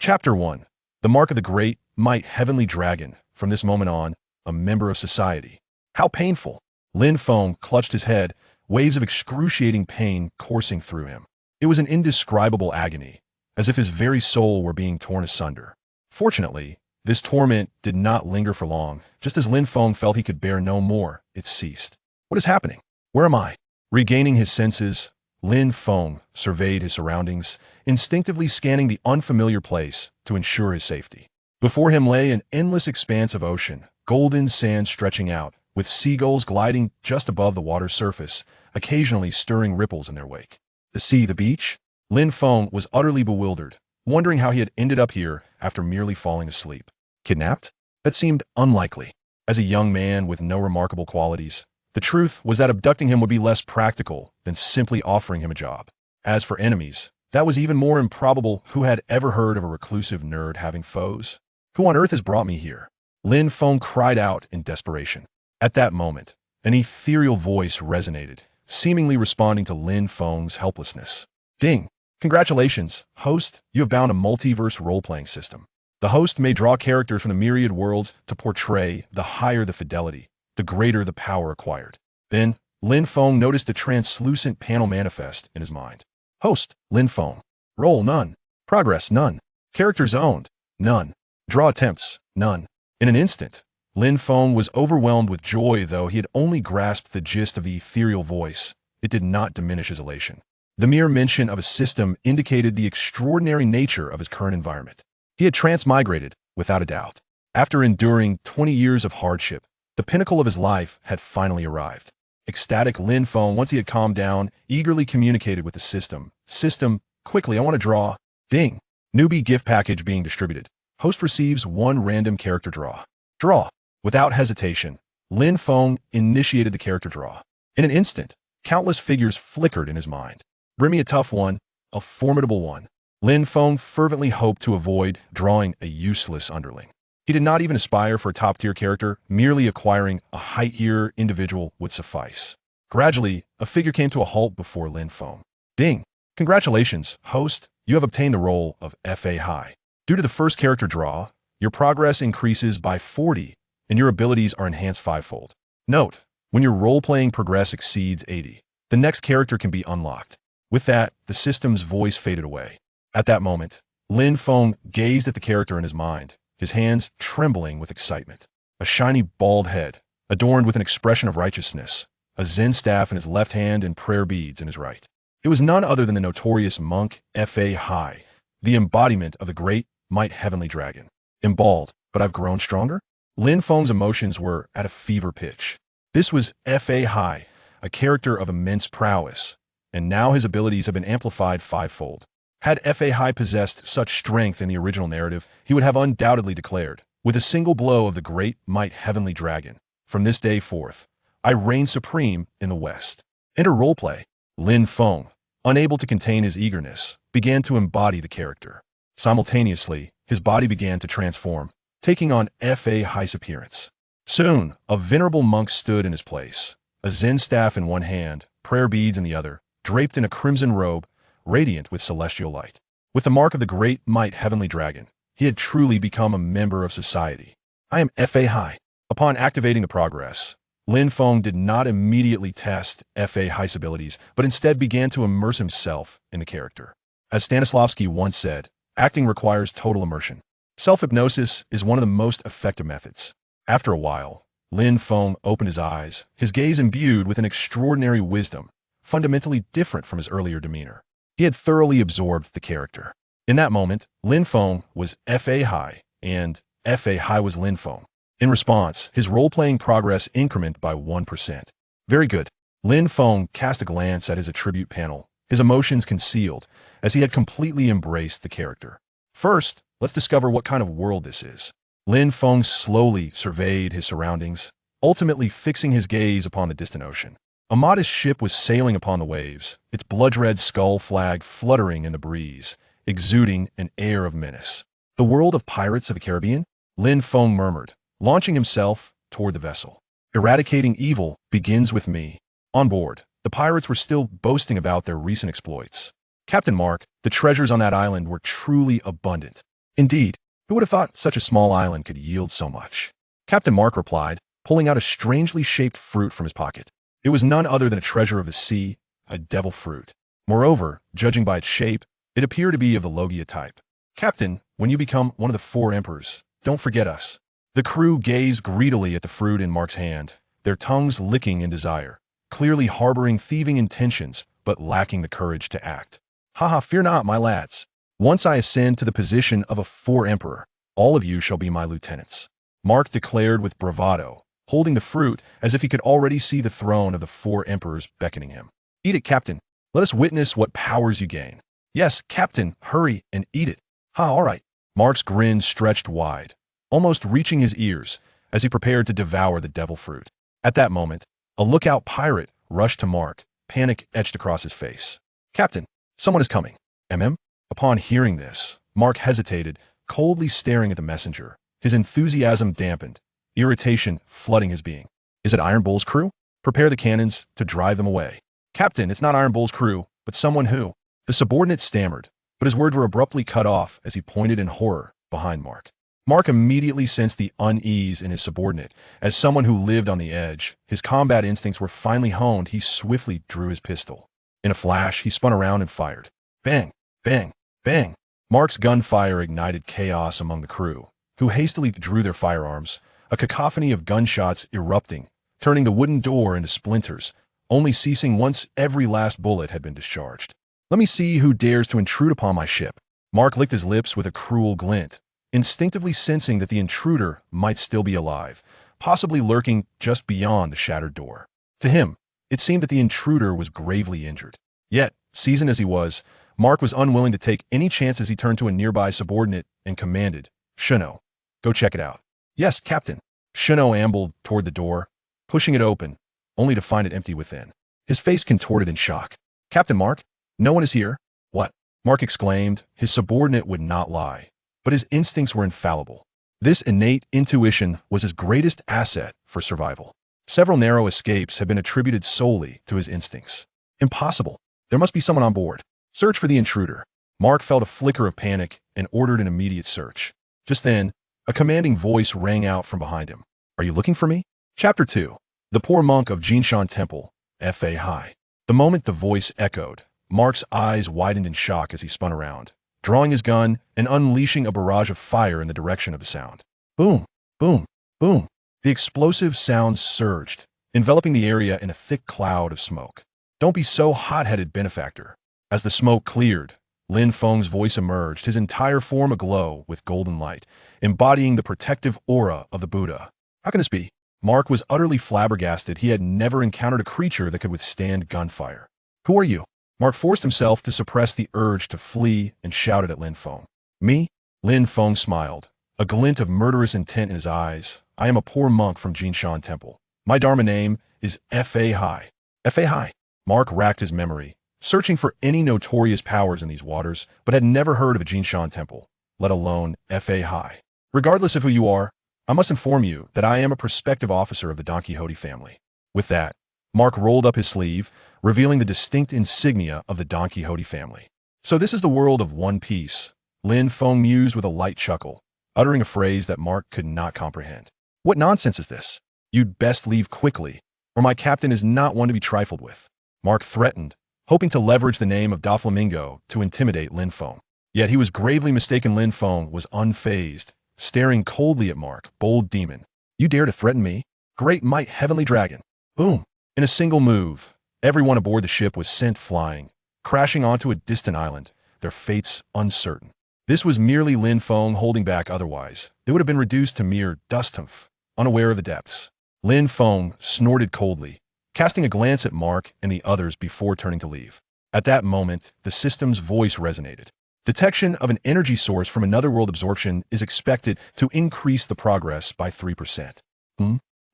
Chapter 1. The Mark of the Great Might Heavenly Dragon. From this moment on, a member of society. How painful! Lin Feng clutched his head, waves of excruciating pain coursing through him. It was an indescribable agony, as if his very soul were being torn asunder. Fortunately, this torment did not linger for long. Just as Lin Feng felt he could bear no more, it ceased. What is happening? Where am I? Regaining his senses, Lin Feng surveyed his surroundings, instinctively scanning the unfamiliar place to ensure his safety. Before him lay an endless expanse of ocean, golden sand stretching out, with seagulls gliding just above the water's surface, occasionally stirring ripples in their wake. The sea, the beach? Lin Feng was utterly bewildered, wondering how he had ended up here after merely falling asleep. Kidnapped? That seemed unlikely. As a young man with no remarkable qualities, the truth was that abducting him would be less practical than simply offering him a job. As for enemies, that was even more improbable. Who had ever heard of a reclusive nerd having foes? Who on earth has brought me here? Lin Feng cried out in desperation. At that moment, an ethereal voice resonated, seemingly responding to Lin Feng's helplessness. Ding! Congratulations, host, you have found a multiverse role-playing system. The host may draw characters from the myriad worlds to portray. The higher the fidelity, the greater the power acquired. Then, Lin Feng noticed a translucent panel manifest in his mind. Host, Lin Feng. Role, none. Progress, none. Characters owned, none. Draw attempts, none. In an instant, Lin Feng was overwhelmed with joy. Though he had only grasped the gist of the ethereal voice, it did not diminish his elation. The mere mention of a system indicated the extraordinary nature of his current environment. He had transmigrated, without a doubt. After enduring 20 years of hardship, the pinnacle of his life had finally arrived. Ecstatic, Lin Feng, once he had calmed down, eagerly communicated with the system. System, quickly, I want to draw. Ding. Newbie gift package being distributed. Host receives one random character draw. Draw. Without hesitation, Lin Feng initiated the character draw. In an instant, countless figures flickered in his mind. Bring me a tough one, a formidable one. Lin Feng fervently hoped to avoid drawing a useless underling. He did not even aspire for a top-tier character. Merely acquiring a high-tier individual would suffice. Gradually, a figure came to a halt before Lin Feng. Ding! Congratulations, host, you have obtained the role of Fahai. Due to the first character draw, your progress increases by 40, and your abilities are enhanced fivefold. Note, when your role-playing progress exceeds 80, the next character can be unlocked. With that, the system's voice faded away. At that moment, Lin Feng gazed at the character in his mind, his hands trembling with excitement. A shiny bald head, adorned with an expression of righteousness, a Zen staff in his left hand and prayer beads in his right. It was none other than the notorious monk Fahai, the embodiment of the great might heavenly dragon. Emballed, but I've grown stronger? Lin Feng's emotions were at a fever pitch. This was Fahai, a character of immense prowess, and now his abilities have been amplified fivefold. Had Fahai possessed such strength in the original narrative, he would have undoubtedly declared, with a single blow of the great might heavenly dragon, from this day forth, I reign supreme in the West. Enter roleplay. Lin Feng, unable to contain his eagerness, began to embody the character. Simultaneously, his body began to transform, taking on Fahai's appearance. Soon, a venerable monk stood in his place, a Zen staff in one hand, prayer beads in the other, draped in a crimson robe, radiant with celestial light. With the mark of the great might heavenly dragon, he had truly become a member of society. I am Fahai. Upon activating the progress, Lin Feng did not immediately test Fahai's abilities, but instead began to immerse himself in the character. As Stanislavski once said, acting requires total immersion. Self-hypnosis is one of the most effective methods. After a while, Lin Feng opened his eyes, his gaze imbued with an extraordinary wisdom, fundamentally different from his earlier demeanor. He had thoroughly absorbed the character. In that moment, Lin Feng was Fahai, and Fahai was Lin Feng. In response, his role-playing progress incremented by 1%. Very good. Lin Feng cast a glance at his attribute panel, his emotions concealed, as he had completely embraced the character. First, let's discover what kind of world this is. Lin Feng slowly surveyed his surroundings, ultimately fixing his gaze upon the distant ocean. A modest ship was sailing upon the waves, its blood-red skull flag fluttering in the breeze, exuding an air of menace. The world of Pirates of the Caribbean? Lin Feng murmured, launching himself toward the vessel. Eradicating evil begins with me. On board, the pirates were still boasting about their recent exploits. Captain Mark, the treasures on that island were truly abundant. Indeed, who would have thought such a small island could yield so much? Captain Mark replied, pulling out a strangely shaped fruit from his pocket. It was none other than a treasure of the sea, a devil fruit. Moreover, judging by its shape, it appeared to be of the Logia type. Captain, when you become one of the 4 emperors, don't forget us. The crew gazed greedily at the fruit in Mark's hand, their tongues licking in desire, clearly harboring thieving intentions, but lacking the courage to act. Haha, fear not, my lads. Once I ascend to the position of a 4 emperor, all of you shall be my lieutenants. Mark declared with bravado, holding the fruit as if he could already see the throne of the 4 emperors beckoning him. Eat it, Captain. Let us witness what powers you gain. Yes, Captain, hurry and eat it. Ha, all right. Mark's grin stretched wide, almost reaching his ears as he prepared to devour the devil fruit. At that moment, a lookout pirate rushed to Mark, panic etched across his face. Captain, someone is coming. MM? Upon hearing this, Mark hesitated, coldly staring at the messenger, his enthusiasm dampened, irritation flooding his being. Is it Iron Bull's crew? Prepare the cannons to drive them away. Captain, it's not Iron Bull's crew, but someone who... The subordinate stammered, but his words were abruptly cut off as he pointed in horror behind Mark. Mark immediately sensed the unease in his subordinate. As someone who lived on the edge, his combat instincts were finally honed. He swiftly drew his pistol. In a flash, he spun around and fired. Bang, bang, bang. Mark's gunfire ignited chaos among the crew, who hastily drew their firearms, a cacophony of gunshots erupting, turning the wooden door into splinters, only ceasing once every last bullet had been discharged. Let me see who dares to intrude upon my ship. Mark licked his lips with a cruel glint, instinctively sensing that the intruder might still be alive, possibly lurking just beyond the shattered door. To him, it seemed that the intruder was gravely injured. Yet, seasoned as he was, Mark was unwilling to take any chances. He turned to a nearby subordinate and commanded, Shino, go check it out. Yes, Captain. Shino ambled toward the door, pushing it open, only to find it empty within. His face contorted in shock. Captain Mark? No one is here. What? Mark exclaimed. His subordinate would not lie, but his instincts were infallible. This innate intuition was his greatest asset for survival. Several narrow escapes had been attributed solely to his instincts. Impossible. There must be someone on board. Search for the intruder. Mark felt a flicker of panic and ordered an immediate search. Just then, a commanding voice rang out from behind him. Are you looking for me? Chapter 2. The Poor Monk of Jinshan Temple, Fahai. The moment the voice echoed, Mark's eyes widened in shock as he spun around, drawing his gun and unleashing a barrage of fire in the direction of the sound. Boom, boom, boom. The explosive sounds surged, enveloping the area in a thick cloud of smoke. Don't be so hot-headed, benefactor. As the smoke cleared, Lin Feng's voice emerged, his entire form aglow with golden light, embodying the protective aura of the Buddha. How can this be? Mark was utterly flabbergasted. He had never encountered a creature that could withstand gunfire. Who are you? Mark forced himself to suppress the urge to flee and shouted at Lin Feng. Me? Lin Feng smiled, a glint of murderous intent in his eyes. I am a poor monk from Jinshan Temple. My Dharma name is Fahai. Fahai. Mark racked his memory, searching for any notorious powers in these waters, but had never heard of a Jinshan Temple, let alone Fahai. Regardless of who you are, I must inform you that I am a prospective officer of the Don Quixote family. With that, Mark rolled up his sleeve, revealing the distinct insignia of the Don Quixote family. So this is the world of One Piece, Lin Feng mused with a light chuckle, uttering a phrase that Mark could not comprehend. What nonsense is this? You'd best leave quickly, or my captain is not one to be trifled with. Mark threatened, hoping to leverage the name of Doflamingo to intimidate Lin Feng. Yet he was gravely mistaken. Lin Feng was unfazed, staring coldly at Mark. Bold demon. You dare to threaten me? Great might, heavenly dragon. Boom. In a single move, everyone aboard the ship was sent flying, crashing onto a distant island, their fates uncertain. This was merely Lin Feng holding back. Otherwise, they would have been reduced to mere dust-humph, unaware of the depths. Lin Feng snorted coldly, casting a glance at Mark and the others before turning to leave. At that moment, the system's voice resonated. Detection of an energy source from another world absorption is expected to increase the progress by 3%.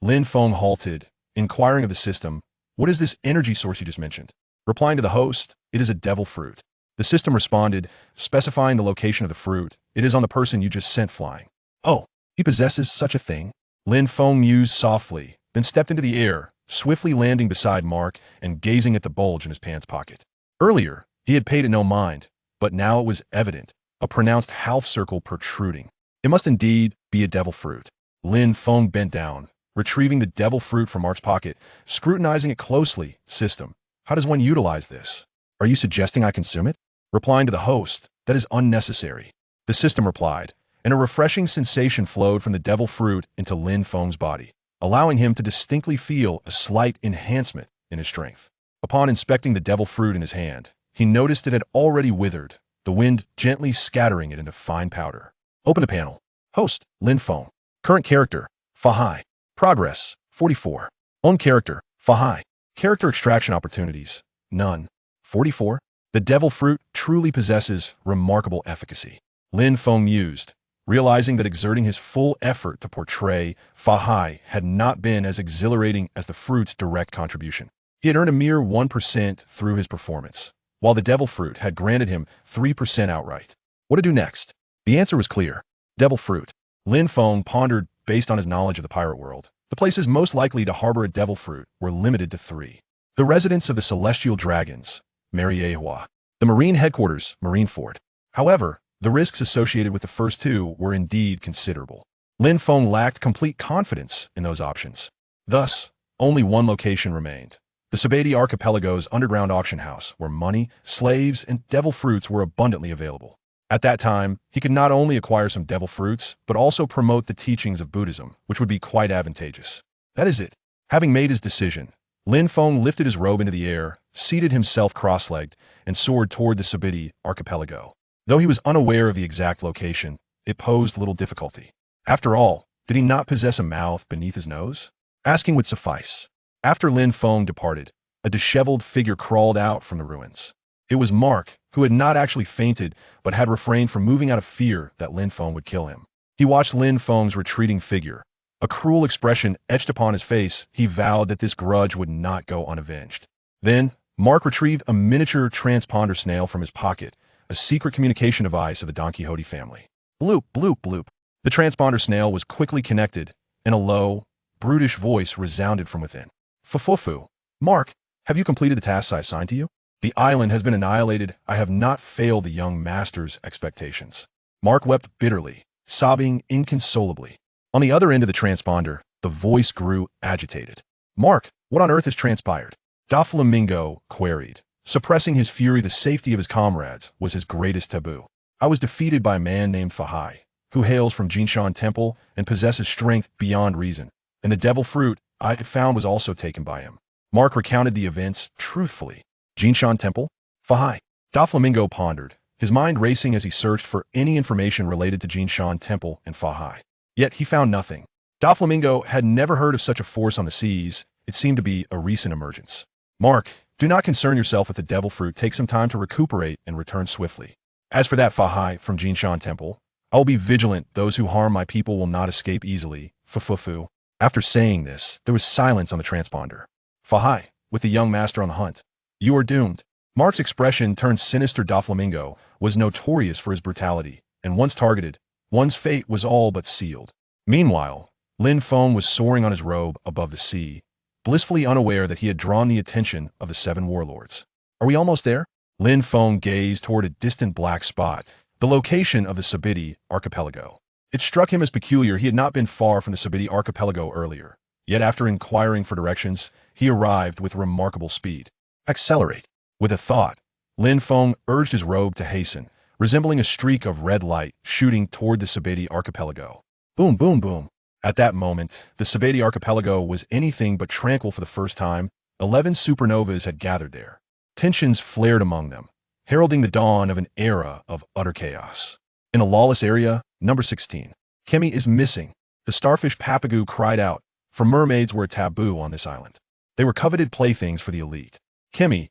Lin Feng halted, inquiring of the system, what is this energy source you just mentioned? Replying to the host, it is a devil fruit. The system responded, specifying the location of the fruit. It is on the person you just sent flying. Oh, he possesses such a thing? Lin Feng mused softly, then stepped into the air, swiftly landing beside Mark and gazing at the bulge in his pants pocket. Earlier, he had paid it no mind, but now it was evident. a pronounced half-circle protruding. It must indeed be a devil fruit. Lin Feng bent down, retrieving the devil fruit from Mark's pocket, scrutinizing it closely. System, how does one utilize this? Are you suggesting I consume it? Replying to the host, that is unnecessary. The system replied, and a refreshing sensation flowed from the devil fruit into Lin Feng's body, allowing him to distinctly feel a slight enhancement in his strength. Upon inspecting the devil fruit in his hand, he noticed it had already withered, the wind gently scattering it into fine powder. Open the panel. Host, Lin Feng. Current character, Fahai. Progress, 44. Own character, Fahai. Character extraction opportunities, none. 44. The devil fruit truly possesses remarkable efficacy. Lin Feng mused, realizing that exerting his full effort to portray Fahai had not been as exhilarating as the fruit's direct contribution. He had earned a mere 1% through his performance, while the devil fruit had granted him 3% outright. What to do next? The answer was clear. Devil fruit. Lin Feng pondered based on his knowledge of the pirate world. The places most likely to harbor a devil fruit were limited to 3. The residence of the celestial dragons, Mariehua. The marine headquarters, Marineford. However, the risks associated with the first 2 were indeed considerable. Lin Feng lacked complete confidence in those options. Thus, only one location remained. The Sabeti Archipelago's underground auction house, where money, slaves, and devil fruits were abundantly available. At that time, he could not only acquire some devil fruits, but also promote the teachings of Buddhism, which would be quite advantageous. That is it. Having made his decision, Lin Feng lifted his robe into the air, seated himself cross-legged, and soared toward the Sabeti Archipelago. Though he was unaware of the exact location, it posed little difficulty. After all, did he not possess a mouth beneath his nose? Asking would suffice. After Lin Feng departed, a disheveled figure crawled out from the ruins. It was Mark, who had not actually fainted, but had refrained from moving out of fear that Lin Feng would kill him. He watched Lin Feng's retreating figure. A cruel expression etched upon his face, he vowed that this grudge would not go unavenged. Then, Mark retrieved a miniature transponder snail from his pocket, a secret communication device of the Don Quixote family. Bloop, bloop, bloop. The transponder snail was quickly connected, and a low, brutish voice resounded from within. Fufufu. Mark, have you completed the tasks I assigned to you? The island has been annihilated. I have not failed the young master's expectations. Mark wept bitterly, sobbing inconsolably. On the other end of the transponder, the voice grew agitated. Mark, what on earth has transpired? Doflamingo queried. Suppressing his fury, the safety of his comrades was his greatest taboo. I was defeated by a man named Fahai, who hails from Jinshan Temple and possesses strength beyond reason, and the devil fruit I had found was also taken by him. Mark recounted the events truthfully. Jinshan Temple? Fahai. Doflamingo pondered, his mind racing as he searched for any information related to Jinshan Temple and Fahai. Yet he found nothing. Doflamingo had never heard of such a force on the seas. It seemed to be a recent emergence. Mark, do not concern yourself with the devil fruit. Take some time to recuperate and return swiftly. As for that Fahai from Jinshan Temple, I will be vigilant. Those who harm my people will not escape easily. Fufufu. After saying this, there was silence on the transponder. Fahai, with the young master on the hunt. You are doomed. Mark's expression turned sinister. Doflamingo was notorious for his brutality, and once targeted, one's fate was all but sealed. Meanwhile, Lin Feng was soaring on his robe above the sea, blissfully unaware that he had drawn the attention of the 7 warlords. Are we almost there? Lin Feng gazed toward a distant black spot, the location of the Sabeti Archipelago. It struck him as peculiar. He had not been far from the Sabeti Archipelago earlier, yet after inquiring for directions, he arrived with remarkable speed. Accelerate. With a thought, Lin Feng urged his robe to hasten, resembling a streak of red light shooting toward the Sabeti Archipelago. Boom, boom, boom. At that moment, the Sabeti Archipelago was anything but tranquil. For the first time, 11 supernovas had gathered there. Tensions flared among them, heralding the dawn of an era of utter chaos. In a lawless area, number 16, Kemi is missing. The starfish Papagoo cried out, for mermaids were a taboo on this island. They were coveted playthings for the elite. Kemi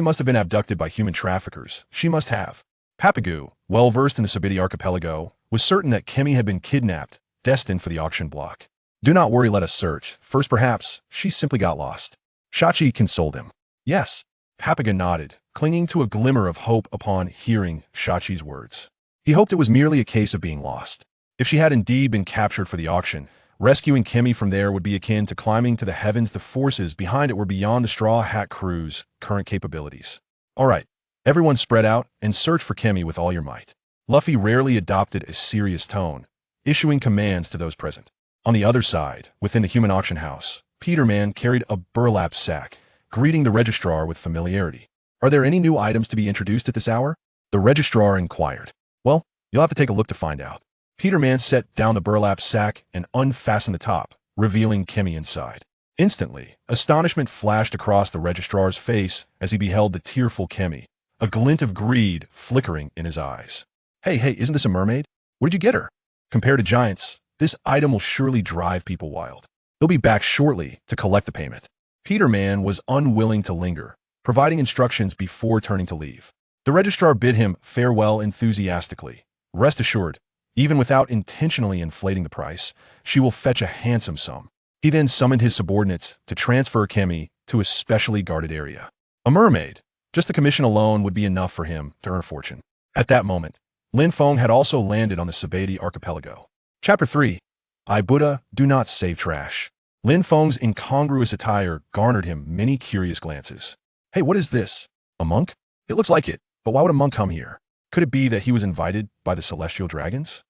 must have been abducted by human traffickers. She must have. Papagoo, well versed in the Sabeti Archipelago, was certain that Kemi had been kidnapped, destined for the auction block. Do not worry, let us search. First, perhaps, she simply got lost. Shachi consoled him. Yes. Papagoo nodded, clinging to a glimmer of hope upon hearing Shachi's words. He hoped it was merely a case of being lost. If she had indeed been captured for the auction, rescuing Kemi from there would be akin to climbing to the heavens. The forces behind it were beyond the Straw Hat Crew's current capabilities. All right, everyone spread out and search for Kemi with all your might. Luffy rarely adopted a serious tone, issuing commands to those present. On the other side, within the human auction house, Peterman carried a burlap sack, greeting the registrar with familiarity. "Are there any new items to be introduced at this hour?" The registrar inquired. "Well, you'll have to take a look to find out." Peterman set down the burlap sack and unfastened the top, revealing Kimmy inside. Instantly, astonishment flashed across the registrar's face as he beheld the tearful Kimmy, a glint of greed flickering in his eyes. Hey, isn't this a mermaid? Where did you get her?" "Compared to giants, this item will surely drive people wild. They'll be back shortly to collect the payment." Peterman was unwilling to linger, providing instructions before turning to leave. The registrar bid him farewell enthusiastically. "Rest assured, even without intentionally inflating the price, she will fetch a handsome sum." He then summoned his subordinates to transfer Kimmy to a specially guarded area. A mermaid. Just the commission alone would be enough for him to earn a fortune. At that moment, Lin Feng had also landed on the Sabaody archipelago. Chapter 3. I Buddha, do not save trash. Lin Feng's incongruous attire garnered him many curious glances. "Hey, what is this? A monk? It looks like it, but why would a monk come here? Could it be that he was invited by the celestial dragons?"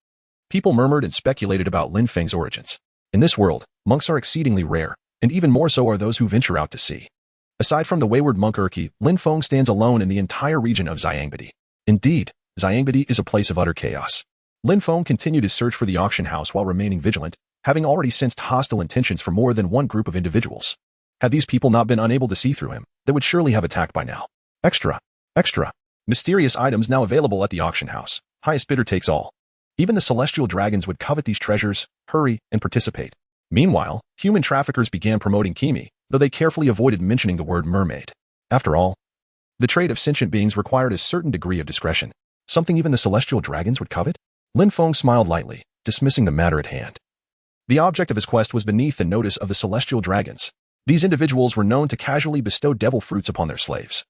People murmured and speculated about Lin Feng's origins. In this world, monks are exceedingly rare, and even more so are those who venture out to sea. Aside from the wayward monk Urki, Lin Feng stands alone in the entire region of Xiangbedi. Indeed, Xiangbedi is a place of utter chaos. Lin Feng continued his search for the auction house while remaining vigilant, having already sensed hostile intentions for more than one group of individuals. Had these people not been unable to see through him, they would surely have attacked by now. Extra. Mysterious items now available at the auction house. Highest bidder takes all. Even the celestial dragons would covet these treasures, hurry, and participate. Meanwhile, human traffickers began promoting Kimi, though they carefully avoided mentioning the word mermaid. After all, the trade of sentient beings required a certain degree of discretion, something even the celestial dragons would covet. Lin Feng smiled lightly, dismissing the matter at hand. The object of his quest was beneath the notice of the celestial dragons. These individuals were known to casually bestow devil fruits upon their slaves.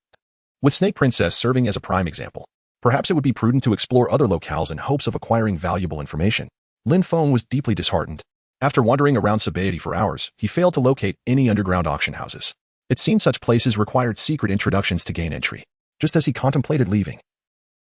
With Snake Princess serving as a prime example, perhaps it would be prudent to explore other locales in hopes of acquiring valuable information. Lin Feng was deeply disheartened. After wandering around Sabaody for hours, he failed to locate any underground auction houses. It seemed such places required secret introductions to gain entry. Just as he contemplated leaving,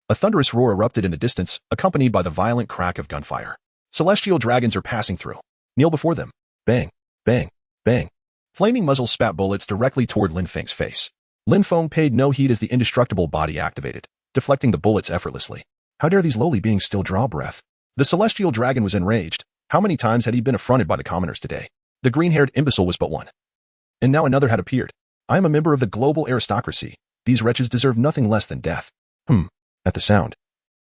a thunderous roar erupted in the distance, accompanied by the violent crack of gunfire. Celestial dragons are passing through. Kneel before them. Bang, bang, bang. Flaming muzzles spat bullets directly toward Lin Feng's face. Lin Feng paid no heed as the indestructible body activated, deflecting the bullets effortlessly. How dare these lowly beings still draw breath? The celestial dragon was enraged. How many times had he been affronted by the commoners today? The green-haired imbecile was but one. And now another had appeared. I am a member of the global aristocracy. These wretches deserve nothing less than death. At the sound,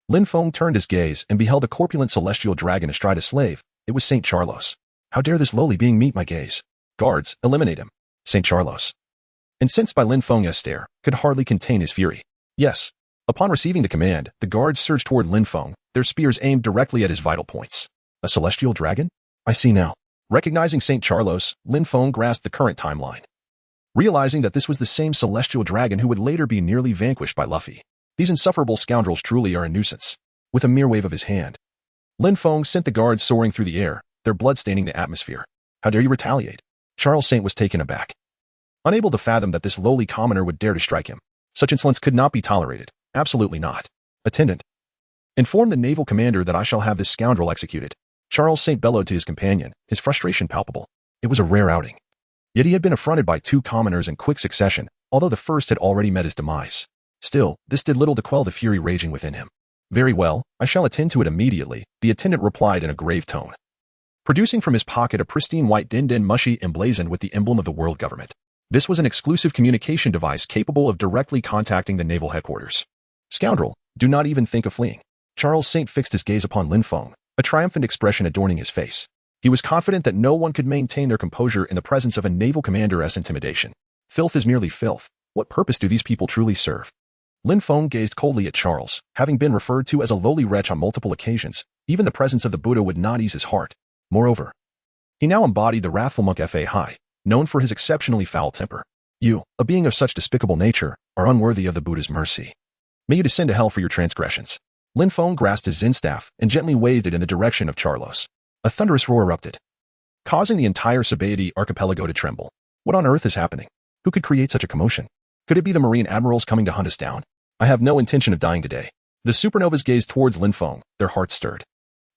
Lin Feng turned his gaze and beheld a corpulent celestial dragon astride a slave. It was St. Charlos. How dare this lowly being meet my gaze? Guards, eliminate him. St. Charlos, incensed by Lin Feng's stare, could hardly contain his fury. Yes. Upon receiving the command, the guards surged toward Lin Feng, their spears aimed directly at his vital points. A celestial dragon? I see now. Recognizing St. Charlos, Lin Feng grasped the current timeline, realizing that this was the same celestial dragon who would later be nearly vanquished by Luffy. These insufferable scoundrels truly are a nuisance. With a mere wave of his hand, Lin Feng sent the guards soaring through the air, their blood staining the atmosphere. How dare you retaliate? Charles Saint was taken aback, unable to fathom that this lowly commoner would dare to strike him. Such insolence could not be tolerated. Absolutely not. Attendant, inform the naval commander that I shall have this scoundrel executed. Charles Saint bellowed to his companion, his frustration palpable. It was a rare outing. Yet he had been affronted by two commoners in quick succession, although the first had already met his demise. Still, this did little to quell the fury raging within him. Very well, I shall attend to it immediately, the attendant replied in a grave tone, producing from his pocket a pristine white din mushi emblazoned with the emblem of the world government. This was an exclusive communication device capable of directly contacting the naval headquarters. Scoundrel, do not even think of fleeing. Charles Saint fixed his gaze upon Lin Feng, a triumphant expression adorning his face. He was confident that no one could maintain their composure in the presence of a naval commander's intimidation. Filth is merely filth. What purpose do these people truly serve? Lin Feng gazed coldly at Charles. Having been referred to as a lowly wretch on multiple occasions, even the presence of the Buddha would not ease his heart. Moreover, he now embodied the wrathful monk Fahai, known for his exceptionally foul temper. You, a being of such despicable nature, are unworthy of the Buddha's mercy. May you descend to hell for your transgressions. Lin Feng grasped his Zen staff and gently waved it in the direction of Charlos. A thunderous roar erupted, causing the entire Sabaody archipelago to tremble. What on earth is happening? Who could create such a commotion? Could it be the Marine admirals coming to hunt us down? I have no intention of dying today. The supernovas gazed towards Lin Feng, their hearts stirred.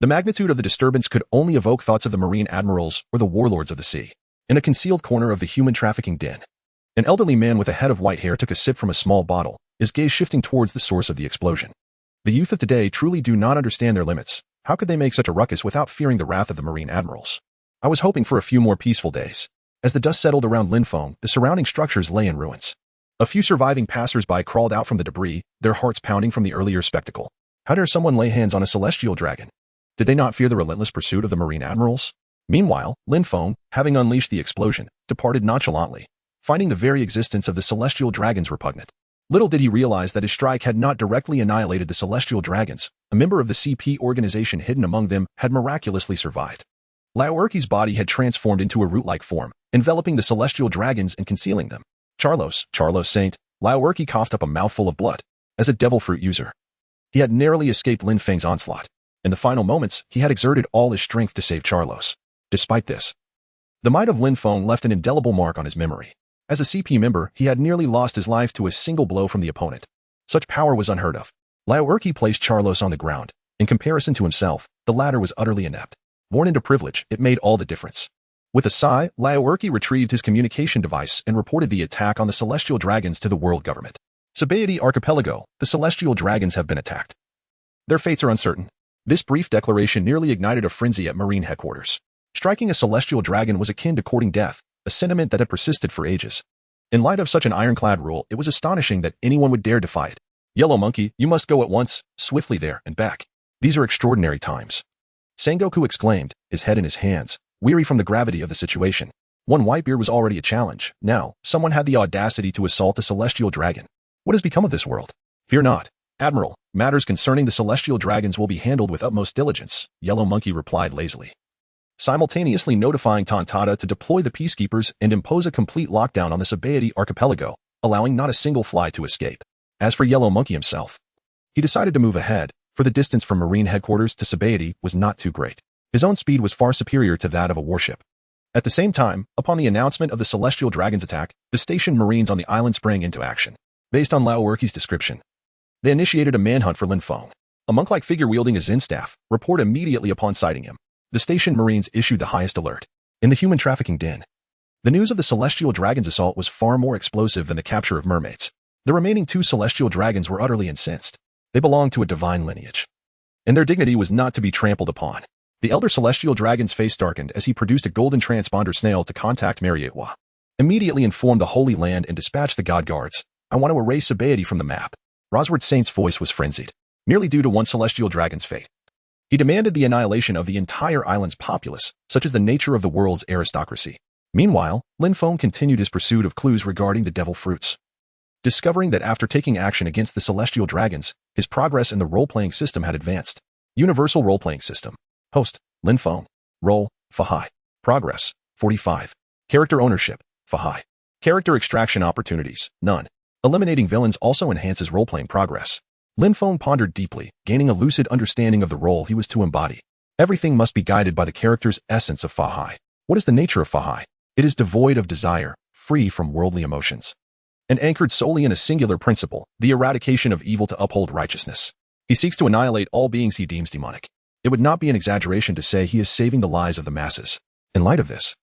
The magnitude of the disturbance could only evoke thoughts of the marine admirals or the warlords of the sea. In a concealed corner of the human trafficking den, an elderly man with a head of white hair took a sip from a small bottle, his gaze shifting towards the source of the explosion. The youth of today truly do not understand their limits. How could they make such a ruckus without fearing the wrath of the marine admirals? I was hoping for a few more peaceful days. As the dust settled around Lin Feng, the surrounding structures lay in ruins. A few surviving passers-by crawled out from the debris, their hearts pounding from the earlier spectacle. How dare someone lay hands on a celestial dragon? Did they not fear the relentless pursuit of the marine admirals? Meanwhile, Lin Feng, having unleashed the explosion, departed nonchalantly, finding the very existence of the celestial dragons repugnant. Little did he realize that his strike had not directly annihilated the celestial dragons. A member of the CP organization hidden among them had miraculously survived. Laoerki's body had transformed into a root-like form, enveloping the celestial dragons and concealing them. Charlos Saint, Laoerki coughed up a mouthful of blood. As a devil fruit user, he had narrowly escaped Lin Feng's onslaught. In the final moments, he had exerted all his strength to save Charlos. Despite this, the might of Lin Feng left an indelible mark on his memory. As a CP member, he had nearly lost his life to a single blow from the opponent. Such power was unheard of. Laoerki placed Charlos on the ground. In comparison to himself, the latter was utterly inept. Born into privilege, it made all the difference. With a sigh, Laoerki retrieved his communication device and reported the attack on the celestial dragons to the world government. Sabaody Archipelago, the celestial dragons have been attacked. Their fates are uncertain. This brief declaration nearly ignited a frenzy at Marine headquarters. Striking a celestial dragon was akin to courting death, a sentiment that had persisted for ages. In light of such an ironclad rule, it was astonishing that anyone would dare defy it. Yellow Monkey, you must go at once, swiftly there and back. These are extraordinary times. Sengoku exclaimed, his head in his hands, weary from the gravity of the situation. One Whitebeard was already a challenge. Now, someone had the audacity to assault a celestial dragon. What has become of this world? Fear not, Admiral. Matters concerning the celestial dragons will be handled with utmost diligence, Yellow Monkey replied lazily, simultaneously notifying Tontada to deploy the peacekeepers and impose a complete lockdown on the Sabaody archipelago, allowing not a single fly to escape. As for Yellow Monkey himself, he decided to move ahead, for the distance from Marine headquarters to Sabaody was not too great. His own speed was far superior to that of a warship. At the same time, upon the announcement of the celestial dragon's attack, the stationed Marines on the island sprang into action. Based on Laoerki's description, they initiated a manhunt for Lin Feng. A monk-like figure wielding a Zen staff, report immediately upon sighting him. The stationed Marines issued the highest alert. In the human trafficking den, the news of the celestial dragon's assault was far more explosive than the capture of mermaids. The remaining 2 celestial dragons were utterly incensed. They belonged to a divine lineage, and their dignity was not to be trampled upon. The elder celestial dragon's face darkened as he produced a golden transponder snail to contact Marietwa. Immediately informed the Holy Land and dispatched the god guards. I want to erase Sabaody from the map. Rosward Saint's voice was frenzied, merely due to one celestial dragon's fate. He demanded the annihilation of the entire island's populace, such as the nature of the world's aristocracy. Meanwhile, Lin Feng continued his pursuit of clues regarding the devil fruits. Discovering that after taking action against the celestial dragons, his progress in the role-playing system had advanced. Universal role-playing system. Host, Lin Feng. Role, Fahai. Progress, 45. Character ownership, Fahai. Character extraction opportunities, none. Eliminating villains also enhances role-playing progress. Lin Feng pondered deeply, gaining a lucid understanding of the role he was to embody. Everything must be guided by the character's essence of Fahai. What is the nature of Fahai? It is devoid of desire, free from worldly emotions, and anchored solely in a singular principle, the eradication of evil to uphold righteousness. He seeks to annihilate all beings he deems demonic. It would not be an exaggeration to say he is saving the lives of the masses. In light of this,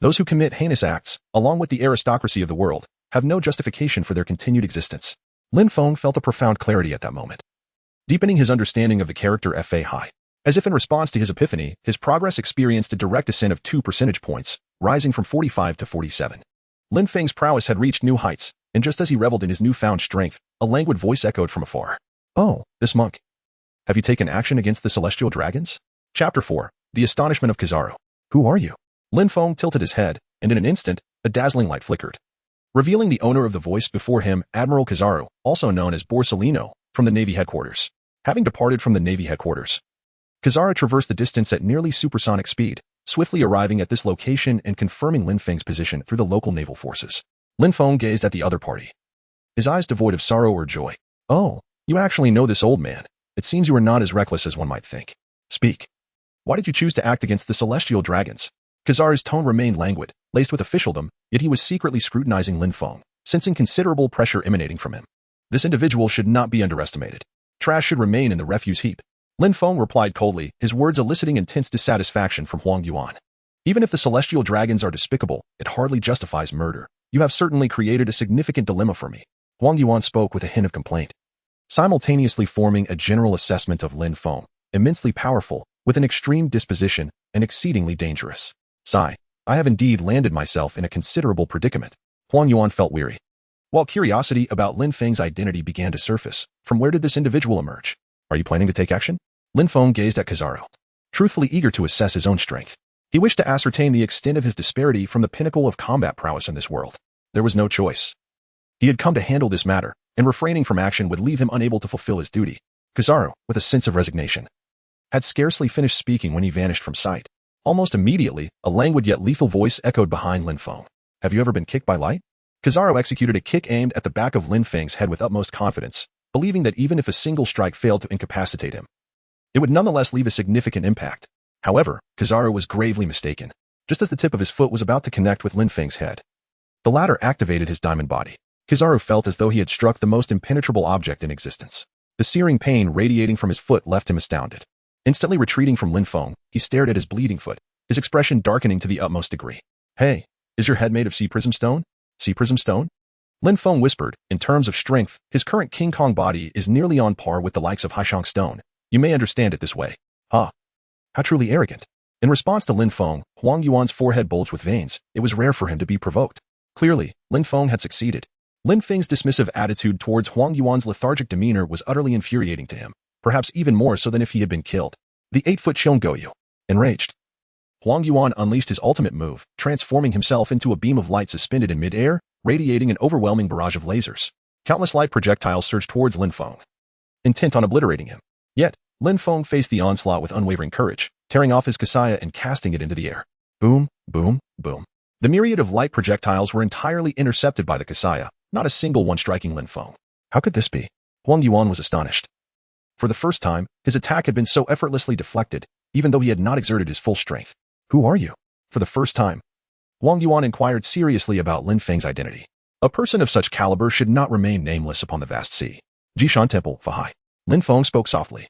those who commit heinous acts, along with the aristocracy of the world, have no justification for their continued existence. Lin Feng felt a profound clarity at that moment, deepening his understanding of the character Fahai. As if in response to his epiphany, his progress experienced a direct ascent of 2 percentage points, rising from 45 to 47. Lin Feng's prowess had reached new heights, and just as he reveled in his newfound strength, a languid voice echoed from afar. Oh, this monk. Have you taken action against the celestial dragons? Chapter 4. The Astonishment of Kizaru. Who are you? Lin Feng tilted his head, and in an instant, a dazzling light flickered, revealing the owner of the voice before him, Admiral Kizaru, also known as Borsalino, from the Navy headquarters. Having departed from the Navy headquarters, Kizaru traversed the distance at nearly supersonic speed, swiftly arriving at this location and confirming Lin Feng's position through the local naval forces. Lin Feng gazed at the other party, his eyes devoid of sorrow or joy. Oh, you actually know this old man. It seems you are not as reckless as one might think. Speak. Why did you choose to act against the celestial dragons? Kizaru's tone remained languid, laced with officialdom, yet he was secretly scrutinizing Lin Feng, sensing considerable pressure emanating from him. This individual should not be underestimated. Trash should remain in the refuse heap. Lin Feng replied coldly, his words eliciting intense dissatisfaction from Huang Yuan. Even if the celestial dragons are despicable, it hardly justifies murder. You have certainly created a significant dilemma for me. Huang Yuan spoke with a hint of complaint, simultaneously forming a general assessment of Lin Feng, immensely powerful, with an extreme disposition, and exceedingly dangerous. Sigh, I have indeed landed myself in a considerable predicament. Huang Yuan felt weary. While curiosity about Lin Feng's identity began to surface, from where did this individual emerge? Are you planning to take action? Lin Feng gazed at Kizaru, truthfully eager to assess his own strength. He wished to ascertain the extent of his disparity from the pinnacle of combat prowess in this world. There was no choice. He had come to handle this matter, and refraining from action would leave him unable to fulfill his duty. Kizaru, with a sense of resignation, had scarcely finished speaking when he vanished from sight. Almost immediately, a languid yet lethal voice echoed behind Lin Feng. Have you ever been kicked by light? Kizaru executed a kick aimed at the back of Lin Feng's head with utmost confidence, believing that even if a single strike failed to incapacitate him, it would nonetheless leave a significant impact. However, Kizaru was gravely mistaken. Just as the tip of his foot was about to connect with Lin Feng's head, the latter activated his diamond body. Kizaru felt as though he had struck the most impenetrable object in existence. The searing pain radiating from his foot left him astounded. Instantly retreating from Lin Feng, he stared at his bleeding foot, his expression darkening to the utmost degree. Hey, is your head made of sea prism stone? Sea prism stone? Lin Feng whispered, in terms of strength, his current King Kong body is nearly on par with the likes of Haishang stone. You may understand it this way. How truly arrogant. In response to Lin Feng, Huang Yuan's forehead bulged with veins. It was rare for him to be provoked. Clearly, Lin Feng had succeeded. Lin Feng's dismissive attitude towards Huang Yuan's lethargic demeanor was utterly infuriating to him, perhaps even more so than if he had been killed. The 8-foot Shongoyu. Enraged, Huang Yuan unleashed his ultimate move, transforming himself into a beam of light suspended in mid-air, radiating an overwhelming barrage of lasers. Countless light projectiles surged towards Lin Feng, intent on obliterating him. Yet, Lin Feng faced the onslaught with unwavering courage, tearing off his kasaya and casting it into the air. Boom, boom, boom. The myriad of light projectiles were entirely intercepted by the kasaya, not a single one striking Lin Feng. How could this be? Huang Yuan was astonished. For the first time, his attack had been so effortlessly deflected, even though he had not exerted his full strength. Who are you? For the first time, Huang Yuan inquired seriously about Lin Feng's identity. A person of such caliber should not remain nameless upon the vast sea. Jinshan Temple, Fahai. Lin Feng spoke softly.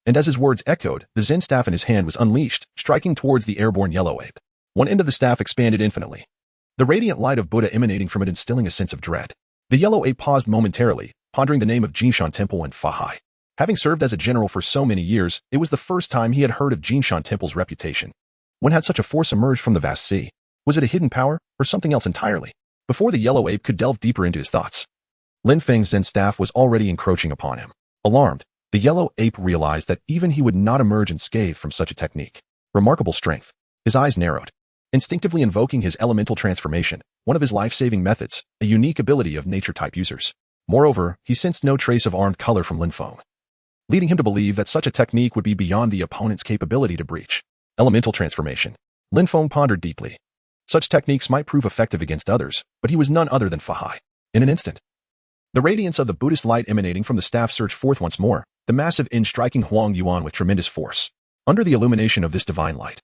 And as his words echoed, the Zen staff in his hand was unleashed, striking towards the airborne yellow ape. One end of the staff expanded infinitely, the radiant light of Buddha emanating from it instilling a sense of dread. The yellow ape paused momentarily, pondering the name of Jinshan Temple and Fahai. Having served as a general for so many years, it was the first time he had heard of Jinshan Temple's reputation. When had such a force emerged from the vast sea? Was it a hidden power, or something else entirely? Before the yellow ape could delve deeper into his thoughts, Lin Feng's Zen staff was already encroaching upon him. Alarmed, the yellow ape realized that even he would not emerge unscathed from such a technique. Remarkable strength. His eyes narrowed, instinctively invoking his elemental transformation, one of his life-saving methods, a unique ability of nature-type users. Moreover, he sensed no trace of armed color from Lin Feng, leading him to believe that such a technique would be beyond the opponent's capability to breach. Elemental transformation. Lin Feng pondered deeply. Such techniques might prove effective against others, but he was none other than Fahai. In an instant, the radiance of the Buddhist light emanating from the staff surged forth once more, the massive end striking Huang Yuan with tremendous force. Under the illumination of this divine light,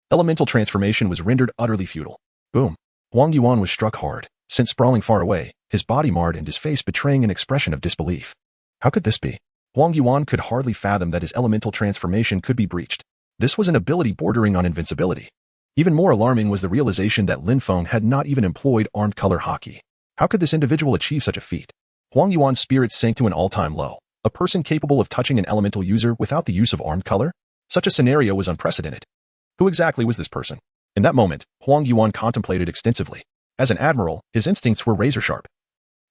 elemental transformation was rendered utterly futile. Boom. Huang Yuan was struck hard, sent sprawling far away, his body marred and his face betraying an expression of disbelief. How could this be? Huang Yuan could hardly fathom that his elemental transformation could be breached. This was an ability bordering on invincibility. Even more alarming was the realization that Lin Feng had not even employed armed color hockey. How could this individual achieve such a feat? Huang Yuan's spirits sank to an all-time low. A person capable of touching an elemental user without the use of armed color? Such a scenario was unprecedented. Who exactly was this person? In that moment, Huang Yuan contemplated extensively. As an admiral, his instincts were razor-sharp,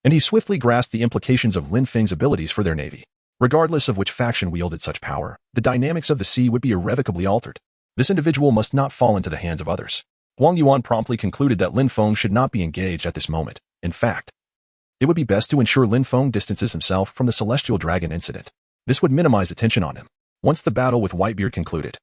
and he swiftly grasped the implications of Lin Feng's abilities for their navy. Regardless of which faction wielded such power, the dynamics of the sea would be irrevocably altered. This individual must not fall into the hands of others. Huang Yuan promptly concluded that Lin Feng should not be engaged at this moment. In fact, it would be best to ensure Lin Feng distances himself from the Celestial Dragon incident. This would minimize attention on him. Once the battle with Whitebeard concluded,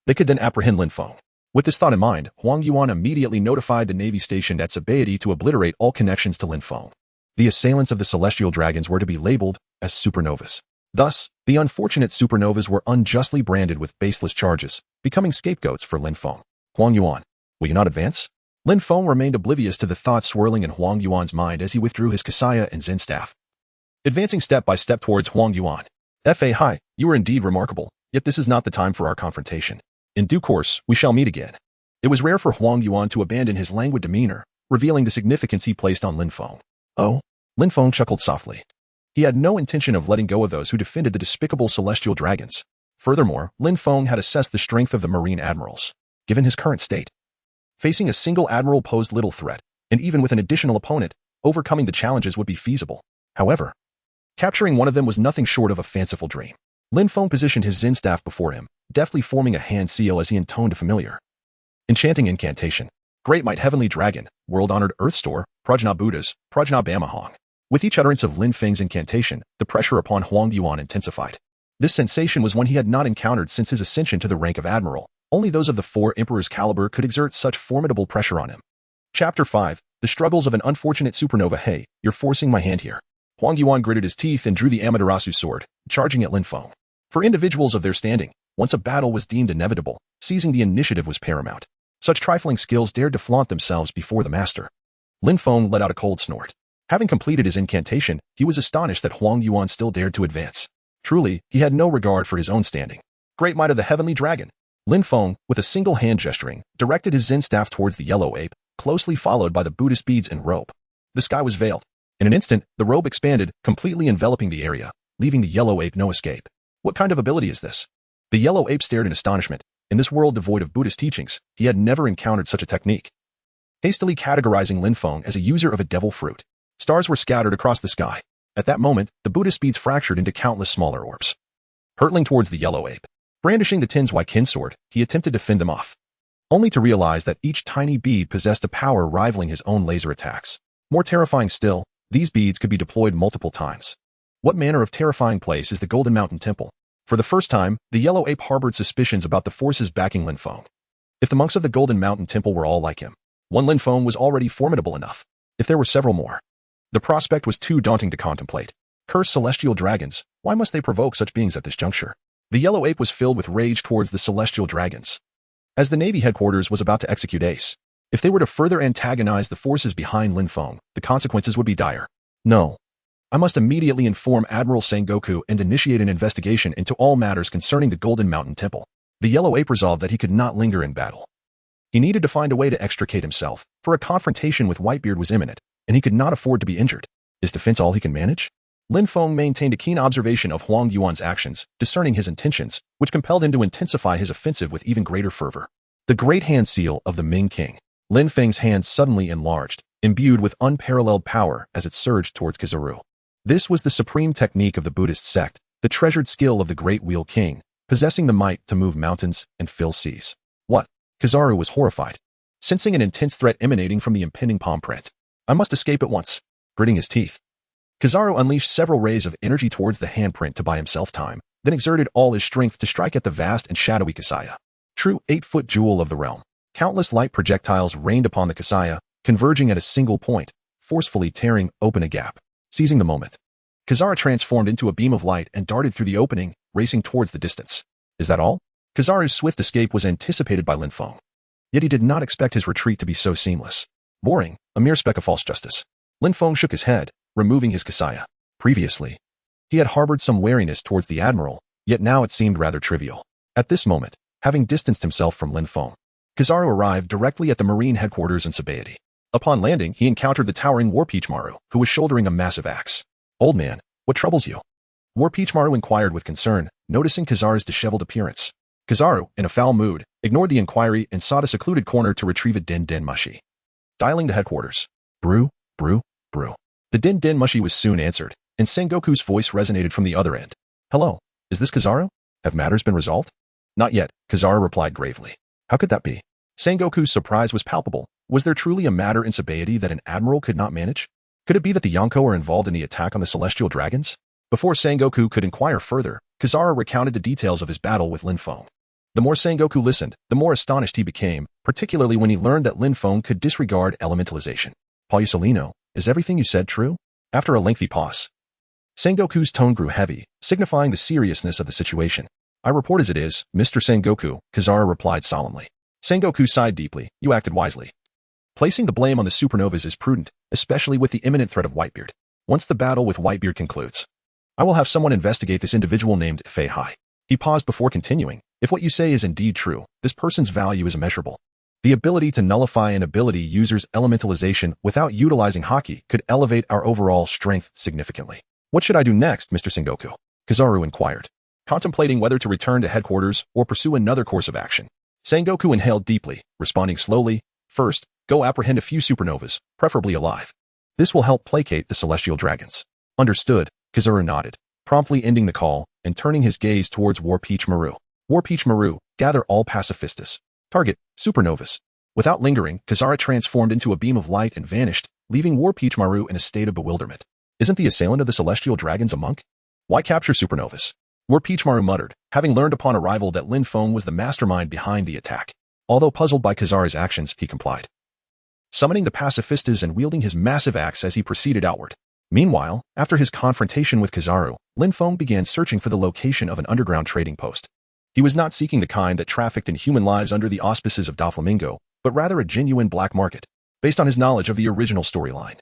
they could then apprehend Lin Feng. With this thought in mind, Huang Yuan immediately notified the navy stationed at Sabaody to obliterate all connections to Lin Feng. The assailants of the Celestial Dragons were to be labeled as supernovas. Thus, the unfortunate supernovas were unjustly branded with baseless charges, becoming scapegoats for Lin Feng. Huang Yuan, will you not advance? Lin Feng remained oblivious to the thoughts swirling in Huang Yuan's mind as he withdrew his kasaya and Zen staff. Advancing step by step towards Huang Yuan, Fahai, you are indeed remarkable, yet this is not the time for our confrontation. In due course, we shall meet again. It was rare for Huang Yuan to abandon his languid demeanor, revealing the significance he placed on Lin Feng. Oh, Lin Feng chuckled softly. He had no intention of letting go of those who defended the despicable celestial dragons. Furthermore, Lin Feng had assessed the strength of the marine admirals. Given his current state, facing a single admiral posed little threat, and even with an additional opponent, overcoming the challenges would be feasible. However, capturing one of them was nothing short of a fanciful dream. Lin Feng positioned his Zen staff before him, deftly forming a hand seal as he intoned a familiar, enchanting incantation. Great Might Heavenly Dragon, World-Honored Earth Store, Prajna Buddhas, Prajna Bamahong. With each utterance of Lin Feng's incantation, the pressure upon Huang Yuan intensified. This sensation was one he had not encountered since his ascension to the rank of admiral. Only those of the four emperors' caliber could exert such formidable pressure on him. Chapter 5. The Struggles of an Unfortunate Supernova. Hey, you're forcing my hand here. Huang Yuan gritted his teeth and drew the Amaterasu sword, charging at Lin Feng. For individuals of their standing, once a battle was deemed inevitable, seizing the initiative was paramount. Such trifling skills dared to flaunt themselves before the master. Lin Feng let out a cold snort. Having completed his incantation, he was astonished that Huang Yuan still dared to advance. Truly, he had no regard for his own standing. Great Might of the Heavenly Dragon. Lin Feng, with a single hand gesturing, directed his Zen staff towards the yellow ape, closely followed by the Buddhist beads and rope. The sky was veiled. In an instant, the robe expanded, completely enveloping the area, leaving the yellow ape no escape. What kind of ability is this? The yellow ape stared in astonishment. In this world devoid of Buddhist teachings, he had never encountered such a technique. Hastily categorizing Lin Feng as a user of a devil fruit, stars were scattered across the sky. At that moment, the Buddhist beads fractured into countless smaller orbs. Hurtling towards the yellow ape, brandishing the Tin's Kin sword, he attempted to fend them off, only to realize that each tiny bead possessed a power rivaling his own laser attacks. More terrifying still, these beads could be deployed multiple times. What manner of terrifying place is the Golden Mountain Temple? For the first time, the yellow ape harbored suspicions about the forces backing Lin Feng. If the monks of the Golden Mountain Temple were all like him, one Lin Feng was already formidable enough. If there were several more, the prospect was too daunting to contemplate. Cursed celestial dragons, why must they provoke such beings at this juncture? The yellow ape was filled with rage towards the celestial dragons, as the Navy headquarters was about to execute Ace. If they were to further antagonize the forces behind Lin Feng, the consequences would be dire. No. I must immediately inform Admiral Sengoku and initiate an investigation into all matters concerning the Golden Mountain Temple. The yellow ape resolved that he could not linger in battle. He needed to find a way to extricate himself, for a confrontation with Whitebeard was imminent, and he could not afford to be injured. Is defense all he can manage? Lin Feng maintained a keen observation of Huang Yuan's actions, discerning his intentions, which compelled him to intensify his offensive with even greater fervor. The great hand seal of the Ming King. Lin Feng's hand suddenly enlarged, imbued with unparalleled power as it surged towards Kizaru. This was the supreme technique of the Buddhist sect, the treasured skill of the Great Wheel King, possessing the might to move mountains and fill seas. What? Kizaru was horrified, sensing an intense threat emanating from the impending palm print. I must escape at once. Gritting his teeth, Kizaru unleashed several rays of energy towards the handprint to buy himself time, then exerted all his strength to strike at the vast and shadowy Kasaya. True 8-foot jewel of the realm. Countless light projectiles rained upon the Kasaya, converging at a single point, forcefully tearing open a gap. Seizing the moment, Kizaru transformed into a beam of light and darted through the opening, racing towards the distance. Is that all? Kizaru's swift escape was anticipated by Lin Feng. Yet he did not expect his retreat to be so seamless. Boring, a mere speck of false justice. Lin Feng shook his head, removing his Kasaya. Previously, he had harbored some wariness towards the admiral, yet now it seemed rather trivial. At this moment, having distanced himself from Lin Feng, Kizaru arrived directly at the marine headquarters in Sabaody. Upon landing, he encountered the towering War Peachmaru, who was shouldering a massive axe. Old man, what troubles you? War Peachmaru inquired with concern, noticing Kizaru's disheveled appearance. Kizaru, in a foul mood, ignored the inquiry and sought a secluded corner to retrieve a den mushi. Dialing the headquarters. Brew, brew, brew. The den mushi was soon answered, and Sengoku's voice resonated from the other end. Hello, is this Kizaru? Have matters been resolved? Not yet, Kizaru replied gravely. How could that be? Sengoku's surprise was palpable. Was there truly a matter in Sabaody that an admiral could not manage? Could it be that the Yonko are involved in the attack on the celestial dragons? Before Sengoku could inquire further, Kizaru recounted the details of his battle with Lin Feng. The more Sengoku listened, the more astonished he became, particularly when he learned that Lin Feng could disregard elementalization. Pausalino, is everything you said true? After a lengthy pause, Sengoku's tone grew heavy, signifying the seriousness of the situation. I report as it is, Mr. Sengoku, Kizaru replied solemnly. Sengoku sighed deeply. You acted wisely. Placing the blame on the supernovas is prudent, especially with the imminent threat of Whitebeard. Once the battle with Whitebeard concludes, I will have someone investigate this individual named Fahai. He paused before continuing. If what you say is indeed true, this person's value is immeasurable. The ability to nullify an ability user's elementalization without utilizing haki could elevate our overall strength significantly. What should I do next, Mr. Sengoku? Kizaru inquired, contemplating whether to return to headquarters or pursue another course of action. Sengoku inhaled deeply, responding slowly. First, go apprehend a few supernovas, preferably alive. This will help placate the celestial dragons. Understood, Kizaru nodded, promptly ending the call and turning his gaze towards War Peach Maru. War Peach Maru, gather all pacifistas. Target, supernovas. Without lingering, Kizaru transformed into a beam of light and vanished, leaving War Peach Maru in a state of bewilderment. Isn't the assailant of the celestial dragons a monk? Why capture supernovas? War Peach Maru muttered, having learned upon arrival that Lin Feng was the mastermind behind the attack. Although puzzled by Kizaru's actions, he complied, summoning the pacifistas and wielding his massive axe as he proceeded outward. Meanwhile, after his confrontation with Kizaru, Lin Feng began searching for the location of an underground trading post. He was not seeking the kind that trafficked in human lives under the auspices of Doflamingo, but rather a genuine black market, based on his knowledge of the original storyline.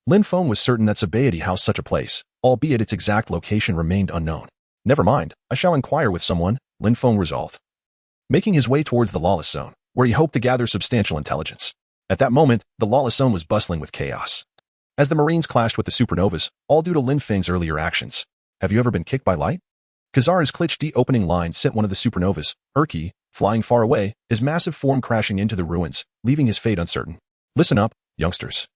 Lin Feng was certain that Sabaody housed such a place, albeit its exact location remained unknown. Never mind, I shall inquire with someone, Lin Feng resolved, making his way towards the lawless zone, where he hoped to gather substantial intelligence. At that moment, the lawless zone was bustling with chaos. As the Marines clashed with the supernovas, all due to Lin Feng's earlier actions. Have you ever been kicked by light? Kizaru's Klitsch opening line sent one of the supernovas, Urki, flying far away, his massive form crashing into the ruins, leaving his fate uncertain. Listen up, youngsters.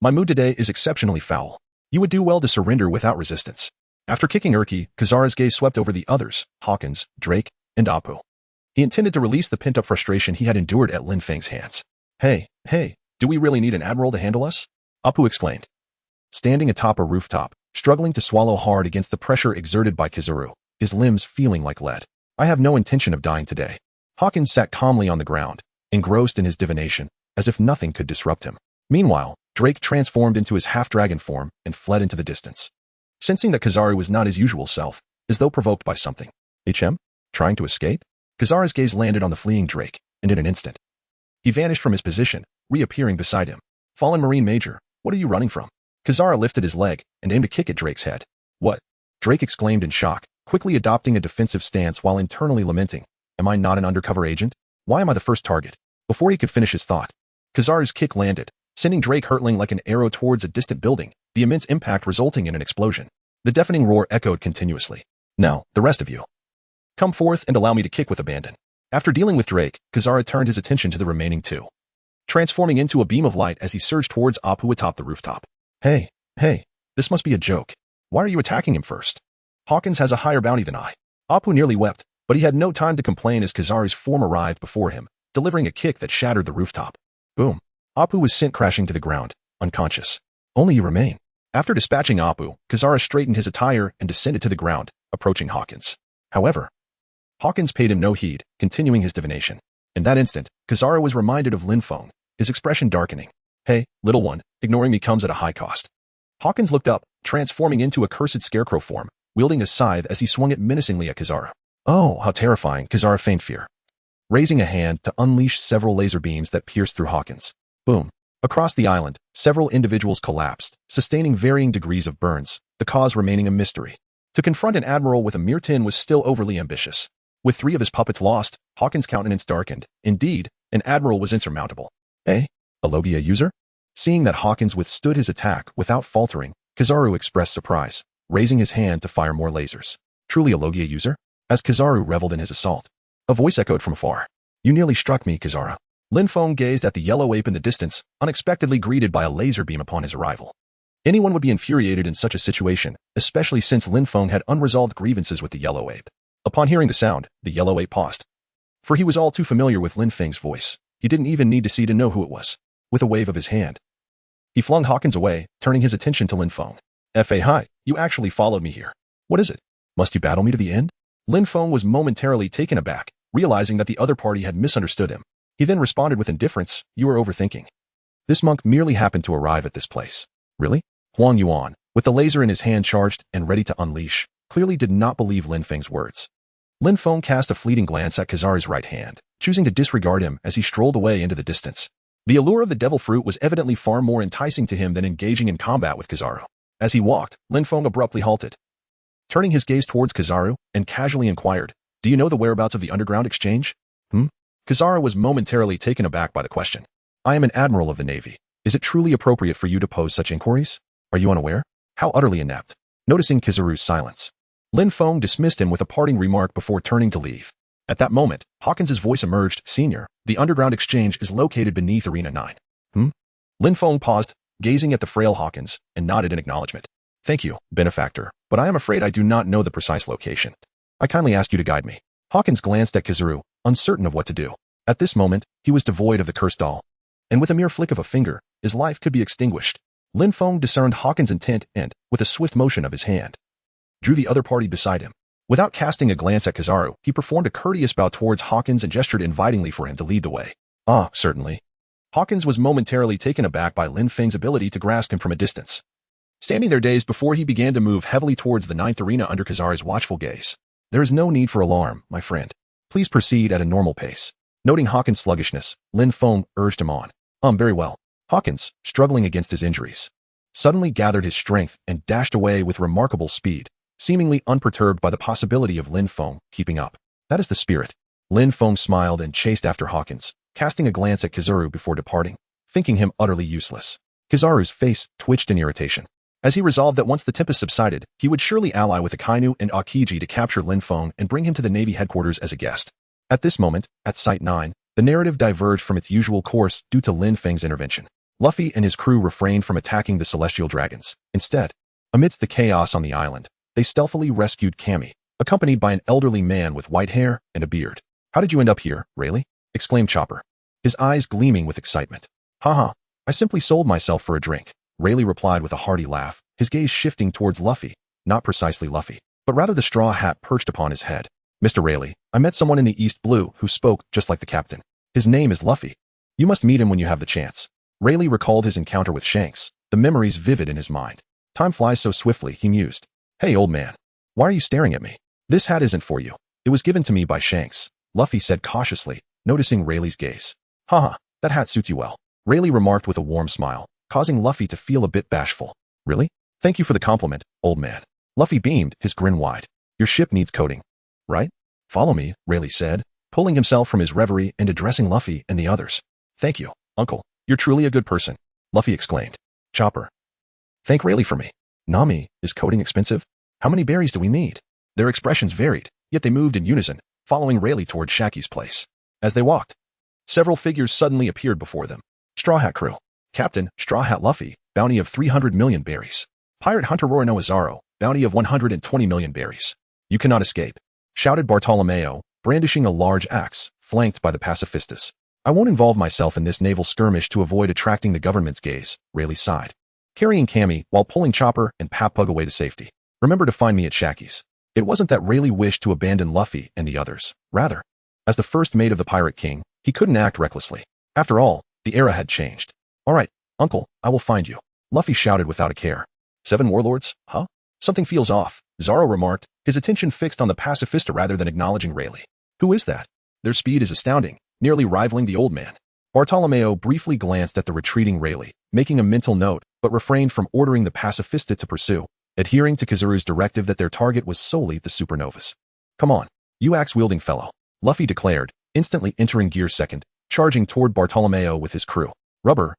My mood today is exceptionally foul. You would do well to surrender without resistance. After kicking Urki, Kizaru's gaze swept over the others, Hawkins, Drake, and Apu. He intended to release the pent-up frustration he had endured at Lin Feng's hands. Hey, do we really need an admiral to handle us? Apu exclaimed, standing atop a rooftop, struggling to swallow hard against the pressure exerted by Kizaru, his limbs feeling like lead. I have no intention of dying today. Hawkins sat calmly on the ground, engrossed in his divination, as if nothing could disrupt him. Meanwhile, Drake transformed into his half-dragon form and fled into the distance. Sensing that Kizaru was not his usual self, as though provoked by something. HM? Trying to escape? Kizaru's gaze landed on the fleeing Drake, and in an instant, he vanished from his position, reappearing beside him. Fallen Marine Major, what are you running from? Kizaru lifted his leg and aimed a kick at Drake's head. What? Drake exclaimed in shock, quickly adopting a defensive stance while internally lamenting. Am I not an undercover agent? Why am I the first target? Before he could finish his thought, Kizaru's kick landed, sending Drake hurtling like an arrow towards a distant building, the immense impact resulting in an explosion. The deafening roar echoed continuously. Now, the rest of you, come forth and allow me to kick with abandon. After dealing with Drake, Kizaru turned his attention to the remaining two, transforming into a beam of light as he surged towards Apu atop the rooftop. Hey, this must be a joke. Why are you attacking him first? Hawkins has a higher bounty than I. Apu nearly wept, but he had no time to complain as Kizaru's form arrived before him, delivering a kick that shattered the rooftop. Boom. Apu was sent crashing to the ground, unconscious. Only you remain. After dispatching Apu, Kizaru straightened his attire and descended to the ground, approaching Hawkins. However, Hawkins paid him no heed, continuing his divination. In that instant, Kizaru was reminded of Lin Feng, his expression darkening. Hey, little one, ignoring me comes at a high cost. Hawkins looked up, transforming into a cursed scarecrow form, wielding a scythe as he swung it menacingly at Kizaru. Oh, how terrifying, Kizaru feigned fear, raising a hand to unleash several laser beams that pierced through Hawkins. Boom. Across the island, several individuals collapsed, sustaining varying degrees of burns, the cause remaining a mystery. To confront an admiral with a mere 10 was still overly ambitious. With 3 of his puppets lost, Hawkins' countenance darkened. Indeed, an admiral was insurmountable. A Logia user? Seeing that Hawkins withstood his attack without faltering, Kizaru expressed surprise, raising his hand to fire more lasers. Truly a Logia user? As Kizaru reveled in his assault, a voice echoed from afar. You nearly struck me, Kizaru. Lin Feng gazed at the yellow ape in the distance, unexpectedly greeted by a laser beam upon his arrival. Anyone would be infuriated in such a situation, especially since Lin Feng had unresolved grievances with the yellow ape. Upon hearing the sound, the yellow ape paused, for he was all too familiar with Lin Feng's voice. He didn't even need to see to know who it was. With a wave of his hand, he flung Hawkins away, turning his attention to Lin Feng. Fahai, you actually followed me here. What is it? Must you battle me to the end? Lin Feng was momentarily taken aback, realizing that the other party had misunderstood him. He then responded with indifference, you are overthinking. This monk merely happened to arrive at this place. Really? Huang Yuan, with the laser in his hand charged and ready to unleash, clearly did not believe Lin Feng's words. Lin Feng cast a fleeting glance at Kizaru's right hand, choosing to disregard him as he strolled away into the distance. The allure of the devil fruit was evidently far more enticing to him than engaging in combat with Kizaru. As he walked, Lin Feng abruptly halted, turning his gaze towards Kizaru, and casually inquired, "Do you know the whereabouts of the underground exchange?" Kizaru was momentarily taken aback by the question. "I am an admiral of the Navy. Is it truly appropriate for you to pose such inquiries? Are you unaware?" How utterly inept. Noticing Kizaru's silence, Lin Feng dismissed him with a parting remark before turning to leave. At that moment, Hawkins' voice emerged, "Senior, the underground exchange is located beneath Arena 9. Lin Feng paused, gazing at the frail Hawkins, and nodded in acknowledgement. "Thank you, benefactor, but I am afraid I do not know the precise location. I kindly ask you to guide me." Hawkins glanced at Kizaru, uncertain of what to do. At this moment, he was devoid of the cursed doll, and with a mere flick of a finger, his life could be extinguished. Lin Feng discerned Hawkins' intent and, with a swift motion of his hand, drew the other party beside him. Without casting a glance at Kizaru, he performed a courteous bow towards Hawkins and gestured invitingly for him to lead the way. "Ah, certainly." Hawkins was momentarily taken aback by Lin Feng's ability to grasp him from a distance, standing there dazed before he began to move heavily towards the 9th arena under Kizaru's watchful gaze. "There is no need for alarm, my friend. Please proceed at a normal pace." Noting Hawkins' sluggishness, Lin Feng urged him on. Very well." Hawkins, struggling against his injuries, suddenly gathered his strength and dashed away with remarkable speed, seemingly unperturbed by the possibility of Lin Feng keeping up. "That is the spirit." Lin Feng smiled and chased after Hawkins, casting a glance at Kizaru before departing, thinking him utterly useless. Kizaru's face twitched in irritation, as he resolved that once the tempest subsided, he would surely ally with Akainu and Akiji to capture Lin Feng and bring him to the Navy headquarters as a guest. At this moment, at Site 9, the narrative diverged from its usual course due to Lin Feng's intervention. Luffy and his crew refrained from attacking the celestial dragons. Instead, amidst the chaos on the island, they stealthily rescued Cammy, accompanied by an elderly man with white hair and a beard. "How did you end up here, Rayleigh?" exclaimed Chopper, his eyes gleaming with excitement. "Haha, I simply sold myself for a drink," Rayleigh replied with a hearty laugh, his gaze shifting towards Luffy, not precisely Luffy, but rather the straw hat perched upon his head. "Mr. Rayleigh, I met someone in the East Blue who spoke just like the captain. His name is Luffy. You must meet him when you have the chance." Rayleigh recalled his encounter with Shanks, the memories vivid in his mind. "Time flies so swiftly," he mused. "Hey, old man. Why are you staring at me?" "This hat isn't for you. It was given to me by Shanks," Luffy said cautiously, noticing Rayleigh's gaze. "Haha, that hat suits you well," Rayleigh remarked with a warm smile, causing Luffy to feel a bit bashful. "Really? Thank you for the compliment, old man." Luffy beamed, his grin wide. "Your ship needs coating, right?" "Follow me," Rayleigh said, pulling himself from his reverie and addressing Luffy and the others. "Thank you, uncle. You're truly a good person," Luffy exclaimed. "Chopper, thank Rayleigh for me." "Nami, is coating expensive? How many berries do we need?" Their expressions varied, yet they moved in unison, following Rayleigh toward Shaki's place. As they walked, several figures suddenly appeared before them. Straw Hat Crew. Captain, Straw Hat Luffy, bounty of 300 million berries. Pirate Hunter Roronoa Zaro, bounty of 120 million berries. "You cannot escape," shouted Bartolomeo, brandishing a large axe, flanked by the pacifistas. "I won't involve myself in this naval skirmish to avoid attracting the government's gaze," Rayleigh sighed, carrying Cammy while pulling Chopper and Pappug away to safety. "Remember to find me at Shaki's." It wasn't that Rayleigh wished to abandon Luffy and the others. Rather, as the first mate of the Pirate King, he couldn't act recklessly. After all, the era had changed. "All right, uncle, I will find you," Luffy shouted without a care. "7 warlords, huh? Something feels off," Zaro remarked, his attention fixed on the pacifista rather than acknowledging Rayleigh. "Who is that? Their speed is astounding, nearly rivaling the old man." Bartolomeo briefly glanced at the retreating Rayleigh, making a mental note, but refrained from ordering the pacifista to pursue, adhering to Kizaru's directive that their target was solely the supernovas. "Come on, you axe-wielding fellow," Luffy declared, instantly entering gear second, charging toward Bartolomeo with his crew. Rubber,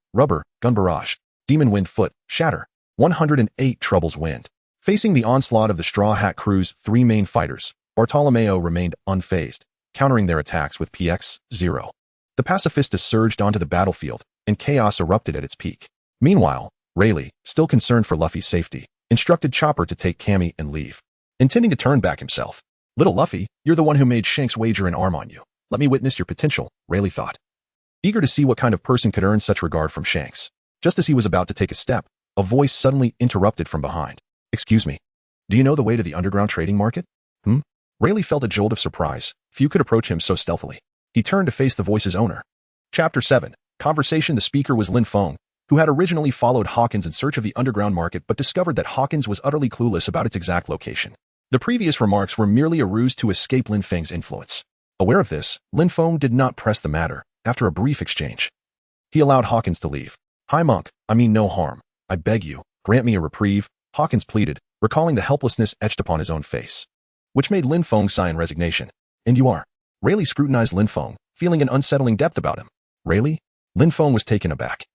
gun barrage, demon wind foot, shatter, 108 troubles wind. Facing the onslaught of the Straw Hat Crew's 3 main fighters, Bartolomeo remained unfazed, countering their attacks with PX-0. The pacifistas surged onto the battlefield, and chaos erupted at its peak. Meanwhile, Rayleigh, still concerned for Luffy's safety, instructed Chopper to take Cammy and leave, intending to turn back himself. "Little Luffy, you're the one who made Shanks wager an arm on you. Let me witness your potential," Rayleigh thought, eager to see what kind of person could earn such regard from Shanks. Just as he was about to take a step, a voice suddenly interrupted from behind. "Excuse me, do you know the way to the underground trading market?" Rayleigh felt a jolt of surprise. Few could approach him so stealthily. He turned to face the voice's owner. Chapter 7. Conversation. The speaker was Lin Feng, who had originally followed Hawkins in search of the underground market but discovered that Hawkins was utterly clueless about its exact location. The previous remarks were merely a ruse to escape Lin Feng's influence. Aware of this, Lin Feng did not press the matter. After a brief exchange, he allowed Hawkins to leave. "Hi monk, I mean no harm. I beg you, grant me a reprieve," Hawkins pleaded, recalling the helplessness etched upon his own face, which made Lin Feng sigh in resignation. And you are? Rayleigh scrutinized Lin Feng, feeling an unsettling depth about him. Rayleigh? Lin Feng was taken aback,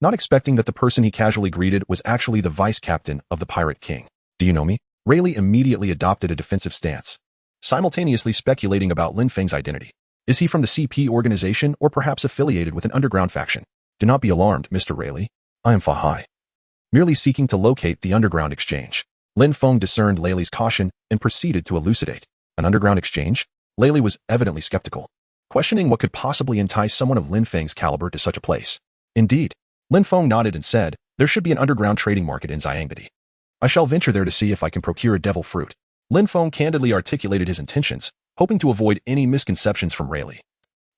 not expecting that the person he casually greeted was actually the vice captain of the Pirate King. Do you know me? Rayleigh immediately adopted a defensive stance, simultaneously speculating about Lin Feng's identity. Is he from the CP organization or perhaps affiliated with an underground faction? Do not be alarmed, Mr. Rayleigh. I am Fahai, merely seeking to locate the underground exchange. Lin Feng discerned Layleigh's caution and proceeded to elucidate. An underground exchange? Layleigh was evidently skeptical, questioning what could possibly entice someone of Lin Feng's caliber to such a place. Indeed, Lin Feng nodded and said, there should be an underground trading market in Xiangbedi. I shall venture there to see if I can procure a devil fruit. Lin Feng candidly articulated his intentions, hoping to avoid any misconceptions from Rayleigh,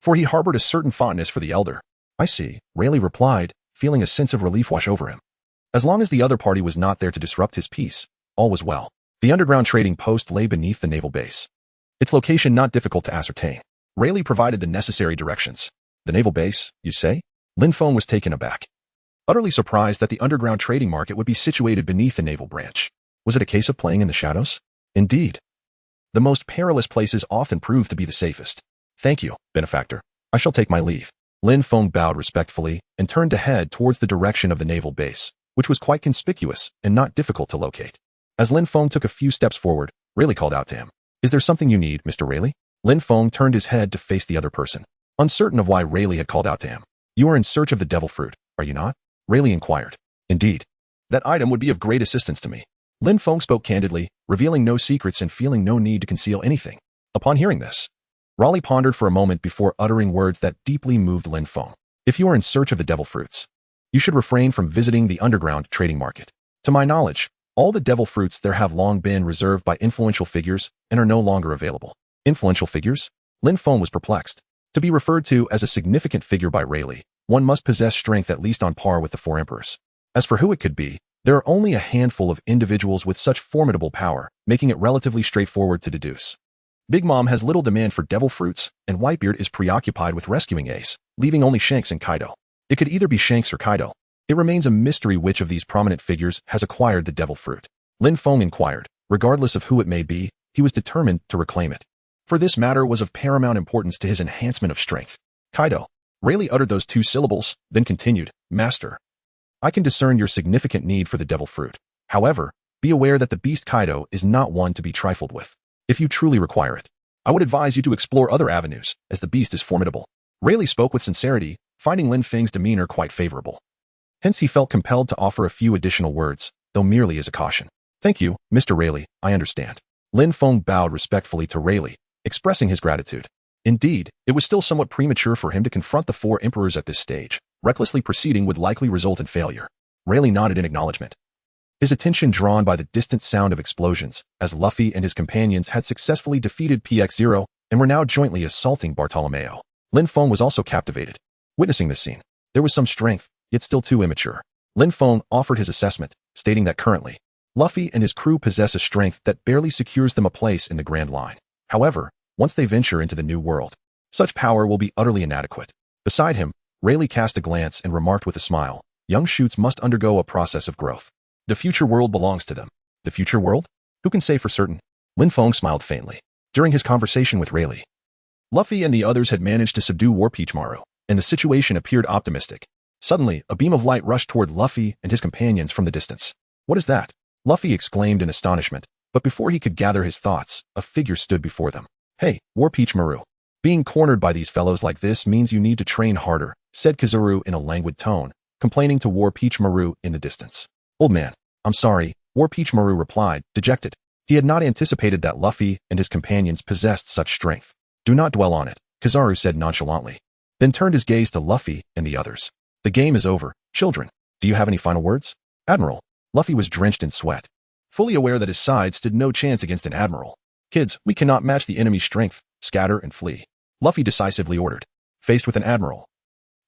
for he harbored a certain fondness for the elder. I see, Rayleigh replied, feeling a sense of relief wash over him. As long as the other party was not there to disrupt his peace, all was well. The underground trading post lay beneath the naval base, its location not difficult to ascertain. Rayleigh provided the necessary directions. The naval base, you say? Lin Feng was taken aback, utterly surprised that the underground trading market would be situated beneath the naval branch. Was it a case of playing in the shadows? Indeed. The most perilous places often prove to be the safest. Thank you, benefactor. I shall take my leave. Lin Feng bowed respectfully and turned to head towards the direction of the naval base, which was quite conspicuous and not difficult to locate. As Lin Feng took a few steps forward, Rayleigh called out to him. Is there something you need, Mr. Rayleigh? Lin Feng turned his head to face the other person, uncertain of why Rayleigh had called out to him. You are in search of the devil fruit, are you not? Rayleigh inquired. Indeed. That item would be of great assistance to me. Lin Feng spoke candidly, revealing no secrets and feeling no need to conceal anything. Upon hearing this, Raleigh pondered for a moment before uttering words that deeply moved Lin Feng. If you are in search of the devil fruits, you should refrain from visiting the underground trading market. To my knowledge, all the devil fruits there have long been reserved by influential figures and are no longer available. Influential figures? Lin Feng was perplexed. To be referred to as a significant figure by Rayleigh, one must possess strength at least on par with the four emperors. As for who it could be, there are only a handful of individuals with such formidable power, making it relatively straightforward to deduce. Big Mom has little demand for devil fruits, and Whitebeard is preoccupied with rescuing Ace, leaving only Shanks and Kaido. It could either be Shanks or Kaido. It remains a mystery which of these prominent figures has acquired the devil fruit. Lin Feng inquired. Regardless of who it may be, he was determined to reclaim it, for this matter was of paramount importance to his enhancement of strength. Kaido. Rayleigh uttered those two syllables, then continued, Master, I can discern your significant need for the devil fruit. However, be aware that the beast Kaido is not one to be trifled with. If you truly require it, I would advise you to explore other avenues, as the beast is formidable. Rayleigh spoke with sincerity, finding Lin Feng's demeanor quite favorable. Hence he felt compelled to offer a few additional words, though merely as a caution. Thank you, Mr. Rayleigh, I understand. Lin Feng bowed respectfully to Rayleigh, expressing his gratitude. Indeed, it was still somewhat premature for him to confront the four emperors at this stage. Recklessly proceeding would likely result in failure. Rayleigh nodded in acknowledgement, his attention drawn by the distant sound of explosions, as Luffy and his companions had successfully defeated PX-0 and were now jointly assaulting Bartolomeo. Lin Feng was also captivated. Witnessing this scene, there was some strength, yet still too immature. Lin Feng offered his assessment, stating that currently, Luffy and his crew possess a strength that barely secures them a place in the Grand Line. However, once they venture into the New World, such power will be utterly inadequate. Beside him, Rayleigh cast a glance and remarked with a smile, young shoots must undergo a process of growth. The future world belongs to them. The future world? Who can say for certain? Lin Feng smiled faintly. During his conversation with Rayleigh, Luffy and the others had managed to subdue War Peachmaru, and the situation appeared optimistic. Suddenly, a beam of light rushed toward Luffy and his companions from the distance. What is that? Luffy exclaimed in astonishment, but before he could gather his thoughts, a figure stood before them. Hey, War Peachmaru. Being cornered by these fellows like this means you need to train harder, said Kizaru in a languid tone, complaining to War Peachmaru in the distance. Old man, I'm sorry, War Peachmaru replied, dejected. He had not anticipated that Luffy and his companions possessed such strength. Do not dwell on it, Kizaru said nonchalantly, then turned his gaze to Luffy and the others. The game is over, children. Do you have any final words? Admiral. Luffy was drenched in sweat, fully aware that his side stood no chance against an admiral. Kids, we cannot match the enemy's strength. Scatter and flee, Luffy decisively ordered. Faced with an admiral,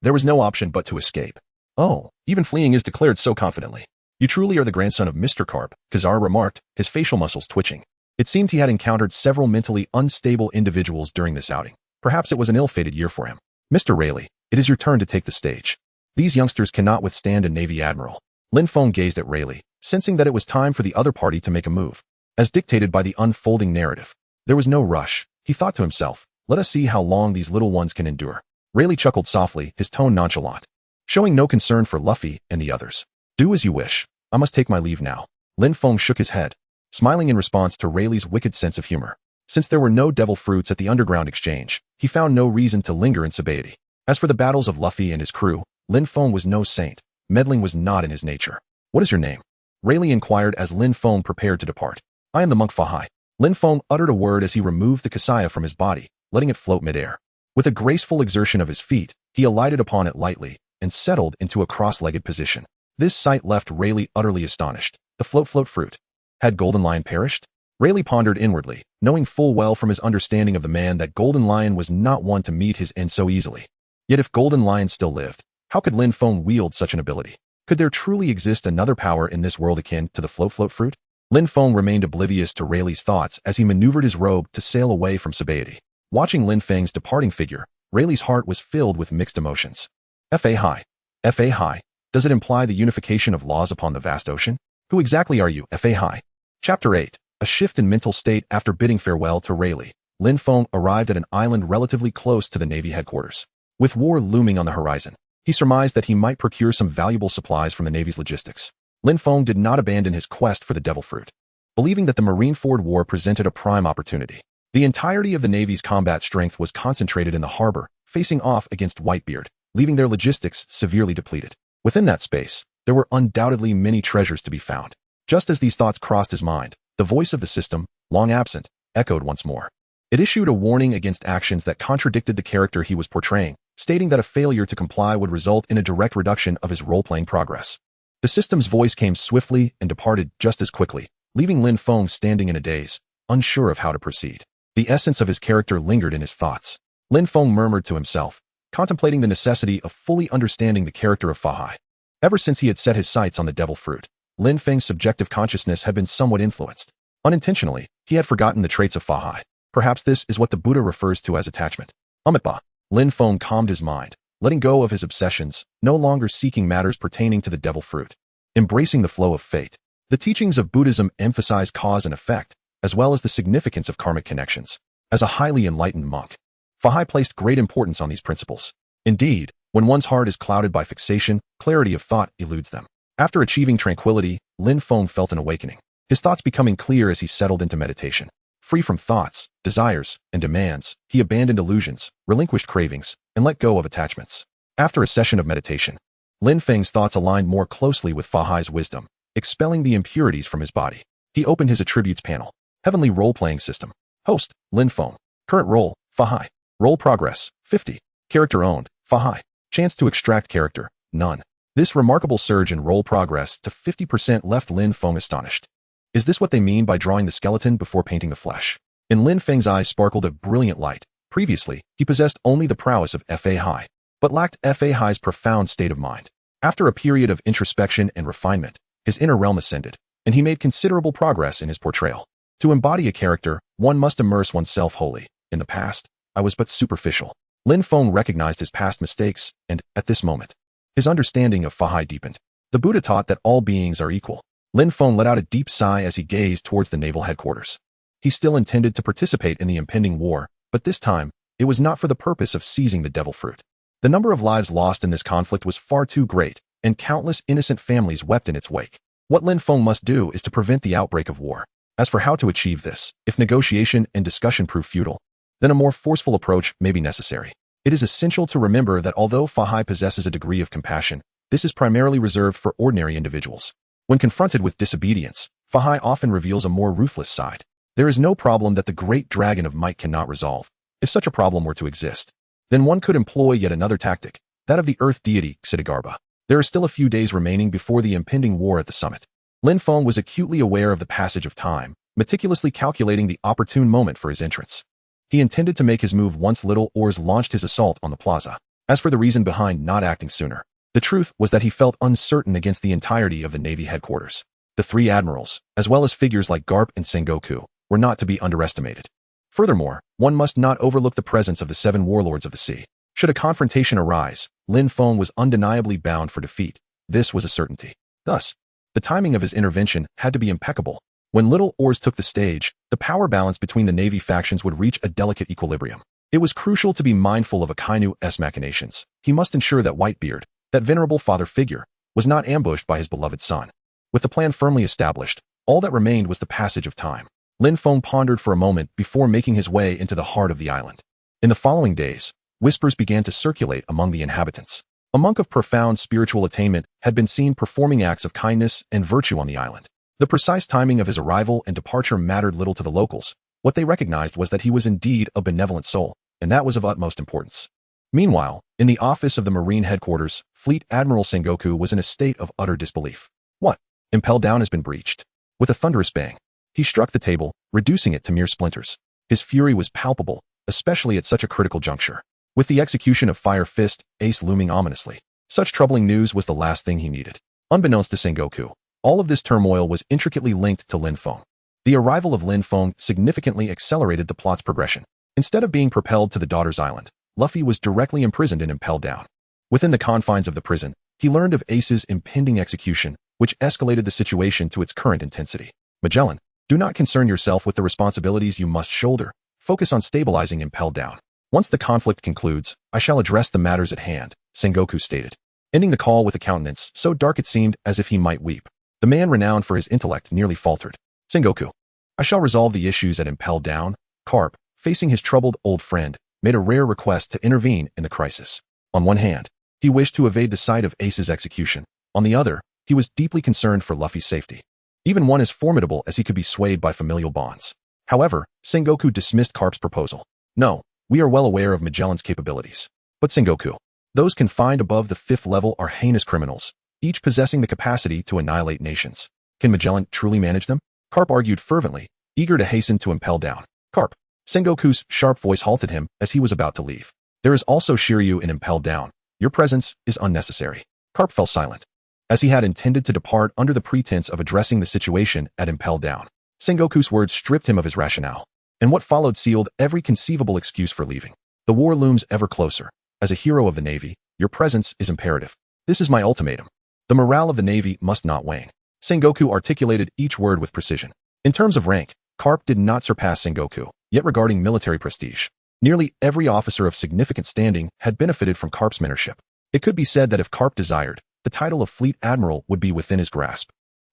there was no option but to escape. Oh, even fleeing is declared so confidently. You truly are the grandson of Mr. Carp, Kizaru remarked, his facial muscles twitching. It seemed he had encountered several mentally unstable individuals during this outing. Perhaps it was an ill-fated year for him. Mr. Rayleigh, it is your turn to take the stage. These youngsters cannot withstand a Navy admiral. Lin Feng gazed at Rayleigh, sensing that it was time for the other party to make a move. As dictated by the unfolding narrative, there was no rush. He thought to himself, let us see how long these little ones can endure. Rayleigh chuckled softly, his tone nonchalant, showing no concern for Luffy and the others. Do as you wish. I must take my leave now. Lin Feng shook his head, smiling in response to Rayleigh's wicked sense of humor. Since there were no devil fruits at the underground exchange, he found no reason to linger in Sabaody. As for the battles of Luffy and his crew, Lin Feng was no saint. Meddling was not in his nature. What is your name? Rayleigh inquired as Lin Feng prepared to depart. I am the monk Fahai. Lin Feng uttered a word as he removed the kasaya from his body, letting it float midair. With a graceful exertion of his feet, he alighted upon it lightly and settled into a cross-legged position. This sight left Rayleigh utterly astonished. The float fruit. Had Golden Lion perished? Rayleigh pondered inwardly, knowing full well from his understanding of the man that Golden Lion was not one to meet his end so easily. Yet if Golden Lion still lived, how could Lin Feng wield such an ability? Could there truly exist another power in this world akin to the float fruit? Lin Feng remained oblivious to Rayleigh's thoughts as he maneuvered his robe to sail away from Sabaody. Watching Lin Feng's departing figure, Rayleigh's heart was filled with mixed emotions. Fahai. Does it imply the unification of laws upon the vast ocean? Who exactly are you, Fahai? Chapter 8. A shift in mental state after bidding farewell to Rayleigh. Lin Feng arrived at an island relatively close to the Navy headquarters. With war looming on the horizon, he surmised that he might procure some valuable supplies from the Navy's logistics. Lin Feng did not abandon his quest for the devil fruit, believing that the Marineford War presented a prime opportunity. The entirety of the Navy's combat strength was concentrated in the harbor, facing off against Whitebeard, leaving their logistics severely depleted. Within that space, there were undoubtedly many treasures to be found. Just as these thoughts crossed his mind, the voice of the system, long absent, echoed once more. It issued a warning against actions that contradicted the character he was portraying, stating that a failure to comply would result in a direct reduction of his role-playing progress. The system's voice came swiftly and departed just as quickly, leaving Lin Feng standing in a daze, unsure of how to proceed. The essence of his character lingered in his thoughts. Lin Feng murmured to himself, contemplating the necessity of fully understanding the character of Fahai. Ever since he had set his sights on the devil fruit, Lin Feng's subjective consciousness had been somewhat influenced. Unintentionally, he had forgotten the traits of Fahai. Perhaps this is what the Buddha refers to as attachment. Amitabha. Lin Feng calmed his mind, letting go of his obsessions, no longer seeking matters pertaining to the devil fruit. Embracing the flow of fate. The teachings of Buddhism emphasize cause and effect, as well as the significance of karmic connections. As a highly enlightened monk, Fahai placed great importance on these principles. Indeed, when one's heart is clouded by fixation, clarity of thought eludes them. After achieving tranquility, Lin Feng felt an awakening, his thoughts becoming clear as he settled into meditation. Free from thoughts, desires, and demands, he abandoned illusions, relinquished cravings, and let go of attachments. After a session of meditation, Lin Feng's thoughts aligned more closely with Fahai's wisdom, expelling the impurities from his body. He opened his attributes panel. Heavenly role-playing system. Host, Lin Feng. Current role, Fahai. Role progress, 50. Character owned, Fahai. Chance to extract character, none. This remarkable surge in role progress to 50% left Lin Feng astonished. Is this what they mean by drawing the skeleton before painting the flesh? In Lin Feng's eyes sparkled a brilliant light. Previously, he possessed only the prowess of Fahai, but lacked Fahai's profound state of mind. After a period of introspection and refinement, his inner realm ascended, and he made considerable progress in his portrayal. To embody a character, one must immerse oneself wholly. In the past, I was but superficial. Lin Feng recognized his past mistakes, and, at this moment, his understanding of Fahai deepened. The Buddha taught that all beings are equal. Lin Feng let out a deep sigh as he gazed towards the naval headquarters. He still intended to participate in the impending war, but this time, it was not for the purpose of seizing the devil fruit. The number of lives lost in this conflict was far too great, and countless innocent families wept in its wake. What Lin Feng must do is to prevent the outbreak of war. As for how to achieve this, if negotiation and discussion prove futile, then a more forceful approach may be necessary. It is essential to remember that although Fahai possesses a degree of compassion, this is primarily reserved for ordinary individuals. When confronted with disobedience, Fahai often reveals a more ruthless side. There is no problem that the great dragon of might cannot resolve. If such a problem were to exist, then one could employ yet another tactic, that of the earth deity Xidigarba. There are still a few days remaining before the impending war at the summit. Lin Feng was acutely aware of the passage of time, meticulously calculating the opportune moment for his entrance. He intended to make his move once Little Oars launched his assault on the plaza. As for the reason behind not acting sooner, the truth was that he felt uncertain against the entirety of the Navy headquarters. The three admirals, as well as figures like Garp and Sengoku, were not to be underestimated. Furthermore, one must not overlook the presence of the 7 warlords of the sea. Should a confrontation arise, Lin Feng was undeniably bound for defeat. This was a certainty. Thus, the timing of his intervention had to be impeccable. When Little Oars took the stage, the power balance between the Navy factions would reach a delicate equilibrium. It was crucial to be mindful of Akainu's machinations. He must ensure that Whitebeard, that venerable father figure, was not ambushed by his beloved son. With the plan firmly established, all that remained was the passage of time. Lin Feng pondered for a moment before making his way into the heart of the island. In the following days, whispers began to circulate among the inhabitants. A monk of profound spiritual attainment had been seen performing acts of kindness and virtue on the island. The precise timing of his arrival and departure mattered little to the locals. What they recognized was that he was indeed a benevolent soul, and that was of utmost importance. Meanwhile, in the office of the Marine headquarters, Fleet Admiral Sengoku was in a state of utter disbelief. What? Impel Down has been breached. With a thunderous bang, he struck the table, reducing it to mere splinters. His fury was palpable, especially at such a critical juncture. With the execution of Fire Fist, Ace looming ominously, such troubling news was the last thing he needed. Unbeknownst to Sengoku, all of this turmoil was intricately linked to Lin Feng. The arrival of Lin Feng significantly accelerated the plot's progression. Instead of being propelled to the daughter's island, Luffy was directly imprisoned and impelled down. Within the confines of the prison, he learned of Ace's impending execution, which escalated the situation to its current intensity. Magellan, do not concern yourself with the responsibilities you must shoulder. Focus on stabilizing Impel Down. Once the conflict concludes, I shall address the matters at hand, Sengoku stated, ending the call with a countenance so dark it seemed as if he might weep. The man renowned for his intellect nearly faltered. Sengoku, I shall resolve the issues at Impel Down. Carp, facing his troubled old friend, made a rare request to intervene in the crisis. On one hand, he wished to evade the sight of Ace's execution. On the other, he was deeply concerned for Luffy's safety. Even one as formidable as he could be swayed by familial bonds. However, Sengoku dismissed Carp's proposal. No, we are well aware of Magellan's capabilities. But Sengoku, those confined above the 5th level are heinous criminals, each possessing the capacity to annihilate nations. Can Magellan truly manage them? Carp argued fervently, eager to hasten to Impel Down. Carp. Sengoku's sharp voice halted him as he was about to leave. There is also Shiryu in Impel Down. Your presence is unnecessary. Carp fell silent, as he had intended to depart under the pretense of addressing the situation at Impel Down. Sengoku's words stripped him of his rationale, and what followed sealed every conceivable excuse for leaving. The war looms ever closer. As a hero of the Navy, your presence is imperative. This is my ultimatum. The morale of the Navy must not wane. Sengoku articulated each word with precision. In terms of rank, Carp did not surpass Sengoku, yet regarding military prestige, nearly every officer of significant standing had benefited from Carp's mentorship. It could be said that if Carp desired, the title of Fleet Admiral would be within his grasp.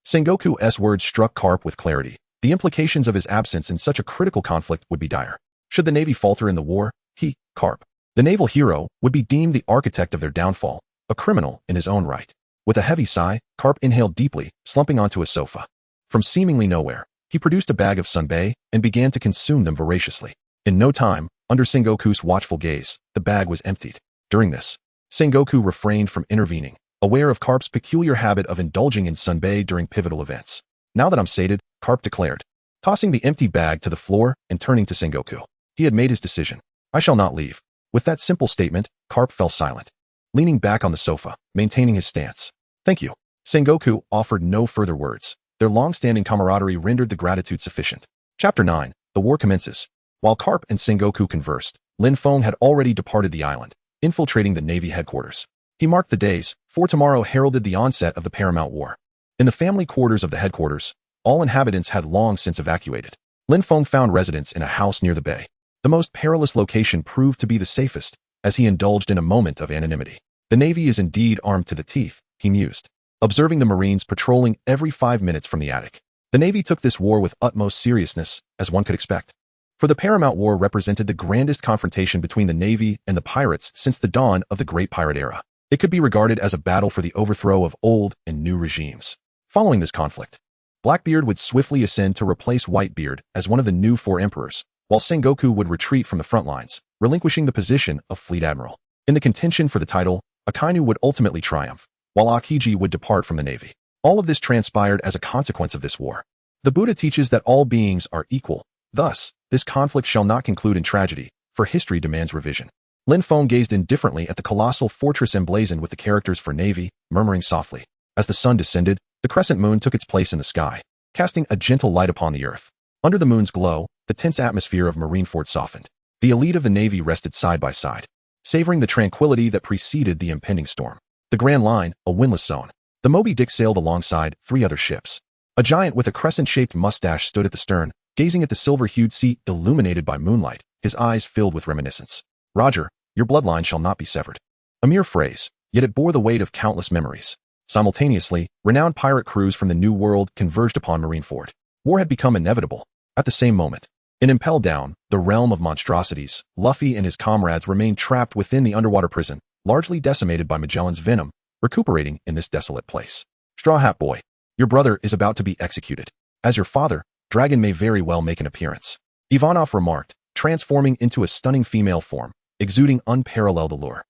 Sengoku's words struck Carp with clarity. The implications of his absence in such a critical conflict would be dire. Should the Navy falter in the war, he, Carp, the naval hero, would be deemed the architect of their downfall, a criminal in his own right. With a heavy sigh, Carp inhaled deeply, slumping onto a sofa. From seemingly nowhere, he produced a bag of sunbae and began to consume them voraciously. In no time, under Sengoku's watchful gaze, the bag was emptied. During this, Sengoku refrained from intervening, aware of Carp's peculiar habit of indulging in sunbae during pivotal events. Now that I'm sated, Carp declared, tossing the empty bag to the floor and turning to Sengoku. He had made his decision. I shall not leave. With that simple statement, Carp fell silent, leaning back on the sofa, maintaining his stance. Thank you. Sengoku offered no further words. Their long-standing camaraderie rendered the gratitude sufficient. Chapter 9. The war commences. While Carp and Sengoku conversed, Lin Feng had already departed the island, infiltrating the Navy headquarters. He marked the days, for tomorrow heralded the onset of the Paramount War. In the family quarters of the headquarters, all inhabitants had long since evacuated. Lin Feng found residence in a house near the bay. The most perilous location proved to be the safest, as he indulged in a moment of anonymity. The Navy is indeed armed to the teeth, he mused, observing the Marines patrolling every 5 minutes from the attic. The Navy took this war with utmost seriousness, as one could expect. For the Paramount War represented the grandest confrontation between the Navy and the pirates since the dawn of the Great Pirate Era. It could be regarded as a battle for the overthrow of old and new regimes. Following this conflict, Blackbeard would swiftly ascend to replace Whitebeard as one of the new 4 emperors, while Sengoku would retreat from the front lines, relinquishing the position of Fleet Admiral. In the contention for the title, Akainu would ultimately triumph, while Akiji would depart from the Navy. All of this transpired as a consequence of this war. The Buddha teaches that all beings are equal. Thus, this conflict shall not conclude in tragedy, for history demands revision. Lin Feng gazed indifferently at the colossal fortress emblazoned with the characters for Navy, murmuring softly. As the sun descended, the crescent moon took its place in the sky, casting a gentle light upon the earth. Under the moon's glow, the tense atmosphere of Marineford softened. The elite of the Navy rested side by side, savoring the tranquility that preceded the impending storm. The Grand Line, a windless zone, The Moby Dick sailed alongside 3 other ships. A giant with a crescent-shaped mustache stood at the stern, gazing at the silver-hued sea illuminated by moonlight, his eyes filled with reminiscence. Roger, your bloodline shall not be severed. A mere phrase, yet it bore the weight of countless memories. Simultaneously, renowned pirate crews from the New World converged upon Marineford. War had become inevitable. At the same moment, in Impel Down, the realm of monstrosities, Luffy and his comrades remained trapped within the underwater prison, largely decimated by Magellan's venom, recuperating in this desolate place. Straw Hat Boy, your brother is about to be executed. As your father, Dragon may very well make an appearance. Ivanov remarked, transforming into a stunning female form, exuding unparalleled allure.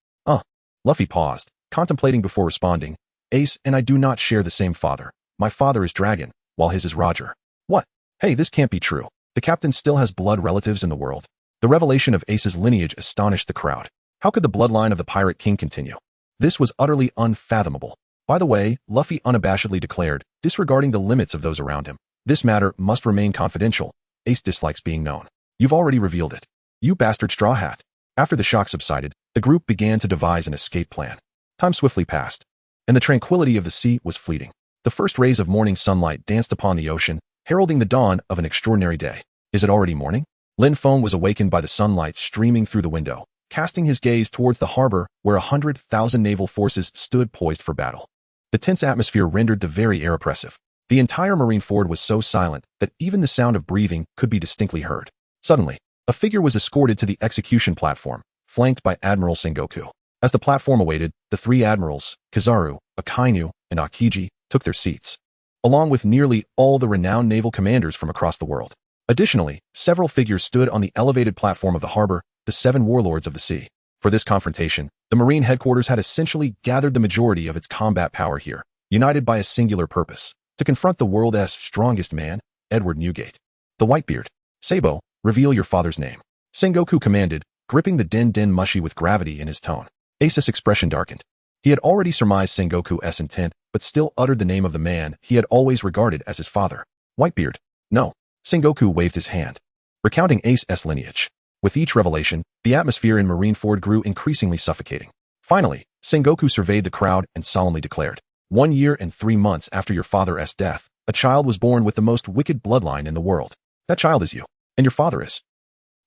Luffy paused, contemplating before responding. Ace and I do not share the same father. My father is Dragon, while his is Roger. What? Hey, this can't be true. The captain still has blood relatives in the world. The revelation of Ace's lineage astonished the crowd. How could the bloodline of the Pirate King continue? This was utterly unfathomable. By the way, Luffy unabashedly declared, disregarding the limits of those around him. This matter must remain confidential. Ace dislikes being known. You've already revealed it. You bastard Straw Hat. After the shock subsided, the group began to devise an escape plan. Time swiftly passed, and the tranquility of the sea was fleeting. The first rays of morning sunlight danced upon the ocean, heralding the dawn of an extraordinary day. Is it already morning? Lin Feng was awakened by the sunlight streaming through the window, casting his gaze towards the harbor where 100,000 naval forces stood poised for battle. The tense atmosphere rendered the very air oppressive. The entire Marineford was so silent that even the sound of breathing could be distinctly heard. Suddenly, a figure was escorted to the execution platform, flanked by Admiral Sengoku. As the platform awaited, the 3 admirals, Kizaru, Akainu, and Akiji, took their seats, along with nearly all the renowned naval commanders from across the world. Additionally, several figures stood on the elevated platform of the harbor, the 7 warlords of the sea. For this confrontation, the Marine headquarters had essentially gathered the majority of its combat power here, united by a singular purpose, to confront the world's strongest man, Edward Newgate. The Whitebeard. Sabo, reveal your father's name. Sengoku commanded, gripping the Den Mushi with gravity in his tone. Ace's expression darkened. He had already surmised Sengoku's intent, but still uttered the name of the man he had always regarded as his father. Whitebeard. No. Sengoku waved his hand, recounting Ace's lineage. With each revelation, the atmosphere in Marineford grew increasingly suffocating. Finally, Sengoku surveyed the crowd and solemnly declared, 1 year and 3 months after your father's death, a child was born with the most wicked bloodline in the world. That child is you, and your father is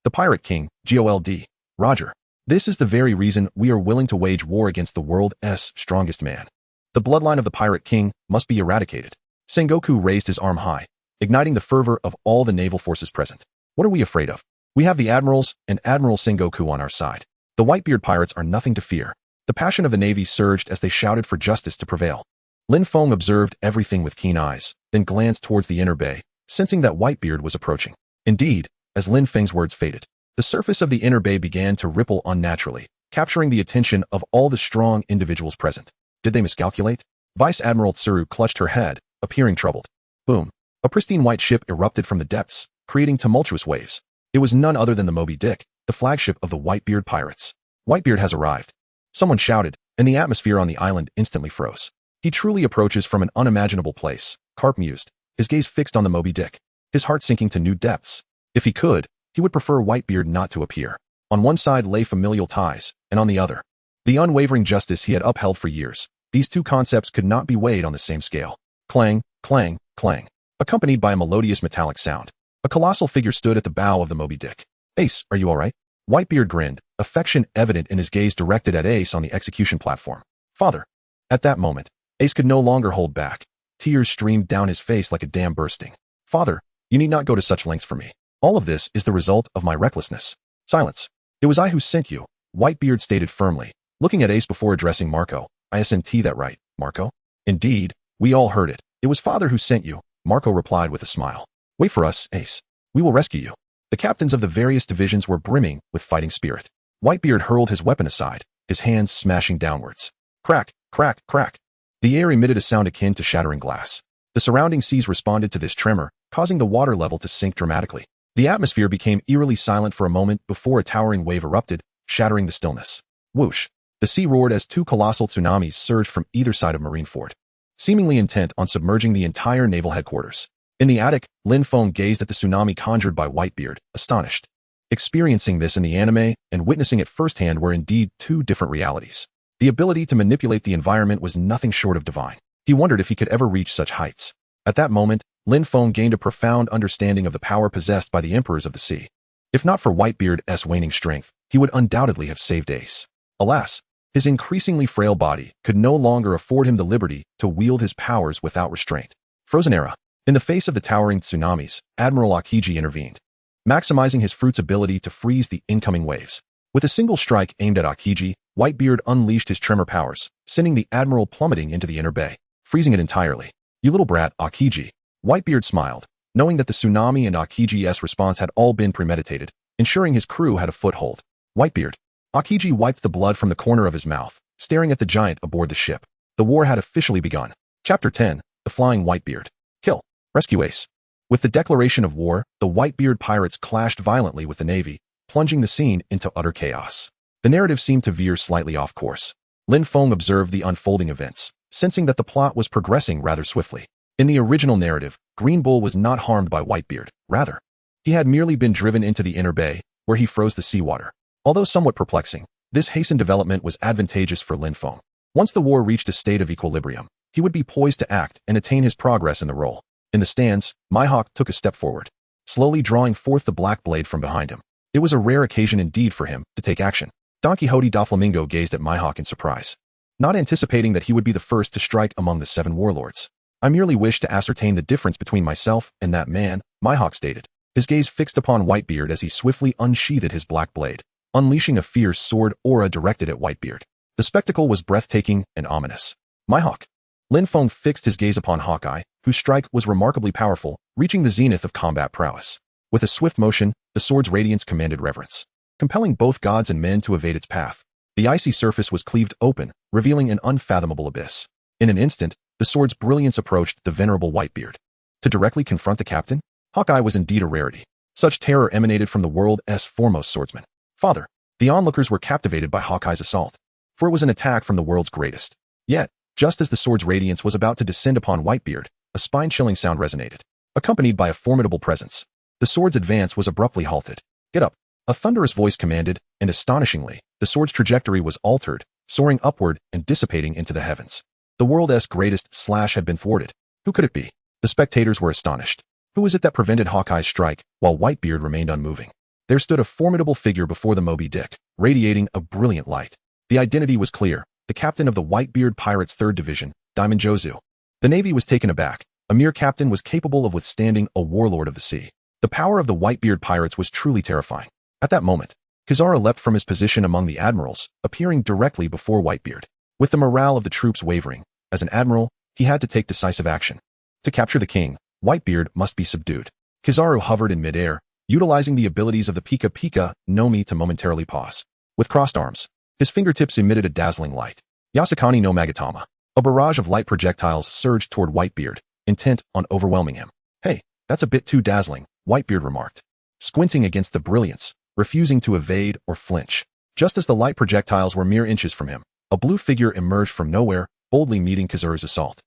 the Pirate King, Gold. Roger. This is the very reason we are willing to wage war against the world's strongest man. The bloodline of the Pirate King must be eradicated. Sengoku raised his arm high, igniting the fervor of all the naval forces present. What are we afraid of? We have the admirals and Admiral Sengoku on our side. The Whitebeard pirates are nothing to fear. The passion of the Navy surged as they shouted for justice to prevail. Lin Feng observed everything with keen eyes, then glanced towards the inner bay, sensing that Whitebeard was approaching. Indeed, as Lin Feng's words faded, the surface of the inner bay began to ripple unnaturally, capturing the attention of all the strong individuals present. Did they miscalculate? Vice Admiral Tsuru clutched her head, appearing troubled. Boom. A pristine white ship erupted from the depths, creating tumultuous waves. It was none other than the Moby Dick, the flagship of the Whitebeard pirates. Whitebeard has arrived. Someone shouted, and the atmosphere on the island instantly froze. He truly approaches from an unimaginable place, Carp mused, his gaze fixed on the Moby Dick, his heart sinking to new depths. If he could, he would prefer Whitebeard not to appear. On one side lay familial ties, and on the other, the unwavering justice he had upheld for years. These two concepts could not be weighed on the same scale. Clang, clang, clang, accompanied by a melodious metallic sound. A colossal figure stood at the bow of the Moby Dick. Ace, are you all right? Whitebeard grinned, affection evident in his gaze directed at Ace on the execution platform. Father. At that moment, Ace could no longer hold back. Tears streamed down his face like a dam bursting. Father, you need not go to such lengths for me. All of this is the result of my recklessness. Silence. It was I who sent you, Whitebeard stated firmly, looking at Ace before addressing Marco. Isn't that right, Marco? Indeed, we all heard it. It was father who sent you, Marco replied with a smile. Wait for us, Ace. We will rescue you. The captains of the various divisions were brimming with fighting spirit. Whitebeard hurled his weapon aside, his hands smashing downwards. Crack, crack, crack. The air emitted a sound akin to shattering glass. The surrounding seas responded to this tremor, causing the water level to sink dramatically. The atmosphere became eerily silent for a moment before a towering wave erupted, shattering the stillness. Whoosh. The sea roared as 2 colossal tsunamis surged from either side of Marineford, seemingly intent on submerging the entire naval headquarters. In the attic, Lin Feng gazed at the tsunami conjured by Whitebeard, astonished. Experiencing this in the anime and witnessing it firsthand were indeed 2 different realities. The ability to manipulate the environment was nothing short of divine. He wondered if he could ever reach such heights. At that moment, Lin Feng gained a profound understanding of the power possessed by the emperors of the sea. If not for Whitebeard's waning strength, he would undoubtedly have saved Ace. Alas, his increasingly frail body could no longer afford him the liberty to wield his powers without restraint. Frozen Era. In the face of the towering tsunamis, Admiral Aokiji intervened, maximizing his fruit's ability to freeze the incoming waves. With a single strike aimed at Aokiji, Whitebeard unleashed his tremor powers, sending the Admiral plummeting into the inner bay, freezing it entirely. You little brat, Aokiji. Whitebeard smiled, knowing that the tsunami and Aokiji's response had all been premeditated, ensuring his crew had a foothold. Whitebeard. Aokiji wiped the blood from the corner of his mouth, staring at the giant aboard the ship. The war had officially begun. Chapter 10. The Flying Whitebeard. Kill. Rescue Ace. With the declaration of war, the Whitebeard pirates clashed violently with the Navy, plunging the scene into utter chaos. The narrative seemed to veer slightly off course. Lin Feng observed the unfolding events, sensing that the plot was progressing rather swiftly. In the original narrative, Green Bull was not harmed by Whitebeard. Rather, he had merely been driven into the inner bay, where he froze the seawater. Although somewhat perplexing, this hastened development was advantageous for Lin Feng. Once the war reached a state of equilibrium, he would be poised to act and attain his progress in the role. In the stands, Mihawk took a step forward, slowly drawing forth the black blade from behind him. It was a rare occasion indeed for him to take action. Don Quixote Doflamingo gazed at Mihawk in surprise, not anticipating that he would be the first to strike among the 7 warlords. I merely wish to ascertain the difference between myself and that man, Mihawk stated, his gaze fixed upon Whitebeard as he swiftly unsheathed his black blade, unleashing a fierce sword aura directed at Whitebeard. The spectacle was breathtaking and ominous. Mihawk. Lin Feng fixed his gaze upon Hawkeye, whose strike was remarkably powerful, reaching the zenith of combat prowess. With a swift motion, the sword's radiance commanded reverence, compelling both gods and men to evade its path. The icy surface was cleaved open, revealing an unfathomable abyss. In an instant, the sword's brilliance approached the venerable Whitebeard. To directly confront the captain, Hawkeye was indeed a rarity. Such terror emanated from the world's foremost swordsman. Father. The onlookers were captivated by Hawkeye's assault, for it was an attack from the world's greatest. Yet, just as the sword's radiance was about to descend upon Whitebeard, a spine-chilling sound resonated, accompanied by a formidable presence. The sword's advance was abruptly halted. Get up. A thunderous voice commanded, and astonishingly, the sword's trajectory was altered, soaring upward and dissipating into the heavens. The world's greatest slash had been thwarted. Who could it be? The spectators were astonished. Who was it that prevented Hawkeye's strike, while Whitebeard remained unmoving? There stood a formidable figure before the Moby Dick, radiating a brilliant light. The identity was clear, the captain of the Whitebeard Pirates' 3rd Division, Diamond Jozu. The Navy was taken aback. A mere captain was capable of withstanding a warlord of the sea. The power of the Whitebeard Pirates was truly terrifying. At that moment, Kizaru leapt from his position among the admirals, appearing directly before Whitebeard. With the morale of the troops wavering, as an admiral, he had to take decisive action. To capture the king, Whitebeard must be subdued. Kizaru hovered in midair, utilizing the abilities of the Pika Pika no Mi to momentarily pause. With crossed arms, his fingertips emitted a dazzling light. Yasukani no Magatama. A barrage of light projectiles surged toward Whitebeard, intent on overwhelming him. Hey, that's a bit too dazzling, Whitebeard remarked, squinting against the brilliance, refusing to evade or flinch. Just as the light projectiles were mere inches from him, a blue figure emerged from nowhere, boldly meeting Kizaru's assault.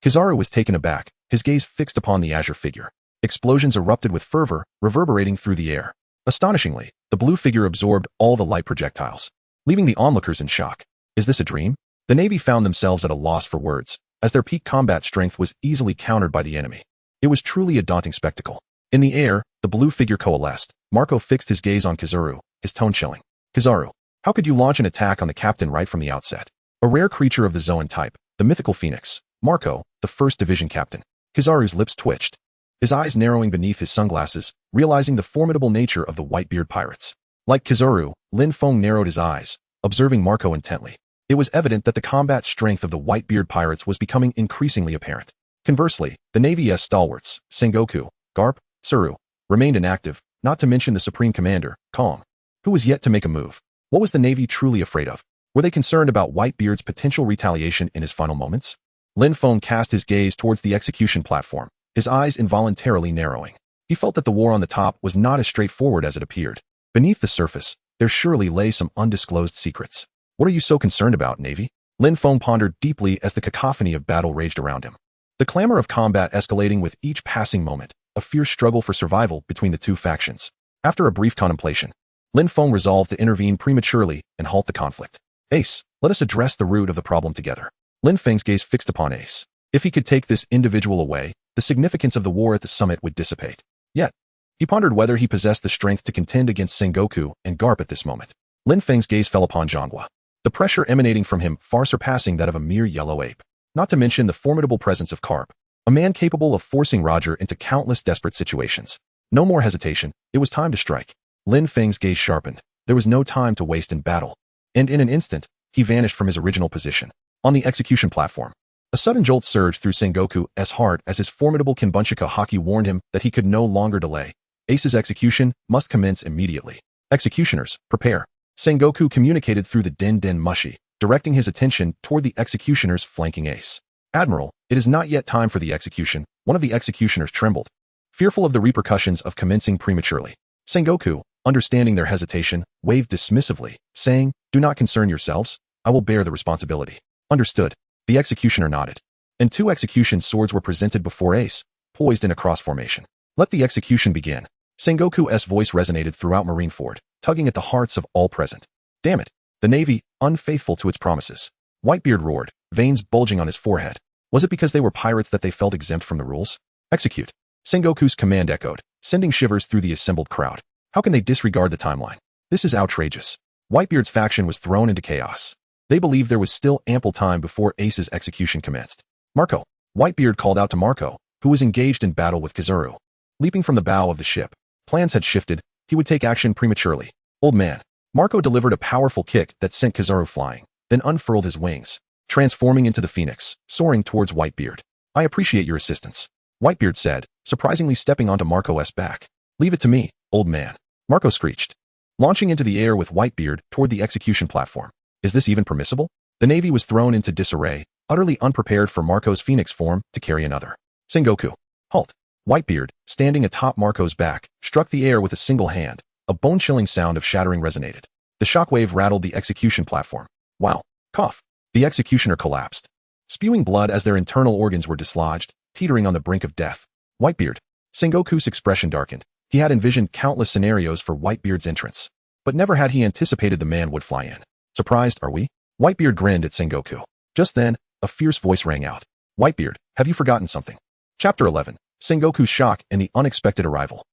Kizaru was taken aback, his gaze fixed upon the azure figure. Explosions erupted with fervor, reverberating through the air. Astonishingly, the blue figure absorbed all the light projectiles, leaving the onlookers in shock. Is this a dream? The Navy found themselves at a loss for words, as their peak combat strength was easily countered by the enemy. It was truly a daunting spectacle. In the air, the blue figure coalesced. Marco fixed his gaze on Kizaru, his tone chilling. Kizaru, how could you launch an attack on the captain right from the outset? A rare creature of the Zoan type, the mythical phoenix, Marco, the 1st Division captain. Kizaru's lips twitched, his eyes narrowing beneath his sunglasses, realizing the formidable nature of the Whitebeard pirates. Like Kizaru, Lin Feng narrowed his eyes, observing Marco intently. It was evident that the combat strength of the Whitebeard pirates was becoming increasingly apparent. Conversely, the Navy's stalwarts, Sengoku, Garp, Tsuru, remained inactive, not to mention the Supreme Commander, Kong, who was yet to make a move. What was the Navy truly afraid of? Were they concerned about Whitebeard's potential retaliation in his final moments? Lin Feng cast his gaze towards the execution platform, his eyes involuntarily narrowing. He felt that the war on the top was not as straightforward as it appeared. Beneath the surface, there surely lay some undisclosed secrets. What are you so concerned about, Navy? Lin Feng pondered deeply as the cacophony of battle raged around him. The clamor of combat escalating with each passing moment, a fierce struggle for survival between the two factions. After a brief contemplation, Lin Feng resolved to intervene prematurely and halt the conflict. Ace, let us address the root of the problem together. Lin Feng's gaze fixed upon Ace. If he could take this individual away, the significance of the war at the summit would dissipate. Yet, he pondered whether he possessed the strength to contend against Sengoku and Garp at this moment. Lin Feng's gaze fell upon Zhanghua, the pressure emanating from him far surpassing that of a mere yellow ape. Not to mention the formidable presence of Garp, a man capable of forcing Roger into countless desperate situations. No more hesitation, it was time to strike. Lin Feng's gaze sharpened. There was no time to waste in battle. And in an instant, he vanished from his original position. On the execution platform, a sudden jolt surged through Sengoku's heart as his formidable Kinbunchika haki warned him that he could no longer delay. Ace's execution must commence immediately. Executioners, prepare. Sengoku communicated through the Den Mushi, directing his attention toward the executioners flanking Ace. Admiral, it is not yet time for the execution. One of the executioners trembled, fearful of the repercussions of commencing prematurely. Sengoku, understanding their hesitation, waved dismissively, saying, "Do not concern yourselves. I will bear the responsibility." Understood. The executioner nodded. And 2 execution swords were presented before Ace, poised in a cross formation. Let the execution begin. Sengoku's voice resonated throughout Marineford, tugging at the hearts of all present. Damn it. The Navy, unfaithful to its promises. Whitebeard roared, veins bulging on his forehead. Was it because they were pirates that they felt exempt from the rules? Execute. Sengoku's command echoed, sending shivers through the assembled crowd. How can they disregard the timeline? This is outrageous. Whitebeard's faction was thrown into chaos. They believed there was still ample time before Ace's execution commenced. Marco. Whitebeard called out to Marco, who was engaged in battle with Kizaru. Leaping from the bow of the ship, plans had shifted. He would take action prematurely. Old man. Marco delivered a powerful kick that sent Kizaru flying, then unfurled his wings, transforming into the phoenix, soaring towards Whitebeard. I appreciate your assistance, Whitebeard said, surprisingly stepping onto Marco's back. Leave it to me, old man. Marco screeched, launching into the air with Whitebeard toward the execution platform. Is this even permissible? The Navy was thrown into disarray, utterly unprepared for Marco's phoenix form to carry another. Sengoku. Halt. Whitebeard, standing atop Marco's back, struck the air with a single hand. A bone-chilling sound of shattering resonated. The shockwave rattled the execution platform. Wow. Cough. The executioner collapsed, spewing blood as their internal organs were dislodged, teetering on the brink of death. Whitebeard. Sengoku's expression darkened. He had envisioned countless scenarios for Whitebeard's entrance, but never had he anticipated the man would fly in. Surprised, are we? Whitebeard grinned at Sengoku. Just then, a fierce voice rang out. Whitebeard, have you forgotten something? Chapter 11. Sengoku's shock and the unexpected arrival.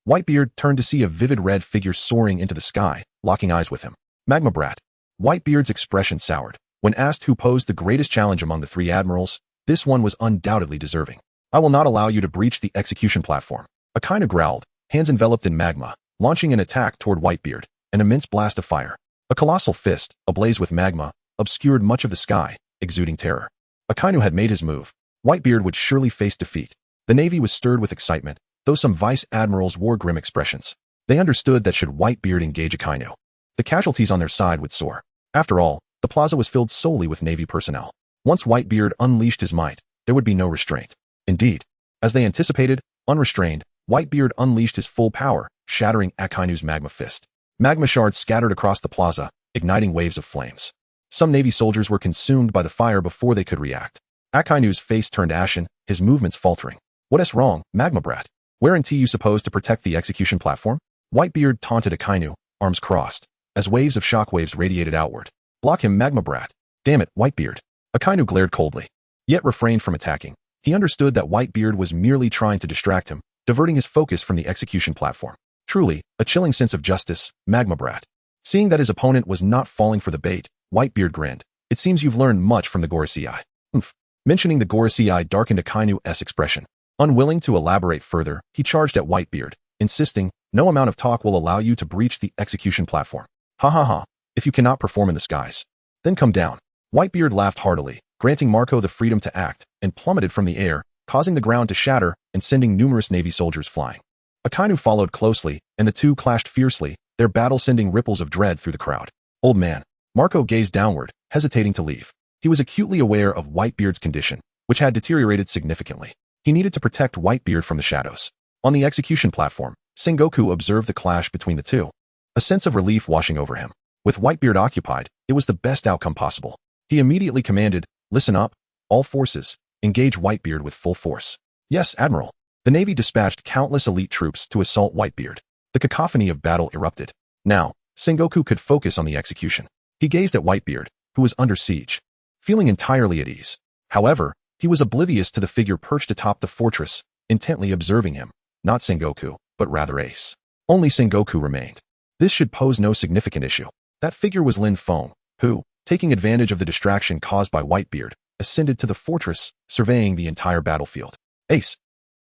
Whitebeard turned to see a vivid red figure soaring into the sky, locking eyes with him. Magma Brat. Whitebeard's expression soured. When asked who posed the greatest challenge among the 3 admirals, this one was undoubtedly deserving. I will not allow you to breach the execution platform. Akainu growled, hands enveloped in magma, launching an attack toward Whitebeard, an immense blast of fire. A colossal fist, ablaze with magma, obscured much of the sky, exuding terror. Akainu had made his move. Whitebeard would surely face defeat. The Navy was stirred with excitement, though some vice admirals wore grim expressions. They understood that should Whitebeard engage Akainu, the casualties on their side would soar. After all, the plaza was filled solely with Navy personnel. Once Whitebeard unleashed his might, there would be no restraint. Indeed, as they anticipated, unrestrained, Whitebeard unleashed his full power, shattering Akainu's magma fist. Magma shards scattered across the plaza, igniting waves of flames. Some Navy soldiers were consumed by the fire before they could react. Akainu's face turned ashen, his movements faltering. What's wrong, Magma Brat? Weren't you supposed to protect the execution platform? Whitebeard taunted Akainu, arms crossed, as waves of shockwaves radiated outward. Block him, Magma Brat. Damn it, Whitebeard. Akainu glared coldly, yet refrained from attacking. He understood that Whitebeard was merely trying to distract him, diverting his focus from the execution platform. Truly, a chilling sense of justice, Magma Brat. Seeing that his opponent was not falling for the bait, Whitebeard grinned. It seems you've learned much from the Gorosei. Mentioning the Gorosei darkened Akainu's expression. Unwilling to elaborate further, he charged at Whitebeard, insisting, no amount of talk will allow you to breach the execution platform. Ha ha ha. If you cannot perform in the skies, then come down. Whitebeard laughed heartily, granting Marco the freedom to act, and plummeted from the air, causing the ground to shatter and sending numerous Navy soldiers flying. Akainu followed closely, and the two clashed fiercely, their battle sending ripples of dread through the crowd. Old man. Marco gazed downward, hesitating to leave. He was acutely aware of Whitebeard's condition, which had deteriorated significantly. He needed to protect Whitebeard from the shadows. On the execution platform, Sengoku observed the clash between the two, a sense of relief washing over him. With Whitebeard occupied, it was the best outcome possible. He immediately commanded, listen up, all forces, engage Whitebeard with full force. Yes, Admiral. The Navy dispatched countless elite troops to assault Whitebeard. The cacophony of battle erupted. Now, Sengoku could focus on the execution. He gazed at Whitebeard, who was under siege. feeling entirely at ease. However, he was oblivious to the figure perched atop the fortress, intently observing him, not Sengoku, but rather Ace. Only Sengoku remained. This should pose no significant issue. That figure was Lin Feng, who, taking advantage of the distraction caused by Whitebeard, ascended to the fortress, surveying the entire battlefield. Ace.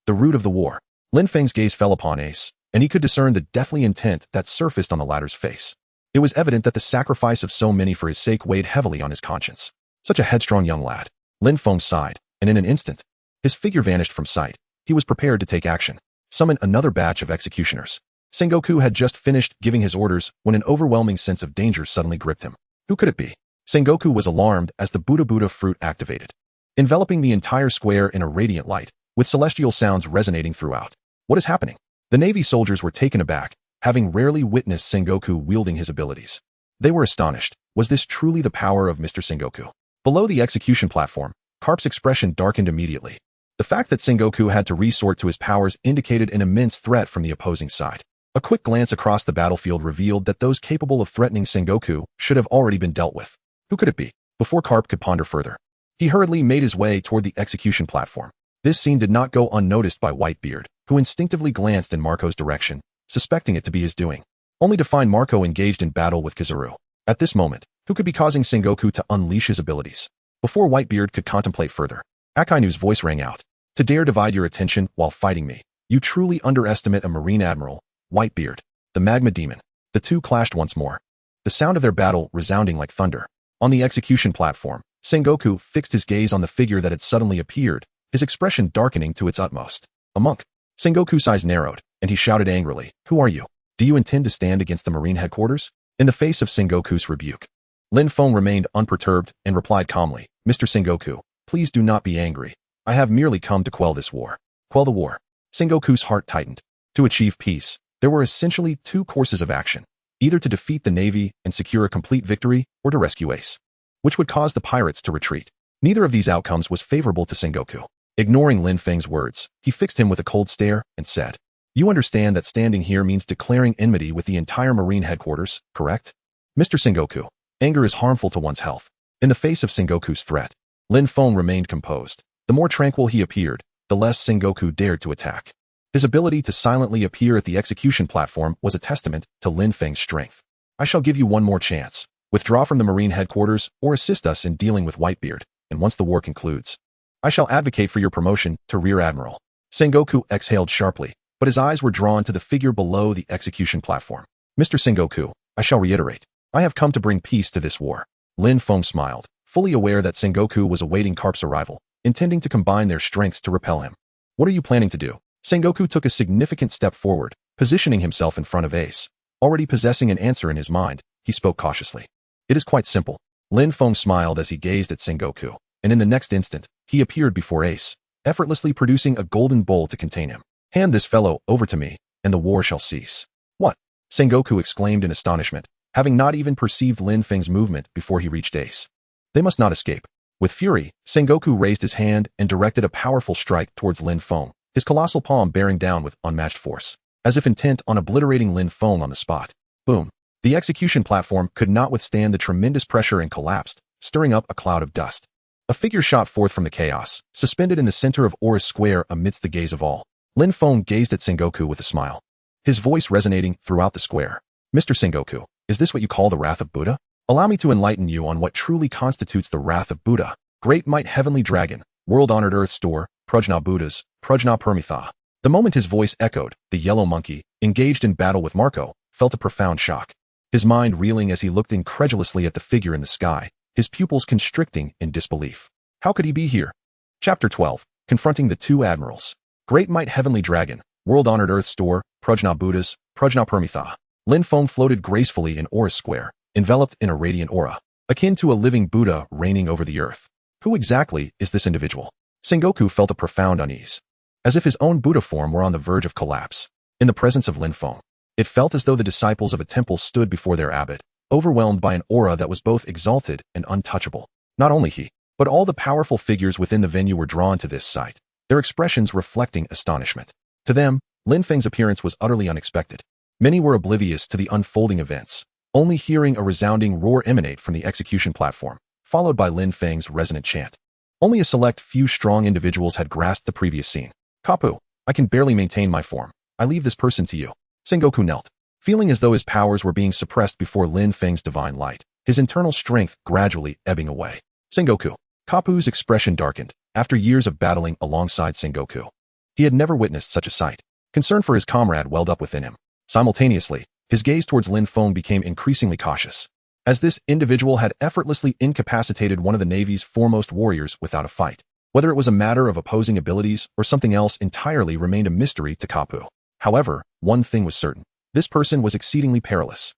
The root of the war. Lin Feng's gaze fell upon Ace, and he could discern the deathly intent that surfaced on the latter's face. It was evident that the sacrifice of so many for his sake weighed heavily on his conscience. Such a headstrong young lad. Lin Feng sighed, and in an instant, his figure vanished from sight. He was prepared to take action. Summon another batch of executioners. Sengoku had just finished giving his orders when an overwhelming sense of danger suddenly gripped him. Who could it be? Sengoku was alarmed as the Buddha fruit activated, enveloping the entire square in a radiant light, with celestial sounds resonating throughout. What is happening? The Navy soldiers were taken aback, having rarely witnessed Sengoku wielding his abilities. They were astonished. Was this truly the power of Mr. Sengoku? Below the execution platform, Carp's expression darkened immediately. The fact that Sengoku had to resort to his powers indicated an immense threat from the opposing side. A quick glance across the battlefield revealed that those capable of threatening Sengoku should have already been dealt with. Who could it be? Before Carp could ponder further, he hurriedly made his way toward the execution platform. This scene did not go unnoticed by Whitebeard, who instinctively glanced in Marco's direction, suspecting it to be his doing, only to find Marco engaged in battle with Kizaru. At this moment, who could be causing Sengoku to unleash his abilities? Before Whitebeard could contemplate further, Akainu's voice rang out. To dare divide your attention while fighting me, you truly underestimate a Marine Admiral. Whitebeard, the magma demon. The two clashed once more, the sound of their battle resounding like thunder. On the execution platform, Sengoku fixed his gaze on the figure that had suddenly appeared, his expression darkening to its utmost. A monk. Sengoku's eyes narrowed, and he shouted angrily, "Who are you? Do you intend to stand against the Marine headquarters?" In the face of Sengoku's rebuke, Lin Feng remained unperturbed and replied calmly, "Mr. Sengoku, please do not be angry. I have merely come to quell this war." Quell the war. Sengoku's heart tightened. To achieve peace, there were essentially two courses of action, either to defeat the Navy and secure a complete victory or to rescue Ace, which would cause the pirates to retreat. Neither of these outcomes was favorable to Sengoku. Ignoring Lin Feng's words, he fixed him with a cold stare and said, "You understand that standing here means declaring enmity with the entire Marine headquarters, correct?" Mr. Sengoku, anger is harmful to one's health. In the face of Sengoku's threat, Lin Feng remained composed. The more tranquil he appeared, the less Sengoku dared to attack. His ability to silently appear at the execution platform was a testament to Lin Feng's strength. "I shall give you one more chance. Withdraw from the Marine headquarters or assist us in dealing with Whitebeard, and once the war concludes, I shall advocate for your promotion to Rear Admiral." Sengoku exhaled sharply, but his eyes were drawn to the figure below the execution platform. "Mr. Sengoku, I shall reiterate, I have come to bring peace to this war." Lin Feng smiled, fully aware that Sengoku was awaiting Carp's arrival, intending to combine their strengths to repel him. "What are you planning to do?" Sengoku took a significant step forward, positioning himself in front of Ace. Already possessing an answer in his mind, he spoke cautiously. "It is quite simple." Lin Feng smiled as he gazed at Sengoku, and in the next instant, he appeared before Ace, effortlessly producing a golden bowl to contain him. "Hand this fellow over to me, and the war shall cease." "What?" Sengoku exclaimed in astonishment, having not even perceived Lin Feng's movement before he reached Ace. They must not escape. With fury, Sengoku raised his hand and directed a powerful strike towards Lin Feng, his colossal palm bearing down with unmatched force, as if intent on obliterating Lin Feng on the spot. Boom. The execution platform could not withstand the tremendous pressure and collapsed, stirring up a cloud of dust. A figure shot forth from the chaos, suspended in the center of Aura's square amidst the gaze of all. Lin Feng gazed at Sengoku with a smile, his voice resonating throughout the square. "Mr. Sengoku, is this what you call the wrath of Buddha? Allow me to enlighten you on what truly constitutes the wrath of Buddha. Great might heavenly dragon, world-honored earth store, Prajna Buddhas, Prajna Permitha." The moment his voice echoed, the yellow monkey, engaged in battle with Marco, felt a profound shock. His mind reeling as he looked incredulously at the figure in the sky, his pupils constricting in disbelief. How could he be here? Chapter 12, Confronting the Two Admirals. Great might heavenly dragon, world-honored earth store, Prajna Buddhas, Prajna Permitha. Lin Feng floated gracefully in Aura's square, enveloped in a radiant aura, akin to a living Buddha reigning over the earth. Who exactly is this individual? Sengoku felt a profound unease, as if his own Buddha form were on the verge of collapse. In the presence of Lin Feng, it felt as though the disciples of a temple stood before their abbot, overwhelmed by an aura that was both exalted and untouchable. Not only he, but all the powerful figures within the venue were drawn to this sight, their expressions reflecting astonishment. To them, Lin Feng's appearance was utterly unexpected. Many were oblivious to the unfolding events, only hearing a resounding roar emanate from the execution platform, followed by Lin Feng's resonant chant. Only a select few strong individuals had grasped the previous scene. Kapu, I can barely maintain my form. I leave this person to you. Sengoku knelt, feeling as though his powers were being suppressed before Lin Feng's divine light, his internal strength gradually ebbing away. Sengoku. Kapu's expression darkened, after years of battling alongside Sengoku. He had never witnessed such a sight. Concern for his comrade welled up within him. Simultaneously, his gaze towards Lin Feng became increasingly cautious, as this individual had effortlessly incapacitated one of the Navy's foremost warriors without a fight. Whether it was a matter of opposing abilities or something else entirely remained a mystery to Kapu. However, one thing was certain. This person was exceedingly perilous.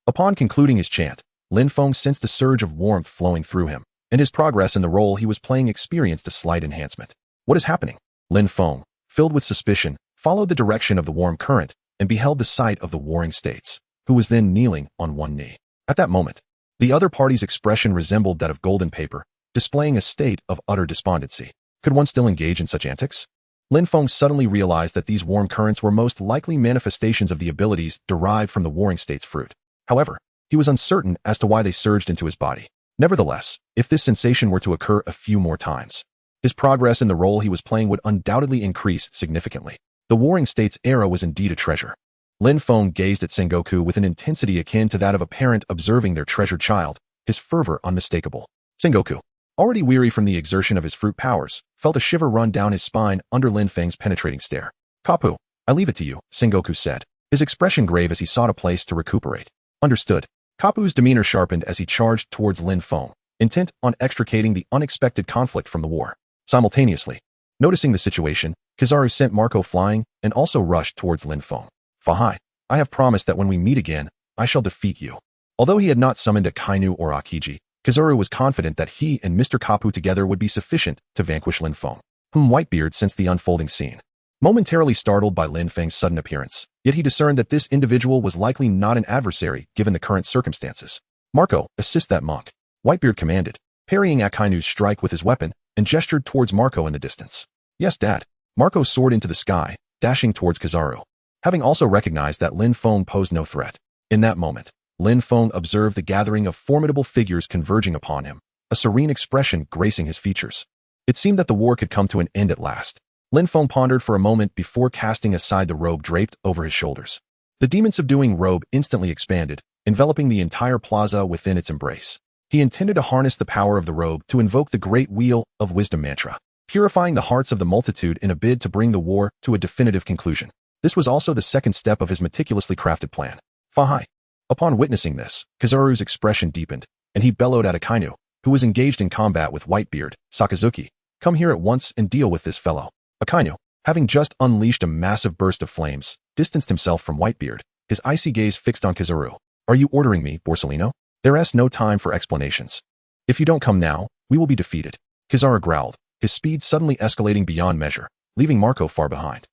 Upon concluding his chant, Lin Feng sensed a surge of warmth flowing through him, and his progress in the role he was playing experienced a slight enhancement. What is happening? Lin Feng, filled with suspicion, followed the direction of the warm current and beheld the sight of the warring states, who was then kneeling on one knee. At that moment, the other party's expression resembled that of golden paper, displaying a state of utter despondency. Could one still engage in such antics? Lin Feng suddenly realized that these warm currents were most likely manifestations of the abilities derived from the warring state's fruit. However, he was uncertain as to why they surged into his body. Nevertheless, if this sensation were to occur a few more times, his progress in the role he was playing would undoubtedly increase significantly. The warring state's era was indeed a treasure. Lin Feng gazed at Sengoku with an intensity akin to that of a parent observing their treasured child, his fervor unmistakable. Sengoku, already weary from the exertion of his fruit powers, felt a shiver run down his spine under Lin Feng's penetrating stare. Kapu, I leave it to you, Sengoku said, his expression grave as he sought a place to recuperate. Understood. Kapu's demeanor sharpened as he charged towards Lin Feng, intent on extricating the unexpected conflict from the war. Simultaneously, noticing the situation, Kizaru sent Marco flying and also rushed towards Lin Feng. Fahai, I have promised that when we meet again, I shall defeat you. Although he had not summoned a Kainu or Akiji, Kizaru was confident that he and Mr. Kapu together would be sufficient to vanquish Lin Feng. Whitebeard sensed the unfolding scene. Momentarily startled by Lin Feng's sudden appearance, yet he discerned that this individual was likely not an adversary given the current circumstances. Marco, assist that monk, Whitebeard commanded, parrying Akainu's strike with his weapon, and gestured towards Marco in the distance. Yes, Dad. Marco soared into the sky, dashing towards Kizaru, having also recognized that Lin Feng posed no threat. In that moment, Lin Feng observed the gathering of formidable figures converging upon him, a serene expression gracing his features. It seemed that the war could come to an end at last. Lin Feng pondered for a moment before casting aside the robe draped over his shoulders. The demon-subduing robe instantly expanded, enveloping the entire plaza within its embrace. He intended to harness the power of the robe to invoke the great wheel of wisdom mantra, purifying the hearts of the multitude in a bid to bring the war to a definitive conclusion. This was also the second step of his meticulously crafted plan. Fahai. Upon witnessing this, Kizaru's expression deepened, and he bellowed at Akainu, who was engaged in combat with Whitebeard. Sakazuki, come here at once and deal with this fellow. Akainu, having just unleashed a massive burst of flames, distanced himself from Whitebeard, his icy gaze fixed on Kizaru. Are you ordering me, Borsellino? There is no time for explanations. If you don't come now, we will be defeated. Kizaru growled, his speed suddenly escalating beyond measure, leaving Marco far behind.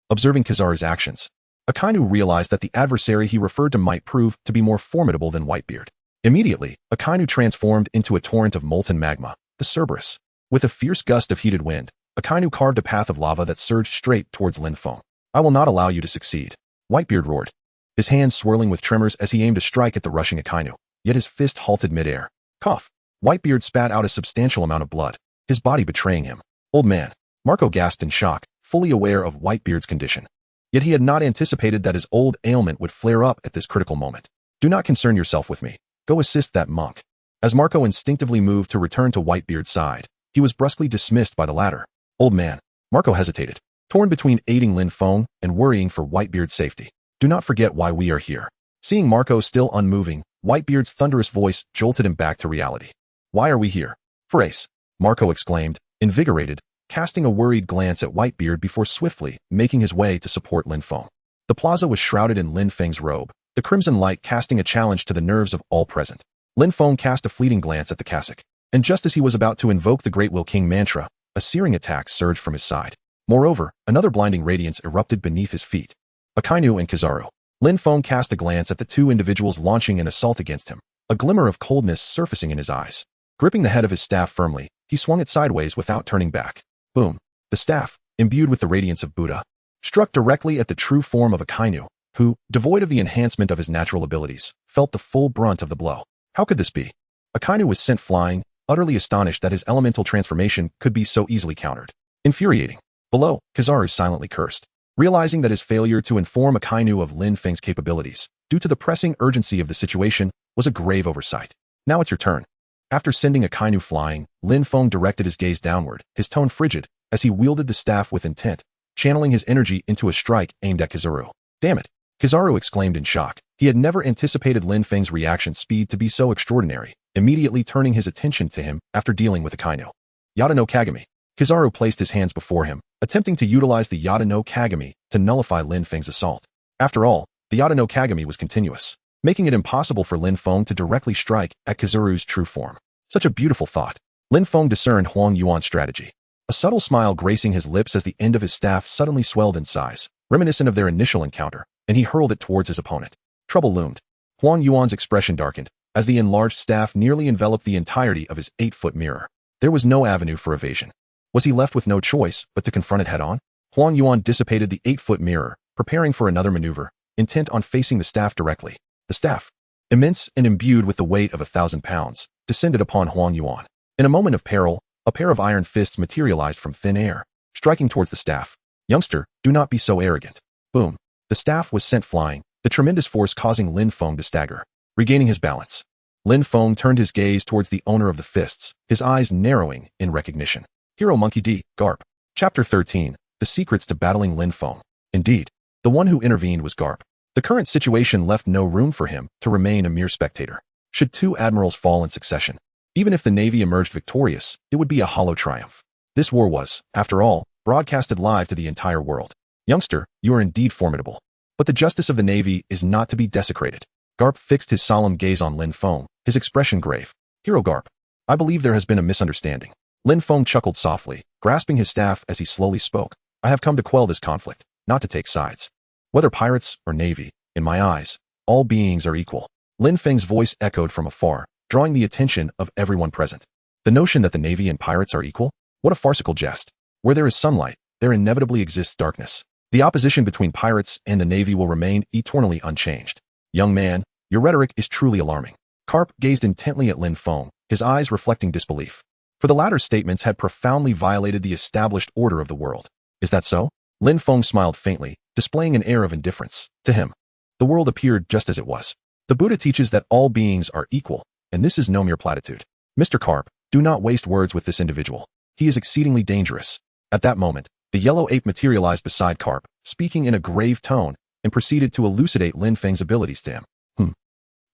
Observing Kizaru's actions, Akainu realized that the adversary he referred to might prove to be more formidable than Whitebeard. Immediately, Akainu transformed into a torrent of molten magma, the Cerberus. With a fierce gust of heated wind, Akainu carved a path of lava that surged straight towards Lin Feng. I will not allow you to succeed. Whitebeard roared, his hands swirling with tremors as he aimed to strike at the rushing Akainu, yet his fist halted midair. Cough. Whitebeard spat out a substantial amount of blood, his body betraying him. Old man. Marco gasped in shock, fully aware of Whitebeard's condition. Yet he had not anticipated that his old ailment would flare up at this critical moment. Do not concern yourself with me. Go assist that monk. As Marco instinctively moved to return to Whitebeard's side, he was brusquely dismissed by the latter. Old man. Marco hesitated, torn between aiding Lin Feng and worrying for Whitebeard's safety. Do not forget why we are here. Seeing Marco still unmoving, Whitebeard's thunderous voice jolted him back to reality. Why are we here? For Ace, Marco exclaimed, invigorated, casting a worried glance at Whitebeard before swiftly making his way to support Lin Feng. The plaza was shrouded in Lin Feng's robe, the crimson light casting a challenge to the nerves of all present. Lin Feng cast a fleeting glance at the cassock, and just as he was about to invoke the Great Will King mantra, a searing attack surged from his side. Moreover, another blinding radiance erupted beneath his feet. Akainu and Kizaru. Lin Feng cast a glance at the two individuals launching an assault against him, a glimmer of coldness surfacing in his eyes. Gripping the head of his staff firmly, he swung it sideways without turning back. Boom. The staff, imbued with the radiance of Buddha, struck directly at the true form of Akainu, who, devoid of the enhancement of his natural abilities, felt the full brunt of the blow. How could this be? Akainu was sent flying, utterly astonished that his elemental transformation could be so easily countered. Infuriating. Below, Kizaru silently cursed. Realizing that his failure to inform Akainu of Lin Feng's capabilities, due to the pressing urgency of the situation, was a grave oversight. Now it's your turn. After sending Akainu flying, Lin Feng directed his gaze downward, his tone frigid, as he wielded the staff with intent, channeling his energy into a strike aimed at Kizaru. Damn it! Kizaru exclaimed in shock. He had never anticipated Lin Feng's reaction speed to be so extraordinary, immediately turning his attention to him after dealing with Akainu. Yada no Kagami. Kizaru placed his hands before him, attempting to utilize the Yada no Kagami to nullify Lin Feng's assault. After all, the Yada no Kagami was continuous, making it impossible for Lin Feng to directly strike at Kizaru's true form. Such a beautiful thought. Lin Feng discerned Huang Yuan's strategy. A subtle smile gracing his lips as the end of his staff suddenly swelled in size, reminiscent of their initial encounter, and he hurled it towards his opponent. Trouble loomed. Huang Yuan's expression darkened, as the enlarged staff nearly enveloped the entirety of his 8-foot mirror. There was no avenue for evasion. Was he left with no choice but to confront it head-on? Huang Yuan dissipated the 8-foot mirror, preparing for another maneuver, intent on facing the staff directly. The staff, immense and imbued with the weight of 1,000 pounds, descended upon Huang Yuan. In a moment of peril, a pair of iron fists materialized from thin air, striking towards the staff. Youngster, do not be so arrogant. Boom. The staff was sent flying, the tremendous force causing Lin Feng to stagger. Regaining his balance, Lin Feng turned his gaze towards the owner of the fists, his eyes narrowing in recognition. Hero Monkey D. Garp. Chapter 13. The Secrets to Battling Lin Feng. Indeed, the one who intervened was Garp. The current situation left no room for him to remain a mere spectator. Should two admirals fall in succession, even if the Navy emerged victorious, it would be a hollow triumph. This war was, after all, broadcasted live to the entire world. Youngster, you are indeed formidable. But the justice of the Navy is not to be desecrated. Garp fixed his solemn gaze on Lin Feng, his expression grave. Hero Garp, I believe there has been a misunderstanding. Lin Feng chuckled softly, grasping his staff as he slowly spoke. I have come to quell this conflict, not to take sides. Whether pirates or Navy, in my eyes, all beings are equal. Lin Feng's voice echoed from afar, drawing the attention of everyone present. The notion that the Navy and pirates are equal? What a farcical jest. Where there is sunlight, there inevitably exists darkness. The opposition between pirates and the Navy will remain eternally unchanged. Young man, your rhetoric is truly alarming. Garp gazed intently at Lin Feng, his eyes reflecting disbelief. For the latter's statements had profoundly violated the established order of the world. Is that so? Lin Feng smiled faintly, displaying an air of indifference. To him, the world appeared just as it was. The Buddha teaches that all beings are equal, and this is no mere platitude. Mr. Garp, do not waste words with this individual. He is exceedingly dangerous. At that moment, the yellow ape materialized beside Garp, speaking in a grave tone, and proceeded to elucidate Lin Feng's abilities to him.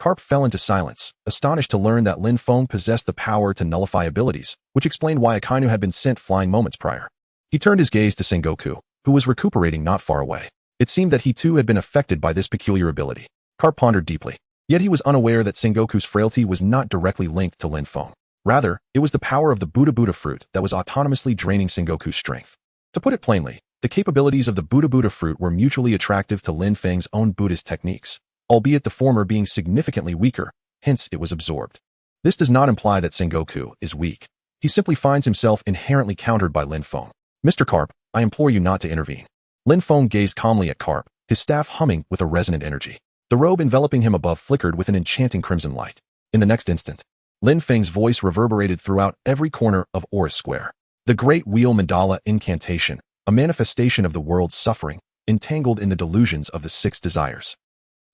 Garp fell into silence, astonished to learn that Lin Feng possessed the power to nullify abilities, which explained why Akainu had been sent flying moments prior. He turned his gaze to Sengoku, who was recuperating not far away. It seemed that he too had been affected by this peculiar ability. Garp pondered deeply. Yet he was unaware that Sengoku's frailty was not directly linked to Lin Feng. Rather, it was the power of the Buddha fruit that was autonomously draining Sengoku's strength. To put it plainly, the capabilities of the Buddha fruit were mutually attractive to Lin Feng's own Buddhist techniques, albeit the former being significantly weaker, hence it was absorbed. This does not imply that Sengoku is weak. He simply finds himself inherently countered by Lin Feng. Mr. Garp, I implore you not to intervene. Lin Feng gazed calmly at Garp, his staff humming with a resonant energy. The robe enveloping him above flickered with an enchanting crimson light. In the next instant, Lin Feng's voice reverberated throughout every corner of Oris Square. The Great Wheel Mandala incantation, a manifestation of the world's suffering, entangled in the delusions of the 6 desires.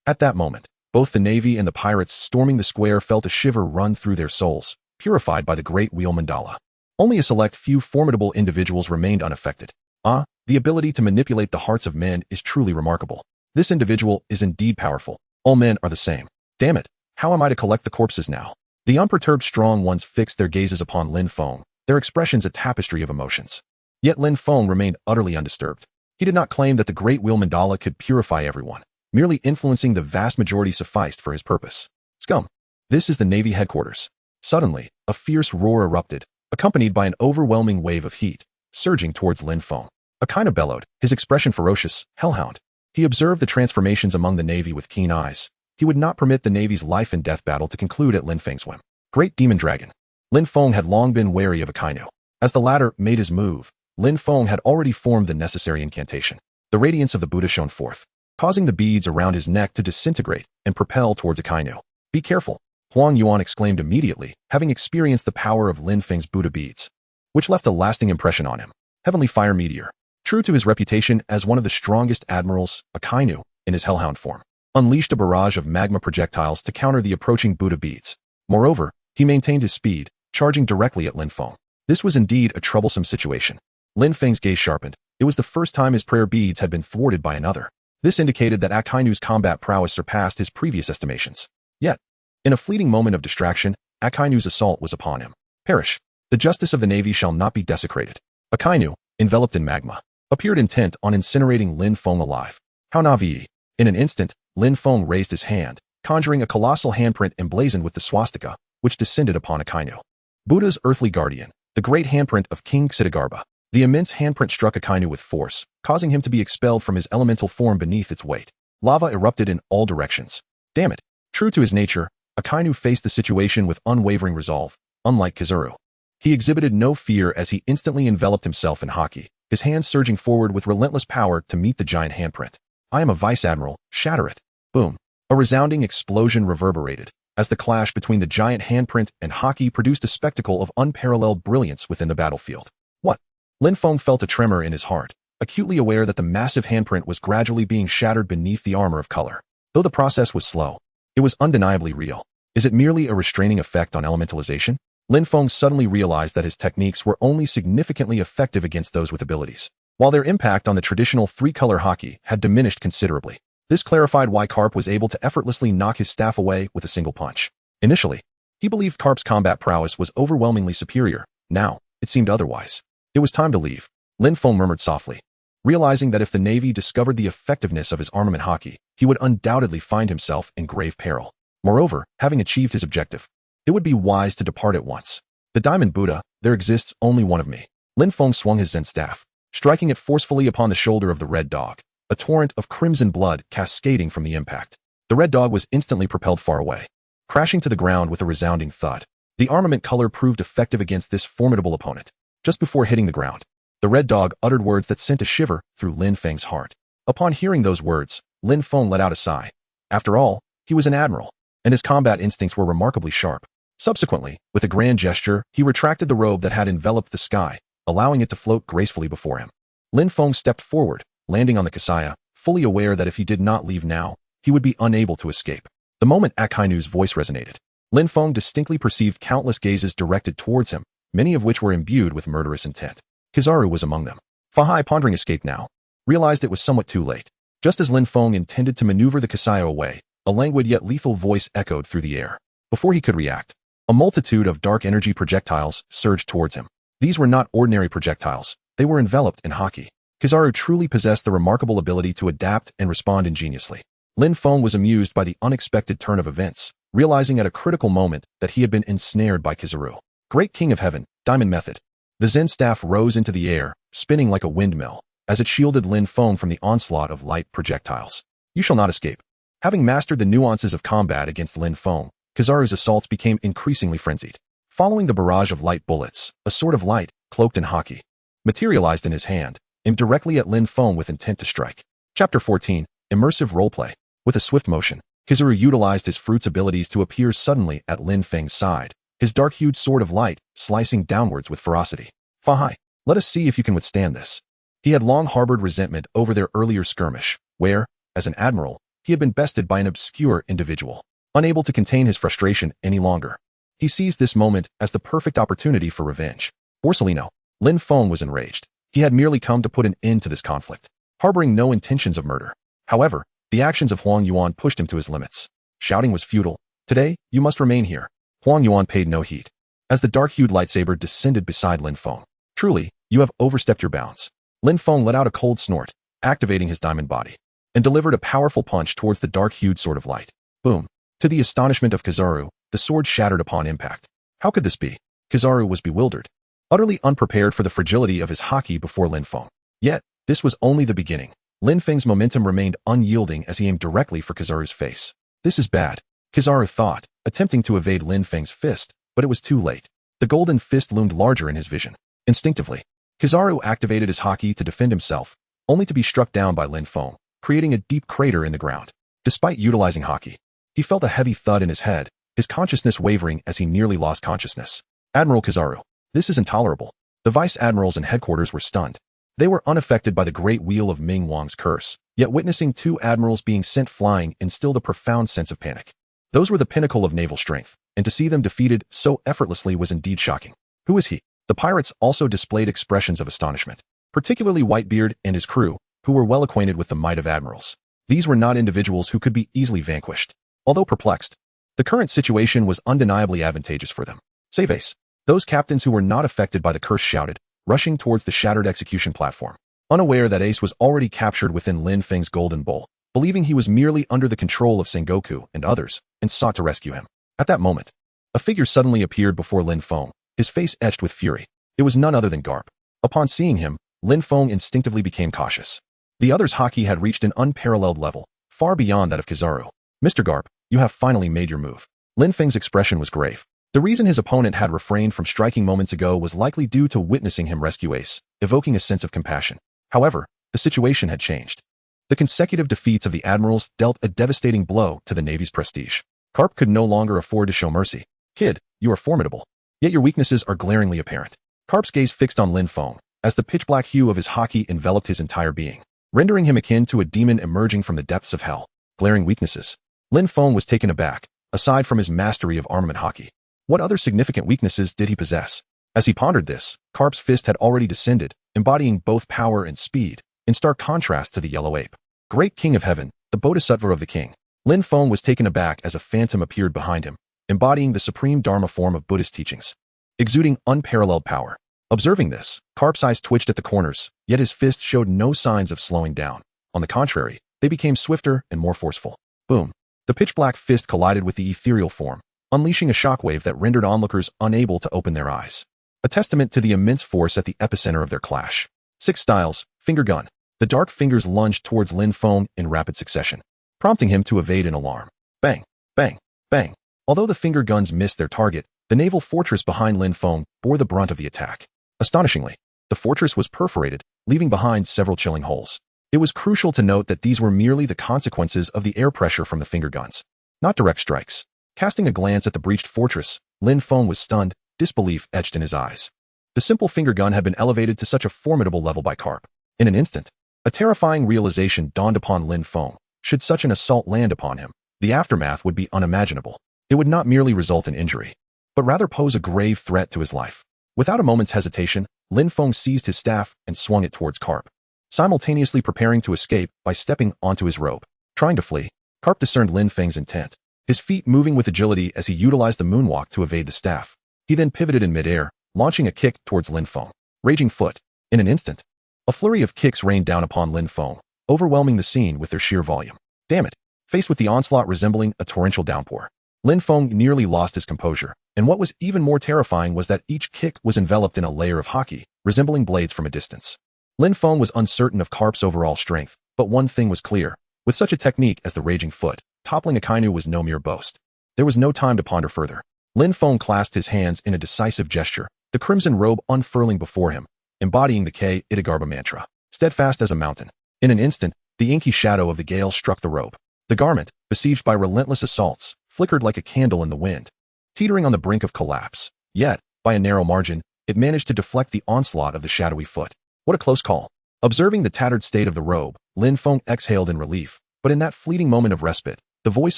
At that moment, both the Navy and the pirates storming the square felt a shiver run through their souls, purified by the Great Wheel Mandala. Only a select few formidable individuals remained unaffected. The ability to manipulate the hearts of men is truly remarkable. This individual is indeed powerful. All men are the same. Damn it, how am I to collect the corpses now? The unperturbed strong ones fixed their gazes upon Lin Feng, their expressions a tapestry of emotions. Yet Lin Feng remained utterly undisturbed. He did not claim that the Great Wheel Mandala could purify everyone. Merely influencing the vast majority sufficed for his purpose. Scum. This is the Navy headquarters. Suddenly, a fierce roar erupted, accompanied by an overwhelming wave of heat, surging towards Lin Feng. Akainu bellowed, his expression ferocious. Hellhound. He observed the transformations among the Navy with keen eyes. He would not permit the Navy's life and death battle to conclude at Lin Feng's whim. Great Demon Dragon. Lin Feng had long been wary of Akainu. As the latter made his move, Lin Feng had already formed the necessary incantation. The radiance of the Buddha shone forth, causing the beads around his neck to disintegrate and propel towards Akainu. Be careful. Huang Yuan exclaimed immediately, having experienced the power of Lin Feng's Buddha beads, which left a lasting impression on him. Heavenly Fire Meteor. True to his reputation as one of the strongest admirals, Akainu, in his hellhound form, unleashed a barrage of magma projectiles to counter the approaching Buddha beads. Moreover, he maintained his speed, charging directly at Lin Feng. This was indeed a troublesome situation. Lin Feng's gaze sharpened. It was the first time his prayer beads had been thwarted by another. This indicated that Akainu's combat prowess surpassed his previous estimations. Yet, in a fleeting moment of distraction, Akainu's assault was upon him. Perish. The justice of the Navy shall not be desecrated. Akainu, enveloped in magma, appeared intent on incinerating Lin Feng alive. How Navi! In an instant, Lin Feng raised his hand, conjuring a colossal handprint emblazoned with the swastika, which descended upon Akainu. Buddha's earthly guardian, the great handprint of King Ksitigarbha. The immense handprint struck Akainu with force, causing him to be expelled from his elemental form beneath its weight. Lava erupted in all directions. Damn it! True to his nature, Akainu faced the situation with unwavering resolve, unlike Kizaru. He exhibited no fear as he instantly enveloped himself in haki, his hands surging forward with relentless power to meet the giant handprint. I am a vice admiral, shatter it. Boom. A resounding explosion reverberated, as the clash between the giant handprint and haki produced a spectacle of unparalleled brilliance within the battlefield. What? Lin Feng felt a tremor in his heart, acutely aware that the massive handprint was gradually being shattered beneath the armor of color. Though the process was slow, it was undeniably real. Is it merely a restraining effect on elementalization? Lin Feng suddenly realized that his techniques were only significantly effective against those with abilities, while their impact on the traditional three-color haki had diminished considerably. This clarified why Karp was able to effortlessly knock his staff away with a single punch. Initially, he believed Karp's combat prowess was overwhelmingly superior. Now, it seemed otherwise. It was time to leave. Lin Feng murmured softly, realizing that if the Navy discovered the effectiveness of his armament haki, he would undoubtedly find himself in grave peril. Moreover, having achieved his objective, it would be wise to depart at once. The Diamond Buddha, there exists only one of me. Lin Feng swung his Zen staff, striking it forcefully upon the shoulder of the red dog, a torrent of crimson blood cascading from the impact. The red dog was instantly propelled far away, crashing to the ground with a resounding thud. The armament color proved effective against this formidable opponent. Just before hitting the ground, the red dog uttered words that sent a shiver through Lin Feng's heart. Upon hearing those words, Lin Feng let out a sigh. After all, he was an admiral, and his combat instincts were remarkably sharp. Subsequently, with a grand gesture, he retracted the robe that had enveloped the sky, allowing it to float gracefully before him. Lin Feng stepped forward, landing on the Kasaya, fully aware that if he did not leave now, he would be unable to escape. The moment Akainu's voice resonated, Lin Feng distinctly perceived countless gazes directed towards him, many of which were imbued with murderous intent. Kizaru was among them. Fahai, pondering escape now, realized it was somewhat too late. Just as Lin Feng intended to maneuver the Kasaya away, a languid yet lethal voice echoed through the air. Before he could react, a multitude of dark energy projectiles surged towards him. These were not ordinary projectiles. They were enveloped in haki. Kizaru truly possessed the remarkable ability to adapt and respond ingeniously. Lin Feng was amused by the unexpected turn of events, realizing at a critical moment that he had been ensnared by Kizaru. Great King of Heaven, Diamond Method. The Zen staff rose into the air, spinning like a windmill, as it shielded Lin Feng from the onslaught of light projectiles. You shall not escape. Having mastered the nuances of combat against Lin Feng, Kizaru's assaults became increasingly frenzied. Following the barrage of light bullets, a sword of light, cloaked in haki, materialized in his hand, aimed directly at Lin Feng with intent to strike. Chapter 14, Immersive Roleplay. With a swift motion, Kizaru utilized his fruit's abilities to appear suddenly at Lin Feng's side, his dark-hued sword of light slicing downwards with ferocity. Fahai, let us see if you can withstand this. He had long harbored resentment over their earlier skirmish, where, as an admiral, he had been bested by an obscure individual. Unable to contain his frustration any longer, he seized this moment as the perfect opportunity for revenge. Borsellino, Lin Feng was enraged. He had merely come to put an end to this conflict, harboring no intentions of murder. However, the actions of Huang Yuan pushed him to his limits. Shouting was futile. Today, you must remain here. Huang Yuan paid no heed, as the dark-hued lightsaber descended beside Lin Feng. Truly, you have overstepped your bounds. Lin Feng let out a cold snort, activating his diamond body, and delivered a powerful punch towards the dark-hued sword of light. Boom. To the astonishment of Kizaru, the sword shattered upon impact. How could this be? Kizaru was bewildered, utterly unprepared for the fragility of his haki before Lin Feng. Yet, this was only the beginning. Lin Feng's momentum remained unyielding as he aimed directly for Kizaru's face. This is bad, Kizaru thought, attempting to evade Lin Feng's fist, but it was too late. The golden fist loomed larger in his vision. Instinctively, Kizaru activated his haki to defend himself, only to be struck down by Lin Feng, creating a deep crater in the ground. Despite utilizing haki, he felt a heavy thud in his head, his consciousness wavering as he nearly lost consciousness. Admiral Kizaru. This is intolerable. The vice admirals and headquarters were stunned. They were unaffected by the great wheel of Ming Wang's curse, yet witnessing two admirals being sent flying instilled a profound sense of panic. Those were the pinnacle of naval strength, and to see them defeated so effortlessly was indeed shocking. Who is he? The pirates also displayed expressions of astonishment, particularly Whitebeard and his crew, who were well acquainted with the might of admirals. These were not individuals who could be easily vanquished. Although perplexed, the current situation was undeniably advantageous for them. Save Ace. Those captains who were not affected by the curse shouted, rushing towards the shattered execution platform, unaware that Ace was already captured within Lin Feng's golden bowl, believing he was merely under the control of Sengoku and others, and sought to rescue him. At that moment, a figure suddenly appeared before Lin Feng, his face etched with fury. It was none other than Garp. Upon seeing him, Lin Feng instinctively became cautious. The other's haki had reached an unparalleled level, far beyond that of Kizaru. Mr. Garp, you have finally made your move. Lin Feng's expression was grave. The reason his opponent had refrained from striking moments ago was likely due to witnessing him rescue Ace, evoking a sense of compassion. However, the situation had changed. The consecutive defeats of the admirals dealt a devastating blow to the Navy's prestige. Garp could no longer afford to show mercy. Kid, you are formidable. Yet your weaknesses are glaringly apparent. Garp's gaze fixed on Lin Feng, as the pitch-black hue of his haki enveloped his entire being, rendering him akin to a demon emerging from the depths of hell. Glaring weaknesses. Lin Feng was taken aback, aside from his mastery of armament haki. What other significant weaknesses did he possess? As he pondered this, Garp's fist had already descended, embodying both power and speed, in stark contrast to the yellow ape. Great King of Heaven, the Bodhisattva of the King. Lin Feng was taken aback as a phantom appeared behind him, embodying the supreme Dharma form of Buddhist teachings, exuding unparalleled power. Observing this, Garp's eyes twitched at the corners, yet his fist showed no signs of slowing down. On the contrary, they became swifter and more forceful. Boom. The pitch-black fist collided with the ethereal form, unleashing a shockwave that rendered onlookers unable to open their eyes. A testament to the immense force at the epicenter of their clash. 6 styles, finger gun. The dark fingers lunged towards Lin Feng in rapid succession, prompting him to evade in alarm. Bang, bang, bang. Although the finger guns missed their target, the naval fortress behind Lin Feng bore the brunt of the attack. Astonishingly, the fortress was perforated, leaving behind several chilling holes. It was crucial to note that these were merely the consequences of the air pressure from the finger guns, not direct strikes. Casting a glance at the breached fortress, Lin Feng was stunned, disbelief etched in his eyes. The simple finger gun had been elevated to such a formidable level by Garp. In an instant, a terrifying realization dawned upon Lin Feng. Should such an assault land upon him, the aftermath would be unimaginable. It would not merely result in injury, but rather pose a grave threat to his life. Without a moment's hesitation, Lin Feng seized his staff and swung it towards Garp, simultaneously preparing to escape by stepping onto his robe. Trying to flee, Garp discerned Lin Feng's intent, his feet moving with agility as he utilized the moonwalk to evade the staff. He then pivoted in midair, launching a kick towards Lin Feng. Raging foot. In an instant, a flurry of kicks rained down upon Lin Feng, overwhelming the scene with their sheer volume. Damn it! Faced with the onslaught resembling a torrential downpour, Lin Feng nearly lost his composure, and what was even more terrifying was that each kick was enveloped in a layer of haki, resembling blades from a distance. Lin Feng was uncertain of Garp's overall strength, but one thing was clear. With such a technique as the raging foot, toppling a Kainu was no mere boast. There was no time to ponder further. Lin Feng clasped his hands in a decisive gesture, the crimson robe unfurling before him, embodying the K-Itagarba mantra, steadfast as a mountain. In an instant, the inky shadow of the gale struck the robe. The garment, besieged by relentless assaults, flickered like a candle in the wind, teetering on the brink of collapse. Yet, by a narrow margin, it managed to deflect the onslaught of the shadowy foot. What a close call. Observing the tattered state of the robe, Lin Feng exhaled in relief, but in that fleeting moment of respite, the voice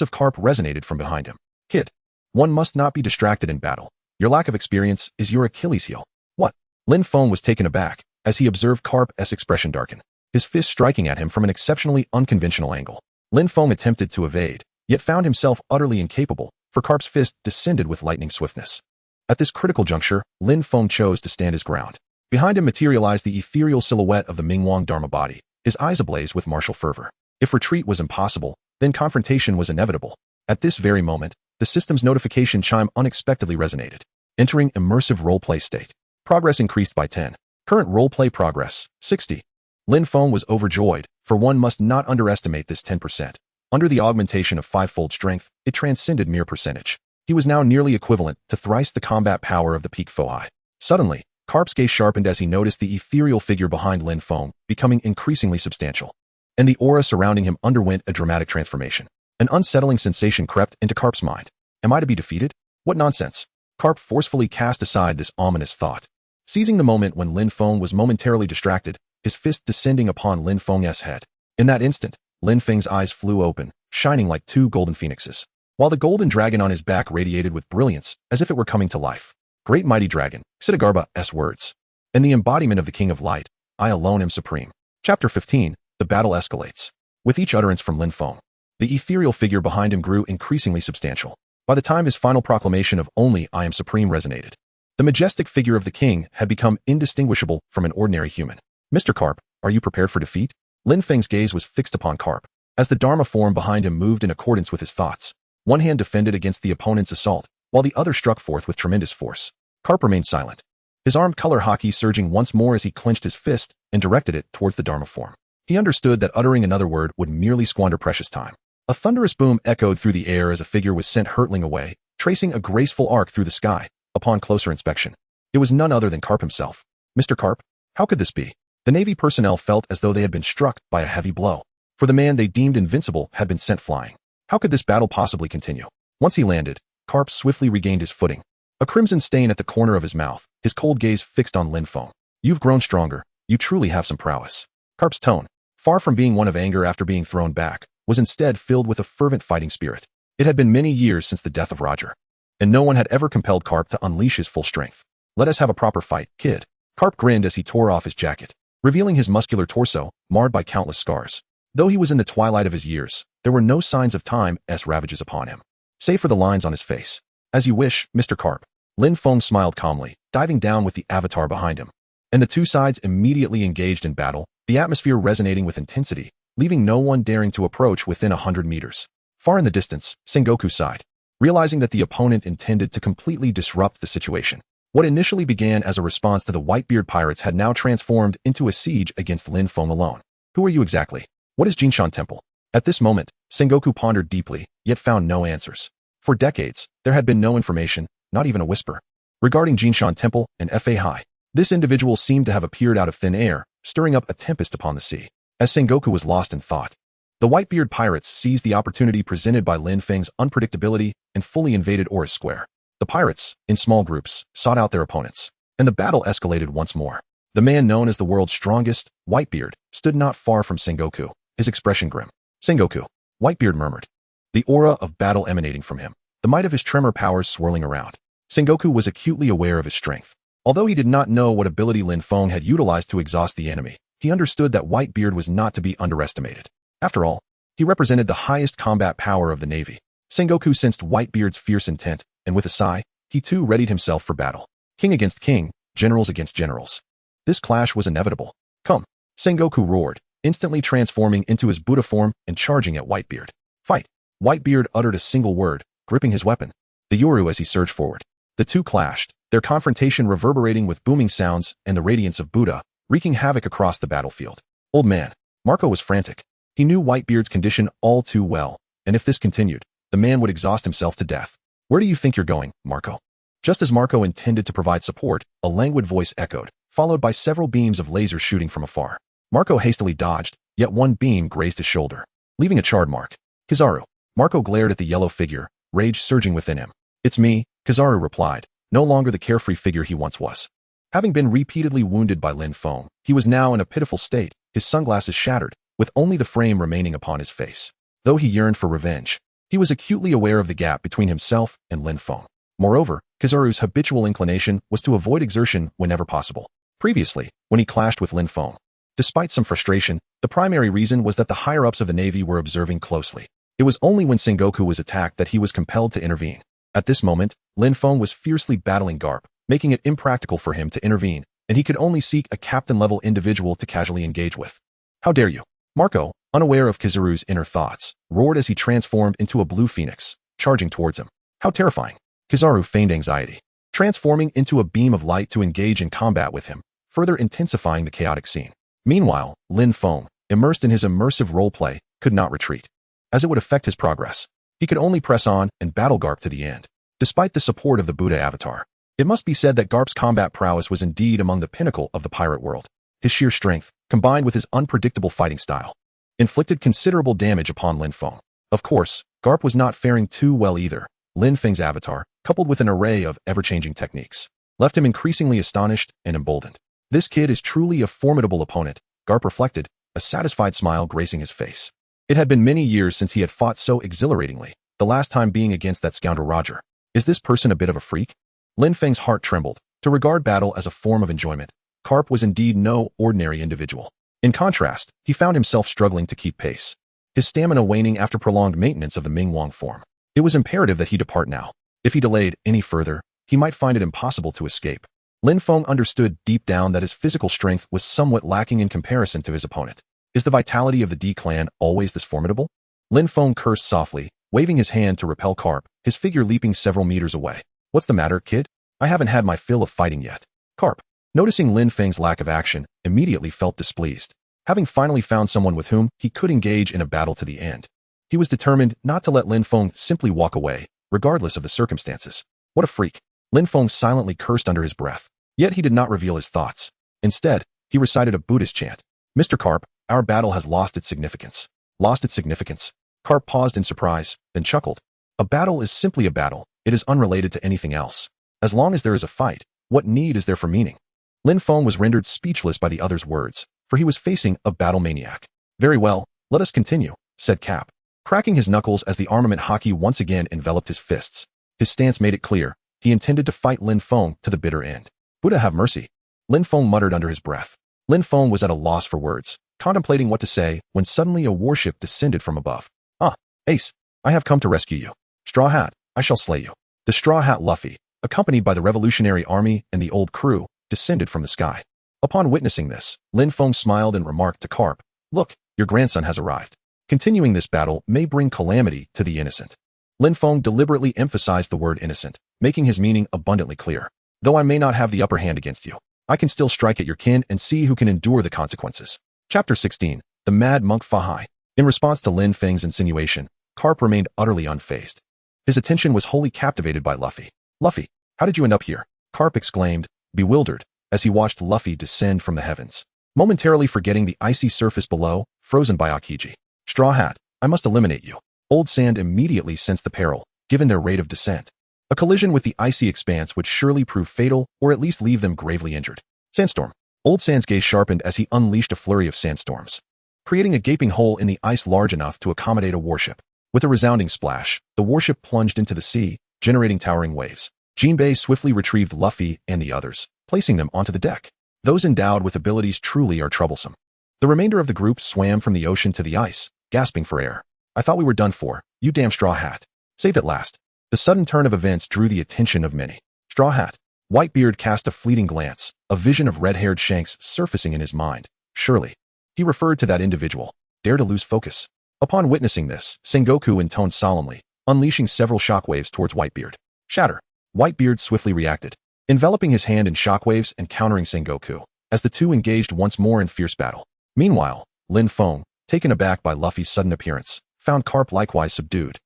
of Garp resonated from behind him. Kid, one must not be distracted in battle. Your lack of experience is your Achilles heel. What? Lin Feng was taken aback as he observed Garp's expression darken, his fist striking at him from an exceptionally unconventional angle. Lin Feng attempted to evade, yet found himself utterly incapable, for Garp's fist descended with lightning swiftness. At this critical juncture, Lin Feng chose to stand his ground. Behind him materialized the ethereal silhouette of the Mingwang Dharma body, his eyes ablaze with martial fervor. If retreat was impossible, then confrontation was inevitable. At this very moment, the system's notification chime unexpectedly resonated. Entering immersive roleplay state. Progress increased by 10. Current roleplay progress, 60. Lin Feng was overjoyed, for one must not underestimate this 10%. Under the augmentation of 5-fold strength, it transcended mere percentage. He was now nearly equivalent to thrice the combat power of the peak Fahai. Suddenly, Garp's gaze sharpened as he noticed the ethereal figure behind Lin Feng becoming increasingly substantial, and the aura surrounding him underwent a dramatic transformation. An unsettling sensation crept into Garp's mind. Am I to be defeated? What nonsense. Garp forcefully cast aside this ominous thought. Seizing the moment when Lin Feng was momentarily distracted, his fist descending upon Lin Feng's head. In that instant, Lin Feng's eyes flew open, shining like two golden phoenixes, while the golden dragon on his back radiated with brilliance as if it were coming to life. Great mighty dragon, Xidagarba's words. In the embodiment of the King of Light, I alone am supreme. Chapter 15, the battle escalates. With each utterance from Lin Feng, the ethereal figure behind him grew increasingly substantial. By the time his final proclamation of only I am supreme resonated, the majestic figure of the king had become indistinguishable from an ordinary human. Mr. Garp, are you prepared for defeat? Lin Feng's gaze was fixed upon Garp, as the Dharma form behind him moved in accordance with his thoughts. One hand defended against the opponent's assault, while the other struck forth with tremendous force. Garp remained silent, his arm color hockey surging once more as he clenched his fist and directed it towards the Dharma form. He understood that uttering another word would merely squander precious time. A thunderous boom echoed through the air as a figure was sent hurtling away, tracing a graceful arc through the sky. Upon closer inspection, it was none other than Garp himself. Mr. Garp, how could this be? The Navy personnel felt as though they had been struck by a heavy blow, for the man they deemed invincible had been sent flying. How could this battle possibly continue? Once he landed, Garp swiftly regained his footing, a crimson stain at the corner of his mouth, his cold gaze fixed on Lin Feng. You've grown stronger. You truly have some prowess. Garp's tone, far from being one of anger after being thrown back, was instead filled with a fervent fighting spirit. It had been many years since the death of Roger, and no one had ever compelled Garp to unleash his full strength. Let us have a proper fight, kid. Garp grinned as he tore off his jacket, revealing his muscular torso, marred by countless scars. Though he was in the twilight of his years, there were no signs of time's ravages upon him, save for the lines on his face. As you wish, Mr. Garp. Lin Feng smiled calmly, diving down with the avatar behind him. And the two sides immediately engaged in battle, the atmosphere resonating with intensity, leaving no one daring to approach within 100 meters. Far in the distance, Sengoku sighed, realizing that the opponent intended to completely disrupt the situation. What initially began as a response to the Whitebeard pirates had now transformed into a siege against Lin Feng alone. Who are you exactly? What is Jinshan Temple? At this moment, Sengoku pondered deeply, yet found no answers. For decades, there had been no information, not even a whisper, regarding Jinshan Temple and Fahai. This individual seemed to have appeared out of thin air, stirring up a tempest upon the sea. As Sengoku was lost in thought, the Whitebeard pirates seized the opportunity presented by Lin Feng's unpredictability and fully invaded Oris Square. The pirates, in small groups, sought out their opponents, and the battle escalated once more. The man known as the world's strongest, Whitebeard, stood not far from Sengoku, his expression grim. Sengoku, Whitebeard murmured, the aura of battle emanating from him, the might of his tremor powers swirling around. Sengoku was acutely aware of his strength. Although he did not know what ability Lin Feng had utilized to exhaust the enemy, he understood that Whitebeard was not to be underestimated. After all, he represented the highest combat power of the Navy. Sengoku sensed Whitebeard's fierce intent, and with a sigh, he too readied himself for battle. King against king, generals against generals. This clash was inevitable. Come, Sengoku roared, instantly transforming into his Buddha form and charging at Whitebeard. Fight! Whitebeard uttered a single word, gripping his weapon, the Yoru, as he surged forward. The two clashed, their confrontation reverberating with booming sounds and the radiance of Buddha, wreaking havoc across the battlefield. Old man, Marco was frantic. He knew Whitebeard's condition all too well, and if this continued, the man would exhaust himself to death. Where do you think you're going, Marco? Just as Marco intended to provide support, a languid voice echoed, followed by several beams of lasers shooting from afar. Marco hastily dodged, yet one beam grazed his shoulder, leaving a charred mark. Kizaru. Marco glared at the yellow figure, rage surging within him. It's me, Kizaru replied, no longer the carefree figure he once was. Having been repeatedly wounded by Lin Feng, he was now in a pitiful state, his sunglasses shattered, with only the frame remaining upon his face. Though he yearned for revenge, he was acutely aware of the gap between himself and Lin Feng. Moreover, Kizaru's habitual inclination was to avoid exertion whenever possible. Previously, when he clashed with Lin Feng, despite some frustration, the primary reason was that the higher-ups of the Navy were observing closely. It was only when Sengoku was attacked that he was compelled to intervene. At this moment, Lin Feng was fiercely battling Garp, making it impractical for him to intervene, and he could only seek a captain-level individual to casually engage with. How dare you? Marco, unaware of Kizaru's inner thoughts, roared as he transformed into a blue phoenix, charging towards him. How terrifying. Kizaru feigned anxiety, transforming into a beam of light to engage in combat with him, further intensifying the chaotic scene. Meanwhile, Lin Feng, immersed in his immersive roleplay, could not retreat, as it would affect his progress. He could only press on and battle Garp to the end, despite the support of the Buddha avatar. It must be said that Garp's combat prowess was indeed among the pinnacle of the pirate world. His sheer strength, combined with his unpredictable fighting style, inflicted considerable damage upon Lin Feng. Of course, Garp was not faring too well either. Lin Feng's avatar, coupled with an array of ever-changing techniques, left him increasingly astonished and emboldened. This kid is truly a formidable opponent, Garp reflected, a satisfied smile gracing his face. It had been many years since he had fought so exhilaratingly, the last time being against that scoundrel Roger. Is this person a bit of a freak? Lin Feng's heart trembled. To regard battle as a form of enjoyment, Garp was indeed no ordinary individual. In contrast, he found himself struggling to keep pace, his stamina waning after prolonged maintenance of the Ming Wang form. It was imperative that he depart now. If he delayed any further, he might find it impossible to escape. Lin Feng understood deep down that his physical strength was somewhat lacking in comparison to his opponent. Is the vitality of the D clan always this formidable? Lin Feng cursed softly, waving his hand to repel Garp, his figure leaping several meters away. What's the matter, kid? I haven't had my fill of fighting yet. Garp, noticing Lin Feng's lack of action, immediately felt displeased. Having finally found someone with whom he could engage in a battle to the end, he was determined not to let Lin Feng simply walk away, regardless of the circumstances. What a freak! Lin Feng silently cursed under his breath. Yet he did not reveal his thoughts. Instead, he recited a Buddhist chant. Mr. Garp, our battle has lost its significance. Lost its significance? Garp paused in surprise, then chuckled. A battle is simply a battle. It is unrelated to anything else. As long as there is a fight, what need is there for meaning? Lin Feng was rendered speechless by the other's words, for he was facing a battle maniac. Very well, let us continue, said Cap, cracking his knuckles as the armament hockey once again enveloped his fists. His stance made it clear. He intended to fight Lin Feng to the bitter end. Buddha have mercy. Lin Feng muttered under his breath. Lin Feng was at a loss for words, contemplating what to say when suddenly a warship descended from above. Ah, Ace, I have come to rescue you. Straw Hat, I shall slay you. The Straw Hat Luffy, accompanied by the Revolutionary Army and the old crew, descended from the sky. Upon witnessing this, Lin Feng smiled and remarked to Garp, look, your grandson has arrived. Continuing this battle may bring calamity to the innocent. Lin Feng deliberately emphasized the word innocent, making his meaning abundantly clear. Though I may not have the upper hand against you, I can still strike at your kin and see who can endure the consequences. Chapter 16. The Mad Monk Fahai. In response to Lin Feng's insinuation, Garp remained utterly unfazed. His attention was wholly captivated by Luffy. Luffy, how did you end up here? Garp exclaimed, bewildered, as he watched Luffy descend from the heavens, momentarily forgetting the icy surface below, frozen by Aokiji. Straw Hat, I must eliminate you. Old Sand immediately sensed the peril, given their rate of descent. A collision with the icy expanse would surely prove fatal or at least leave them gravely injured. Sandstorm. Old Sand's gaze sharpened as he unleashed a flurry of sandstorms, creating a gaping hole in the ice large enough to accommodate a warship. With a resounding splash, the warship plunged into the sea, generating towering waves. Jinbei swiftly retrieved Luffy and the others, placing them onto the deck. Those endowed with abilities truly are troublesome. The remainder of the group swam from the ocean to the ice, gasping for air. I thought we were done for, you damn Straw Hat. Saved at last. The sudden turn of events drew the attention of many. Straw Hat. Whitebeard cast a fleeting glance, a vision of red-haired Shanks surfacing in his mind. Surely. He referred to that individual. Dare to lose focus. Upon witnessing this, Sengoku intoned solemnly, unleashing several shockwaves towards Whitebeard. Shatter. Whitebeard swiftly reacted, enveloping his hand in shockwaves and countering Sengoku, as the two engaged once more in fierce battle. Meanwhile, Lin Feng, taken aback by Luffy's sudden appearance, found Garp likewise subdued.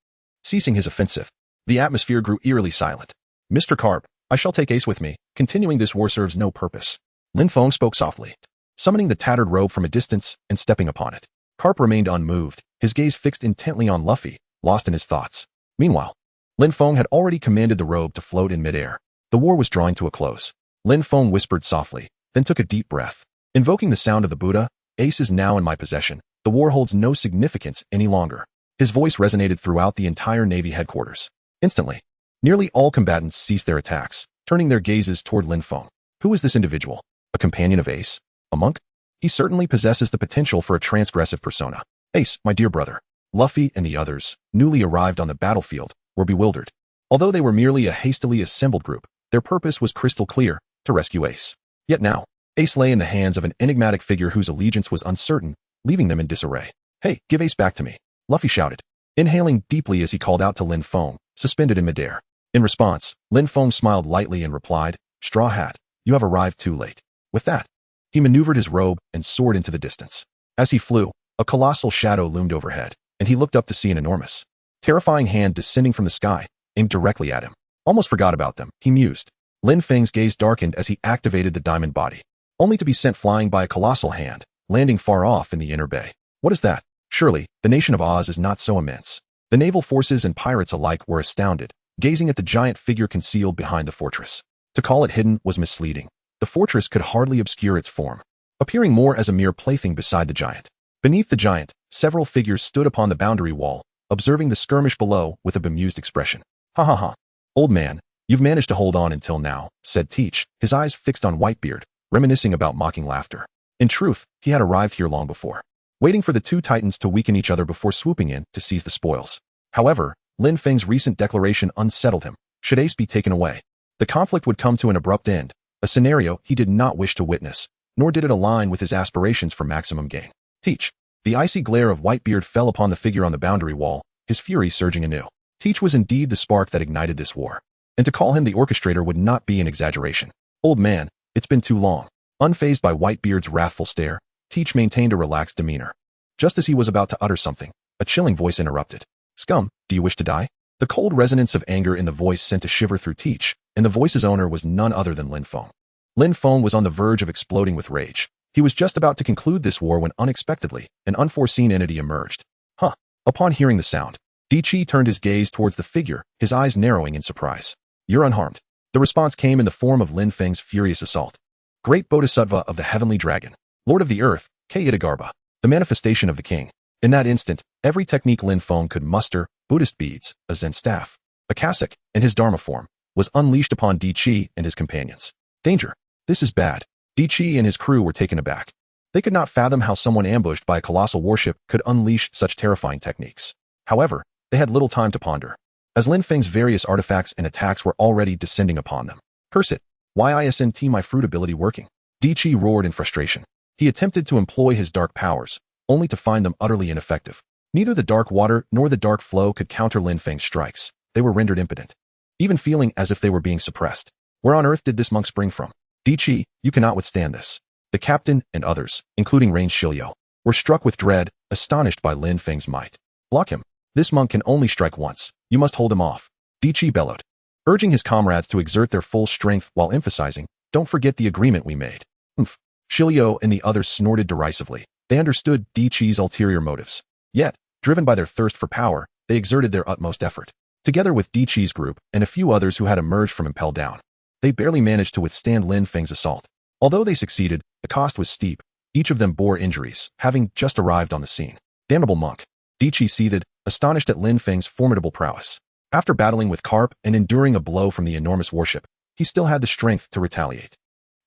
Ceasing his offensive, the atmosphere grew eerily silent. Mr. Garp, I shall take Ace with me. Continuing this war serves no purpose. Lin Feng spoke softly, summoning the tattered robe from a distance and stepping upon it. Garp remained unmoved, his gaze fixed intently on Luffy, lost in his thoughts. Meanwhile, Lin Feng had already commanded the robe to float in midair. The war was drawing to a close. Lin Feng whispered softly, then took a deep breath. Invoking the sound of the Buddha, Ace is now in my possession. The war holds no significance any longer. His voice resonated throughout the entire Navy headquarters. Instantly, nearly all combatants ceased their attacks, turning their gazes toward Lin Feng. Who is this individual? A companion of Ace? A monk? He certainly possesses the potential for a transgressive persona. Ace, my dear brother. Luffy and the others, newly arrived on the battlefield, were bewildered. Although they were merely a hastily assembled group, their purpose was crystal clear, to rescue Ace. Yet now, Ace lay in the hands of an enigmatic figure whose allegiance was uncertain, leaving them in disarray. Hey, give Ace back to me, Luffy shouted, inhaling deeply as he called out to Lin Feng, suspended in midair. In response, Lin Feng smiled lightly and replied, Straw Hat, you have arrived too late. With that, he maneuvered his robe and soared into the distance. As he flew, a colossal shadow loomed overhead, and he looked up to see an enormous, terrifying hand descending from the sky, aimed directly at him. Almost forgot about them, he mused. Lin Feng's gaze darkened as he activated the diamond body, only to be sent flying by a colossal hand, landing far off in the inner bay. What is that? Surely, the nation of Oz is not so immense. The naval forces and pirates alike were astounded, gazing at the giant figure concealed behind the fortress. To call it hidden was misleading. The fortress could hardly obscure its form, appearing more as a mere plaything beside the giant. Beneath the giant, several figures stood upon the boundary wall, observing the skirmish below with a bemused expression. Ha ha ha. Old man, you've managed to hold on until now, said Teach, his eyes fixed on Whitebeard, reminiscing about mocking laughter. In truth, he had arrived here long before, waiting for the two titans to weaken each other before swooping in to seize the spoils. However, Lin Feng's recent declaration unsettled him. Should Ace be taken away, the conflict would come to an abrupt end, a scenario he did not wish to witness, nor did it align with his aspirations for maximum gain. Teach. The icy glare of Whitebeard fell upon the figure on the boundary wall, his fury surging anew. Teach was indeed the spark that ignited this war, and to call him the orchestrator would not be an exaggeration. Old man, it's been too long. Unfazed by Whitebeard's wrathful stare, Teach maintained a relaxed demeanor. Just as he was about to utter something, a chilling voice interrupted. Scum, do you wish to die? The cold resonance of anger in the voice sent a shiver through Teach, and the voice's owner was none other than Lin Feng. Lin Feng was on the verge of exploding with rage. He was just about to conclude this war when unexpectedly, an unforeseen entity emerged. Huh. Upon hearing the sound, Dichi turned his gaze towards the figure, his eyes narrowing in surprise. You're unharmed. The response came in the form of Lin Feng's furious assault. Great Bodhisattva of the Heavenly Dragon, Lord of the Earth, K. Itagarba, the manifestation of the king. In that instant, every technique Lin Feng could muster, Buddhist beads, a Zen staff, a cassock, and his Dharma form, was unleashed upon Dichi and his companions. Danger. This is bad. Dichi and his crew were taken aback. They could not fathom how someone ambushed by a colossal warship could unleash such terrifying techniques. However, they had little time to ponder, as Lin Feng's various artifacts and attacks were already descending upon them. Curse it. Why isn't my fruit ability working? Dichi roared in frustration. He attempted to employ his dark powers, only to find them utterly ineffective. Neither the dark water nor the dark flow could counter Lin Feng's strikes. They were rendered impotent, even feeling as if they were being suppressed. Where on earth did this monk spring from? Dichi, you cannot withstand this. The captain and others, including Rain Shilyo, were struck with dread, astonished by Lin Feng's might. Block him. This monk can only strike once. You must hold him off. Dichi bellowed, urging his comrades to exert their full strength while emphasizing, don't forget the agreement we made. Humph. Shilyo and the others snorted derisively. They understood Dichi's ulterior motives. Yet, driven by their thirst for power, they exerted their utmost effort. Together with Dichi's group and a few others who had emerged from Impel Down, they barely managed to withstand Lin Feng's assault. Although they succeeded, the cost was steep. Each of them bore injuries, having just arrived on the scene. Damnable monk. Dichi seethed, astonished at Lin Feng's formidable prowess. After battling with Carp and enduring a blow from the enormous warship, he still had the strength to retaliate.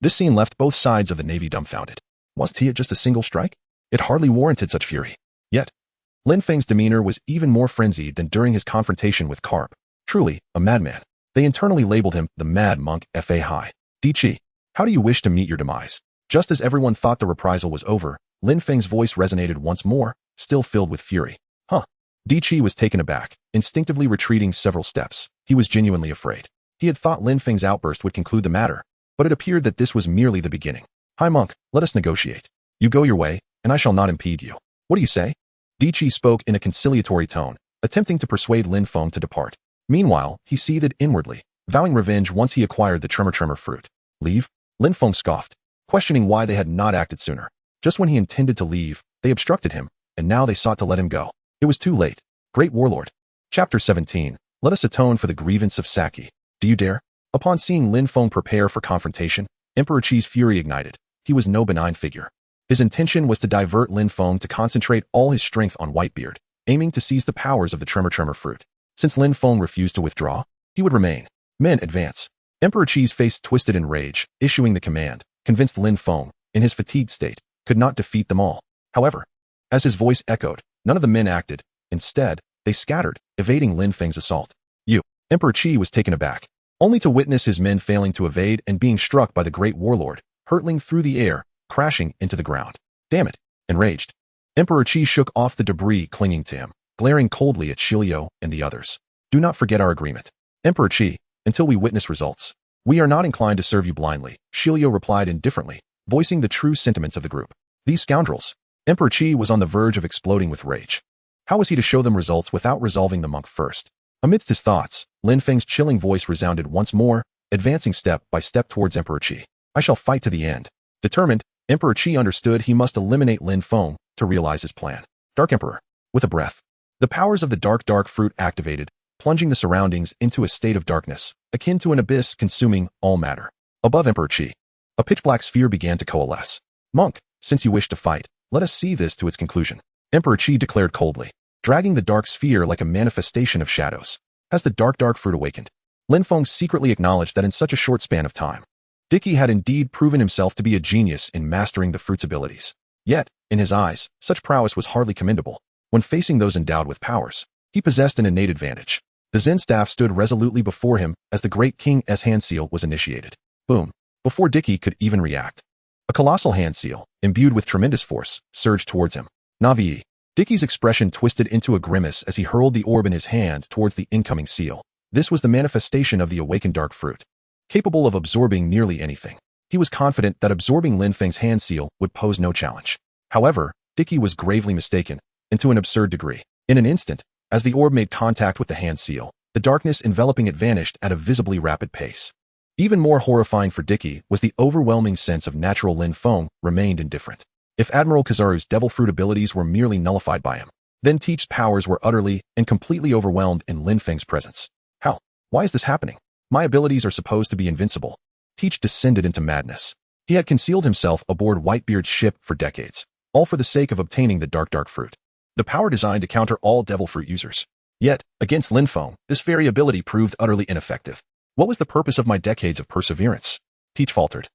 This scene left both sides of the navy dumbfounded. Wasn't he at just a single strike? It hardly warranted such fury. Yet, Lin Feng's demeanor was even more frenzied than during his confrontation with Carp. Truly, a madman. They internally labeled him the Mad Monk Fahai. Dichi, how do you wish to meet your demise? Just as everyone thought the reprisal was over, Lin Feng's voice resonated once more, still filled with fury. Huh. Dichi was taken aback, instinctively retreating several steps. He was genuinely afraid. He had thought Lin Feng's outburst would conclude the matter, but it appeared that this was merely the beginning. Hi monk, let us negotiate. You go your way, and I shall not impede you. What do you say? Dichi spoke in a conciliatory tone, attempting to persuade Lin Feng to depart. Meanwhile, he seethed inwardly, vowing revenge once he acquired the tremor fruit. Leave? Lin Feng scoffed, questioning why they had not acted sooner. Just when he intended to leave, they obstructed him, and now they sought to let him go. It was too late. Great Warlord. Chapter 17. Let us atone for the grievance of Saki. Do you dare? Upon seeing Lin Feng prepare for confrontation, Emperor Qi's fury ignited. He was no benign figure. His intention was to divert Lin Feng to concentrate all his strength on Whitebeard, aiming to seize the powers of the tremor fruit. Since Lin Feng refused to withdraw, he would remain. Men, advance. Emperor Qi's face twisted in rage, issuing the command, convinced Lin Feng, in his fatigued state, could not defeat them all. However, as his voice echoed, none of the men acted. Instead, they scattered, evading Lin Feng's assault. Emperor Qi was taken aback, only to witness his men failing to evade and being struck by the great warlord, hurtling through the air, crashing into the ground. Damn it! Enraged, Emperor Qi shook off the debris clinging to him, glaring coldly at Shilyo and the others. Do not forget our agreement. Emperor Qi, until we witness results. We are not inclined to serve you blindly, Shilyo replied indifferently, voicing the true sentiments of the group. These scoundrels. Emperor Qi was on the verge of exploding with rage. How was he to show them results without resolving the monk first? Amidst his thoughts, Lin Feng's chilling voice resounded once more, advancing step by step towards Emperor Qi. I shall fight to the end. Determined, Emperor Qi understood he must eliminate Lin Feng to realize his plan. Dark Emperor. With a breath, the powers of the dark fruit activated, plunging the surroundings into a state of darkness, akin to an abyss consuming all matter. Above Emperor Qi, a pitch-black sphere began to coalesce. Monk, since you wish to fight, let us see this to its conclusion. Emperor Qi declared coldly, dragging the dark sphere like a manifestation of shadows. Has the dark fruit awakened? Lin Feng secretly acknowledged that in such a short span of time, Dicky had indeed proven himself to be a genius in mastering the fruit's abilities. Yet, in his eyes, such prowess was hardly commendable. When facing those endowed with powers, he possessed an innate advantage. The Zen staff stood resolutely before him as the Great King's hand seal was initiated. Boom. Before Dicky could even react, a colossal hand seal, imbued with tremendous force, surged towards him. Navi. Dicky's expression twisted into a grimace as he hurled the orb in his hand towards the incoming seal. This was the manifestation of the awakened dark fruit, capable of absorbing nearly anything. He was confident that absorbing Lin Feng's hand seal would pose no challenge. However, Dicky was gravely mistaken, and to an absurd degree. In an instant, as the orb made contact with the hand seal, the darkness enveloping it vanished at a visibly rapid pace. Even more horrifying for Dicky was the overwhelming sense of natural Lin Feng remained indifferent. If Admiral Kizaru's devil fruit abilities were merely nullified by him, then Teach's powers were utterly and completely overwhelmed in Lin Feng's presence. How? Why is this happening? My abilities are supposed to be invincible. Teach descended into madness. He had concealed himself aboard Whitebeard's ship for decades, all for the sake of obtaining the dark fruit. The power designed to counter all devil fruit users. Yet, against Lin Feng, this very ability proved utterly ineffective. What was the purpose of my decades of perseverance? Teach faltered.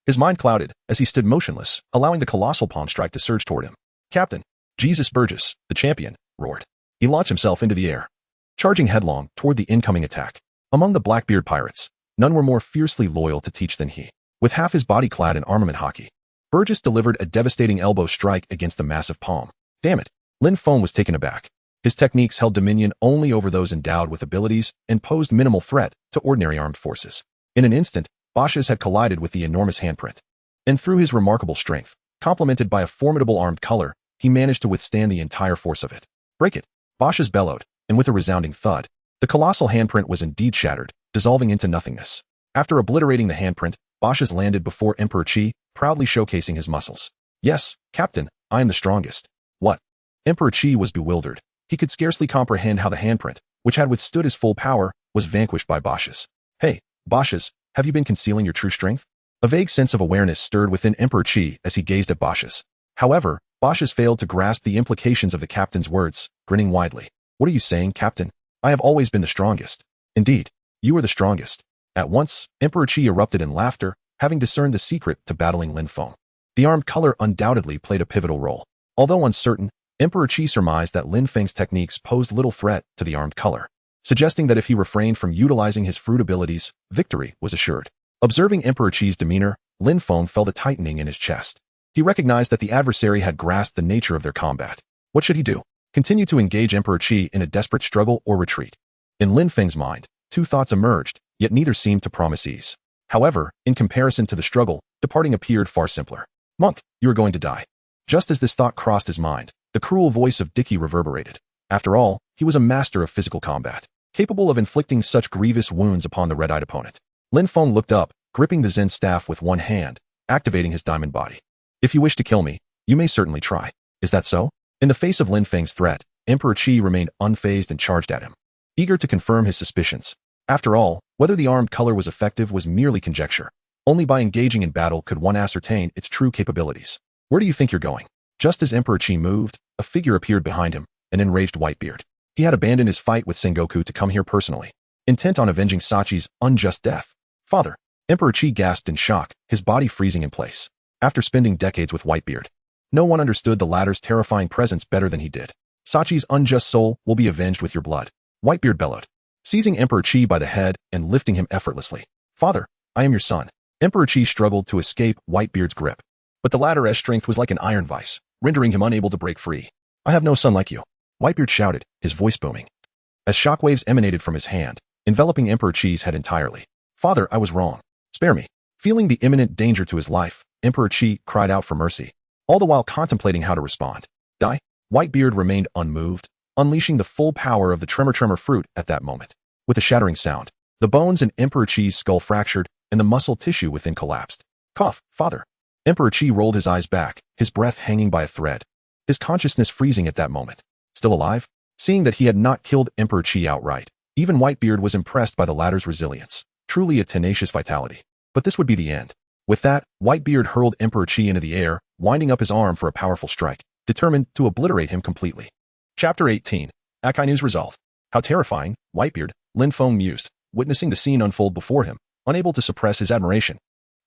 His mind clouded as he stood motionless, allowing the colossal palm strike to surge toward him. Captain, Jesus Burgess, the champion, roared. He launched himself into the air, charging headlong toward the incoming attack. Among the Blackbeard pirates, none were more fiercely loyal to Teach than he. With half his body clad in armament hockey, Burgess delivered a devastating elbow strike against the massive palm. Damn it! Lin Feng was taken aback. His techniques held dominion only over those endowed with abilities and posed minimal threat to ordinary armed forces. In an instant, Bosch's had collided with the enormous handprint. And through his remarkable strength, complemented by a formidable armed color, he managed to withstand the entire force of it. Break it! Bosch's bellowed, and with a resounding thud, the colossal handprint was indeed shattered, dissolving into nothingness. After obliterating the handprint, Bosch's landed before Emperor Qi, proudly showcasing his muscles. Yes, Captain, I am the strongest. What? Emperor Qi was bewildered. He could scarcely comprehend how the handprint, which had withstood his full power, was vanquished by Bosch's. Hey, Bosch's, have you been concealing your true strength? A vague sense of awareness stirred within Emperor Qi as he gazed at Bosch's. However, Bosch's failed to grasp the implications of the captain's words, grinning widely. What are you saying, Captain? I have always been the strongest. Indeed, you are the strongest. At once, Emperor Qi erupted in laughter, having discerned the secret to battling Lin Feng. The armed color undoubtedly played a pivotal role. Although uncertain, Emperor Qi surmised that Lin Feng's techniques posed little threat to the armed color, suggesting that if he refrained from utilizing his fruit abilities, victory was assured. Observing Emperor Qi's demeanor, Lin Feng felt a tightening in his chest. He recognized that the adversary had grasped the nature of their combat. What should he do? Continue to engage Emperor Qi in a desperate struggle or retreat? In Lin Feng's mind, two thoughts emerged, yet neither seemed to promise ease. However, in comparison to the struggle, departing appeared far simpler. Monk, you are going to die. Just as this thought crossed his mind, the cruel voice of Dicky reverberated. After all, he was a master of physical combat, capable of inflicting such grievous wounds upon the red-eyed opponent. Lin Feng looked up, gripping the Zen staff with one hand, activating his diamond body. If you wish to kill me, you may certainly try. Is that so? In the face of Lin Feng's threat, Emperor Qi remained unfazed and charged at him, eager to confirm his suspicions. After all, whether the armed color was effective was merely conjecture. Only by engaging in battle could one ascertain its true capabilities. Where do you think you're going? Just as Emperor Qi moved, a figure appeared behind him, an enraged Whitebeard. He had abandoned his fight with Sengoku to come here personally, intent on avenging Sachi's unjust death. Father! Emperor Qi gasped in shock, his body freezing in place. After spending decades with Whitebeard, no one understood the latter's terrifying presence better than he did. Sachi's unjust soul will be avenged with your blood. Whitebeard bellowed, seizing Emperor Qi by the head and lifting him effortlessly. Father, I am your son. Emperor Qi struggled to escape Whitebeard's grip, but the latter's strength was like an iron vice, rendering him unable to break free. I have no son like you. Whitebeard shouted, his voice booming, as shockwaves emanated from his hand, enveloping Emperor Qi's head entirely. Father, I was wrong. Spare me. Feeling the imminent danger to his life, Emperor Qi cried out for mercy, all the while contemplating how to respond. Die? Whitebeard remained unmoved, unleashing the full power of the tremor fruit at that moment. With a shattering sound, the bones in Emperor Qi's skull fractured and the muscle tissue within collapsed. Cough, father. Emperor Qi rolled his eyes back, his breath hanging by a thread, his consciousness freezing at that moment. Still alive? Seeing that he had not killed Emperor Qi outright, Even Whitebeard was impressed by the latter's resilience, truly a tenacious vitality. But this would be the end. With that, Whitebeard hurled Emperor Qi into the air, winding up his arm for a powerful strike, determined to obliterate him completely. Chapter 18. Akainu's Resolve. How terrifying, Whitebeard, Lin Feng mused, witnessing the scene unfold before him, unable to suppress his admiration.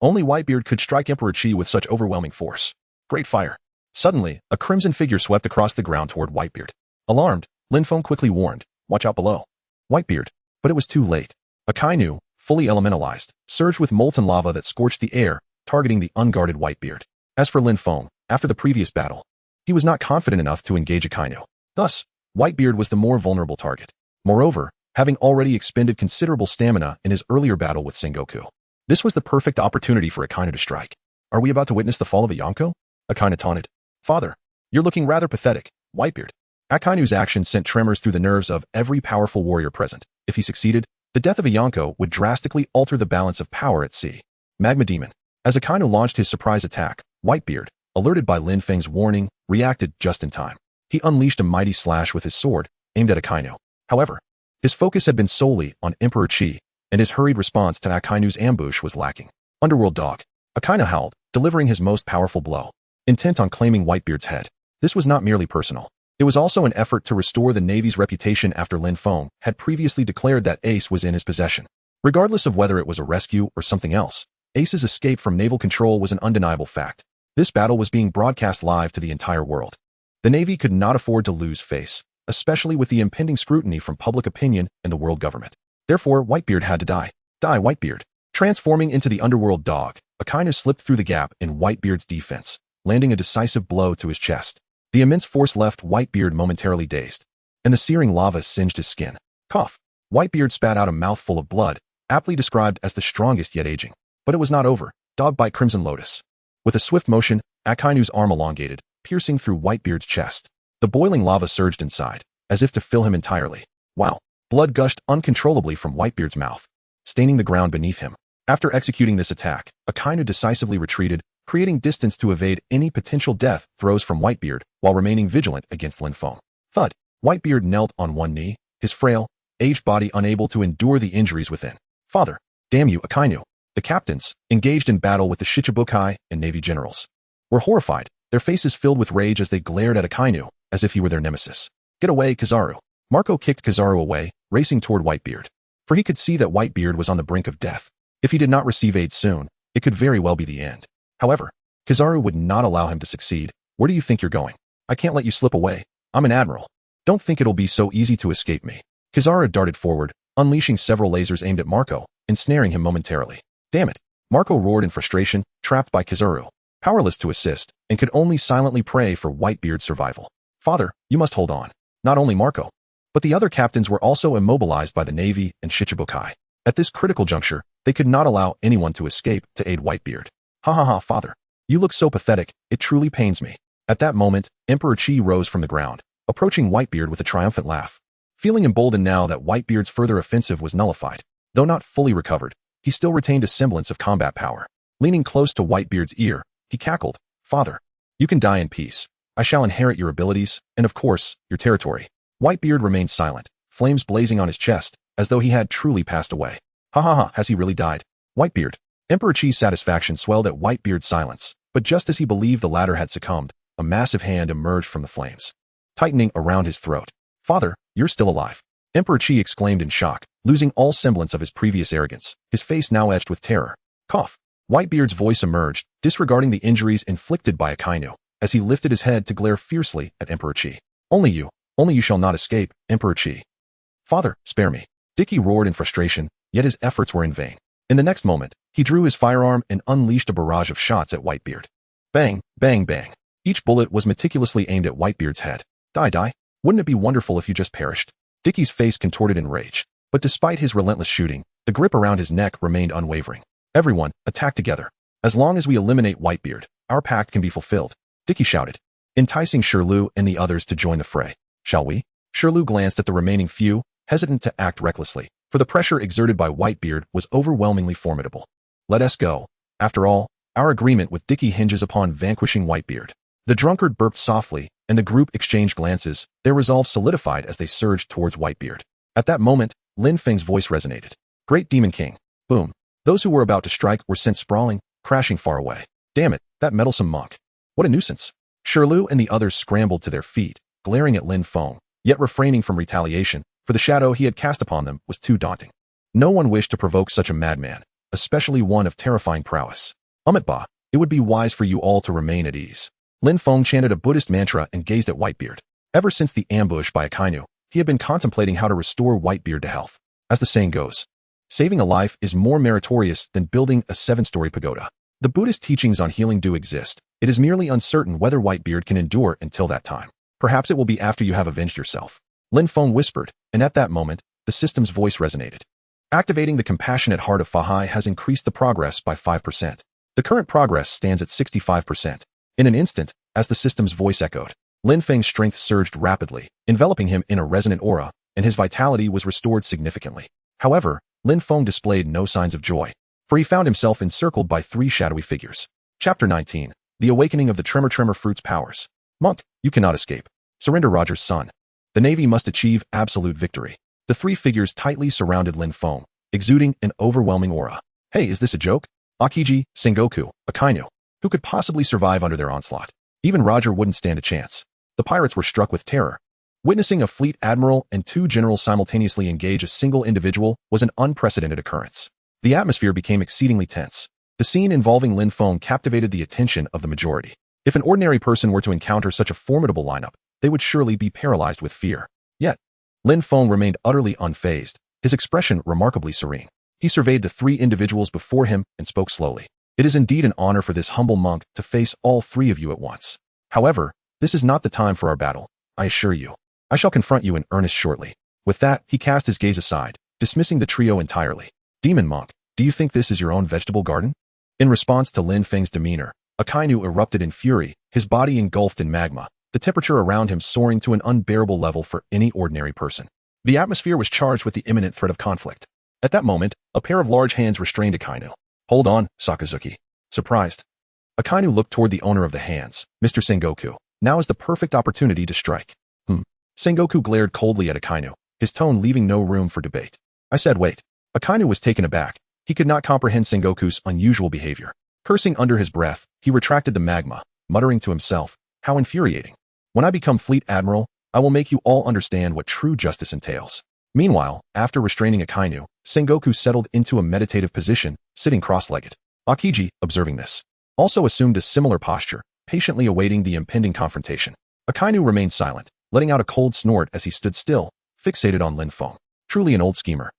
Only Whitebeard could strike Emperor Qi with such overwhelming force. Great fire. Suddenly, a crimson figure swept across the ground toward Whitebeard. Alarmed, Lin Feng quickly warned, "Watch out below." Whitebeard. But it was too late. Akainu, fully elementalized, surged with molten lava that scorched the air, targeting the unguarded Whitebeard. As for Lin Feng, after the previous battle, he was not confident enough to engage Akainu. Thus, Whitebeard was the more vulnerable target. Moreover, having already expended considerable stamina in his earlier battle with Sengoku, this was the perfect opportunity for Akainu to strike. "Are we about to witness the fall of a Yonko?" Akainu taunted. "Father, you're looking rather pathetic, Whitebeard." Akainu's action sent tremors through the nerves of every powerful warrior present. If he succeeded, the death of a Yonko would drastically alter the balance of power at sea. Magma Demon. As Akainu launched his surprise attack, Whitebeard, alerted by Lin Feng's warning, reacted just in time. He unleashed a mighty slash with his sword, aimed at Akainu. However, his focus had been solely on Emperor Qi, and his hurried response to Akainu's ambush was lacking. Underworld Dog. Akainu howled, delivering his most powerful blow. Intent on claiming Whitebeard's head. This was not merely personal. It was also an effort to restore the Navy's reputation after Lin Feng had previously declared that Ace was in his possession. Regardless of whether it was a rescue or something else, Ace's escape from naval control was an undeniable fact. This battle was being broadcast live to the entire world. The Navy could not afford to lose face, especially with the impending scrutiny from public opinion and the world government. Therefore, Whitebeard had to die. Die, Whitebeard. Transforming into the Underworld Dog, Akainu slipped through the gap in Whitebeard's defense, landing a decisive blow to his chest. The immense force left Whitebeard momentarily dazed, and the searing lava singed his skin. Cough. Whitebeard spat out a mouthful of blood, aptly described as the strongest yet aging. But it was not over. Dog bite Crimson Lotus. With a swift motion, Akainu's arm elongated, piercing through Whitebeard's chest. The boiling lava surged inside, as if to fill him entirely. Wow. Blood gushed uncontrollably from Whitebeard's mouth, staining the ground beneath him. After executing this attack, Akainu decisively retreated, creating distance to evade any potential death throws from Whitebeard while remaining vigilant against Lin Feng. Thud. Whitebeard knelt on one knee, his frail, aged body unable to endure the injuries within. "Father, damn you, Akainu." The captains, engaged in battle with the Shichibukai and Navy generals, were horrified, their faces filled with rage as they glared at Akainu as if he were their nemesis. "Get away, Kizaru." Marco kicked Kizaru away, racing toward Whitebeard, for he could see that Whitebeard was on the brink of death. If he did not receive aid soon, it could very well be the end. However, Kizaru would not allow him to succeed. "Where do you think you're going? I can't let you slip away. I'm an admiral. Don't think it'll be so easy to escape me." Kizaru darted forward, unleashing several lasers aimed at Marco, ensnaring him momentarily. "Damn it." Marco roared in frustration, trapped by Kizaru, powerless to assist, and could only silently pray for Whitebeard's survival. "Father, you must hold on." Not only Marco, but the other captains were also immobilized by the Navy and Shichibukai. At this critical juncture, they could not allow anyone to escape to aid Whitebeard. "Ha ha ha, father. You look so pathetic, it truly pains me." At that moment, Emperor Qi rose from the ground, approaching Whitebeard with a triumphant laugh. Feeling emboldened now that Whitebeard's further offensive was nullified, though not fully recovered, he still retained a semblance of combat power. Leaning close to Whitebeard's ear, he cackled, "Father, you can die in peace. I shall inherit your abilities, and of course, your territory." Whitebeard remained silent, flames blazing on his chest, as though he had truly passed away. "Ha ha ha, has he really died?" Whitebeard. Emperor Qi's satisfaction swelled at Whitebeard's silence, but just as he believed the latter had succumbed, a massive hand emerged from the flames, tightening around his throat. "Father, you're still alive." Emperor Qi exclaimed in shock, losing all semblance of his previous arrogance, his face now etched with terror. Cough. Whitebeard's voice emerged, disregarding the injuries inflicted by Akainu, as he lifted his head to glare fiercely at Emperor Qi. Only you shall not escape, Emperor Qi." "Father, spare me." Dicky roared in frustration, yet his efforts were in vain. In the next moment, he drew his firearm and unleashed a barrage of shots at Whitebeard. Bang, bang, bang. Each bullet was meticulously aimed at Whitebeard's head. Die. Wouldn't it be wonderful if you just perished?" Dicky's face contorted in rage, but despite his relentless shooting, the grip around his neck remained unwavering. "Everyone, attack together. As long as we eliminate Whitebeard, our pact can be fulfilled," Dicky shouted, enticing Shirlu and the others to join the fray. "Shall we?" Shirlu glanced at the remaining few, hesitant to act recklessly, for the pressure exerted by Whitebeard was overwhelmingly formidable. "Let us go. After all, our agreement with Dicky hinges upon vanquishing Whitebeard." The drunkard burped softly, and the group exchanged glances, their resolve solidified as they surged towards Whitebeard. At that moment, Lin Feng's voice resonated. Great Demon King. Boom. Those who were about to strike were sent sprawling, crashing far away. Damn it, that meddlesome monk. What a nuisance. Shirlu and the others scrambled to their feet, glaring at Lin Feng, yet refraining from retaliation, for the shadow he had cast upon them was too daunting. No one wished to provoke such a madman, especially one of terrifying prowess. Ba, it would be wise for you all to remain at ease. Lin Feng chanted a Buddhist mantra and gazed at Whitebeard. Ever since the ambush by Akainu, he had been contemplating how to restore Whitebeard to health. As the saying goes, saving a life is more meritorious than building a 7-story pagoda. The Buddhist teachings on healing do exist. It is merely uncertain whether Whitebeard can endure until that time. Perhaps it will be after you have avenged yourself. Lin Feng whispered, and at that moment, the system's voice resonated. Activating the compassionate heart of Fahai has increased the progress by 5%. The current progress stands at 65%. In an instant, as the system's voice echoed, Lin Feng's strength surged rapidly, enveloping him in a resonant aura, and his vitality was restored significantly. However, Lin Feng displayed no signs of joy, for he found himself encircled by 3 shadowy figures. Chapter 19. The Awakening of the Tremor Fruit's Powers. Monk, you cannot escape. Surrender, Roger's son. The Navy must achieve absolute victory. The 3 figures tightly surrounded Lin Feng, exuding an overwhelming aura. Hey, is this a joke? Akiji, Sengoku, Akainu. Who could possibly survive under their onslaught? Even Roger wouldn't stand a chance. The pirates were struck with terror. Witnessing a fleet admiral and 2 generals simultaneously engage a single individual was an unprecedented occurrence. The atmosphere became exceedingly tense. The scene involving Lin Feng captivated the attention of the majority. If an ordinary person were to encounter such a formidable lineup, they would surely be paralyzed with fear. Yet, Lin Feng remained utterly unfazed, his expression remarkably serene. He surveyed the 3 individuals before him and spoke slowly. It is indeed an honor for this humble monk to face all 3 of you at once. However, this is not the time for our battle, I assure you. I shall confront you in earnest shortly. With that, he cast his gaze aside, dismissing the trio entirely. Demon monk, do you think this is your own vegetable garden? In response to Lin Feng's demeanor, Akainu erupted in fury, his body engulfed in magma, the temperature around him soaring to an unbearable level for any ordinary person. The atmosphere was charged with the imminent threat of conflict. At that moment, a pair of large hands restrained Akainu. Hold on, Sakazuki. Surprised. Akainu looked toward the owner of the hands, Mr. Sengoku. Now is the perfect opportunity to strike. Sengoku glared coldly at Akainu, his tone leaving no room for debate. I said wait. Akainu was taken aback. He could not comprehend Sengoku's unusual behavior. Cursing under his breath, he retracted the magma, muttering to himself, how infuriating. When I become fleet admiral, I will make you all understand what true justice entails. Meanwhile, after restraining Akainu, Sengoku settled into a meditative position, sitting cross-legged. Akiji, observing this, also assumed a similar posture, patiently awaiting the impending confrontation. Akainu remained silent, letting out a cold snort as he stood still, fixated on Lin Feng. Truly an old schemer.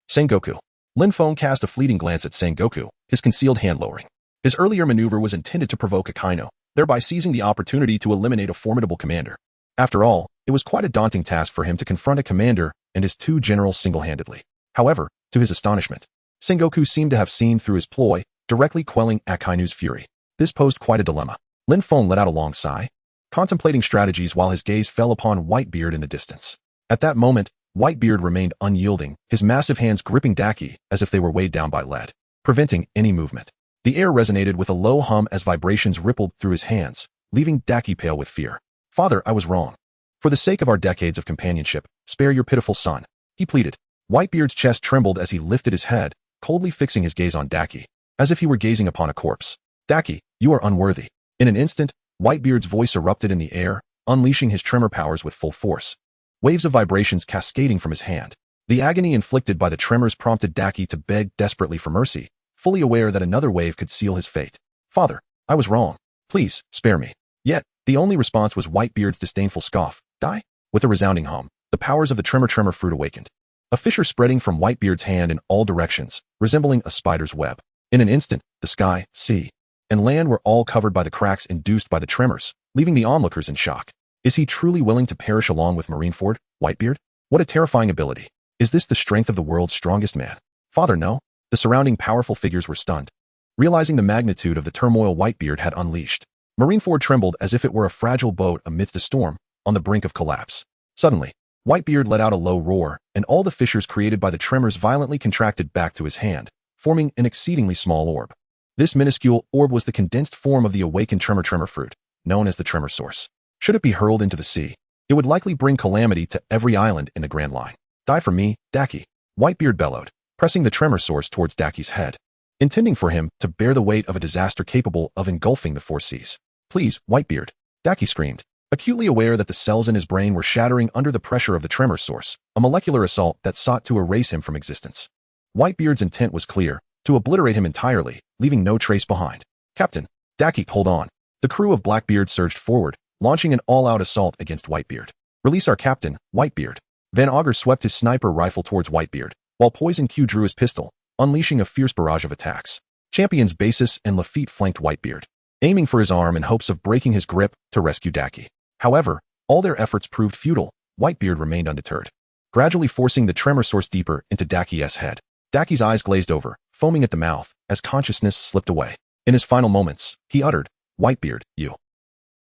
Sengoku. Lin Feng cast a fleeting glance at Sengoku, his concealed hand lowering. His earlier maneuver was intended to provoke Akainu, thereby seizing the opportunity to eliminate a formidable commander. After all, it was quite a daunting task for him to confront a commander and his 2 generals single-handedly. However, to his astonishment, Sengoku seemed to have seen through his ploy, directly quelling Akainu's fury. This posed quite a dilemma. Lin Feng let out a long sigh, contemplating strategies while his gaze fell upon Whitebeard in the distance. At that moment, Whitebeard remained unyielding, his massive hands gripping Daki as if they were weighed down by lead, preventing any movement. The air resonated with a low hum as vibrations rippled through his hands, leaving Daki pale with fear. Father, I was wrong. For the sake of our decades of companionship, spare your pitiful son, he pleaded. Whitebeard's chest trembled as he lifted his head, coldly fixing his gaze on Daki, as if he were gazing upon a corpse. Daki, you are unworthy. In an instant, Whitebeard's voice erupted in the air, unleashing his tremor powers with full force. Waves of vibrations cascading from his hand. The agony inflicted by the tremors prompted Daki to beg desperately for mercy, fully aware that another wave could seal his fate. Father, I was wrong. Please, spare me. Yet, the only response was Whitebeard's disdainful scoff. Die? With a resounding hum, the powers of the tremor fruit awakened. A fissure spreading from Whitebeard's hand in all directions, resembling a spider's web. In an instant, the sky, sea, and land were all covered by the cracks induced by the tremors, leaving the onlookers in shock. Is he truly willing to perish along with Marineford, Whitebeard? What a terrifying ability. Is this the strength of the world's strongest man? Father, no. The surrounding powerful figures were stunned, realizing the magnitude of the turmoil Whitebeard had unleashed. Marineford trembled as if it were a fragile boat amidst a storm, on the brink of collapse. Suddenly, Whitebeard let out a low roar, and all the fissures created by the tremors violently contracted back to his hand, forming an exceedingly small orb. This minuscule orb was the condensed form of the awakened tremor fruit, known as the tremor source. Should it be hurled into the sea, it would likely bring calamity to every island in the Grand Line. Die for me, Daki. Whitebeard bellowed, pressing the tremor source towards Daki's head, intending for him to bear the weight of a disaster capable of engulfing the four seas. Please, Whitebeard, Daki screamed, acutely aware that the cells in his brain were shattering under the pressure of the tremor source, a molecular assault that sought to erase him from existence. Whitebeard's intent was clear, to obliterate him entirely, leaving no trace behind. Captain, Daki, hold on. The crew of Blackbeard surged forward, launching an all-out assault against Whitebeard. Release our captain, Whitebeard. Van Augur swept his sniper rifle towards Whitebeard, while Poison Q drew his pistol, unleashing a fierce barrage of attacks. Champions Basis and Lafitte flanked Whitebeard, aiming for his arm in hopes of breaking his grip to rescue Daki. However, all their efforts proved futile. Whitebeard remained undeterred, gradually forcing the tremor source deeper into Daki's head. Daki's eyes glazed over, foaming at the mouth, as consciousness slipped away. In his final moments, he uttered, "Whitebeard, you."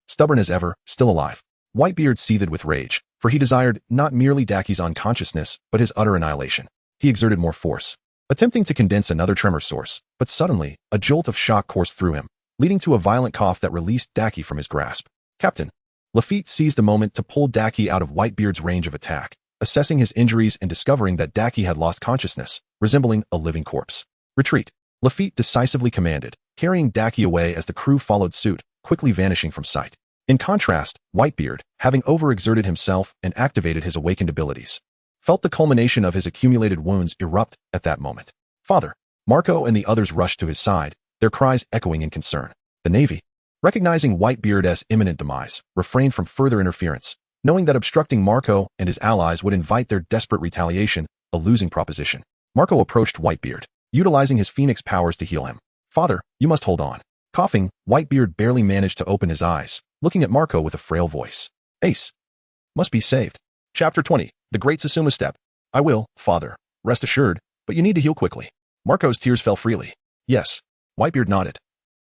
Stubborn as ever, still alive, Whitebeard seethed with rage, for he desired not merely Daki's unconsciousness, but his utter annihilation. He exerted more force, attempting to condense another tremor source, but suddenly, a jolt of shock coursed through him, leading to a violent cough that released Daki from his grasp. Captain. Lafitte seized the moment to pull Daki out of Whitebeard's range of attack, assessing his injuries and discovering that Daki had lost consciousness, resembling a living corpse. Retreat. Lafitte decisively commanded, carrying Daki away as the crew followed suit, quickly vanishing from sight. In contrast, Whitebeard, having overexerted himself and activated his awakened abilities, felt the culmination of his accumulated wounds erupt at that moment. Father. Marco and the others rushed to his side, their cries echoing in concern. The Navy, recognizing Whitebeard's imminent demise, refrained from further interference, knowing that obstructing Marco and his allies would invite their desperate retaliation, a losing proposition. Marco approached Whitebeard, utilizing his Phoenix powers to heal him. Father, you must hold on. Coughing, Whitebeard barely managed to open his eyes, looking at Marco with a frail voice. Ace. Must be saved. Chapter 20. The Great Susumu Step. I will, Father. Rest assured, but you need to heal quickly. Marco's tears fell freely. Yes. Whitebeard nodded,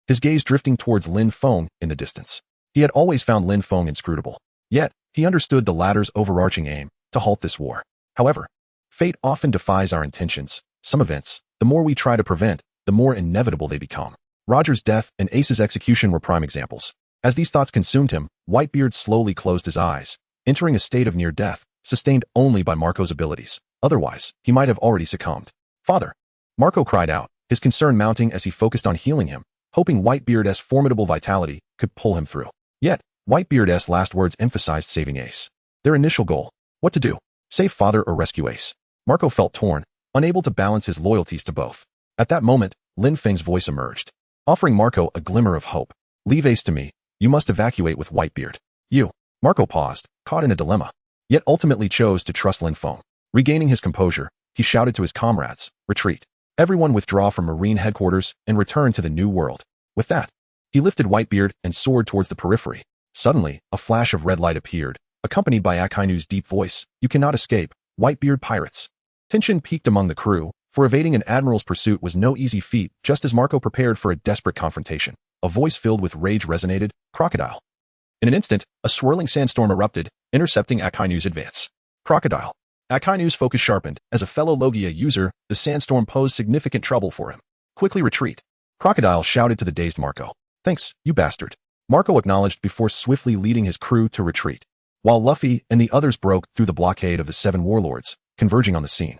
his gaze drifting towards Lin Feng in the distance. He had always found Lin Feng inscrutable. Yet, he understood the latter's overarching aim, to halt this war. However, fate often defies our intentions. Some events, the more we try to prevent, the more inevitable they become. Roger's death and Ace's execution were prime examples. As these thoughts consumed him, Whitebeard slowly closed his eyes, entering a state of near death, sustained only by Marco's abilities. Otherwise, he might have already succumbed. Father. Marco cried out, his concern mounting as he focused on healing him, hoping Whitebeard's formidable vitality could pull him through. Yet, Whitebeard's last words emphasized saving Ace. Their initial goal. What to do? Save Father or rescue Ace? Marco felt torn, unable to balance his loyalties to both. At that moment, Lin Feng's voice emerged, offering Marco a glimmer of hope. Leave Ace to me. You must evacuate with Whitebeard. You. Marco paused, caught in a dilemma, yet ultimately chose to trust Lin Feng. Regaining his composure, he shouted to his comrades, retreat. Everyone withdraw from Marine headquarters and return to the New World. With that, he lifted Whitebeard and soared towards the periphery. Suddenly, a flash of red light appeared, accompanied by Akainu's deep voice. You cannot escape, Whitebeard pirates. Tension peaked among the crew, for evading an admiral's pursuit was no easy feat. Just as Marco prepared for a desperate confrontation, a voice filled with rage resonated, crocodile. In an instant, a swirling sandstorm erupted, intercepting Akainu's advance. Crocodile. Akainu's focus sharpened. As a fellow Logia user, the sandstorm posed significant trouble for him. Quickly retreat. Crocodile shouted to the dazed Marco. Thanks, you bastard. Marco acknowledged before swiftly leading his crew to retreat, while Luffy and the others broke through the blockade of the 7 warlords, converging on the scene.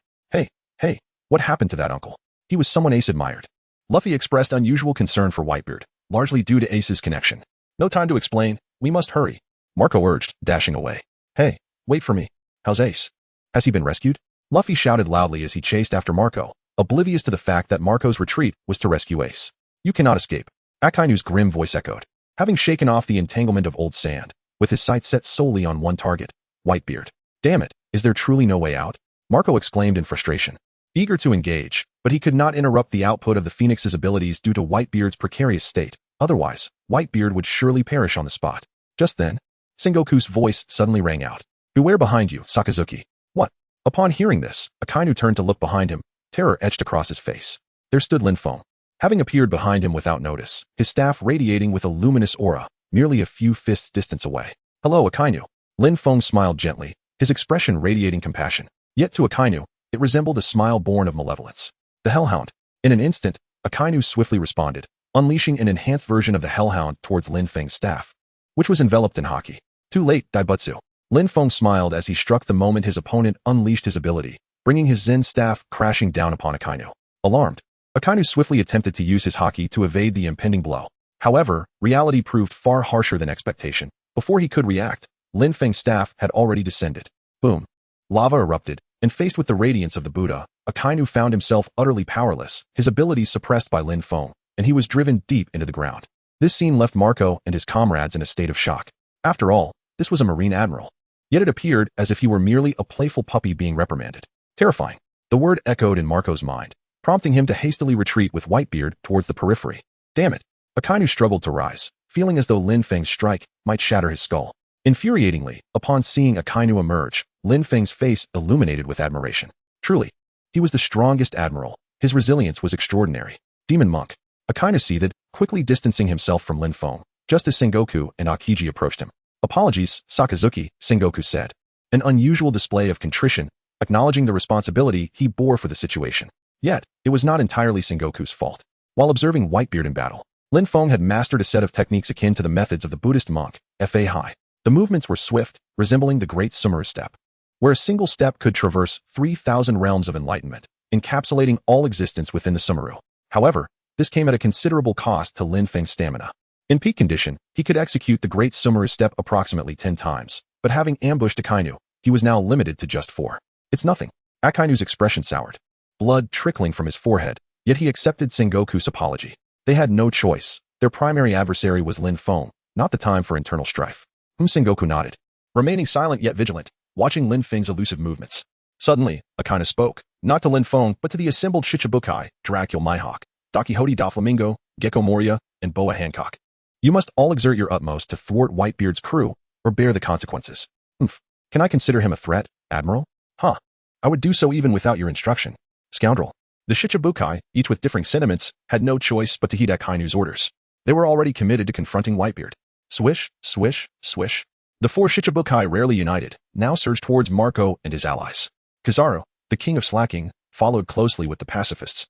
Hey, what happened to that uncle? He was someone Ace admired. Luffy expressed unusual concern for Whitebeard, largely due to Ace's connection. No time to explain, we must hurry. Marco urged, dashing away. Hey, wait for me. How's Ace? Has he been rescued? Luffy shouted loudly as he chased after Marco, oblivious to the fact that Marco's retreat was to rescue Ace. You cannot escape. Akainu's grim voice echoed, having shaken off the entanglement of old sand, with his sights set solely on one target, Whitebeard. Damn it, is there truly no way out? Marco exclaimed in frustration, eager to engage, but he could not interrupt the output of the Phoenix's abilities due to Whitebeard's precarious state. Otherwise, Whitebeard would surely perish on the spot. Just then, Sengoku's voice suddenly rang out. Beware behind you, Sakazuki. What? Upon hearing this, Akainu turned to look behind him, terror etched across his face. There stood Lin Feng, having appeared behind him without notice, his staff radiating with a luminous aura, merely a few fists distance away. Hello, Akainu. Lin Feng smiled gently, his expression radiating compassion. Yet to Akainu, it resembled a smile born of malevolence. The Hellhound. In an instant, Akainu swiftly responded, unleashing an enhanced version of the Hellhound towards Lin Feng's staff, which was enveloped in haki. Too late, Daibutsu. Lin Feng smiled as he struck the moment his opponent unleashed his ability, bringing his Zen staff crashing down upon Akainu. Alarmed, Akainu swiftly attempted to use his haki to evade the impending blow. However, reality proved far harsher than expectation. Before he could react, Lin Feng's staff had already descended. Boom. Lava erupted, and faced with the radiance of the Buddha, Akainu found himself utterly powerless, his abilities suppressed by Lin Feng, and he was driven deep into the ground. This scene left Marco and his comrades in a state of shock. After all, this was a Marine admiral. Yet it appeared as if he were merely a playful puppy being reprimanded. Terrifying. The word echoed in Marco's mind, prompting him to hastily retreat with Whitebeard towards the periphery. Damn it. Akainu struggled to rise, feeling as though Lin Feng's strike might shatter his skull. Infuriatingly, upon seeing Akainu emerge, Lin Feng's face illuminated with admiration. Truly, he was the strongest admiral. His resilience was extraordinary. Demon monk. Akainu seethed, quickly distancing himself from Lin Feng, just as Sengoku and Akiji approached him. Apologies, Sakazuki, Sengoku said. An unusual display of contrition, acknowledging the responsibility he bore for the situation. Yet, it was not entirely Sengoku's fault. While observing Whitebeard in battle, Lin Feng had mastered a set of techniques akin to the methods of the Buddhist monk, Fahai. The movements were swift, resembling the Great Sumeru Step, where a single step could traverse 3,000 realms of enlightenment, encapsulating all existence within the Sumeru. However, this came at a considerable cost to Lin Feng's stamina. In peak condition, he could execute the Great Sumeru Step approximately 10 times, but having ambushed Akainu, he was now limited to just 4. It's nothing. Akainu's expression soured, blood trickling from his forehead, yet he accepted Sengoku's apology. They had no choice. Their primary adversary was Lin Feng, not the time for internal strife. Sengoku nodded, remaining silent yet vigilant, watching Lin Feng's elusive movements. Suddenly, Akainu spoke, not to Lin Feng, but to the assembled Shichibukai, Dracula Mihawk, Dakihote Doflamingo, Gecko Moria, and Boa Hancock. You must all exert your utmost to thwart Whitebeard's crew, or bear the consequences. Can I consider him a threat, Admiral? Huh. I would do so even without your instruction. Scoundrel. The Shichibukai, each with differing sentiments, had no choice but to heed Akainu's orders. They were already committed to confronting Whitebeard. Swish, swish, swish. The 4 Shichibukai, rarely united, now surged towards Marco and his allies. Kizaru, the king of slacking, followed closely with the pacifists,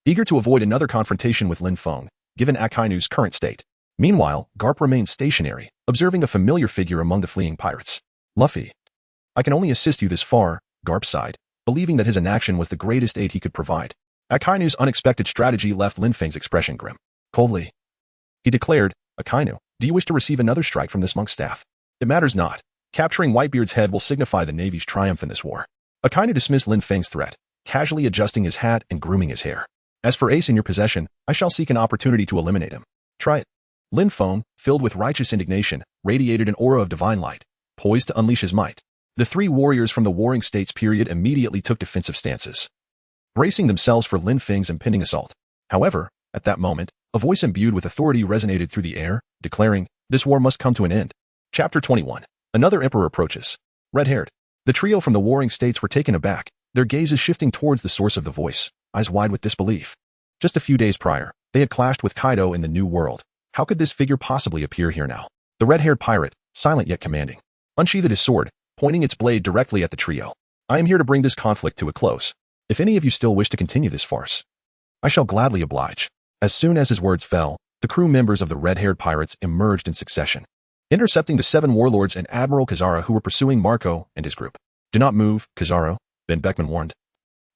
eager to avoid another confrontation with Lin Feng, given Akainu's current state. Meanwhile, Garp remained stationary, observing a familiar figure among the fleeing pirates. Luffy. I can only assist you this far, Garp sighed, believing that his inaction was the greatest aid he could provide. Akainu's unexpected strategy left Lin Feng's expression grim. Coldly, he declared, Akainu, do you wish to receive another strike from this monk's staff? It matters not. Capturing Whitebeard's head will signify the Navy's triumph in this war. Akainu dismissed Lin Feng's threat, casually adjusting his hat and grooming his hair. As for Ace in your possession, I shall seek an opportunity to eliminate him. Try it. Lin Feng, filled with righteous indignation, radiated an aura of divine light, poised to unleash his might. The 3 warriors from the Warring States period immediately took defensive stances, bracing themselves for Lin Feng's impending assault. However, at that moment, a voice imbued with authority resonated through the air, declaring, this war must come to an end. Chapter 21. Another emperor approaches. Red-haired. The trio from the Warring States were taken aback, their gazes shifting towards the source of the voice, eyes wide with disbelief. Just a few days prior, they had clashed with Kaido in the New World. How could this figure possibly appear here now? The red-haired pirate, silent yet commanding, unsheathed his sword, pointing its blade directly at the trio. I am here to bring this conflict to a close. If any of you still wish to continue this farce, I shall gladly oblige. As soon as his words fell, the crew members of the red-haired pirates emerged in succession, intercepting the 7 warlords and Admiral Kizaru who were pursuing Marco and his group. Do not move, Kizaru, Ben Beckman warned,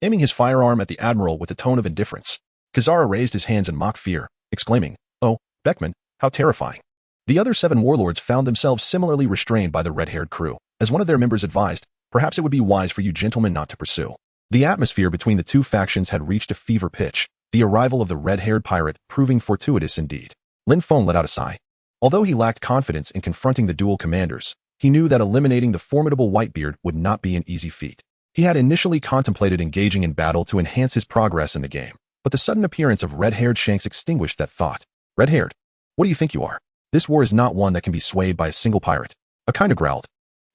aiming his firearm at the Admiral with a tone of indifference. Kizaru raised his hands in mock fear, exclaiming, Oh, Beckman, how terrifying. The other 7 warlords found themselves similarly restrained by the red-haired crew. As one of their members advised, perhaps it would be wise for you gentlemen not to pursue. The atmosphere between the 2 factions had reached a fever pitch, the arrival of the red-haired pirate proving fortuitous indeed. Lin Feng let out a sigh. Although he lacked confidence in confronting the dual commanders, he knew that eliminating the formidable Whitebeard would not be an easy feat. He had initially contemplated engaging in battle to enhance his progress in the game, but the sudden appearance of red-haired Shanks extinguished that thought. Red-haired, what do you think you are? This war is not one that can be swayed by a single pirate. Akainu growled,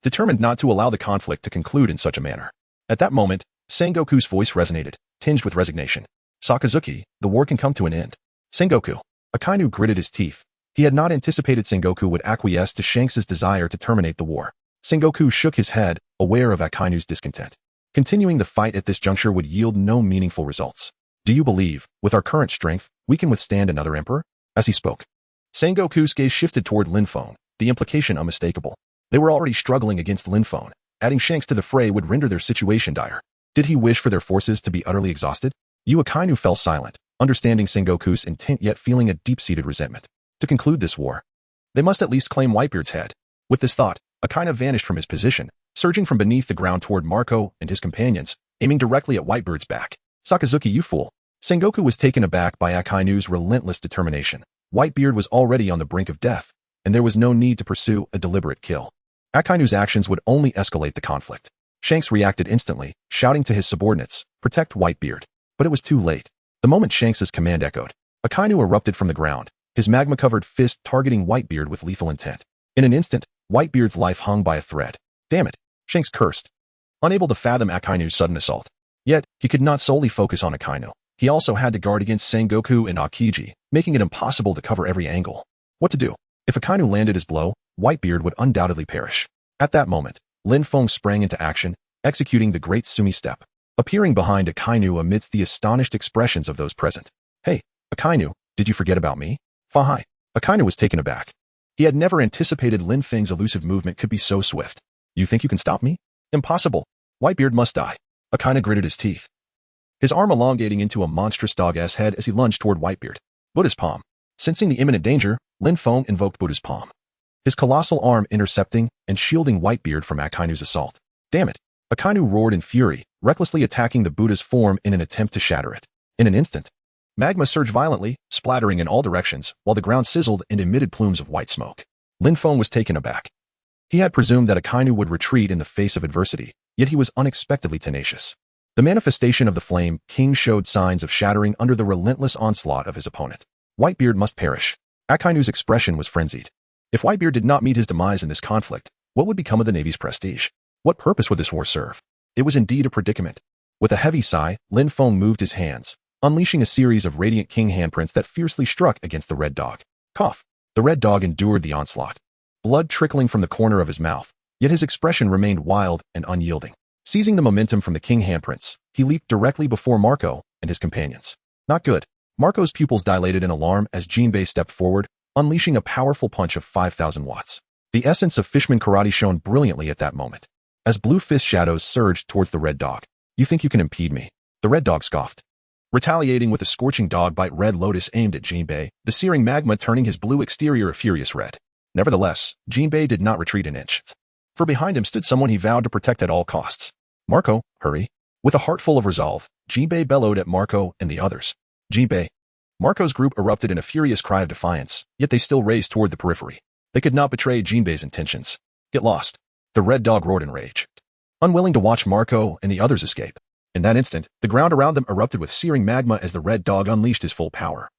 determined not to allow the conflict to conclude in such a manner. At that moment, Sengoku's voice resonated, tinged with resignation. Sakazuki, the war can come to an end. Sengoku. Akainu gritted his teeth. He had not anticipated Sengoku would acquiesce to Shanks' desire to terminate the war. Sengoku shook his head, aware of Akainu's discontent. Continuing the fight at this juncture would yield no meaningful results. Do you believe, with our current strength, we can withstand another emperor? As he spoke, Sengoku's gaze shifted toward Lin Feng, the implication unmistakable. They were already struggling against Lin Feng. Adding Shanks to the fray would render their situation dire. Did he wish for their forces to be utterly exhausted? Yu Akainu fell silent, understanding Sengoku's intent yet feeling a deep-seated resentment. To conclude this war, they must at least claim Whitebeard's head. With this thought, Akainu vanished from his position, surging from beneath the ground toward Marco and his companions, aiming directly at Whitebeard's back. Sakazuki, you fool. Sengoku was taken aback by Akainu's relentless determination. Whitebeard was already on the brink of death, and there was no need to pursue a deliberate kill. Akainu's actions would only escalate the conflict. Shanks reacted instantly, shouting to his subordinates, "Protect Whitebeard." But it was too late. The moment Shanks's command echoed, Akainu erupted from the ground, his magma-covered fist targeting Whitebeard with lethal intent. In an instant, Whitebeard's life hung by a thread. Damn it, Shanks cursed, unable to fathom Akainu's sudden assault. Yet, he could not solely focus on Akainu. He also had to guard against Sengoku and Akiji, making it impossible to cover every angle. What to do? If Akainu landed his blow, Whitebeard would undoubtedly perish. At that moment, Lin Feng sprang into action, executing the great Sumi step, appearing behind Akainu amidst the astonished expressions of those present. Hey, Akainu, did you forget about me? Fahai. Akainu was taken aback. He had never anticipated Lin Feng's elusive movement could be so swift. You think you can stop me? Impossible. Whitebeard must die. Akainu gritted his teeth, his arm elongating into a monstrous dog-ass head as he lunged toward Whitebeard. Buddha's palm. Sensing the imminent danger, Lin Feng invoked Buddha's palm, his colossal arm intercepting and shielding Whitebeard from Akainu's assault. Damn it! Akainu roared in fury, recklessly attacking the Buddha's form in an attempt to shatter it. In an instant, magma surged violently, splattering in all directions, while the ground sizzled and emitted plumes of white smoke. Lin Feng was taken aback. He had presumed that Akainu would retreat in the face of adversity, yet he was unexpectedly tenacious. The manifestation of the Flame King showed signs of shattering under the relentless onslaught of his opponent. Whitebeard must perish. Akainu's expression was frenzied. If Whitebeard did not meet his demise in this conflict, what would become of the Navy's prestige? What purpose would this war serve? It was indeed a predicament. With a heavy sigh, Lin Feng moved his hands, unleashing a series of radiant king handprints that fiercely struck against the red dog. Cough. The red dog endured the onslaught, blood trickling from the corner of his mouth, yet his expression remained wild and unyielding. Seizing the momentum from the king handprints, he leaped directly before Marco and his companions. Not good. Marco's pupils dilated in alarm as Jinbei stepped forward, unleashing a powerful punch of 5,000 watts. The essence of Fishman karate shone brilliantly at that moment, as blue fist shadows surged towards the red dog. You think you can impede me? The red dog scoffed, retaliating with a scorching dog bite red lotus aimed at Jinbei, the searing magma turning his blue exterior a furious red. Nevertheless, Jinbei did not retreat an inch, for behind him stood someone he vowed to protect at all costs. Marco, hurry. With a heart full of resolve, Jinbei bellowed at Marco and the others. Jinbei. Marco's group erupted in a furious cry of defiance, yet they still raced toward the periphery. They could not betray Jinbei's intentions. Get lost. The red dog roared in rage, unwilling to watch Marco and the others escape. In that instant, the ground around them erupted with searing magma as the red dog unleashed his full power,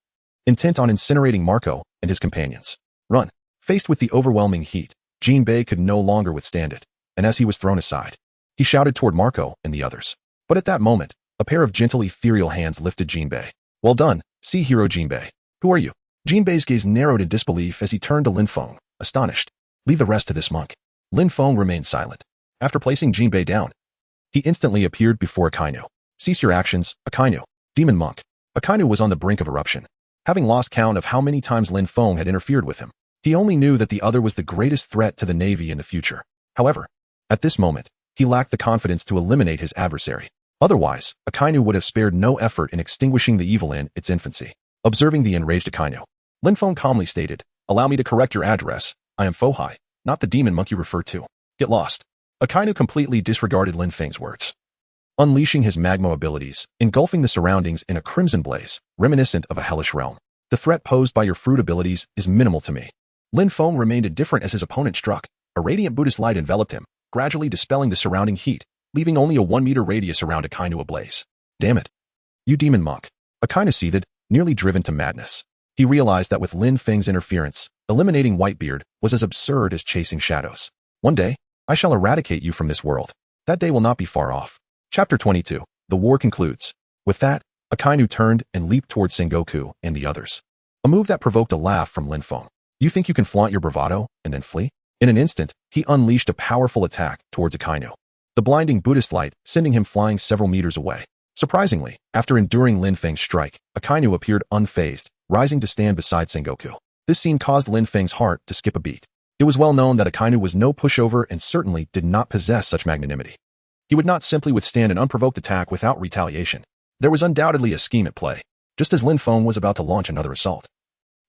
intent on incinerating Marco and his companions. Run. Faced with the overwhelming heat, Jinbei could no longer withstand it, and as he was thrown aside, he shouted toward Marco and the others. But at that moment, a pair of gentle ethereal hands lifted Jinbei. Well done, sea hero Jinbei. Who are you? Jinbei's gaze narrowed in disbelief as he turned to Lin Feng, astonished. Leave the rest to this monk. Lin Feng remained silent. After placing Jinbei down, he instantly appeared before Akainu. Cease your actions, Akainu. Demon monk. Akainu was on the brink of eruption. Having lost count of how many times Lin Feng had interfered with him, he only knew that the other was the greatest threat to the Navy in the future. However, at this moment, he lacked the confidence to eliminate his adversary. Otherwise, Akainu would have spared no effort in extinguishing the evil in its infancy. Observing the enraged Akainu, Lin Feng calmly stated, "Allow me to correct your address. I am Fahai, not the demon monk you refer to. Get lost." Akainu completely disregarded Lin Feng's words, unleashing his magma abilities, engulfing the surroundings in a crimson blaze, reminiscent of a hellish realm. The threat posed by your fruit abilities is minimal to me. Lin Feng remained indifferent as his opponent struck. A radiant Buddhist light enveloped him, gradually dispelling the surrounding heat, leaving only a 1-meter radius around Akainu ablaze. Damn it. You demon monk. Akainu seethed, nearly driven to madness. He realized that with Lin Feng's interference, eliminating Whitebeard was as absurd as chasing shadows. One day, I shall eradicate you from this world. That day will not be far off. Chapter 22. The war concludes. With that, Akainu turned and leaped towards Sengoku and the others, a move that provoked a laugh from Lin Feng. You think you can flaunt your bravado and then flee? In an instant, he unleashed a powerful attack towards Akainu, the blinding Buddhist light sending him flying several meters away. Surprisingly, after enduring Lin Feng's strike, Akainu appeared unfazed, rising to stand beside Sengoku. This scene caused Lin Feng's heart to skip a beat. It was well known that Akainu was no pushover and certainly did not possess such magnanimity. He would not simply withstand an unprovoked attack without retaliation. There was undoubtedly a scheme at play, just as Lin Feng was about to launch another assault.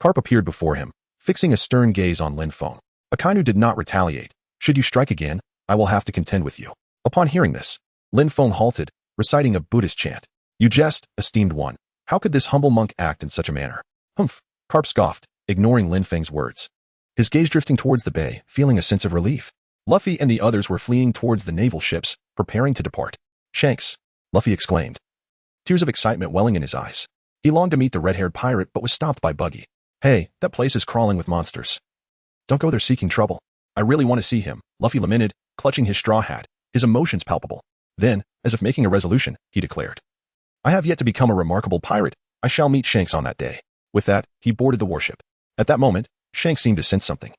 Carp appeared before him, fixing a stern gaze on Lin Feng. Akainu did not retaliate. Should you strike again, I will have to contend with you. Upon hearing this, Lin Feng halted, reciting a Buddhist chant. You jest, esteemed one. How could this humble monk act in such a manner? Humph, Carp scoffed, ignoring Lin Feng's words. His gaze drifting towards the bay, feeling a sense of relief. Luffy and the others were fleeing towards the naval ships, preparing to depart. Shanks, Luffy exclaimed, tears of excitement welling in his eyes. He longed to meet the red-haired pirate but was stopped by Buggy. Hey, that place is crawling with monsters. Don't go there seeking trouble. I really want to see him, Luffy lamented, clutching his straw hat, his emotions palpable. Then, as if making a resolution, he declared, I have yet to become a remarkable pirate. I shall meet Shanks on that day. With that, he boarded the warship. At that moment, Shanks seemed to sense something.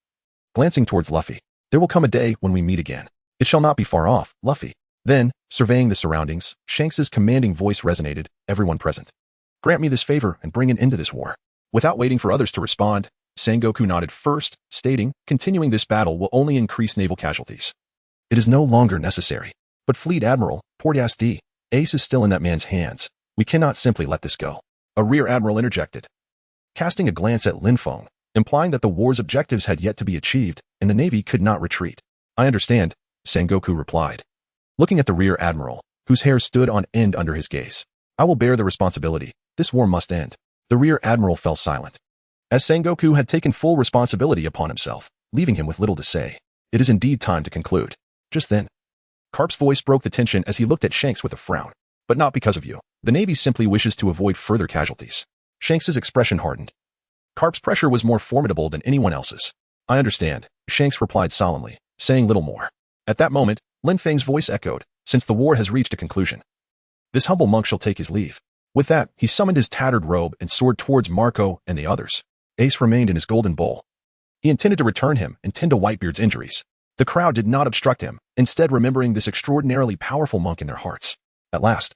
Glancing towards Luffy, there will come a day when we meet again. It shall not be far off, Luffy. Then, surveying the surroundings, Shanks's commanding voice resonated, everyone present. Grant me this favor and bring an end to this war. Without waiting for others to respond, Sengoku nodded first, stating, continuing this battle will only increase naval casualties. It is no longer necessary. But Fleet Admiral, Portraying, Ace is still in that man's hands. We cannot simply let this go. A rear admiral interjected, casting a glance at Lin Feng, implying that the war's objectives had yet to be achieved and the Navy could not retreat. I understand, Sengoku replied, looking at the rear admiral, whose hair stood on end under his gaze. I will bear the responsibility. This war must end. The rear admiral fell silent, as Sengoku had taken full responsibility upon himself, leaving him with little to say. It is indeed time to conclude. Just then, Carp's voice broke the tension as he looked at Shanks with a frown. But not because of you. The Navy simply wishes to avoid further casualties. Shanks's expression hardened. Carp's pressure was more formidable than anyone else's. I understand, Shanks replied solemnly, saying little more. At that moment, Lin Feng's voice echoed, since the war has reached a conclusion. This humble monk shall take his leave. With that, he summoned his tattered robe and soared towards Marco and the others. Ace remained in his golden bowl. He intended to return him and tend to Whitebeard's injuries. The crowd did not obstruct him, instead remembering this extraordinarily powerful monk in their hearts. At last,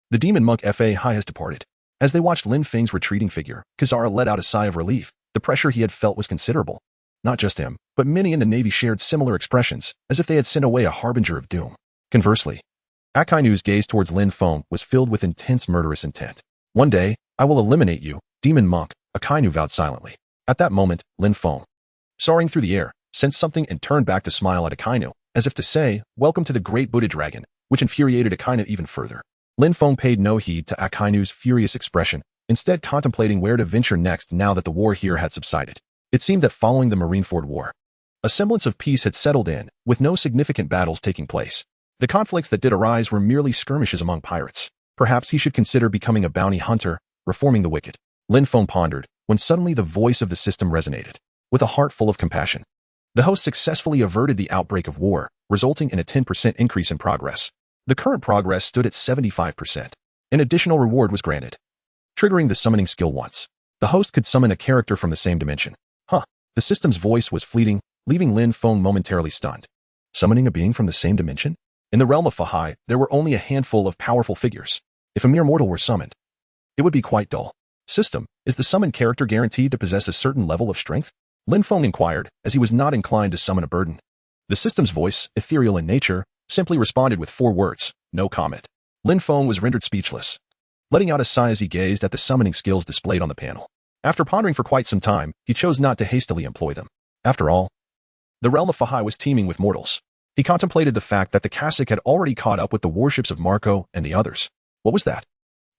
the demon monk Fahai has departed. As they watched Lin Feng's retreating figure, Kizaru let out a sigh of relief. The pressure he had felt was considerable. Not just him, but many in the Navy shared similar expressions, as if they had sent away a harbinger of doom. Conversely, Akainu's gaze towards Lin Feng was filled with intense murderous intent. One day, I will eliminate you, demon monk, Akainu vowed silently. At that moment, Lin Feng, soaring through the air, sensed something and turned back to smile at Akainu, as if to say, welcome to the great Buddha dragon, which infuriated Akainu even further. Lin Feng paid no heed to Akainu's furious expression, instead contemplating where to venture next now that the war here had subsided. It seemed that following the Marineford War, a semblance of peace had settled in, with no significant battles taking place. The conflicts that did arise were merely skirmishes among pirates. Perhaps he should consider becoming a bounty hunter, reforming the wicked. Lin Feng pondered, when suddenly the voice of the system resonated. With a heart full of compassion, the host successfully averted the outbreak of war, resulting in a 10% increase in progress. The current progress stood at 75%. An additional reward was granted. Triggering the summoning skill once, the host could summon a character from the same dimension. The system's voice was fleeting, leaving Lin Feng momentarily stunned. Summoning a being from the same dimension? In the realm of Fahai, there were only a handful of powerful figures. If a mere mortal were summoned, it would be quite dull. System, is the summoned character guaranteed to possess a certain level of strength? Lin Feng inquired, as he was not inclined to summon a burden. The system's voice, ethereal in nature, simply responded with 4 words, no comment. Lin Feng was rendered speechless, letting out a sigh as he gazed at the summoning skills displayed on the panel. After pondering for quite some time, he chose not to hastily employ them. After all, the realm of Fahai was teeming with mortals. He contemplated the fact that the cassock had already caught up with the warships of Marco and the others. What was that?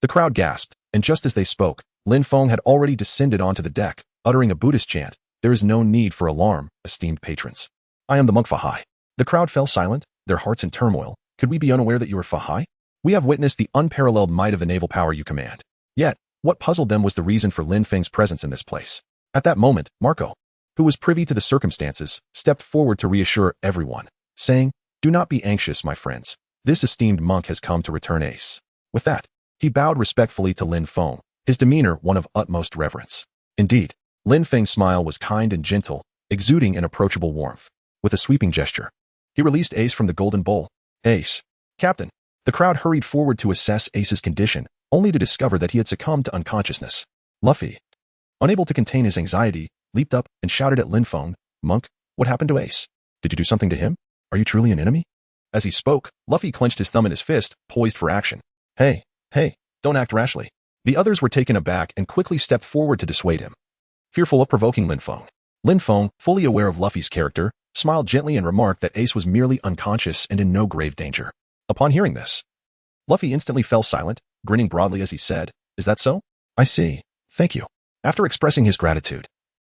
The crowd gasped, and just as they spoke, Lin Feng had already descended onto the deck, uttering a Buddhist chant. There is no need for alarm, esteemed patrons. I am the monk Fahai. The crowd fell silent, their hearts in turmoil. Could we be unaware that you are Fahai? We have witnessed the unparalleled might of the naval power you command. Yet, what puzzled them was the reason for Lin Feng's presence in this place. At that moment, Marco, who was privy to the circumstances, stepped forward to reassure everyone, saying, do not be anxious, my friends. This esteemed monk has come to return Ace. With that, he bowed respectfully to Lin Feng, his demeanor one of utmost reverence. Indeed, Lin Feng's smile was kind and gentle, exuding an approachable warmth. With a sweeping gesture, he released Ace from the golden bowl. Ace, Captain. The crowd hurried forward to assess Ace's condition, only to discover that he had succumbed to unconsciousness. Luffy, unable to contain his anxiety, leaped up and shouted at Lin Feng, Monk, what happened to Ace? Did you do something to him? Are you truly an enemy? As he spoke, Luffy clenched his thumb in his fist, poised for action. Hey, don't act rashly. The others were taken aback and quickly stepped forward to dissuade him. Fearful of provoking Lin Feng. Lin Feng, fully aware of Luffy's character, smiled gently and remarked that Ace was merely unconscious and in no grave danger. Upon hearing this, Luffy instantly fell silent, grinning broadly as he said, "Is that so? I see. Thank you." After expressing his gratitude,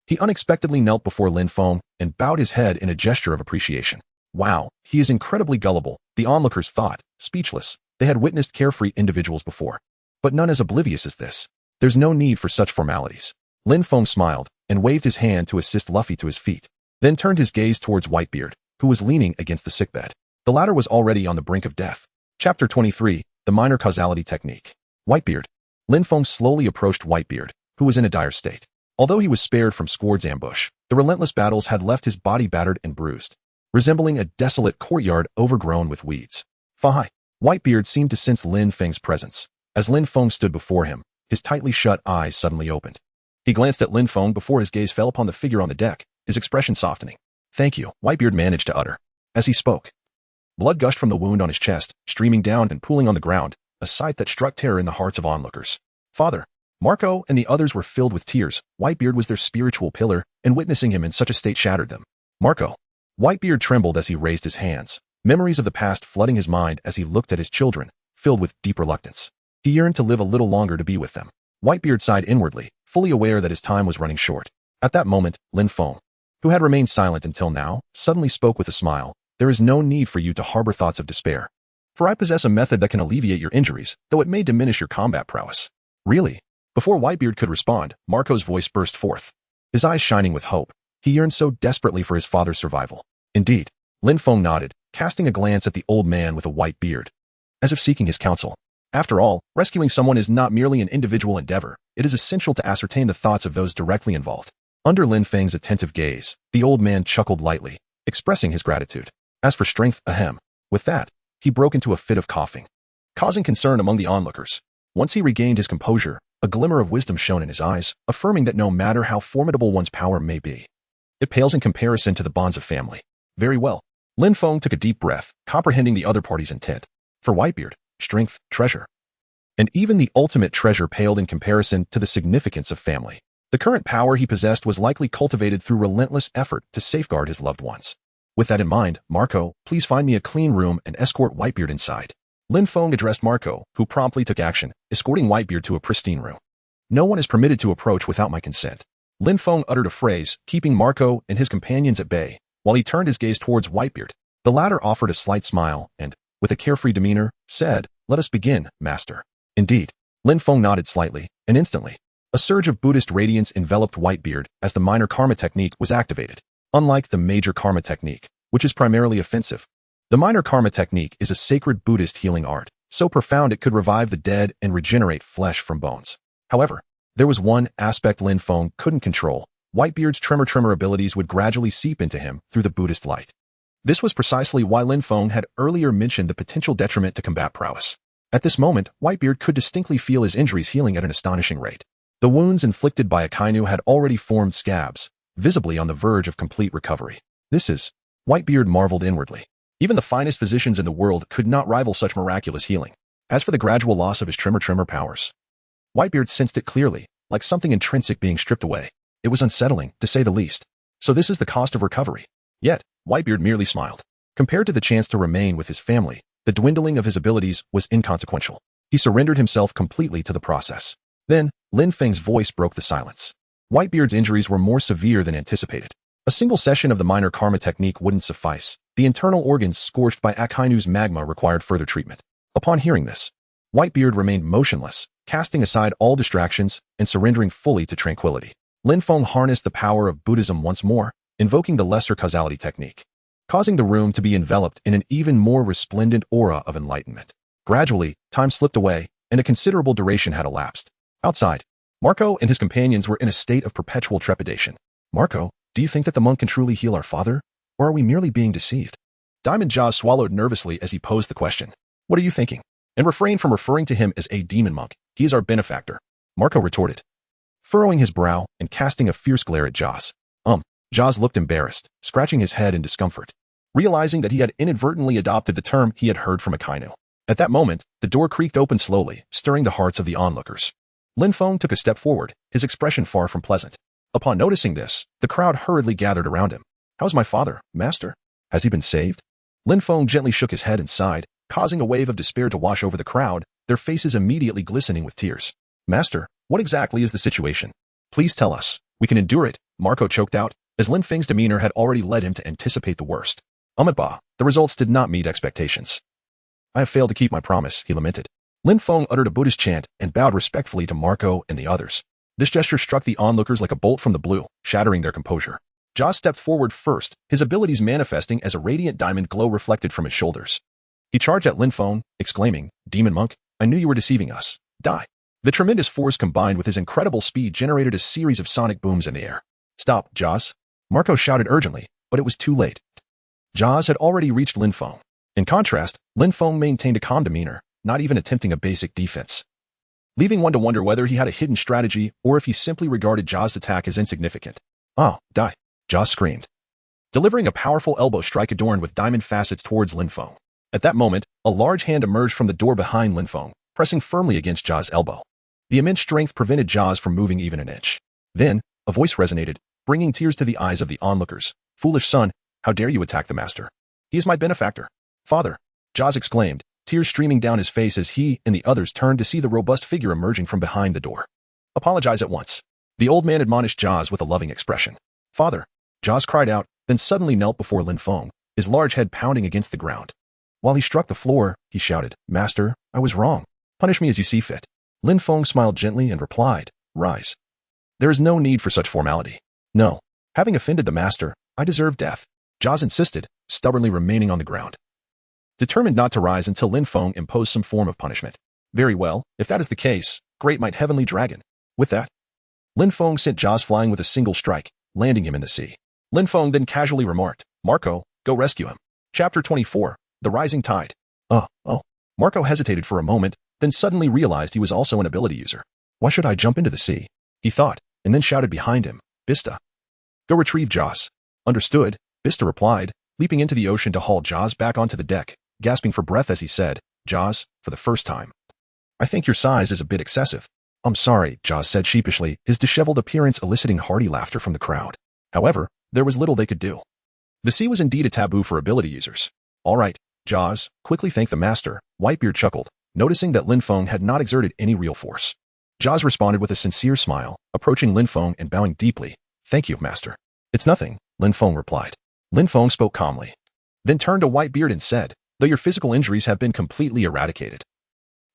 he unexpectedly knelt before Lin Feng and bowed his head in a gesture of appreciation. Wow, he is incredibly gullible, the onlookers thought, speechless. They had witnessed carefree individuals before, but none as oblivious as this. There's no need for such formalities. Lin Feng smiled and waved his hand to assist Luffy to his feet, then turned his gaze towards Whitebeard, who was leaning against the sickbed. The latter was already on the brink of death. Chapter 23, The Minor Causality Technique. Whitebeard. Lin Feng slowly approached Whitebeard, who was in a dire state. Although he was spared from Squard's ambush, the relentless battles had left his body battered and bruised, resembling a desolate courtyard overgrown with weeds. Fahai. Whitebeard seemed to sense Lin Feng's presence. As Lin Feng stood before him, his tightly shut eyes suddenly opened. He glanced at Lin Feng before his gaze fell upon the figure on the deck, his expression softening. "Thank you," Whitebeard managed to utter. As he spoke, blood gushed from the wound on his chest, streaming down and pooling on the ground, a sight that struck terror in the hearts of onlookers. Father, Marco and the others were filled with tears. Whitebeard was their spiritual pillar, and witnessing him in such a state shattered them. Marco. Whitebeard trembled as he raised his hands, memories of the past flooding his mind as he looked at his children, filled with deep reluctance. He yearned to live a little longer to be with them. Whitebeard sighed inwardly, fully aware that his time was running short. At that moment, Lin Feng, who had remained silent until now, suddenly spoke with a smile. "There is no need for you to harbor thoughts of despair, for I possess a method that can alleviate your injuries, though it may diminish your combat prowess." "Really?" Before Whitebeard could respond, Marco's voice burst forth, his eyes shining with hope. He yearned so desperately for his father's survival. "Indeed." Lin Feng nodded, casting a glance at the old man with a white beard, as if seeking his counsel. After all, rescuing someone is not merely an individual endeavor, it is essential to ascertain the thoughts of those directly involved. Under Lin Feng's attentive gaze, the old man chuckled lightly, expressing his gratitude. As for strength, ahem. With that, he broke into a fit of coughing, causing concern among the onlookers. Once he regained his composure, a glimmer of wisdom shone in his eyes, affirming that no matter how formidable one's power may be, it pales in comparison to the bonds of family. Very well. Lin Feng took a deep breath, comprehending the other party's intent. For Whitebeard, strength, treasure, and even the ultimate treasure paled in comparison to the significance of family. The current power he possessed was likely cultivated through relentless effort to safeguard his loved ones. With that in mind, Marco, please find me a clean room and escort Whitebeard inside. Lin Feng addressed Marco, who promptly took action, escorting Whitebeard to a pristine room. "No one is permitted to approach without my consent." Lin Feng uttered a phrase, keeping Marco and his companions at bay, while he turned his gaze towards Whitebeard. The latter offered a slight smile and, with a carefree demeanor, said, "Let us begin, master." Indeed. Lin Feng nodded slightly, and instantly, a surge of Buddhist radiance enveloped Whitebeard as the minor karma technique was activated. Unlike the major karma technique, which is primarily offensive, the minor karma technique is a sacred Buddhist healing art, so profound it could revive the dead and regenerate flesh from bones. However, there was one aspect Lin Feng couldn't control. Whitebeard's tremor abilities would gradually seep into him through the Buddhist light. This was precisely why Lin Feng had earlier mentioned the potential detriment to combat prowess. At this moment, Whitebeard could distinctly feel his injuries healing at an astonishing rate. The wounds inflicted by Akainu had already formed scabs, visibly on the verge of complete recovery. This is, Whitebeard marveled inwardly. Even the finest physicians in the world could not rival such miraculous healing. As for the gradual loss of his tremor powers, Whitebeard sensed it clearly, like something intrinsic being stripped away. It was unsettling, to say the least. So this is the cost of recovery. Yet, Whitebeard merely smiled. Compared to the chance to remain with his family, the dwindling of his abilities was inconsequential. He surrendered himself completely to the process. Then, Lin Feng's voice broke the silence. Whitebeard's injuries were more severe than anticipated. A single session of the minor karma technique wouldn't suffice. The internal organs scorched by Akainu's magma required further treatment. Upon hearing this, Whitebeard remained motionless, casting aside all distractions and surrendering fully to tranquility. Lin Feng harnessed the power of Buddhism once more, invoking the lesser causality technique, causing the room to be enveloped in an even more resplendent aura of enlightenment. Gradually, time slipped away, and a considerable duration had elapsed. Outside, Marco and his companions were in a state of perpetual trepidation. "Marco, do you think that the monk can truly heal our father, or are we merely being deceived?" Diamond Jaws swallowed nervously as he posed the question. "What are you thinking?" And refrain from referring to him as a demon monk. "He is our benefactor," Marco retorted, furrowing his brow and casting a fierce glare at Jaws. Jaws looked embarrassed, scratching his head in discomfort. realizing that he had inadvertently adopted the term he had heard from Akainu. At that moment, the door creaked open slowly, stirring the hearts of the onlookers. Lin Feng took a step forward, his expression far from pleasant. Upon noticing this, the crowd hurriedly gathered around him. "How's my father, master? Has he been saved?" Lin Feng gently shook his head and sighed, causing a wave of despair to wash over the crowd, their faces immediately glistening with tears. "Master, what exactly is the situation? Please tell us. We can endure it," Marco choked out, as Lin Feng's demeanor had already led him to anticipate the worst. "Bah, the results did not meet expectations. I have failed to keep my promise," he lamented. Lin Feng uttered a Buddhist chant and bowed respectfully to Marco and the others. This gesture struck the onlookers like a bolt from the blue, shattering their composure. Jaws stepped forward first, his abilities manifesting as a radiant diamond glow reflected from his shoulders. He charged at Lin Feng, exclaiming, "Demon monk, I knew you were deceiving us. Die." The tremendous force combined with his incredible speed generated a series of sonic booms in the air. "Stop, Jaws!" Marco shouted urgently, but it was too late. Jaws had already reached Lin Feng. In contrast, Lin Feng maintained a calm demeanor, not even attempting a basic defense, leaving one to wonder whether he had a hidden strategy or if he simply regarded Jaws' attack as insignificant. "Oh, die!" Jaws screamed, delivering a powerful elbow strike adorned with diamond facets towards Lin Feng. At that moment, a large hand emerged from the door behind Lin Feng, pressing firmly against Jaws' elbow. The immense strength prevented Jaws from moving even an inch. Then, a voice resonated, bringing tears to the eyes of the onlookers. "Foolish son, how dare you attack the master? He is my benefactor." "Father," Jaws exclaimed, tears streaming down his face as he and the others turned to see the robust figure emerging from behind the door. "Apologize at once." The old man admonished Jaws with a loving expression. "Father," Jaws cried out, then suddenly knelt before Lin Feng, his large head pounding against the ground. While he struck the floor, he shouted, "Master, I was wrong. Punish me as you see fit." Lin Feng smiled gently and replied, "Rise. There is no need for such formality. No, having offended the master, I deserve death." Jaws insisted, stubbornly remaining on the ground, determined not to rise until Lin Feng imposed some form of punishment. "Very well, if that is the case, great might heavenly dragon." With that, Lin Feng sent Jaws flying with a single strike, landing him in the sea. Lin Feng then casually remarked, "Marco, go rescue him." Chapter 24, The Rising Tide. Oh. Marco hesitated for a moment, then suddenly realized he was also an ability user. "Why should I jump into the sea?" he thought, and then shouted behind him, "Bista, go retrieve Jaws." "Understood," Bista replied, leaping into the ocean to haul Jaws back onto the deck, gasping for breath as he said, "Jaws, for the first time. I think your size is a bit excessive." "I'm sorry," Jaws said sheepishly, his disheveled appearance eliciting hearty laughter from the crowd. However, there was little they could do. The sea was indeed a taboo for ability users. "All right, Jaws, quickly thank the master," Whitebeard chuckled, noticing that Lin Feng had not exerted any real force. Jaws responded with a sincere smile, approaching Lin Feng and bowing deeply. "Thank you, master." "It's nothing," Lin Feng replied. Lin Feng spoke calmly, then turned to Whitebeard and said, "Though your physical injuries have been completely eradicated,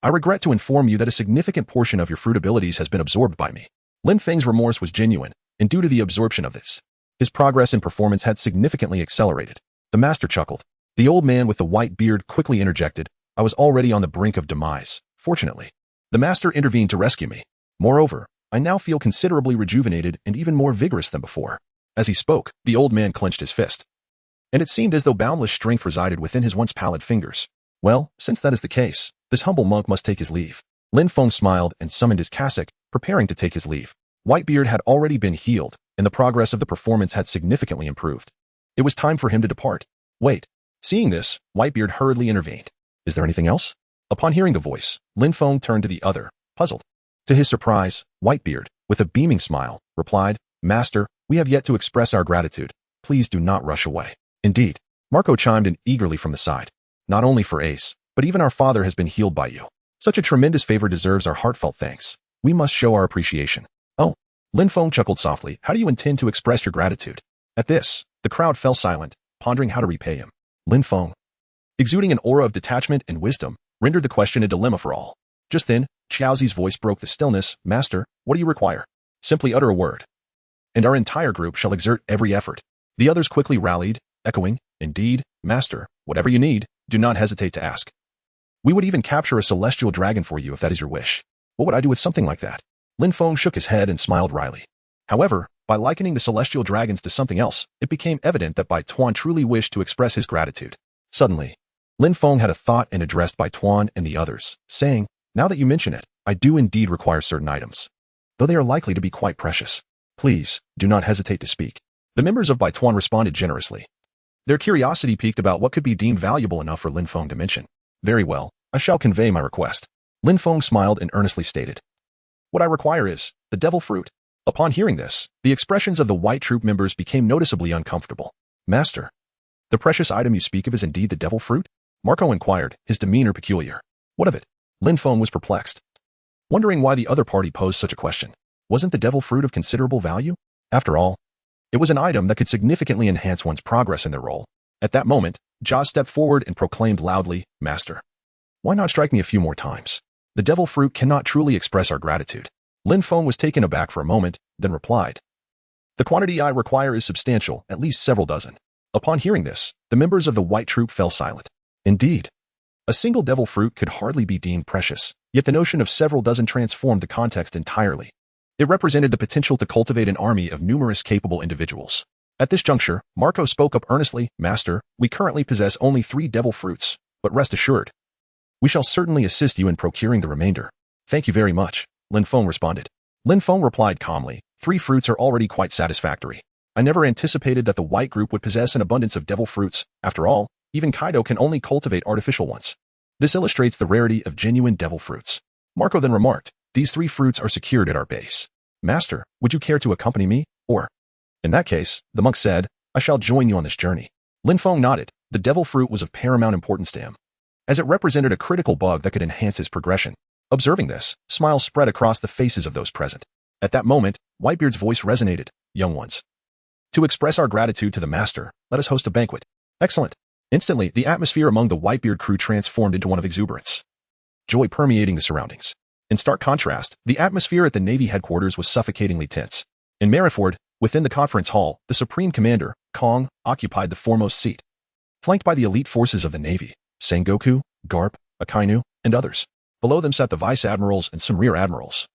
I regret to inform you that a significant portion of your fruit abilities has been absorbed by me." Lin Feng's remorse was genuine, and due to the absorption of this, his progress in performance had significantly accelerated. The master chuckled. The old man with the white beard quickly interjected, "I was already on the brink of demise. Fortunately, the master intervened to rescue me. Moreover, I now feel considerably rejuvenated and even more vigorous than before." As he spoke, the old man clenched his fist, and it seemed as though boundless strength resided within his once pallid fingers. "Well, since that is the case, this humble monk must take his leave." Lin Feng smiled and summoned his cassock, preparing to take his leave. Whitebeard had already been healed, and the progress of the performance had significantly improved. It was time for him to depart. "Wait." Seeing this, Whitebeard hurriedly intervened. "Is there anything else?" Upon hearing the voice, Lin Feng turned to the other, puzzled. To his surprise, Whitebeard, with a beaming smile, replied, "Master, we have yet to express our gratitude. Please do not rush away." "Indeed." Marco chimed in eagerly from the side. "Not only for Ace, but even our father has been healed by you. Such a tremendous favor deserves our heartfelt thanks. We must show our appreciation." "Oh." Lin Feng chuckled softly. "How do you intend to express your gratitude?" At this, the crowd fell silent, pondering how to repay him. Lin Feng, exuding an aura of detachment and wisdom, rendered the question a dilemma for all. Just then, Qiaozi's voice broke the stillness. "Master, what do you require?" "Simply utter a word, and our entire group shall exert every effort." The others quickly rallied, echoing, "Indeed, master, whatever you need, do not hesitate to ask. We would even capture a celestial dragon for you if that is your wish." "What would I do with something like that?" Lin Feng shook his head and smiled wryly. However, by likening the celestial dragons to something else, it became evident that Bai Tuan truly wished to express his gratitude. Suddenly, Lin Feng had a thought and addressed Bai Tuan and the others, saying, "Now that you mention it, I do indeed require certain items, though they are likely to be quite precious. Please, do not hesitate to speak." The members of Bai Tuan responded generously. Their curiosity piqued about what could be deemed valuable enough for Lin Feng to mention. Very well, I shall convey my request. Lin Feng smiled and earnestly stated. What I require is the devil fruit. Upon hearing this, the expressions of the white troop members became noticeably uncomfortable. Master, the precious item you speak of is indeed the devil fruit? Marco inquired, his demeanor peculiar. What of it? Lin Feng was perplexed, wondering why the other party posed such a question. Wasn't the devil fruit of considerable value? After all, it was an item that could significantly enhance one's progress in their role. At that moment, Jia stepped forward and proclaimed loudly, Master, why not strike me a few more times? The devil fruit cannot truly express our gratitude. Lin Feng was taken aback for a moment, then replied. The quantity I require is substantial, at least several dozen. Upon hearing this, the members of the white troop fell silent. Indeed, a single devil fruit could hardly be deemed precious, yet the notion of several dozen transformed the context entirely. It represented the potential to cultivate an army of numerous capable individuals. At this juncture, Marco spoke up earnestly, Master, we currently possess only 3 devil fruits, but rest assured, we shall certainly assist you in procuring the remainder. Thank you very much, Lin Feng responded. Lin Feng replied calmly, 3 fruits are already quite satisfactory. I never anticipated that the white group would possess an abundance of devil fruits. After all, even Kaido can only cultivate artificial ones. This illustrates the rarity of genuine devil fruits. Marco then remarked, these 3 fruits are secured at our base. Master, would you care to accompany me, or? In that case, the monk said, I shall join you on this journey. Lin Feng nodded. The devil fruit was of paramount importance to him, as it represented a critical bug that could enhance his progression. Observing this, smiles spread across the faces of those present. At that moment, Whitebeard's voice resonated, young ones. To express our gratitude to the master, let us host a banquet. Excellent. Instantly, the atmosphere among the Whitebeard crew transformed into one of exuberance, joy permeating the surroundings. In stark contrast, the atmosphere at the Navy headquarters was suffocatingly tense. In Marineford, within the conference hall, the Supreme Commander, Kong, occupied the foremost seat, flanked by the elite forces of the Navy, Sengoku, Garp, Akainu, and others. Below them sat the vice admirals and some rear admirals,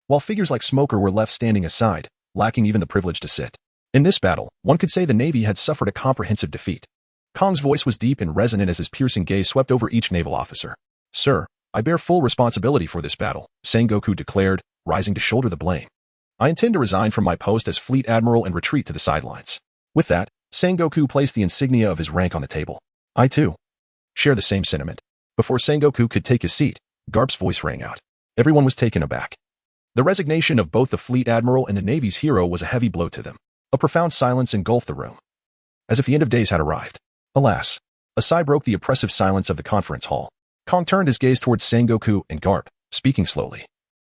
while figures like Smoker were left standing aside, lacking even the privilege to sit. In this battle, one could say the Navy had suffered a comprehensive defeat. Kong's voice was deep and resonant as his piercing gaze swept over each naval officer. Sir, I bear full responsibility for this battle, Sengoku declared, rising to shoulder the blame. I intend to resign from my post as fleet admiral and retreat to the sidelines. With that, Sengoku placed the insignia of his rank on the table. I too share the same sentiment. Before Sengoku could take his seat, Garp's voice rang out. Everyone was taken aback. The resignation of both the fleet admiral and the Navy's hero was a heavy blow to them. A profound silence engulfed the room, as if the end of days had arrived. Alas, a sigh broke the oppressive silence of the conference hall. Kong turned his gaze towards Sengoku and Garp, speaking slowly.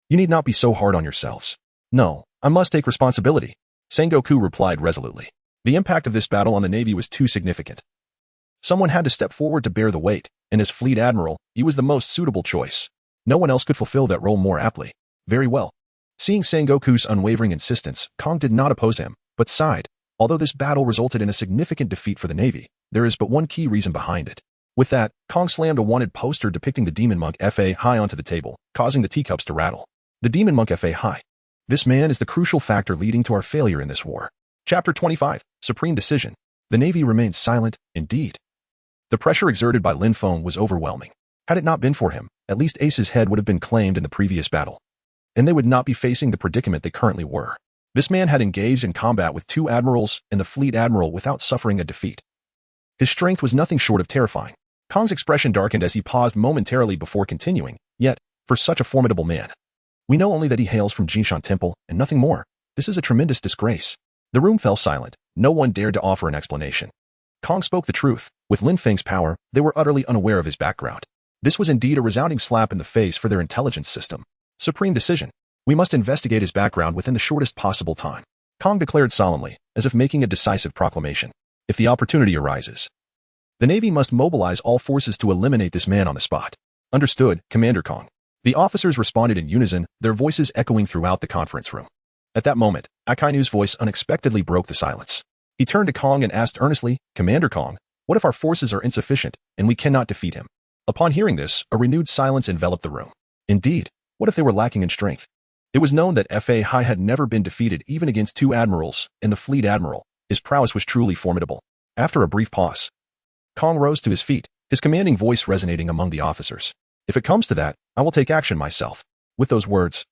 You need not be so hard on yourselves. No, I must take responsibility, Sengoku replied resolutely. The impact of this battle on the Navy was too significant. Someone had to step forward to bear the weight, and as fleet admiral, he was the most suitable choice. No one else could fulfill that role more aptly. Very well. Seeing Sengoku's unwavering insistence, Kong did not oppose him, but sighed. Although this battle resulted in a significant defeat for the Navy, there is but one key reason behind it. With that, Kong slammed a wanted poster depicting the demon monk Fahai onto the table, causing the teacups to rattle. The demon monk Fahai. This man is the crucial factor leading to our failure in this war. Chapter 25, Supreme Decision. The Navy remained silent, indeed. The pressure exerted by Lin Feng was overwhelming. Had it not been for him, at least Ace's head would have been claimed in the previous battle, and they would not be facing the predicament they currently were. This man had engaged in combat with 2 admirals and the fleet admiral without suffering a defeat. His strength was nothing short of terrifying. Kong's expression darkened as he paused momentarily before continuing, yet, for such a formidable man, we know only that he hails from Jinshan Temple, and nothing more. This is a tremendous disgrace. The room fell silent. No one dared to offer an explanation. Kong spoke the truth. With Lin Feng's power, they were utterly unaware of his background. This was indeed a resounding slap in the face for their intelligence system. Supreme decision. We must investigate his background within the shortest possible time, Kong declared solemnly, as if making a decisive proclamation. If the opportunity arises, the Navy must mobilize all forces to eliminate this man on the spot. Understood, Commander Kong. The officers responded in unison, their voices echoing throughout the conference room. At that moment, Akainu's voice unexpectedly broke the silence. He turned to Kong and asked earnestly, Commander Kong, what if our forces are insufficient and we cannot defeat him? Upon hearing this, a renewed silence enveloped the room. Indeed, what if they were lacking in strength? It was known that Fahai had never been defeated even against 2 admirals and the fleet admiral. His prowess was truly formidable. After a brief pause, Kong rose to his feet, his commanding voice resonating among the officers. If it comes to that, I will take action myself. With those words,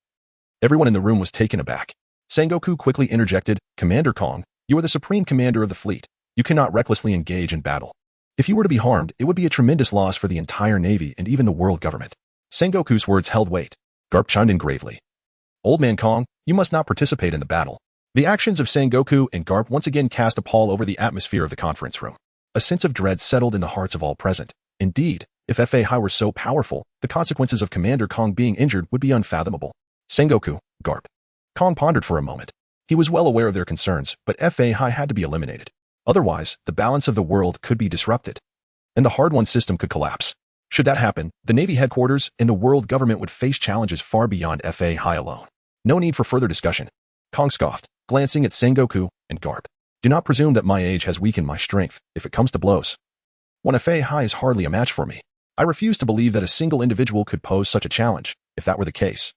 everyone in the room was taken aback. Sengoku quickly interjected, Commander Kong, you are the supreme commander of the fleet. You cannot recklessly engage in battle. If you were to be harmed, it would be a tremendous loss for the entire Navy and even the world government. Sengoku's words held weight. Garp chimed in gravely. Old man Kong, you must not participate in the battle. The actions of Sengoku and Garp once again cast a pall over the atmosphere of the conference room. A sense of dread settled in the hearts of all present. Indeed, if Fahai were so powerful, the consequences of Commander Kong being injured would be unfathomable. Sengoku, Garp. Kong pondered for a moment. He was well aware of their concerns, but Fahai had to be eliminated. Otherwise, the balance of the world could be disrupted, and the hard-won system could collapse. Should that happen, the Navy headquarters and the world government would face challenges far beyond Fahai alone. No need for further discussion. Kong scoffed, glancing at Sengoku and Garp. Do not presume that my age has weakened my strength if it comes to blows. One Fahai is hardly a match for me. I refuse to believe that a single individual could pose such a challenge. If that were the case,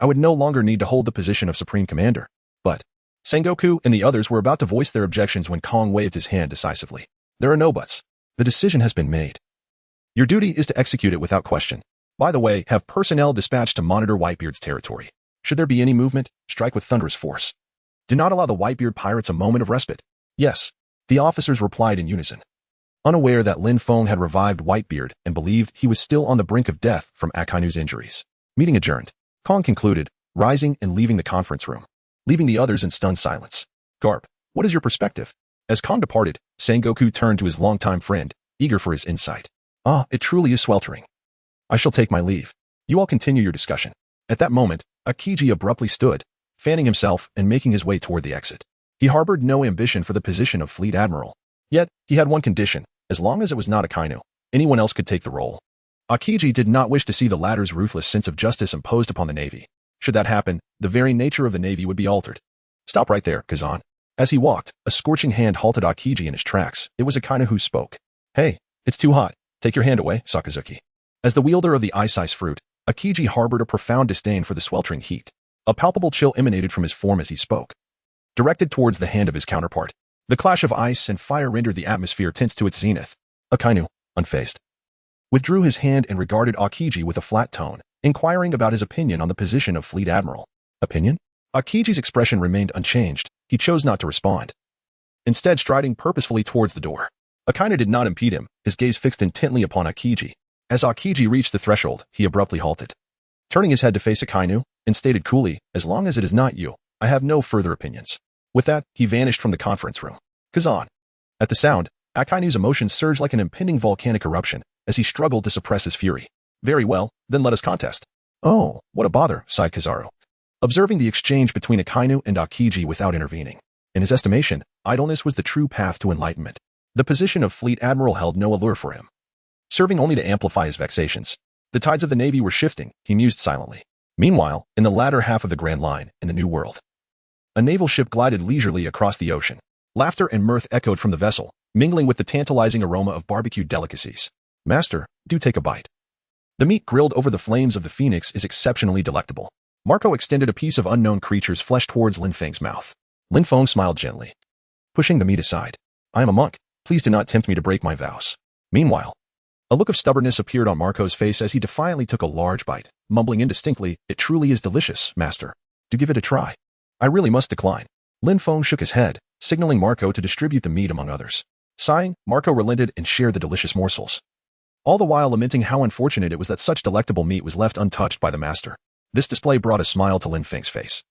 I would no longer need to hold the position of Supreme Commander. But Sengoku and the others were about to voice their objections when Kong waved his hand decisively. There are no buts. The decision has been made. Your duty is to execute it without question. By the way, have personnel dispatched to monitor Whitebeard's territory. Should there be any movement, strike with thunderous force. Do not allow the Whitebeard pirates a moment of respite. Yes, the officers replied in unison. Unaware that Lin Feng had revived Whitebeard and believed he was still on the brink of death from Akainu's injuries. Meeting adjourned. Kong concluded, rising and leaving the conference room, leaving the others in stunned silence. Garp, what is your perspective? As Kong departed, Sengoku turned to his longtime friend, eager for his insight. Ah, it truly is sweltering. I shall take my leave. You all continue your discussion. At that moment, Akiji abruptly stood, fanning himself and making his way toward the exit. He harbored no ambition for the position of Fleet Admiral. Yet, he had one condition: as long as it was not Akainu, anyone else could take the role. Akiji did not wish to see the latter's ruthless sense of justice imposed upon the Navy. Should that happen, the very nature of the Navy would be altered. Stop right there, Kazan. As he walked, a scorching hand halted Akiji in his tracks. It was Akainu who spoke. Hey, it's too hot. Take your hand away, Sakazuki. As the wielder of the ice fruit, Akiji harbored a profound disdain for the sweltering heat. A palpable chill emanated from his form as he spoke, directed towards the hand of his counterpart. The clash of ice and fire rendered the atmosphere tense to its zenith. Akainu, unfazed, withdrew his hand and regarded Akiji with a flat tone, inquiring about his opinion on the position of Fleet Admiral. Opinion? Akiji's expression remained unchanged. He chose not to respond, instead striding purposefully towards the door. Akainu did not impede him, his gaze fixed intently upon Akiji. As Akiji reached the threshold, he abruptly halted, turning his head to face Akainu, and stated coolly, as long as it is not you, I have no further opinions. With that, he vanished from the conference room. Kazan. At the sound, Akainu's emotions surged like an impending volcanic eruption as he struggled to suppress his fury. Very well, then let us contest. Oh, what a bother, sighed Kizaru, observing the exchange between Akainu and Akiji without intervening. In his estimation, idleness was the true path to enlightenment. The position of Fleet Admiral held no allure for him, serving only to amplify his vexations. The tides of the Navy were shifting, he mused silently. Meanwhile, in the latter half of the Grand Line, in the New World, a naval ship glided leisurely across the ocean. Laughter and mirth echoed from the vessel, mingling with the tantalizing aroma of barbecued delicacies. Master, do take a bite. The meat grilled over the flames of the phoenix is exceptionally delectable. Marco extended a piece of unknown creature's flesh towards Lin Feng's mouth. Lin Feng smiled gently, pushing the meat aside. I am a monk. Please do not tempt me to break my vows. Meanwhile, a look of stubbornness appeared on Marco's face as he defiantly took a large bite, mumbling indistinctly, it truly is delicious, master. Do give it a try. I really must decline. Lin Feng shook his head, signaling Marco to distribute the meat among others. Sighing, Marco relented and shared the delicious morsels, all the while lamenting how unfortunate it was that such delectable meat was left untouched by the master. This display brought a smile to Lin Feng's face,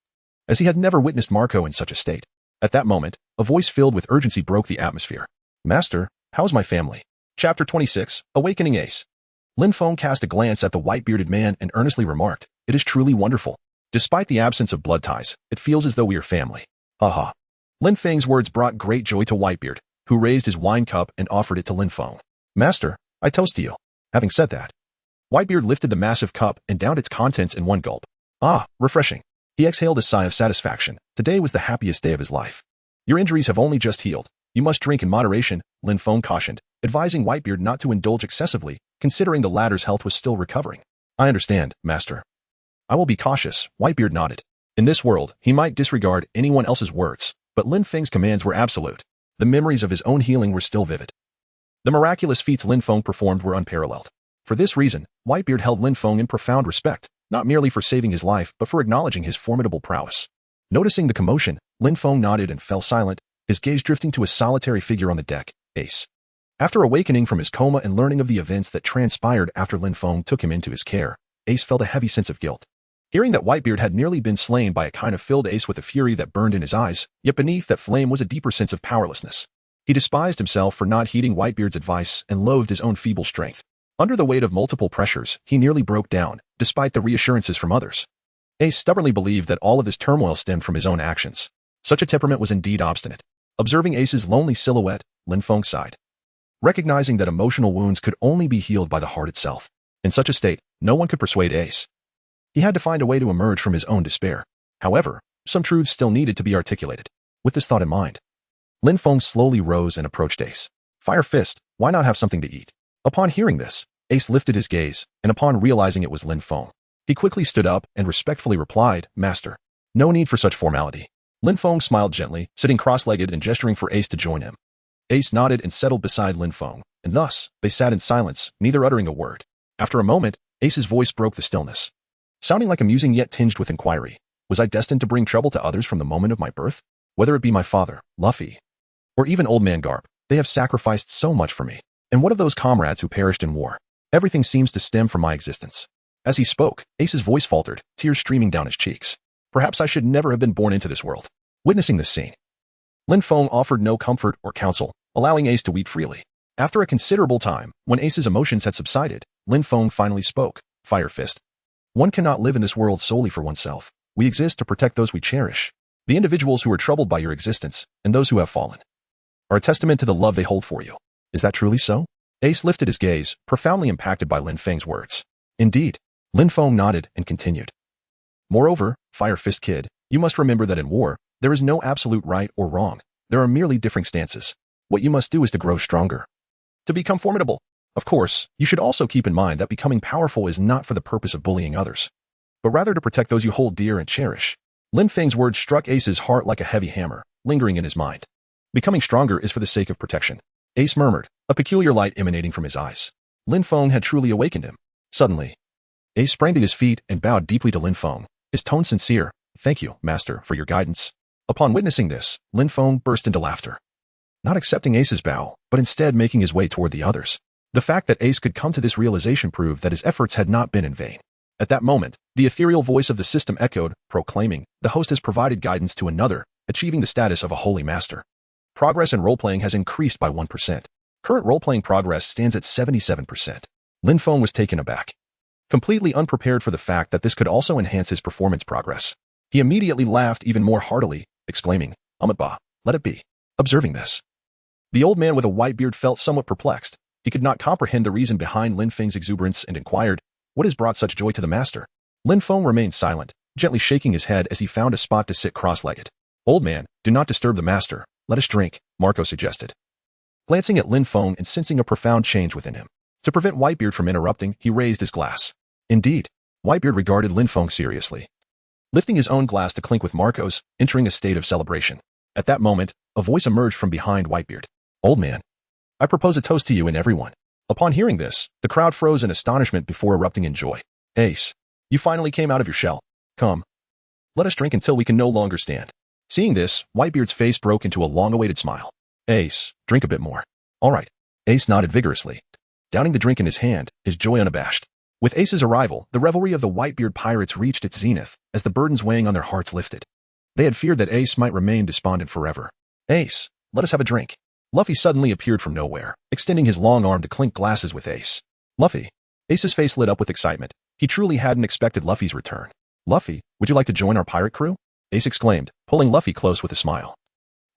as he had never witnessed Marco in such a state. At that moment, a voice filled with urgency broke the atmosphere. Master, how's my family? Chapter 26, Awakening Ace. Lin Feng cast a glance at the white-bearded man and earnestly remarked, it is truly wonderful. Despite the absence of blood ties, it feels as though we are family. Haha. Lin Feng's words brought great joy to Whitebeard, who raised his wine cup and offered it to Lin Feng. Master, I toast to you. Having said that, Whitebeard lifted the massive cup and downed its contents in one gulp. Ah, refreshing. He exhaled a sigh of satisfaction. Today was the happiest day of his life. Your injuries have only just healed. You must drink in moderation, Lin Feng cautioned, advising Whitebeard not to indulge excessively, considering the latter's health was still recovering. I understand, master. I will be cautious, Whitebeard nodded. In this world, he might disregard anyone else's words, but Lin Feng's commands were absolute. The memories of his own healing were still vivid. The miraculous feats Lin Feng performed were unparalleled. For this reason, Whitebeard held Lin Feng in profound respect, not merely for saving his life but for acknowledging his formidable prowess. Noticing the commotion, Lin Feng nodded and fell silent, his gaze drifting to a solitary figure on the deck, Ace. After awakening from his coma and learning of the events that transpired after Lin Feng took him into his care, Ace felt a heavy sense of guilt. Hearing that Whitebeard had nearly been slain by a kind of filled Ace with a fury that burned in his eyes, yet beneath that flame was a deeper sense of powerlessness. He despised himself for not heeding Whitebeard's advice and loathed his own feeble strength. Under the weight of multiple pressures, he nearly broke down, despite the reassurances from others. Ace stubbornly believed that all of this turmoil stemmed from his own actions. Such a temperament was indeed obstinate. Observing Ace's lonely silhouette, Lin Feng sighed. Recognizing that emotional wounds could only be healed by the heart itself. In such a state, no one could persuade Ace. He had to find a way to emerge from his own despair. However, some truths still needed to be articulated. With this thought in mind, Lin Feng slowly rose and approached Ace. Fire Fist, why not have something to eat? Upon hearing this, Ace lifted his gaze, and upon realizing it was Lin Feng, he quickly stood up and respectfully replied, Master, no need for such formality. Lin Feng smiled gently, sitting cross-legged and gesturing for Ace to join him. Ace nodded and settled beside Lin Feng, and thus, they sat in silence, neither uttering a word. After a moment, Ace's voice broke the stillness, sounding like a musing yet tinged with inquiry. Was I destined to bring trouble to others from the moment of my birth? Whether it be my father, Luffy, or even Old Man Garp, they have sacrificed so much for me. And what of those comrades who perished in war? Everything seems to stem from my existence. As he spoke, Ace's voice faltered, tears streaming down his cheeks. Perhaps I should never have been born into this world. Witnessing this scene, Lin Feng offered no comfort or counsel, allowing Ace to weep freely. After a considerable time, when Ace's emotions had subsided, Lin Feng finally spoke, Fire Fist. One cannot live in this world solely for oneself. We exist to protect those we cherish. The individuals who are troubled by your existence, and those who have fallen, are a testament to the love they hold for you. Is that truly so? Ace lifted his gaze, profoundly impacted by Lin Feng's words. Indeed. Lin Feng nodded and continued. Moreover, Fire Fist Kid, you must remember that in war, there is no absolute right or wrong. There are merely differing stances. What you must do is to grow stronger, to become formidable. Of course, you should also keep in mind that becoming powerful is not for the purpose of bullying others, but rather to protect those you hold dear and cherish. Lin Feng's words struck Ace's heart like a heavy hammer, lingering in his mind. Becoming stronger is for the sake of protection. Ace murmured, a peculiar light emanating from his eyes. Lin Feng had truly awakened him. Suddenly, Ace sprang to his feet and bowed deeply to Lin Feng, his tone sincere. Thank you, Master, for your guidance. Upon witnessing this, Lin Feng burst into laughter. Not accepting Ace's bow, but instead making his way toward the others. The fact that Ace could come to this realization proved that his efforts had not been in vain. At that moment, the ethereal voice of the system echoed, proclaiming, the host has provided guidance to another, achieving the status of a holy master. Progress in role-playing has increased by 1%. Current role-playing progress stands at 77%. Lin Feng was taken aback, completely unprepared for the fact that this could also enhance his performance progress. He immediately laughed even more heartily, exclaiming, Amatba, let it be. Observing this, the old man with a white beard felt somewhat perplexed. He could not comprehend the reason behind Lin Feng's exuberance and inquired, what has brought such joy to the master? Lin Feng remained silent, gently shaking his head as he found a spot to sit cross-legged. Old man, do not disturb the master. Let us drink, Marco suggested, glancing at Lin Feng and sensing a profound change within him. To prevent Whitebeard from interrupting, he raised his glass. Indeed, Whitebeard regarded Lin Feng seriously, lifting his own glass to clink with Marco's, entering a state of celebration. At that moment, a voice emerged from behind Whitebeard. Old man, I propose a toast to you and everyone. Upon hearing this, the crowd froze in astonishment before erupting in joy. Ace, you finally came out of your shell. Come, let us drink until we can no longer stand. Seeing this, Whitebeard's face broke into a long-awaited smile. Ace, drink a bit more. All right. Ace nodded vigorously, downing the drink in his hand, his joy unabashed. With Ace's arrival, the revelry of the Whitebeard pirates reached its zenith, as the burdens weighing on their hearts lifted. They had feared that Ace might remain despondent forever. Ace, let us have a drink. Luffy suddenly appeared from nowhere, extending his long arm to clink glasses with Ace. Luffy. Ace's face lit up with excitement. He truly hadn't expected Luffy's return. Luffy, would you like to join our pirate crew? Ace exclaimed, pulling Luffy close with a smile.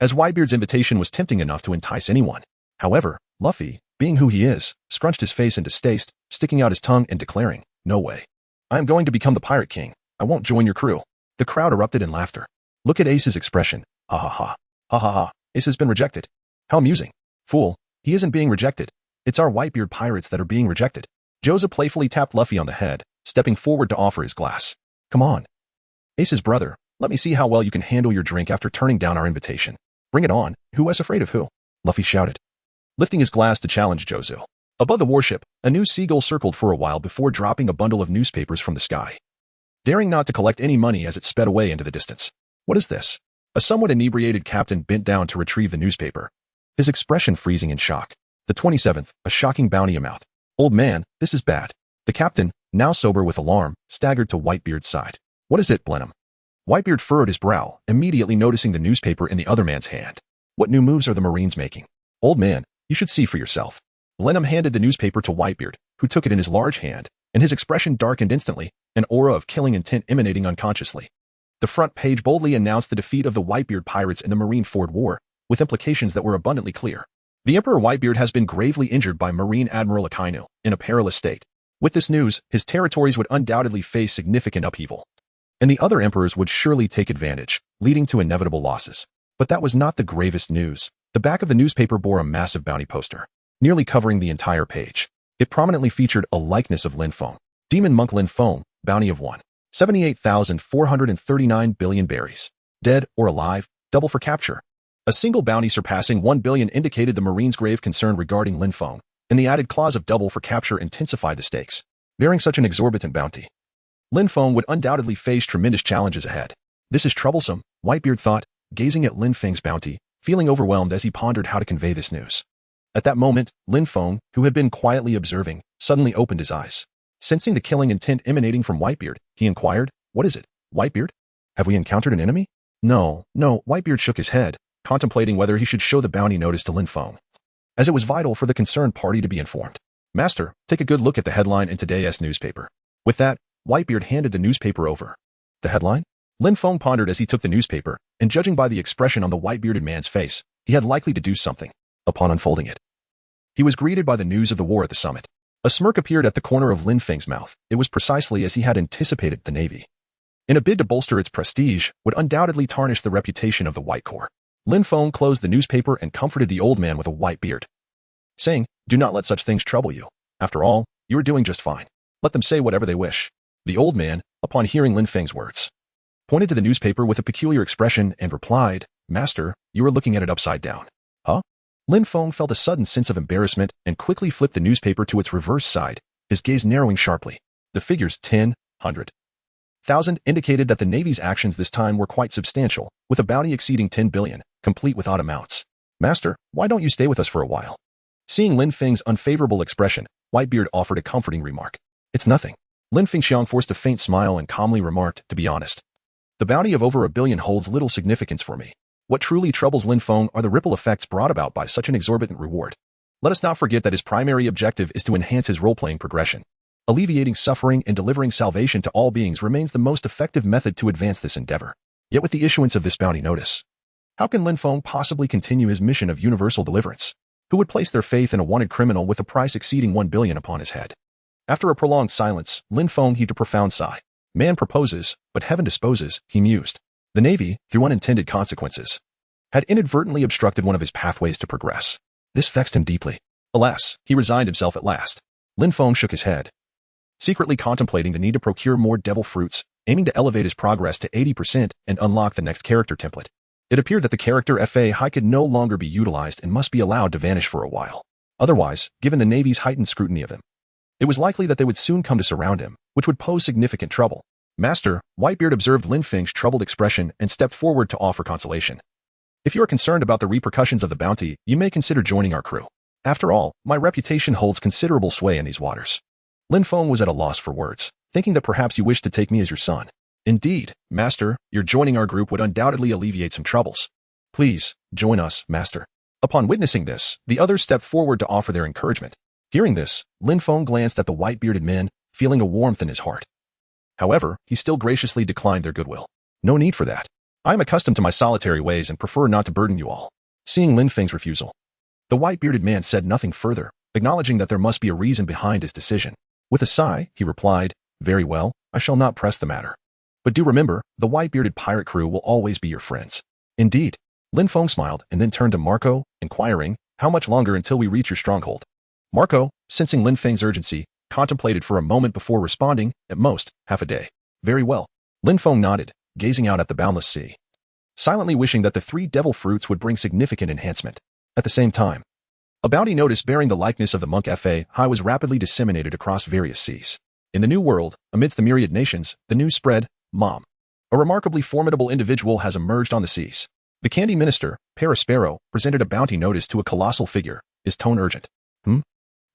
As Whitebeard's invitation was tempting enough to entice anyone. However, Luffy, being who he is, scrunched his face in distaste, sticking out his tongue and declaring, no way. I am going to become the Pirate King. I won't join your crew. The crowd erupted in laughter. Look at Ace's expression. Ha ha ha. Ha ha ha. Ace has been rejected. How amusing. Fool, he isn't being rejected. It's our Whitebeard pirates that are being rejected. Joseph playfully tapped Luffy on the head, stepping forward to offer his glass. Come on. Ace's brother, let me see how well you can handle your drink after turning down our invitation. Bring it on. Who was afraid of who? Luffy shouted, lifting his glass to challenge Jozo. Above the warship, a new seagull circled for a while before dropping a bundle of newspapers from the sky, daring not to collect any money as it sped away into the distance. What is this? A somewhat inebriated captain bent down to retrieve the newspaper, his expression freezing in shock. The 27th, a shocking bounty amount. Old man, this is bad. The captain, now sober with alarm, staggered to Whitebeard's side. What is it, Blenheim? Whitebeard furrowed his brow, immediately noticing the newspaper in the other man's hand. What new moves are the Marines making? Old man, you should see for yourself. Blenheim handed the newspaper to Whitebeard, who took it in his large hand, and his expression darkened instantly, an aura of killing intent emanating unconsciously. The front page boldly announced the defeat of the Whitebeard pirates in the Marineford War, with implications that were abundantly clear. The Emperor Whitebeard has been gravely injured by Marine Admiral Akainu, in a perilous state. With this news, his territories would undoubtedly face significant upheaval, and the other emperors would surely take advantage, leading to inevitable losses. But that was not the gravest news. The back of the newspaper bore a massive bounty poster, nearly covering the entire page. It prominently featured a likeness of Lin Feng, Demon Monk Lin Feng, bounty of 178,439 billion berries. Dead or alive, double for capture. A single bounty surpassing 1 billion indicated the Marines' grave concern regarding Lin Feng, and the added clause of double for capture intensified the stakes. Bearing such an exorbitant bounty, Lin Feng would undoubtedly face tremendous challenges ahead. This is troublesome, Whitebeard thought, gazing at Lin Feng's bounty, feeling overwhelmed as he pondered how to convey this news. At that moment, Lin Feng, who had been quietly observing, suddenly opened his eyes. Sensing the killing intent emanating from Whitebeard, he inquired, "What is it, Whitebeard? Have we encountered an enemy?" No, Whitebeard shook his head, contemplating whether he should show the bounty notice to Lin Feng, as it was vital for the concerned party to be informed. Master, take a good look at the headline in today's newspaper. With that, Whitebeard handed the newspaper over. The headline? Lin Feng pondered as he took the newspaper, and judging by the expression on the white-bearded man's face, he had likely to do something. Upon unfolding it, he was greeted by the news of the war at the summit. A smirk appeared at the corner of Lin Feng's mouth. It was precisely as he had anticipated. The Navy, in a bid to bolster its prestige, would undoubtedly tarnish the reputation of the White Corps. Lin Feng closed the newspaper and comforted the old man with a white beard, saying, "Do not let such things trouble you. After all, you are doing just fine. Let them say whatever they wish." The old man, upon hearing Lin Feng's words, pointed to the newspaper with a peculiar expression and replied, "Master, you are looking at it upside down." Huh? Lin Feng felt a sudden sense of embarrassment and quickly flipped the newspaper to its reverse side, his gaze narrowing sharply. The figures 10, 100, 1,000 indicated that the Navy's actions this time were quite substantial, with a bounty exceeding 10 billion, complete with odd amounts. "Master, why don't you stay with us for a while?" Seeing Lin Feng's unfavorable expression, Whitebeard offered a comforting remark. "It's nothing." Lin Fengxiang forced a faint smile and calmly remarked, "To be honest, the bounty of over 1 billion holds little significance for me. What truly troubles Lin Feng are the ripple effects brought about by such an exorbitant reward. Let us not forget that his primary objective is to enhance his role-playing progression. Alleviating suffering and delivering salvation to all beings remains the most effective method to advance this endeavor. Yet with the issuance of this bounty notice, how can Lin Feng possibly continue his mission of universal deliverance? Who would place their faith in a wanted criminal with a price exceeding 1 billion upon his head?" After a prolonged silence, Lin Feng heaved a profound sigh. "Man proposes, but heaven disposes," he mused. The Navy, through unintended consequences, had inadvertently obstructed one of his pathways to progress. This vexed him deeply. Alas, he resigned himself at last. Lin Feng shook his head, secretly contemplating the need to procure more devil fruits, aiming to elevate his progress to 80% and unlock the next character template. It appeared that the character Fahai could no longer be utilized and must be allowed to vanish for a while. Otherwise, given the Navy's heightened scrutiny of him, it was likely that they would soon come to surround him, which would pose significant trouble. "Master," Whitebeard observed Lin Feng's troubled expression and stepped forward to offer consolation. "If you are concerned about the repercussions of the bounty, you may consider joining our crew. After all, my reputation holds considerable sway in these waters." Lin Feng was at a loss for words, thinking that perhaps you wished to take me as your son. "Indeed, Master, your joining our group would undoubtedly alleviate some troubles. Please, join us, Master." Upon witnessing this, the others stepped forward to offer their encouragement. Hearing this, Lin Feng glanced at the white-bearded men, feeling a warmth in his heart. However, he still graciously declined their goodwill. "No need for that. I am accustomed to my solitary ways and prefer not to burden you all." Seeing Lin Feng's refusal, the white-bearded man said nothing further, acknowledging that there must be a reason behind his decision. With a sigh, he replied, "Very well, I shall not press the matter. But do remember, the white-bearded pirate crew will always be your friends." "Indeed." Lin Feng smiled and then turned to Marco, inquiring, "How much longer until we reach your stronghold?" Marco, sensing Lin Feng's urgency, contemplated for a moment before responding, "At most, half a day." "Very well." Lin Feng nodded, gazing out at the boundless sea, silently wishing that the 3 devil fruits would bring significant enhancement. At the same time, a bounty notice bearing the likeness of the monk Fahai was rapidly disseminated across various seas. In the New World, amidst the myriad nations, the news spread, "Mom, A remarkably formidable individual has emerged on the seas. The candy minister, Sparrow, presented a bounty notice to a colossal figure, his tone urgent.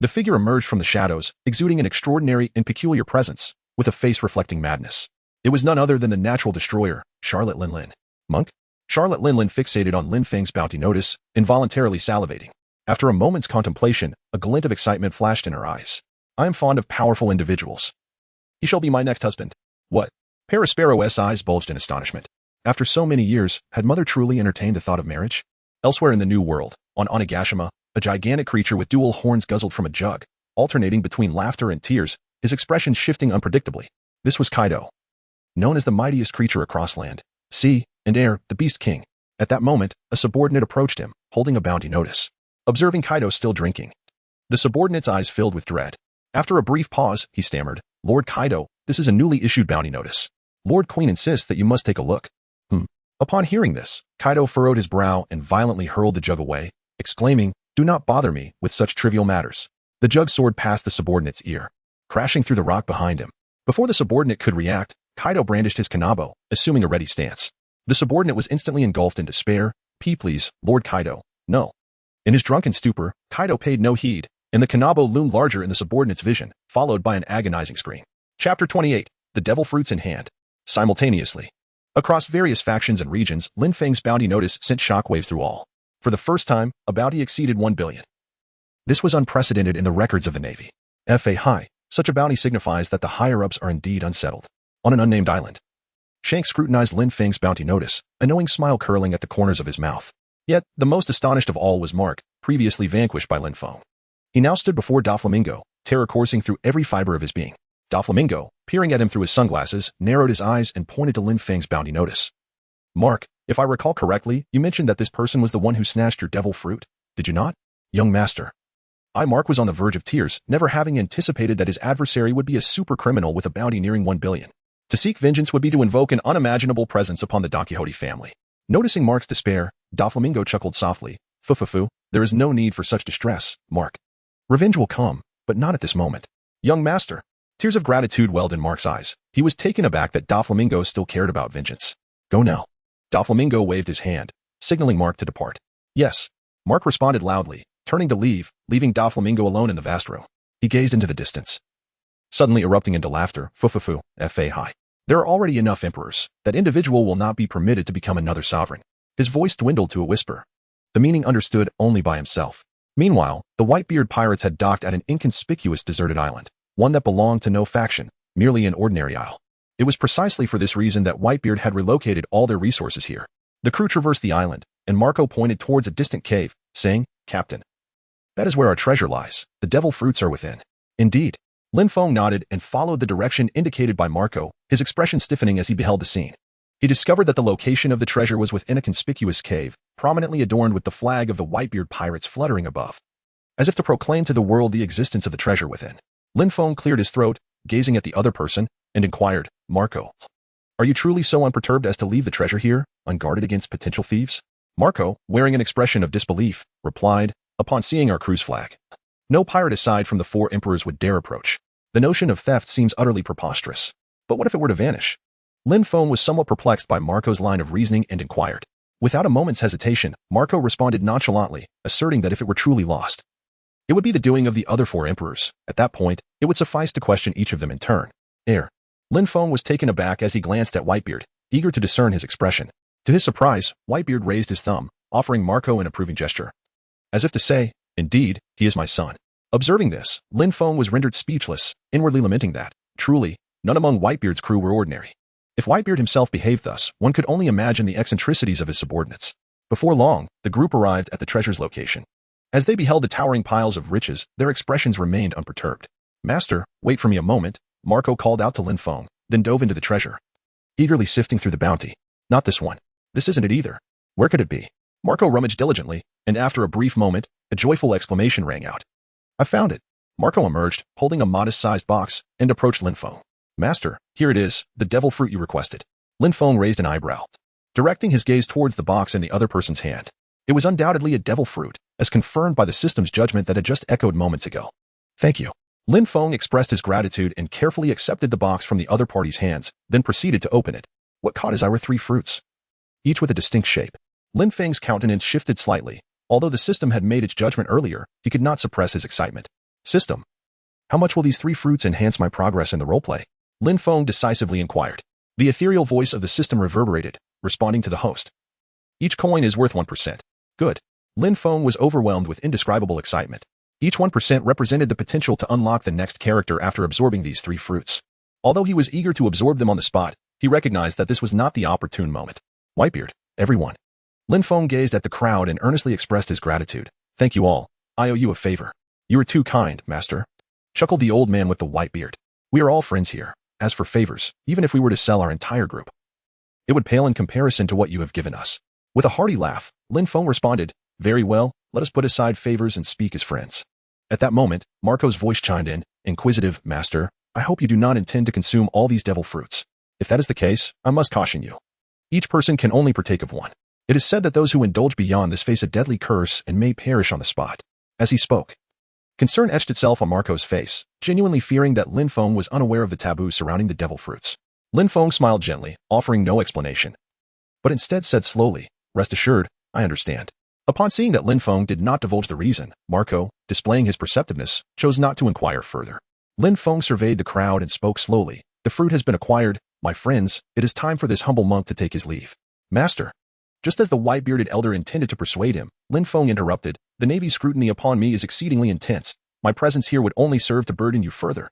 The figure emerged from the shadows, exuding an extraordinary and peculiar presence, with a face reflecting madness. It was none other than the natural destroyer, Charlotte Lin. Monk? Charlotte Lin fixated on Lin Feng's bounty notice, involuntarily salivating. After a moment's contemplation, a glint of excitement flashed in her eyes. I am fond of powerful individuals. He shall be my next husband. What? Sparrow's eyes bulged in astonishment. After so many years, had Mother truly entertained the thought of marriage? Elsewhere in the New World, on Onigashima, a gigantic creature with dual horns guzzled from a jug, alternating between laughter and tears, his expression shifting unpredictably. This was Kaido. Known as the mightiest creature across land, sea, and air, the Beast King. At that moment, a subordinate approached him, holding a bounty notice. Observing Kaido still drinking, the subordinate's eyes filled with dread. After a brief pause, he stammered, Lord Kaido, this is a newly issued bounty notice. Lord Queen insists that you must take a look. Upon hearing this, Kaido furrowed his brow and violently hurled the jug away, exclaiming, Do not bother me with such trivial matters. The jug soared past the subordinate's ear, crashing through the rock behind him. Before the subordinate could react, Kaido brandished his kanabo, assuming a ready stance. The subordinate was instantly engulfed in despair. Please, Lord Kaido, no. In his drunken stupor, Kaido paid no heed, and the kanabo loomed larger in the subordinate's vision, followed by an agonizing scream. Chapter 28. The Devil Fruits in Hand. Simultaneously. Across various factions and regions, Lin Feng's bounty notice sent shockwaves through all. For the first time, a bounty exceeded 1 billion. This was unprecedented in the records of the Navy. Fahai, such a bounty signifies that the higher-ups are indeed unsettled. On an unnamed island. Shanks scrutinized Lin Feng's bounty notice, a knowing smile curling at the corners of his mouth. Yet, the most astonished of all was Mark, previously vanquished by Lin Feng. He now stood before Doflamingo, terror coursing through every fiber of his being. Doflamingo, peering at him through his sunglasses, narrowed his eyes and pointed to Lin Feng's bounty notice. Mark, if I recall correctly, you mentioned that this person was the one who snatched your devil fruit, did you not? Young master. Mark was on the verge of tears, never having anticipated that his adversary would be a super criminal with a bounty nearing 1 billion. To seek vengeance would be to invoke an unimaginable presence upon the Don Quixote family. Noticing Mark's despair, Doflamingo chuckled softly. Fu, there is no need for such distress, Mark. Revenge will come, but not at this moment. Young master. Tears of gratitude welled in Mark's eyes. He was taken aback that Doflamingo still cared about vengeance. Go now. Doflamingo waved his hand, signaling Mark to depart. Yes. Mark responded loudly, turning to leave, leaving Doflamingo alone in the vast room. He gazed into the distance. Suddenly erupting into laughter, Fahai. There are already enough emperors. That individual will not be permitted to become another sovereign. His voice dwindled to a whisper. The meaning understood only by himself. Meanwhile, the Whitebeard pirates had docked at an inconspicuous deserted island, one that belonged to no faction, merely an ordinary isle. It was precisely for this reason that Whitebeard had relocated all their resources here. The crew traversed the island, and Marco pointed towards a distant cave, saying, Captain, that is where our treasure lies. The devil fruits are within. Indeed. Lin Feng nodded and followed the direction indicated by Marco, his expression stiffening as he beheld the scene. He discovered that the location of the treasure was within a conspicuous cave, prominently adorned with the flag of the Whitebeard pirates fluttering above. As if to proclaim to the world the existence of the treasure within. Lin Feng cleared his throat, gazing at the other person, and inquired, Marco, are you truly so unperturbed as to leave the treasure here, unguarded against potential thieves? Marco, wearing an expression of disbelief, replied, upon seeing our crew's flag. No pirate aside from the 4 emperors would dare approach. The notion of theft seems utterly preposterous. But what if it were to vanish? Lin Feng was somewhat perplexed by Marco's line of reasoning and inquired. Without a moment's hesitation, Marco responded nonchalantly, asserting that if it were truly lost, it would be the doing of the other 4 emperors. At that point, it would suffice to question each of them in turn. Lin Feng was taken aback as he glanced at Whitebeard, eager to discern his expression. To his surprise, Whitebeard raised his thumb, offering Marco an approving gesture. As if to say, indeed, he is my son. Observing this, Lin Feng was rendered speechless, inwardly lamenting that, truly, none among Whitebeard's crew were ordinary. If Whitebeard himself behaved thus, one could only imagine the eccentricities of his subordinates. Before long, the group arrived at the treasure's location. As they beheld the towering piles of riches, their expressions remained unperturbed. Master, wait for me a moment, Marco called out to Lin Feng, then dove into the treasure. Eagerly sifting through the bounty. Not this one. This isn't it either. Where could it be? Marco rummaged diligently, and after a brief moment, a joyful exclamation rang out. I found it. Marco emerged, holding a modest-sized box, and approached Lin Feng. Master, here it is, the devil fruit you requested. Lin Feng raised an eyebrow, directing his gaze towards the box in the other person's hand. It was undoubtedly a devil fruit, as confirmed by the system's judgment that had just echoed moments ago. Thank you. Lin Feng expressed his gratitude and carefully accepted the box from the other party's hands, then proceeded to open it. What caught his eye were three fruits, each with a distinct shape. Lin Feng's countenance shifted slightly. Although the system had made its judgment earlier, he could not suppress his excitement. System, how much will these three fruits enhance my progress in the roleplay? Lin Feng decisively inquired. The ethereal voice of the system reverberated, responding to the host. Each coin is worth 1%. Good. Lin Feng was overwhelmed with indescribable excitement. Each 1% represented the potential to unlock the next character after absorbing these three fruits. Although he was eager to absorb them on the spot, he recognized that this was not the opportune moment. Whitebeard, everyone. Lin Feng gazed at the crowd and earnestly expressed his gratitude. Thank you all. I owe you a favor. You are too kind, master. Chuckled the old man with the white beard. We are all friends here. As for favors, even if we were to sell our entire group, it would pale in comparison to what you have given us. With a hearty laugh, Lin Feng responded, very well, let us put aside favors and speak as friends. At that moment, Marco's voice chimed in, inquisitive, master, I hope you do not intend to consume all these devil fruits. If that is the case, I must caution you. Each person can only partake of one. It is said that those who indulge beyond this face a deadly curse and may perish on the spot. As he spoke, concern etched itself on Marco's face, genuinely fearing that Lin Feng was unaware of the taboo surrounding the devil fruits. Lin Feng smiled gently, offering no explanation, but instead said slowly, rest assured, I understand. Upon seeing that Lin Feng did not divulge the reason, Marco, displaying his perceptiveness, chose not to inquire further. Lin Feng surveyed the crowd and spoke slowly. The fruit has been acquired. My friends, it is time for this humble monk to take his leave. Master. Just as the white-bearded elder intended to persuade him, Lin Feng interrupted, the Navy's scrutiny upon me is exceedingly intense. My presence here would only serve to burden you further.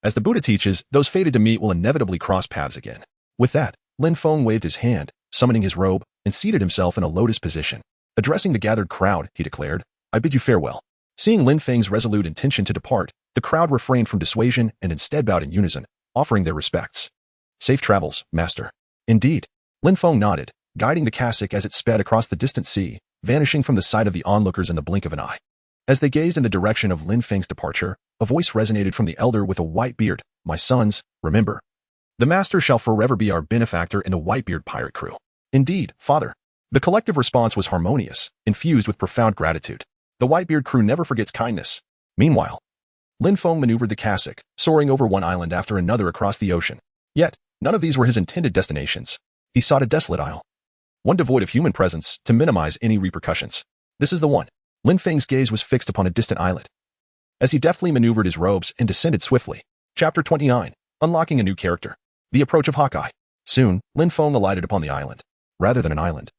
As the Buddha teaches, those fated to meet will inevitably cross paths again. With that, Lin Feng waved his hand, summoning his robe, and seated himself in a lotus position. Addressing the gathered crowd, he declared, I bid you farewell. Seeing Lin Feng's resolute intention to depart, the crowd refrained from dissuasion and instead bowed in unison, offering their respects. Safe travels, master. Indeed. Lin Feng nodded, guiding the cassock as it sped across the distant sea, vanishing from the sight of the onlookers in the blink of an eye. As they gazed in the direction of Lin Feng's departure, a voice resonated from the elder with a white beard. My sons, remember. The master shall forever be our benefactor in the Whitebeard pirate crew. Indeed, father. The collective response was harmonious, infused with profound gratitude. The Whitebeard crew never forgets kindness. Meanwhile, Lin Feng maneuvered the cassock, soaring over one island after another across the ocean. Yet, none of these were his intended destinations. He sought a desolate isle, one devoid of human presence, to minimize any repercussions. This is the one. Lin Feng's gaze was fixed upon a distant islet, as he deftly maneuvered his robes and descended swiftly. Chapter 29. Unlocking a new character. The approach of Hawkeye. Soon, Lin Feng alighted upon the island. Rather than an island,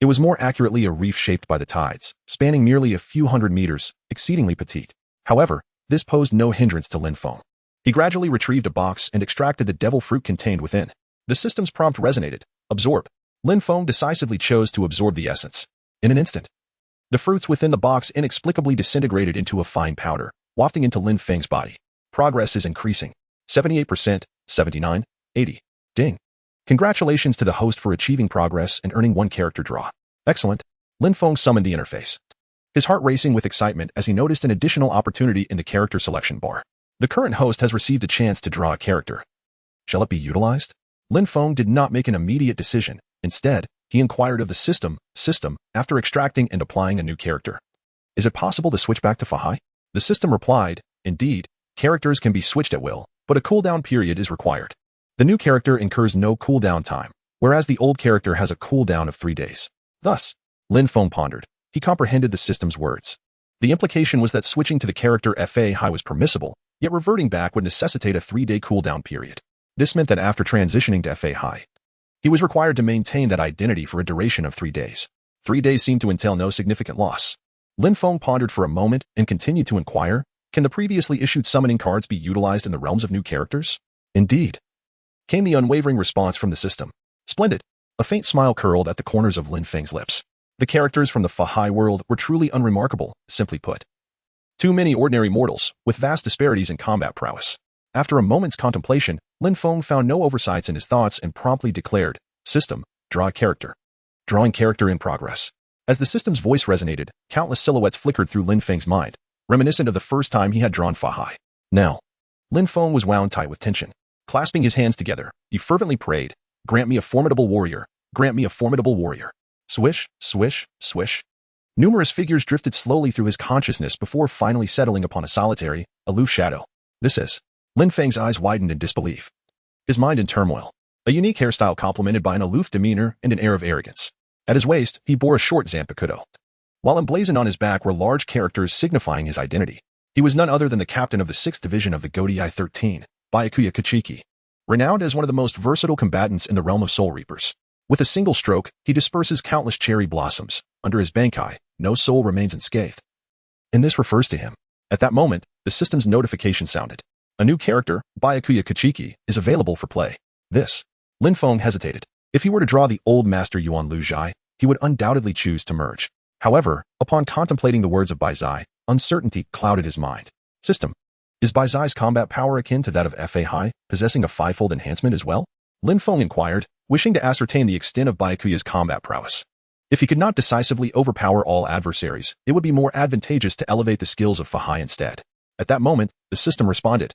it was more accurately a reef shaped by the tides, spanning merely a few hundred meters, exceedingly petite. However, this posed no hindrance to Lin Feng. He gradually retrieved a box and extracted the devil fruit contained within. The system's prompt resonated. Absorb. Lin Feng decisively chose to absorb the essence. In an instant, the fruits within the box inexplicably disintegrated into a fine powder, wafting into Lin Feng's body. Progress is increasing. 78%, 79, 80. Ding. Congratulations to the host for achieving progress and earning one character draw. Excellent. Lin Feng summoned the interface, his heart racing with excitement as he noticed an additional opportunity in the character selection bar. The current host has received a chance to draw a character. Shall it be utilized? Lin Feng did not make an immediate decision. Instead, he inquired of the system, after extracting and applying a new character. Is it possible to switch back to Fahai? The system replied, indeed, characters can be switched at will, but a cooldown period is required. The new character incurs no cooldown time, whereas the old character has a cooldown of 3 days. Thus, Lin Feng pondered. He comprehended the system's words. The implication was that switching to the character Fahai was permissible, yet reverting back would necessitate a 3-day cooldown period. This meant that after transitioning to Fahai, he was required to maintain that identity for a duration of 3 days. 3 days seemed to entail no significant loss. Lin Feng pondered for a moment and continued to inquire, can the previously issued summoning cards be utilized in the realms of new characters? Indeed. Came the unwavering response from the system. Splendid. A faint smile curled at the corners of Lin Feng's lips. The characters from the Fahai world were truly unremarkable, simply put. Too many ordinary mortals, with vast disparities in combat prowess. After a moment's contemplation, Lin Feng found no oversights in his thoughts and promptly declared, System, draw a character. Drawing character in progress. As the system's voice resonated, countless silhouettes flickered through Lin Feng's mind, reminiscent of the first time he had drawn Fahai. Now, Lin Feng was wound tight with tension. Clasping his hands together, he fervently prayed, grant me a formidable warrior, grant me a formidable warrior. Swish, swish, swish. Numerous figures drifted slowly through his consciousness before finally settling upon a solitary, aloof shadow. This is. Lin Feng's eyes widened in disbelief. His mind in turmoil. a unique hairstyle complemented by an aloof demeanor and an air of arrogance. At his waist, he bore a short zanpakuto, while emblazoned on his back were large characters signifying his identity. He was none other than the captain of the 6th Division of the Godei 13, Byakuya Kuchiki, renowned as one of the most versatile combatants in the realm of Soul Reapers. With a single stroke, he disperses countless cherry blossoms. Under his bankai, no soul remains unscathed. And this refers to him. At that moment, the system's notification sounded. A new character, Byakuya Kuchiki, is available for play. Lin Feng hesitated. If he were to draw the old master Yuan Lu Zhai, he would undoubtedly choose to merge. However, upon contemplating the words of Bai Zai, uncertainty clouded his mind. System. Is Bai Zai's combat power akin to that of Fahai, possessing a fivefold enhancement as well? Lin Feng inquired, wishing to ascertain the extent of Byakuya's combat prowess. If he could not decisively overpower all adversaries, it would be more advantageous to elevate the skills of Fahai instead. At that moment, the system responded,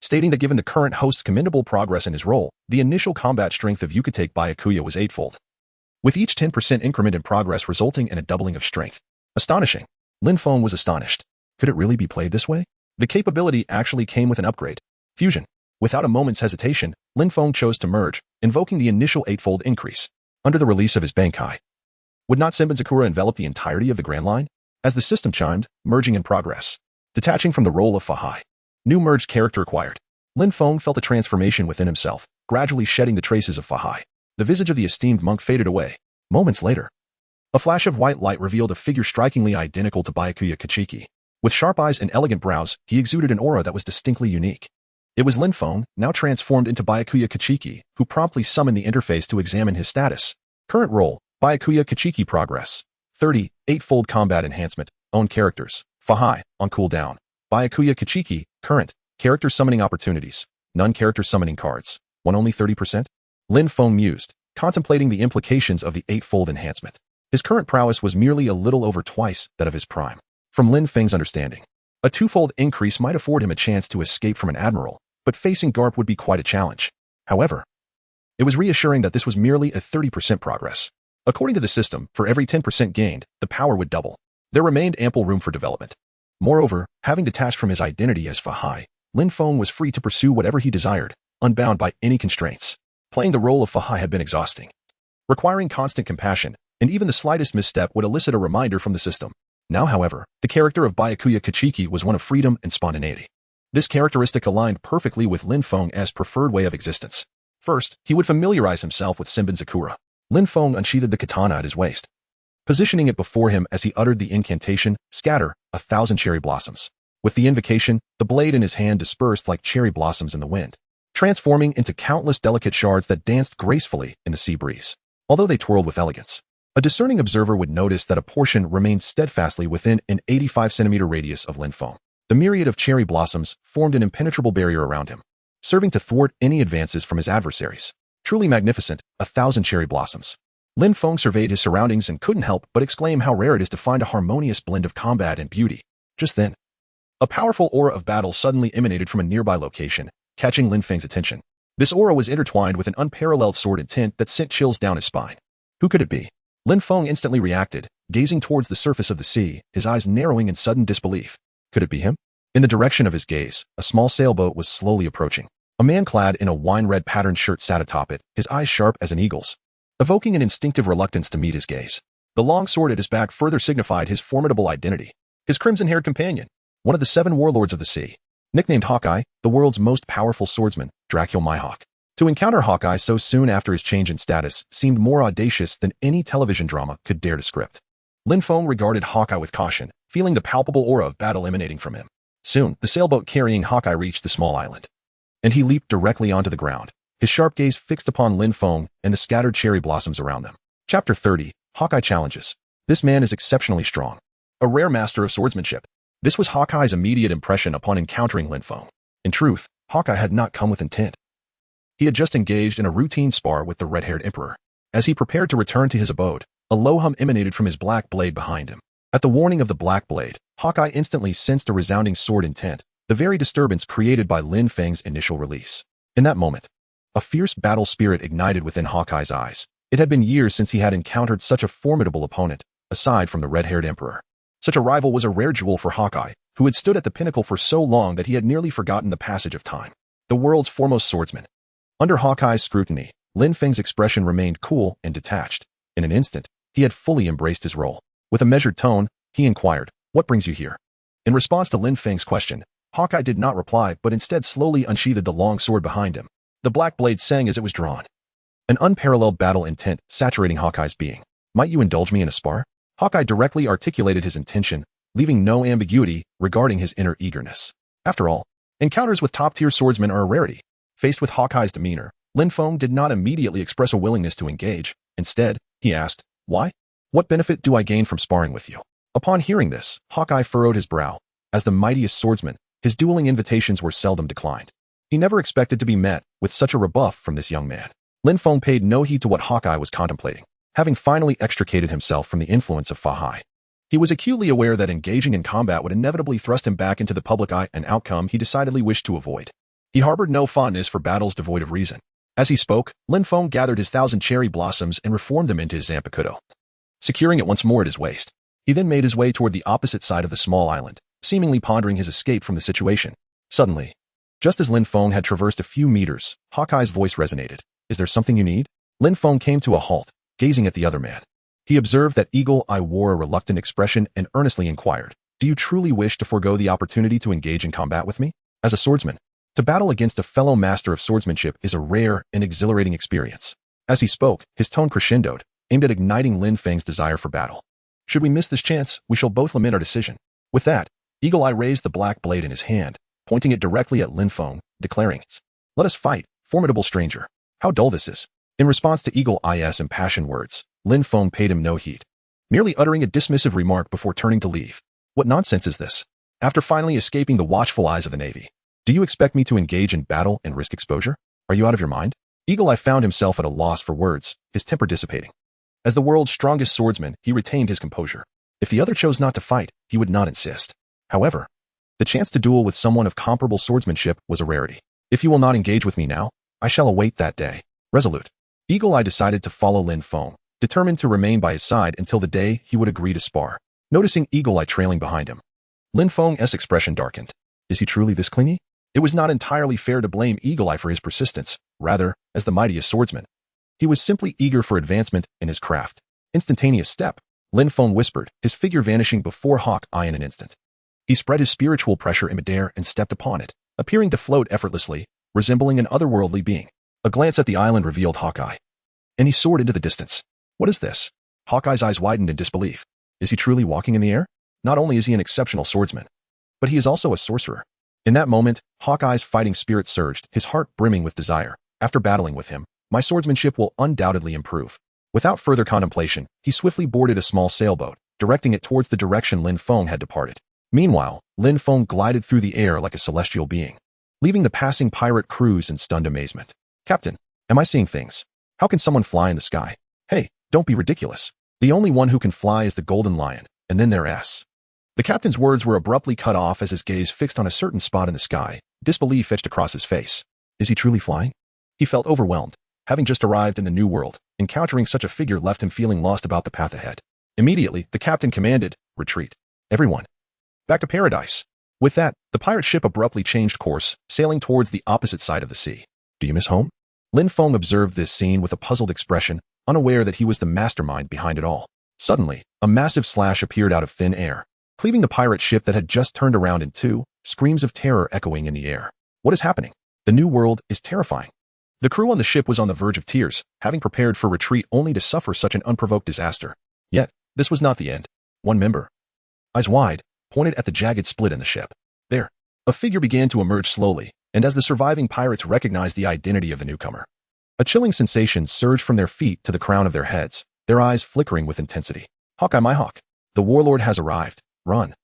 stating that given the current host's commendable progress in his role, the initial combat strength of Yucatec Byakuya was eightfold, with each 10% increment in progress resulting in a doubling of strength. Astonishing. Lin Feng was astonished. Could it really be played this way? The capability actually came with an upgrade. Fusion. Without a moment's hesitation, Lin Feng chose to merge, invoking the initial eightfold increase. Under the release of his bankai, would not Senbon Sakura envelop the entirety of the Grand Line? As the system chimed, merging in progress. Detaching from the role of Fahai. New merged character acquired. Lin Feng felt a transformation within himself, gradually shedding the traces of Fahai. The visage of the esteemed monk faded away. Moments later, a flash of white light revealed a figure strikingly identical to Byakuya Kuchiki. With sharp eyes and elegant brows, he exuded an aura that was distinctly unique. It was Lin Feng, now transformed into Byakuya Kuchiki, who promptly summoned the interface to examine his status. Current role, Byakuya Kuchiki progress. 30, eightfold combat enhancement. Own characters. Fahai, on cooldown. Byakuya Kuchiki, current. Character summoning opportunities. None character summoning cards. One only 30%? Lin Feng mused, contemplating the implications of the eightfold enhancement. His current prowess was merely a little over twice that of his prime. From Lin Feng's understanding, a twofold increase might afford him a chance to escape from an admiral, but facing Garp would be quite a challenge. However, it was reassuring that this was merely a 30% progress. According to the system, for every 10% gained, the power would double. There remained ample room for development. Moreover, having detached from his identity as Fahai, Lin Feng was free to pursue whatever he desired, unbound by any constraints. Playing the role of Fahai had been exhausting, requiring constant compassion, and even the slightest misstep would elicit a reminder from the system. Now, however, the character of Byakuya Kuchiki was one of freedom and spontaneity. This characteristic aligned perfectly with Lin Feng's preferred way of existence. First, he would familiarize himself with Senbon Sakura. Lin Feng unsheathed the katana at his waist, positioning it before him as he uttered the incantation, scatter, 1,000 cherry blossoms. With the invocation, the blade in his hand dispersed like cherry blossoms in the wind, transforming into countless delicate shards that danced gracefully in the sea breeze. Although they twirled with elegance, a discerning observer would notice that a portion remained steadfastly within an 85-centimeter radius of Lin Feng. The myriad of cherry blossoms formed an impenetrable barrier around him, serving to thwart any advances from his adversaries. Truly magnificent, 1,000 cherry blossoms. Lin Feng surveyed his surroundings and couldn't help but exclaim how rare it is to find a harmonious blend of combat and beauty. Just then, a powerful aura of battle suddenly emanated from a nearby location, catching Lin Feng's attention. This aura was intertwined with an unparalleled sword intent that sent chills down his spine. Who could it be? Lin Feng instantly reacted, gazing towards the surface of the sea, his eyes narrowing in sudden disbelief. Could it be him? In the direction of his gaze, a small sailboat was slowly approaching. A man clad in a wine-red patterned shirt sat atop it, his eyes sharp as an eagle's, evoking an instinctive reluctance to meet his gaze. The long sword at his back further signified his formidable identity. His crimson-haired companion, one of the 7 warlords of the sea, nicknamed Hawkeye, the world's most powerful swordsman, Dracula Mihawk. To encounter Hawkeye so soon after his change in status seemed more audacious than any television drama could dare to script. Lin Feng regarded Hawkeye with caution, feeling the palpable aura of battle emanating from him. Soon, the sailboat carrying Hawkeye reached the small island, and he leaped directly onto the ground, his sharp gaze fixed upon Lin Feng and the scattered cherry blossoms around them. Chapter 30, Hawkeye Challenges. This man is exceptionally strong, a rare master of swordsmanship. This was Hawkeye's immediate impression upon encountering Lin Feng. In truth, Hawkeye had not come with intent. He had just engaged in a routine spar with the red-haired emperor. As he prepared to return to his abode, a low hum emanated from his black blade behind him. At the warning of the black blade, Hawkeye instantly sensed a resounding sword intent, the very disturbance created by Lin Feng's initial release. In that moment, a fierce battle spirit ignited within Hawkeye's eyes. It had been years since he had encountered such a formidable opponent, aside from the red-haired emperor. Such a rival was a rare jewel for Hawkeye, who had stood at the pinnacle for so long that he had nearly forgotten the passage of time. The world's foremost swordsman. Under Hawkeye's scrutiny, Lin Feng's expression remained cool and detached. In an instant, he had fully embraced his role. With a measured tone, he inquired, "What brings you here?" In response to Lin Feng's question, Hawkeye did not reply but instead slowly unsheathed the long sword behind him. The black blade sang as it was drawn. An unparalleled battle intent saturating Hawkeye's being. "Might you indulge me in a spar?" Hawkeye directly articulated his intention, leaving no ambiguity regarding his inner eagerness. After all, encounters with top-tier swordsmen are a rarity. Faced with Hawkeye's demeanor, Lin Feng did not immediately express a willingness to engage. Instead, he asked, "Why? What benefit do I gain from sparring with you?" Upon hearing this, Hawkeye furrowed his brow. As the mightiest swordsman, his dueling invitations were seldom declined. He never expected to be met with such a rebuff from this young man. Lin Feng paid no heed to what Hawkeye was contemplating, having finally extricated himself from the influence of Fahai. He was acutely aware that engaging in combat would inevitably thrust him back into the public eye, an outcome he decidedly wished to avoid. He harbored no fondness for battles devoid of reason. As he spoke, Lin Feng gathered his 1,000 cherry blossoms and reformed them into his zanpakuto, securing it once more at his waist. He then made his way toward the opposite side of the small island, seemingly pondering his escape from the situation. Suddenly, just as Lin Feng had traversed a few meters, Hawkeye's voice resonated. "Is there something you need?" Lin Feng came to a halt, gazing at the other man. He observed that Eagle Eye wore a reluctant expression and earnestly inquired, "Do you truly wish to forego the opportunity to engage in combat with me?" As a swordsman, to battle against a fellow master of swordsmanship is a rare and exhilarating experience. As he spoke, his tone crescendoed, aimed at igniting Lin Feng's desire for battle. "Should we miss this chance, we shall both lament our decision." With that, Eagle Eye raised the black blade in his hand, pointing it directly at Lin Feng, declaring, "Let us fight, formidable stranger." How dull this is. In response to Eagle Eye's impassioned words, Lin Feng paid him no heed, merely uttering a dismissive remark before turning to leave. "What nonsense is this?" After finally escaping the watchful eyes of the Navy, "Do you expect me to engage in battle and risk exposure? Are you out of your mind?" Eagle Eye found himself at a loss for words, his temper dissipating. As the world's strongest swordsman, he retained his composure. If the other chose not to fight, he would not insist. However, the chance to duel with someone of comparable swordsmanship was a rarity. "If you will not engage with me now, I shall await that day." Resolute, Eagle Eye decided to follow Lin Feng, determined to remain by his side until the day he would agree to spar. Noticing Eagle Eye trailing behind him, Lin Feng's expression darkened. Is he truly this clingy? It was not entirely fair to blame Eagle Eye for his persistence. Rather, as the mightiest swordsman, he was simply eager for advancement in his craft. Instantaneous step, Lin Feng whispered, his figure vanishing before Hawkeye in an instant. He spread his spiritual pressure in midair and stepped upon it, appearing to float effortlessly, resembling an otherworldly being. A glance at the island revealed Hawkeye, and he soared into the distance. What is this? Hawkeye's eyes widened in disbelief. Is he truly walking in the air? Not only is he an exceptional swordsman, but he is also a sorcerer. In that moment, Hawkeye's fighting spirit surged, his heart brimming with desire. After battling with him, my swordsmanship will undoubtedly improve. Without further contemplation, he swiftly boarded a small sailboat, directing it towards the direction Lin Feng had departed. Meanwhile, Lin Feng glided through the air like a celestial being, leaving the passing pirate crews in stunned amazement. "Captain, am I seeing things? How can someone fly in the sky?" "Hey, don't be ridiculous. The only one who can fly is the Golden Lion, and then there's..." The captain's words were abruptly cut off as his gaze fixed on a certain spot in the sky. Disbelief etched across his face. Is he truly flying? He felt overwhelmed. Having just arrived in the new world, encountering such a figure left him feeling lost about the path ahead. Immediately, the captain commanded, "Retreat. Everyone. Back to paradise." With that, the pirate ship abruptly changed course, sailing towards the opposite side of the sea. "Do you miss home?" Lin Feng observed this scene with a puzzled expression, unaware that he was the mastermind behind it all. Suddenly, a massive slash appeared out of thin air, cleaving the pirate ship that had just turned around in two, screams of terror echoing in the air. What is happening? The new world is terrifying. The crew on the ship was on the verge of tears, having prepared for retreat only to suffer such an unprovoked disaster. Yet, this was not the end. One member, eyes wide, pointed at the jagged split in the ship. There, a figure began to emerge slowly, and as the surviving pirates recognized the identity of the newcomer, a chilling sensation surged from their feet to the crown of their heads, their eyes flickering with intensity. "Hawkeye, Mihawk, the warlord has arrived. Run."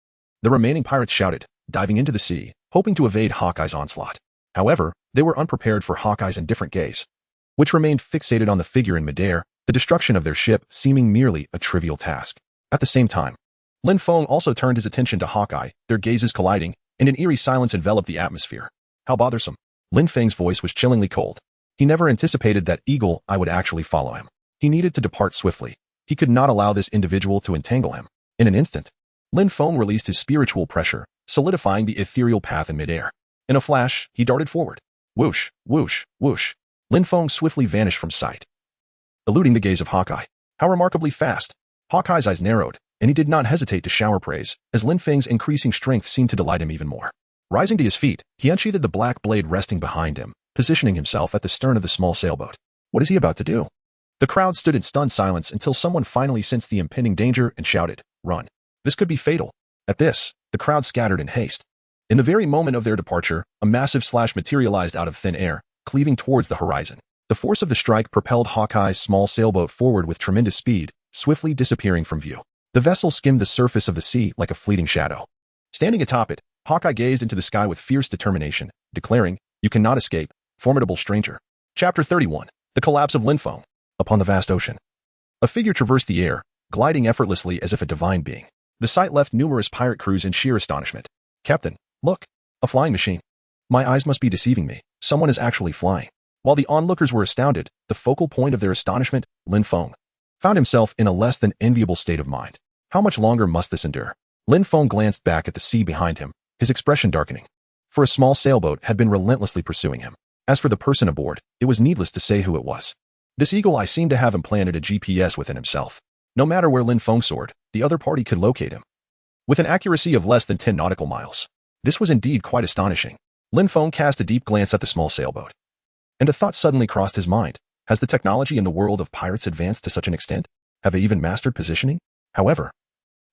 The remaining pirates shouted, diving into the sea, hoping to evade Hawkeye's onslaught. However, they were unprepared for Hawkeye's indifferent gaze, which remained fixated on the figure in midair, the destruction of their ship seeming merely a trivial task. At the same time, Lin Feng also turned his attention to Hawkeye, their gazes colliding, and an eerie silence enveloped the atmosphere. How bothersome. Lin Feng's voice was chillingly cold. He never anticipated that Eagle Eye would actually follow him. He needed to depart swiftly. He could not allow this individual to entangle him. In an instant, Lin Feng released his spiritual pressure, solidifying the ethereal path in midair. In a flash, he darted forward. Whoosh, whoosh, whoosh. Lin Feng swiftly vanished from sight, eluding the gaze of Hawkeye. How remarkably fast! Hawkeye's eyes narrowed, and he did not hesitate to shower praise, as Lin Feng's increasing strength seemed to delight him even more. Rising to his feet, he unsheathed the black blade resting behind him, positioning himself at the stern of the small sailboat. What is he about to do? The crowd stood in stunned silence until someone finally sensed the impending danger and shouted, "Run. This could be fatal." At this, the crowd scattered in haste. In the very moment of their departure, a massive slash materialized out of thin air, cleaving towards the horizon. The force of the strike propelled Hawkeye's small sailboat forward with tremendous speed, swiftly disappearing from view. The vessel skimmed the surface of the sea like a fleeting shadow. Standing atop it, Hawkeye gazed into the sky with fierce determination, declaring, "You cannot escape, formidable stranger." Chapter 31. The Collapse of Lin Feng. Upon the vast ocean, a figure traversed the air, gliding effortlessly as if a divine being. The sight left numerous pirate crews in sheer astonishment. "Captain, look, a flying machine. My eyes must be deceiving me. Someone is actually flying." While the onlookers were astounded, the focal point of their astonishment, Lin Feng, found himself in a less than enviable state of mind. How much longer must this endure? Lin Feng glanced back at the sea behind him, his expression darkening. For a small sailboat had been relentlessly pursuing him. As for the person aboard, it was needless to say who it was. This eagle eye seemed to have implanted a GPS within himself. No matter where Lin Feng soared, the other party could locate him, with an accuracy of less than 10 nautical miles. This was indeed quite astonishing. Lin Feng cast a deep glance at the small sailboat, and a thought suddenly crossed his mind. Has the technology in the world of pirates advanced to such an extent? Have they even mastered positioning? However,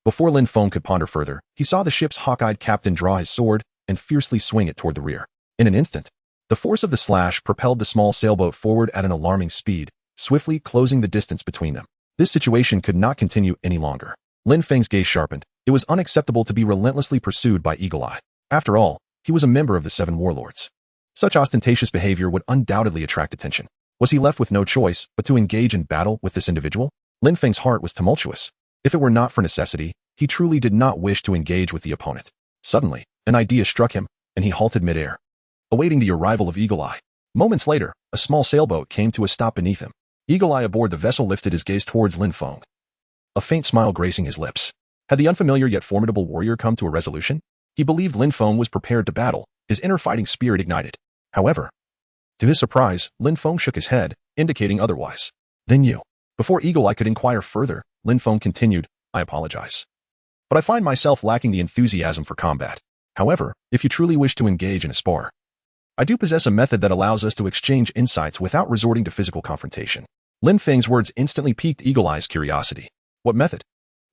before Lin Feng could ponder further, he saw the ship's hawk-eyed captain draw his sword and fiercely swing it toward the rear. In an instant, the force of the slash propelled the small sailboat forward at an alarming speed, swiftly closing the distance between them. This situation could not continue any longer. Lin Feng's gaze sharpened. It was unacceptable to be relentlessly pursued by Eagle Eye. After all, he was a member of the Seven Warlords. Such ostentatious behavior would undoubtedly attract attention. Was he left with no choice but to engage in battle with this individual? Lin Feng's heart was tumultuous. If it were not for necessity, he truly did not wish to engage with the opponent. Suddenly, an idea struck him, and he halted midair, awaiting the arrival of Eagle Eye. Moments later, a small sailboat came to a stop beneath him. Eagle Eye aboard the vessel lifted his gaze towards Lin Feng, a faint smile gracing his lips. Had the unfamiliar yet formidable warrior come to a resolution? He believed Lin Feng was prepared to battle, his inner fighting spirit ignited. However, to his surprise, Lin Feng shook his head, indicating otherwise. "Then you." Before Eagle Eye could inquire further, Lin Feng continued, "I apologize, but I find myself lacking the enthusiasm for combat. However, if you truly wish to engage in a spar, I do possess a method that allows us to exchange insights without resorting to physical confrontation." Lin Feng's words instantly piqued Eagle Eye's curiosity. "What method?"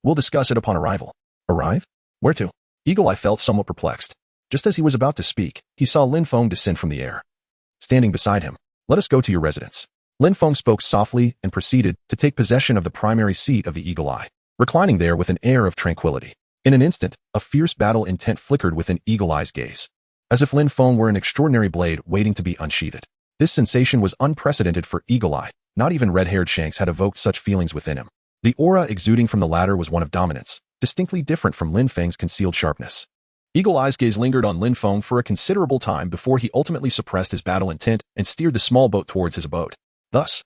"We'll discuss it upon arrival." "Arrive? Where to?" Eagle Eye felt somewhat perplexed. Just as he was about to speak, he saw Lin Feng descend from the air, standing beside him. "Let us go to your residence." Lin Feng spoke softly and proceeded to take possession of the primary seat of the Eagle Eye, reclining there with an air of tranquility. In an instant, a fierce battle intent flickered within Eagle Eye's gaze, as if Lin Feng were an extraordinary blade waiting to be unsheathed. This sensation was unprecedented for Eagle Eye. Not even red-haired Shanks had evoked such feelings within him. The aura exuding from the latter was one of dominance, distinctly different from Lin Feng's concealed sharpness. Eagle Eye's gaze lingered on Lin Feng for a considerable time before he ultimately suppressed his battle intent and steered the small boat towards his abode. Thus,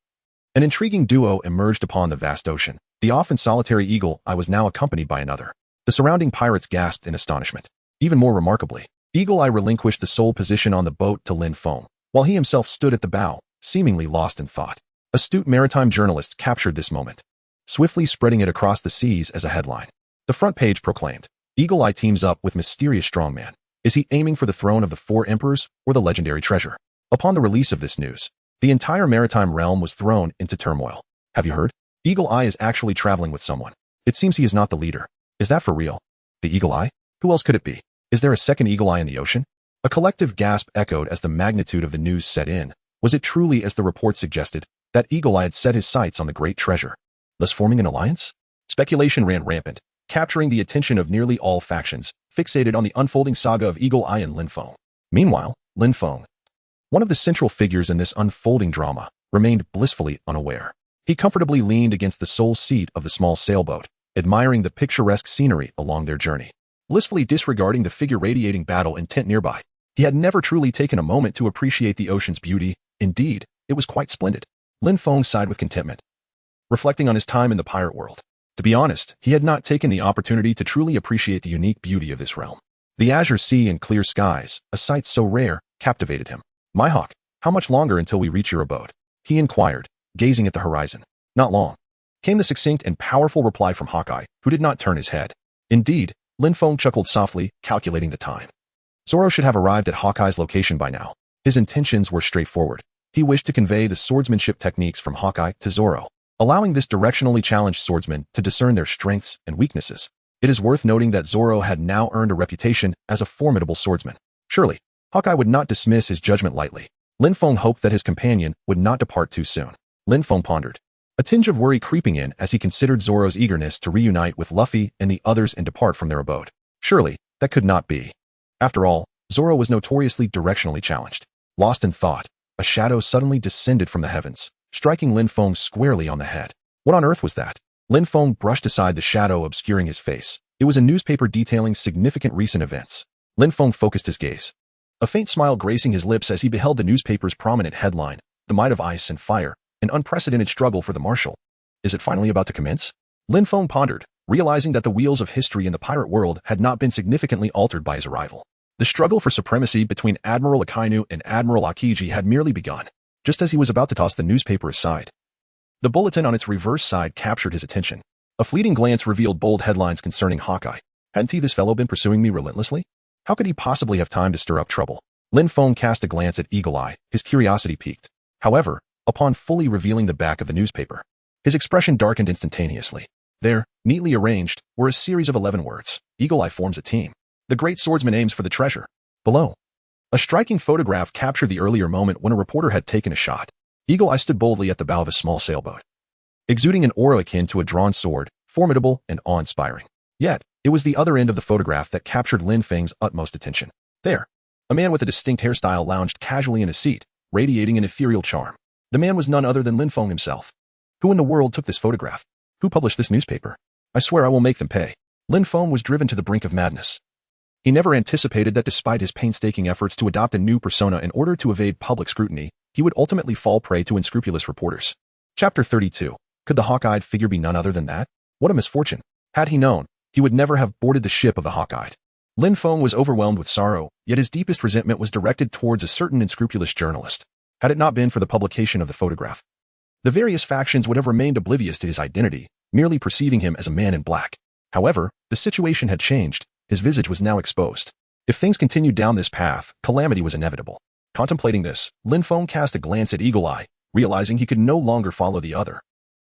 an intriguing duo emerged upon the vast ocean. The often solitary Eagle Eye was now accompanied by another. The surrounding pirates gasped in astonishment. Even more remarkably, Eagle Eye relinquished the sole position on the boat to Lin Feng, while he himself stood at the bow, seemingly lost in thought. Astute maritime journalists captured this moment, swiftly spreading it across the seas as a headline. The front page proclaimed, "Eagle Eye teams up with mysterious strongman. Is he aiming for the throne of the Four Emperors or the legendary treasure?" Upon the release of this news, the entire maritime realm was thrown into turmoil. "Have you heard? Eagle Eye is actually traveling with someone. It seems he is not the leader. Is that for real? The Eagle Eye? Who else could it be? Is there a second Eagle Eye in the ocean?" A collective gasp echoed as the magnitude of the news set in. Was it truly as the report suggested, that Eagle Eye had set his sights on the great treasure, thus forming an alliance? Speculation ran rampant, capturing the attention of nearly all factions, fixated on the unfolding saga of Eagle Eye and Lin Feng. Meanwhile, Lin Feng, one of the central figures in this unfolding drama, remained blissfully unaware. He comfortably leaned against the sole seat of the small sailboat, admiring the picturesque scenery along their journey, blissfully disregarding the figure radiating battle intent nearby. He had never truly taken a moment to appreciate the ocean's beauty. Indeed, it was quite splendid. Lin Feng sighed with contentment, reflecting on his time in the pirate world. To be honest, he had not taken the opportunity to truly appreciate the unique beauty of this realm. The azure sea and clear skies, a sight so rare, captivated him. "Mihawk, How much longer until we reach your abode? He inquired, gazing at the horizon. Not long, came the succinct and powerful reply from Hawkeye, who did not turn his head. Indeed, Lin Feng chuckled softly, calculating the time. Zoro should have arrived at Hawkeye's location by now. His intentions were straightforward. He wished to convey the swordsmanship techniques from Hawkeye to Zoro, allowing this directionally challenged swordsman to discern their strengths and weaknesses. It is worth noting that Zoro had now earned a reputation as a formidable swordsman. Surely, Hawkeye would not dismiss his judgment lightly. Lin Feng hoped that his companion would not depart too soon. Lin Feng pondered, a tinge of worry creeping in as he considered Zoro's eagerness to reunite with Luffy and the others and depart from their abode. Surely, that could not be. After all, Zoro was notoriously directionally challenged. Lost in thought, a shadow suddenly descended from the heavens, striking Lin Feng squarely on the head. What on earth was that? Lin Feng brushed aside the shadow obscuring his face. It was a newspaper detailing significant recent events. Lin Feng focused his gaze, a faint smile gracing his lips as he beheld the newspaper's prominent headline, "The Might of Ice and Fire, an unprecedented struggle for the marshal." Is it finally about to commence? Lin Feng pondered, realizing that the wheels of history in the pirate world had not been significantly altered by his arrival. The struggle for supremacy between Admiral Akainu and Admiral Akiji had merely begun, just as he was about to toss the newspaper aside. The bulletin on its reverse side captured his attention. A fleeting glance revealed bold headlines concerning Hawkeye. Hadn't he, this fellow, been pursuing me relentlessly? How could he possibly have time to stir up trouble? Lin Feng cast a glance at Eagle Eye, his curiosity piqued. However, upon fully revealing the back of the newspaper, his expression darkened instantaneously. There, neatly arranged, were a series of 11 words. Eagle Eye forms a team. The great swordsman aims for the treasure. Below, a striking photograph captured the earlier moment when a reporter had taken a shot. Eagle Eye stood boldly at the bow of a small sailboat, exuding an aura akin to a drawn sword, formidable and awe-inspiring. Yet, it was the other end of the photograph that captured Lin Feng's utmost attention. There, a man with a distinct hairstyle lounged casually in a seat, radiating an ethereal charm. The man was none other than Lin Feng himself. Who in the world took this photograph? Who published this newspaper? I swear I will make them pay. Lin Feng was driven to the brink of madness. He never anticipated that despite his painstaking efforts to adopt a new persona in order to evade public scrutiny, he would ultimately fall prey to unscrupulous reporters. Chapter 32. Could the hawk-eyed figure be none other than that? What a misfortune. Had he known, he would never have boarded the ship of the hawk-eyed. Lin Feng was overwhelmed with sorrow, yet his deepest resentment was directed towards a certain unscrupulous journalist. Had it not been for the publication of the photograph, the various factions would have remained oblivious to his identity, merely perceiving him as a man in black. However, the situation had changed. His visage was now exposed. If things continued down this path, calamity was inevitable. Contemplating this, Lin Feng cast a glance at Eagle Eye, realizing he could no longer follow the other.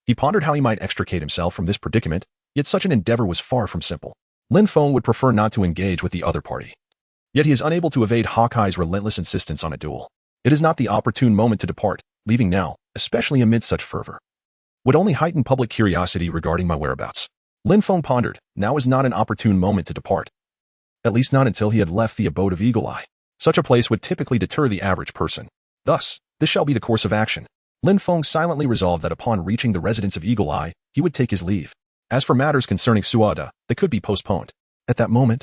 He pondered how he might extricate himself from this predicament, yet such an endeavor was far from simple. Lin Feng would prefer not to engage with the other party. Yet he is unable to evade Hawkeye's relentless insistence on a duel. It is not the opportune moment to depart, leaving now, especially amid such fervor, would only heighten public curiosity regarding my whereabouts. Lin Feng pondered, now is not an opportune moment to depart. At least not until he had left the abode of Eagle Eye. Such a place would typically deter the average person. Thus, this shall be the course of action. Lin Feng silently resolved that upon reaching the residence of Eagle Eye, he would take his leave. As for matters concerning Suada, they could be postponed. At that moment,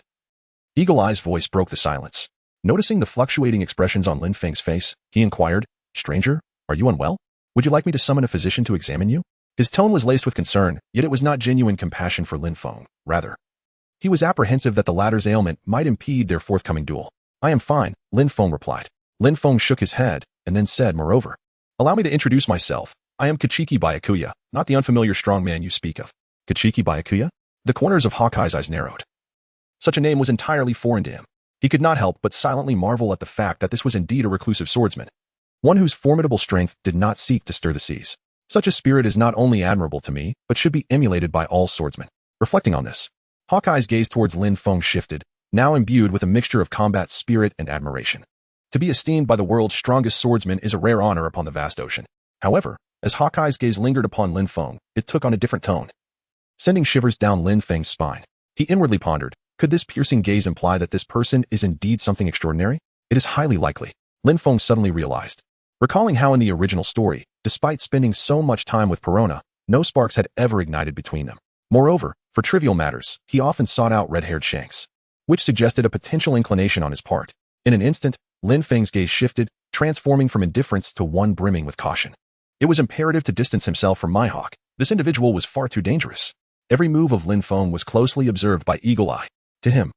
Eagle Eye's voice broke the silence. Noticing the fluctuating expressions on Lin Feng's face, he inquired, "Stranger, are you unwell? Would you like me to summon a physician to examine you?" His tone was laced with concern, yet it was not genuine compassion for Lin Feng. Rather, he was apprehensive that the latter's ailment might impede their forthcoming duel. "I am fine," Lin Feng replied. Lin Feng shook his head, and then said, "Moreover, allow me to introduce myself. I am Kuchiki Byakuya, not the unfamiliar strong man you speak of." Kuchiki Byakuya? The corners of Hawkeye's eyes narrowed. Such a name was entirely foreign to him. He could not help but silently marvel at the fact that this was indeed a reclusive swordsman, one whose formidable strength did not seek to stir the seas. Such a spirit is not only admirable to me, but should be emulated by all swordsmen. Reflecting on this, Hawkeye's gaze towards Lin Feng shifted, now imbued with a mixture of combat spirit and admiration. To be esteemed by the world's strongest swordsman is a rare honor upon the vast ocean. However, as Hawkeye's gaze lingered upon Lin Feng, it took on a different tone, sending shivers down Lin Feng's spine. He inwardly pondered, could this piercing gaze imply that this person is indeed something extraordinary? It is highly likely, Lin Feng suddenly realized. Recalling how in the original story, despite spending so much time with Perona, no sparks had ever ignited between them. Moreover, for trivial matters, he often sought out red-haired Shanks, which suggested a potential inclination on his part. In an instant, Lin Feng's gaze shifted, transforming from indifference to one brimming with caution. It was imperative to distance himself from Mihawk. This individual was far too dangerous. Every move of Lin Feng was closely observed by Eagle Eye. To him,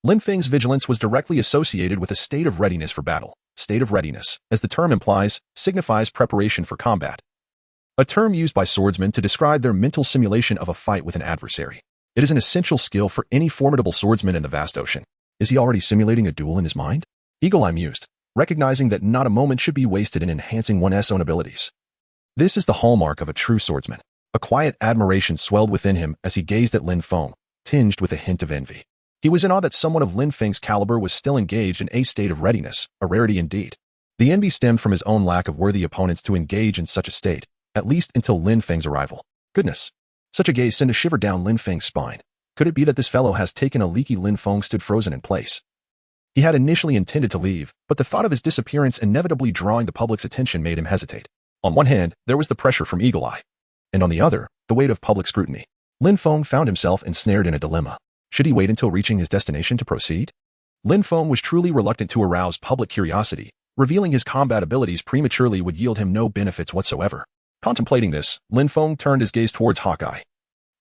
Lin Feng's vigilance was directly associated with a state of readiness for battle. State of readiness, as the term implies, signifies preparation for combat. A term used by swordsmen to describe their mental simulation of a fight with an adversary. It is an essential skill for any formidable swordsman in the vast ocean. Is he already simulating a duel in his mind? Eagle-Eye mused, recognizing that not a moment should be wasted in enhancing one's own abilities. This is the hallmark of a true swordsman. A quiet admiration swelled within him as he gazed at Lin Feng, tinged with a hint of envy. He was in awe that someone of Lin Feng's caliber was still engaged in a state of readiness, a rarity indeed. The envy stemmed from his own lack of worthy opponents to engage in such a state, at least until Lin Feng's arrival. Goodness! Such a gaze sent a shiver down Lin Feng's spine. Could it be that this fellow has taken a leaky? Lin Feng stood frozen in place. He had initially intended to leave, but the thought of his disappearance inevitably drawing the public's attention made him hesitate. On one hand, there was the pressure from Eagle-Eye, and on the other, the weight of public scrutiny. Lin Feng found himself ensnared in a dilemma. Should he wait until reaching his destination to proceed? Lin Feng was truly reluctant to arouse public curiosity. Revealing his combat abilities prematurely would yield him no benefits whatsoever. Contemplating this, Lin Feng turned his gaze towards Hawkeye,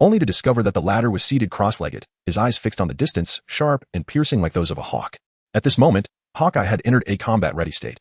only to discover that the latter was seated cross-legged, his eyes fixed on the distance, sharp and piercing like those of a hawk. At this moment, Hawkeye had entered a combat-ready state,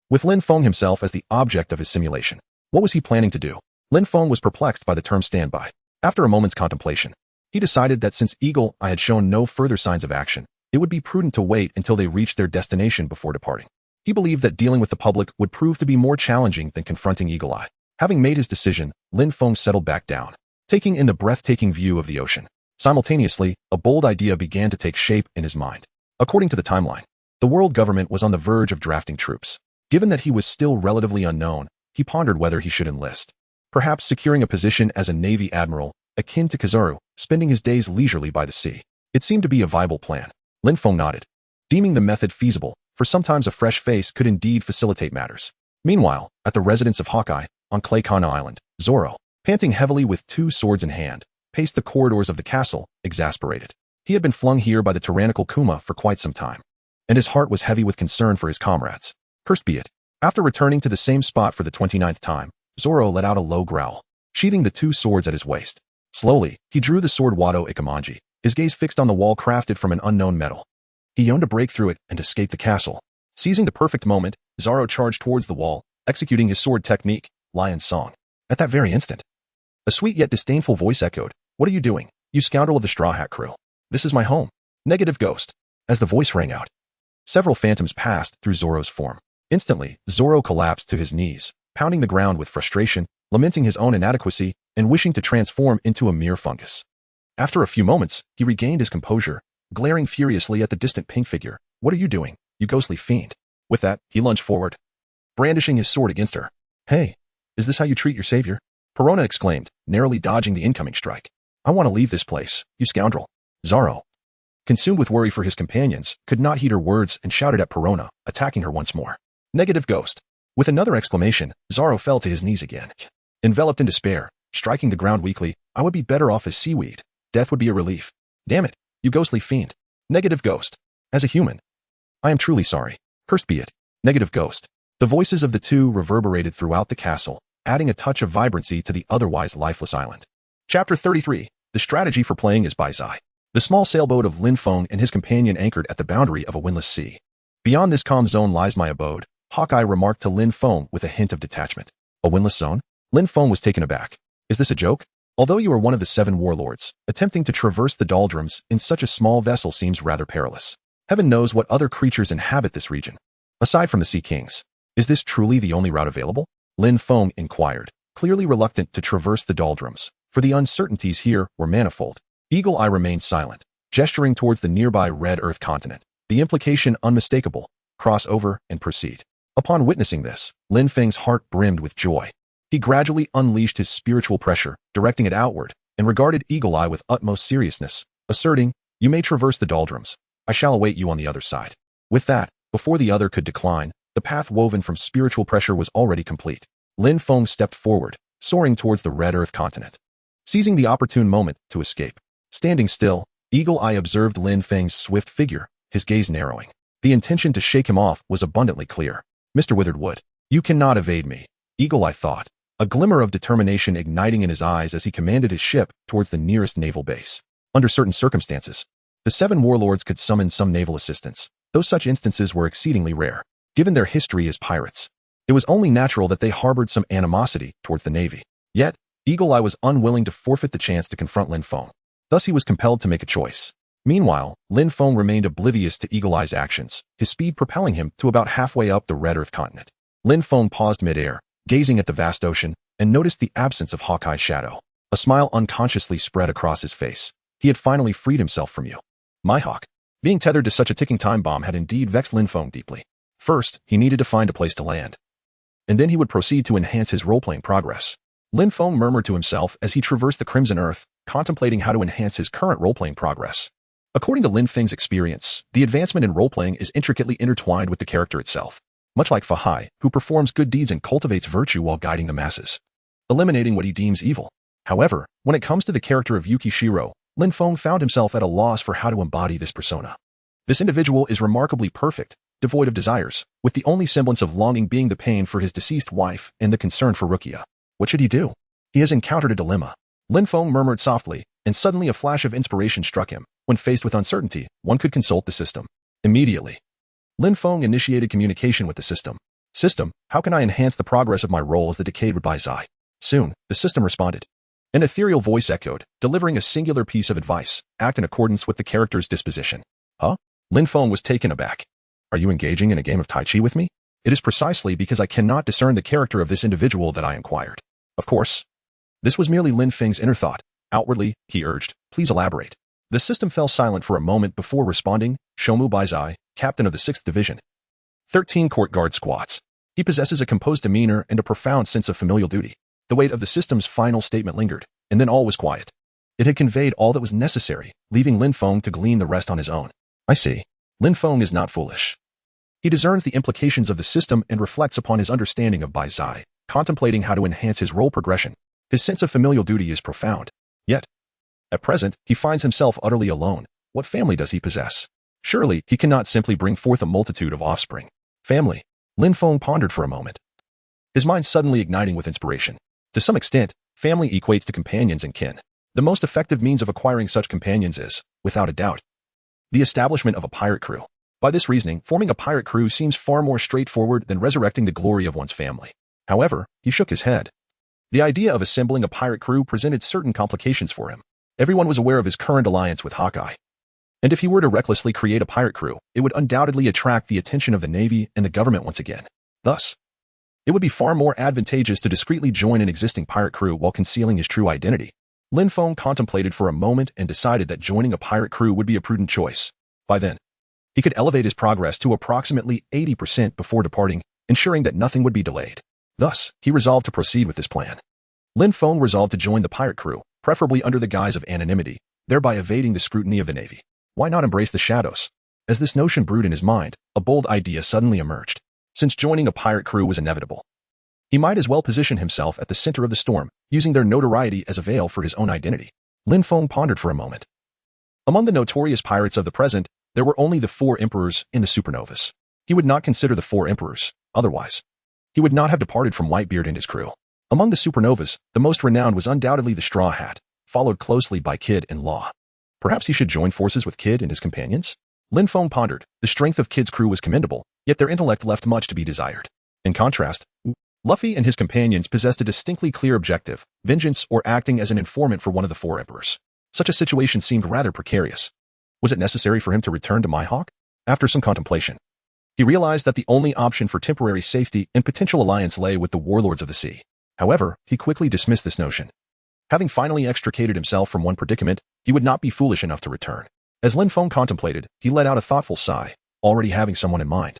with Lin Feng himself as the object of his simulation. What was he planning to do? Lin Feng was perplexed by the term standby. After a moment's contemplation, he decided that since Eagle-Eye had shown no further signs of action, it would be prudent to wait until they reached their destination before departing. He believed that dealing with the public would prove to be more challenging than confronting Eagle-Eye. Having made his decision, Lin Feng settled back down, taking in the breathtaking view of the ocean. Simultaneously, a bold idea began to take shape in his mind. According to the timeline, the world government was on the verge of drafting troops. Given that he was still relatively unknown, he pondered whether he should enlist. Perhaps securing a position as a Navy admiral, akin to Kizaru, spending his days leisurely by the sea. It seemed to be a viable plan. Lin Feng nodded, deeming the method feasible, for sometimes a fresh face could indeed facilitate matters. Meanwhile, at the residence of Hawkeye, on Claykana Island, Zoro, panting heavily with 2 swords in hand, paced the corridors of the castle, exasperated. He had been flung here by the tyrannical Kuma for quite some time, and his heart was heavy with concern for his comrades. Cursed be it. After returning to the same spot for the 29th time, Zoro let out a low growl, sheathing the 2 swords at his waist. Slowly, he drew the sword Wado Ikamanji, his gaze fixed on the wall crafted from an unknown metal. He yearned to break through it and escape the castle. Seizing the perfect moment, Zoro charged towards the wall, executing his sword technique, Lion's Song. At that very instant, a sweet yet disdainful voice echoed, "What are you doing, you scoundrel of the Straw Hat crew? This is my home." Negative ghost. As the voice rang out, several phantoms passed through Zoro's form. Instantly, Zoro collapsed to his knees, pounding the ground with frustration, lamenting his own inadequacy, and wishing to transform into a mere fungus. After a few moments, he regained his composure, glaring furiously at the distant pink figure. "What are you doing, you ghostly fiend?" With that, he lunged forward, brandishing his sword against her. "Hey, is this how you treat your savior?" Perona exclaimed, narrowly dodging the incoming strike. "I want to leave this place, you scoundrel." Zoro, consumed with worry for his companions, could not heed her words and shouted at Perona, attacking her once more. Negative ghost. With another exclamation, Zoro fell to his knees again. Enveloped in despair, striking the ground weakly, "I would be better off as seaweed. Death would be a relief. Damn it, you ghostly fiend." Negative ghost. "As a human, I am truly sorry. Cursed be it." Negative ghost. The voices of the 2 reverberated throughout the castle, adding a touch of vibrancy to the otherwise lifeless island. Chapter 33. The strategy for playing is by Zai. The small sailboat of Lin Feng and his companion anchored at the boundary of a windless sea. "Beyond this calm zone lies my abode," Hawkeye remarked to Lin Feng with a hint of detachment. "A windless zone?" Lin Feng was taken aback. "Is this a joke? Although you are one of the 7 warlords, attempting to traverse the doldrums in such a small vessel seems rather perilous. Heaven knows what other creatures inhabit this region, aside from the Sea Kings. Is this truly the only route available?" Lin Feng inquired, clearly reluctant to traverse the doldrums, for the uncertainties here were manifold. Eagle-Eye remained silent, gesturing towards the nearby Red Earth continent, the implication unmistakable: cross over and proceed. Upon witnessing this, Lin Feng's heart brimmed with joy. He gradually unleashed his spiritual pressure, directing it outward, and regarded Eagle-Eye with utmost seriousness, asserting, "You may traverse the doldrums. I shall await you on the other side." With that, before the other could decline, the path woven from spiritual pressure was already complete. Lin Feng stepped forward, soaring towards the Red Earth continent, seizing the opportune moment to escape. Standing still, Eagle-Eye observed Lin Feng's swift figure, his gaze narrowing. The intention to shake him off was abundantly clear. "Mr. Witheredwood, you cannot evade me," Eagle-Eye thought, a glimmer of determination igniting in his eyes as he commanded his ship towards the nearest naval base. "Under certain circumstances, The 7 warlords could summon some naval assistance, though such instances were exceedingly rare, given their history as pirates. It was only natural that they harbored some animosity towards the navy. Yet, Eagle Eye was unwilling to forfeit the chance to confront Lin Feng. Thus he was compelled to make a choice. Meanwhile, Lin Feng remained oblivious to Eagle Eye's actions, his speed propelling him to about halfway up the Red Earth continent. Lin Feng paused mid-air, gazing at the vast ocean, and noticed the absence of Hawkeye's shadow. A smile unconsciously spread across his face. He had finally freed himself from you. Mihawk. Being tethered to such a ticking time bomb had indeed vexed Lin Feng deeply. First, he needed to find a place to land. And then he would proceed to enhance his role-playing progress. Lin Feng murmured to himself as he traversed the Crimson Earth, contemplating how to enhance his current role-playing progress. According to Lin Feng's experience, the advancement in role-playing is intricately intertwined with the character itself, much like Fahai, who performs good deeds and cultivates virtue while guiding the masses, eliminating what he deems evil. However, when it comes to the character of Yukishiro, Lin Feng found himself at a loss for how to embody this persona. This individual is remarkably perfect, devoid of desires, with the only semblance of longing being the pain for his deceased wife and the concern for Rukia. What should he do? He has encountered a dilemma. Lin Feng murmured softly, and suddenly a flash of inspiration struck him. When faced with uncertainty, one could consult the system. Immediately, Lin Feng initiated communication with the system. System, how can I enhance the progress of my role as the decayed Bai Zai? Soon, the system responded. An ethereal voice echoed, delivering a singular piece of advice. Act in accordance with the character's disposition. Huh? Lin Feng was taken aback. Are you engaging in a game of Tai Chi with me? It is precisely because I cannot discern the character of this individual that I inquired. Of course. This was merely Lin Feng's inner thought. Outwardly, he urged, please elaborate. The system fell silent for a moment before responding. Shomu Bai Zai, captain of the 6th Division. 13 court guard squads. He possesses a composed demeanor and a profound sense of familial duty. The weight of the system's final statement lingered, and then all was quiet. It had conveyed all that was necessary, leaving Lin Feng to glean the rest on his own. I see. Lin Feng is not foolish. He discerns the implications of the system and reflects upon his understanding of Bai Zai, contemplating how to enhance his role progression. His sense of familial duty is profound. Yet, at present, he finds himself utterly alone. What family does he possess? Surely, he cannot simply bring forth a multitude of offspring. Family. Lin Feng pondered for a moment, his mind suddenly igniting with inspiration. To some extent, family equates to companions and kin. The most effective means of acquiring such companions is, without a doubt, the establishment of a pirate crew. By this reasoning, forming a pirate crew seems far more straightforward than resurrecting the glory of one's family. However, he shook his head. The idea of assembling a pirate crew presented certain complications for him. Everyone was aware of his current alliance with Hawkeye. And if he were to recklessly create a pirate crew, it would undoubtedly attract the attention of the Navy and the government once again. Thus, it would be far more advantageous to discreetly join an existing pirate crew while concealing his true identity. Lin Feng contemplated for a moment and decided that joining a pirate crew would be a prudent choice. By then, he could elevate his progress to approximately 80% before departing, ensuring that nothing would be delayed. Thus, he resolved to proceed with this plan. Lin Feng resolved to join the pirate crew, preferably under the guise of anonymity, thereby evading the scrutiny of the Navy. Why not embrace the shadows? As this notion brewed in his mind, a bold idea suddenly emerged. Since joining a pirate crew was inevitable, he might as well position himself at the center of the storm, using their notoriety as a veil for his own identity. Lin Feng pondered for a moment. Among the notorious pirates of the present, there were only the 4 emperors in the supernovas. He would not consider the 4 emperors, otherwise he would not have departed from Whitebeard and his crew. Among the supernovas, the most renowned was undoubtedly the Straw Hat, followed closely by Kid and Law. Perhaps he should join forces with Kid and his companions? Lin Feng pondered. The strength of Kid's crew was commendable, yet their intellect left much to be desired. In contrast, Luffy and his companions possessed a distinctly clear objective, vengeance or acting as an informant for one of the 4 emperors. Such a situation seemed rather precarious. Was it necessary for him to return to Mihawk? After some contemplation, he realized that the only option for temporary safety and potential alliance lay with the warlords of the sea. However, he quickly dismissed this notion. Having finally extricated himself from one predicament, he would not be foolish enough to return. As Lin Feng contemplated, he let out a thoughtful sigh, already having someone in mind.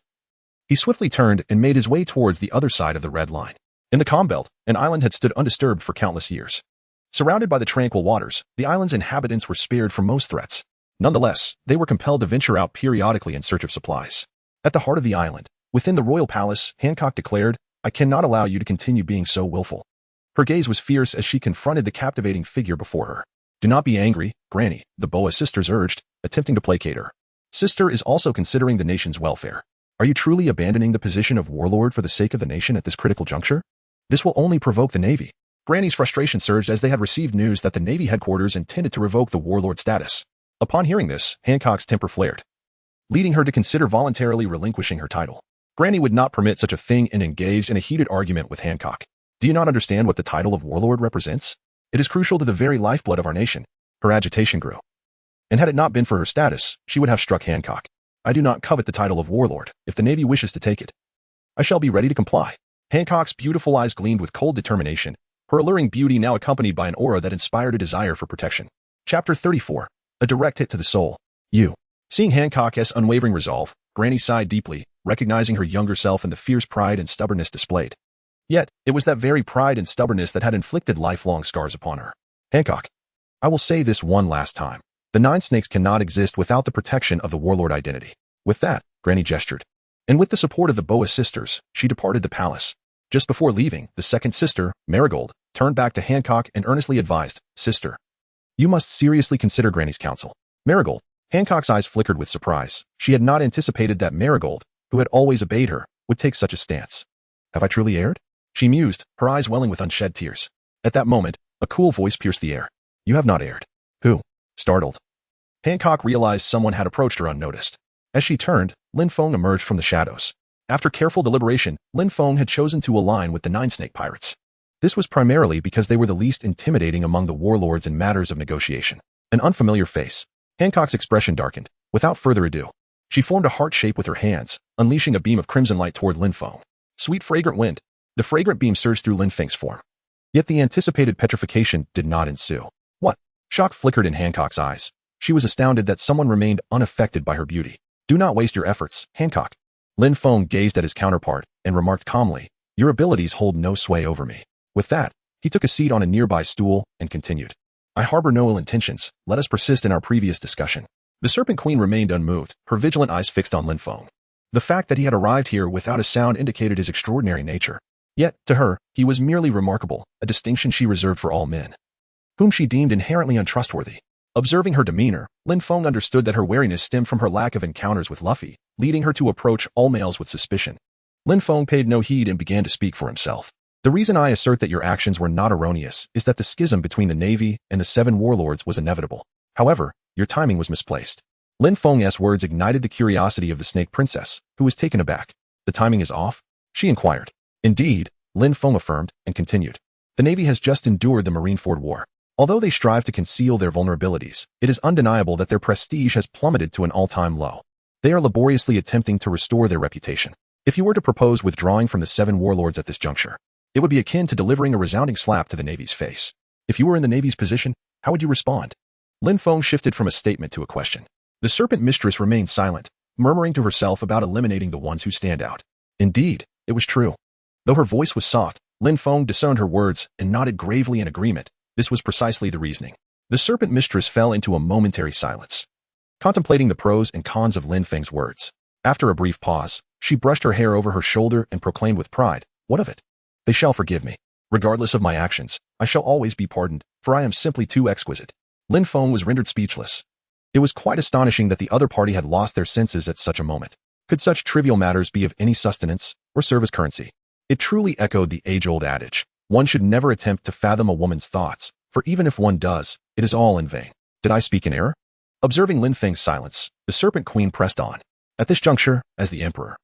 He swiftly turned and made his way towards the other side of the red line. In the calm belt, an island had stood undisturbed for countless years. Surrounded by the tranquil waters, the island's inhabitants were spared from most threats. Nonetheless, they were compelled to venture out periodically in search of supplies. At the heart of the island, within the royal palace, Hancock declared, I cannot allow you to continue being so willful. Her gaze was fierce as she confronted the captivating figure before her. Do not be angry, Granny, the Boa sisters urged, attempting to placate her. Sister is also considering the nation's welfare. Are you truly abandoning the position of warlord for the sake of the nation at this critical juncture? This will only provoke the Navy. Granny's frustration surged as they had received news that the Navy headquarters intended to revoke the warlord status. Upon hearing this, Hancock's temper flared, leading her to consider voluntarily relinquishing her title. Granny would not permit such a thing and engaged in a heated argument with Hancock. Do you not understand what the title of warlord represents? It is crucial to the very lifeblood of our nation. Her agitation grew. And had it not been for her status, she would have struck Hancock. I do not covet the title of warlord. If the Navy wishes to take it, I shall be ready to comply. Hancock's beautiful eyes gleamed with cold determination, her alluring beauty now accompanied by an aura that inspired a desire for protection. Chapter 34. A direct hit to the soul. You. Seeing Hancock's unwavering resolve, Granny sighed deeply, recognizing her younger self and the fierce pride and stubbornness displayed. Yet, it was that very pride and stubbornness that had inflicted lifelong scars upon her. Hancock, I will say this one last time. The Nine Snakes cannot exist without the protection of the warlord identity. With that, Granny gestured. And with the support of the Boa sisters, she departed the palace. Just before leaving, the second sister, Marigold, turned back to Hancock and earnestly advised, Sister, you must seriously consider Granny's counsel. Marigold. Hancock's eyes flickered with surprise. She had not anticipated that Marigold, who had always obeyed her, would take such a stance. Have I truly erred? She mused, her eyes welling with unshed tears. At that moment, a cool voice pierced the air. You have not erred. Who? Startled. Hancock realized someone had approached her unnoticed. As she turned, Lin Feng emerged from the shadows. After careful deliberation, Lin Feng had chosen to align with the Nine Snake Pirates. This was primarily because they were the least intimidating among the warlords in matters of negotiation. An unfamiliar face. Hancock's expression darkened. Without further ado, she formed a heart shape with her hands, unleashing a beam of crimson light toward Lin Feng. Sweet fragrant wind. The fragrant beam surged through Lin Feng's form. Yet the anticipated petrification did not ensue. What? Shock flickered in Hancock's eyes. She was astounded that someone remained unaffected by her beauty. Do not waste your efforts, Hancock. Lin Feng gazed at his counterpart and remarked calmly, your abilities hold no sway over me. With that, he took a seat on a nearby stool and continued. I harbor no ill intentions. Let us persist in our previous discussion. The Serpent Queen remained unmoved, her vigilant eyes fixed on Lin Feng. The fact that he had arrived here without a sound indicated his extraordinary nature. Yet, to her, he was merely remarkable, a distinction she reserved for all men, whom she deemed inherently untrustworthy. Observing her demeanor, Lin Feng understood that her wariness stemmed from her lack of encounters with Luffy, leading her to approach all males with suspicion. Lin Feng paid no heed and began to speak for himself. The reason I assert that your actions were not erroneous is that the schism between the Navy and the Seven Warlords was inevitable. However, your timing was misplaced. Lin Feng's words ignited the curiosity of the Snake Princess, who was taken aback. The timing is off? She inquired. Indeed, Lin Feng affirmed, and continued. The Navy has just endured the Marineford War. Although they strive to conceal their vulnerabilities, it is undeniable that their prestige has plummeted to an all-time low. They are laboriously attempting to restore their reputation. If you were to propose withdrawing from the Seven Warlords at this juncture, it would be akin to delivering a resounding slap to the Navy's face. If you were in the Navy's position, how would you respond? Lin Feng shifted from a statement to a question. The Serpent Mistress remained silent, murmuring to herself about eliminating the ones who stand out. Indeed, it was true. Though her voice was soft, Lin Feng discerned her words and nodded gravely in agreement. This was precisely the reasoning. The Serpent Mistress fell into a momentary silence, contemplating the pros and cons of Lin Feng's words. After a brief pause, she brushed her hair over her shoulder and proclaimed with pride, what of it? They shall forgive me. Regardless of my actions, I shall always be pardoned, for I am simply too exquisite. Lin Feng was rendered speechless. It was quite astonishing that the other party had lost their senses at such a moment. Could such trivial matters be of any sustenance or serve as currency? It truly echoed the age-old adage. One should never attempt to fathom a woman's thoughts, for even if one does, it is all in vain. Did I speak in error? Observing Lin Feng's silence, the Serpent Queen pressed on. At this juncture, as the Emperor,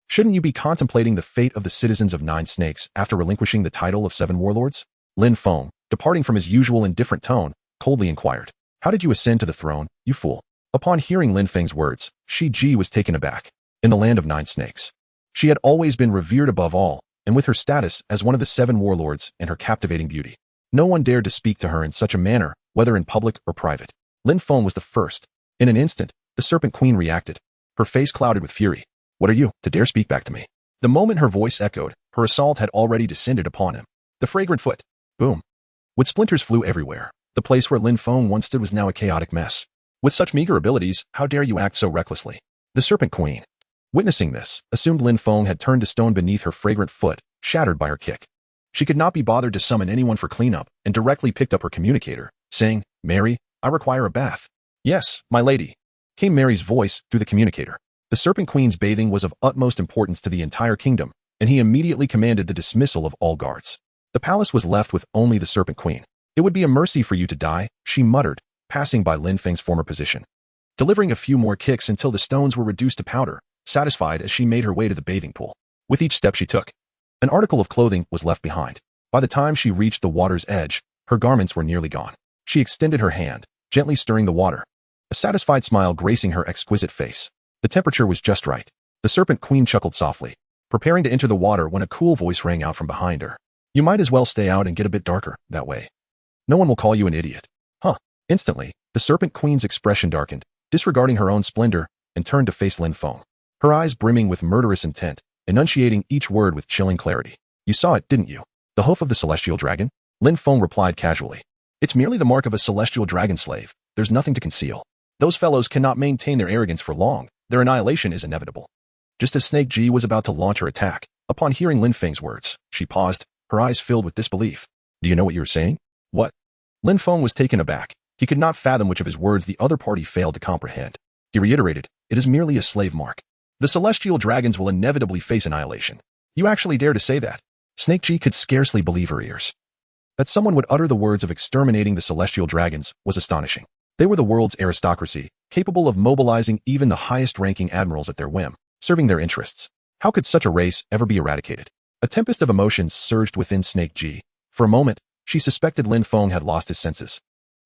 shouldn't you be contemplating the fate of the citizens of Nine Snakes after relinquishing the title of Seven Warlords? Lin Feng, departing from his usual indifferent tone, coldly inquired. How did you ascend to the throne, you fool? Upon hearing Lin Feng's words, Shi Ji was taken aback. In the land of Nine Snakes, she had always been revered above all, and with her status as one of the Seven Warlords and her captivating beauty, no one dared to speak to her in such a manner, whether in public or private. Lin Feng was the first. In an instant, the Serpent Queen reacted, her face clouded with fury. What are you, to dare speak back to me? The moment her voice echoed, her assault had already descended upon him. The fragrant foot. Boom. Wood splinters flew everywhere. The place where Lin Feng once stood was now a chaotic mess. With such meager abilities, how dare you act so recklessly? The Serpent Queen, witnessing this, assumed Lin Feng had turned to stone beneath her fragrant foot, shattered by her kick. She could not be bothered to summon anyone for cleanup and directly picked up her communicator, saying, Mary, I require a bath. Yes, my lady, came Mary's voice through the communicator. The Serpent Queen's bathing was of utmost importance to the entire kingdom, and he immediately commanded the dismissal of all guards. The palace was left with only the Serpent Queen. It would be a mercy for you to die, she muttered, passing by Lin Feng's former position. Delivering a few more kicks until the stones were reduced to powder, satisfied as she made her way to the bathing pool. With each step she took, an article of clothing was left behind. By the time she reached the water's edge, her garments were nearly gone. She extended her hand, gently stirring the water, a satisfied smile gracing her exquisite face. The temperature was just right. The Serpent Queen chuckled softly, preparing to enter the water when a cool voice rang out from behind her. You might as well stay out and get a bit darker, that way. No one will call you an idiot. Huh. Instantly, the Serpent Queen's expression darkened, disregarding her own splendor, and turned to face Lin Feng. Her eyes brimming with murderous intent, enunciating each word with chilling clarity. You saw it, didn't you? The hoof of the celestial dragon? Lin Feng replied casually. It's merely the mark of a celestial dragon slave. There's nothing to conceal. Those fellows cannot maintain their arrogance for long. Their annihilation is inevitable. Just as Snake Ji was about to launch her attack, upon hearing Lin Feng's words, she paused, her eyes filled with disbelief. Do you know what you're saying? What? Lin Feng was taken aback. He could not fathom which of his words the other party failed to comprehend. He reiterated, it is merely a slave mark. The celestial dragons will inevitably face annihilation. You actually dare to say that? Snake Ji could scarcely believe her ears. That someone would utter the words of exterminating the celestial dragons was astonishing. They were the world's aristocracy, capable of mobilizing even the highest-ranking admirals at their whim, serving their interests. How could such a race ever be eradicated? A tempest of emotions surged within Snake Ji. For a moment, she suspected Lin Feng had lost his senses.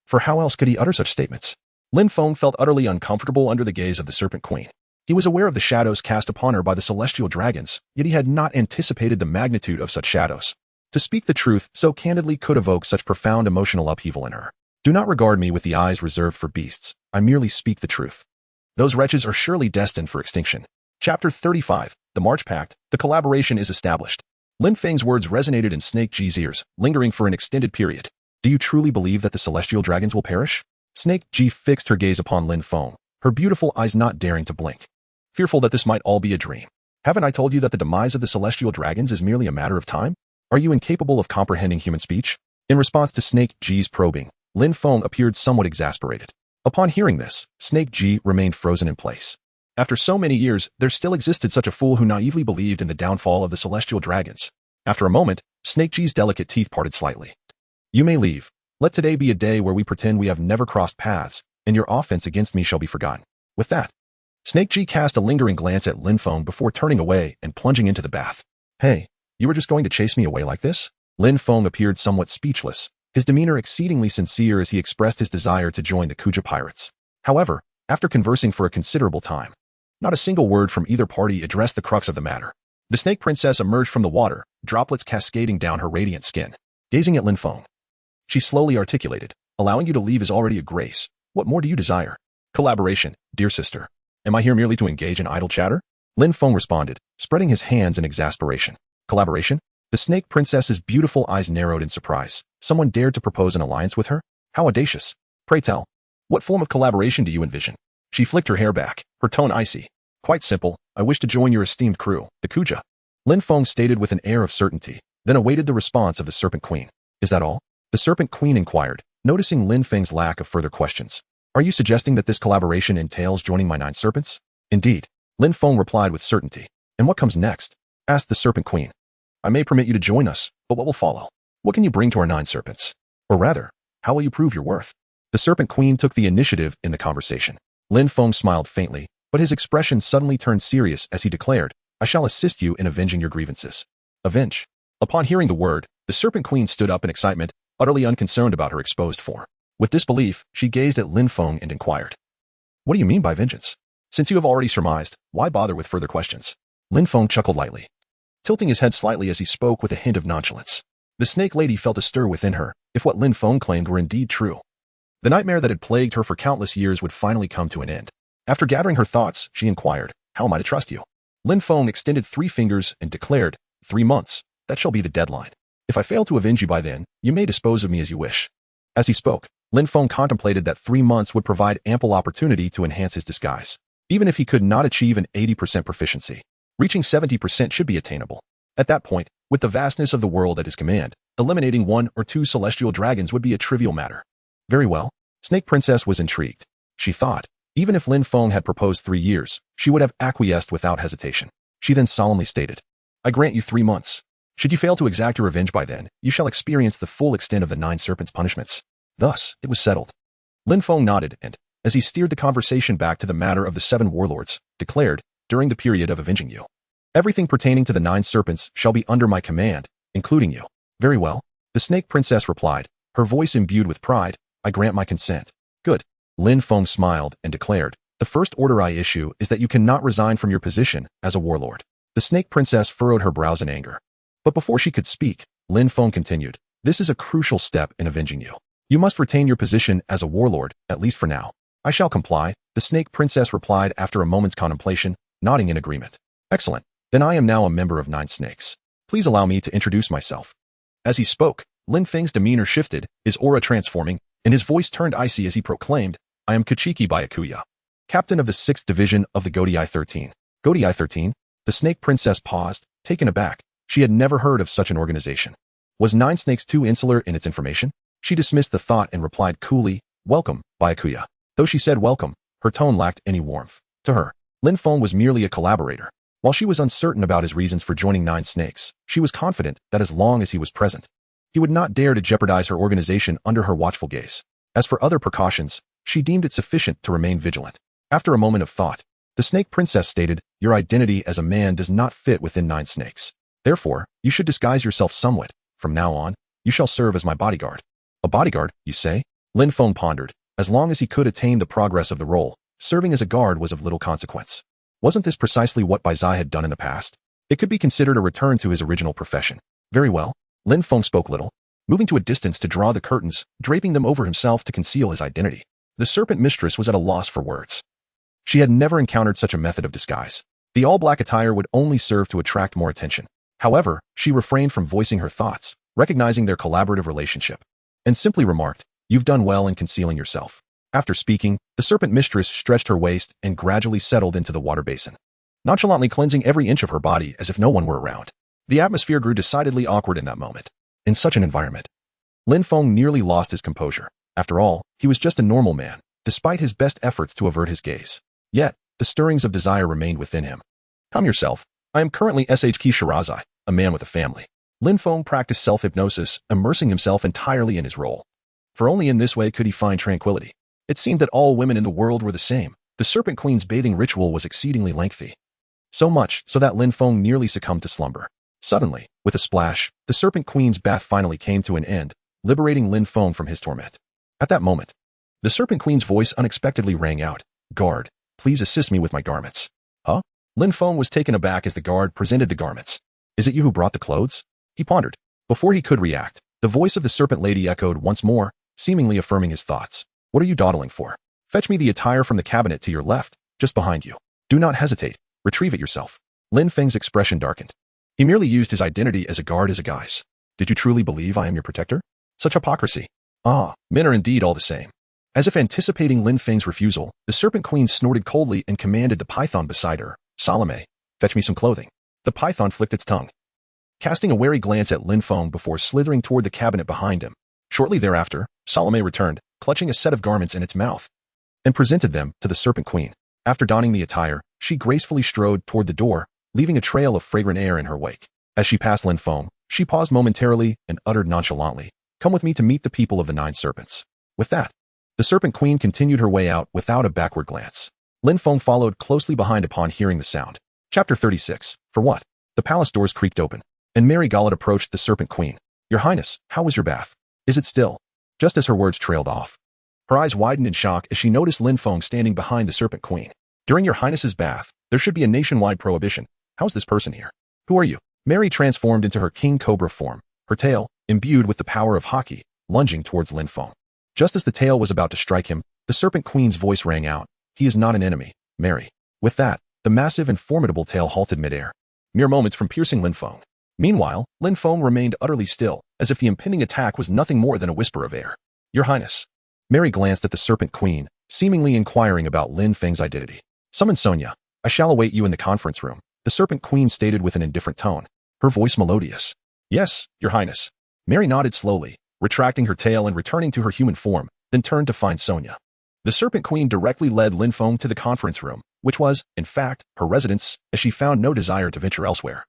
For how else could he utter such statements? Lin Feng felt utterly uncomfortable under the gaze of the Serpent Queen. He was aware of the shadows cast upon her by the celestial dragons, yet he had not anticipated the magnitude of such shadows. To speak the truth so candidly could evoke such profound emotional upheaval in her. Do not regard me with the eyes reserved for beasts. I merely speak the truth. Those wretches are surely destined for extinction. Chapter 35, The March Pact, the collaboration is established. Lin Feng's words resonated in Snake Ji's ears, lingering for an extended period. Do you truly believe that the celestial dragons will perish? Snake Ji fixed her gaze upon Lin Feng, her beautiful eyes not daring to blink. Fearful that this might all be a dream. Haven't I told you that the demise of the celestial dragons is merely a matter of time? Are you incapable of comprehending human speech? In response to Snake Ji's probing, Lin Feng appeared somewhat exasperated. Upon hearing this, Snake Ji remained frozen in place. After so many years, there still existed such a fool who naively believed in the downfall of the celestial dragons. After a moment, Snake Ji's delicate teeth parted slightly. You may leave. Let today be a day where we pretend we have never crossed paths, and your offense against me shall be forgotten. With that, Snake Ji cast a lingering glance at Lin Feng before turning away and plunging into the bath. Hey, you were just going to chase me away like this? Lin Feng appeared somewhat speechless, his demeanor exceedingly sincere as he expressed his desire to join the Kuja pirates. However, after conversing for a considerable time, not a single word from either party addressed the crux of the matter. The Snake Princess emerged from the water, droplets cascading down her radiant skin. Gazing at Lin Feng, she slowly articulated, allowing you to leave is already a grace. What more do you desire? Collaboration, dear sister. Am I here merely to engage in idle chatter? Lin Feng responded, spreading his hands in exasperation. Collaboration? The Snake Princess's beautiful eyes narrowed in surprise. Someone dared to propose an alliance with her? How audacious. Pray tell, what form of collaboration do you envision? She flicked her hair back, her tone icy. Quite simple. I wish to join your esteemed crew, the Kuja. Lin Feng stated with an air of certainty, then awaited the response of the Serpent Queen. Is that all? The Serpent Queen inquired, noticing Lin Feng's lack of further questions. Are you suggesting that this collaboration entails joining my 9 serpents? Indeed. Lin Feng replied with certainty. And what comes next? Asked the Serpent Queen. I may permit you to join us, but what will follow? What can you bring to our 9 serpents? Or rather, how will you prove your worth? The Serpent Queen took the initiative in the conversation. Lin Feng smiled faintly, but his expression suddenly turned serious as he declared, I shall assist you in avenging your grievances. Avenge. Upon hearing the word, the Serpent Queen stood up in excitement, utterly unconcerned about her exposed form. With disbelief, she gazed at Lin Feng and inquired, what do you mean by vengeance? Since you have already surmised, why bother with further questions? Lin Feng chuckled lightly, tilting his head slightly as he spoke with a hint of nonchalance. The Snake Lady felt a stir within her, if what Lin Feng claimed were indeed true. The nightmare that had plagued her for countless years would finally come to an end. After gathering her thoughts, she inquired, how am I to trust you? Lin Feng extended 3 fingers and declared, 3 months, that shall be the deadline. If I fail to avenge you by then, you may dispose of me as you wish. As he spoke, Lin Feng contemplated that 3 months would provide ample opportunity to enhance his disguise. Even if he could not achieve an 80% proficiency, reaching 70% should be attainable. At that point, with the vastness of the world at his command, eliminating 1 or 2 celestial dragons would be a trivial matter. Very well. Snake Princess was intrigued. She thought, even if Lin Feng had proposed 3 years, she would have acquiesced without hesitation. She then solemnly stated, I grant you 3 months. Should you fail to exact your revenge by then, you shall experience the full extent of the 9 serpents' punishments. Thus, it was settled. Lin Feng nodded and, as he steered the conversation back to the matter of the 7 warlords, declared, during the period of avenging you. Everything pertaining to the 9 serpents shall be under my command, including you. Very well. The Snake Princess replied, her voice imbued with pride, I grant my consent. Good. Lin Feng smiled and declared, the first order I issue is that you cannot resign from your position as a warlord. The Snake Princess furrowed her brows in anger. But before she could speak, Lin Feng continued, this is a crucial step in avenging you. You must retain your position as a warlord, at least for now. I shall comply, the Snake Princess replied after a moment's contemplation, nodding in agreement. Excellent. Then I am now a member of 9 snakes. Please allow me to introduce myself. As he spoke, Lin Feng's demeanor shifted, his aura transforming, and his voice turned icy as he proclaimed, I am Kuchiki Byakuya, captain of the 6th division of the Godii 13. Godii 13? The Snake Princess paused, taken aback. She had never heard of such an organization. Was 9 snakes too insular in its information? She dismissed the thought and replied coolly, welcome, Byakuya. Though she said welcome, her tone lacked any warmth. To her, Lin Feng was merely a collaborator. While she was uncertain about his reasons for joining 9 snakes, she was confident that as long as he was present, he would not dare to jeopardize her organization under her watchful gaze. As for other precautions, she deemed it sufficient to remain vigilant. After a moment of thought, the Snake Princess stated, your identity as a man does not fit within 9 snakes. Therefore, you should disguise yourself somewhat. From now on, you shall serve as my bodyguard. A bodyguard, you say? Lin Feng pondered. As long as he could attain the progress of the role, serving as a guard was of little consequence. Wasn't this precisely what Baizai had done in the past? It could be considered a return to his original profession. Very well. Lin Feng spoke little, moving to a distance to draw the curtains, draping them over himself to conceal his identity. The serpent mistress was at a loss for words. She had never encountered such a method of disguise. The all-black attire would only serve to attract more attention. However, she refrained from voicing her thoughts, recognizing their collaborative relationship, and simply remarked, you've done well in concealing yourself. After speaking, the serpent mistress stretched her waist and gradually settled into the water basin, nonchalantly cleansing every inch of her body as if no one were around. The atmosphere grew decidedly awkward in that moment. In such an environment, Lin Feng nearly lost his composure. After all, he was just a normal man, despite his best efforts to avert his gaze. Yet, the stirrings of desire remained within him. Calm yourself. I am currently SHK Shirazai, a man with a family. Lin Feng practiced self-hypnosis, immersing himself entirely in his role. For only in this way could he find tranquility. It seemed that all women in the world were the same. The Serpent Queen's bathing ritual was exceedingly lengthy. So much so that Lin Feng nearly succumbed to slumber. Suddenly, with a splash, the Serpent Queen's bath finally came to an end, liberating Lin Feng from his torment. At that moment, the Serpent Queen's voice unexpectedly rang out, Guard, please assist me with my garments. Huh? Lin Feng was taken aback as the guard presented the garments. Is it you who brought the clothes? He pondered. Before he could react, the voice of the Serpent Lady echoed once more, seemingly affirming his thoughts. What are you dawdling for? Fetch me the attire from the cabinet to your left, just behind you. Do not hesitate. Retrieve it yourself. Lin Feng's expression darkened. He merely used his identity as a guard as a guise. Did you truly believe I am your protector? Such hypocrisy. Ah, men are indeed all the same. As if anticipating Lin Feng's refusal, the Serpent Queen snorted coldly and commanded the python beside her, Salome, fetch me some clothing. The python flicked its tongue, casting a wary glance at Lin Feng before slithering toward the cabinet behind him. Shortly thereafter, Salome returned, clutching a set of garments in its mouth, and presented them to the Serpent Queen. After donning the attire, she gracefully strode toward the door, leaving a trail of fragrant air in her wake. As she passed Lin Feng, she paused momentarily and uttered nonchalantly, Come with me to meet the people of the 9 serpents. With that, the Serpent Queen continued her way out without a backward glance. Lin Feng followed closely behind upon hearing the sound. Chapter 36. For what? The palace doors creaked open, and Mary Gallet approached the Serpent Queen. Your Highness, how was your bath? Is it still? Just as her words trailed off, her eyes widened in shock as she noticed Lin Feng standing behind the Serpent Queen. During your Highness's bath, there should be a nationwide prohibition. How's this person here? Who are you? Mary transformed into her King Cobra form, her tail, imbued with the power of Haki, lunging towards Lin Feng. Just as the tail was about to strike him, the Serpent Queen's voice rang out, He is not an enemy, Mary. With that, the massive and formidable tail halted midair, mere moments from piercing Lin Feng. Meanwhile, Lin Feng remained utterly still, as if the impending attack was nothing more than a whisper of air. Your Highness. Mary glanced at the Serpent Queen, seemingly inquiring about Lin Feng's identity. Summon Sonia. I shall await you in the conference room, the Serpent Queen stated with an indifferent tone, her voice melodious. Yes, Your Highness. Mary nodded slowly, retracting her tail and returning to her human form, then turned to find Sonia. The Serpent Queen directly led Lin Feng to the conference room, which was, in fact, her residence, as she found no desire to venture elsewhere,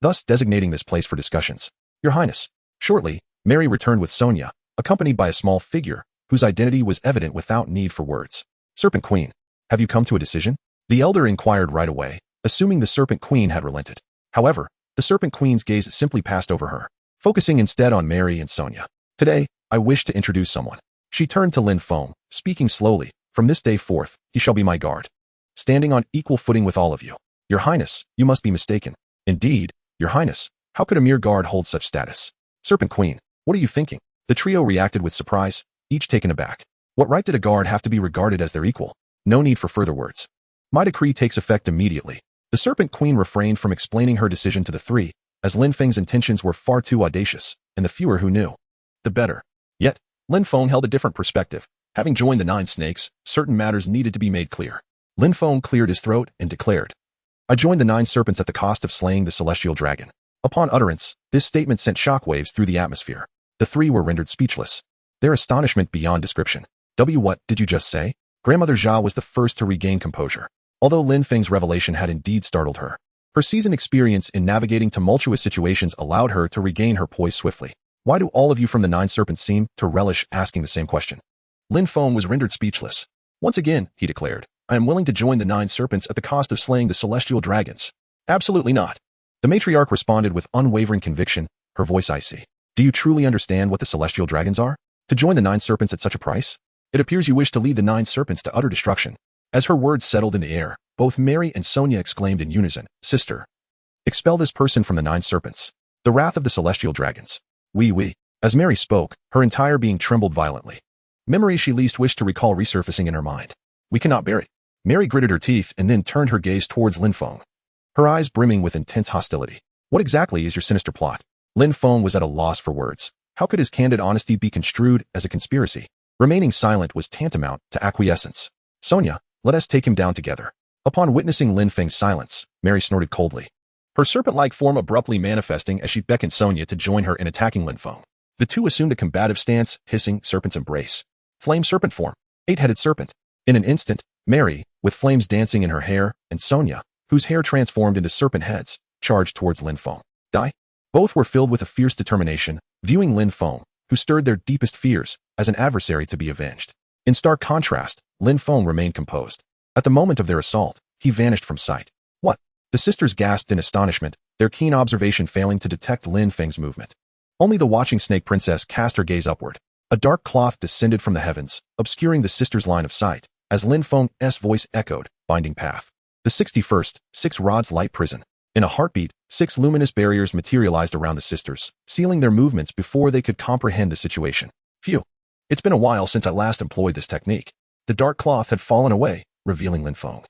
thus designating this place for discussions. Your Highness. Shortly, Mary returned with Sonia, accompanied by a small figure, whose identity was evident without need for words. Serpent Queen, have you come to a decision? The elder inquired right away, assuming the Serpent Queen had relented. However, the Serpent Queen's gaze simply passed over her, focusing instead on Mary and Sonia. Today, I wish to introduce someone. She turned to Lin Feng, speaking slowly. From this day forth, he shall be my guard, standing on equal footing with all of you. Your Highness, you must be mistaken. Indeed, Your Highness, how could a mere guard hold such status? Serpent Queen, what are you thinking? The trio reacted with surprise, each taken aback. What right did a guard have to be regarded as their equal? No need for further words. My decree takes effect immediately. The Serpent Queen refrained from explaining her decision to the three, as Lin Feng's intentions were far too audacious, and the fewer who knew, the better. Yet, Lin Feng held a different perspective. Having joined the 9 snakes, certain matters needed to be made clear. Lin Feng cleared his throat and declared, I joined the 9 serpents at the cost of slaying the celestial dragon. Upon utterance, this statement sent shockwaves through the atmosphere. The 3 were rendered speechless, their astonishment beyond description. What did you just say? Grandmother Jia was the first to regain composure. Although Lin Feng's revelation had indeed startled her, her seasoned experience in navigating tumultuous situations allowed her to regain her poise swiftly. Why do all of you from the 9 serpents seem to relish asking the same question? Lin Feng was rendered speechless. Once again, he declared, I am willing to join the 9 serpents at the cost of slaying the celestial dragons. Absolutely not. The matriarch responded with unwavering conviction, her voice icy. Do you truly understand what the celestial dragons are? To join the 9 serpents at such a price? It appears you wish to lead the 9 serpents to utter destruction. As her words settled in the air, both Mary and Sonia exclaimed in unison, Sister, expel this person from the 9 serpents. The wrath of the celestial dragons. Oui. As Mary spoke, her entire being trembled violently. Memories she least wished to recall resurfacing in her mind. We cannot bear it. Mary gritted her teeth and then turned her gaze towards Lin Feng, her eyes brimming with intense hostility. What exactly is your sinister plot? Lin Feng was at a loss for words. How could his candid honesty be construed as a conspiracy? Remaining silent was tantamount to acquiescence. Sonia, let us take him down together. Upon witnessing Lin Feng's silence, Mary snorted coldly, her serpent-like form abruptly manifesting as she beckoned Sonia to join her in attacking Lin Feng. The two assumed a combative stance, hissing, serpent's embrace. Flame serpent form. 8-headed serpent. In an instant, Mary, with flames dancing in her hair, and Sonia, whose hair transformed into serpent heads, charged towards Lin Feng. Die? Both were filled with a fierce determination, viewing Lin Feng, who stirred their deepest fears, as an adversary to be avenged. In stark contrast, Lin Feng remained composed. At the moment of their assault, he vanished from sight. What? The sisters gasped in astonishment, their keen observation failing to detect Lin Feng's movement. Only the watching snake princess cast her gaze upward. A dark cloth descended from the heavens, obscuring the sisters' line of sight, as Lin Feng's voice echoed, binding path. The 61st, 6 rods light prison. In a heartbeat, 6 luminous barriers materialized around the sisters, sealing their movements before they could comprehend the situation. Phew. It's been a while since I last employed this technique. The dark cloth had fallen away, revealing Lin Feng,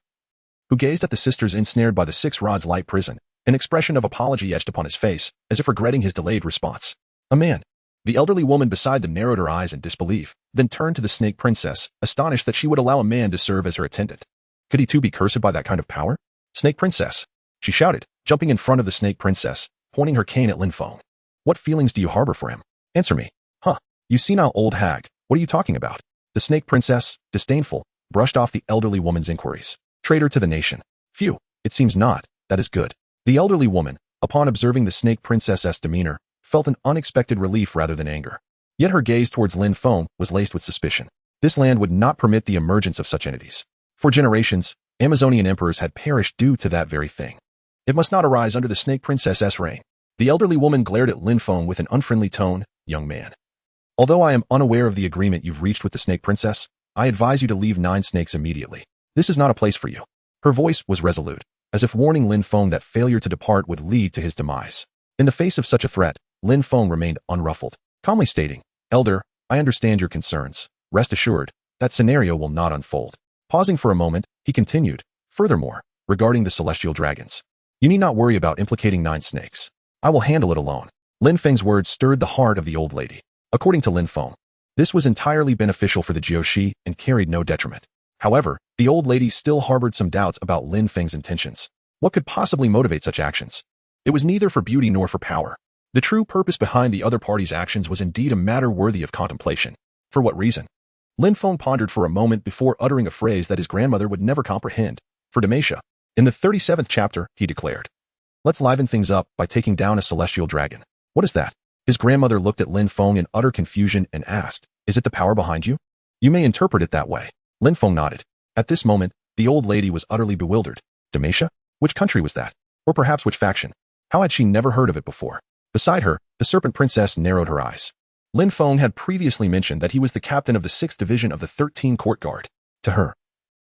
who gazed at the sisters ensnared by the 6 rods light prison, an expression of apology etched upon his face, as if regretting his delayed response. A man. The elderly woman beside them narrowed her eyes in disbelief, then turned to the snake princess, astonished that she would allow a man to serve as her attendant. Could he too be cursed by that kind of power? Snake princess, she shouted, jumping in front of the snake princess, pointing her cane at Lin Feng. What feelings do you harbor for him? Answer me. Huh, you senile old hag, what are you talking about? The snake princess, disdainful, brushed off the elderly woman's inquiries. Traitor to the nation. Phew, it seems not, that is good. The elderly woman, upon observing the snake princess's demeanor, felt an unexpected relief rather than anger. Yet her gaze towards Lin Feng was laced with suspicion. This land would not permit the emergence of such entities. For generations, Amazonian emperors had perished due to that very thing. It must not arise under the snake princess's reign. The elderly woman glared at Lin Feng with an unfriendly tone. Young man, although I am unaware of the agreement you've reached with the snake princess, I advise you to leave 9 snakes immediately. This is not a place for you. Her voice was resolute, as if warning Lin Feng that failure to depart would lead to his demise. In the face of such a threat, Lin Feng remained unruffled, calmly stating, Elder, I understand your concerns. Rest assured, that scenario will not unfold. Pausing for a moment, he continued, furthermore, regarding the celestial dragons, you need not worry about implicating 9 snakes. I will handle it alone. Lin Feng's words stirred the heart of the old lady. According to Lin Feng, this was entirely beneficial for the Jiushi and carried no detriment. However, the old lady still harbored some doubts about Lin Feng's intentions. What could possibly motivate such actions? It was neither for beauty nor for power. The true purpose behind the other party's actions was indeed a matter worthy of contemplation. For what reason? Lin Feng pondered for a moment before uttering a phrase that his grandmother would never comprehend. For Demacia. In the 37th chapter, he declared, let's liven things up by taking down a celestial dragon. What is that? His grandmother looked at Lin Feng in utter confusion and asked, is it the power behind you? You may interpret it that way. Lin Feng nodded. At this moment, the old lady was utterly bewildered. Demacia? Which country was that? Or perhaps which faction? How had she never heard of it before? Beside her, the Serpent Princess narrowed her eyes. Lin Feng had previously mentioned that he was the captain of the 6th Division of the 13 Court Guard. To her,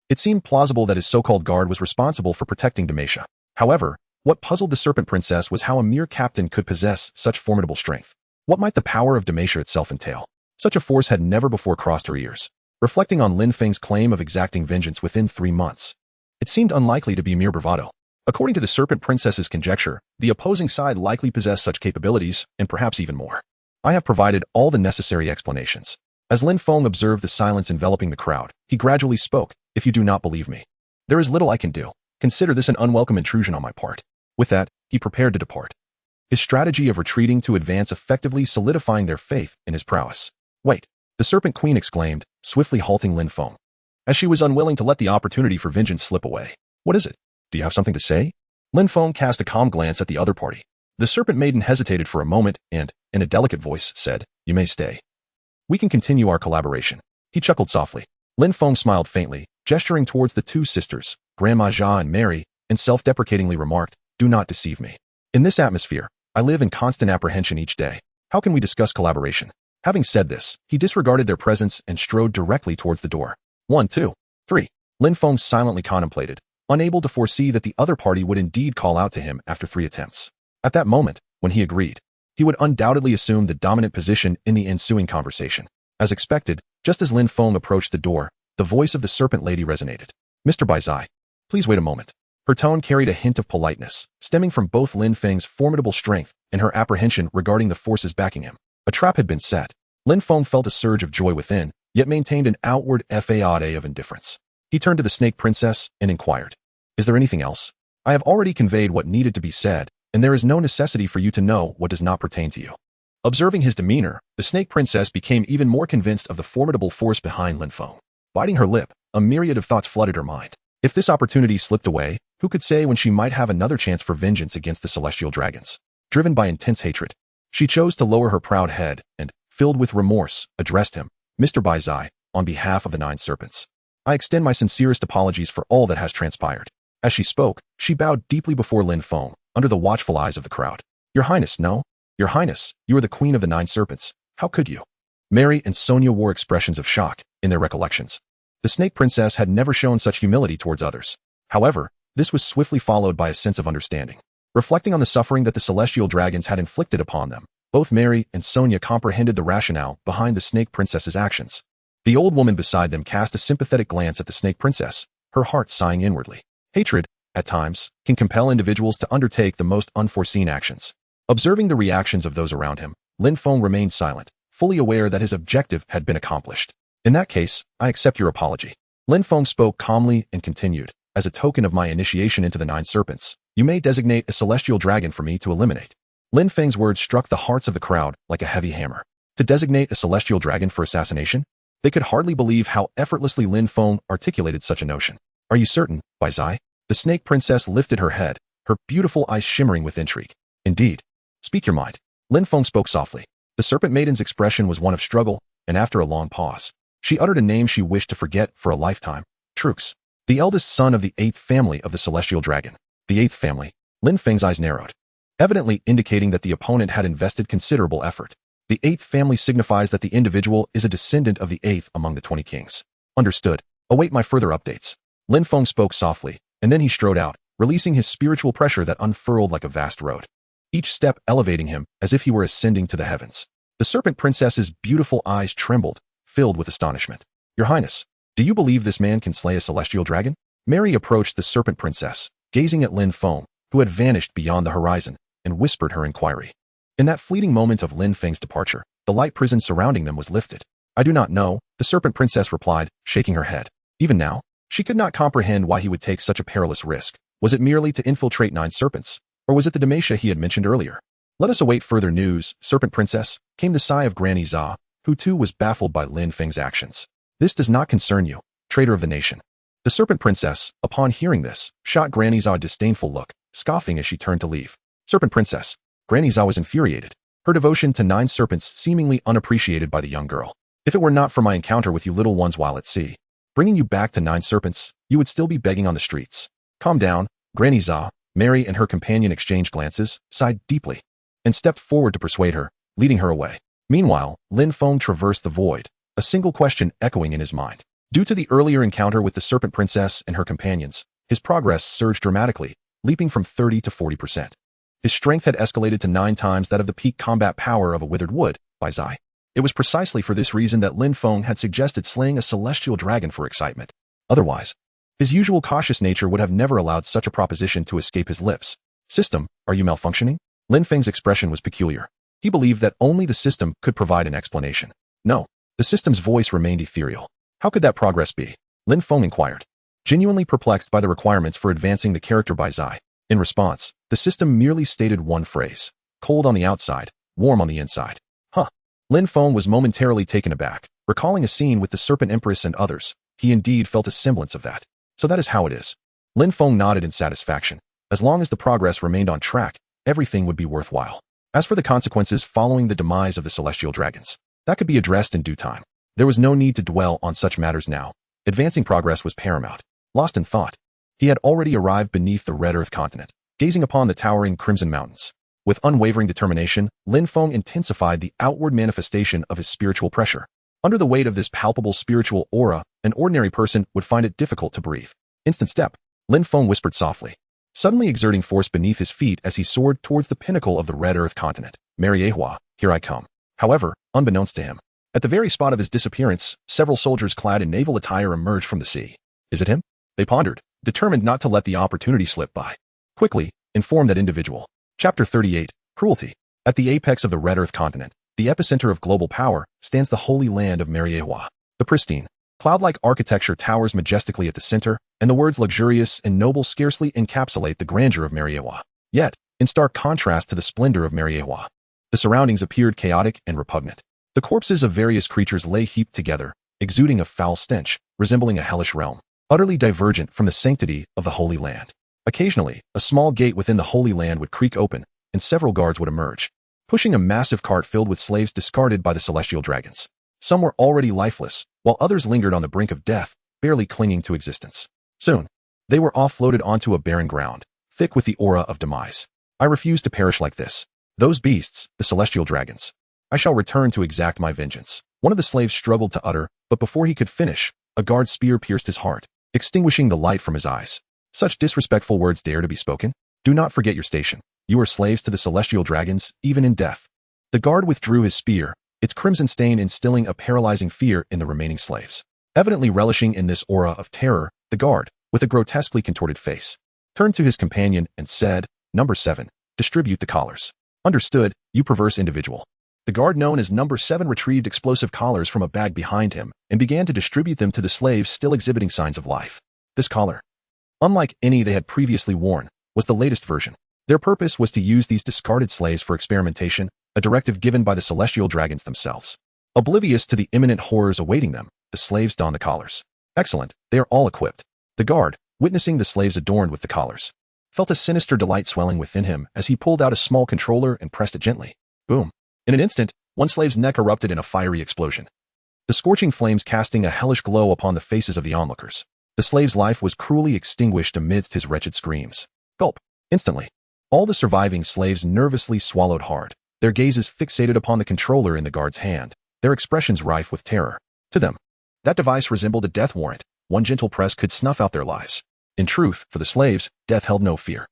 it seemed plausible that his so-called guard was responsible for protecting Demacia. However, what puzzled the Serpent Princess was how a mere captain could possess such formidable strength. What might the power of Demacia itself entail? Such a force had never before crossed her ears. Reflecting on Lin Feng's claim of exacting vengeance within 3 months, it seemed unlikely to be mere bravado. According to the Serpent Princess's conjecture, the opposing side likely possessed such capabilities, and perhaps even more. I have provided all the necessary explanations. As Lin Feng observed the silence enveloping the crowd, he gradually spoke. If you do not believe me, there is little I can do. Consider this an unwelcome intrusion on my part. With that, he prepared to depart. His strategy of retreating to advance effectively solidifying their faith in his prowess. Wait, the Serpent Queen exclaimed, swiftly halting Lin Feng, as she was unwilling to let the opportunity for vengeance slip away. What is it? Do you have something to say? Lin Feng cast a calm glance at the other party. The Serpent Maiden hesitated for a moment and, in a delicate voice, said, You may stay. We can continue our collaboration. He chuckled softly. Lin Feng smiled faintly, gesturing towards the 2 sisters, Grandma Jia and Mary, and self-deprecatingly remarked, Do not deceive me. In this atmosphere, I live in constant apprehension each day. How can we discuss collaboration? Having said this, he disregarded their presence and strode directly towards the door. 1, 2, 3. Lin Feng silently contemplated, unable to foresee that the other party would indeed call out to him after 3 attempts. At that moment, when he agreed, he would undoubtedly assume the dominant position in the ensuing conversation. As expected, just as Lin Feng approached the door, the voice of the Serpent Lady resonated. Mr. Baizai, please wait a moment. Her tone carried a hint of politeness, stemming from both Lin Feng's formidable strength and her apprehension regarding the forces backing him. A trap had been set. Lin Feng felt a surge of joy within, yet maintained an outward facade of indifference. He turned to the Snake Princess and inquired, Is there anything else? I have already conveyed what needed to be said, and there is no necessity for you to know what does not pertain to you. Observing his demeanor, the Snake Princess became even more convinced of the formidable force behind Lin Feng. Biting her lip, a myriad of thoughts flooded her mind. If this opportunity slipped away, who could say when she might have another chance for vengeance against the celestial dragons? Driven by intense hatred, she chose to lower her proud head and, filled with remorse, addressed him, Mr. Baizai, on behalf of the 9 serpents. I extend my sincerest apologies for all that has transpired. As she spoke, she bowed deeply before Lin Feng, under the watchful eyes of the crowd. Your Highness, no. Your Highness, you are the Queen of the 9 serpents. How could you? Mary and Sonia wore expressions of shock in their recollections. The Snake Princess had never shown such humility towards others. However, this was swiftly followed by a sense of understanding. Reflecting on the suffering that the celestial dragons had inflicted upon them, both Mary and Sonia comprehended the rationale behind the Snake Princess's actions. The old woman beside them cast a sympathetic glance at the Snake Princess, her heart sighing inwardly. Hatred, at times, can compel individuals to undertake the most unforeseen actions. Observing the reactions of those around him, Lin Feng remained silent, fully aware that his objective had been accomplished. In that case, I accept your apology. Lin Feng spoke calmly and continued, As a token of my initiation into the 9 serpents, you may designate a celestial dragon for me to eliminate. Lin Feng's words struck the hearts of the crowd like a heavy hammer. To designate a celestial dragon for assassination? They could hardly believe how effortlessly Lin Feng articulated such a notion. Are you certain, Baizai? The Snake Princess lifted her head, her beautiful eyes shimmering with intrigue. Indeed. Speak your mind. Lin Feng spoke softly. The Serpent Maiden's expression was one of struggle, and after a long pause, she uttered a name she wished to forget for a lifetime. Trux, the eldest son of the 8th family of the Celestial Dragon. The 8th family. Lin Feng's eyes narrowed, evidently indicating that the opponent had invested considerable effort. The 8th family signifies that the individual is a descendant of the 8th among the 20 kings. Understood. Await my further updates. Lin Feng spoke softly, and then he strode out, releasing his spiritual pressure that unfurled like a vast road, each step elevating him as if he were ascending to the heavens. The Serpent Princess's beautiful eyes trembled, filled with astonishment. Your Highness, do you believe this man can slay a celestial dragon? Mary approached the Serpent Princess, gazing at Lin Feng, who had vanished beyond the horizon, and whispered her inquiry. In that fleeting moment of Lin Feng's departure, the light prison surrounding them was lifted. I do not know, the Serpent Princess replied, shaking her head. Even now, she could not comprehend why he would take such a perilous risk. Was it merely to infiltrate 9 serpents, or was it the Demacia he had mentioned earlier? Let us await further news, Serpent Princess, came the sigh of Granny Zha, who too was baffled by Lin Feng's actions. This does not concern you, traitor of the nation. The Serpent Princess, upon hearing this, shot Granny Zha a disdainful look, scoffing as she turned to leave. Serpent Princess. Granny Zha was infuriated, her devotion to 9 serpents seemingly unappreciated by the young girl. If it were not for my encounter with you little ones while at sea, bringing you back to 9 serpents, you would still be begging on the streets. Calm down, Granny Za. Mary and her companion exchanged glances, sighed deeply, and stepped forward to persuade her, leading her away. Meanwhile, Lin Feng traversed the void, a single question echoing in his mind. Due to the earlier encounter with the Serpent Princess and her companions, his progress surged dramatically, leaping from 30 to 40%. His strength had escalated to 9 times that of the peak combat power of a withered wood, by Zai. It was precisely for this reason that Lin Feng had suggested slaying a celestial dragon for excitement. Otherwise, his usual cautious nature would have never allowed such a proposition to escape his lips. System, are you malfunctioning? Lin Feng's expression was peculiar. He believed that only the system could provide an explanation. No, the system's voice remained ethereal. How could that progress be? Lin Feng inquired, genuinely perplexed by the requirements for advancing the character by Zai. In response, the system merely stated one phrase: cold on the outside, warm on the inside. Huh. Lin Feng was momentarily taken aback, recalling a scene with the Serpent Empress and others. He indeed felt a semblance of that. So that is how it is. Lin Feng nodded in satisfaction. As long as the progress remained on track, everything would be worthwhile. As for the consequences following the demise of the celestial dragons, that could be addressed in due time. There was no need to dwell on such matters now. Advancing progress was paramount. Lost in thought, he had already arrived beneath the red earth continent, gazing upon the towering crimson mountains. With unwavering determination, Lin Feng intensified the outward manifestation of his spiritual pressure. Under the weight of this palpable spiritual aura, an ordinary person would find it difficult to breathe. Instant step, Lin Feng whispered softly, suddenly exerting force beneath his feet as he soared towards the pinnacle of the red earth continent. Mariehua, here I come. However, unbeknownst to him, at the very spot of his disappearance, several soldiers clad in naval attire emerged from the sea. Is it him? They pondered, determined not to let the opportunity slip by. Quickly, inform that individual. Chapter 38, Cruelty. At the apex of the red earth continent, the epicenter of global power, stands the holy land of Mariehua. The pristine, cloud-like architecture towers majestically at the center, and the words luxurious and noble scarcely encapsulate the grandeur of Mariehua. Yet, in stark contrast to the splendor of Mariehua, the surroundings appeared chaotic and repugnant. The corpses of various creatures lay heaped together, exuding a foul stench, resembling a hellish realm, utterly divergent from the sanctity of the Holy Land. Occasionally, a small gate within the Holy Land would creak open, and several guards would emerge, pushing a massive cart filled with slaves discarded by the celestial dragons. Some were already lifeless, while others lingered on the brink of death, barely clinging to existence. Soon, they were offloaded onto a barren ground, thick with the aura of demise. I refuse to perish like this. Those beasts, the celestial dragons. I shall return to exact my vengeance. One of the slaves struggled to utter, but before he could finish, a guard's spear pierced his heart, extinguishing the light from his eyes. Such disrespectful words dare to be spoken? Do not forget your station. You are slaves to the celestial dragons, even in death. The guard withdrew his spear, its crimson stain instilling a paralyzing fear in the remaining slaves. Evidently relishing in this aura of terror, the guard, with a grotesquely contorted face, turned to his companion and said, Number 7, distribute the collars. Understood, you perverse individual. The guard known as Number 7 retrieved explosive collars from a bag behind him and began to distribute them to the slaves still exhibiting signs of life. This collar, unlike any they had previously worn, was the latest version. Their purpose was to use these discarded slaves for experimentation, a directive given by the celestial dragons themselves. Oblivious to the imminent horrors awaiting them, the slaves donned the collars. Excellent, they are all equipped. The guard, witnessing the slaves adorned with the collars, felt a sinister delight swelling within him as he pulled out a small controller and pressed it gently. Boom. In an instant, one slave's neck erupted in a fiery explosion, the scorching flames casting a hellish glow upon the faces of the onlookers. The slave's life was cruelly extinguished amidst his wretched screams. Gulp. Instantly, all the surviving slaves nervously swallowed hard, their gazes fixated upon the controller in the guard's hand, their expressions rife with terror. To them, that device resembled a death warrant. One gentle press could snuff out their lives. In truth, for the slaves, death held no fear.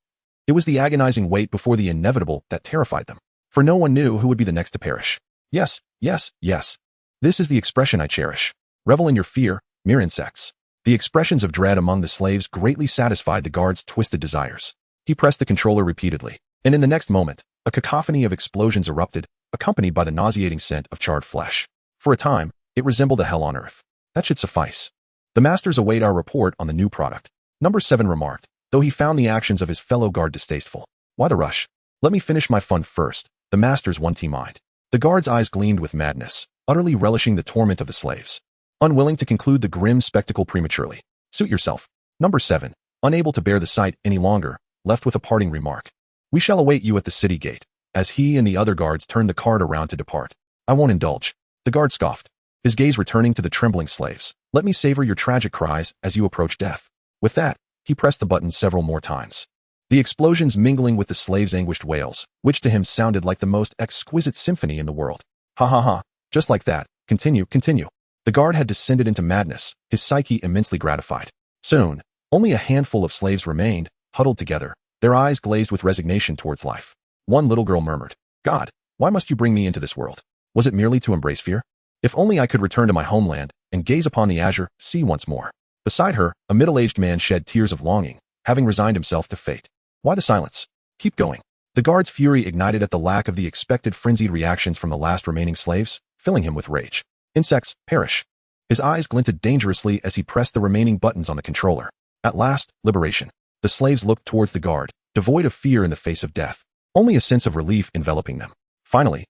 It was the agonizing wait before the inevitable that terrified them, for no one knew who would be the next to perish. Yes, yes, yes. This is the expression I cherish. Revel in your fear, mere insects. The expressions of dread among the slaves greatly satisfied the guard's twisted desires. He pressed the controller repeatedly, and in the next moment, a cacophony of explosions erupted, accompanied by the nauseating scent of charred flesh. For a time, it resembled a hell on earth. That should suffice. The masters await our report on the new product. Number 7 remarked, though he found the actions of his fellow guard distasteful. Why the rush? Let me finish my fun first. The masters one team mind. The guard's eyes gleamed with madness, utterly relishing the torment of the slaves, unwilling to conclude the grim spectacle prematurely. Suit yourself. Number 7, unable to bear the sight any longer, left with a parting remark. We shall await you at the city gate. As he and the other guards turned the cart around to depart. I won't indulge. The guard scoffed. his gaze returning to the trembling slaves. Let me savor your tragic cries as you approach death. With that, he pressed the button several more times. The explosions mingling with the slaves' anguished wails, which to him sounded like the most exquisite symphony in the world. Ha ha ha, just like that, continue, continue. The guard had descended into madness, his psyche immensely gratified. Soon, only a handful of slaves remained, huddled together, their eyes glazed with resignation towards life. One little girl murmured, God, why must you bring me into this world? Was it merely to embrace fear? If only I could return to my homeland and gaze upon the azure sea once more. Beside her, a middle-aged man shed tears of longing, having resigned himself to fate. Why the silence? Keep going. The guard's fury ignited at the lack of the expected frenzied reactions from the last remaining slaves, filling him with rage. Insects, perish. His eyes glinted dangerously as he pressed the remaining buttons on the controller. At last, liberation. The slaves looked towards the guard, devoid of fear in the face of death. Only a sense of relief enveloping them. Finally,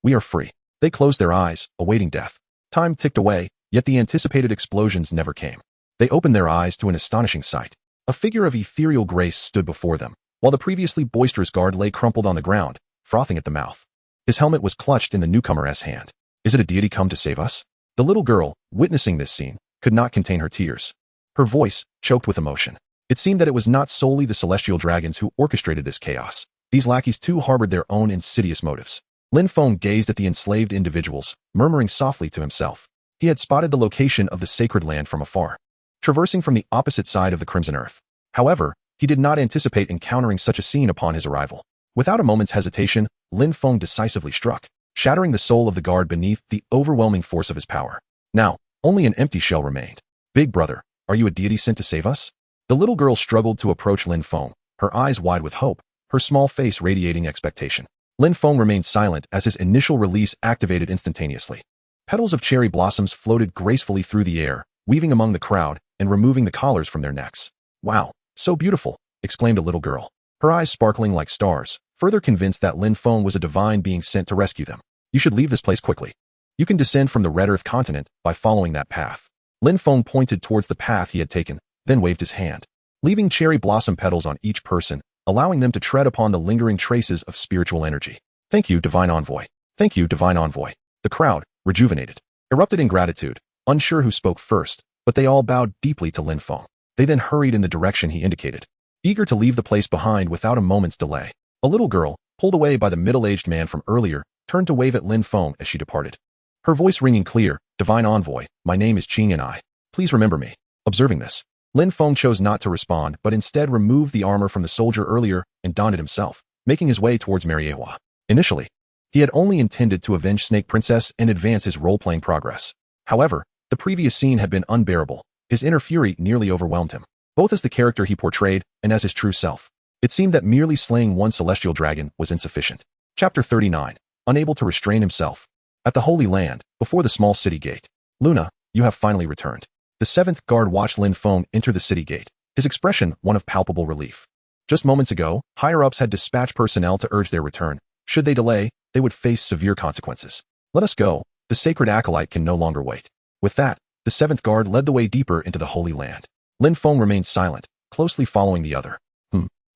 we are free. They closed their eyes, awaiting death. Time ticked away, yet the anticipated explosions never came. They opened their eyes to an astonishing sight. A figure of ethereal grace stood before them, while the previously boisterous guard lay crumpled on the ground, frothing at the mouth. His helmet was clutched in the newcomer's hand. Is it a deity come to save us? The little girl, witnessing this scene, could not contain her tears. Her voice, choked with emotion. It seemed that it was not solely the celestial dragons who orchestrated this chaos. These lackeys too harbored their own insidious motives. Lin Feng gazed at the enslaved individuals, murmuring softly to himself. He had spotted the location of the sacred land from afar, traversing from the opposite side of the Crimson Earth. However, he did not anticipate encountering such a scene upon his arrival. Without a moment's hesitation, Lin Feng decisively struck, shattering the soul of the guard beneath the overwhelming force of his power. Now, only an empty shell remained. Big brother, are you a deity sent to save us? The little girl struggled to approach Lin Feng, her eyes wide with hope, her small face radiating expectation. Lin Feng remained silent as his initial release activated instantaneously. Petals of cherry blossoms floated gracefully through the air, weaving among the crowd and removing the collars from their necks. Wow, so beautiful, exclaimed a little girl, her eyes sparkling like stars, further convinced that Lin Feng was a divine being sent to rescue them. You should leave this place quickly. You can descend from the Red Earth continent by following that path. Lin Feng pointed towards the path he had taken, then waved his hand, leaving cherry blossom petals on each person, allowing them to tread upon the lingering traces of spiritual energy. Thank you, divine envoy. Thank you, divine envoy. The crowd, rejuvenated, erupted in gratitude, unsure who spoke first, but they all bowed deeply to Lin Feng. They then hurried in the direction he indicated, eager to leave the place behind without a moment's delay. A little girl, pulled away by the middle-aged man from earlier, turned to wave at Lin Feng as she departed. Her voice ringing clear, Divine Envoy, my name is Qing and I. Please remember me. Observing this, Lin Feng chose not to respond but instead removed the armor from the soldier earlier and donned it himself, making his way towards Mariehua. Initially, he had only intended to avenge Snake Princess and advance his role-playing progress. However, the previous scene had been unbearable. His inner fury nearly overwhelmed him, both as the character he portrayed and as his true self. It seemed that merely slaying one celestial dragon was insufficient. Chapter 39. Unable to restrain himself. At the Holy Land, before the small city gate. Luna, you have finally returned. The seventh guard watched Lin Feng enter the city gate, his expression one of palpable relief. Just moments ago, higher-ups had dispatched personnel to urge their return. Should they delay, they would face severe consequences. Let us go. The sacred acolyte can no longer wait. With that, the seventh guard led the way deeper into the Holy Land. Lin Feng remained silent, closely following the other.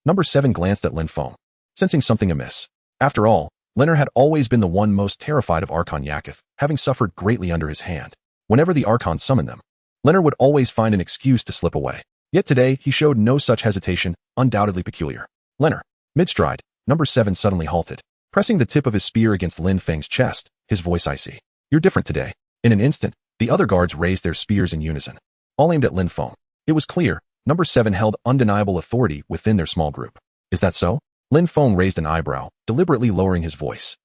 Number 7 glanced at Lin Feng, sensing something amiss. After all, Liner had always been the one most terrified of Archon Yaketh, having suffered greatly under his hand. Whenever the Archon summoned them, Liner would always find an excuse to slip away. Yet today, he showed no such hesitation, undoubtedly peculiar. Liner. Mid-stride, Number 7 suddenly halted, pressing the tip of his spear against Lin Feng's chest, his voice icy. You're different today. In an instant, the other guards raised their spears in unison, all aimed at Lin Feng. It was clear, Number 7 held undeniable authority within their small group. Is that so? Lin Feng raised an eyebrow, deliberately lowering his voice.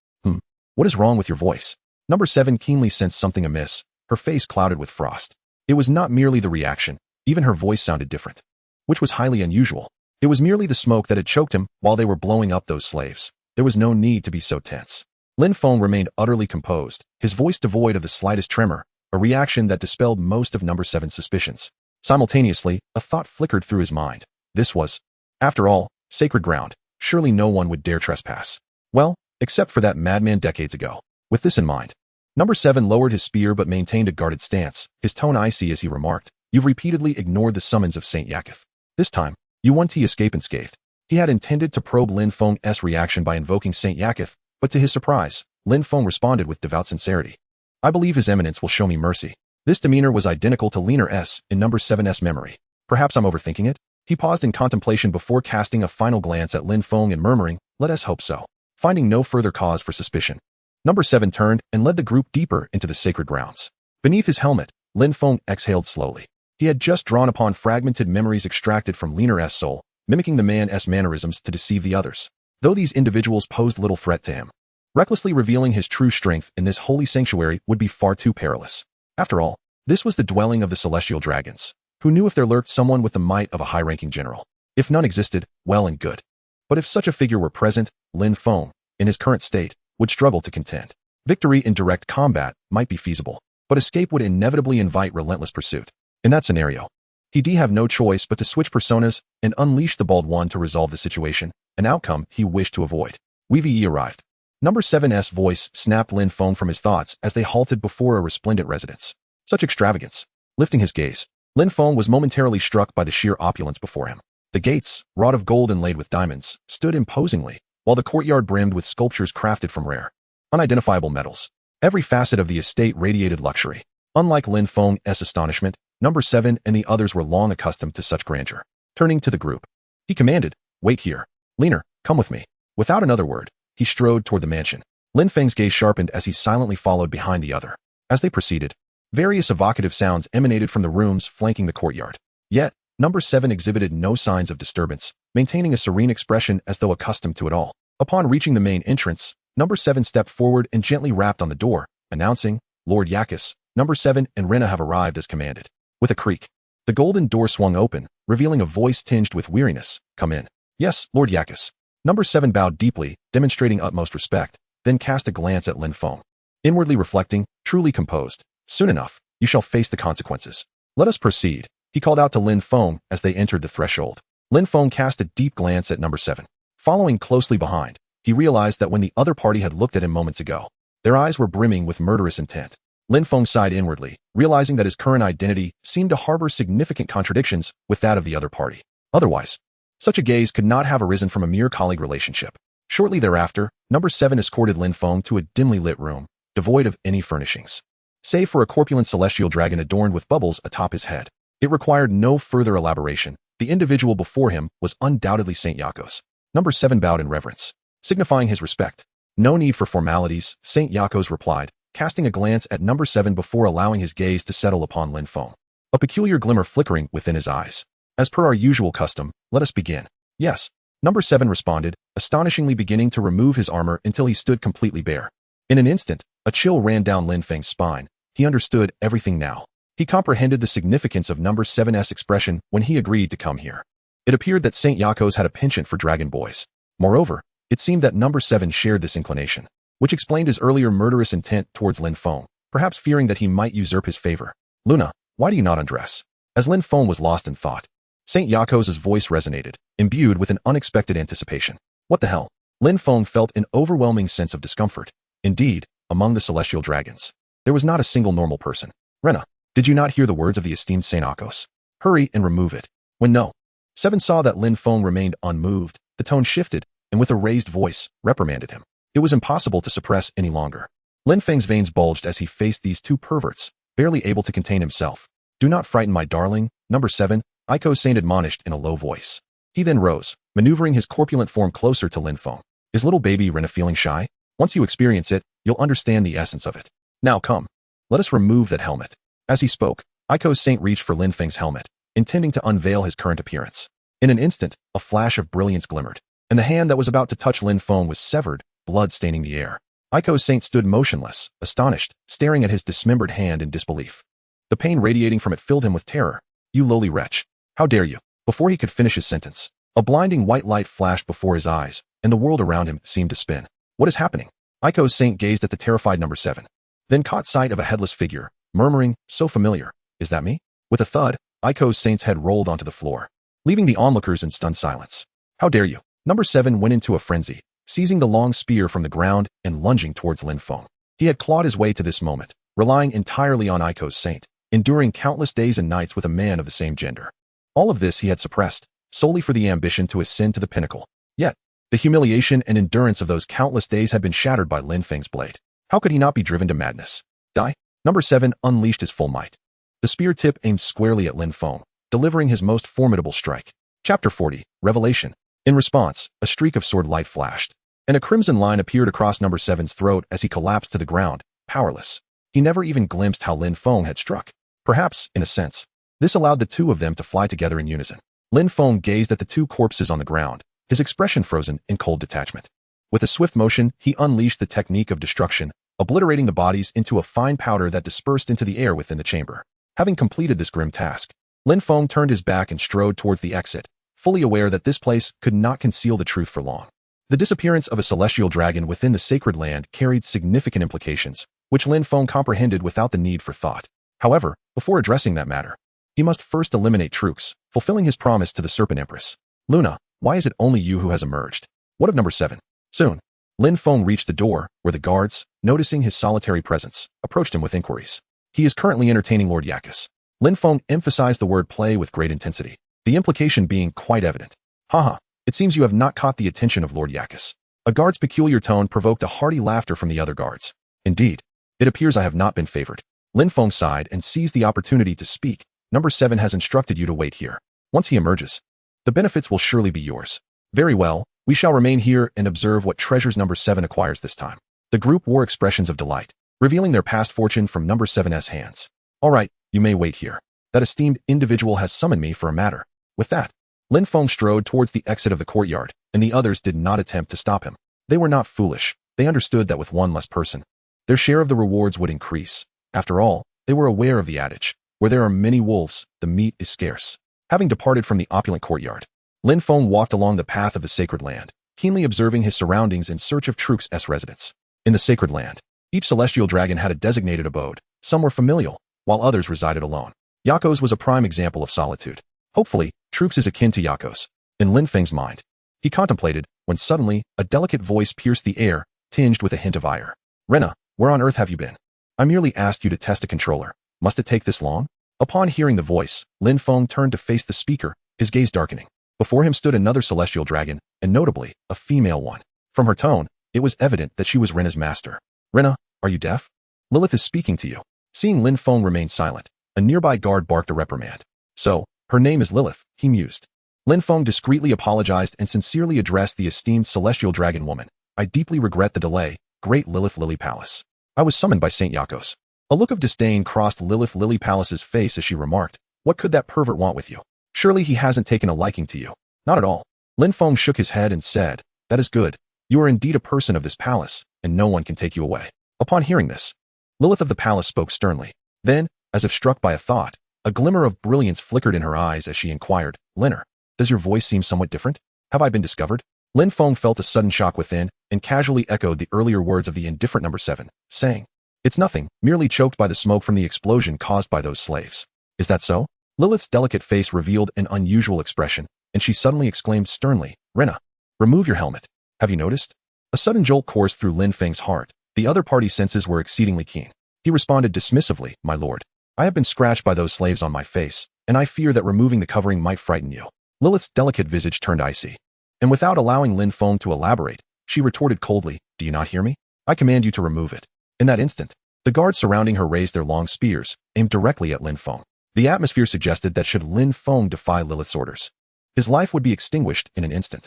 What is wrong with your voice? Number 7 keenly sensed something amiss, her face clouded with frost. It was not merely the reaction, even her voice sounded different, which was highly unusual. It was merely the smoke that had choked him while they were blowing up those slaves. There was no need to be so tense. Lin Feng remained utterly composed, his voice devoid of the slightest tremor, a reaction that dispelled most of Number 7's suspicions. Simultaneously, a thought flickered through his mind. This was, after all, sacred ground. Surely no one would dare trespass. Well, except for that madman decades ago. With this in mind, Number 7 lowered his spear but maintained a guarded stance, his tone icy as he remarked, You've repeatedly ignored the summons of Saint Yaketh. This time, you want to escape unscathed. He had intended to probe Lin Feng's reaction by invoking Saint Yaketh, but to his surprise, Lin Feng responded with devout sincerity. I believe His Eminence will show me mercy. This demeanor was identical to Leaner S in number 7's memory. Perhaps I'm overthinking it? He paused in contemplation before casting a final glance at Lin Feng and murmuring, let us hope so. Finding no further cause for suspicion, number 7 turned and led the group deeper into the sacred grounds. Beneath his helmet, Lin Feng exhaled slowly. He had just drawn upon fragmented memories extracted from Leaner S' soul, mimicking the man's mannerisms to deceive the others. Though these individuals posed little threat to him, recklessly revealing his true strength in this holy sanctuary would be far too perilous. After all, this was the dwelling of the celestial dragons. Who knew if there lurked someone with the might of a high-ranking general? If none existed, well and good. But if such a figure were present, Lin Feng, in his current state, would struggle to contend. Victory in direct combat might be feasible, but escape would inevitably invite relentless pursuit. In that scenario, he'd have no choice but to switch personas and unleash the Bald One to resolve the situation, an outcome he wished to avoid. We've arrived. Number 7's voice snapped Lin Feng from his thoughts as they halted before a resplendent residence. Such extravagance. Lifting his gaze, Lin Feng was momentarily struck by the sheer opulence before him. The gates, wrought of gold inlaid with diamonds, stood imposingly, while the courtyard brimmed with sculptures crafted from rare, unidentifiable metals. Every facet of the estate radiated luxury. Unlike Lin Feng's astonishment, number 7 and the others were long accustomed to such grandeur. Turning to the group, he commanded, wait here. Leaner, come with me. Without another word, he strode toward the mansion. Lin Feng's gaze sharpened as he silently followed behind the other. As they proceeded, various evocative sounds emanated from the rooms flanking the courtyard. Yet, number 7 exhibited no signs of disturbance, maintaining a serene expression as though accustomed to it all. Upon reaching the main entrance, number 7 stepped forward and gently rapped on the door, announcing, Lord Yakis, number 7 and Rena have arrived as commanded. With a creak, the golden door swung open, revealing a voice tinged with weariness. Come in. Yes, Lord Yakis. Number 7 bowed deeply, demonstrating utmost respect, then cast a glance at Lin Feng. Inwardly reflecting, truly composed. Soon enough, you shall face the consequences. Let us proceed, he called out to Lin Feng as they entered the threshold. Lin Feng cast a deep glance at number 7. Following closely behind, he realized that when the other party had looked at him moments ago, their eyes were brimming with murderous intent. Lin Feng sighed inwardly, realizing that his current identity seemed to harbor significant contradictions with that of the other party. Otherwise, such a gaze could not have arisen from a mere colleague relationship. Shortly thereafter, number 7 escorted Lin Feng to a dimly lit room, devoid of any furnishings, save for a corpulent celestial dragon adorned with bubbles atop his head. It required no further elaboration. The individual before him was undoubtedly Saint Yakos. Number 7 bowed in reverence, signifying his respect. No need for formalities, Saint Yakos replied, casting a glance at number 7 before allowing his gaze to settle upon Lin Feng, a peculiar glimmer flickering within his eyes. As per our usual custom, let us begin. Yes, number 7 responded, astonishingly beginning to remove his armor until he stood completely bare. In an instant, a chill ran down Lin Feng's spine. He understood everything now. He comprehended the significance of number 7's expression when he agreed to come here. It appeared that Saint Yakos had a penchant for dragon boys. Moreover, it seemed that number 7 shared this inclination, which explained his earlier murderous intent towards Lin Feng, perhaps fearing that he might usurp his favor. Luna, why do you not undress? As Lin Feng was lost in thought, Saint Yakos' voice resonated, imbued with an unexpected anticipation. What the hell? Lin Feng felt an overwhelming sense of discomfort. Indeed, among the celestial dragons, there was not a single normal person. Rena, did you not hear the words of the esteemed Saint Yakos? Hurry and remove it. When no. 7 saw that Lin Feng remained unmoved, the tone shifted, and with a raised voice, reprimanded him. It was impossible to suppress any longer. Lin Feng's veins bulged as he faced these two perverts, barely able to contain himself. Do not frighten my darling, number 7, Iko Saint admonished in a low voice. He then rose, maneuvering his corpulent form closer to Lin Feng. Is little baby Rena feeling shy? Once you experience it, you'll understand the essence of it. Now come. Let us remove that helmet. As he spoke, Iko Saint reached for Lin Feng's helmet, intending to unveil his current appearance. In an instant, a flash of brilliance glimmered, and the hand that was about to touch Lin Feng was severed, blood staining the air. Iko Saint stood motionless, astonished, staring at his dismembered hand in disbelief. The pain radiating from it filled him with terror. You lowly wretch. How dare you? Before he could finish his sentence, a blinding white light flashed before his eyes, and the world around him seemed to spin. What is happening? Iko Saint gazed at the terrified number 7, then caught sight of a headless figure, murmuring, so familiar. Is that me? With a thud, Iko Saint's head rolled onto the floor, leaving the onlookers in stunned silence. How dare you? Number 7 went into a frenzy, seizing the long spear from the ground and lunging towards Lin Feng. He had clawed his way to this moment, relying entirely on Iko Saint, enduring countless days and nights with a man of the same gender. All of this he had suppressed, solely for the ambition to ascend to the pinnacle. Yet, the humiliation and endurance of those countless days had been shattered by Lin Feng's blade. How could he not be driven to madness? Die. Number 7 unleashed his full might. The spear tip aimed squarely at Lin Feng, delivering his most formidable strike. Chapter 40, Revelation. In response, a streak of sword light flashed, and a crimson line appeared across number 7's throat as he collapsed to the ground, powerless. He never even glimpsed how Lin Feng had struck. Perhaps, in a sense, this allowed the two of them to fly together in unison. Lin Feng gazed at the two corpses on the ground, his expression frozen in cold detachment. With a swift motion, he unleashed the technique of destruction, obliterating the bodies into a fine powder that dispersed into the air within the chamber. Having completed this grim task, Lin Feng turned his back and strode towards the exit, fully aware that this place could not conceal the truth for long. The disappearance of a celestial dragon within the sacred land carried significant implications, which Lin Feng comprehended without the need for thought. However, before addressing that matter, he must first eliminate Trooks, fulfilling his promise to the Serpent Empress. Luna, why is it only you who has emerged? What of number 7? Soon, Lin Feng reached the door, where the guards, noticing his solitary presence, approached him with inquiries. He is currently entertaining Lord Yakus. Lin Feng emphasized the word play with great intensity, the implication being quite evident. Haha, it seems you have not caught the attention of Lord Yakus. A guard's peculiar tone provoked a hearty laughter from the other guards. Indeed, it appears I have not been favored. Lin Feng sighed and seized the opportunity to speak. Number 7 has instructed you to wait here. Once he emerges, the benefits will surely be yours. Very well, we shall remain here and observe what treasures number 7 acquires this time. The group wore expressions of delight, revealing their past fortune from number 7's hands. All right, you may wait here. That esteemed individual has summoned me for a matter. With that, Lin Feng strode towards the exit of the courtyard, and the others did not attempt to stop him. They were not foolish. They understood that with one less person, their share of the rewards would increase. After all, they were aware of the adage, where there are many wolves, the meat is scarce. Having departed from the opulent courtyard, Lin Feng walked along the path of the sacred land, keenly observing his surroundings in search of Trooks' residence. In the sacred land, each celestial dragon had a designated abode. Some were familial, while others resided alone. Yakos was a prime example of solitude. Hopefully, Trooks is akin to Yakos. In Lin Feng's mind, he contemplated, when suddenly, a delicate voice pierced the air, tinged with a hint of ire. Rena, where on earth have you been? I merely asked you to test a controller. Must it take this long? Upon hearing the voice, Lin Feng turned to face the speaker, his gaze darkening. Before him stood another celestial dragon, and notably, a female one. From her tone, it was evident that she was Rena's master. Rena, are you deaf? Lilith is speaking to you. Seeing Lin Feng remain silent, a nearby guard barked a reprimand. So, her name is Lilith, he mused. Lin Feng discreetly apologized and sincerely addressed the esteemed celestial dragon woman. I deeply regret the delay, great Lilith Lily Palace. I was summoned by Saint Yakos. A look of disdain crossed Lilith Lily Palace's face as she remarked, what could that pervert want with you? Surely he hasn't taken a liking to you. Not at all. Lin Feng shook his head and said, that is good. You are indeed a person of this palace, and no one can take you away. Upon hearing this, Lilith of the palace spoke sternly. Then, as if struck by a thought, a glimmer of brilliance flickered in her eyes as she inquired, Linner, does your voice seem somewhat different? Have I been discovered? Lin Feng felt a sudden shock within, and casually echoed the earlier words of the indifferent number 7, saying, it's nothing, merely choked by the smoke from the explosion caused by those slaves. Is that so? Lilith's delicate face revealed an unusual expression, and she suddenly exclaimed sternly, Rena, remove your helmet. Have you noticed? A sudden jolt coursed through Lin Feng's heart. The other party's senses were exceedingly keen. He responded dismissively, my lord. I have been scratched by those slaves on my face, and I fear that removing the covering might frighten you. Lilith's delicate visage turned icy. And without allowing Lin Feng to elaborate, she retorted coldly, do you not hear me? I command you to remove it. In that instant, the guards surrounding her raised their long spears, aimed directly at Lin Feng. The atmosphere suggested that should Lin Feng defy Lilith's orders, his life would be extinguished in an instant.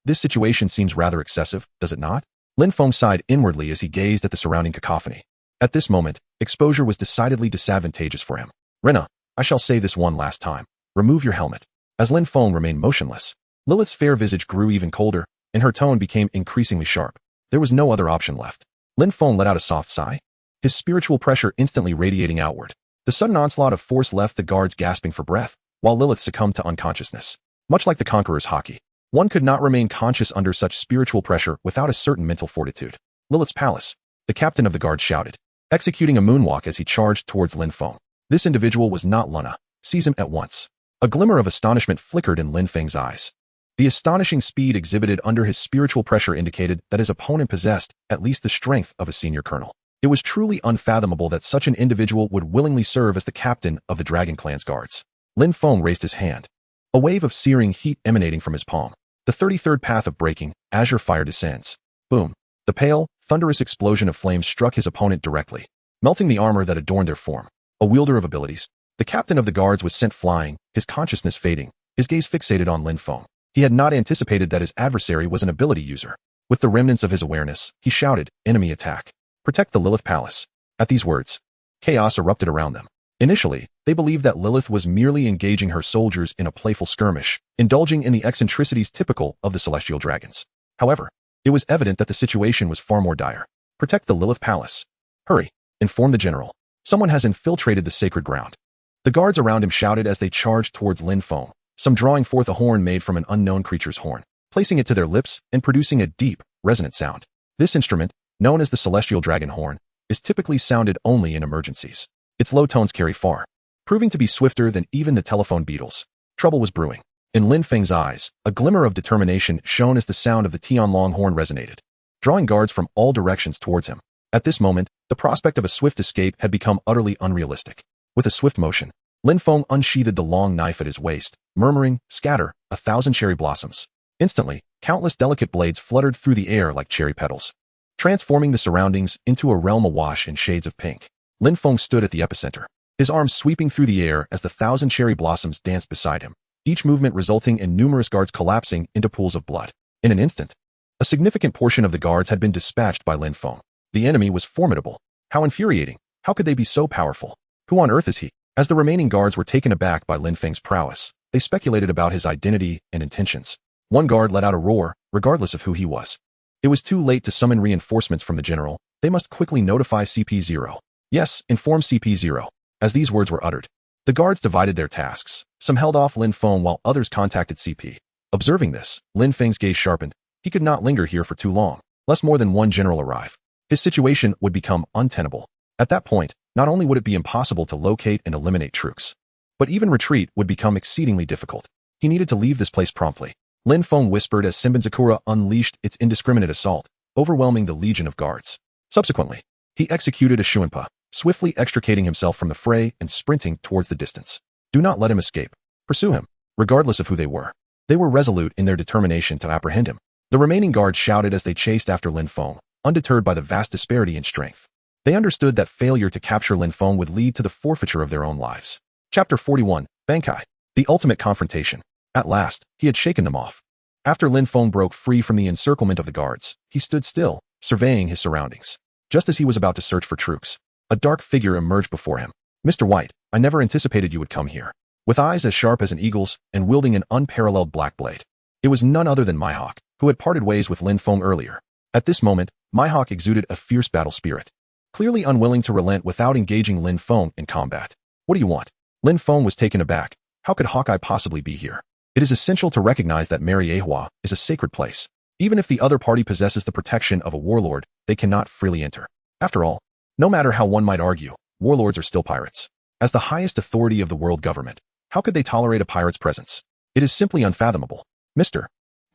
This situation seems rather excessive, does it not? Lin Feng sighed inwardly as he gazed at the surrounding cacophony. At this moment, exposure was decidedly disadvantageous for him. Rena, I shall say this one last time. Remove your helmet. As Lin Feng remained motionless, Lilith's fair visage grew even colder, and her tone became increasingly sharp. There was no other option left. Lin Feng let out a soft sigh, his spiritual pressure instantly radiating outward. The sudden onslaught of force left the guards gasping for breath, while Lilith succumbed to unconsciousness. Much like the Conqueror's haki, one could not remain conscious under such spiritual pressure without a certain mental fortitude. Lilith's palace. The captain of the guard shouted, executing a moonwalk as he charged towards Lin Feng. This individual was not Luna. Seize him at once. A glimmer of astonishment flickered in Lin Feng's eyes. The astonishing speed exhibited under his spiritual pressure indicated that his opponent possessed at least the strength of a senior colonel. It was truly unfathomable that such an individual would willingly serve as the captain of the Dragon Clan's guards. Lin Feng raised his hand, a wave of searing heat emanating from his palm. The 33rd path of breaking, azure fire descends. Boom. The pale, thunderous explosion of flames struck his opponent directly. melting the armor that adorned their form. A wielder of abilities, the captain of the guards was sent flying, his consciousness fading, his gaze fixated on Lin Feng. He had not anticipated that his adversary was an ability user. With the remnants of his awareness, he shouted, "Enemy attack! Protect the Lilith Palace!" At these words, chaos erupted around them. Initially, they believed that Lilith was merely engaging her soldiers in a playful skirmish, indulging in the eccentricities typical of the celestial dragons. However, it was evident that the situation was far more dire. "Protect the Lilith Palace. Hurry," informed the general. "Someone has infiltrated the sacred ground." The guards around him shouted as they charged towards Lin Feng, some drawing forth a horn made from an unknown creature's horn, placing it to their lips and producing a deep, resonant sound. This instrument, known as the celestial dragon horn, is typically sounded only in emergencies. Its low tones carry far, proving to be swifter than even the telephone beetles. Trouble was brewing. In Lin Feng's eyes, a glimmer of determination shone as the sound of the Tianlong horn resonated, drawing guards from all directions towards him. At this moment, the prospect of a swift escape had become utterly unrealistic. With a swift motion, Lin Feng unsheathed the long knife at his waist, murmuring, "Scatter, 1,000 cherry blossoms." Instantly, countless delicate blades fluttered through the air like cherry petals, transforming the surroundings into a realm awash in shades of pink. Lin Feng stood at the epicenter, his arms sweeping through the air as the 1,000 cherry blossoms danced beside him, each movement resulting in numerous guards collapsing into pools of blood. In an instant, a significant portion of the guards had been dispatched by Lin Feng. The enemy was formidable. How infuriating! How could they be so powerful? Who on earth is he? As the remaining guards were taken aback by Lin Feng's prowess, they speculated about his identity and intentions. One guard let out a roar, regardless of who he was. It was too late to summon reinforcements from the general. They must quickly notify CP0. "Yes, inform CP0. As these words were uttered, the guards divided their tasks. Some held off Lin Feng while others contacted CP. Observing this, Lin Feng's gaze sharpened. He could not linger here for too long, lest more than one general arrive. His situation would become untenable. At that point, not only would it be impossible to locate and eliminate troops, but even retreat would become exceedingly difficult. He needed to leave this place promptly. Lin Feng whispered as Senbonzakura unleashed its indiscriminate assault, overwhelming the legion of guards. Subsequently, he executed a Shuanpa, swiftly extricating himself from the fray and sprinting towards the distance. Do not let him escape. Pursue him, regardless of who they were. They were resolute in their determination to apprehend him. The remaining guards shouted as they chased after Lin Feng, undeterred by the vast disparity in strength. They understood that failure to capture Lin Feng would lead to the forfeiture of their own lives. Chapter 41, Bankai. The ultimate confrontation. At last, he had shaken them off. After Lin Feng broke free from the encirclement of the guards, he stood still, surveying his surroundings. Just as he was about to search for troops, a dark figure emerged before him. "Mr. White, I never anticipated you would come here." With eyes as sharp as an eagle's and wielding an unparalleled black blade, it was none other than Mihawk, who had parted ways with Lin Feng earlier. At this moment, Mihawk exuded a fierce battle spirit, clearly unwilling to relent without engaging Lin Feng in combat. "What do you want?" Lin Feng was taken aback. How could Hawkeye possibly be here? It is essential to recognize that Mariehua is a sacred place. Even if the other party possesses the protection of a warlord, they cannot freely enter. After all, no matter how one might argue, warlords are still pirates. As the highest authority of the world government, how could they tolerate a pirate's presence? It is simply unfathomable. "Mr.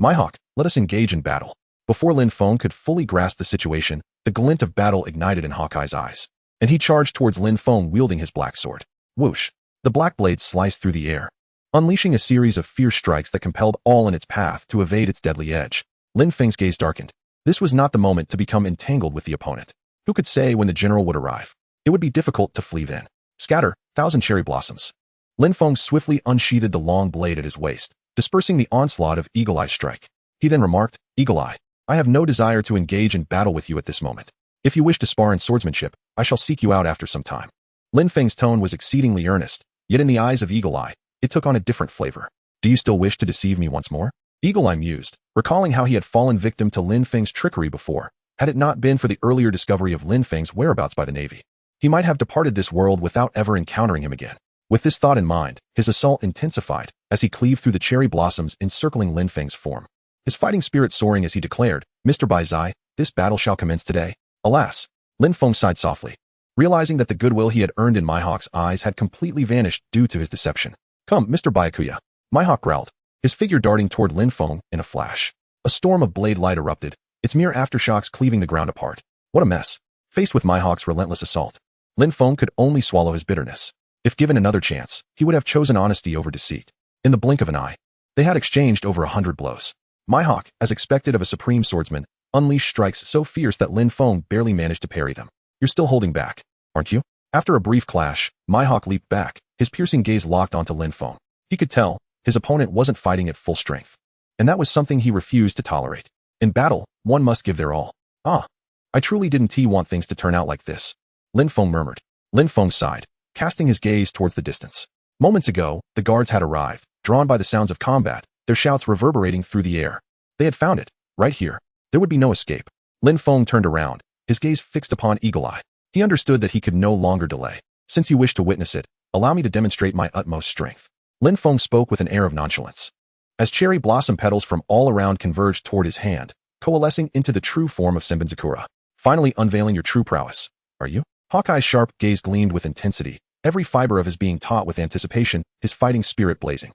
Mihawk, let us engage in battle." Before Lin Feng could fully grasp the situation, the glint of battle ignited in Hawkeye's eyes, and he charged towards Lin Feng wielding his black sword. Whoosh! The black blade sliced through the air, unleashing a series of fierce strikes that compelled all in its path to evade its deadly edge. Lin Feng's gaze darkened. This was not the moment to become entangled with the opponent. Who could say when the general would arrive? It would be difficult to flee then. "Scatter, 1,000 cherry blossoms." Lin Feng swiftly unsheathed the long blade at his waist, dispersing the onslaught of Eagle Eye's strike. He then remarked, "Eagle Eye, I have no desire to engage in battle with you at this moment. If you wish to spar in swordsmanship, I shall seek you out after some time." Lin Feng's tone was exceedingly earnest, yet in the eyes of Eagle Eye, it took on a different flavor. "Do you still wish to deceive me once more?" Eagle Eye mused, recalling how he had fallen victim to Lin Feng's trickery before. Had it not been for the earlier discovery of Lin Feng's whereabouts by the Navy, he might have departed this world without ever encountering him again. With this thought in mind, his assault intensified as he cleaved through the cherry blossoms encircling Lin Feng's form. His fighting spirit soaring as he declared, "Mr. Bai Zai, this battle shall commence today." Alas! Lin Feng sighed softly, realizing that the goodwill he had earned in Mihawk's eyes had completely vanished due to his deception. "Come, Mr. Byakuya." Mihawk growled, his figure darting toward Lin Feng in a flash. A storm of blade light erupted, its mere aftershocks cleaving the ground apart. What a mess! Faced with Mihawk's relentless assault, Lin Feng could only swallow his bitterness. If given another chance, he would have chosen honesty over deceit. In the blink of an eye, they had exchanged over 100 blows. Mihawk, as expected of a supreme swordsman, unleashed strikes so fierce that Lin Feng barely managed to parry them. "You're still holding back. aren't you? After a brief clash, Mihawk leaped back, his piercing gaze locked onto Lin Feng. He could tell his opponent wasn't fighting at full strength. And that was something he refused to tolerate. In battle, one must give their all. Ah, I truly didn't want things to turn out like this, Lin Feng murmured. Lin Feng sighed, casting his gaze towards the distance. Moments ago, the guards had arrived, drawn by the sounds of combat, their shouts reverberating through the air. They had found it, right here. There would be no escape. Lin Feng turned around, his gaze fixed upon Eagle Eye. He understood that he could no longer delay. Since you wish to witness it, allow me to demonstrate my utmost strength. Lin Feng spoke with an air of nonchalance. As cherry blossom petals from all around converged toward his hand, coalescing into the true form of Senbenzakura. Finally unveiling your true prowess. Are you? Hawkeye's sharp gaze gleamed with intensity, every fiber of his being taut with anticipation, his fighting spirit blazing.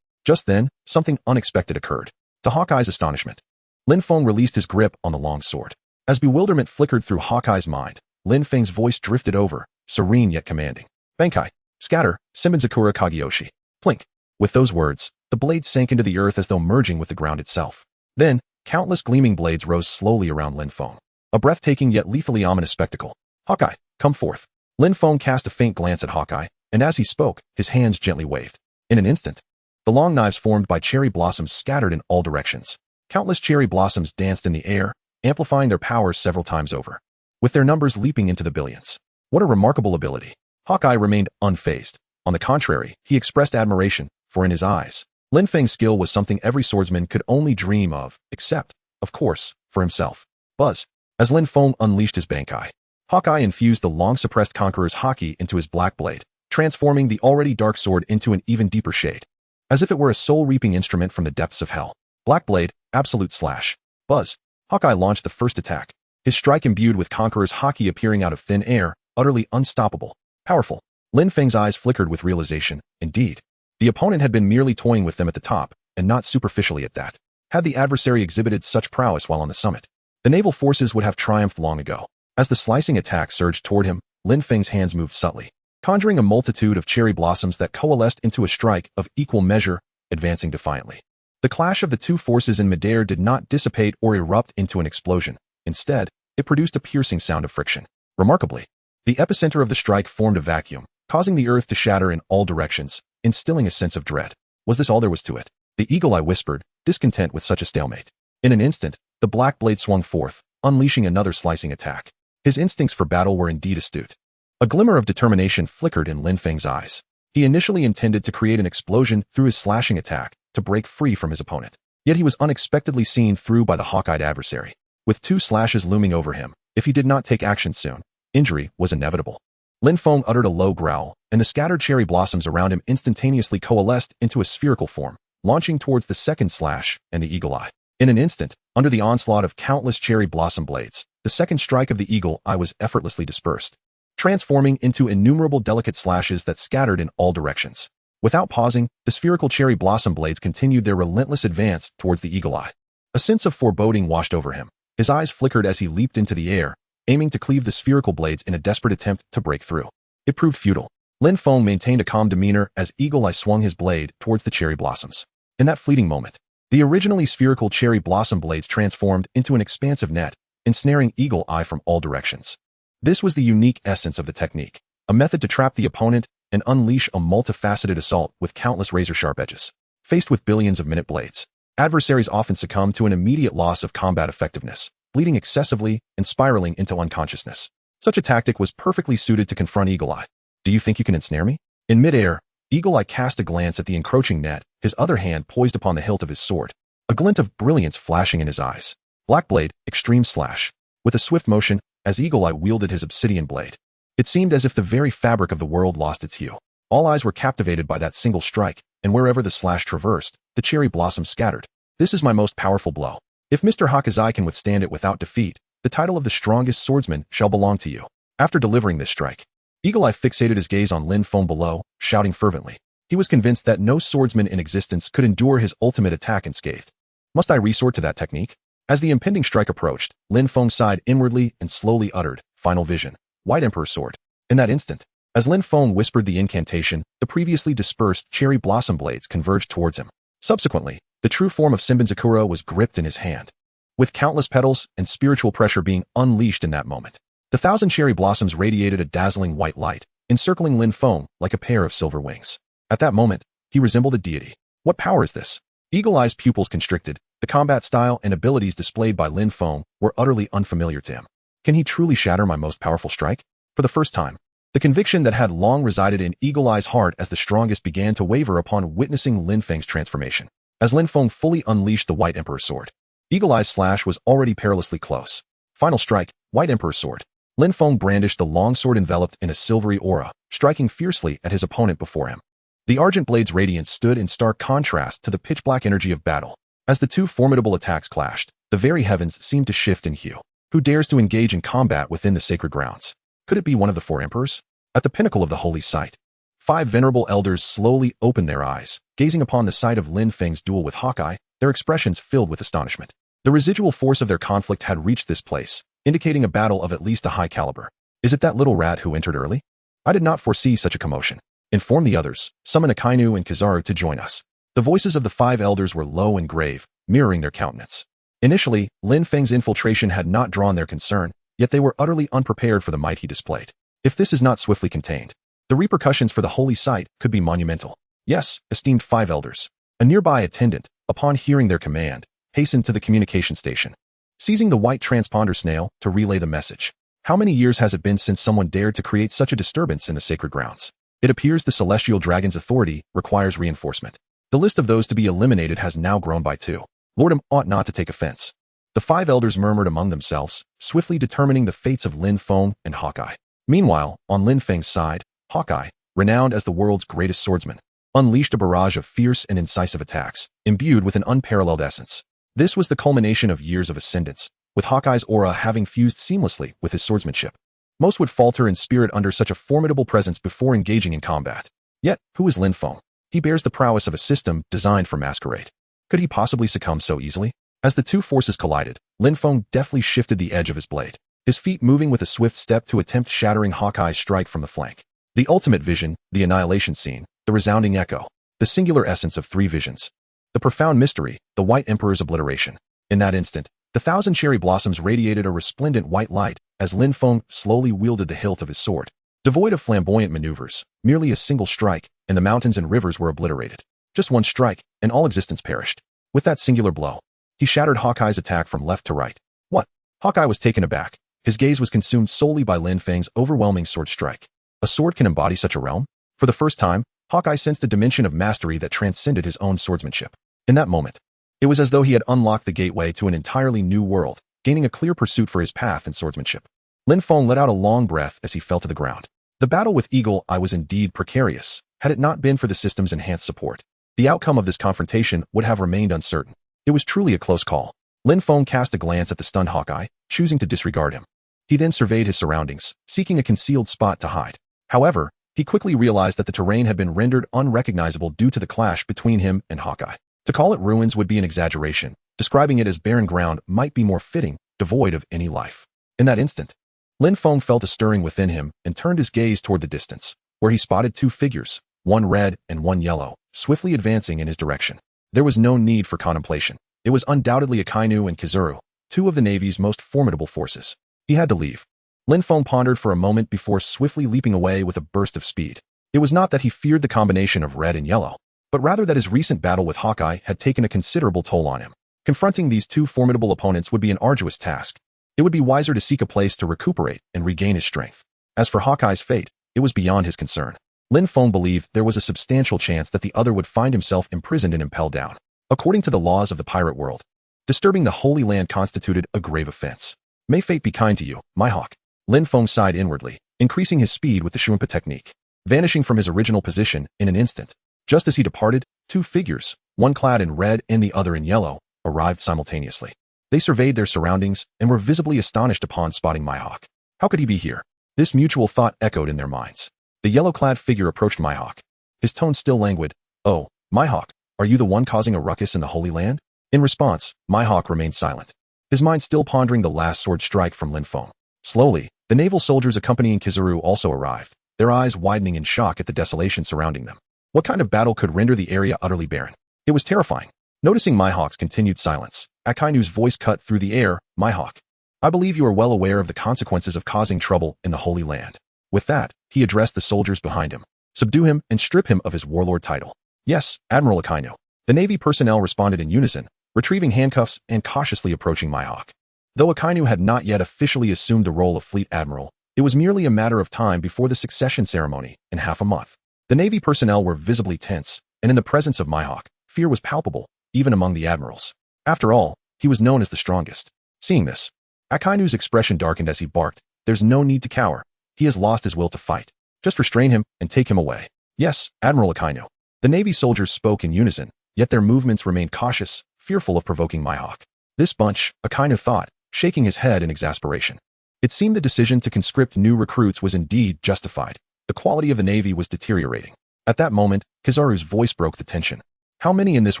Just then, something unexpected occurred. To Hawkeye's astonishment, Lin Feng released his grip on the long sword. As bewilderment flickered through Hawkeye's mind, Lin Feng's voice drifted over, serene yet commanding. Bankai, scatter, Senbenzakura Kageyoshi. Plink. With those words, the blade sank into the earth as though merging with the ground itself. Then, countless gleaming blades rose slowly around Lin Feng. A breathtaking yet lethally ominous spectacle. Hawkeye, come forth. Lin Feng cast a faint glance at Hawkeye, and as he spoke, his hands gently waved. In an instant, the long knives formed by cherry blossoms scattered in all directions. Countless cherry blossoms danced in the air, amplifying their powers several times over, with their numbers leaping into the billions. What a remarkable ability. Hawkeye remained unfazed. On the contrary, he expressed admiration, for in his eyes, Lin Feng's skill was something every swordsman could only dream of, except, of course, for himself. Buzz. As Lin Feng unleashed his Bankai, Hawkeye infused the long-suppressed Conqueror's Haki into his black blade, transforming the already dark sword into an even deeper shade. As if it were a soul-reaping instrument from the depths of hell. Black blade, absolute slash. Buzz. Hawkeye launched the first attack, his strike imbued with Conqueror's Haki appearing out of thin air, utterly unstoppable. Powerful. Lin Feng's eyes flickered with realization. Indeed, the opponent had been merely toying with them at the top, and not superficially at that. Had the adversary exhibited such prowess while on the summit, the naval forces would have triumphed long ago. As the slicing attack surged toward him, Lin Feng's hands moved subtly, conjuring a multitude of cherry blossoms that coalesced into a strike of equal measure, advancing defiantly. The clash of the two forces in midair did not dissipate or erupt into an explosion. Instead, it produced a piercing sound of friction. Remarkably, the epicenter of the strike formed a vacuum, causing the earth to shatter in all directions, instilling a sense of dread. Was this all there was to it? The Eagle Eye whispered, discontent with such a stalemate. In an instant, the black blade swung forth, unleashing another slicing attack. His instincts for battle were indeed astute. A glimmer of determination flickered in Lin Feng's eyes. He initially intended to create an explosion through his slashing attack to break free from his opponent. Yet he was unexpectedly seen through by the hawk-eyed adversary. With two slashes looming over him, if he did not take action soon, injury was inevitable. Lin Feng uttered a low growl, and the scattered cherry blossoms around him instantaneously coalesced into a spherical form, launching towards the second slash and the eagle eye. In an instant, under the onslaught of countless cherry blossom blades, the second strike of the eagle eye was effortlessly dispersed, transforming into innumerable delicate slashes that scattered in all directions. Without pausing, the spherical cherry blossom blades continued their relentless advance towards the eagle eye. A sense of foreboding washed over him. His eyes flickered as he leaped into the air, aiming to cleave the spherical blades in a desperate attempt to break through. It proved futile. Lin Feng maintained a calm demeanor as Eagle Eye swung his blade towards the cherry blossoms. In that fleeting moment, the originally spherical cherry blossom blades transformed into an expansive net, ensnaring Eagle Eye from all directions. This was the unique essence of the technique, a method to trap the opponent and unleash a multifaceted assault with countless razor-sharp edges. Faced with billions of minute blades, adversaries often succumb to an immediate loss of combat effectiveness, bleeding excessively and spiraling into unconsciousness. Such a tactic was perfectly suited to confront Eagle Eye. Do you think you can ensnare me? In midair, Eagle Eye cast a glance at the encroaching net, his other hand poised upon the hilt of his sword, a glint of brilliance flashing in his eyes. Black blade, extreme slash. With a swift motion, as Eagle Eye wielded his obsidian blade, it seemed as if the very fabric of the world lost its hue. All eyes were captivated by that single strike, and wherever the slash traversed, the cherry blossoms scattered. This is my most powerful blow. If Mr. Hakazai can withstand it without defeat, the title of the strongest swordsman shall belong to you. After delivering this strike, Eagle Eye fixated his gaze on Lin Feng below, shouting fervently. He was convinced that no swordsman in existence could endure his ultimate attack unscathed. Must I resort to that technique? As the impending strike approached, Lin Feng sighed inwardly and slowly uttered, Final Vision, White Emperor's Sword. In that instant, as Lin Feng whispered the incantation, the previously dispersed cherry blossom blades converged towards him. Subsequently, the true form of Senbenzakura was gripped in his hand, with countless petals and spiritual pressure being unleashed in that moment. The thousand cherry blossoms radiated a dazzling white light, encircling Lin Feng like a pair of silver wings. At that moment, he resembled a deity. What power is this? Eagle-Eye's pupils constricted. The combat style and abilities displayed by Lin Feng were utterly unfamiliar to him. Can he truly shatter my most powerful strike? For the first time, the conviction that had long resided in Eagle-Eye's heart as the strongest began to waver upon witnessing Lin Feng's transformation. As Lin Feng fully unleashed the White Emperor's sword, Eagle-Eye's slash was already perilously close. Final strike, White Emperor's sword. Lin Feng brandished the long sword enveloped in a silvery aura, striking fiercely at his opponent before him. The Argent Blade's radiance stood in stark contrast to the pitch-black energy of battle. As the two formidable attacks clashed, the very heavens seemed to shift in hue. Who dares to engage in combat within the sacred grounds? Could it be one of the four emperors? At the pinnacle of the holy site, 5 venerable elders slowly opened their eyes, gazing upon the sight of Lin Feng's duel with Hawkeye, their expressions filled with astonishment. The residual force of their conflict had reached this place, indicating a battle of at least a high caliber. Is it that little rat who entered early? I did not foresee such a commotion. Inform the others, summon Akainu and Kizaru to join us. The voices of the 5 elders were low and grave, mirroring their countenance. Initially, Lin Feng's infiltration had not drawn their concern, yet they were utterly unprepared for the might he displayed. If this is not swiftly contained, the repercussions for the holy site could be monumental. Yes, esteemed 5 elders. A nearby attendant, upon hearing their command, hastened to the communication station, seizing the white transponder snail to relay the message. How many years has it been since someone dared to create such a disturbance in the sacred grounds? It appears the celestial dragon's authority requires reinforcement. The list of those to be eliminated has now grown by 2. Lordum ought not to take offense. The 5 elders murmured among themselves, swiftly determining the fates of Lin Feng and Hawkeye. Meanwhile, on Lin Feng's side, Hawkeye, renowned as the world's greatest swordsman, unleashed a barrage of fierce and incisive attacks, imbued with an unparalleled essence. This was the culmination of years of ascendance, with Hawkeye's aura having fused seamlessly with his swordsmanship. Most would falter in spirit under such a formidable presence before engaging in combat. Yet, who is Lin Feng? He bears the prowess of a system designed for masquerade. Could he possibly succumb so easily? As the two forces collided, Lin Feng deftly shifted the edge of his blade, his feet moving with a swift step to attempt shattering Hawkeye's strike from the flank. The ultimate vision, the annihilation scene, the resounding echo, the singular essence of 3 visions. The profound mystery, the White Emperor's obliteration. In that instant, the 1,000 cherry blossoms radiated a resplendent white light as Lin Feng slowly wielded the hilt of his sword. Devoid of flamboyant maneuvers, merely a single strike, and the mountains and rivers were obliterated. Just one strike, and all existence perished. With that singular blow, he shattered Hawkeye's attack from left to right. What? Hawkeye was taken aback. His gaze was consumed solely by Lin Feng's overwhelming sword strike. A sword can embody such a realm? For the first time, Hawkeye sensed a dimension of mastery that transcended his own swordsmanship. In that moment, it was as though he had unlocked the gateway to an entirely new world, gaining a clear pursuit for his path in swordsmanship. Lin Feng let out a long breath as he fell to the ground. The battle with Eagle-Eye was indeed precarious. Had it not been for the system's enhanced support, the outcome of this confrontation would have remained uncertain. It was truly a close call. Lin Feng cast a glance at the stunned Hawkeye, choosing to disregard him. He then surveyed his surroundings, seeking a concealed spot to hide. However, he quickly realized that the terrain had been rendered unrecognizable due to the clash between him and Hawkeye. To call it ruins would be an exaggeration. Describing it as barren ground might be more fitting, devoid of any life. In that instant, Lin Feng felt a stirring within him and turned his gaze toward the distance, where he spotted 2 figures, one red and one yellow, swiftly advancing in his direction. There was no need for contemplation. It was undoubtedly Akainu and Kizaru, 2 of the Navy's most formidable forces. He had to leave. Lin Feng pondered for a moment before swiftly leaping away with a burst of speed. It was not that he feared the combination of red and yellow, but rather that his recent battle with Hawkeye had taken a considerable toll on him. Confronting these 2 formidable opponents would be an arduous task. It would be wiser to seek a place to recuperate and regain his strength. As for Hawkeye's fate, it was beyond his concern. Lin Feng believed there was a substantial chance that the other would find himself imprisoned and impelled down. According to the laws of the pirate world, disturbing the Holy Land constituted a grave offense. May fate be kind to you, Mihawk. Lin Feng sighed inwardly, increasing his speed with the Shumpa technique, vanishing from his original position in an instant. Just as he departed, 2 figures, one clad in red and the other in yellow, arrived simultaneously. They surveyed their surroundings and were visibly astonished upon spotting Mihawk. How could he be here? This mutual thought echoed in their minds. The yellow-clad figure approached Mihawk. His tone still languid. Oh, Mihawk, are you the one causing a ruckus in the Holy Land? In response, Mihawk remained silent, his mind still pondering the last sword strike from Lin Feng. Slowly, the naval soldiers accompanying Kizaru also arrived, their eyes widening in shock at the desolation surrounding them. What kind of battle could render the area utterly barren? It was terrifying. Noticing Mihawk's continued silence, Akainu's voice cut through the air. Mihawk, I believe you are well aware of the consequences of causing trouble in the Holy Land. With that, he addressed the soldiers behind him. Subdue him and strip him of his warlord title. Yes, Admiral Akainu. The Navy personnel responded in unison, retrieving handcuffs and cautiously approaching Mihawk. Though Akainu had not yet officially assumed the role of Fleet Admiral, it was merely a matter of time before the succession ceremony in half a month. The Navy personnel were visibly tense, and in the presence of Mihawk, fear was palpable, even among the admirals. After all, he was known as the strongest. Seeing this, Akainu's expression darkened as he barked, "There's no need to cower. He has lost his will to fight. Just restrain him and take him away." "Yes, Admiral Akainu." The Navy soldiers spoke in unison, yet their movements remained cautious, fearful of provoking Mihawk. This bunch, Akainu thought, shaking his head in exasperation. It seemed the decision to conscript new recruits was indeed justified. The quality of the Navy was deteriorating. At that moment, Kizaru's voice broke the tension. How many in this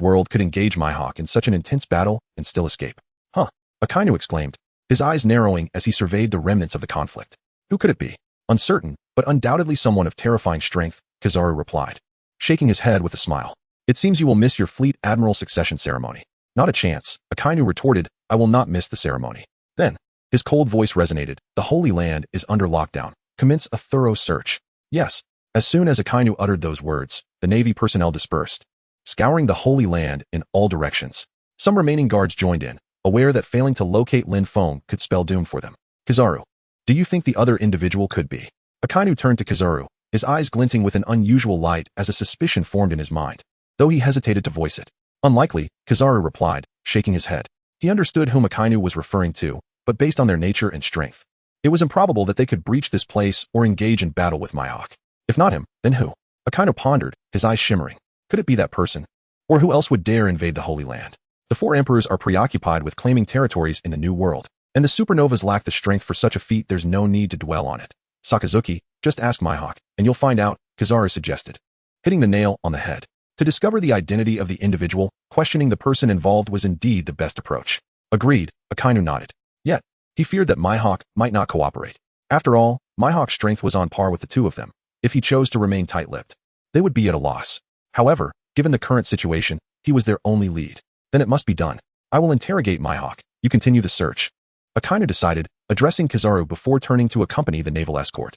world could engage Mihawk in such an intense battle and still escape? "Huh," Akainu exclaimed, his eyes narrowing as he surveyed the remnants of the conflict. "Who could it be?" "Uncertain, but undoubtedly someone of terrifying strength," Kizaru replied, shaking his head with a smile. "It seems you will miss your Fleet Admiral succession ceremony." "Not a chance," Akainu retorted, "I will not miss the ceremony." Then, his cold voice resonated, "The Holy Land is under lockdown. Commence a thorough search." Yes, as soon as Akainu uttered those words, the Navy personnel dispersed, scouring the Holy Land in all directions. Some remaining guards joined in, aware that failing to locate Lin Feng could spell doom for them. "Kizaru, do you think the other individual could be?" Akainu turned to Kizaru, his eyes glinting with an unusual light as a suspicion formed in his mind, though he hesitated to voice it. "Unlikely," Kizaru replied, shaking his head. He understood whom Akainu was referring to, but based on their nature and strength, it was improbable that they could breach this place or engage in battle with Mihawk. If not him, then who? Akainu pondered, his eyes shimmering. Could it be that person? Or who else would dare invade the Holy Land? The four emperors are preoccupied with claiming territories in the New World, and the supernovas lack the strength for such a feat. There's no need to dwell on it. "Sakazuki, just ask Mihawk, and you'll find out," Kizaru suggested, hitting the nail on the head. To discover the identity of the individual, questioning the person involved was indeed the best approach. Agreed, Akainu nodded. Yet, he feared that Mihawk might not cooperate. After all, Mihawk's strength was on par with the two of them. If he chose to remain tight-lipped, they would be at a loss. However, given the current situation, he was their only lead. Then it must be done. "I will interrogate Mihawk. You continue the search," Akainu decided, addressing Kizaru before turning to accompany the naval escort.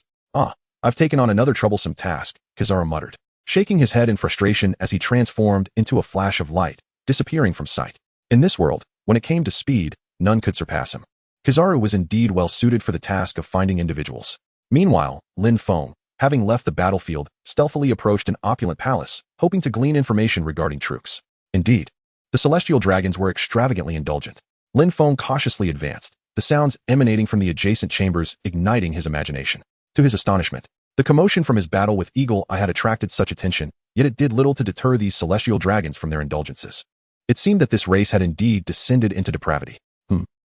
I've taken on another troublesome task," Kizaru muttered, shaking his head in frustration as he transformed into a flash of light, disappearing from sight. In this world, when it came to speed, none could surpass him. Kizaru was indeed well suited for the task of finding individuals. Meanwhile, Lin Feng, having left the battlefield, stealthily approached an opulent palace, hoping to glean information regarding troops. Indeed, the celestial dragons were extravagantly indulgent. Lin Feng cautiously advanced, the sounds emanating from the adjacent chambers igniting his imagination. To his astonishment, the commotion from his battle with Eagle Eye had attracted such attention, yet it did little to deter these celestial dragons from their indulgences. It seemed that this race had indeed descended into depravity.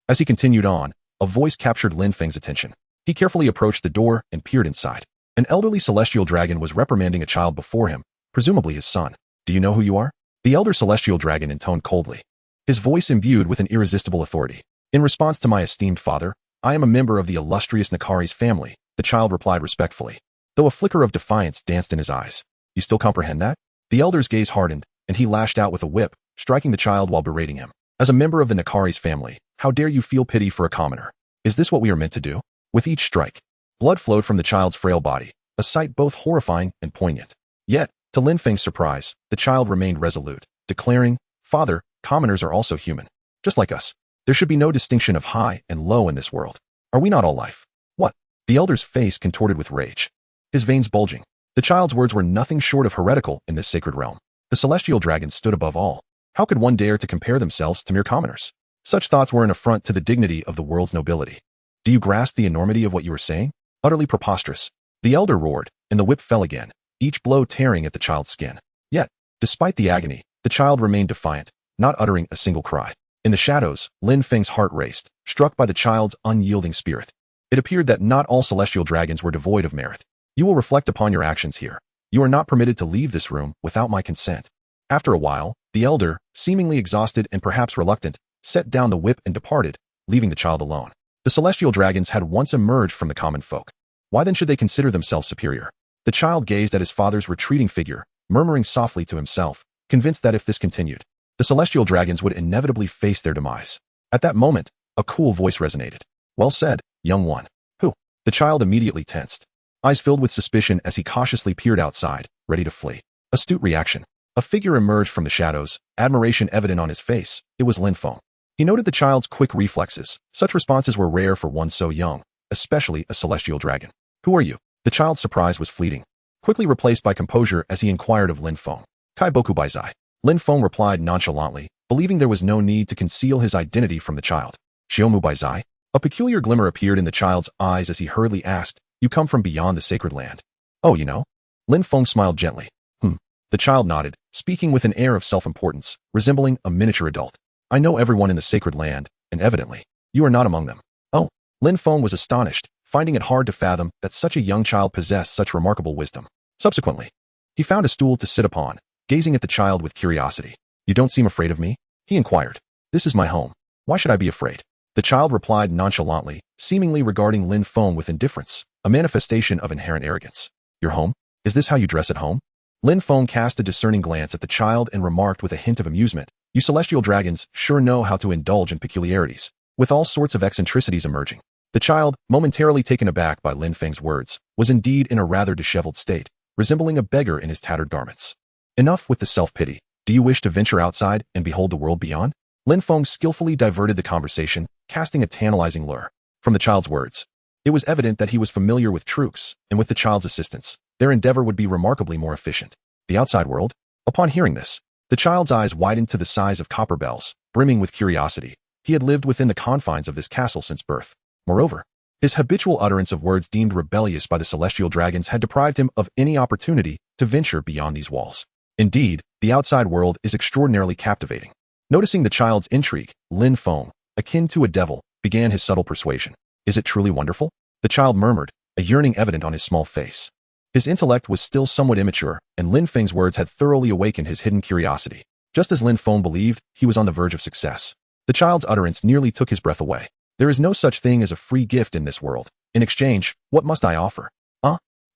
As he continued on, a voice captured Lin Feng's attention. He carefully approached the door and peered inside. An elderly celestial dragon was reprimanding a child before him, presumably his son. "Do you know who you are?" The elder celestial dragon intoned coldly, his voice imbued with an irresistible authority. "In response to my esteemed father, I am a member of the illustrious Nakari's family," the child replied respectfully, though a flicker of defiance danced in his eyes. "You still comprehend that?" The elder's gaze hardened, and he lashed out with a whip, striking the child while berating him. "As a member of the Nakari's family, how dare you feel pity for a commoner? Is this what we are meant to do?" With each strike, blood flowed from the child's frail body, a sight both horrifying and poignant. Yet, to Lin Feng's surprise, the child remained resolute, declaring, "Father, commoners are also human. Just like us. There should be no distinction of high and low in this world. Are we not all life?" "What?" The elder's face contorted with rage, his veins bulging. The child's words were nothing short of heretical in this sacred realm. The celestial dragon stood above all. How could one dare to compare themselves to mere commoners? Such thoughts were an affront to the dignity of the world's nobility. "Do you grasp the enormity of what you are saying? Utterly preposterous." The elder roared, and the whip fell again, each blow tearing at the child's skin. Yet, despite the agony, the child remained defiant, not uttering a single cry. In the shadows, Lin Feng's heart raced, struck by the child's unyielding spirit. It appeared that not all celestial dragons were devoid of merit. "You will reflect upon your actions here. You are not permitted to leave this room without my consent." After a while, the elder, seemingly exhausted and perhaps reluctant, set down the whip and departed, leaving the child alone. The celestial dragons had once emerged from the common folk. Why then should they consider themselves superior? The child gazed at his father's retreating figure, murmuring softly to himself, convinced that if this continued, the celestial dragons would inevitably face their demise. At that moment, a cool voice resonated. Well said, young one. Who? The child immediately tensed, eyes filled with suspicion as he cautiously peered outside, ready to flee. Astute reaction. A figure emerged from the shadows, admiration evident on his face. It was Lin Feng. He noted the child's quick reflexes. Such responses were rare for one so young, especially a celestial dragon. Who are you? The child's surprise was fleeting, quickly replaced by composure as he inquired of Lin Feng. Kai boku bai zai. Lin Feng replied nonchalantly, believing there was no need to conceal his identity from the child. Xiaomu bai zai? A peculiar glimmer appeared in the child's eyes as he hurriedly asked, you come from beyond the sacred land. Oh, you know? Lin Feng smiled gently. The child nodded, speaking with an air of self-importance, resembling a miniature adult. I know everyone in the sacred land, and evidently, you are not among them. Oh, Lin Feng was astonished, finding it hard to fathom that such a young child possessed such remarkable wisdom. Subsequently, he found a stool to sit upon, gazing at the child with curiosity. You don't seem afraid of me? He inquired. This is my home. Why should I be afraid? The child replied nonchalantly, seemingly regarding Lin Feng with indifference, a manifestation of inherent arrogance. Your home? Is this how you dress at home? Lin Feng cast a discerning glance at the child and remarked with a hint of amusement, you celestial dragons sure know how to indulge in peculiarities, with all sorts of eccentricities emerging. The child, momentarily taken aback by Lin Feng's words, was indeed in a rather disheveled state, resembling a beggar in his tattered garments. Enough with the self-pity. Do you wish to venture outside and behold the world beyond? Lin Feng skillfully diverted the conversation, casting a tantalizing lure. From the child's words, it was evident that he was familiar with troops, and with the child's assistance, their endeavor would be remarkably more efficient. The outside world? Upon hearing this, the child's eyes widened to the size of copper bells, brimming with curiosity. He had lived within the confines of this castle since birth. Moreover, his habitual utterance of words deemed rebellious by the celestial dragons had deprived him of any opportunity to venture beyond these walls. Indeed, the outside world is extraordinarily captivating. Noticing the child's intrigue, Lin Feng, akin to a devil, began his subtle persuasion. Is it truly wonderful? The child murmured, a yearning evident on his small face. His intellect was still somewhat immature, and Lin Feng's words had thoroughly awakened his hidden curiosity. Just as Lin Feng believed, he was on the verge of success. The child's utterance nearly took his breath away. There is no such thing as a free gift in this world. In exchange, what must I offer?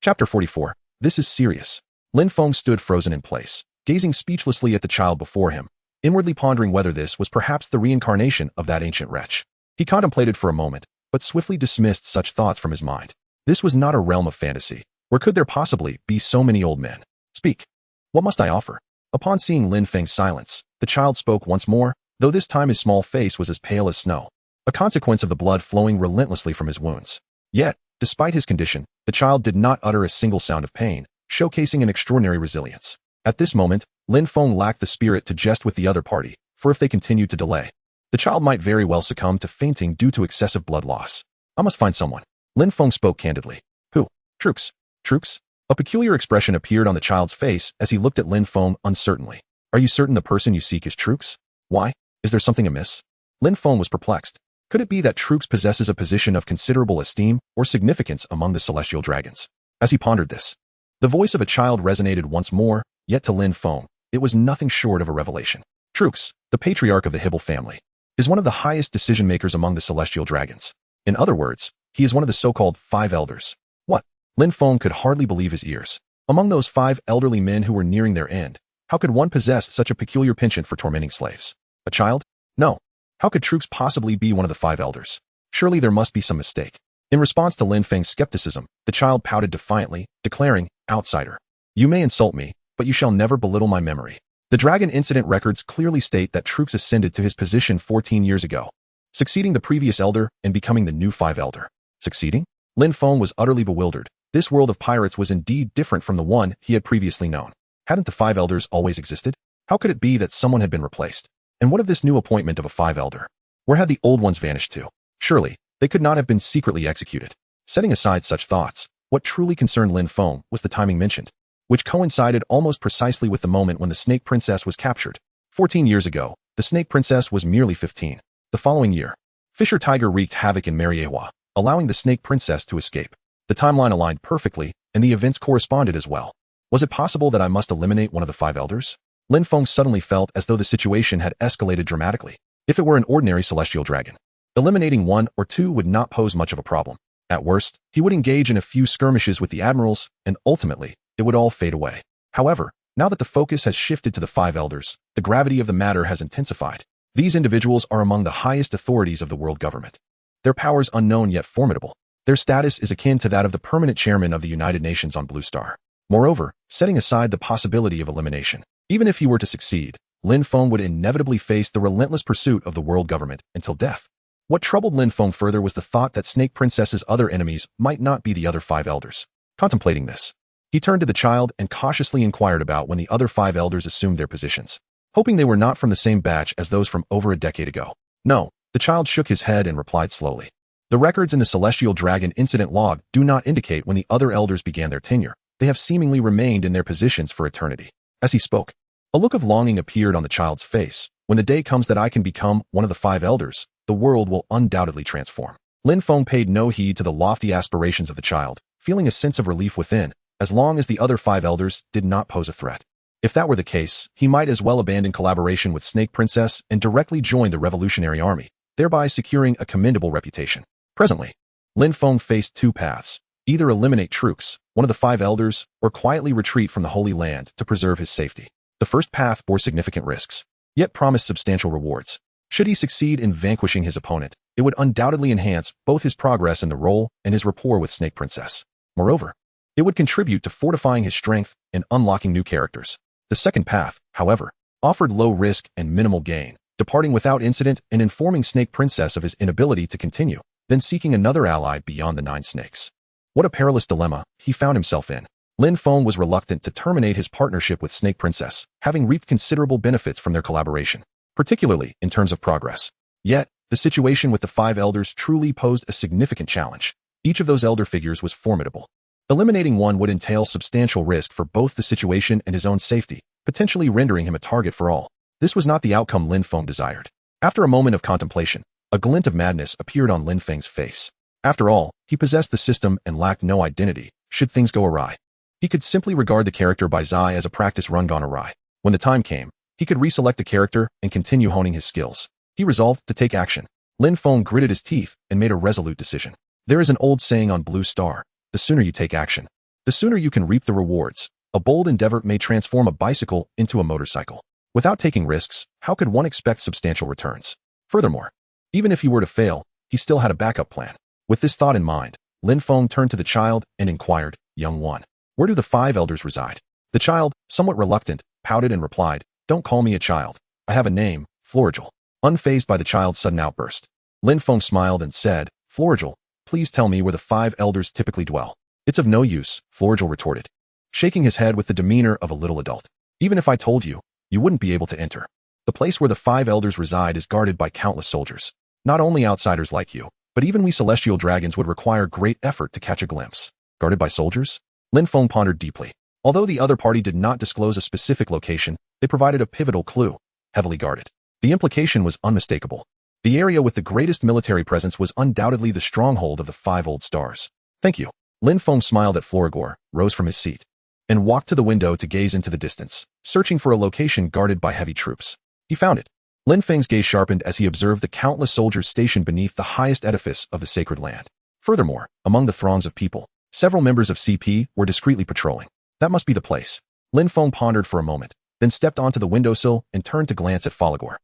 Chapter 44. This is serious. Lin Feng stood frozen in place, gazing speechlessly at the child before him, inwardly pondering whether this was perhaps the reincarnation of that ancient wretch. He contemplated for a moment, but swiftly dismissed such thoughts from his mind. This was not a realm of fantasy. Where could there possibly be so many old men? Speak. What must I offer? Upon seeing Lin Feng's silence, the child spoke once more, though this time his small face was as pale as snow, a consequence of the blood flowing relentlessly from his wounds. Yet, despite his condition, the child did not utter a single sound of pain, showcasing an extraordinary resilience. At this moment, Lin Feng lacked the spirit to jest with the other party, for if they continued to delay, the child might very well succumb to fainting due to excessive blood loss. I must find someone. Lin Feng spoke candidly. Who? Troops. Troops? A peculiar expression appeared on the child's face as he looked at Lin Feng uncertainly. Are you certain the person you seek is Troops? Why? Is there something amiss? Lin Feng was perplexed. Could it be that Troops possesses a position of considerable esteem or significance among the celestial dragons? As he pondered this, the voice of a child resonated once more, yet to Lin Feng, it was nothing short of a revelation. Troops, the patriarch of the Hibble family, is one of the highest decision-makers among the celestial dragons. In other words, he is one of the so-called 5 elders. What? Lin Feng could hardly believe his ears. Among those 5 elderly men who were nearing their end, how could one possess such a peculiar penchant for tormenting slaves? A child? No. How could Troops possibly be one of the 5 elders? Surely there must be some mistake. In response to Lin Feng's skepticism, the child pouted defiantly, declaring, outsider. You may insult me, but you shall never belittle my memory. The dragon incident records clearly state that Troops ascended to his position 14 years ago, succeeding the previous elder and becoming the new 5 elder. Succeeding? Lin Feng was utterly bewildered. This world of pirates was indeed different from the one he had previously known. Hadn't the 5 elders always existed? How could it be that someone had been replaced? And what of this new appointment of a 5 elder? Where had the old ones vanished to? Surely, they could not have been secretly executed. Setting aside such thoughts, what truly concerned Lin Feng was the timing mentioned, which coincided almost precisely with the moment when the Snake Princess was captured. 14 years ago, the Snake Princess was merely 15. The following year, Fisher Tiger wreaked havoc in Mariewa, allowing the Snake Princess to escape. The timeline aligned perfectly, and the events corresponded as well. Was it possible that I must eliminate one of the 5 elders? Lin Feng suddenly felt as though the situation had escalated dramatically. If it were an ordinary celestial dragon, eliminating 1 or 2 would not pose much of a problem. At worst, he would engage in a few skirmishes with the admirals, and ultimately, it would all fade away. However, now that the focus has shifted to the 5 elders, the gravity of the matter has intensified. These individuals are among the highest authorities of the world government. their powers unknown yet formidable. Their status is akin to that of the permanent chairman of the United Nations on Blue Star. Moreover, setting aside the possibility of elimination, even if he were to succeed, Lin Feng would inevitably face the relentless pursuit of the world government until death. What troubled Lin Feng further was the thought that Snake Princess's other enemies might not be the other 5 elders. Contemplating this, he turned to the child and cautiously inquired about when the other 5 elders assumed their positions, hoping they were not from the same batch as those from over a decade ago. No, the child shook his head and replied slowly. The records in the Celestial Dragon incident log do not indicate when the other elders began their tenure. They have seemingly remained in their positions for eternity. As he spoke, a look of longing appeared on the child's face. When the day comes that I can become one of the 5 elders, the world will undoubtedly transform. Lin Feng paid no heed to the lofty aspirations of the child, feeling a sense of relief within, as long as the other 5 elders did not pose a threat. If that were the case, he might as well abandon collaboration with Snake Princess and directly join the Revolutionary Army, thereby securing a commendable reputation. Presently, Lin Feng faced 2 paths: either eliminate Trooks, one of the 5 elders, or quietly retreat from the Holy Land to preserve his safety. The first path bore significant risks, yet promised substantial rewards. Should he succeed in vanquishing his opponent, it would undoubtedly enhance both his progress in the role and his rapport with Snake Princess. Moreover, it would contribute to fortifying his strength and unlocking new characters. The second path, however, offered low risk and minimal gain, departing without incident and informing Snake Princess of his inability to continue, then seeking another ally beyond the 9 snakes. What a perilous dilemma he found himself in. Lin Feng was reluctant to terminate his partnership with Snake Princess, having reaped considerable benefits from their collaboration, particularly in terms of progress. Yet, the situation with the 5 elders truly posed a significant challenge. Each of those elder figures was formidable. Eliminating one would entail substantial risk for both the situation and his own safety, potentially rendering him a target for all. This was not the outcome Lin Feng desired. After a moment of contemplation, a glint of madness appeared on Lin Feng's face. After all, he possessed the system and lacked no identity, should things go awry. He could simply regard the character by Zai as a practice run gone awry. When the time came, he could reselect the character and continue honing his skills. He resolved to take action. Lin Feng gritted his teeth and made a resolute decision. There is an old saying on Blue Star: the sooner you take action, the sooner you can reap the rewards. A bold endeavor may transform a bicycle into a motorcycle. Without taking risks, how could one expect substantial returns? Furthermore, even if he were to fail, he still had a backup plan. With this thought in mind, Lin Feng turned to the child and inquired, "Young one, where do the 5 elders reside?" The child, somewhat reluctant, pouted and replied, "Don't call me a child. I have a name, Florigel." Unfazed by the child's sudden outburst, Lin Feng smiled and said, "Florigel, please tell me where the 5 elders typically dwell." "It's of no use," Florigel retorted, shaking his head with the demeanor of a little adult. "Even if I told you, you wouldn't be able to enter. The place where the 5 elders reside is guarded by countless soldiers. Not only outsiders like you, but even we celestial dragons would require great effort to catch a glimpse." Guarded by soldiers? Lin Feng pondered deeply. Although the other party did not disclose a specific location, they provided a pivotal clue: heavily guarded. The implication was unmistakable. The area with the greatest military presence was undoubtedly the stronghold of the 5 old stars. "Thank you." Lin Feng smiled at Florigor, rose from his seat, and walked to the window to gaze into the distance, searching for a location guarded by heavy troops. He found it. Lin Feng's gaze sharpened as he observed the countless soldiers stationed beneath the highest edifice of the sacred land. Furthermore, among the throngs of people, several members of CP were discreetly patrolling. That must be the place. Lin Feng pondered for a moment, then stepped onto the windowsill and turned to glance at Florigor.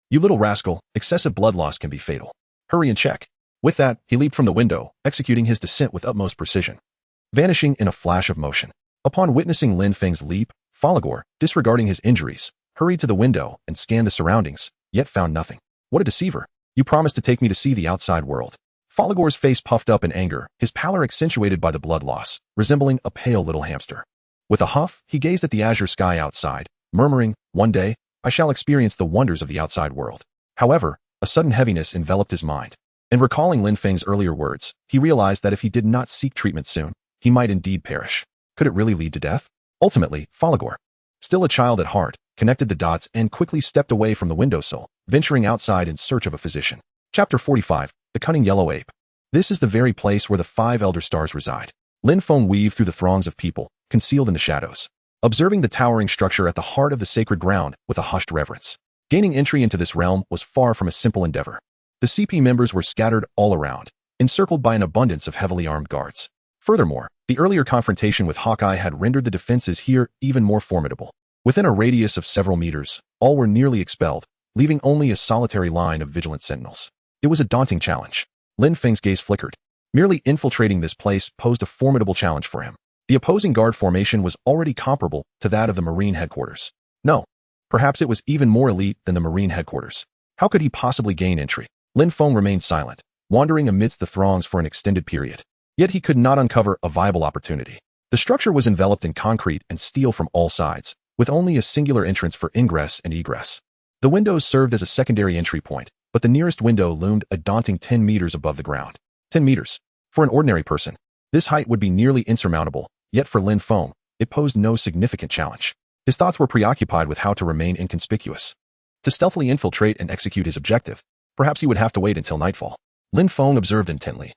"You little rascal, excessive blood loss can be fatal. Hurry and check." With that, he leaped from the window, executing his descent with utmost precision, vanishing in a flash of motion. Upon witnessing Lin Feng's leap, Florigor, disregarding his injuries, hurried to the window and scanned the surroundings, yet found nothing. "What a deceiver. You promised to take me to see the outside world." Florigor's face puffed up in anger, his pallor accentuated by the blood loss, resembling a pale little hamster. With a huff, he gazed at the azure sky outside, murmuring, "One day, I shall experience the wonders of the outside world." However, a sudden heaviness enveloped his mind, and recalling Lin Feng's earlier words, he realized that if he did not seek treatment soon, he might indeed perish. Could it really lead to death? Ultimately, Florigor, still a child at heart, connected the dots and quickly stepped away from the windowsill, venturing outside in search of a physician. Chapter 45, The Cunning Yellow Ape. This is the very place where the 5 elder stars reside. Lin Feng weaved through the throngs of people, concealed in the shadows, observing the towering structure at the heart of the sacred ground with a hushed reverence. Gaining entry into this realm was far from a simple endeavor. The CP members were scattered all around, encircled by an abundance of heavily armed guards. Furthermore, the earlier confrontation with Hawkeye had rendered the defenses here even more formidable. Within a radius of several meters, all were nearly expelled, leaving only a solitary line of vigilant sentinels. It was a daunting challenge. Lin Feng's gaze flickered. Merely infiltrating this place posed a formidable challenge for him. The opposing guard formation was already comparable to that of the Marine headquarters. No, perhaps it was even more elite than the Marine headquarters. How could he possibly gain entry? Lin Feng remained silent, wandering amidst the throngs for an extended period. Yet he could not uncover a viable opportunity. The structure was enveloped in concrete and steel from all sides, with only a singular entrance for ingress and egress. The windows served as a secondary entry point, but the nearest window loomed a daunting 10 meters above the ground. 10 meters. For an ordinary person, this height would be nearly insurmountable, yet for Lin Feng, it posed no significant challenge. His thoughts were preoccupied with how to remain inconspicuous. To stealthily infiltrate and execute his objective, perhaps he would have to wait until nightfall. Lin Feng observed intently,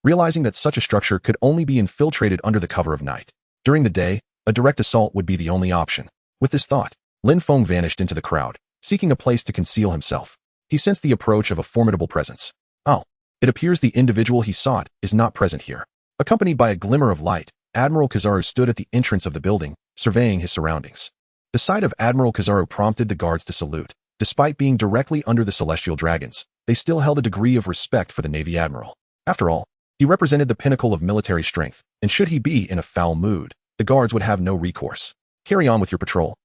realizing that such a structure could only be infiltrated under the cover of night. During the day, a direct assault would be the only option. With this thought, Lin Feng vanished into the crowd, seeking a place to conceal himself. He sensed the approach of a formidable presence. Oh, it appears the individual he sought is not present here. Accompanied by a glimmer of light, Admiral Kizaru stood at the entrance of the building, surveying his surroundings. The sight of Admiral Kizaru prompted the guards to salute. Despite being directly under the celestial dragons, they still held a degree of respect for the Navy Admiral. After all, he represented the pinnacle of military strength, and should he be in a foul mood, the guards would have no recourse. Carry on with your patrol.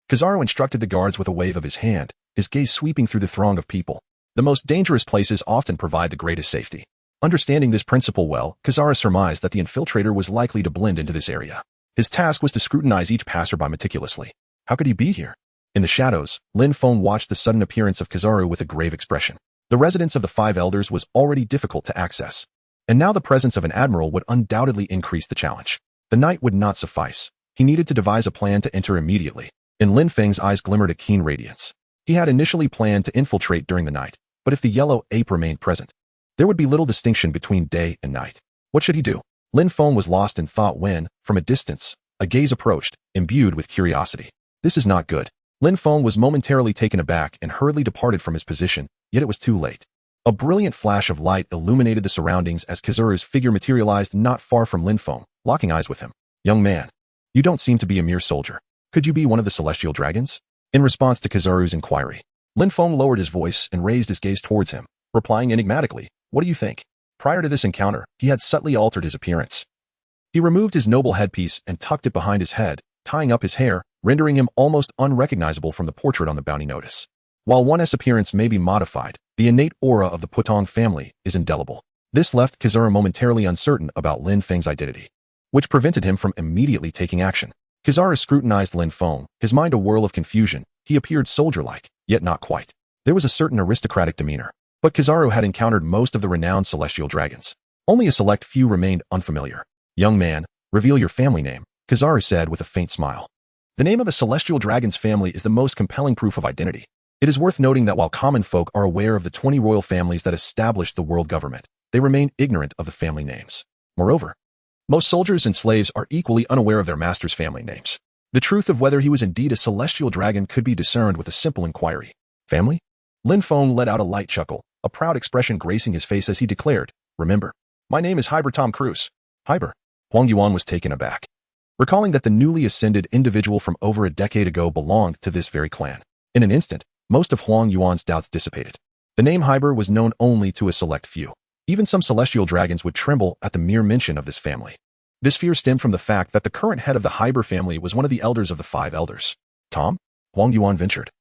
Kizaru instructed the guards with a wave of his hand, his gaze sweeping through the throng of people. The most dangerous places often provide the greatest safety. Understanding this principle well, Kizaru surmised that the infiltrator was likely to blend into this area. His task was to scrutinize each passerby meticulously. How could he be here? In the shadows, Lin Feng watched the sudden appearance of Kizaru with a grave expression. The residence of the five elders was already difficult to access, and now the presence of an admiral would undoubtedly increase the challenge. The night would not suffice. He needed to devise a plan to enter immediately. In Lin Feng's eyes glimmered a keen radiance. He had initially planned to infiltrate during the night, but if the yellow ape remained present, there would be little distinction between day and night. What should he do? Lin Feng was lost in thought when, from a distance, a gaze approached, imbued with curiosity. This is not good. Lin Feng was momentarily taken aback and hurriedly departed from his position, yet it was too late. A brilliant flash of light illuminated the surroundings as Kizaru's figure materialized not far from Lin Feng, locking eyes with him. Young man, you don't seem to be a mere soldier. Could you be one of the celestial dragons? In response to Kizaru's inquiry, Lin Feng lowered his voice and raised his gaze towards him, replying enigmatically, "What do you think?" Prior to this encounter, he had subtly altered his appearance. He removed his noble headpiece and tucked it behind his head, tying up his hair, rendering him almost unrecognizable from the portrait on the bounty notice. While one's appearance may be modified, the innate aura of the Putong family is indelible. This left Kizaru momentarily uncertain about Lin Feng's identity, which prevented him from immediately taking action. Kizaru scrutinized Lin Feng, his mind a whirl of confusion. He appeared soldier-like, yet not quite. There was a certain aristocratic demeanor. But Kizaru had encountered most of the renowned celestial dragons. Only a select few remained unfamiliar. "Young man, reveal your family name," Kizaru said with a faint smile. The name of a celestial dragon's family is the most compelling proof of identity. It is worth noting that while common folk are aware of the 20 royal families that established the world government, they remain ignorant of the family names. Moreover, most soldiers and slaves are equally unaware of their master's family names. The truth of whether he was indeed a celestial dragon could be discerned with a simple inquiry. "Family?" Lin Feng let out a light chuckle, a proud expression gracing his face as he declared, "Remember, my name is Hyber Tom Cruise." Hyber. Huang Yuan was taken aback, recalling that the newly ascended individual from over a decade ago belonged to this very clan. In an instant, most of Huang Yuan's doubts dissipated. The name Hyber was known only to a select few. Even some celestial dragons would tremble at the mere mention of this family. This fear stemmed from the fact that the current head of the Hyber family was one of the elders of the five elders. "Tom?" Huang Yuan ventured,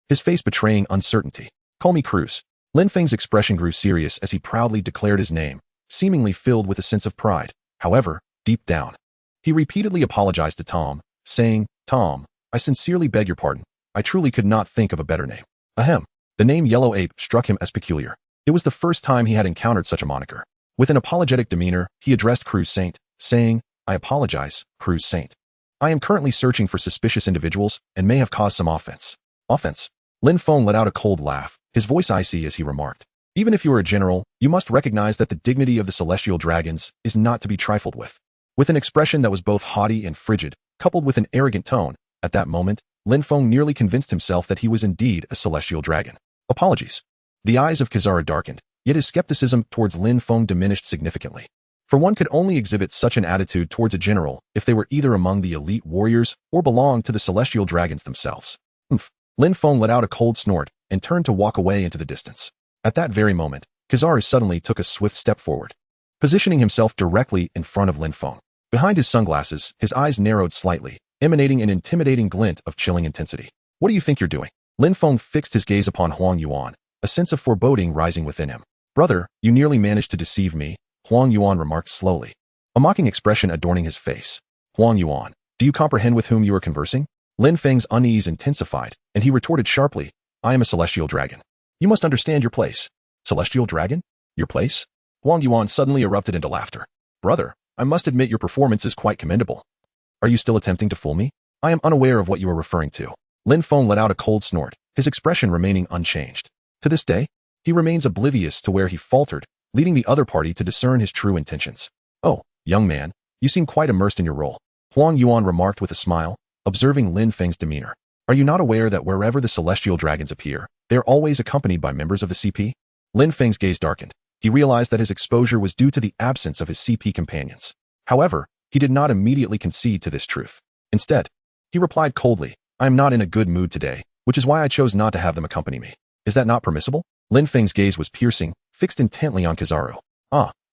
his face betraying uncertainty. "Call me Cruz." Lin Feng's expression grew serious as he proudly declared his name, seemingly filled with a sense of pride. However, deep down, he repeatedly apologized to Tom, saying, "Tom, I sincerely beg your pardon. I truly could not think of a better name." Ahem. The name Yellow Ape struck him as peculiar. It was the first time he had encountered such a moniker. With an apologetic demeanor, he addressed Cruz Saint, saying, "I apologize, Cruz Saint. I am currently searching for suspicious individuals and may have caused some offense." "Offense?" Lin Feng let out a cold laugh, his voice icy as he remarked, "Even if you are a general, you must recognize that the dignity of the celestial dragons is not to be trifled with." With an expression that was both haughty and frigid, coupled with an arrogant tone, at that moment, Lin Feng nearly convinced himself that he was indeed a celestial dragon. "Apologies." The eyes of Kizaru darkened, yet his skepticism towards Lin Feng diminished significantly. For one could only exhibit such an attitude towards a general if they were either among the elite warriors or belonged to the celestial dragons themselves. "Humph." Lin Feng let out a cold snort and turned to walk away into the distance. At that very moment, Kizaru suddenly took a swift step forward, positioning himself directly in front of Lin Feng. Behind his sunglasses, his eyes narrowed slightly, emanating an intimidating glint of chilling intensity. What do you think you're doing? Lin Feng fixed his gaze upon Huang Yuan, a sense of foreboding rising within him. Brother, you nearly managed to deceive me, Huang Yuan remarked slowly, a mocking expression adorning his face. Huang Yuan, do you comprehend with whom you are conversing? Lin Feng's unease intensified, and he retorted sharply, I am a celestial dragon. You must understand your place. Celestial dragon? Your place? Huang Yuan suddenly erupted into laughter. Brother, I must admit your performance is quite commendable. Are you still attempting to fool me? I am unaware of what you are referring to. Lin Feng let out a cold snort, his expression remaining unchanged. To this day, he remains oblivious to where he faltered, leading the other party to discern his true intentions. Oh, young man, you seem quite immersed in your role, Huang Yuan remarked with a smile, observing Lin Feng's demeanor. Are you not aware that wherever the celestial dragons appear, they are always accompanied by members of the CP? Lin Feng's gaze darkened. He realized that his exposure was due to the absence of his CP companions. However, he did not immediately concede to this truth. Instead, he replied coldly, I am not in a good mood today, which is why I chose not to have them accompany me. Is that not permissible? Lin Feng's gaze was piercing, fixed intently on Kizaru.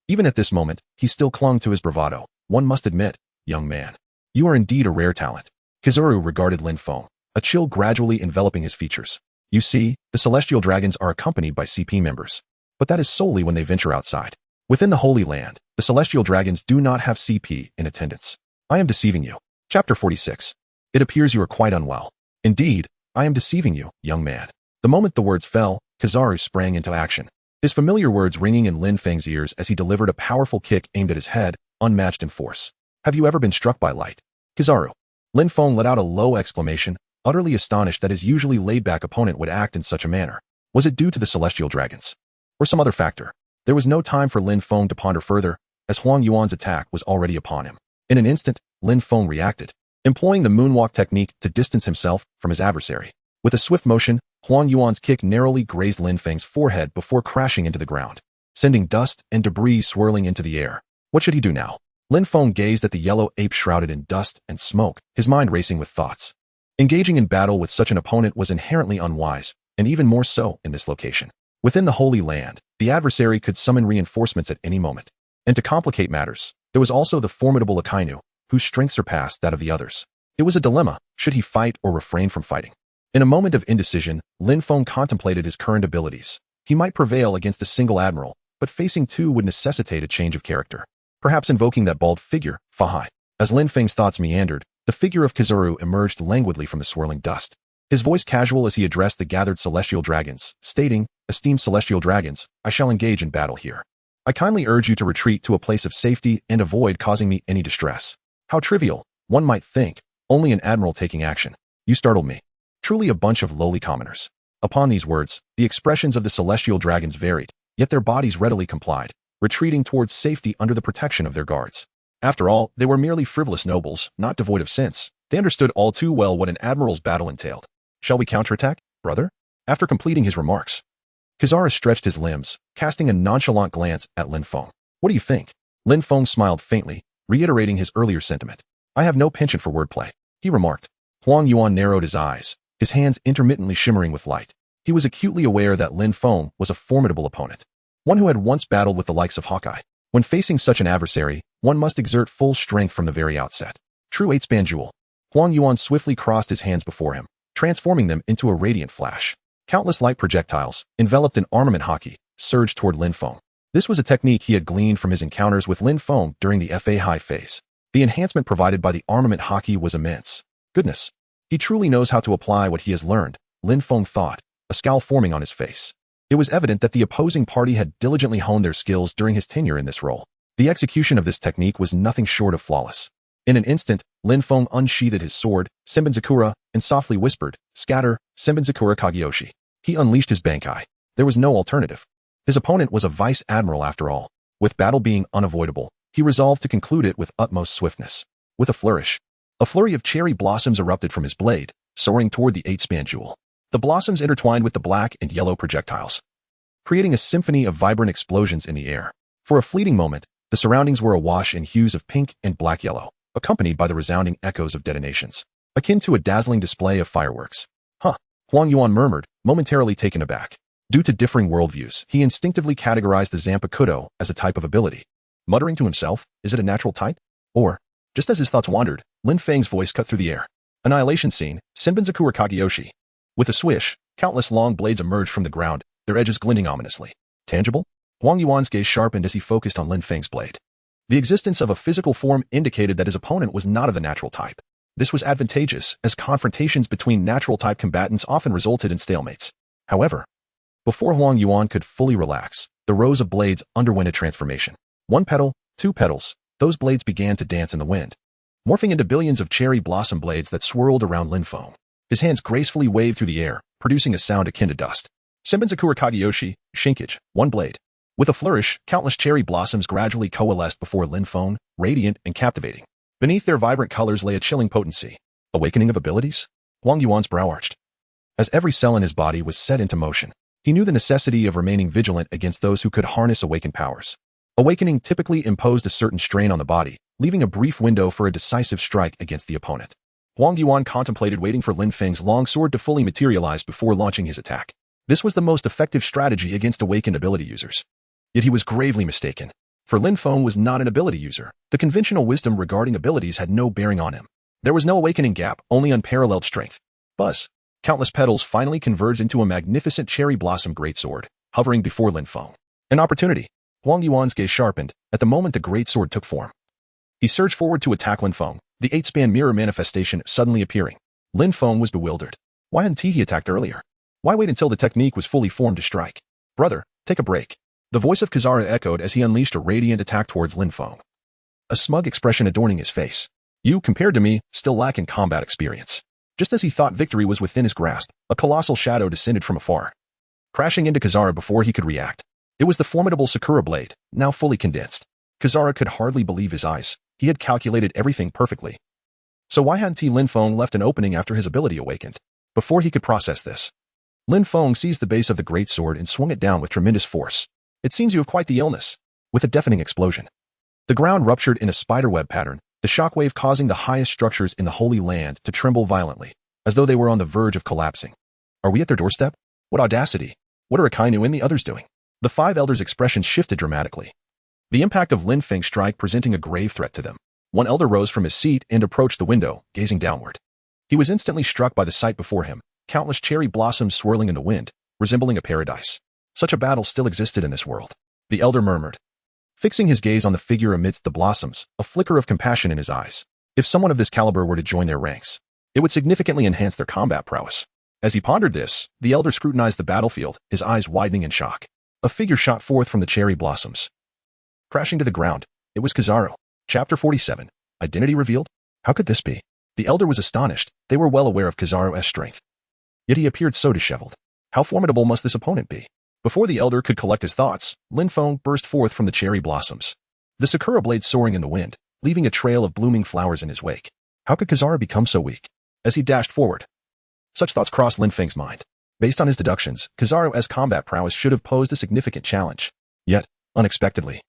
Even at this moment, he still clung to his bravado. One must admit, young man, you are indeed a rare talent. Kizaru regarded Lin Feng, a chill gradually enveloping his features. You see, the celestial dragons are accompanied by CP members, but that is solely when they venture outside. Within the Holy Land, the celestial dragons do not have CP in attendance. I am deceiving you. Chapter 46. It appears you are quite unwell. Indeed, I am deceiving you, young man. The moment the words fell, Kizaru sprang into action, his familiar words ringing in Lin Feng's ears as he delivered a powerful kick aimed at his head, unmatched in force. Have you ever been struck by light? Kizaru. Lin Feng let out a low exclamation, utterly astonished that his usually laid-back opponent would act in such a manner. Was it due to the celestial dragons? Or some other factor? There was no time for Lin Feng to ponder further, as Huang Yuan's attack was already upon him. In an instant, Lin Feng reacted, employing the moonwalk technique to distance himself from his adversary. With a swift motion, Huang Yuan's kick narrowly grazed Lin Feng's forehead before crashing into the ground, sending dust and debris swirling into the air. What should he do now? Lin Feng gazed at the yellow ape shrouded in dust and smoke, his mind racing with thoughts. Engaging in battle with such an opponent was inherently unwise, and even more so in this location. Within the Holy Land, the adversary could summon reinforcements at any moment. And to complicate matters, there was also the formidable Akainu, whose strength surpassed that of the others. It was a dilemma, should he fight or refrain from fighting? In a moment of indecision, Lin Feng contemplated his current abilities. He might prevail against a single admiral, but facing two would necessitate a change of character. Perhaps invoking that bald figure, Fahai. As Lin Feng's thoughts meandered, the figure of Kizaru emerged languidly from the swirling dust. His voice casual as he addressed the gathered celestial dragons, stating, Esteemed celestial dragons, I shall engage in battle here. I kindly urge you to retreat to a place of safety and avoid causing me any distress. How trivial, one might think, only an admiral taking action. You startled me. Truly a bunch of lowly commoners. Upon these words, the expressions of the celestial dragons varied, yet their bodies readily complied, retreating towards safety under the protection of their guards. After all, they were merely frivolous nobles, not devoid of sense. They understood all too well what an admiral's battle entailed. Shall we counterattack, brother? After completing his remarks, Kizaru stretched his limbs, casting a nonchalant glance at Lin Feng. What do you think? Lin Feng smiled faintly, reiterating his earlier sentiment. I have no penchant for wordplay, he remarked. Huang Yuan narrowed his eyes, his hands intermittently shimmering with light. He was acutely aware that Lin Feng was a formidable opponent, one who had once battled with the likes of Hawkeye. When facing such an adversary, one must exert full strength from the very outset. True eight-span jewel. Huang Yuan swiftly crossed his hands before him, transforming them into a radiant flash. Countless light projectiles, enveloped in armament haki, surged toward Lin Feng. This was a technique he had gleaned from his encounters with Lin Feng during the Fahai phase. The enhancement provided by the armament haki was immense. Goodness, he truly knows how to apply what he has learned, Lin Feng thought, a scowl forming on his face. It was evident that the opposing party had diligently honed their skills during his tenure in this role. The execution of this technique was nothing short of flawless. In an instant, Lin Feng unsheathed his sword, Senbenzakura, and softly whispered, Scatter, Senbenzakura Kageyoshi. He unleashed his Bankai. There was no alternative. His opponent was a vice admiral after all. With battle being unavoidable, he resolved to conclude it with utmost swiftness. With a flourish, a flurry of cherry blossoms erupted from his blade, soaring toward the eight-span jewel. The blossoms intertwined with the black and yellow projectiles, creating a symphony of vibrant explosions in the air. For a fleeting moment, the surroundings were awash in hues of pink and black-yellow, accompanied by the resounding echoes of detonations, akin to a dazzling display of fireworks. Huang Yuan murmured, momentarily taken aback. Due to differing worldviews, he instinctively categorized the Zanpakuto as a type of ability. Muttering to himself, is it a natural type? Or, just as his thoughts wandered, Lin Feng's voice cut through the air. Annihilation scene, Senbonzaku Kageyoshi. With a swish, countless long blades emerged from the ground, their edges glinting ominously. Tangible? Huang Yuan's gaze sharpened as he focused on Lin Feng's blade. The existence of a physical form indicated that his opponent was not of the natural type. This was advantageous, as confrontations between natural-type combatants often resulted in stalemates. However, before Huang Yuan could fully relax, the rows of blades underwent a transformation. One petal, two petals, those blades began to dance in the wind, morphing into billions of cherry blossom blades that swirled around Lin Feng. His hands gracefully waved through the air, producing a sound akin to dust. Senbonzaku Kageyoshi, Shinkage, one blade. With a flourish, countless cherry blossoms gradually coalesced before Lin Feng, radiant and captivating. Beneath their vibrant colors lay a chilling potency. Awakening of abilities? Huang Yuan's brow arched. As every cell in his body was set into motion, he knew the necessity of remaining vigilant against those who could harness awakened powers. Awakening typically imposed a certain strain on the body, leaving a brief window for a decisive strike against the opponent. Huang Yuan contemplated waiting for Lin Feng's long sword to fully materialize before launching his attack. This was the most effective strategy against awakened ability users. Yet he was gravely mistaken. For Lin Feng was not an ability user. The conventional wisdom regarding abilities had no bearing on him. There was no awakening gap, only unparalleled strength. Buzz. Countless petals finally converged into a magnificent cherry blossom greatsword, hovering before Lin Feng. An opportunity. Huang Yuan's gaze sharpened at the moment the greatsword took form. He surged forward to attack Lin Feng, the 8-span mirror manifestation suddenly appearing. Lin Feng was bewildered. Why hadn't he attacked earlier? Why wait until the technique was fully formed to strike? Brother, take a break. The voice of Kizaru echoed as he unleashed a radiant attack towards Lin Feng. A smug expression adorning his face. You, compared to me, still lack in combat experience. Just as he thought victory was within his grasp, a colossal shadow descended from afar, crashing into Kizaru before he could react. It was the formidable Sakura blade, now fully condensed. Kizaru could hardly believe his eyes. He had calculated everything perfectly. So why hadn't Lin Feng left an opening after his ability awakened? Before he could process this, Lin Feng seized the base of the greatsword and swung it down with tremendous force. It seems you have quite the illness. With a deafening explosion, the ground ruptured in a spiderweb pattern, the shockwave causing the highest structures in the Holy Land to tremble violently, as though they were on the verge of collapsing. Are we at their doorstep? What audacity! What are Akainu and the others doing? The five elders' expressions shifted dramatically. The impact of Lin Feng's strike presenting a grave threat to them. One elder rose from his seat and approached the window, gazing downward. He was instantly struck by the sight before him, countless cherry blossoms swirling in the wind, resembling a paradise. Such a battle still existed in this world. The elder murmured, fixing his gaze on the figure amidst the blossoms, a flicker of compassion in his eyes. If someone of this caliber were to join their ranks, it would significantly enhance their combat prowess. As he pondered this, the elder scrutinized the battlefield, his eyes widening in shock. A figure shot forth from the cherry blossoms. Crashing to the ground, it was Kizaru. Chapter 47. Identity revealed? How could this be? The elder was astonished. They were well aware of Kizaru's strength. Yet he appeared so disheveled. How formidable must this opponent be? Before the elder could collect his thoughts, Lin Feng burst forth from the cherry blossoms, the sakura blade soaring in the wind, leaving a trail of blooming flowers in his wake. How could Kizaru become so weak? As he dashed forward, such thoughts crossed Lin Feng's mind. Based on his deductions, Kizaru's combat prowess should have posed a significant challenge. Yet, unexpectedly,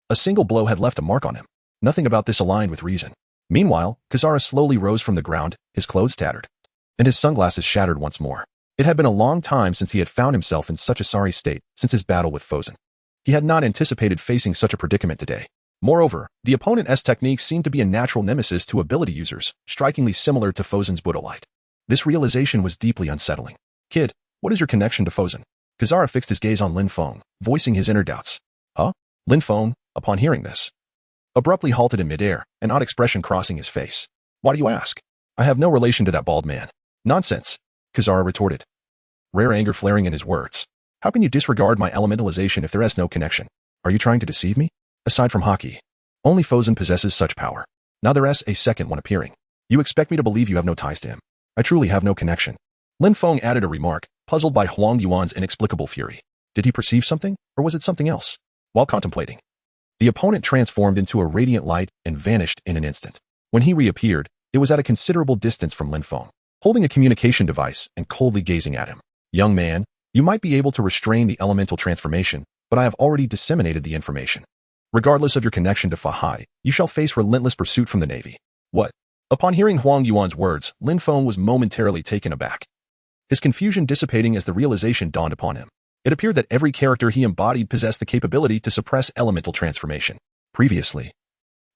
a single blow had left a mark on him. Nothing about this aligned with reason. Meanwhile, Kizaru slowly rose from the ground, his clothes tattered, and his sunglasses shattered once more. It had been a long time since he had found himself in such a sorry state since his battle with Fosen. He had not anticipated facing such a predicament today. Moreover, the opponent's technique seemed to be a natural nemesis to ability users, strikingly similar to Fosen's Buddhalite. This realization was deeply unsettling. Kid, what is your connection to Fosen? Kizaru fixed his gaze on Lin Feng, voicing his inner doubts. Huh? Lin Feng, upon hearing this, abruptly halted in midair, an odd expression crossing his face. Why do you ask? I have no relation to that bald man. Nonsense, Kizaru retorted, rare anger flaring in his words. How can you disregard my elementalization if there is no connection? Are you trying to deceive me? Aside from hockey, only Fosen possesses such power. Now there is a second one appearing. You expect me to believe you have no ties to him. I truly have no connection. Lin Feng added a remark, puzzled by Huang Yuan's inexplicable fury. Did he perceive something, or was it something else? While contemplating, the opponent transformed into a radiant light and vanished in an instant. When he reappeared, it was at a considerable distance from Lin Feng, holding a communication device and coldly gazing at him. Young man, you might be able to restrain the elemental transformation, but I have already disseminated the information. Regardless of your connection to Fahai, you shall face relentless pursuit from the Navy. What? Upon hearing Huang Yuan's words, Lin Feng was momentarily taken aback, his confusion dissipating as the realization dawned upon him. It appeared that every character he embodied possessed the capability to suppress elemental transformation. Previously,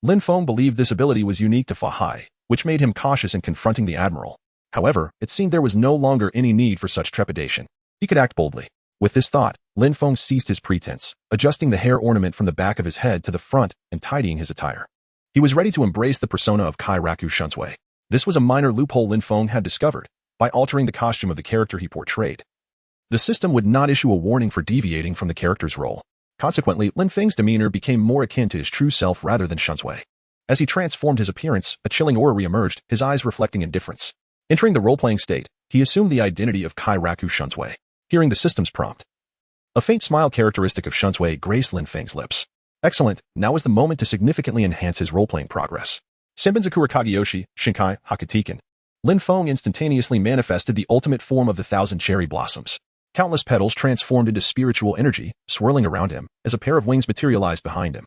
Lin Feng believed this ability was unique to Fahai, which made him cautious in confronting the admiral. However, it seemed there was no longer any need for such trepidation. He could act boldly. With this thought, Lin Feng ceased his pretense, adjusting the hair ornament from the back of his head to the front and tidying his attire. He was ready to embrace the persona of Kairaku Shunsui. This was a minor loophole Lin Feng had discovered. By altering the costume of the character he portrayed, the system would not issue a warning for deviating from the character's role. Consequently, Lin Feng's demeanor became more akin to his true self rather than Shunsui. As he transformed his appearance, a chilling aura re-emerged, his eyes reflecting indifference. Entering the role-playing state, he assumed the identity of Kairaku Shunsui. Hearing the system's prompt, a faint smile characteristic of Shunsui graced Lin Feng's lips. Excellent, now is the moment to significantly enhance his role-playing progress. Senbenzakura Kageyoshi, Shinkai, Hakatiken. Lin Feng instantaneously manifested the ultimate form of the thousand cherry blossoms. Countless petals transformed into spiritual energy, swirling around him, as a pair of wings materialized behind him.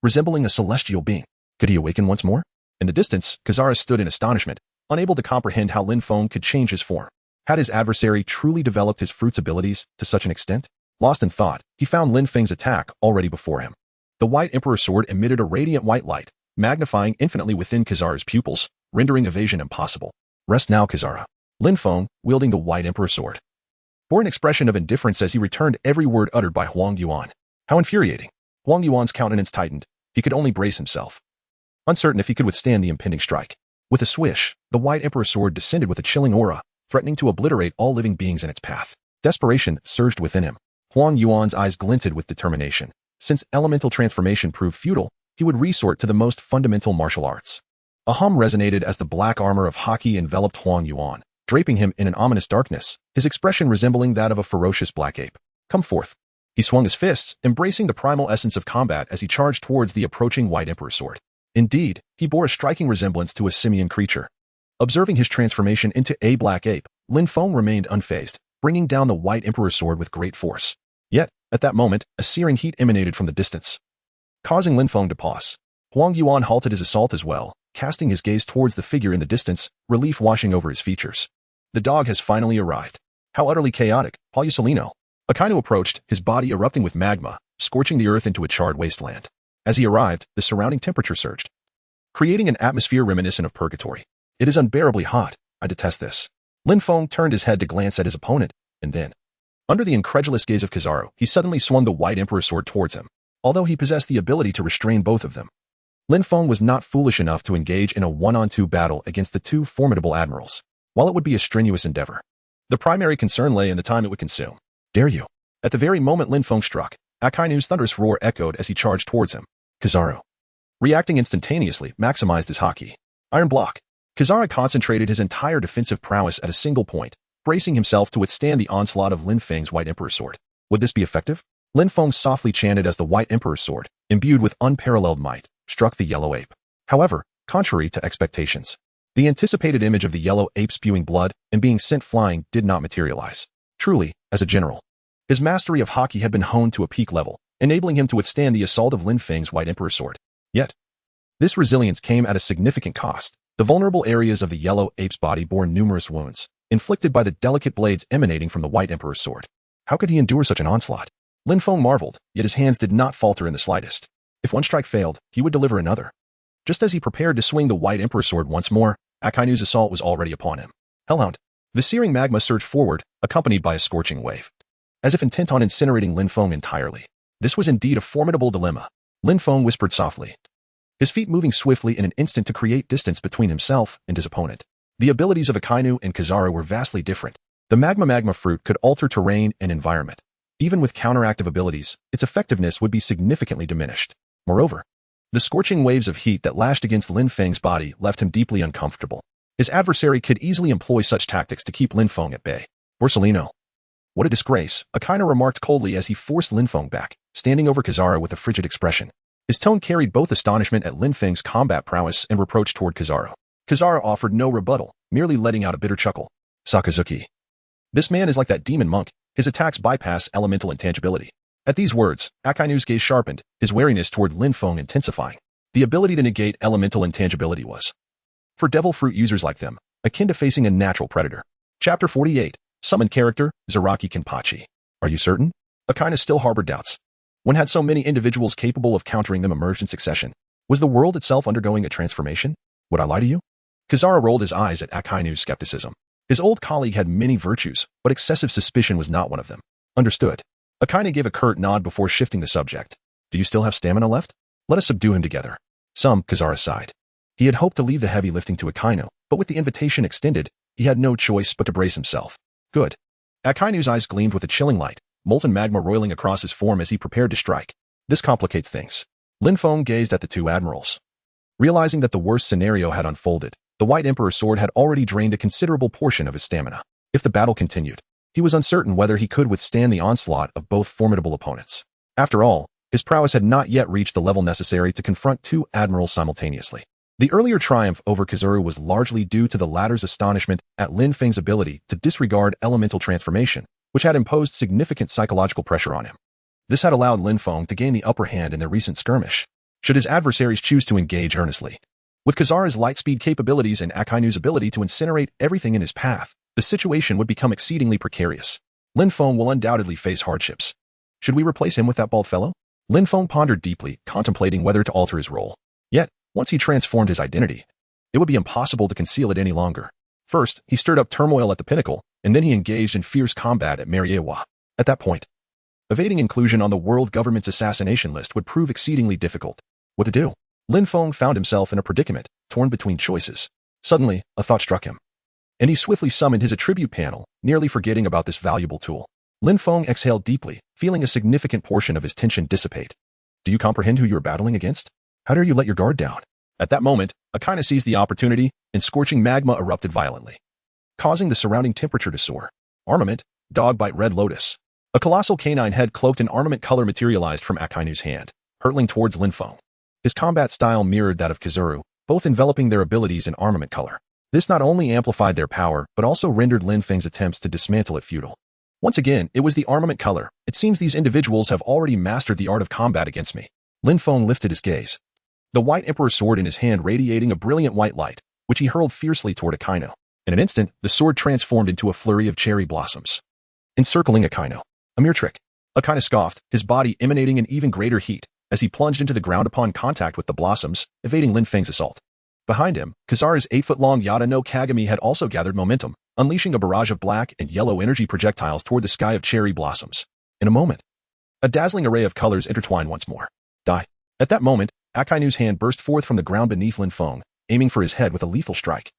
Resembling a celestial being, could he awaken once more? In the distance, Kizaru stood in astonishment, unable to comprehend how Lin Feng could change his form. Had his adversary truly developed his fruit's abilities to such an extent? Lost in thought, he found Lin Feng's attack already before him. The White Emperor's sword emitted a radiant white light, magnifying infinitely within Kizaru's pupils, rendering evasion impossible. Rest now, Kizaru. Lin Feng, wielding the White Emperor's sword, bore an expression of indifference as he returned every word uttered by Huang Yuan. How infuriating. Huang Yuan's countenance tightened. He could only brace himself, uncertain if he could withstand the impending strike. With a swish, the White Emperor's sword descended with a chilling aura, threatening to obliterate all living beings in its path. Desperation surged within him. Huang Yuan's eyes glinted with determination. Since elemental transformation proved futile, he would resort to the most fundamental martial arts. A hum resonated as the black armor of Haki enveloped Huang Yuan, draping him in an ominous darkness, his expression resembling that of a ferocious black ape. Come forth. He swung his fists, embracing the primal essence of combat as he charged towards the approaching White Emperor's sword. Indeed, he bore a striking resemblance to a simian creature. Observing his transformation into a black ape, Lin Feng remained unfazed, bringing down the White Emperor's sword with great force. Yet, at that moment, a searing heat emanated from the distance, causing Lin Feng to pause. Huang Yuan halted his assault as well, casting his gaze towards the figure in the distance, relief washing over his features. The dog has finally arrived. How utterly chaotic, Palusolino. Akainu approached, his body erupting with magma, scorching the earth into a charred wasteland. As he arrived, the surrounding temperature surged, creating an atmosphere reminiscent of purgatory. It is unbearably hot. I detest this. Lin Feng turned his head to glance at his opponent, and then, under the incredulous gaze of Kizaru, he suddenly swung the White Emperor's sword towards him. Although he possessed the ability to restrain both of them, Lin Feng was not foolish enough to engage in a one-on-two battle against the two formidable admirals. While it would be a strenuous endeavor, the primary concern lay in the time it would consume. Dare you? At the very moment Lin Feng struck, Akainu's thunderous roar echoed as he charged towards him. Kizaru, reacting instantaneously, maximized his haki. Iron block. Kizaru concentrated his entire defensive prowess at a single point, bracing himself to withstand the onslaught of Lin Feng's White Emperor's sword. Would this be effective? Lin Feng softly chanted as the White Emperor's sword, imbued with unparalleled might, struck the yellow ape. However, contrary to expectations, the anticipated image of the yellow ape spewing blood and being sent flying did not materialize. Truly, as a general, his mastery of haki had been honed to a peak level, enabling him to withstand the assault of Lin Feng's White Emperor's sword. Yet, this resilience came at a significant cost. The vulnerable areas of the yellow ape's body bore numerous wounds, inflicted by the delicate blades emanating from the White Emperor's sword. How could he endure such an onslaught? Lin Feng marveled, yet his hands did not falter in the slightest. If one strike failed, he would deliver another. Just as he prepared to swing the White Emperor's sword once more, Akainu's assault was already upon him. Hellhound. The searing magma surged forward, accompanied by a scorching wave, as if intent on incinerating Lin Feng entirely. This was indeed a formidable dilemma. Lin Feng whispered softly, his feet moving swiftly in an instant to create distance between himself and his opponent. The abilities of Akainu and Kizaru were vastly different. The magma fruit could alter terrain and environment. Even with counteractive abilities, its effectiveness would be significantly diminished. Moreover, the scorching waves of heat that lashed against Lin Feng's body left him deeply uncomfortable. His adversary could easily employ such tactics to keep Lin Feng at bay. Borsalino. What a disgrace, Akainu remarked coldly as he forced Lin Feng back, standing over Kizaru with a frigid expression. His tone carried both astonishment at Lin Feng's combat prowess and reproach toward Kizaru. Kizaru offered no rebuttal, merely letting out a bitter chuckle. Sakazuki. This man is like that demon monk. His attacks bypass elemental intangibility. At these words, Akainu's gaze sharpened, his wariness toward Lin Feng intensifying. The ability to negate elemental intangibility was, for devil fruit users like them, akin to facing a natural predator. Chapter 48. Summon character, Zaraki Kenpachi. Are you certain? Akina still harbored doubts. When had so many individuals capable of countering them emerged in succession? Was the world itself undergoing a transformation? Would I lie to you? Kizaru rolled his eyes at Akainu's skepticism. His old colleague had many virtues, but excessive suspicion was not one of them. Understood. Akina gave a curt nod before shifting the subject. Do you still have stamina left? Let us subdue him together. Some, Kizaru sighed. He had hoped to leave the heavy lifting to Akainu, but with the invitation extended, he had no choice but to brace himself. Good. Akainu's eyes gleamed with a chilling light, molten magma roiling across his form as he prepared to strike. This complicates things. Lin Feng gazed at the two admirals. Realizing that the worst scenario had unfolded, the White Emperor's sword had already drained a considerable portion of his stamina. If the battle continued, he was uncertain whether he could withstand the onslaught of both formidable opponents. After all, his prowess had not yet reached the level necessary to confront two admirals simultaneously. The earlier triumph over Kizaru was largely due to the latter's astonishment at Lin Feng's ability to disregard elemental transformation, which had imposed significant psychological pressure on him. This had allowed Lin Feng to gain the upper hand in their recent skirmish, should his adversaries choose to engage earnestly. With Kizaru's lightspeed capabilities and Akainu's ability to incinerate everything in his path, the situation would become exceedingly precarious. Lin Feng will undoubtedly face hardships. Should we replace him with that bald fellow? Lin Feng pondered deeply, contemplating whether to alter his role. Yet, once he transformed his identity, it would be impossible to conceal it any longer. First, he stirred up turmoil at the pinnacle, and then he engaged in fierce combat at Mariewa. At that point, evading inclusion on the world government's assassination list would prove exceedingly difficult. What to do? Lin Feng found himself in a predicament, torn between choices. Suddenly, a thought struck him, and he swiftly summoned his attribute panel, nearly forgetting about this valuable tool. Lin Feng exhaled deeply, feeling a significant portion of his tension dissipate. Do you comprehend who you are battling against? How dare you let your guard down? At that moment, Akina seized the opportunity, and scorching magma erupted violently, causing the surrounding temperature to soar. Armament, Dogbite Red Lotus. A colossal canine head cloaked in armament color materialized from Akainu's hand, hurtling towards Lin Feng. His combat style mirrored that of Kizaru, both enveloping their abilities in armament color. This not only amplified their power, but also rendered Lin Feng's attempts to dismantle it futile. Once again, it was the armament color. It seems these individuals have already mastered the art of combat against me. Lin Feng lifted his gaze, the White Emperor's sword in his hand radiating a brilliant white light, which he hurled fiercely toward Akainu. In an instant, the sword transformed into a flurry of cherry blossoms, encircling Akainu. A mere trick. Akainu scoffed, his body emanating an even greater heat, as he plunged into the ground upon contact with the blossoms, evading Lin Feng's assault. Behind him, Kizaru's 8-foot-long Yada no Kagami had also gathered momentum, unleashing a barrage of black and yellow energy projectiles toward the sky of cherry blossoms. In a moment, a dazzling array of colors intertwined once more. Die. At that moment, Akainu's hand burst forth from the ground beneath Lin Feng, aiming for his head with a lethal strike.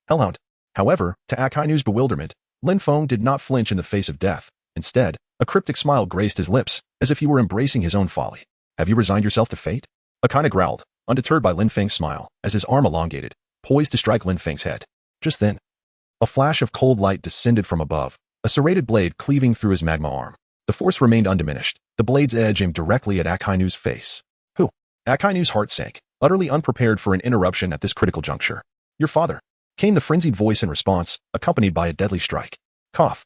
Hellhound. However, to Akainu's bewilderment, Lin Feng did not flinch in the face of death. Instead, a cryptic smile graced his lips, as if he were embracing his own folly. Have you resigned yourself to fate? Akainu growled, undeterred by Lin Feng's smile, as his arm elongated, poised to strike Lin Feng's head. Just then, a flash of cold light descended from above, a serrated blade cleaving through his magma arm. The force remained undiminished, the blade's edge aimed directly at Akainu's face. Who? Akainu's heart sank, utterly unprepared for an interruption at this critical juncture. Your father, came the frenzied voice in response, accompanied by a deadly strike. Cough.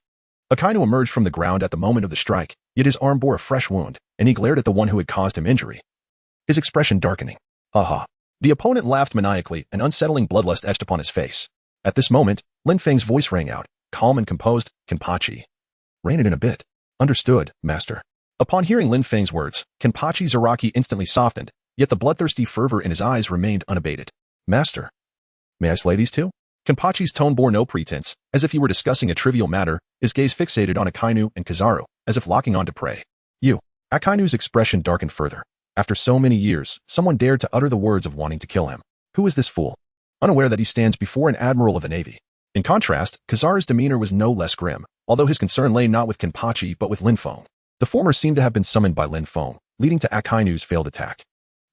Akainu emerged from the ground at the moment of the strike, yet his arm bore a fresh wound, and he glared at the one who had caused him injury, his expression darkening. Ha ha. The opponent laughed maniacally, an unsettling bloodlust etched upon his face. At this moment, Lin Feng's voice rang out, calm and composed, Kenpachi. Rein it in a bit. Understood, master. Upon hearing Lin Feng's words, Kenpachi Zaraki instantly softened, yet the bloodthirsty fervor in his eyes remained unabated. Master. May I slay these two? Kenpachi's tone bore no pretense, as if he were discussing a trivial matter, his gaze fixated on Akainu and Kizaru, as if locking on to prey. You. Akainu's expression darkened further. After so many years, someone dared to utter the words of wanting to kill him. Who is this fool? Unaware that he stands before an admiral of the navy. In contrast, Kizaru's demeanor was no less grim, although his concern lay not with Kenpachi but with Lin Feng. The former seemed to have been summoned by Lin Feng, leading to Akainu's failed attack.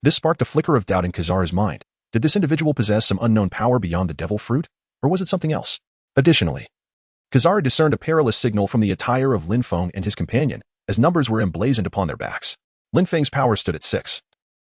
This sparked a flicker of doubt in Kizaru's mind. Did this individual possess some unknown power beyond the devil fruit? Or was it something else? Additionally, Kizaru discerned a perilous signal from the attire of Lin Feng and his companion, as numbers were emblazoned upon their backs. Lin Feng's power stood at 6,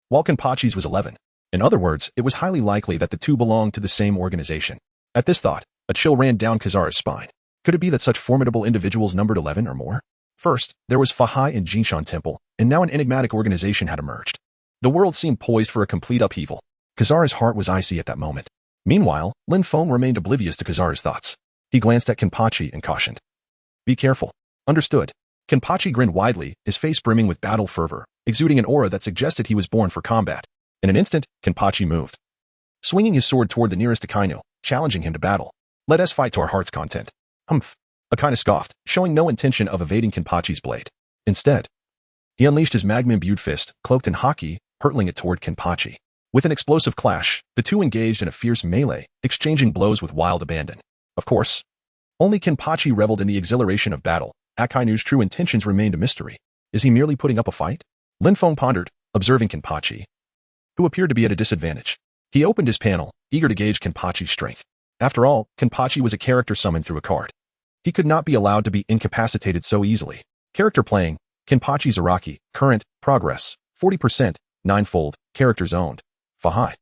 while Kenpachi's was 11. In other words, it was highly likely that the two belonged to the same organization. At this thought, a chill ran down Kizaru's spine. Could it be that such formidable individuals numbered 11 or more? First, there was Fahai and Jinshan Temple, and now an enigmatic organization had emerged. The world seemed poised for a complete upheaval. Kizaru's heart was icy at that moment. Meanwhile, Lin Feng remained oblivious to Kizaru's thoughts. He glanced at Kenpachi and cautioned. Be careful. Understood. Kenpachi grinned widely, his face brimming with battle fervor, exuding an aura that suggested he was born for combat. In an instant, Kenpachi moved, swinging his sword toward the nearest Akainu, challenging him to battle. Let us fight to our heart's content. Humph. Akainu scoffed, showing no intention of evading Kenpachi's blade. Instead, he unleashed his magma-imbued fist, cloaked in haki, hurtling it toward Kenpachi. With an explosive clash, the two engaged in a fierce melee, exchanging blows with wild abandon. Of course, only Kenpachi reveled in the exhilaration of battle. Akainu's true intentions remained a mystery. Is he merely putting up a fight? Lin Feng pondered, observing Kenpachi, who appeared to be at a disadvantage. He opened his panel, eager to gauge Kenpachi's strength. After all, Kenpachi was a character summoned through a card. He could not be allowed to be incapacitated so easily. Character playing, Kenpachi Zaraki, current, progress, 40%, 9-fold, characters owned. Fahai.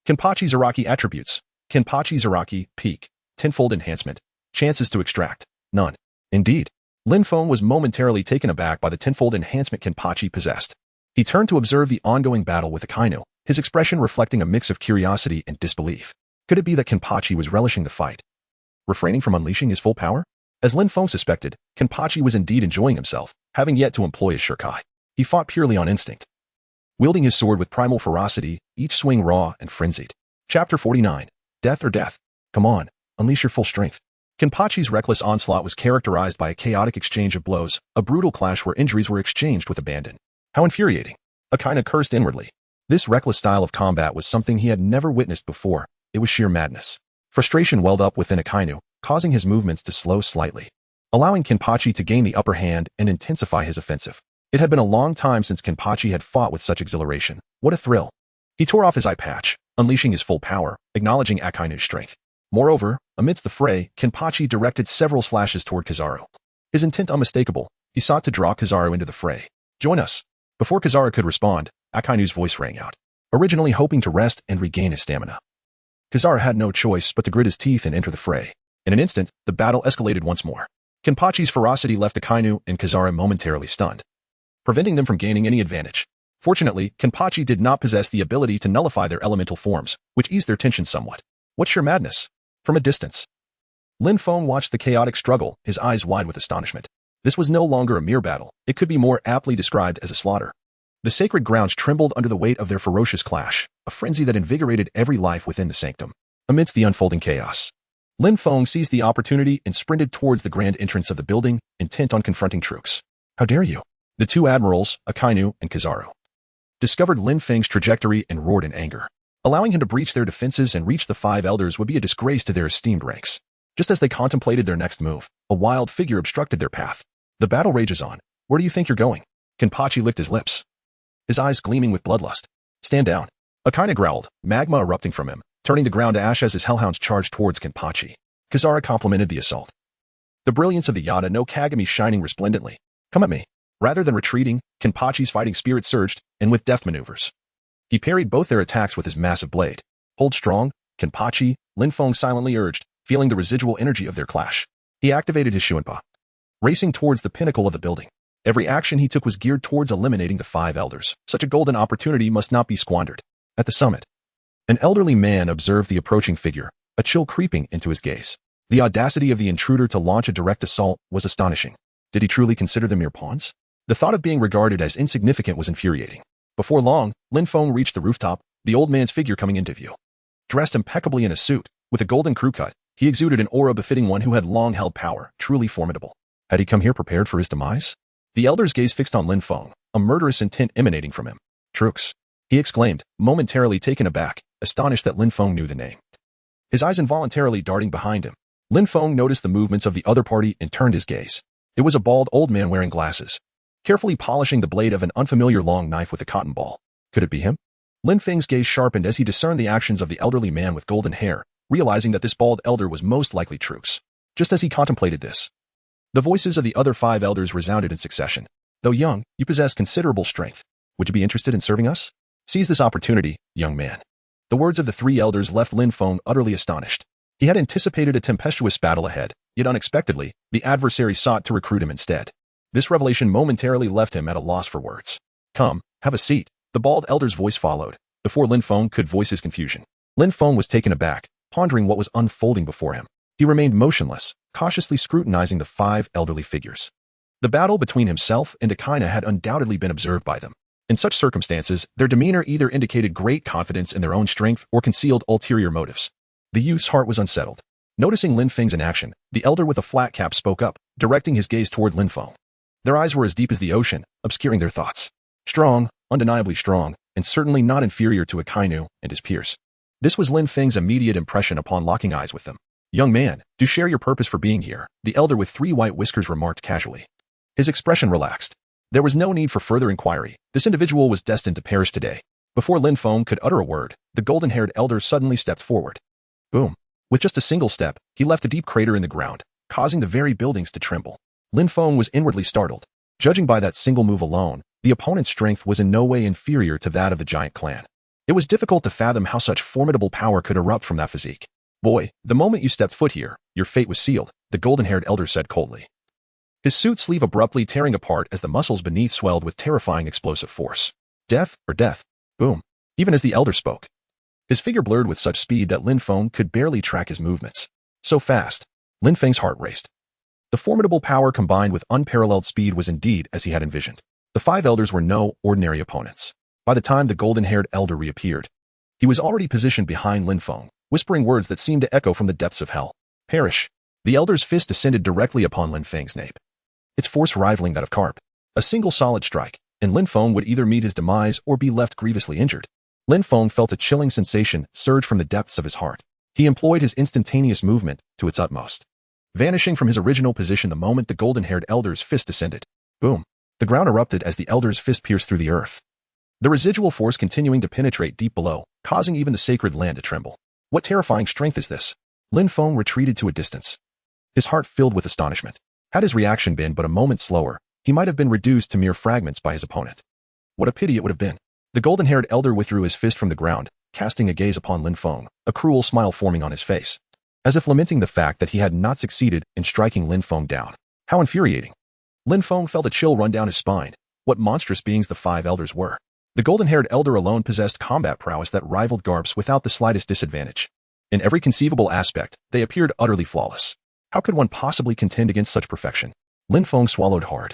Kenpachi Zaraki attributes, Kenpachi Zaraki, peak, 10-fold enhancement, chances to extract, none. Indeed, Lin Feng was momentarily taken aback by the 10-fold enhancement Kenpachi possessed. He turned to observe the ongoing battle with Akainu, his expression reflecting a mix of curiosity and disbelief. Could it be that Kenpachi was relishing the fight, refraining from unleashing his full power? As Lin Feng suspected, Kenpachi was indeed enjoying himself, having yet to employ his shurikai. He fought purely on instinct, wielding his sword with primal ferocity, each swing raw and frenzied. Chapter 49. Death or Death. Come on, unleash your full strength. Kenpachi's reckless onslaught was characterized by a chaotic exchange of blows, a brutal clash where injuries were exchanged with abandon. How infuriating. Akainu cursed inwardly. This reckless style of combat was something he had never witnessed before. It was sheer madness. Frustration welled up within Akainu, causing his movements to slow slightly, allowing Kenpachi to gain the upper hand and intensify his offensive. It had been a long time since Kenpachi had fought with such exhilaration. What a thrill. He tore off his eye patch, unleashing his full power, acknowledging Akainu's strength. Moreover, amidst the fray, Kenpachi directed several slashes toward Kizaru. His intent unmistakable, he sought to draw Kizaru into the fray. Join us. Before Kizaru could respond, Akainu's voice rang out, originally hoping to rest and regain his stamina. Kizaru had no choice but to grit his teeth and enter the fray. In an instant, the battle escalated once more. Kenpachi's ferocity left Akainu and Kizaru momentarily stunned, preventing them from gaining any advantage. Fortunately, Kenpachi did not possess the ability to nullify their elemental forms, which eased their tension somewhat. What's your madness? From a distance, Lin Feng watched the chaotic struggle, his eyes wide with astonishment. This was no longer a mere battle. It could be more aptly described as a slaughter. The sacred grounds trembled under the weight of their ferocious clash, a frenzy that invigorated every life within the sanctum. Amidst the unfolding chaos, Lin Feng seized the opportunity and sprinted towards the grand entrance of the building, intent on confronting troops. How dare you? The two admirals, Akainu and Kizaru, discovered Lin Feng's trajectory and roared in anger. Allowing him to breach their defenses and reach the five elders would be a disgrace to their esteemed ranks. Just as they contemplated their next move, a wild figure obstructed their path. The battle rages on. Where do you think you're going? Kenpachi licked his lips, his eyes gleaming with bloodlust. Stand down. Akainu growled, magma erupting from him, turning the ground to ash as his hellhounds charged towards Kenpachi. Kizaru complimented the assault, the brilliance of the Yada no Kagami shining resplendently. Come at me. Rather than retreating, Kenpachi's fighting spirit surged, and with deft maneuvers, he parried both their attacks with his massive blade. Hold strong, Kenpachi, Lin Feng silently urged, feeling the residual energy of their clash. He activated his Shuanpa, racing towards the pinnacle of the building. Every action he took was geared towards eliminating the five elders. Such a golden opportunity must not be squandered. At the summit, an elderly man observed the approaching figure, a chill creeping into his gaze. The audacity of the intruder to launch a direct assault was astonishing. Did he truly consider them mere pawns? The thought of being regarded as insignificant was infuriating. Before long, Lin Feng reached the rooftop, the old man's figure coming into view. Dressed impeccably in a suit, with a golden crew cut, he exuded an aura befitting one who had long held power, truly formidable. Had he come here prepared for his demise? The elder's gaze fixed on Lin Feng, a murderous intent emanating from him. Trooks, he exclaimed, momentarily taken aback, astonished that Lin Feng knew the name. His eyes involuntarily darting behind him, Lin Feng noticed the movements of the other party and turned his gaze. It was a bald old man wearing glasses, carefully polishing the blade of an unfamiliar long knife with a cotton ball. Could it be him? Lin Feng's gaze sharpened as he discerned the actions of the elderly man with golden hair, realizing that this bald elder was most likely Trooks. Just as he contemplated this, the voices of the other five elders resounded in succession. Though young, you possess considerable strength. Would you be interested in serving us? Seize this opportunity, young man. The words of the three elders left Lin Feng utterly astonished. He had anticipated a tempestuous battle ahead, yet unexpectedly, the adversary sought to recruit him instead. This revelation momentarily left him at a loss for words. Come, have a seat. The bald elder's voice followed, before Lin Feng could voice his confusion. Lin Feng was taken aback, pondering what was unfolding before him. He remained motionless, cautiously scrutinizing the five elderly figures. The battle between himself and Akaina had undoubtedly been observed by them. In such circumstances, their demeanor either indicated great confidence in their own strength or concealed ulterior motives. The youth's heart was unsettled. Noticing Lin Feng's inaction, the elder with a flat cap spoke up, directing his gaze toward Lin Feng. Their eyes were as deep as the ocean, obscuring their thoughts. Strong, undeniably strong, and certainly not inferior to Akainu and his peers. This was Lin Feng's immediate impression upon locking eyes with them. "Young man, do share your purpose for being here," the elder with 3 white whiskers remarked casually. His expression relaxed. There was no need for further inquiry. This individual was destined to perish today. Before Lin Feng could utter a word, the golden-haired elder suddenly stepped forward. Boom. With just a single step, he left a deep crater in the ground, causing the very buildings to tremble. Lin Feng was inwardly startled. Judging by that single move alone, the opponent's strength was in no way inferior to that of the giant clan. It was difficult to fathom how such formidable power could erupt from that physique. "Boy, the moment you stepped foot here, your fate was sealed," the golden-haired elder said coldly. His suit sleeve abruptly tearing apart as the muscles beneath swelled with terrifying explosive force. Death or death. Boom. Even as the elder spoke. His figure blurred with such speed that Lin Feng could barely track his movements. So fast. Lin Feng's heart raced. The formidable power combined with unparalleled speed was indeed as he had envisioned. The 5 elders were no ordinary opponents. By the time the golden-haired elder reappeared, he was already positioned behind Lin Feng, whispering words that seemed to echo from the depths of hell. "Perish." The elder's fist descended directly upon Lin Feng's nape. Its force rivaling that of Carp. A single solid strike, and Lin Feng would either meet his demise or be left grievously injured. Lin Feng felt a chilling sensation surge from the depths of his heart. He employed his instantaneous movement to its utmost, vanishing from his original position the moment the golden-haired elder's fist descended. Boom. The ground erupted as the elder's fist pierced through the earth. The residual force continuing to penetrate deep below, causing even the sacred land to tremble. What terrifying strength is this? Lin Feng retreated to a distance, his heart filled with astonishment. Had his reaction been but a moment slower, he might have been reduced to mere fragments by his opponent. What a pity it would have been. The golden-haired elder withdrew his fist from the ground, casting a gaze upon Lin Feng, a cruel smile forming on his face, as if lamenting the fact that he had not succeeded in striking Lin Feng down. How infuriating. Lin Feng felt a chill run down his spine. What monstrous beings the 5 elders were. The golden-haired elder alone possessed combat prowess that rivaled Garp's without the slightest disadvantage. In every conceivable aspect, they appeared utterly flawless. How could one possibly contend against such perfection? Lin Feng swallowed hard,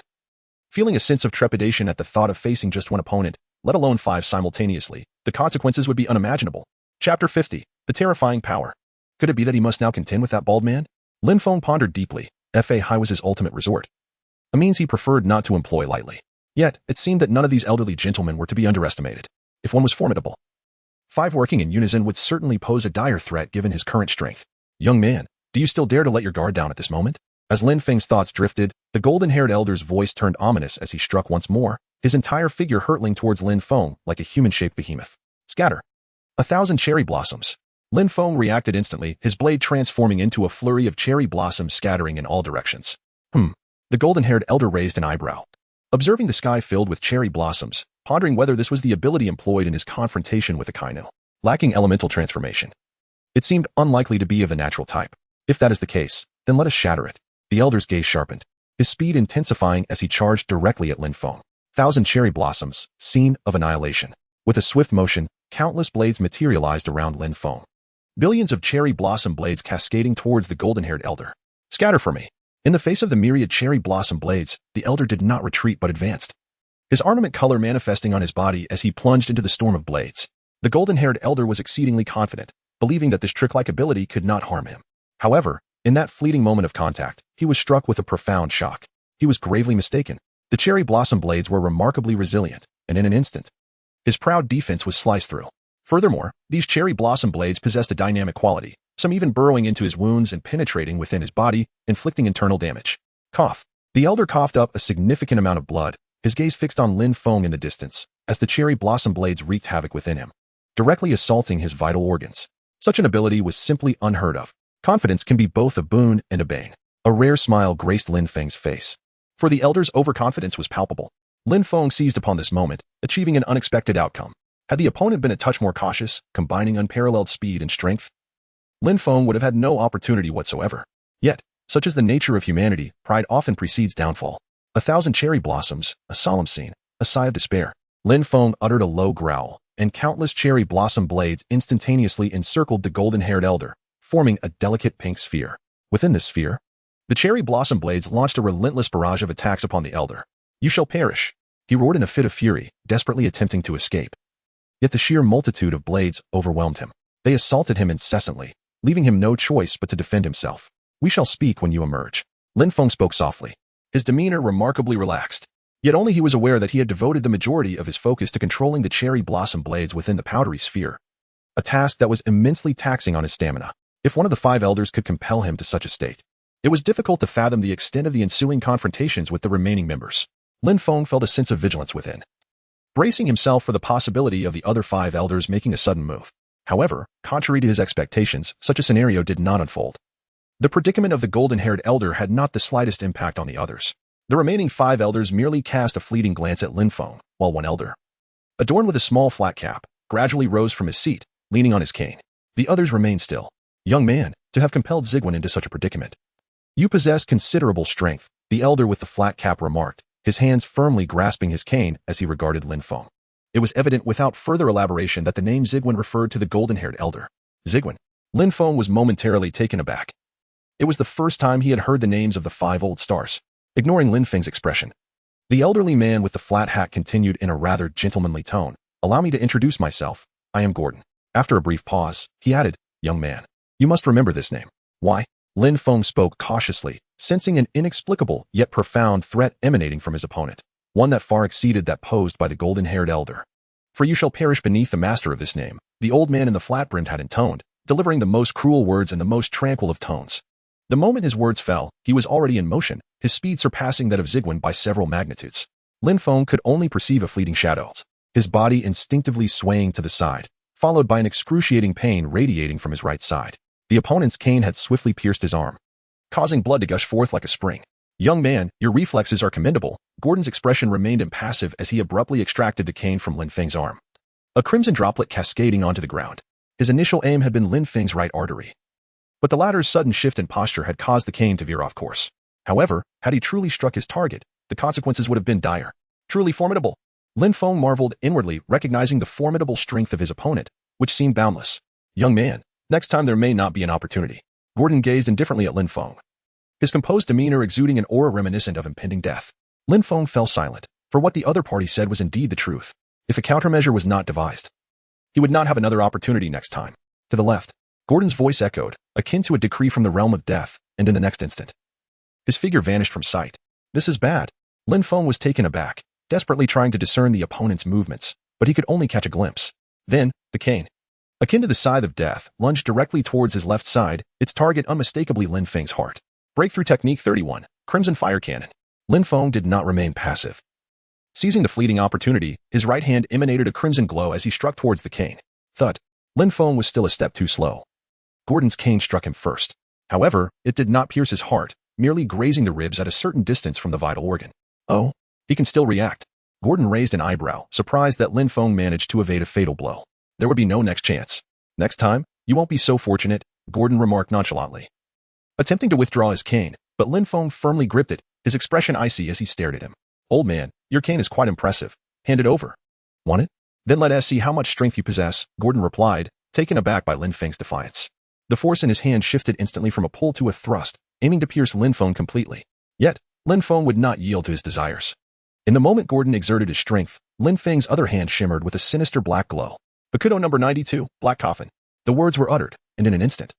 feeling a sense of trepidation at the thought of facing just one opponent, let alone 5 simultaneously. The consequences would be unimaginable. Chapter 50. The Terrifying Power. Could it be that he must now contend with that bald man? Lin Feng pondered deeply. Fahai was his ultimate resort, a means he preferred not to employ lightly. Yet, it seemed that none of these elderly gentlemen were to be underestimated. If one was formidable, 5 working in unison would certainly pose a dire threat given his current strength. "Young man, do you still dare to let your guard down at this moment?" As Lin Feng's thoughts drifted, the golden-haired elder's voice turned ominous as he struck once more, his entire figure hurtling towards Lin Feng like a human-shaped behemoth. Scatter. 1,000 cherry blossoms. Lin Feng reacted instantly, his blade transforming into a flurry of cherry blossoms scattering in all directions. The golden-haired elder raised an eyebrow, observing the sky filled with cherry blossoms, pondering whether this was the ability employed in his confrontation with Akainu. Lacking elemental transformation, it seemed unlikely to be of the natural type. If that is the case, then let us shatter it. The elder's gaze sharpened, his speed intensifying as he charged directly at Lin Feng. 1,000 cherry blossoms, scene of annihilation. With a swift motion, countless blades materialized around Lin Feng. Billions of cherry blossom blades cascading towards the golden-haired elder. "Scatter for me." In the face of the myriad cherry blossom blades, the elder did not retreat but advanced, his armament color manifesting on his body as he plunged into the storm of blades. The golden-haired elder was exceedingly confident, believing that this trick-like ability could not harm him. However, in that fleeting moment of contact, he was struck with a profound shock. He was gravely mistaken. The cherry blossom blades were remarkably resilient, and in an instant, his proud defense was sliced through. Furthermore, these cherry blossom blades possessed a dynamic quality, some even burrowing into his wounds and penetrating within his body, inflicting internal damage. Cough. The elder coughed up a significant amount of blood, his gaze fixed on Lin Feng in the distance, as the cherry blossom blades wreaked havoc within him, directly assaulting his vital organs. Such an ability was simply unheard of. Confidence can be both a boon and a bane. A rare smile graced Lin Feng's face, for the elder's overconfidence was palpable. Lin Feng seized upon this moment, achieving an unexpected outcome. Had the opponent been a touch more cautious, combining unparalleled speed and strength, Lin Feng would have had no opportunity whatsoever. Yet, such is the nature of humanity, pride often precedes downfall. 1,000 cherry blossoms, a solemn scene, a sigh of despair. Lin Feng uttered a low growl, and countless cherry blossom blades instantaneously encircled the golden-haired elder, forming a delicate pink sphere. Within this sphere, The cherry blossom blades launched a relentless barrage of attacks upon the elder. "You shall perish!" He roared in a fit of fury, desperately attempting to escape. Yet the sheer multitude of blades overwhelmed him. They assaulted him incessantly, leaving him no choice but to defend himself. "We shall speak when you emerge." Lin Feng spoke softly, his demeanor remarkably relaxed. Yet only he was aware that he had devoted the majority of his focus to controlling the cherry blossom blades within the powdery sphere, a task that was immensely taxing on his stamina. If one of the 5 elders could compel him to such a state, it was difficult to fathom the extent of the ensuing confrontations with the remaining members. Lin Feng felt a sense of vigilance within, bracing himself for the possibility of the other 5 elders making a sudden move. However, contrary to his expectations, such a scenario did not unfold. The predicament of the golden-haired elder had not the slightest impact on the others. The remaining 5 elders merely cast a fleeting glance at Lin Feng, while one elder, adorned with a small flat cap, gradually rose from his seat, leaning on his cane. The others remained still. "Young man, to have compelled Zigwen into such a predicament, you possess considerable strength," the elder with the flat cap remarked, his hands firmly grasping his cane as he regarded Lin Feng. It was evident without further elaboration that the name Zigwen referred to the golden-haired elder. Zigwen. Lin Feng was momentarily taken aback. It was the first time he had heard the names of the 5 old stars. Ignoring Lin Feng's expression, the elderly man with the flat hat continued in a rather gentlemanly tone. "Allow me to introduce myself. I am Gordon." After a brief pause, he added, "Young man, you must remember this name." "Why?" Lin Feng spoke cautiously, sensing an inexplicable yet profound threat emanating from his opponent, one that far exceeded that posed by the golden-haired elder. "For you shall perish beneath the master of this name," the old man in the flat-brimmed hat intoned, delivering the most cruel words in the most tranquil of tones. The moment his words fell, he was already in motion, his speed surpassing that of Zigwen by several magnitudes. Lin Feng could only perceive a fleeting shadow, his body instinctively swaying to the side, followed by an excruciating pain radiating from his right side. The opponent's cane had swiftly pierced his arm, causing blood to gush forth like a spring. "Young man, your reflexes are commendable." Gordon's expression remained impassive as he abruptly extracted the cane from Lin Feng's arm, a crimson droplet cascading onto the ground. His initial aim had been Lin Feng's right artery, but the latter's sudden shift in posture had caused the cane to veer off course. However, had he truly struck his target, the consequences would have been dire. "Truly formidable." Lin Feng marveled inwardly, recognizing the formidable strength of his opponent, which seemed boundless. "Young man, next time there may not be an opportunity." Gordon gazed indifferently at Lin Feng, his composed demeanor exuding an aura reminiscent of impending death. Lin Feng fell silent, for what the other party said was indeed the truth. If a countermeasure was not devised, he would not have another opportunity next time. To the left, Gordon's voice echoed, akin to a decree from the realm of death, and in the next instant, his figure vanished from sight. "This is bad." Lin Feng was taken aback, desperately trying to discern the opponent's movements, but he could only catch a glimpse. Then, the cane, akin to the scythe of death, lunged directly towards his left side, its target unmistakably Lin Feng's heart. Breakthrough Technique 31, Crimson Fire Cannon. Lin Feng did not remain passive. Seizing the fleeting opportunity, his right hand emanated a crimson glow as he struck towards the cane. Thud. Lin Feng was still a step too slow. Gordon's cane struck him first. However, it did not pierce his heart, merely grazing the ribs at a certain distance from the vital organ. "Oh, he can still react." Gordon raised an eyebrow, surprised that Lin Feng managed to evade a fatal blow. "There would be no next chance. Next time, you won't be so fortunate," Gordon remarked nonchalantly, attempting to withdraw his cane, but Lin Feng firmly gripped it, his expression icy as he stared at him. "Old man, your cane is quite impressive. Hand it over." "Want it? Then let us see how much strength you possess," Gordon replied, taken aback by Lin Feng's defiance. The force in his hand shifted instantly from a pull to a thrust, aiming to pierce Lin Feng completely. Yet, Lin Feng would not yield to his desires. In the moment Gordon exerted his strength, Lin Feng's other hand shimmered with a sinister black glow. "Bakudo number 92, Black Coffin." The words were uttered, and in an instant,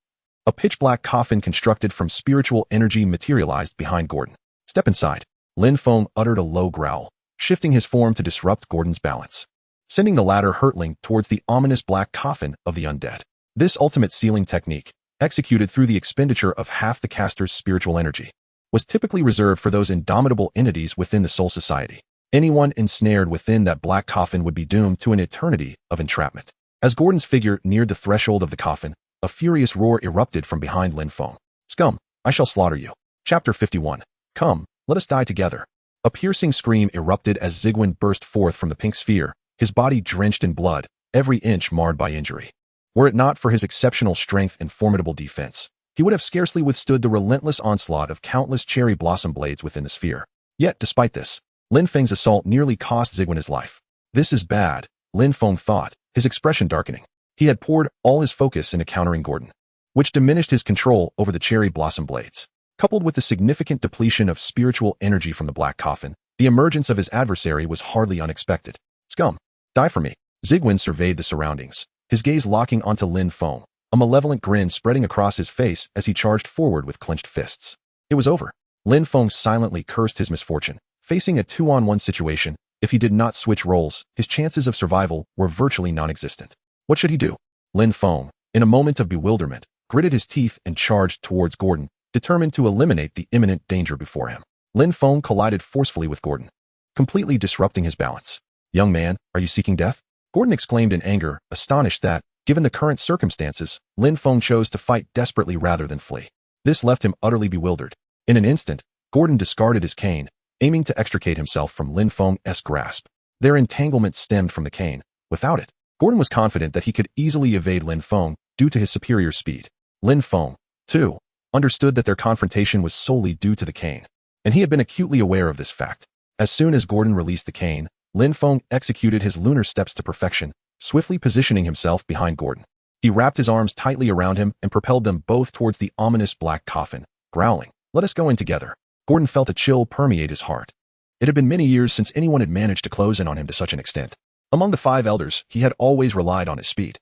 a pitch-black coffin constructed from spiritual energy materialized behind Gordon. "Step inside." Lin Feng uttered a low growl, shifting his form to disrupt Gordon's balance, sending the latter hurtling towards the ominous black coffin of the undead. This ultimate sealing technique, executed through the expenditure of half the caster's spiritual energy, was typically reserved for those indomitable entities within the Soul Society. Anyone ensnared within that black coffin would be doomed to an eternity of entrapment. As Gordon's figure neared the threshold of the coffin, a furious roar erupted from behind Lin Feng. "Scum, I shall slaughter you." Chapter 51. Come, let us die together. A piercing scream erupted as Zigwen burst forth from the pink sphere, his body drenched in blood, every inch marred by injury. Were it not for his exceptional strength and formidable defense, he would have scarcely withstood the relentless onslaught of countless cherry blossom blades within the sphere. Yet, despite this, Lin Feng's assault nearly cost Zigwen his life. "This is bad," Lin Feng thought, his expression darkening. He had poured all his focus into countering Gordon, which diminished his control over the cherry blossom blades. Coupled with the significant depletion of spiritual energy from the black coffin, the emergence of his adversary was hardly unexpected. Scum! Die for me! Zigwen surveyed the surroundings, his gaze locking onto Lin Feng, a malevolent grin spreading across his face as he charged forward with clenched fists. It was over. Lin Feng silently cursed his misfortune. Facing a 2-on-1 situation, if he did not switch roles, his chances of survival were virtually non-existent. What should he do? Lin Feng, in a moment of bewilderment, gritted his teeth and charged towards Gordon, determined to eliminate the imminent danger before him. Lin Feng collided forcefully with Gordon, completely disrupting his balance. Young man, are you seeking death? Gordon exclaimed in anger, astonished that, given the current circumstances, Lin Feng chose to fight desperately rather than flee. This left him utterly bewildered. In an instant, Gordon discarded his cane, aiming to extricate himself from Lin Feng's grasp. Their entanglement stemmed from the cane. Without it, Gordon was confident that he could easily evade Lin Feng due to his superior speed. Lin Feng, too, understood that their confrontation was solely due to the cane, and he had been acutely aware of this fact. As soon as Gordon released the cane, Lin Feng executed his lunar steps to perfection, swiftly positioning himself behind Gordon. He wrapped his arms tightly around him and propelled them both towards the ominous black coffin, growling, "Let us go in together." Gordon felt a chill permeate his heart. It had been many years since anyone had managed to close in on him to such an extent. Among the 5 elders, he had always relied on his speed,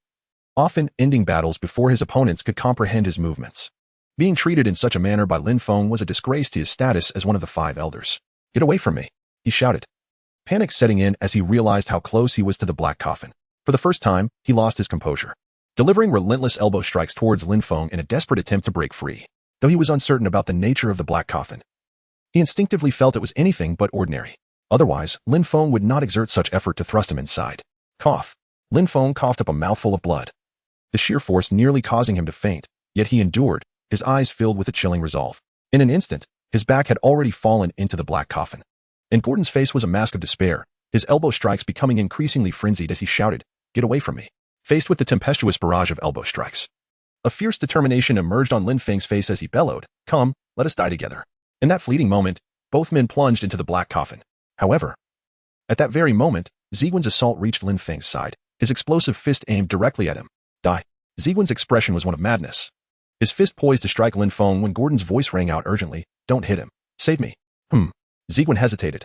often ending battles before his opponents could comprehend his movements. Being treated in such a manner by Lin Feng was a disgrace to his status as one of the 5 elders. "Get away from me," he shouted, panic setting in as he realized how close he was to the black coffin. For the first time, he lost his composure, delivering relentless elbow strikes towards Lin Feng in a desperate attempt to break free. Though he was uncertain about the nature of the black coffin, he instinctively felt it was anything but ordinary. Otherwise, Lin Feng would not exert such effort to thrust him inside. Cough. Lin Feng coughed up a mouthful of blood, the sheer force nearly causing him to faint, yet he endured, his eyes filled with a chilling resolve. In an instant, his back had already fallen into the black coffin, and Gordon's face was a mask of despair, his elbow strikes becoming increasingly frenzied as he shouted, "Get away from me." Faced with the tempestuous barrage of elbow strikes, a fierce determination emerged on Lin Feng's face as he bellowed, "Come, let us die together." In that fleeting moment, both men plunged into the black coffin. However, at that very moment, Zigwen's assault reached Lin Feng's side, his explosive fist aimed directly at him. "Die." Zigwen's expression was one of madness, his fist poised to strike Lin Feng when Gordon's voice rang out urgently, "Don't hit him. Save me." Zigwen hesitated,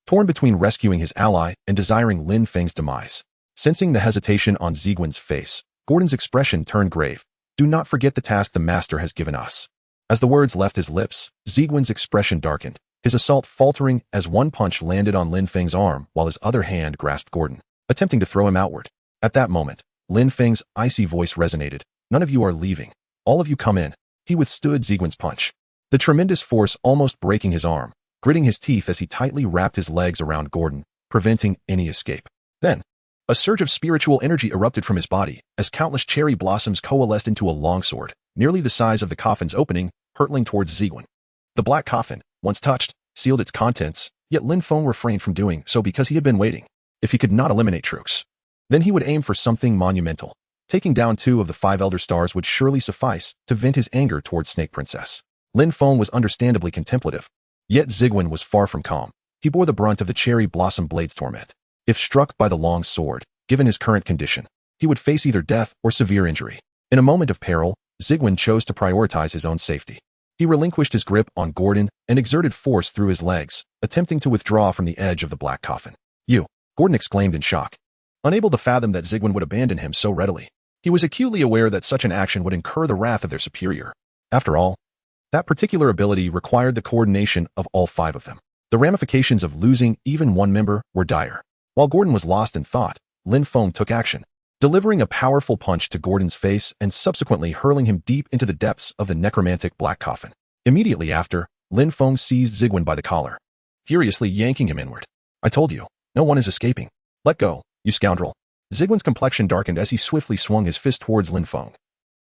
torn between rescuing his ally and desiring Lin Feng's demise. Sensing the hesitation on Zigwen's face, Gordon's expression turned grave. "Do not forget the task the master has given us." As the words left his lips, Zigwen's expression darkened, his assault faltering as one punch landed on Lin Feng's arm while his other hand grasped Gordon, attempting to throw him outward. At that moment, Lin Feng's icy voice resonated, "None of you are leaving. All of you come in." He withstood Zigwen's punch, the tremendous force almost breaking his arm, gritting his teeth as he tightly wrapped his legs around Gordon, preventing any escape. Then, a surge of spiritual energy erupted from his body as countless cherry blossoms coalesced into a longsword, nearly the size of the coffin's opening, hurtling towards Zigwen. The black coffin, once touched, sealed its contents, yet Lin Feng refrained from doing so because he had been waiting. If he could not eliminate Trooks, then he would aim for something monumental. Taking down 2 of the 5 Elder Stars would surely suffice to vent his anger towards Snake Princess. Lin Feng was understandably contemplative, yet Zigwen was far from calm. He bore the brunt of the Cherry Blossom Blade's torment. If struck by the long sword, given his current condition, he would face either death or severe injury. In a moment of peril, Zigwen chose to prioritize his own safety. He relinquished his grip on Gordon and exerted force through his legs, attempting to withdraw from the edge of the black coffin. "You!" Gordon exclaimed in shock, unable to fathom that Zigwen would abandon him so readily. He was acutely aware that such an action would incur the wrath of their superior. After all, that particular ability required the coordination of all 5 of them. The ramifications of losing even one member were dire. While Gordon was lost in thought, Lin Feng took action, delivering a powerful punch to Gordon's face and subsequently hurling him deep into the depths of the necromantic black coffin. Immediately after, Lin Feng seized Zigwen by the collar, furiously yanking him inward. "I told you, no one is escaping. Let go, you scoundrel." Zigwen's complexion darkened as he swiftly swung his fist towards Lin Feng.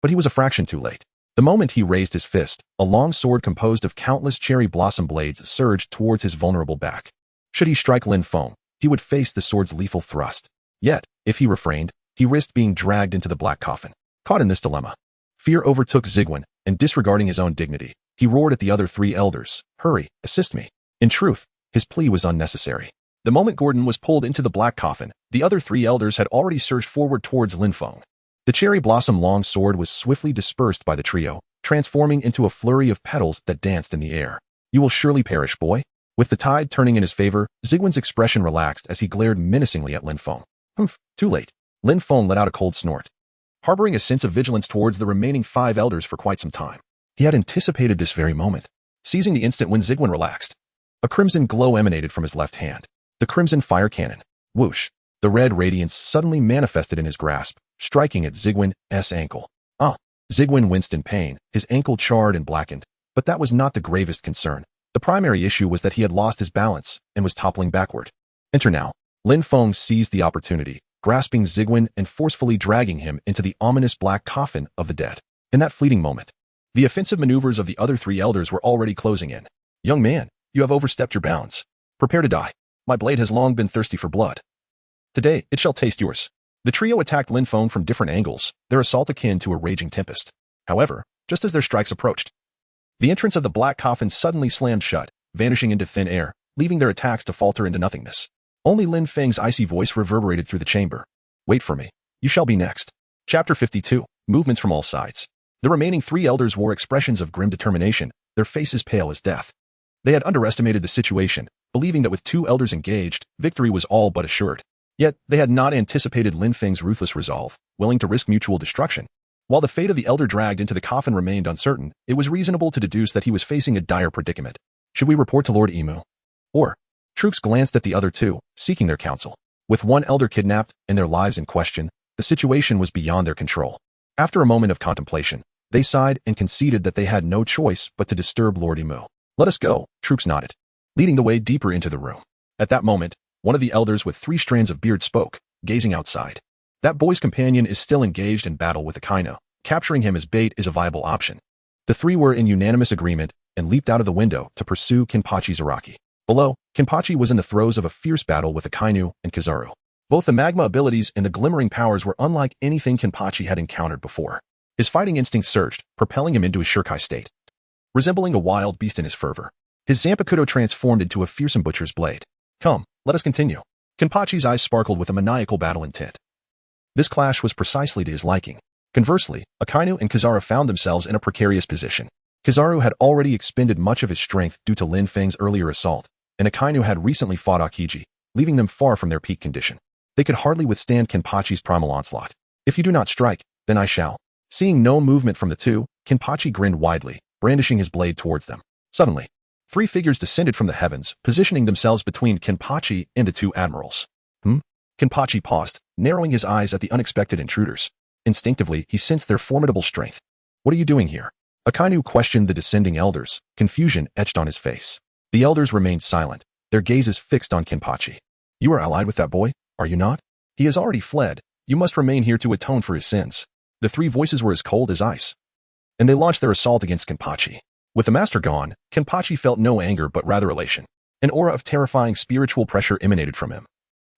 But he was a fraction too late. The moment he raised his fist, a long sword composed of countless cherry blossom blades surged towards his vulnerable back. Should he strike Lin Feng, he would face the sword's lethal thrust. Yet, if he refrained, he risked being dragged into the black coffin. Caught in this dilemma, fear overtook Zigwen, and disregarding his own dignity, he roared at the other 3 elders, "Hurry, assist me." In truth, his plea was unnecessary. The moment Gordon was pulled into the black coffin, the other 3 elders had already surged forward towards Lin Feng. The cherry blossom long sword was swiftly dispersed by the trio, transforming into a flurry of petals that danced in the air. You will surely perish, boy. With the tide turning in his favor, Zigwen's expression relaxed as he glared menacingly at Lin Feng. Humph, too late. Lin Feng let out a cold snort, harboring a sense of vigilance towards the remaining 5 elders for quite some time. He had anticipated this very moment, seizing the instant when Zigwen relaxed. A crimson glow emanated from his left hand. The crimson fire cannon. Whoosh. The red radiance suddenly manifested in his grasp, striking at Zigwen's ankle. Zigwen winced in pain, his ankle charred and blackened, but that was not the gravest concern. The primary issue was that he had lost his balance and was toppling backward. Enter now. Lin Feng seized the opportunity, grasping Zigwen and forcefully dragging him into the ominous black coffin of the dead. In that fleeting moment, the offensive maneuvers of the other 3 elders were already closing in. Young man, you have overstepped your bounds. Prepare to die. My blade has long been thirsty for blood. Today, it shall taste yours. The trio attacked Lin Feng from different angles, their assault akin to a raging tempest. However, just as their strikes approached, the entrance of the black coffin suddenly slammed shut, vanishing into thin air, leaving their attacks to falter into nothingness. Only Lin Feng's icy voice reverberated through the chamber. Wait for me. You shall be next. Chapter 52. Movements from all sides. The remaining 3 elders wore expressions of grim determination, their faces pale as death. They had underestimated the situation, believing that with 2 elders engaged, victory was all but assured. Yet, they had not anticipated Lin Feng's ruthless resolve, willing to risk mutual destruction. While the fate of the elder dragged into the coffin remained uncertain, it was reasonable to deduce that he was facing a dire predicament. Should we report to Lord Emu? Or? Troops glanced at the other 2, seeking their counsel. With 1 elder kidnapped and their lives in question, the situation was beyond their control. After a moment of contemplation, they sighed and conceded that they had no choice but to disturb Lord Emu. Let us go, Troops nodded, leading the way deeper into the room. At that moment, one of the elders with 3 strands of beard spoke, gazing outside. That boy's companion is still engaged in battle with Akainu. Capturing him as bait is a viable option. The 3 were in unanimous agreement and leaped out of the window to pursue Kenpachi Zaraki. Below, Kenpachi was in the throes of a fierce battle with Akainu and Kizaru. Both the magma abilities and the glimmering powers were unlike anything Kenpachi had encountered before. His fighting instinct surged, propelling him into a Shurkai state. Resembling a wild beast in his fervor, his Zanpakuto transformed into a fearsome butcher's blade. Come, let us continue. Kenpachi's eyes sparkled with a maniacal battle intent. This clash was precisely to his liking. Conversely, Akainu and Kizaru found themselves in a precarious position. Kizaru had already expended much of his strength due to Lin Feng's earlier assault, and Akainu had recently fought Akiji, leaving them far from their peak condition. They could hardly withstand Kenpachi's primal onslaught. If you do not strike, then I shall. Seeing no movement from the 2, Kenpachi grinned widely, brandishing his blade towards them. Suddenly, 3 figures descended from the heavens, positioning themselves between Kenpachi and the 2 admirals. Kenpachi paused, narrowing his eyes at the unexpected intruders. Instinctively, he sensed their formidable strength. What are you doing here? Akainu questioned the descending elders, confusion etched on his face. The elders remained silent, their gazes fixed on Kenpachi. You are allied with that boy, are you not? He has already fled. You must remain here to atone for his sins. The 3 voices were as cold as ice, and they launched their assault against Kenpachi. With the master gone, Kenpachi felt no anger but rather elation. An aura of terrifying spiritual pressure emanated from him,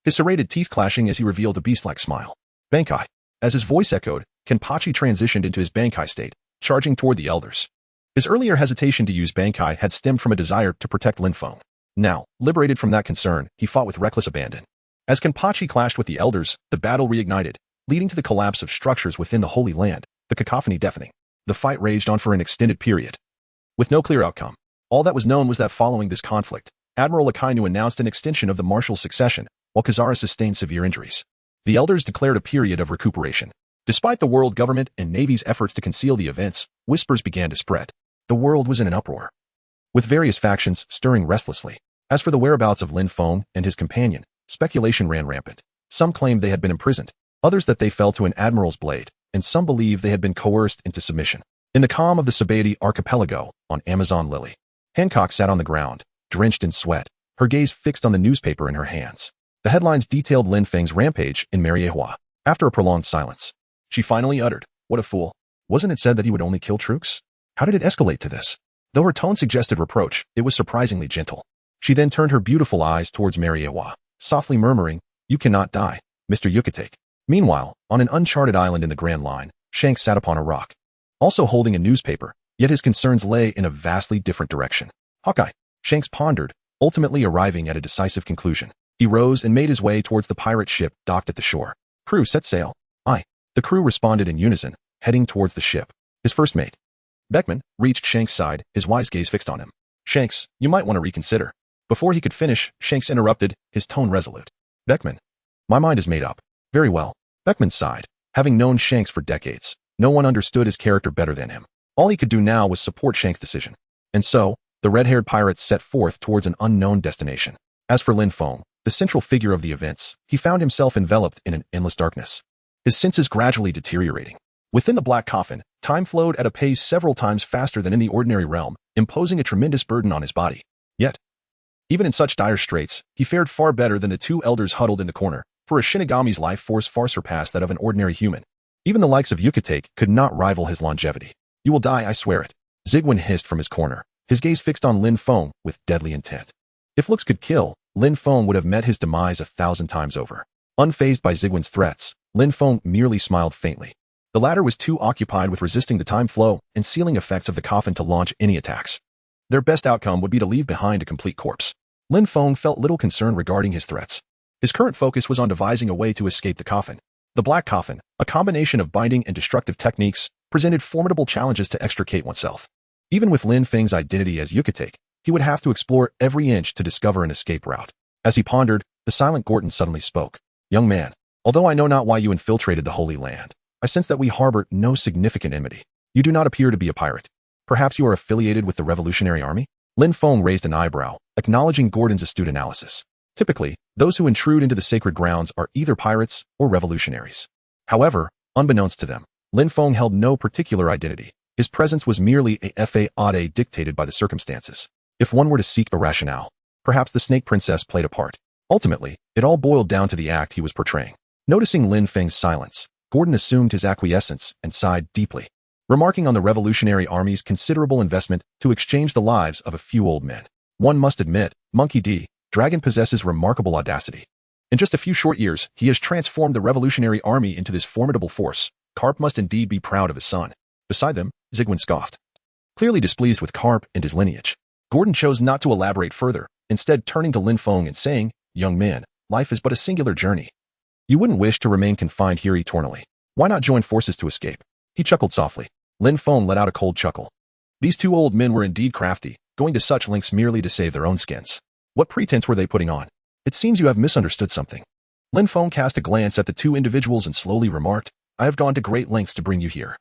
his serrated teeth clashing as he revealed a beast-like smile. Bankai. As his voice echoed, Kenpachi transitioned into his Bankai state, charging toward the elders. His earlier hesitation to use Bankai had stemmed from a desire to protect Lin Feng. Now, liberated from that concern, he fought with reckless abandon. As Kenpachi clashed with the elders, the battle reignited, leading to the collapse of structures within the Holy Land, the cacophony deafening. The fight raged on for an extended period, with no clear outcome. All that was known was that following this conflict, Admiral Akainu announced an extension of the martial succession, while Kizaru sustained severe injuries. The elders declared a period of recuperation. Despite the world government and Navy's efforts to conceal the events, whispers began to spread. The world was in an uproar, with various factions stirring restlessly. As for the whereabouts of Lin Feng and his companion, speculation ran rampant. Some claimed they had been imprisoned, others that they fell to an admiral's blade, and some believed they had been coerced into submission. In the calm of the Sabeti archipelago, on Amazon Lily, Hancock sat on the ground, drenched in sweat, her gaze fixed on the newspaper in her hands. The headlines detailed Lin Feng's rampage in Mariehua. After a prolonged silence, she finally uttered, "What a fool. Wasn't it said that he would only kill troops? How did it escalate to this?" Though her tone suggested reproach, it was surprisingly gentle. She then turned her beautiful eyes towards Mariehua, softly murmuring, "You cannot die, Mr. Yucatec." Meanwhile, on an uncharted island in the Grand Line, Shanks sat upon a rock, also holding a newspaper, yet his concerns lay in a vastly different direction. Hawkeye, Shanks pondered, ultimately arriving at a decisive conclusion. He rose and made his way towards the pirate ship docked at the shore. "Crew, set sail." "Aye." The crew responded in unison, heading towards the ship. His first mate, Beckman reached Shank's side, his wise gaze fixed on him. Shanks, you might want to reconsider. Before he could finish, Shanks interrupted, his tone resolute. Beckman, my mind is made up. Very well. Beckman sighed. Having known Shanks for decades, no one understood his character better than him. All he could do now was support Shanks' decision. And so, the red-haired pirates set forth towards an unknown destination. As for Lin Feng, the central figure of the events, he found himself enveloped in an endless darkness. His senses gradually deteriorating. Within the black coffin, time flowed at a pace several times faster than in the ordinary realm, imposing a tremendous burden on his body. Yet, even in such dire straits, he fared far better than the two elders huddled in the corner, for a Shinigami's life force far surpassed that of an ordinary human. Even the likes of Yukitake could not rival his longevity. You will die, I swear it. Zigwin hissed from his corner, his gaze fixed on Lin Feng with deadly intent. If looks could kill, Lin Feng would have met his demise 1,000 times over. Unfazed by Zigwin's threats, Lin Feng merely smiled faintly. The latter was too occupied with resisting the time flow and sealing effects of the coffin to launch any attacks. Their best outcome would be to leave behind a complete corpse. Lin Feng felt little concern regarding his threats. His current focus was on devising a way to escape the coffin. The black coffin, a combination of binding and destructive techniques, presented formidable challenges to extricate oneself. Even with Lin Feng's identity as Yukitake, he would have to explore every inch to discover an escape route. As he pondered, the silent Gordon suddenly spoke. Young man, although I know not why you infiltrated the Holy Land, I sense that we harbor no significant enmity. You do not appear to be a pirate. Perhaps you are affiliated with the Revolutionary Army? Lin Feng raised an eyebrow, acknowledging Gordon's astute analysis. Typically, those who intrude into the sacred grounds are either pirates or revolutionaries. However, unbeknownst to them, Lin Feng held no particular identity. His presence was merely a fade dictated by the circumstances. If one were to seek a rationale, perhaps the Snake Princess played a part. Ultimately, it all boiled down to the act he was portraying. Noticing Lin Feng's silence, Gordon assumed his acquiescence and sighed deeply, remarking on the Revolutionary Army's considerable investment to exchange the lives of a few old men. One must admit, Monkey D. Dragon possesses remarkable audacity. In just a few short years, he has transformed the Revolutionary Army into this formidable force. Carp must indeed be proud of his son. Beside them, Zigwin scoffed. Clearly displeased with Carp and his lineage, Gordon chose not to elaborate further, instead turning to Lin Feng and saying, Young man, life is but a singular journey. You wouldn't wish to remain confined here eternally. Why not join forces to escape? He chuckled softly. Lin Feng let out a cold chuckle. These two old men were indeed crafty, going to such lengths merely to save their own skins. What pretense were they putting on? It seems you have misunderstood something. Lin Feng cast a glance at the two individuals and slowly remarked, I have gone to great lengths to bring you here.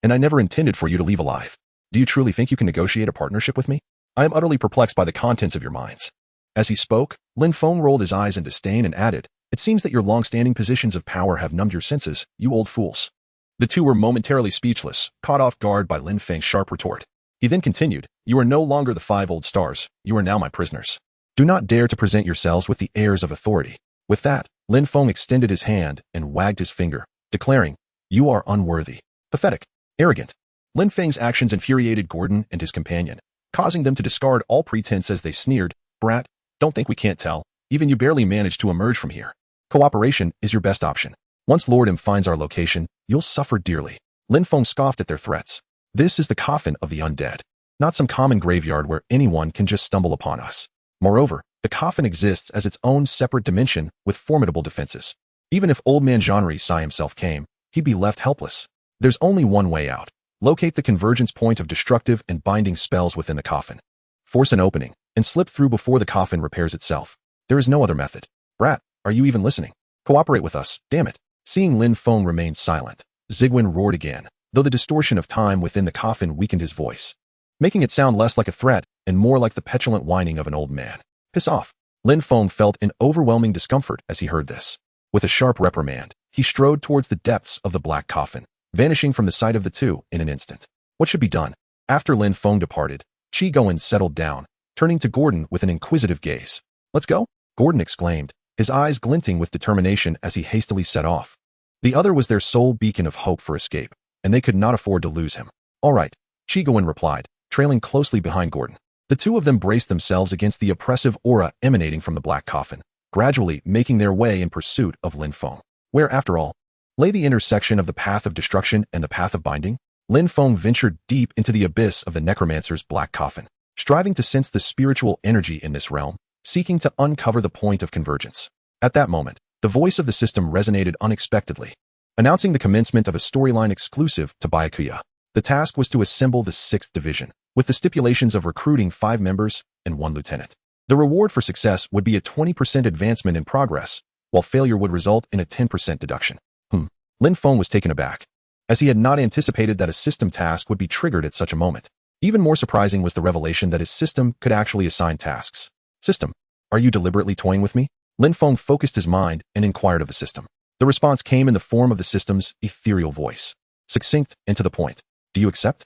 And I never intended for you to leave alive. Do you truly think you can negotiate a partnership with me? I am utterly perplexed by the contents of your minds. As he spoke, Lin Feng rolled his eyes in disdain and added, It seems that your long-standing positions of power have numbed your senses, you old fools. The two were momentarily speechless, caught off guard by Lin Feng's sharp retort. He then continued, You are no longer the 5 old stars, you are now my prisoners. Do not dare to present yourselves with the airs of authority. With that, Lin Feng extended his hand and wagged his finger, declaring, You are unworthy, pathetic, arrogant. Lin Feng's actions infuriated Gordon and his companion, causing them to discard all pretense as they sneered, Brat, don't think we can't tell. Even you barely managed to emerge from here. Cooperation is your best option. Once Lord M finds our location, you'll suffer dearly. Lin Feng scoffed at their threats. This is the coffin of the undead, not some common graveyard where anyone can just stumble upon us. Moreover, the coffin exists as its own separate dimension with formidable defenses. Even if Old Man Jeanri Sai himself came, he'd be left helpless. There's only one way out. Locate the convergence point of destructive and binding spells within the coffin. Force an opening, and slip through before the coffin repairs itself. There is no other method. Brat, are you even listening? Cooperate with us, damn it. Seeing Lin Feng remain silent, Zigwin roared again, though the distortion of time within the coffin weakened his voice, making it sound less like a threat and more like the petulant whining of an old man. Piss off. Lin Feng felt an overwhelming discomfort as he heard this. With a sharp reprimand, he strode towards the depths of the black coffin, vanishing from the sight of the two in an instant. What should be done? After Lin Feng departed, Chi Goen settled down, turning to Gordon with an inquisitive gaze. Let's go? Gordon exclaimed, his eyes glinting with determination as he hastily set off. The other was their sole beacon of hope for escape, and they could not afford to lose him. All right, Chi Goen replied, trailing closely behind Gordon. The two of them braced themselves against the oppressive aura emanating from the black coffin, gradually making their way in pursuit of Lin Feng, where, after all, lay the intersection of the path of destruction and the path of binding. Lin Feng ventured deep into the abyss of the necromancer's black coffin, striving to sense the spiritual energy in this realm, seeking to uncover the point of convergence. At that moment, the voice of the system resonated unexpectedly, announcing the commencement of a storyline exclusive to Byakuya. The task was to assemble the 6th Division, with the stipulations of recruiting 5 members and 1 lieutenant. The reward for success would be a 20% advancement in progress, while failure would result in a 10% deduction. Lin Feng was taken aback, as he had not anticipated that a system task would be triggered at such a moment. Even more surprising was the revelation that his system could actually assign tasks. System, are you deliberately toying with me? Lin Feng focused his mind and inquired of the system. The response came in the form of the system's ethereal voice, succinct and to the point. Do you accept?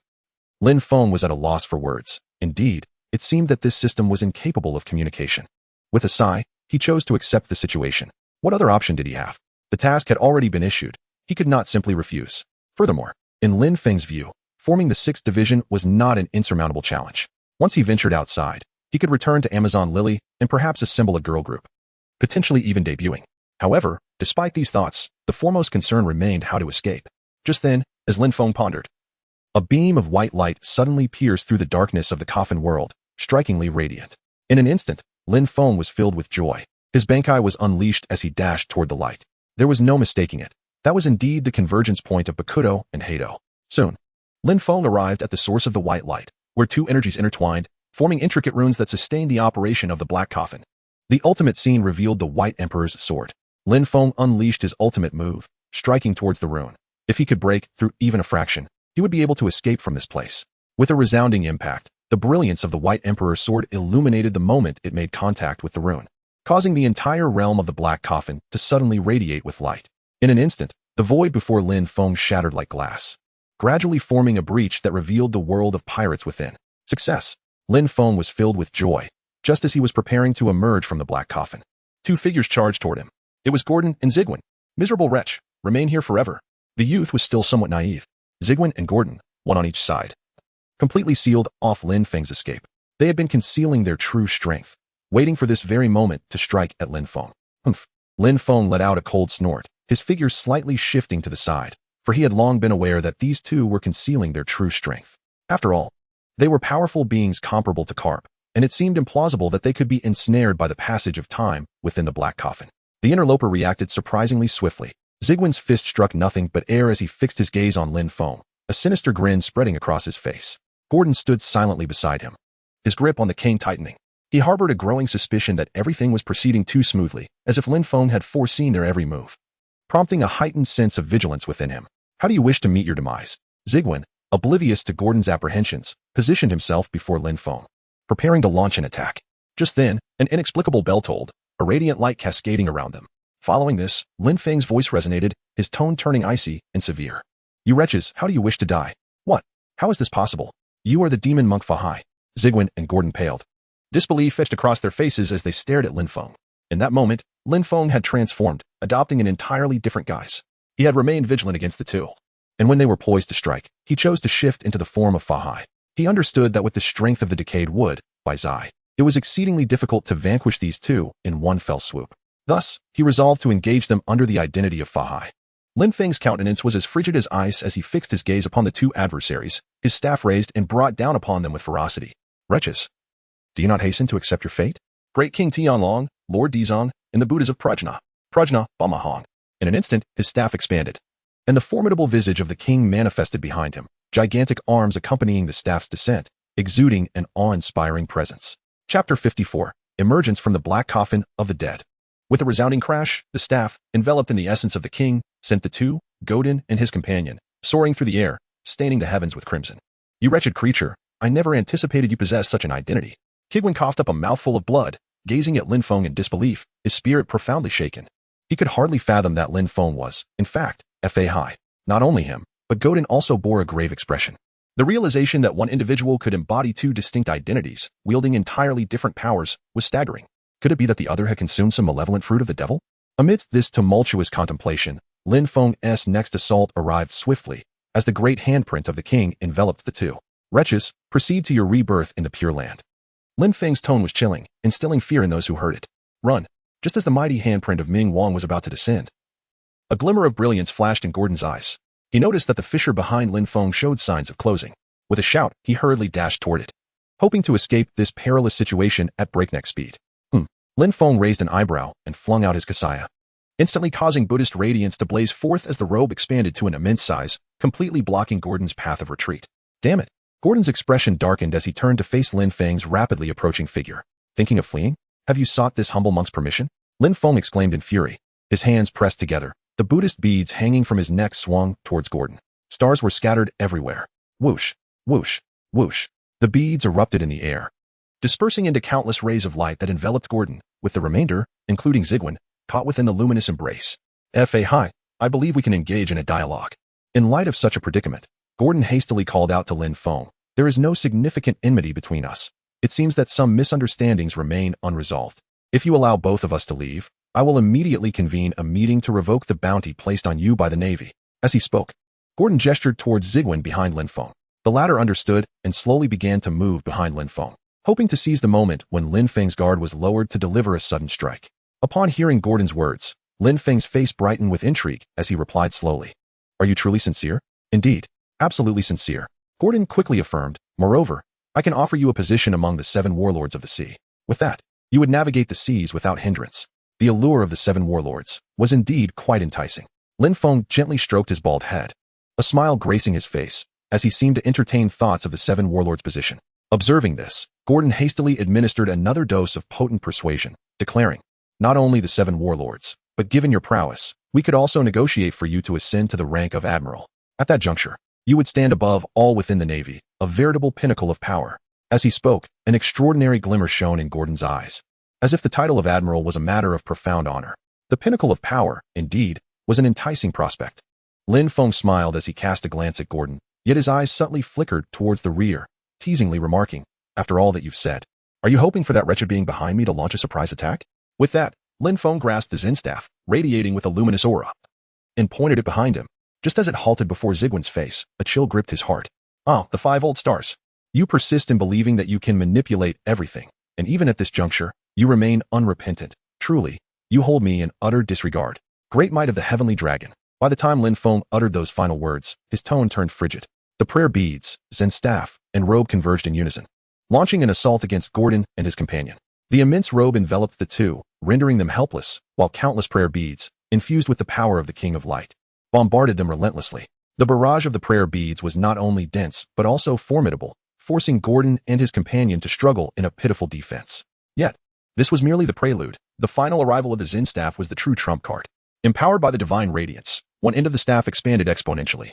Lin Feng was at a loss for words. Indeed, it seemed that this system was incapable of communication. With a sigh, he chose to accept the situation. What other option did he have? The task had already been issued. He could not simply refuse. Furthermore, in Lin Feng's view, forming the 6th Division was not an insurmountable challenge. Once he ventured outside, he could return to Amazon Lily and perhaps assemble a girl group, potentially even debuting. However, despite these thoughts, the foremost concern remained how to escape. Just then, as Lin Feng pondered, a beam of white light suddenly pierced through the darkness of the coffin world, strikingly radiant. In an instant, Lin Feng was filled with joy. His Bankai was unleashed as he dashed toward the light. There was no mistaking it. That was indeed the convergence point of Bakudo and Heido. Soon, Lin Feng arrived at the source of the white light, where 2 energies intertwined, forming intricate runes that sustained the operation of the black coffin. The ultimate scene revealed the White Emperor's sword. Lin Feng unleashed his ultimate move, striking towards the rune. If he could break through even a fraction, he would be able to escape from this place. With a resounding impact, the brilliance of the White Emperor's sword illuminated the moment it made contact with the rune, causing the entire realm of the black coffin to suddenly radiate with light. In an instant, the void before Lin Feng shattered like glass, gradually forming a breach that revealed the world of pirates within. Success! Lin Feng was filled with joy, just as he was preparing to emerge from the black coffin. 2 figures charged toward him. It was Gordon and Zigwen. Miserable wretch, remain here forever. The youth was still somewhat naive. Zigwen and Gordon, one on each side, completely sealed off Lin Feng's escape. They had been concealing their true strength, waiting for this very moment to strike at Lin Feng. Humph! Lin Feng let out a cold snort, his figure slightly shifting to the side, for he had long been aware that these 2 were concealing their true strength. After all, they were powerful beings comparable to Carp, and it seemed implausible that they could be ensnared by the passage of time within the black coffin. The interloper reacted surprisingly swiftly. Zigwen's fist struck nothing but air as he fixed his gaze on Lin Feng, a sinister grin spreading across his face. Gordon stood silently beside him, his grip on the cane tightening. He harbored a growing suspicion that everything was proceeding too smoothly, as if Lin Feng had foreseen their every move, prompting a heightened sense of vigilance within him. How do you wish to meet your demise? Zigwen, oblivious to Gordon's apprehensions, positioned himself before Lin Feng, preparing to launch an attack. Just then, an inexplicable bell tolled, a radiant light cascading around them. Following this, Lin Feng's voice resonated, his tone turning icy and severe. You wretches, how do you wish to die? What? How is this possible? You are the demon monk Fahai. Zigwen and Gordon paled. Disbelief etched across their faces as they stared at Lin Feng. In that moment, Lin Feng had transformed, adopting an entirely different guise. He had remained vigilant against the 2, and when they were poised to strike, he chose to shift into the form of Fahai. He understood that with the strength of the decayed wood, by Zai, it was exceedingly difficult to vanquish these 2 in one fell swoop. Thus, he resolved to engage them under the identity of Fahai. Lin Feng's countenance was as frigid as ice as he fixed his gaze upon the 2 adversaries, his staff raised and brought down upon them with ferocity. Wretches, do you not hasten to accept your fate? Great King Tianlong, Lord Dizong, and the Buddhas of Prajna, Bamahong. In an instant, his staff expanded, and the formidable visage of the king manifested behind him, gigantic arms accompanying the staff's descent, exuding an awe-inspiring presence. Chapter 54, Emergence from the Black Coffin of the Dead. With a resounding crash, the staff, enveloped in the essence of the king, sent the 2, Godin and his companion, soaring through the air, staining the heavens with crimson. You wretched creature, I never anticipated you possessed such an identity. Kigwin coughed up a mouthful of blood, gazing at Lin Feng in disbelief, his spirit profoundly shaken. He could hardly fathom that Lin Feng was, in fact, Fahai. Not only him, but Godin also bore a grave expression. The realization that one individual could embody 2 distinct identities, wielding entirely different powers, was staggering. Could it be that the other had consumed some malevolent fruit of the devil? Amidst this tumultuous contemplation, Lin Feng's next assault arrived swiftly, as the great handprint of the king enveloped the 2. Wretches, proceed to your rebirth in the Pure Land. Lin Feng's tone was chilling, instilling fear in those who heard it. Run, just as the mighty handprint of Ming Wang was about to descend. A glimmer of brilliance flashed in Gordon's eyes. He noticed that the fissure behind Lin Feng showed signs of closing. With a shout, he hurriedly dashed toward it, hoping to escape this perilous situation at breakneck speed. Lin Feng raised an eyebrow and flung out his kasaya, instantly causing Buddhist radiance to blaze forth as the robe expanded to an immense size, completely blocking Gordon's path of retreat. Damn it. Gordon's expression darkened as he turned to face Lin Feng's rapidly approaching figure. Thinking of fleeing? Have you sought this humble monk's permission? Lin Feng exclaimed in fury. His hands pressed together. The Buddhist beads hanging from his neck swung towards Gordon. Stars were scattered everywhere. Whoosh, whoosh, whoosh. The beads erupted in the air, dispersing into countless rays of light that enveloped Gordon, with the remainder, including Zigwen, caught within the luminous embrace. Fahai, I believe we can engage in a dialogue. In light of such a predicament, Gordon hastily called out to Lin Feng. There is no significant enmity between us. It seems that some misunderstandings remain unresolved. If you allow both of us to leave, I will immediately convene a meeting to revoke the bounty placed on you by the Navy. As he spoke, Gordon gestured towards Zigwen behind Lin Feng. The latter understood and slowly began to move behind Lin Feng, hoping to seize the moment when Lin Feng's guard was lowered to deliver a sudden strike. Upon hearing Gordon's words, Lin Feng's face brightened with intrigue as he replied slowly. Are you truly sincere? Indeed, absolutely sincere. Gordon quickly affirmed. Moreover, I can offer you a position among the 7 warlords of the sea. With that, you would navigate the seas without hindrance. The allure of the 7 warlords was indeed quite enticing. Lin Feng gently stroked his bald head, a smile gracing his face, as he seemed to entertain thoughts of the 7 warlords' position. Observing this, Gordon hastily administered another dose of potent persuasion, declaring, not only the 7 warlords, but given your prowess, we could also negotiate for you to ascend to the rank of admiral. At that juncture, you would stand above all within the Navy, a veritable pinnacle of power. As he spoke, an extraordinary glimmer shone in Gordon's eyes, as if the title of admiral was a matter of profound honor. The pinnacle of power, indeed, was an enticing prospect. Lin Feng smiled as he cast a glance at Gordon, yet his eyes subtly flickered towards the rear, teasingly remarking, after all that you've said, are you hoping for that wretched being behind me to launch a surprise attack? With that, Lin Feng grasped the Zen staff, radiating with a luminous aura, and pointed it behind him. Just as it halted before Zigwen's face, a chill gripped his heart. Ah, the 5 old stars. You persist in believing that you can manipulate everything, and even at this juncture, you remain unrepentant. Truly, you hold me in utter disregard. Great might of the heavenly dragon. By the time Lin Feng uttered those final words, his tone turned frigid. The prayer beads, Zen staff, and robe converged in unison, launching an assault against Gordon and his companion. The immense robe enveloped the two, rendering them helpless, while countless prayer beads, infused with the power of the King of Light, bombarded them relentlessly. The barrage of the prayer beads was not only dense, but also formidable, forcing Gordon and his companion to struggle in a pitiful defense. Yet, this was merely the prelude. The final arrival of the Zen staff was the true trump card. Empowered by the divine radiance, one end of the staff expanded exponentially,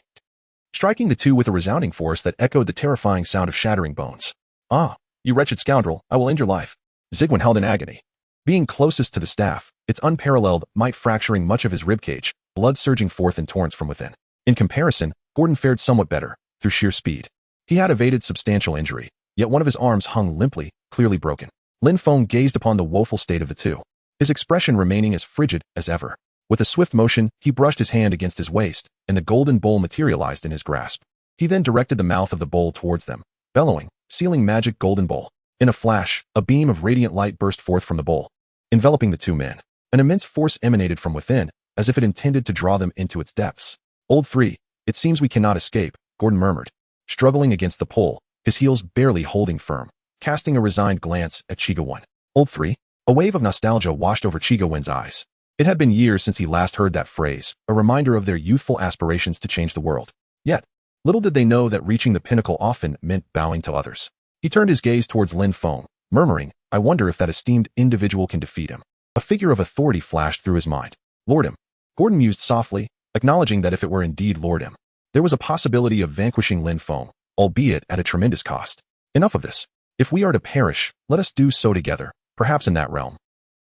striking the two with a resounding force that echoed the terrifying sound of shattering bones. Ah, you wretched scoundrel, I will end your life. Zigwen held in agony. Being closest to the staff, its unparalleled might fracturing much of his ribcage, blood surging forth in torrents from within. In comparison, Gordon fared somewhat better, through sheer speed. He had evaded substantial injury, yet one of his arms hung limply, clearly broken. Lin Feng gazed upon the woeful state of the two, his expression remaining as frigid as ever. With a swift motion, he brushed his hand against his waist, and the golden bowl materialized in his grasp. He then directed the mouth of the bowl towards them, bellowing, sealing magic golden bowl. In a flash, a beam of radiant light burst forth from the bowl, enveloping the two men. An immense force emanated from within, as if it intended to draw them into its depths. Old 3, it seems we cannot escape, Gordon murmured, struggling against the pole, his heels barely holding firm, casting a resigned glance at Chiga-1. Old 3? A wave of nostalgia washed over Chiga-1's eyes. It had been years since he last heard that phrase, a reminder of their youthful aspirations to change the world. Yet, little did they know that reaching the pinnacle often meant bowing to others. He turned his gaze towards Lin Feng, murmuring, I wonder if that esteemed individual can defeat him. A figure of authority flashed through his mind. Lord M. Gordon mused softly, acknowledging that if it were indeed Lord M, there was a possibility of vanquishing Lin Feng, albeit at a tremendous cost. Enough of this. If we are to perish, let us do so together, perhaps in that realm.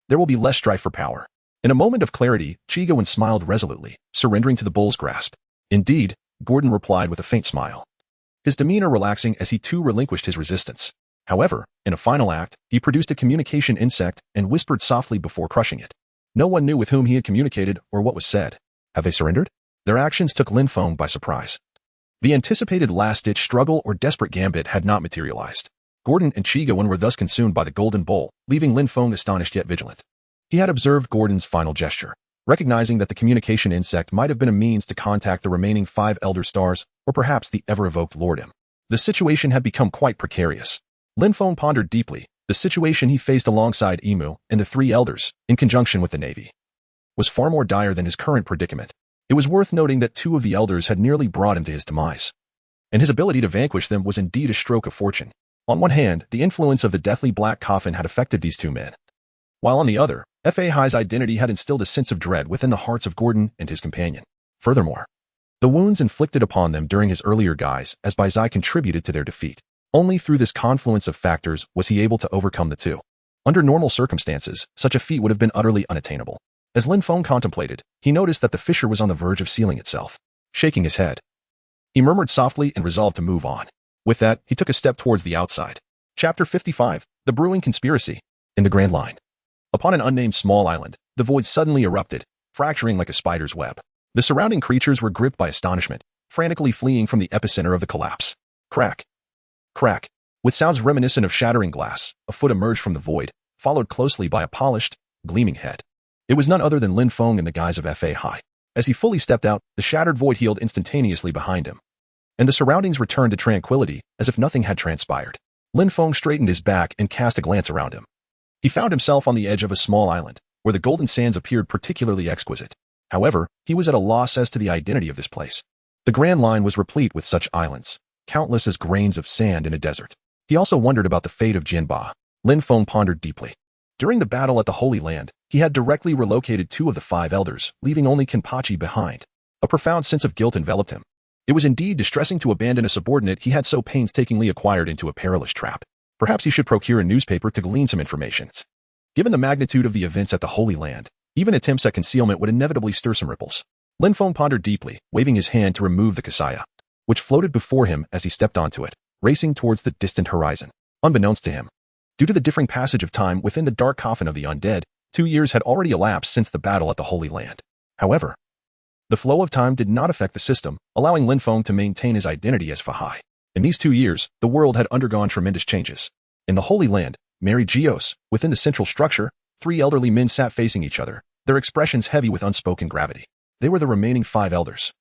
There will be less strife for power. In a moment of clarity, Chiga-1 smiled resolutely, surrendering to the bull's grasp. Indeed, Gordon replied with a faint smile, his demeanor relaxing as he too relinquished his resistance. However, in a final act, he produced a communication insect and whispered softly before crushing it. No one knew with whom he had communicated or what was said. Have they surrendered? Their actions took Lin Feng by surprise. The anticipated last-ditch struggle or desperate gambit had not materialized. Gordon and Chiga-1 were thus consumed by the golden bowl, leaving Lin Feng astonished yet vigilant. He had observed Gordon's final gesture, recognizing that the communication insect might have been a means to contact the remaining 5 Elder Stars, or perhaps the ever-evoked Lord M. The situation had become quite precarious. Lin Feng pondered deeply. The situation he faced alongside Emu and the 3 Elders, in conjunction with the Navy, was far more dire than his current predicament. It was worth noting that two of the elders had nearly brought him to his demise, and his ability to vanquish them was indeed a stroke of fortune. On one hand, the influence of the deathly black coffin had affected these two men, while on the other, Fahai's identity had instilled a sense of dread within the hearts of Gordon and his companion. Furthermore, the wounds inflicted upon them during his earlier guise as Baizai contributed to their defeat. Only through this confluence of factors was he able to overcome the two. Under normal circumstances, such a feat would have been utterly unattainable. As Lin Feng contemplated, he noticed that the fissure was on the verge of sealing itself. Shaking his head, he murmured softly and resolved to move on. With that, he took a step towards the outside. Chapter 55, The Brewing Conspiracy. In the Grand Line. Upon an unnamed small island, the void suddenly erupted, fracturing like a spider's web. The surrounding creatures were gripped by astonishment, frantically fleeing from the epicenter of the collapse. Crack. Crack. With sounds reminiscent of shattering glass, a foot emerged from the void, followed closely by a polished, gleaming head. It was none other than Lin Feng in the guise of Fahai. As he fully stepped out, the shattered void healed instantaneously behind him, and the surroundings returned to tranquility as if nothing had transpired. Lin Feng straightened his back and cast a glance around him. He found himself on the edge of a small island, where the golden sands appeared particularly exquisite. However, he was at a loss as to the identity of this place. The Grand Line was replete with such islands, countless as grains of sand in a desert. He also wondered about the fate of Jinba. Lin Feng pondered deeply. During the battle at the Holy Land, he had directly relocated two of the 5 elders, leaving only Kenpachi behind. A profound sense of guilt enveloped him. It was indeed distressing to abandon a subordinate he had so painstakingly acquired into a perilous trap. Perhaps he should procure a newspaper to glean some information. Given the magnitude of the events at the Holy Land, even attempts at concealment would inevitably stir some ripples. Lin Feng pondered deeply, waving his hand to remove the kasaya, which floated before him as he stepped onto it, racing towards the distant horizon. Unbeknownst to him, due to the differing passage of time within the dark coffin of the undead, 2 years had already elapsed since the battle at the Holy Land. However, the flow of time did not affect the system, allowing Lin Feng to maintain his identity as Fahai. In these 2 years, the world had undergone tremendous changes. In the Holy Land, Mary Geos, within the central structure, 3 elderly men sat facing each other, their expressions heavy with unspoken gravity. They were the remaining 5 elders.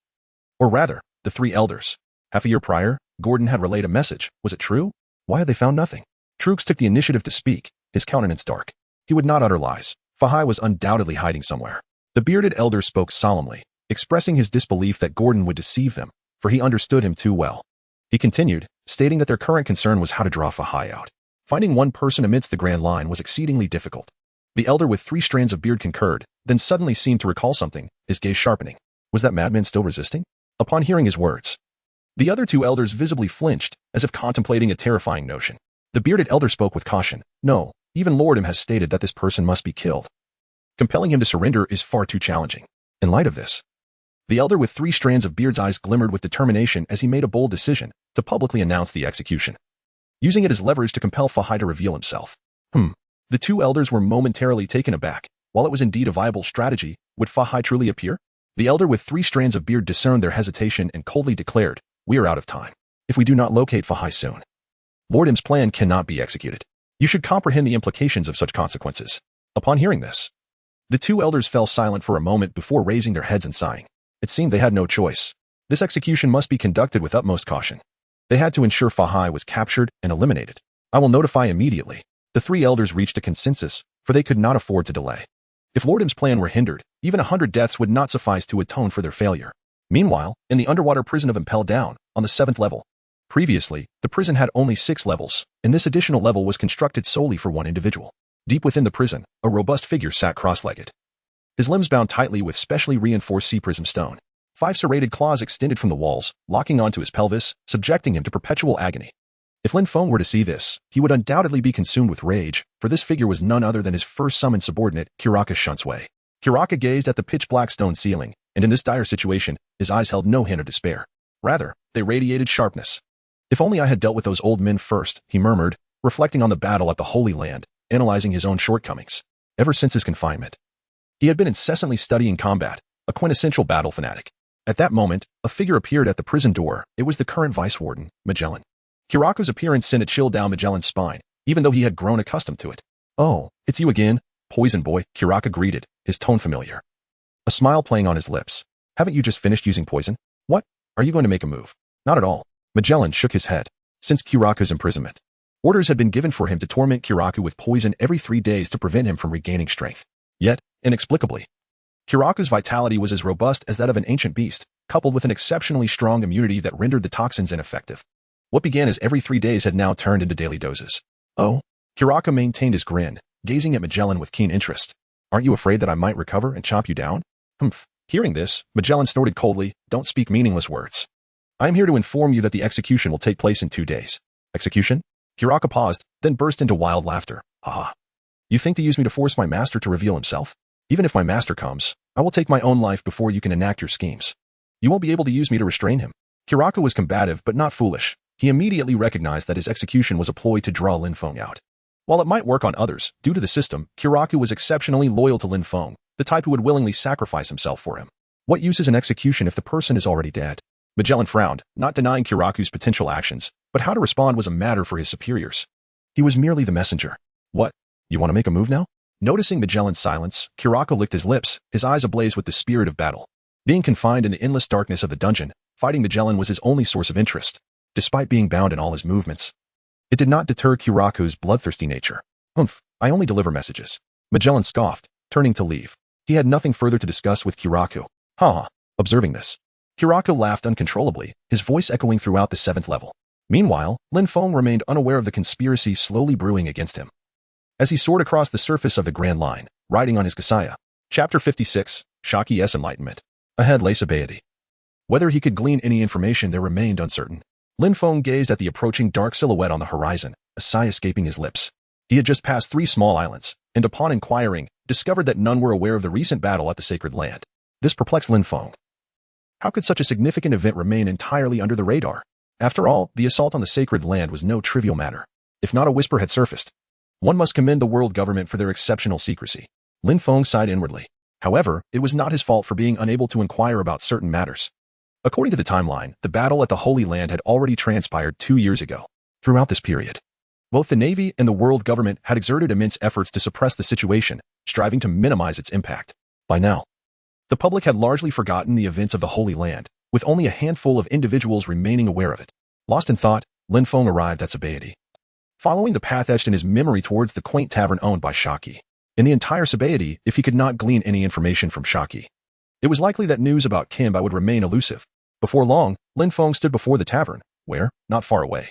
Or rather, the 3 elders. Half a year prior, Gordon had relayed a message. Was it true? Why had they found nothing? Trooks took the initiative to speak, his countenance dark. He would not utter lies. Fahai was undoubtedly hiding somewhere. The bearded elder spoke solemnly, expressing his disbelief that Gordon would deceive them, for he understood him too well. He continued, stating that their current concern was how to draw Fahai out. Finding one person amidst the Grand Line was exceedingly difficult. The elder with 3 strands of beard concurred, then suddenly seemed to recall something, his gaze sharpening. Was that madman still resisting? Upon hearing his words, the other 2 elders visibly flinched, as if contemplating a terrifying notion. The bearded elder spoke with caution. No, even Lordum has stated that this person must be killed. Compelling him to surrender is far too challenging. In light of this, the elder with 3 strands of beard's eyes glimmered with determination as he made a bold decision to publicly announce the execution, using it as leverage to compel Fahai to reveal himself. The 2 elders were momentarily taken aback. While it was indeed a viable strategy, would Fahai truly appear? The elder with 3 strands of beard discerned their hesitation and coldly declared, "We are out of time. If we do not locate Fahai soon, Lordum's plan cannot be executed. You should comprehend the implications of such consequences." Upon hearing this, the 2 elders fell silent for a moment before raising their heads and sighing. It seemed they had no choice. This execution must be conducted with utmost caution. They had to ensure Fahai was captured and eliminated. I will notify immediately. The 3 elders reached a consensus, for they could not afford to delay. If Lordum's plan were hindered, even 100 deaths would not suffice to atone for their failure. Meanwhile, in the underwater prison of Impel Down, on the 7th level. Previously, the prison had only 6 levels, and this additional level was constructed solely for one individual. Deep within the prison, a robust figure sat cross-legged, his limbs bound tightly with specially reinforced sea-prism stone. 5 serrated claws extended from the walls, locking onto his pelvis, subjecting him to perpetual agony. If Lin Feng were to see this, he would undoubtedly be consumed with rage, for this figure was none other than his first summoned subordinate, Kiraka Shunswei. Kiraka gazed at the pitch-black stone ceiling, and in this dire situation, his eyes held no hint of despair. Rather, they radiated sharpness. If only I had dealt with those old men first, he murmured, reflecting on the battle at the Holy Land, analyzing his own shortcomings. Ever since his confinement, he had been incessantly studying combat, a quintessential battle fanatic. At that moment, a figure appeared at the prison door. It was the current vice warden, Magellan. Kirako's appearance sent a chill down Magellan's spine, even though he had grown accustomed to it. "Oh, it's you again, Poison Boy," Kiraka greeted, his tone familiar, a smile playing on his lips. "Haven't you just finished using poison? What? Are you going to make a move?" "Not at all." Magellan shook his head. Since Kirako's imprisonment, orders had been given for him to torment Kiraku with poison every 3 days to prevent him from regaining strength. Yet, inexplicably, Kiraku's vitality was as robust as that of an ancient beast, coupled with an exceptionally strong immunity that rendered the toxins ineffective. What began as every 3 days had now turned into daily doses. Oh? Kiraku maintained his grin, gazing at Magellan with keen interest. Aren't you afraid that I might recover and chop you down? Humph. Hearing this, Magellan snorted coldly. Don't speak meaningless words. I am here to inform you that the execution will take place in 2 days. Execution? Kiraku paused, then burst into wild laughter. Haha. You think to use me to force my master to reveal himself? Even if my master comes, I will take my own life before you can enact your schemes. You won't be able to use me to restrain him. Kiraku was combative but not foolish. He immediately recognized that his execution was a ploy to draw Lin Feng out. While it might work on others, due to the system, Kiraku was exceptionally loyal to Lin Feng, the type who would willingly sacrifice himself for him. What use is an execution if the person is already dead? Magellan frowned, not denying Kiraku's potential actions, but how to respond was a matter for his superiors. He was merely the messenger. What? You want to make a move now? Noticing Magellan's silence, Kiraku licked his lips, his eyes ablaze with the spirit of battle. Being confined in the endless darkness of the dungeon, fighting Magellan was his only source of interest, despite being bound in all his movements. It did not deter Kiraku's bloodthirsty nature. Humph, I only deliver messages. Magellan scoffed, turning to leave. He had nothing further to discuss with Kiraku. Ha! Observing this, Kiraku laughed uncontrollably, his voice echoing throughout the 7th level. Meanwhile, Lin Feng remained unaware of the conspiracy slowly brewing against him. As he soared across the surface of the Grand Line, riding on his Kasaya. Chapter 56, Shaki's Enlightenment. Ahead lay Sabayati. Whether he could glean any information there remained uncertain. Lin Feng gazed at the approaching dark silhouette on the horizon, a sigh escaping his lips. He had just passed 3 small islands, and upon inquiring, discovered that none were aware of the recent battle at the Sacred Land. This perplexed Lin Feng. How could such a significant event remain entirely under the radar? After all, the assault on the Sacred Land was no trivial matter. If not a whisper had surfaced, one must commend the world government for their exceptional secrecy. Lin Feng sighed inwardly. However, it was not his fault for being unable to inquire about certain matters. According to the timeline, the battle at the Holy Land had already transpired 2 years ago. Throughout this period, both the Navy and the world government had exerted immense efforts to suppress the situation, striving to minimize its impact. By now, the public had largely forgotten the events of the Holy Land, with only a handful of individuals remaining aware of it. Lost in thought, Lin Feng arrived at Sabayati, following the path etched in his memory towards the quaint tavern owned by Shaki. In the entire Sabayati, if he could not glean any information from Shaki, it was likely that news about Kimba would remain elusive. Before long, Lin Feng stood before the tavern, where, not far away,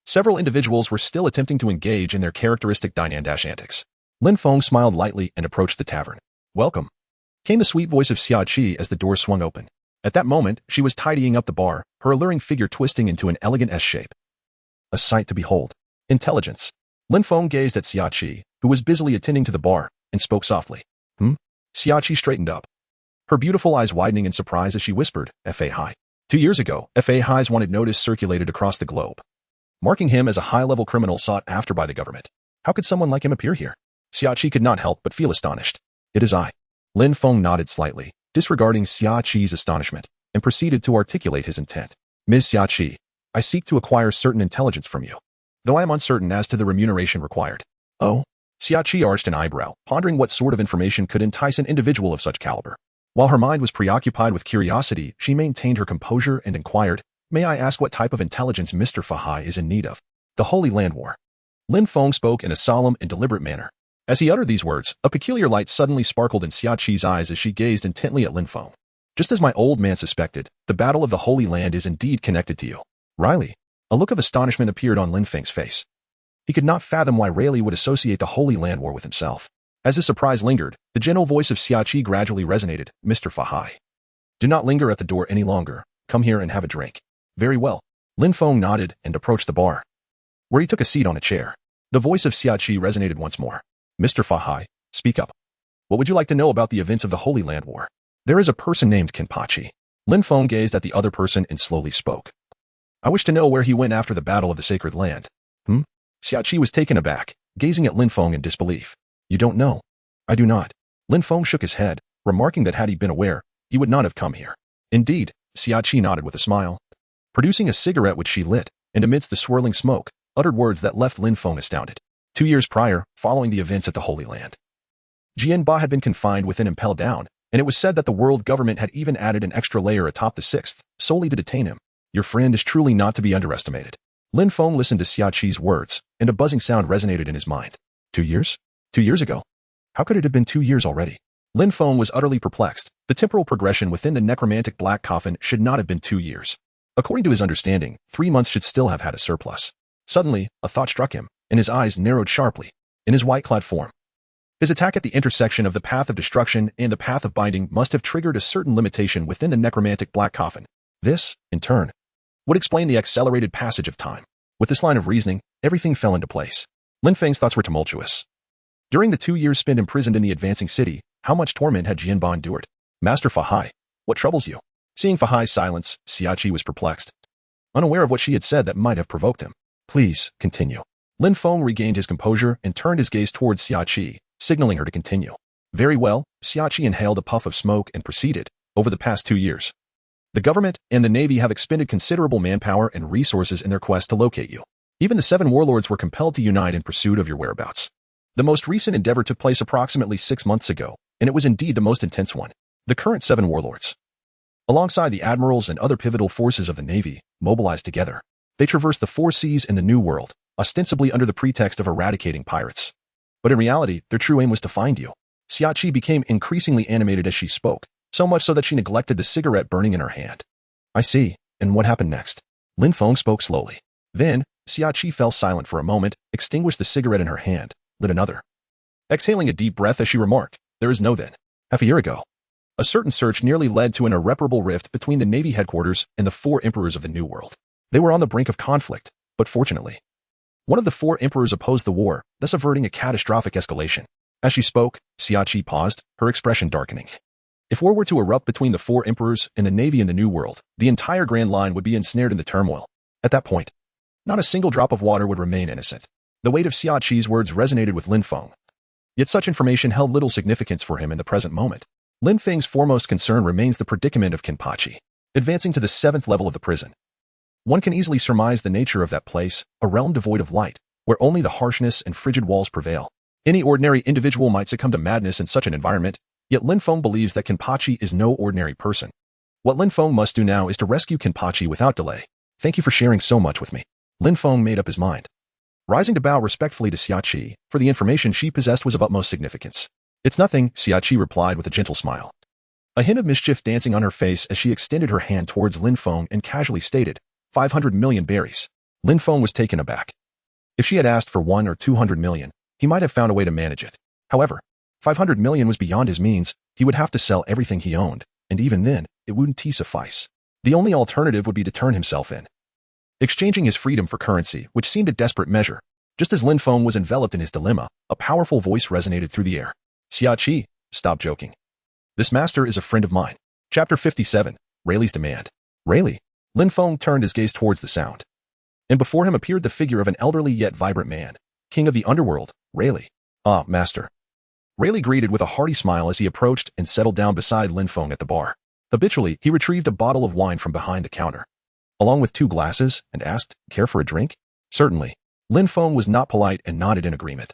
several individuals were still attempting to engage in their characteristic dine-and-dash antics. Lin Feng smiled lightly and approached the tavern. Welcome, came the sweet voice of Xia Qi as the door swung open. At that moment, she was tidying up the bar, her alluring figure twisting into an elegant S-shape. A sight to behold. Intelligence. Lin Feng gazed at Xia Qi, who was busily attending to the bar, and spoke softly. Xia Qi straightened up, her beautiful eyes widening in surprise as she whispered, Fahai. 2 years ago, Fahai's wanted notice circulated across the globe, marking him as a high-level criminal sought after by the government. How could someone like him appear here? Xia Qi could not help but feel astonished. It is I. Lin Feng nodded slightly, disregarding Xia Qi's astonishment, and proceeded to articulate his intent. Ms. Xia Qi, I seek to acquire certain intelligence from you, though I am uncertain as to the remuneration required. Oh? Xia Qi arched an eyebrow, pondering what sort of information could entice an individual of such caliber. While her mind was preoccupied with curiosity, she maintained her composure and inquired, May I ask what type of intelligence Mr. Fahai is in need of? The Holy Land War. Lin Feng spoke in a solemn and deliberate manner. As he uttered these words, a peculiar light suddenly sparkled in Xia Qi's eyes as she gazed intently at Lin Feng. Just as my old man suspected, the Battle of the Holy Land is indeed connected to you. Riley. A look of astonishment appeared on Lin Feng's face. He could not fathom why Rayleigh would associate the Holy Land War with himself. As his surprise lingered, the gentle voice of Xia Qi gradually resonated, Mr. Fahai. Do not linger at the door any longer. Come here and have a drink. Very well. Lin Feng nodded and approached the bar, where he took a seat on a chair. The voice of Xia Qi resonated once more. Mr. Fahai, speak up. What would you like to know about the events of the Holy Land War? There is a person named Kenpachi. Lin Feng gazed at the other person and slowly spoke. I wish to know where he went after the Battle of the Sacred Land. Xia Qi was taken aback, gazing at Lin Feng in disbelief. You don't know? I do not. Lin Feng shook his head, remarking that had he been aware, he would not have come here. Indeed, Xia Qi nodded with a smile, producing a cigarette which she lit, and amidst the swirling smoke, uttered words that left Lin Feng astounded. 2 years prior, following the events at the Holy Land, Jianba had been confined within Impel Down, and it was said that the world government had even added an extra layer atop the 6th, solely to detain him. Your friend is truly not to be underestimated. Lin Feng listened to Xia Qi's words, and a buzzing sound resonated in his mind. 2 years? 2 years ago? How could it have been 2 years already? Lin Feng was utterly perplexed. The temporal progression within the necromantic black coffin should not have been 2 years. According to his understanding, 3 months should still have had a surplus. Suddenly, a thought struck him, and his eyes narrowed sharply. In his white-clad form, his attack at the intersection of the path of destruction and the path of binding must have triggered a certain limitation within the necromantic black coffin. This, in turn, would explain the accelerated passage of time. With this line of reasoning, everything fell into place. Lin Feng's thoughts were tumultuous. During the 2 years spent imprisoned in the advancing city, how much torment had Jianba endured? Master Fahai, what troubles you? Seeing Fahai's silence, Xiaoqi was perplexed, unaware of what she had said that might have provoked him. Please, continue. Lin Feng regained his composure and turned his gaze towards Xiaoqi, signaling her to continue. Very well, Xiaoqi inhaled a puff of smoke and proceeded. Over the past 2 years, the government and the Navy have expended considerable manpower and resources in their quest to locate you. Even the 7 warlords were compelled to unite in pursuit of your whereabouts. The most recent endeavor took place approximately 6 months ago, and it was indeed the most intense one. The current 7 warlords, alongside the admirals and other pivotal forces of the Navy, mobilized together. They traversed the 4 seas in the New World, ostensibly under the pretext of eradicating pirates. But in reality, their true aim was to find you. Xiaoqi became increasingly animated as she spoke, so much so that she neglected the cigarette burning in her hand. I see, and what happened next? Lin Feng spoke slowly. Then, Xiaoqi fell silent for a moment, extinguished the cigarette in her hand, lit another. Exhaling a deep breath as she remarked, there is no then. Half a year ago, a certain search nearly led to an irreparable rift between the Navy headquarters and the 4 emperors of the New World. They were on the brink of conflict, but fortunately, one of the 4 emperors opposed the war, thus averting a catastrophic escalation. As she spoke, Xiaoqi paused, her expression darkening. If war were to erupt between the 4 emperors and the Navy in the New World, the entire Grand Line would be ensnared in the turmoil. At that point, not a single drop of water would remain innocent. The weight of Xiaoqi's words resonated with Lin Feng. Yet such information held little significance for him in the present moment. Lin Feng's foremost concern remains the predicament of Kenpachi. Advancing to the 7th level of the prison, one can easily surmise the nature of that place, a realm devoid of light, where only the harshness and frigid walls prevail. Any ordinary individual might succumb to madness in such an environment, yet Lin Feng believes that Kenpachi is no ordinary person. What Lin Feng must do now is to rescue Kenpachi without delay. Thank you for sharing so much with me. Lin Feng made up his mind, rising to bow respectfully to Xiaoqi, for the information she possessed was of utmost significance. It's nothing, Xiaoqi replied with a gentle smile, a hint of mischief dancing on her face as she extended her hand towards Lin Feng and casually stated, 500 million berries. Lin Feng was taken aback. If she had asked for 1 or 200 million, he might have found a way to manage it. However, 500 million was beyond his means. He would have to sell everything he owned, and even then, it wouldn't suffice. The only alternative would be to turn himself in, exchanging his freedom for currency, which seemed a desperate measure. Just as Lin Feng was enveloped in his dilemma, a powerful voice resonated through the air. Xiaoqi, stop joking. This master is a friend of mine. Chapter 57, Rayleigh's Demand. Rayleigh. Lin Feng turned his gaze towards the sound, and before him appeared the figure of an elderly yet vibrant man, king of the underworld, Rayleigh. Ah, master. Rayleigh greeted with a hearty smile as he approached and settled down beside Lin Feng at the bar. Habitually, he retrieved a bottle of wine from behind the counter, along with 2 glasses, and asked, care for a drink? Certainly. Lin Feng was not polite and nodded in agreement.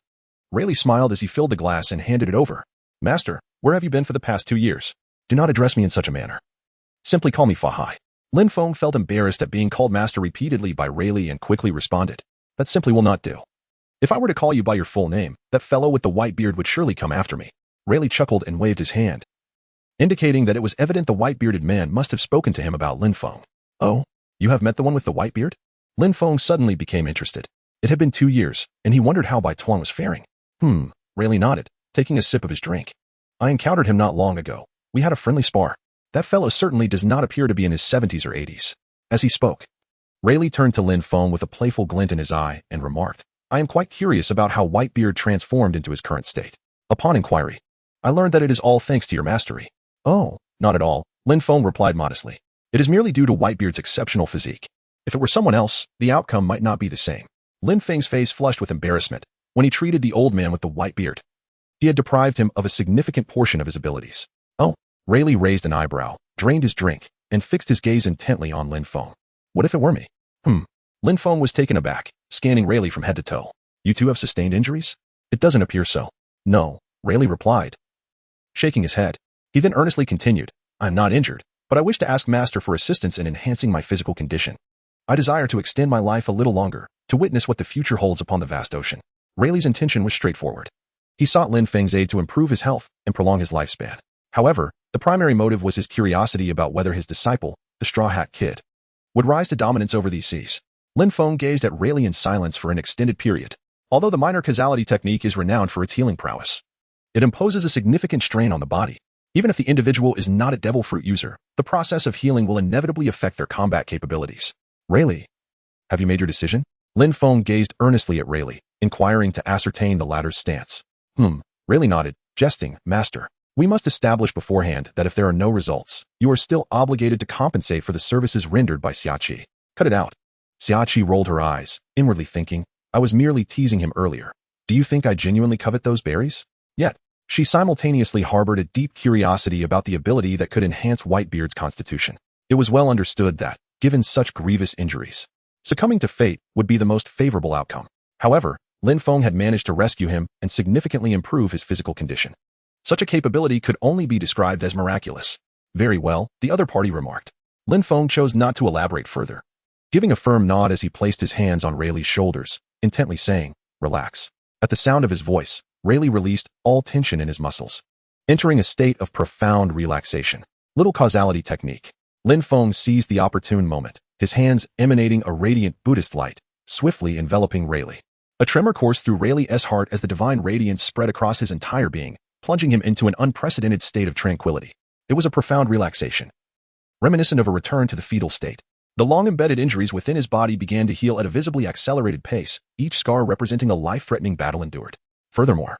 Rayleigh smiled as he filled the glass and handed it over. Master, where have you been for the past 2 years? Do not address me in such a manner. Simply call me Fahai. Lin Feng felt embarrassed at being called master repeatedly by Rayleigh and quickly responded, that simply will not do. If I were to call you by your full name, that fellow with the white beard would surely come after me. Rayleigh chuckled and waved his hand, indicating that it was evident the white-bearded man must have spoken to him about Lin Feng. Oh, you have met the one with the white beard? Lin Feng suddenly became interested. It had been 2 years, and he wondered how Bai Tuan was faring. Rayleigh nodded, taking a sip of his drink. I encountered him not long ago. We had a friendly spar. That fellow certainly does not appear to be in his 70s or 80s. As he spoke, Rayleigh turned to Lin Feng with a playful glint in his eye and remarked, I am quite curious about how Whitebeard transformed into his current state. Upon inquiry, I learned that it is all thanks to your mastery. Oh, not at all, Lin Feng replied modestly. It is merely due to Whitebeard's exceptional physique. If it were someone else, the outcome might not be the same. Lin Feng's face flushed with embarrassment when he treated the old man with the white beard. He had deprived him of a significant portion of his abilities. Oh, Rayleigh raised an eyebrow, drained his drink, and fixed his gaze intently on Lin Feng. What if it were me? Lin Feng was taken aback, scanning Rayleigh from head to toe. You two have sustained injuries? It doesn't appear so. No, Rayleigh replied, shaking his head. He then earnestly continued, I am not injured, but I wish to ask Master for assistance in enhancing my physical condition. I desire to extend my life a little longer, to witness what the future holds upon the vast ocean. Rayleigh's intention was straightforward. He sought Lin Feng's aid to improve his health and prolong his lifespan. However, the primary motive was his curiosity about whether his disciple, the Straw Hat Kid, would rise to dominance over these seas. Lin Feng gazed at Rayleigh in silence for an extended period. Although the minor causality technique is renowned for its healing prowess, it imposes a significant strain on the body. Even if the individual is not a devil fruit user, the process of healing will inevitably affect their combat capabilities. Rayleigh, have you made your decision? Lin Feng gazed earnestly at Rayleigh, inquiring to ascertain the latter's stance. Rayleigh nodded, jesting, Master. We must establish beforehand that if there are no results, you are still obligated to compensate for the services rendered by Xiachi. Cut it out. Xiachi rolled her eyes, inwardly thinking, I was merely teasing him earlier. Do you think I genuinely covet those berries? Yet, she simultaneously harbored a deep curiosity about the ability that could enhance Whitebeard's constitution. It was well understood that, given such grievous injuries, succumbing to fate would be the most favorable outcome. However, Lin Feng had managed to rescue him and significantly improve his physical condition. Such a capability could only be described as miraculous. Very well, the other party remarked. Lin Feng chose not to elaborate further, giving a firm nod as he placed his hands on Rayleigh's shoulders, intently saying, Relax. At the sound of his voice, Rayleigh released all tension in his muscles, entering a state of profound relaxation. Little causality technique. Lin Feng seized the opportune moment, his hands emanating a radiant Buddhist light, swiftly enveloping Rayleigh. A tremor coursed through Rayleigh's heart as the divine radiance spread across his entire being, plunging him into an unprecedented state of tranquility. It was a profound relaxation, reminiscent of a return to the fetal state. The long-embedded injuries within his body began to heal at a visibly accelerated pace, each scar representing a life-threatening battle endured. Furthermore,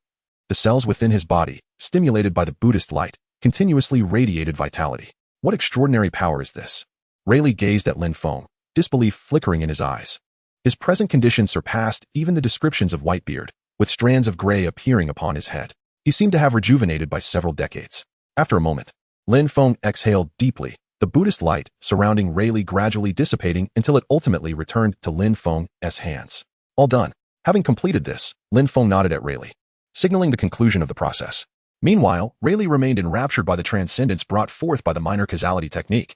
the cells within his body, stimulated by the Buddhist light, continuously radiated vitality. What extraordinary power is this? Rayleigh gazed at Lin Feng, disbelief flickering in his eyes. His present condition surpassed even the descriptions of Whitebeard, with strands of gray appearing upon his head. He seemed to have rejuvenated by several decades. After a moment, Lin Feng exhaled deeply, the Buddhist light surrounding Rayleigh gradually dissipating until it ultimately returned to Lin Feng's hands. All done. Having completed this, Lin Feng nodded at Rayleigh, signaling the conclusion of the process. Meanwhile, Rayleigh remained enraptured by the transcendence brought forth by the minor causality technique,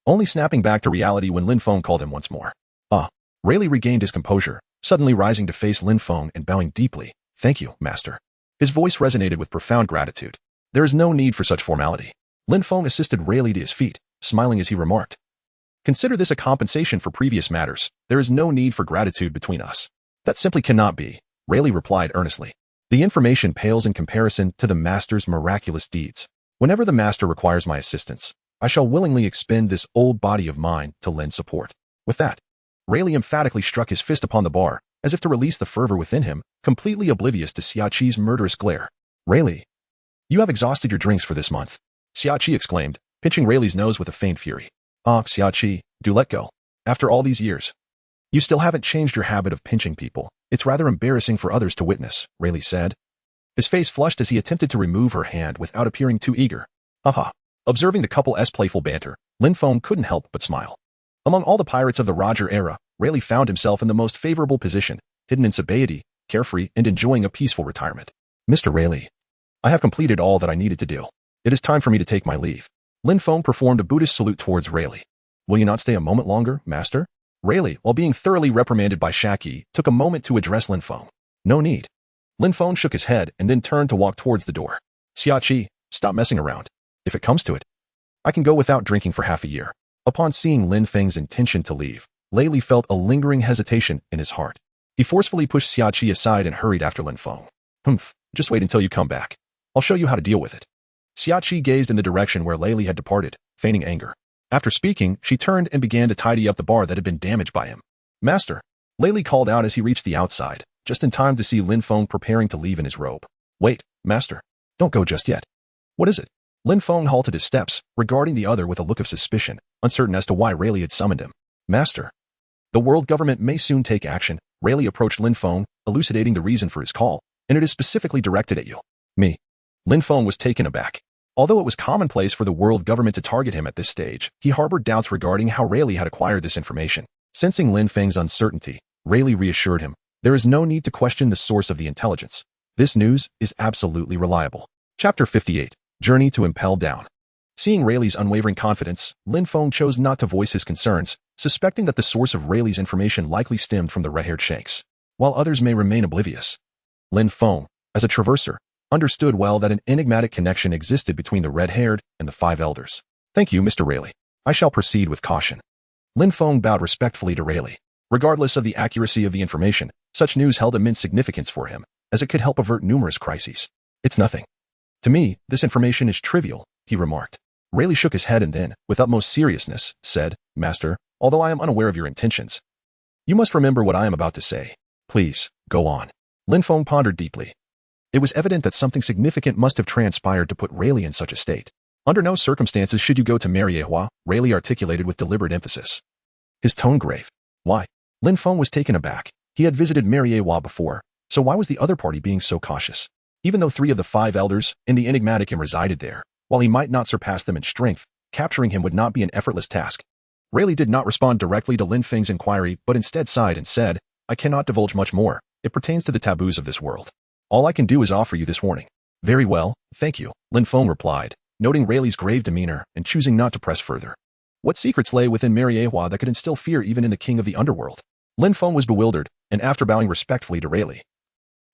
only snapping back to reality when Lin Feng called him once more. Rayleigh regained his composure, suddenly rising to face Lin Feng and bowing deeply. Thank you, Master. His voice resonated with profound gratitude. There is no need for such formality. Lin Feng assisted Rayleigh to his feet, smiling as he remarked, Consider this a compensation for previous matters. There is no need for gratitude between us. That simply cannot be, Rayleigh replied earnestly. The information pales in comparison to the Master's miraculous deeds. Whenever the Master requires my assistance, I shall willingly expend this old body of mine to lend support. With that, Rayleigh emphatically struck his fist upon the bar, as if to release the fervor within him, completely oblivious to Xiachi's murderous glare. Rayleigh, you have exhausted your drinks for this month, Xiachi exclaimed, pinching Rayleigh's nose with a faint fury. Xiachi, do let go. After all these years, you still haven't changed your habit of pinching people. It's rather embarrassing for others to witness, Rayleigh said. His face flushed as he attempted to remove her hand without appearing too eager. Observing the couple's playful banter, Lin Feng couldn't help but smile. Among all the pirates of the Roger era, Rayleigh found himself in the most favorable position, hidden in sobriety, carefree, and enjoying a peaceful retirement. Mr. Rayleigh, I have completed all that I needed to do. It is time for me to take my leave. Lin Feng performed a Buddhist salute towards Rayleigh. Will you not stay a moment longer, Master? Rayleigh, while being thoroughly reprimanded by Shaki, took a moment to address Lin Feng. No need. Lin Feng shook his head and then turned to walk towards the door. Xiachi, stop messing around. If it comes to it, I can go without drinking for half a year. Upon seeing Lin Feng's intention to leave, Rayleigh felt a lingering hesitation in his heart. He forcefully pushed Xiachi aside and hurried after Lin Feng. Just wait until you come back. I'll show you how to deal with it. Xiachi gazed in the direction where Rayleigh had departed, feigning anger. After speaking, she turned and began to tidy up the bar that had been damaged by him. Master, Rayleigh called out as he reached the outside, just in time to see Lin Feng preparing to leave in his robe. Wait, Master, don't go just yet. What is it? Lin Feng halted his steps, regarding the other with a look of suspicion, uncertain as to why Rayleigh had summoned him. Master, the world government may soon take action. Rayleigh approached Lin Feng, elucidating the reason for his call, and it is specifically directed at you. Me. Lin Feng was taken aback. Although it was commonplace for the world government to target him at this stage, he harbored doubts regarding how Rayleigh had acquired this information. Sensing Lin Feng's uncertainty, Rayleigh reassured him, there is no need to question the source of the intelligence. This news is absolutely reliable. Chapter 58. Journey to Impel Down. Seeing Rayleigh's unwavering confidence, Lin Feng chose not to voice his concerns, suspecting that the source of Rayleigh's information likely stemmed from the red-haired sheikhs. While others may remain oblivious, Lin Feng, as a traverser, understood well that an enigmatic connection existed between the red-haired and the five elders. Thank you, Mr. Rayleigh. I shall proceed with caution. Lin Feng bowed respectfully to Rayleigh. Regardless of the accuracy of the information, such news held immense significance for him, as it could help avert numerous crises. It's nothing. To me, this information is trivial, he remarked. Rayleigh shook his head and then, with utmost seriousness, said, Master, although I am unaware of your intentions, you must remember what I am about to say. Please, go on. Lin Feng pondered deeply. It was evident that something significant must have transpired to put Rayleigh in such a state. Under no circumstances should you go to Mihawk, Rayleigh articulated with deliberate emphasis. His tone grave. Why? Lin Feng was taken aback. He had visited Mihawk before, so why was the other party being so cautious? Even though 3 of the 5 elders and the enigmatic him resided there, while he might not surpass them in strength, capturing him would not be an effortless task. Rayleigh did not respond directly to Lin Feng's inquiry, but instead sighed and said, I cannot divulge much more. It pertains to the taboos of this world. All I can do is offer you this warning. Very well, thank you, Lin Feng replied, noting Rayleigh's grave demeanor and choosing not to press further. What secrets lay within Mihawk that could instill fear even in the king of the underworld? Lin Feng was bewildered, and after bowing respectfully to Rayleigh,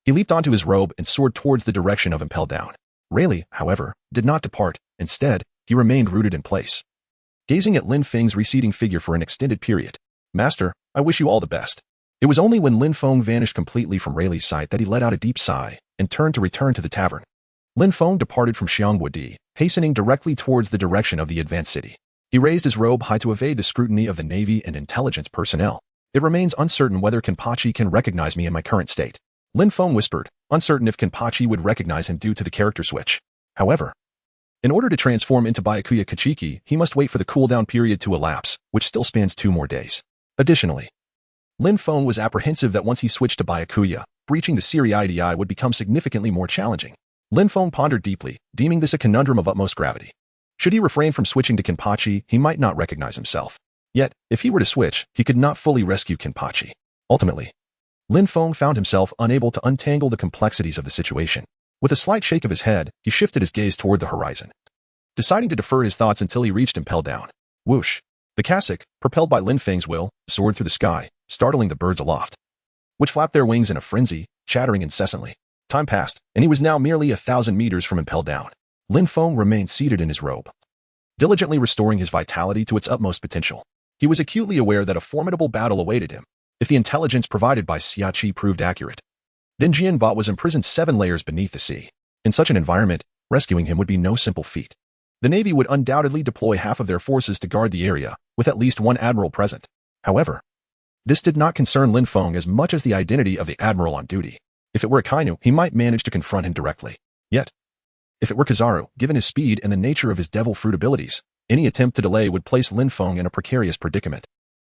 he leaped onto his robe and soared towards the direction of impel down. Rayleigh, however, did not depart. Instead, he remained rooted in place, gazing at Lin Feng's receding figure for an extended period. Master, I wish you all the best. It was only when Lin Feng vanished completely from Rayleigh's sight that he let out a deep sigh and turned to return to the tavern. Lin Feng departed from Xiangwudi, hastening directly towards the direction of the advanced city. He raised his robe high to evade the scrutiny of the Navy and intelligence personnel. It remains uncertain whether Kenpachi can recognize me in my current state. Lin Feng whispered, uncertain if Kenpachi would recognize him due to the character switch. However, in order to transform into Byakuya Kuchiki, he must wait for the cooldown period to elapse, which still spans 2 more days. Additionally, Lin Feng was apprehensive that once he switched to Byakuya, breaching the Siri-IDI would become significantly more challenging. Lin Feng pondered deeply, deeming this a conundrum of utmost gravity. Should he refrain from switching to Kenpachi, he might not recognize himself. Yet, if he were to switch, he could not fully rescue Kenpachi. Ultimately, Lin Feng found himself unable to untangle the complexities of the situation. With a slight shake of his head, he shifted his gaze toward the horizon, deciding to defer his thoughts until he reached impel down. Whoosh! The cassock, propelled by Lin Feng's will, soared through the sky, startling the birds aloft, which flapped their wings in a frenzy, chattering incessantly. Time passed, and he was now merely 1,000 meters from impel down. Lin Feng remained seated in his robe, diligently restoring his vitality to its utmost potential. He was acutely aware that a formidable battle awaited him. If the intelligence provided by Xiachi proved accurate, then Jianbot was imprisoned 7 layers beneath the sea. In such an environment, rescuing him would be no simple feat. The Navy would undoubtedly deploy half of their forces to guard the area, with at least 1 admiral present. However, this did not concern Lin Feng as much as the identity of the admiral on duty. If it were Akainu, he might manage to confront him directly. Yet, if it were Kizaru, given his speed and the nature of his devil fruit abilities, any attempt to delay would place Lin Feng in a precarious predicament.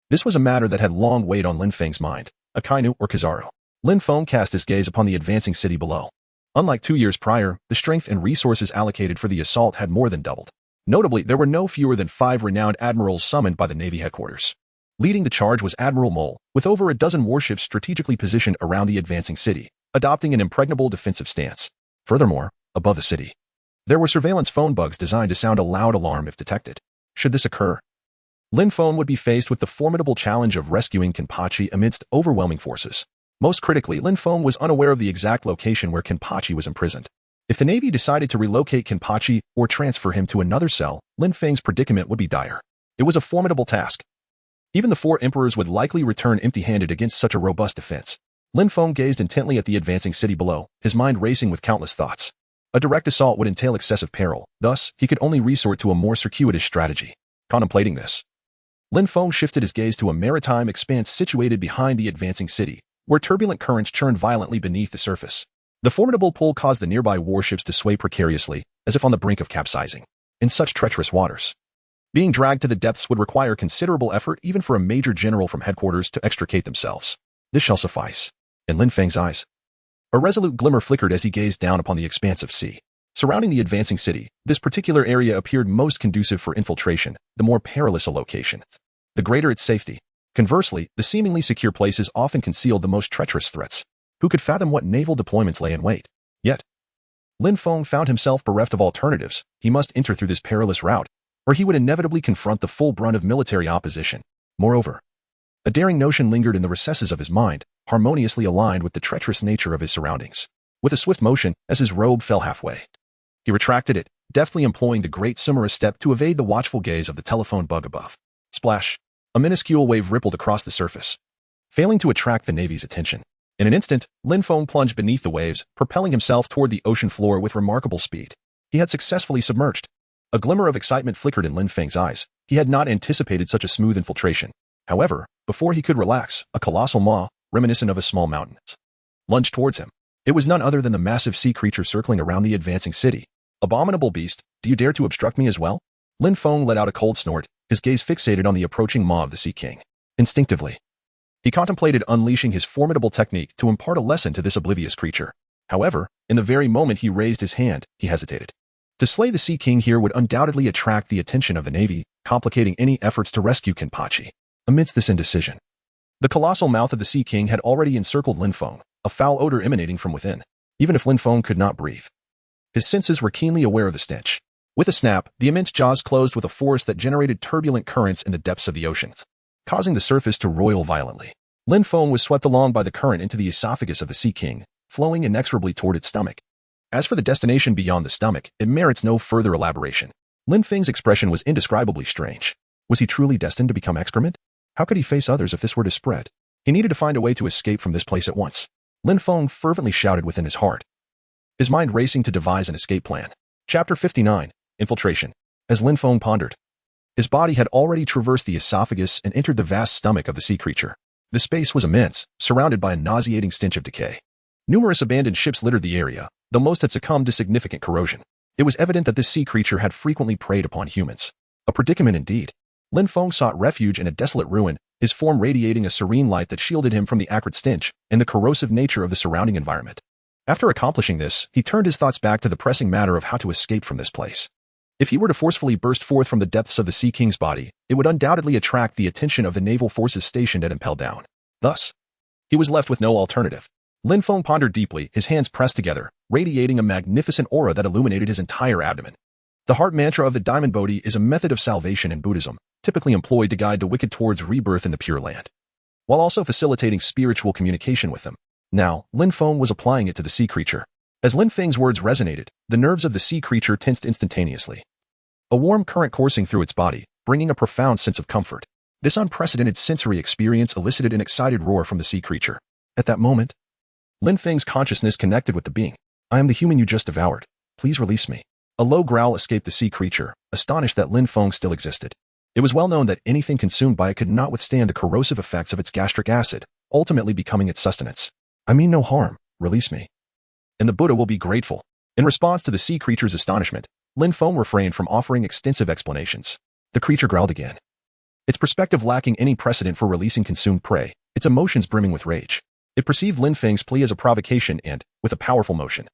This was a matter that had long weighed on Lin Feng's mind. Akainu or Kizaru. Lin Feng cast his gaze upon the advancing city below. Unlike 2 years prior, the strength and resources allocated for the assault had more than doubled. Notably, there were no fewer than 5 renowned admirals summoned by the Navy headquarters. Leading the charge was Admiral Mole, with over a dozen warships strategically positioned around the advancing city, adopting an impregnable defensive stance. Furthermore, above the city, there were surveillance phone bugs designed to sound a loud alarm if detected. Should this occur, Lin Feng would be faced with the formidable challenge of rescuing Kenpachi amidst overwhelming forces. Most critically, Lin Feng was unaware of the exact location where Kenpachi was imprisoned. If the Navy decided to relocate Kenpachi or transfer him to another cell, Lin Feng's predicament would be dire. It was a formidable task. Even the 4 emperors would likely return empty-handed against such a robust defense. Lin Feng gazed intently at the advancing city below, his mind racing with countless thoughts. A direct assault would entail excessive peril, thus, he could only resort to a more circuitous strategy. Contemplating this, Lin Feng shifted his gaze to a maritime expanse situated behind the advancing city, where turbulent currents churned violently beneath the surface. The formidable pull caused the nearby warships to sway precariously, as if on the brink of capsizing. In such treacherous waters, being dragged to the depths would require considerable effort even for a major general from headquarters to extricate themselves. This shall suffice. In Lin Feng's eyes, a resolute glimmer flickered as he gazed down upon the expanse of sea. Surrounding the advancing city, this particular area appeared most conducive for infiltration, the more perilous a location, the greater its safety. Conversely, the seemingly secure places often concealed the most treacherous threats. Who could fathom what naval deployments lay in wait? Yet, Lin Feng found himself bereft of alternatives. He must enter through this perilous route, or he would inevitably confront the full brunt of military opposition. Moreover, a daring notion lingered in the recesses of his mind, harmoniously aligned with the treacherous nature of his surroundings. with a swift motion as his robe fell halfway. He retracted it, deftly employing the great Sumera step to evade the watchful gaze of the telephone bug above. Splash! A minuscule wave rippled across the surface, failing to attract the Navy's attention. In an instant, Lin Feng plunged beneath the waves, propelling himself toward the ocean floor with remarkable speed. He had successfully submerged. A glimmer of excitement flickered in Lin Feng's eyes. He had not anticipated such a smooth infiltration. However, before he could relax, a colossal maw, reminiscent of a small mountain, lunged towards him. It was none other than the massive sea creature circling around the advancing city. Abominable beast, do you dare to obstruct me as well? Lin Feng let out a cold snort, his gaze fixated on the approaching maw of the Sea King. Instinctively, he contemplated unleashing his formidable technique to impart a lesson to this oblivious creature. However, in the very moment he raised his hand, he hesitated. To slay the Sea King here would undoubtedly attract the attention of the Navy, complicating any efforts to rescue Kenpachi. Amidst this indecision, the colossal mouth of the Sea King had already encircled Lin Feng, a foul odor emanating from within. Even if Lin Feng could not breathe, his senses were keenly aware of the stench. With a snap, the immense jaws closed with a force that generated turbulent currents in the depths of the ocean, causing the surface to roil violently. Lin Feng was swept along by the current into the esophagus of the Sea King, flowing inexorably toward its stomach. As for the destination beyond the stomach, it merits no further elaboration. Lin Feng's expression was indescribably strange. Was he truly destined to become excrement? How could he face others if this were to spread? He needed to find a way to escape from this place at once. Lin Feng fervently shouted within his heart, his mind racing to devise an escape plan. Chapter 59, Infiltration. As Lin Feng pondered, his body had already traversed the esophagus and entered the vast stomach of the sea creature. The space was immense, surrounded by a nauseating stench of decay. Numerous abandoned ships littered the area, though most had succumbed to significant corrosion. It was evident that this sea creature had frequently preyed upon humans. A predicament indeed. Lin Feng sought refuge in a desolate ruin, his form radiating a serene light that shielded him from the acrid stench and the corrosive nature of the surrounding environment. After accomplishing this, he turned his thoughts back to the pressing matter of how to escape from this place. If he were to forcefully burst forth from the depths of the Sea King's body, it would undoubtedly attract the attention of the naval forces stationed at Impel Down. Thus, he was left with no alternative. Lin Feng pondered deeply, his hands pressed together, radiating a magnificent aura that illuminated his entire abdomen. The heart mantra of the Diamond Bodhi is a method of salvation in Buddhism, typically employed to guide the wicked towards rebirth in the Pure Land, while also facilitating spiritual communication with them. Now, Lin Feng was applying it to the sea creature. As Lin Feng's words resonated, the nerves of the sea creature tensed instantaneously. A warm current coursing through its body, bringing a profound sense of comfort. This unprecedented sensory experience elicited an excited roar from the sea creature. At that moment, Lin Feng's consciousness connected with the being. I am the human you just devoured. Please release me. A low growl escaped the sea creature, astonished that Lin Feng still existed. It was well known that anything consumed by it could not withstand the corrosive effects of its gastric acid, ultimately becoming its sustenance. I mean no harm. Release me, and the Buddha will be grateful. In response to the sea creature's astonishment, Lin Feng refrained from offering extensive explanations. The creature growled again, its perspective lacking any precedent for releasing consumed prey, its emotions brimming with rage. It perceived Lin Feng's plea as a provocation and, with a powerful motion,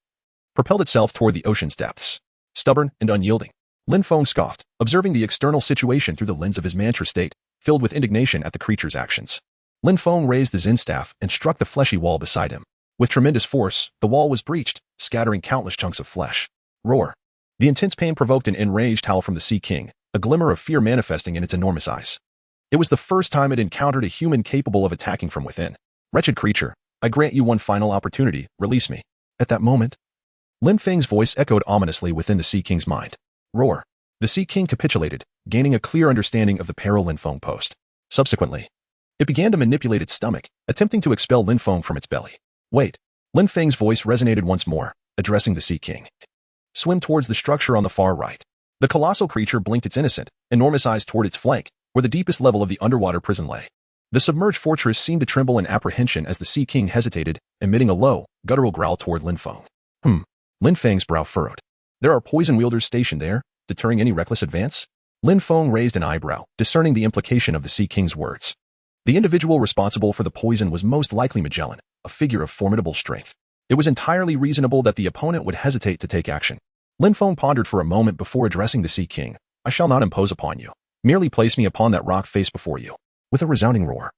propelled itself toward the ocean's depths. Stubborn and unyielding, Lin Feng scoffed, observing the external situation through the lens of his mantra state, filled with indignation at the creature's actions. Lin Feng raised the Zen staff and struck the fleshy wall beside him. With tremendous force, the wall was breached, scattering countless chunks of flesh. Roar. The intense pain provoked an enraged howl from the Sea King, a glimmer of fear manifesting in its enormous eyes. It was the first time it encountered a human capable of attacking from within. Wretched creature, I grant you one final opportunity, release me. At that moment, Lin Feng's voice echoed ominously within the Sea King's mind. Roar. The Sea King capitulated, gaining a clear understanding of the peril Lin Feng posed. Subsequently, it began to manipulate its stomach, attempting to expel Lin Feng from its belly. Wait. Lin Feng's voice resonated once more, addressing the Sea King. Swim towards the structure on the far right. The colossal creature blinked its innocent, enormous eyes toward its flank, where the deepest level of the underwater prison lay. The submerged fortress seemed to tremble in apprehension as the Sea King hesitated, emitting a low, guttural growl toward Lin Feng. Lin Feng's brow furrowed. There are poison wielders stationed there, deterring any reckless advance? Lin Feng raised an eyebrow, discerning the implication of the Sea King's words. The individual responsible for the poison was most likely Magellan, a figure of formidable strength. It was entirely reasonable that the opponent would hesitate to take action. Lin Feng pondered for a moment before addressing the Sea King. I shall not impose upon you. Merely place me upon that rock face before you. With a resounding roar,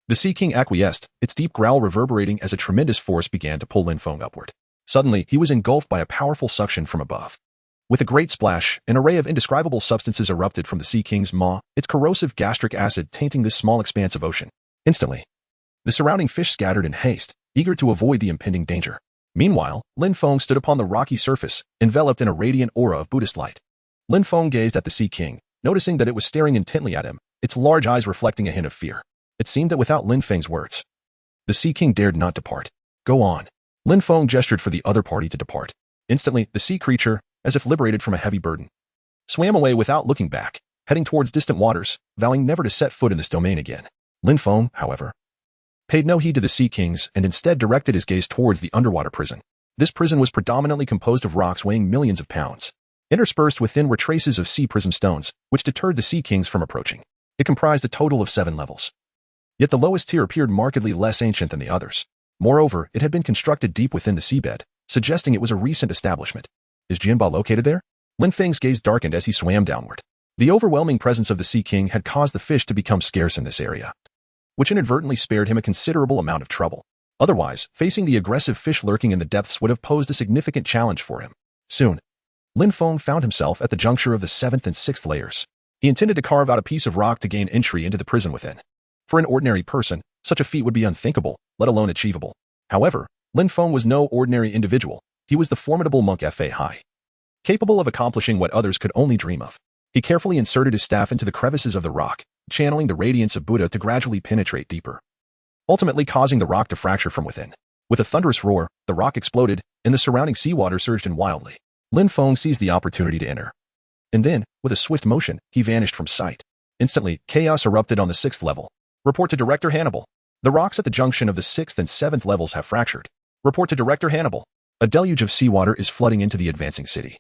the Sea King acquiesced, its deep growl reverberating as a tremendous force began to pull Lin Feng upward. Suddenly, he was engulfed by a powerful suction from above. With a great splash, an array of indescribable substances erupted from the Sea King's maw, its corrosive gastric acid tainting this small expanse of ocean. Instantly, the surrounding fish scattered in haste, eager to avoid the impending danger. Meanwhile, Lin Feng stood upon the rocky surface, enveloped in a radiant aura of Buddhist light. Lin Feng gazed at the Sea King, noticing that it was staring intently at him, its large eyes reflecting a hint of fear. It seemed that without Lin Feng's words, the Sea King dared not depart. Go on. Lin Feng gestured for the other party to depart. Instantly, the sea creature, as if liberated from a heavy burden, swam away without looking back, heading towards distant waters, vowing never to set foot in this domain again. Lin Feng, however, paid no heed to the Sea Kings and instead directed his gaze towards the underwater prison. This prison was predominantly composed of rocks weighing millions of pounds. Interspersed within were traces of sea prism stones, which deterred the Sea Kings from approaching. It comprised a total of 7 levels. Yet the lowest tier appeared markedly less ancient than the others. Moreover, it had been constructed deep within the seabed, suggesting it was a recent establishment. Is Jianba located there? Lin Feng's gaze darkened as he swam downward. The overwhelming presence of the Sea King had caused the fish to become scarce in this area, which inadvertently spared him a considerable amount of trouble. Otherwise, facing the aggressive fish lurking in the depths would have posed a significant challenge for him. Soon, Lin Feng found himself at the juncture of the 7th and 6th layers. He intended to carve out a piece of rock to gain entry into the prison within. For an ordinary person, such a feat would be unthinkable, let alone achievable. However, Lin Feng was no ordinary individual. He was the formidable monk Fahai, capable of accomplishing what others could only dream of. He carefully inserted his staff into the crevices of the rock, channeling the radiance of Buddha to gradually penetrate deeper, ultimately causing the rock to fracture from within. With a thunderous roar, the rock exploded, and the surrounding seawater surged in wildly. Lin Feng seized the opportunity to enter. And then, with a swift motion, he vanished from sight. Instantly, chaos erupted on the 6th level. Report to Director Hannibal. The rocks at the junction of the 6th and 7th levels have fractured. Report to Director Hannibal. A deluge of seawater is flooding into the advancing city,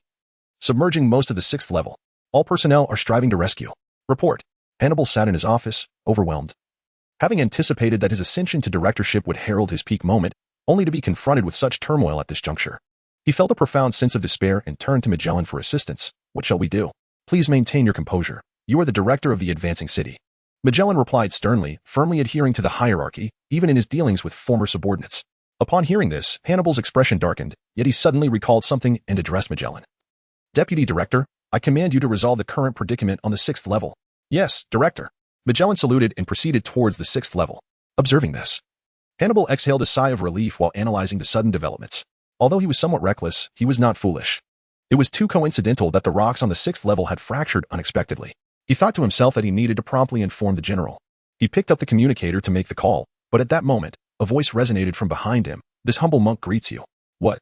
submerging most of the 6th level. All personnel are striving to rescue. Report. Hannibal sat in his office, overwhelmed, having anticipated that his ascension to directorship would herald his peak moment, only to be confronted with such turmoil at this juncture. He felt a profound sense of despair and turned to Magellan for assistance. What shall we do? Please maintain your composure. You are the director of the advancing city. Magellan replied sternly, firmly adhering to the hierarchy, even in his dealings with former subordinates. Upon hearing this, Hannibal's expression darkened, yet he suddenly recalled something and addressed Magellan. Deputy Director, I command you to resolve the current predicament on the 6th level. Yes, Director. Magellan saluted and proceeded towards the 6th level. Observing this, Hannibal exhaled a sigh of relief while analyzing the sudden developments. Although he was somewhat reckless, he was not foolish. It was too coincidental that the rocks on the 6th level had fractured unexpectedly. He thought to himself that he needed to promptly inform the general. He picked up the communicator to make the call, but at that moment, a voice resonated from behind him. This humble monk greets you. What?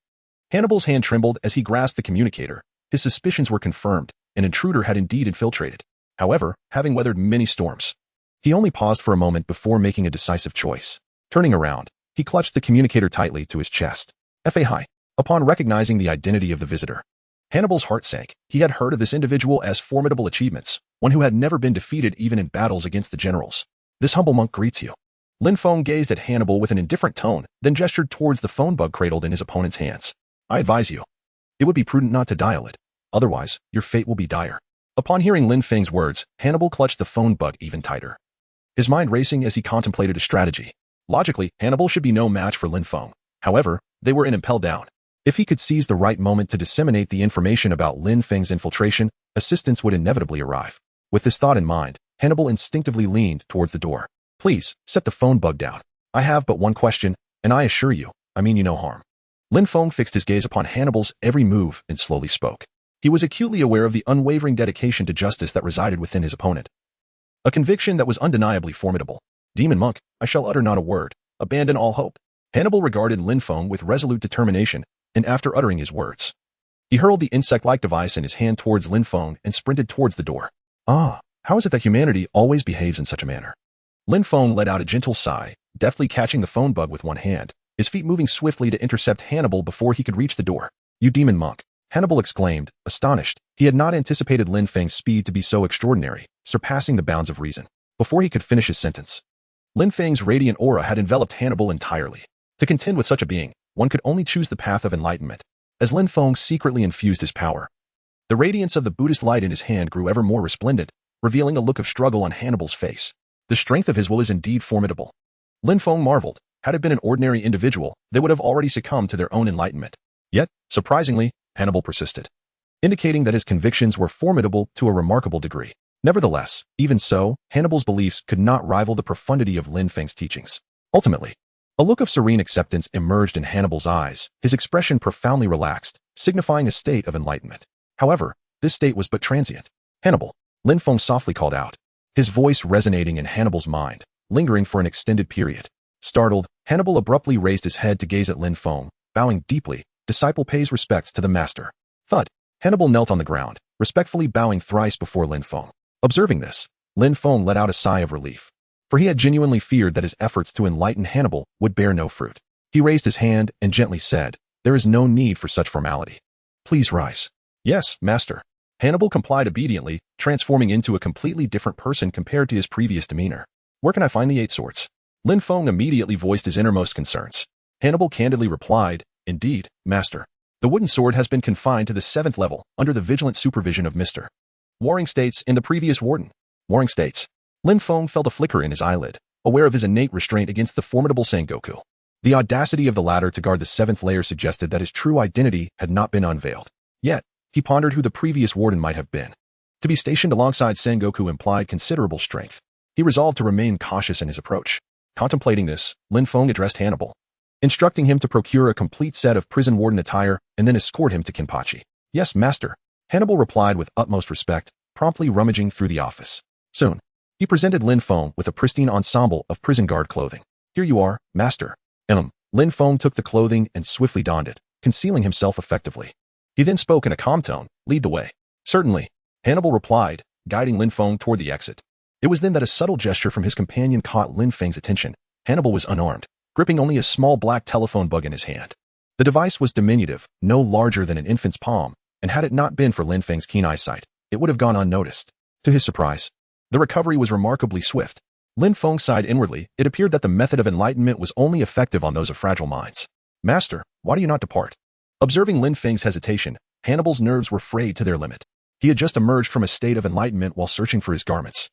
Hannibal's hand trembled as he grasped the communicator. His suspicions were confirmed. An intruder had indeed infiltrated. However, having weathered many storms, he only paused for a moment before making a decisive choice. Turning around, he clutched the communicator tightly to his chest. Fahai. Upon recognizing the identity of the visitor, Hannibal's heart sank. He had heard of this individual as formidable achievements, one who had never been defeated even in battles against the generals. This humble monk greets you. Lin Feng gazed at Hannibal with an indifferent tone, then gestured towards the phone bug cradled in his opponent's hands. I advise you. It would be prudent not to dial it. Otherwise, your fate will be dire. Upon hearing Lin Feng's words, Hannibal clutched the phone bug even tighter, his mind racing as he contemplated a strategy. Logically, Hannibal should be no match for Lin Feng. However, they were in impel down. If he could seize the right moment to disseminate the information about Lin Feng's infiltration, assistance would inevitably arrive. With this thought in mind, Hannibal instinctively leaned towards the door. Please, set the phone bug down. I have but one question, and I assure you, I mean you no harm. Lin Feng fixed his gaze upon Hannibal's every move and slowly spoke. He was acutely aware of the unwavering dedication to justice that resided within his opponent, a conviction that was undeniably formidable. Demon monk, I shall utter not a word. Abandon all hope. Hannibal regarded Lin Feng with resolute determination, and after uttering his words, he hurled the insect-like device in his hand towards Lin Feng and sprinted towards the door. Ah, how is it that humanity always behaves in such a manner? Lin Feng let out a gentle sigh, deftly catching the phone bug with one hand, his feet moving swiftly to intercept Hannibal before he could reach the door. You demon monk! Hannibal exclaimed, astonished. He had not anticipated Lin Feng's speed to be so extraordinary, surpassing the bounds of reason. Before he could finish his sentence, Lin Feng's radiant aura had enveloped Hannibal entirely. To contend with such a being, one could only choose the path of enlightenment. As Lin Feng secretly infused his power, the radiance of the Buddhist light in his hand grew ever more resplendent, revealing a look of struggle on Hannibal's face. The strength of his will is indeed formidable. Lin Feng marveled. Had it been an ordinary individual, they would have already succumbed to their own enlightenment. Yet, surprisingly, Hannibal persisted, indicating that his convictions were formidable to a remarkable degree. Nevertheless, even so, Hannibal's beliefs could not rival the profundity of Lin Feng's teachings. Ultimately, A look of serene acceptance emerged in Hannibal's eyes, his expression profoundly relaxed, signifying a state of enlightenment. However, this state was but transient. Hannibal, Lin Feng softly called out, his voice resonating in Hannibal's mind, lingering for an extended period. Startled, Hannibal abruptly raised his head to gaze at Lin Feng, bowing deeply. Disciple pays respects to the master. Thud. Hannibal knelt on the ground, respectfully bowing thrice before Lin Feng. Observing this, Lin Feng let out a sigh of relief, for he had genuinely feared that his efforts to enlighten Hannibal would bear no fruit. He raised his hand and gently said, "There is no need for such formality. Please rise." "Yes, master." Hannibal complied obediently, transforming into a completely different person compared to his previous demeanor. "Where can I find the 8 swords?" Lin Feng immediately voiced his innermost concerns. Hannibal candidly replied, "Indeed, master. The wooden sword has been confined to the 7th level, under the vigilant supervision of Mr. Waring states in the previous warden." Waring states. Lin Feng felt a flicker in his eyelid, aware of his innate restraint against the formidable Sengoku. The audacity of the latter to guard the 7th layer suggested that his true identity had not been unveiled. Yet, he pondered who the previous warden might have been. To be stationed alongside Sengoku implied considerable strength. He resolved to remain cautious in his approach. Contemplating this, Lin Feng addressed Hannibal, instructing him to procure a complete set of prison warden attire and then escort him to Kenpachi. "Yes, master." Hannibal replied with utmost respect, promptly rummaging through the office. Soon, he presented Lin Feng with a pristine ensemble of prison guard clothing. "Here you are, master." Lin Feng took the clothing and swiftly donned it, concealing himself effectively. He then spoke in a calm tone, "Lead the way." "Certainly," Hannibal replied, guiding Lin Feng toward the exit. It was then that a subtle gesture from his companion caught Lin Feng's attention. Hannibal was unarmed, gripping only a small black telephone bug in his hand. The device was diminutive, no larger than an infant's palm, and had it not been for Lin Feng's keen eyesight, it would have gone unnoticed. To his surprise, the recovery was remarkably swift. Lin Feng sighed inwardly. It appeared that the method of enlightenment was only effective on those of fragile minds. "Master, why do you not depart?" Observing Lin Feng's hesitation, Hannibal's nerves were frayed to their limit. He had just emerged from a state of enlightenment while searching for his garments,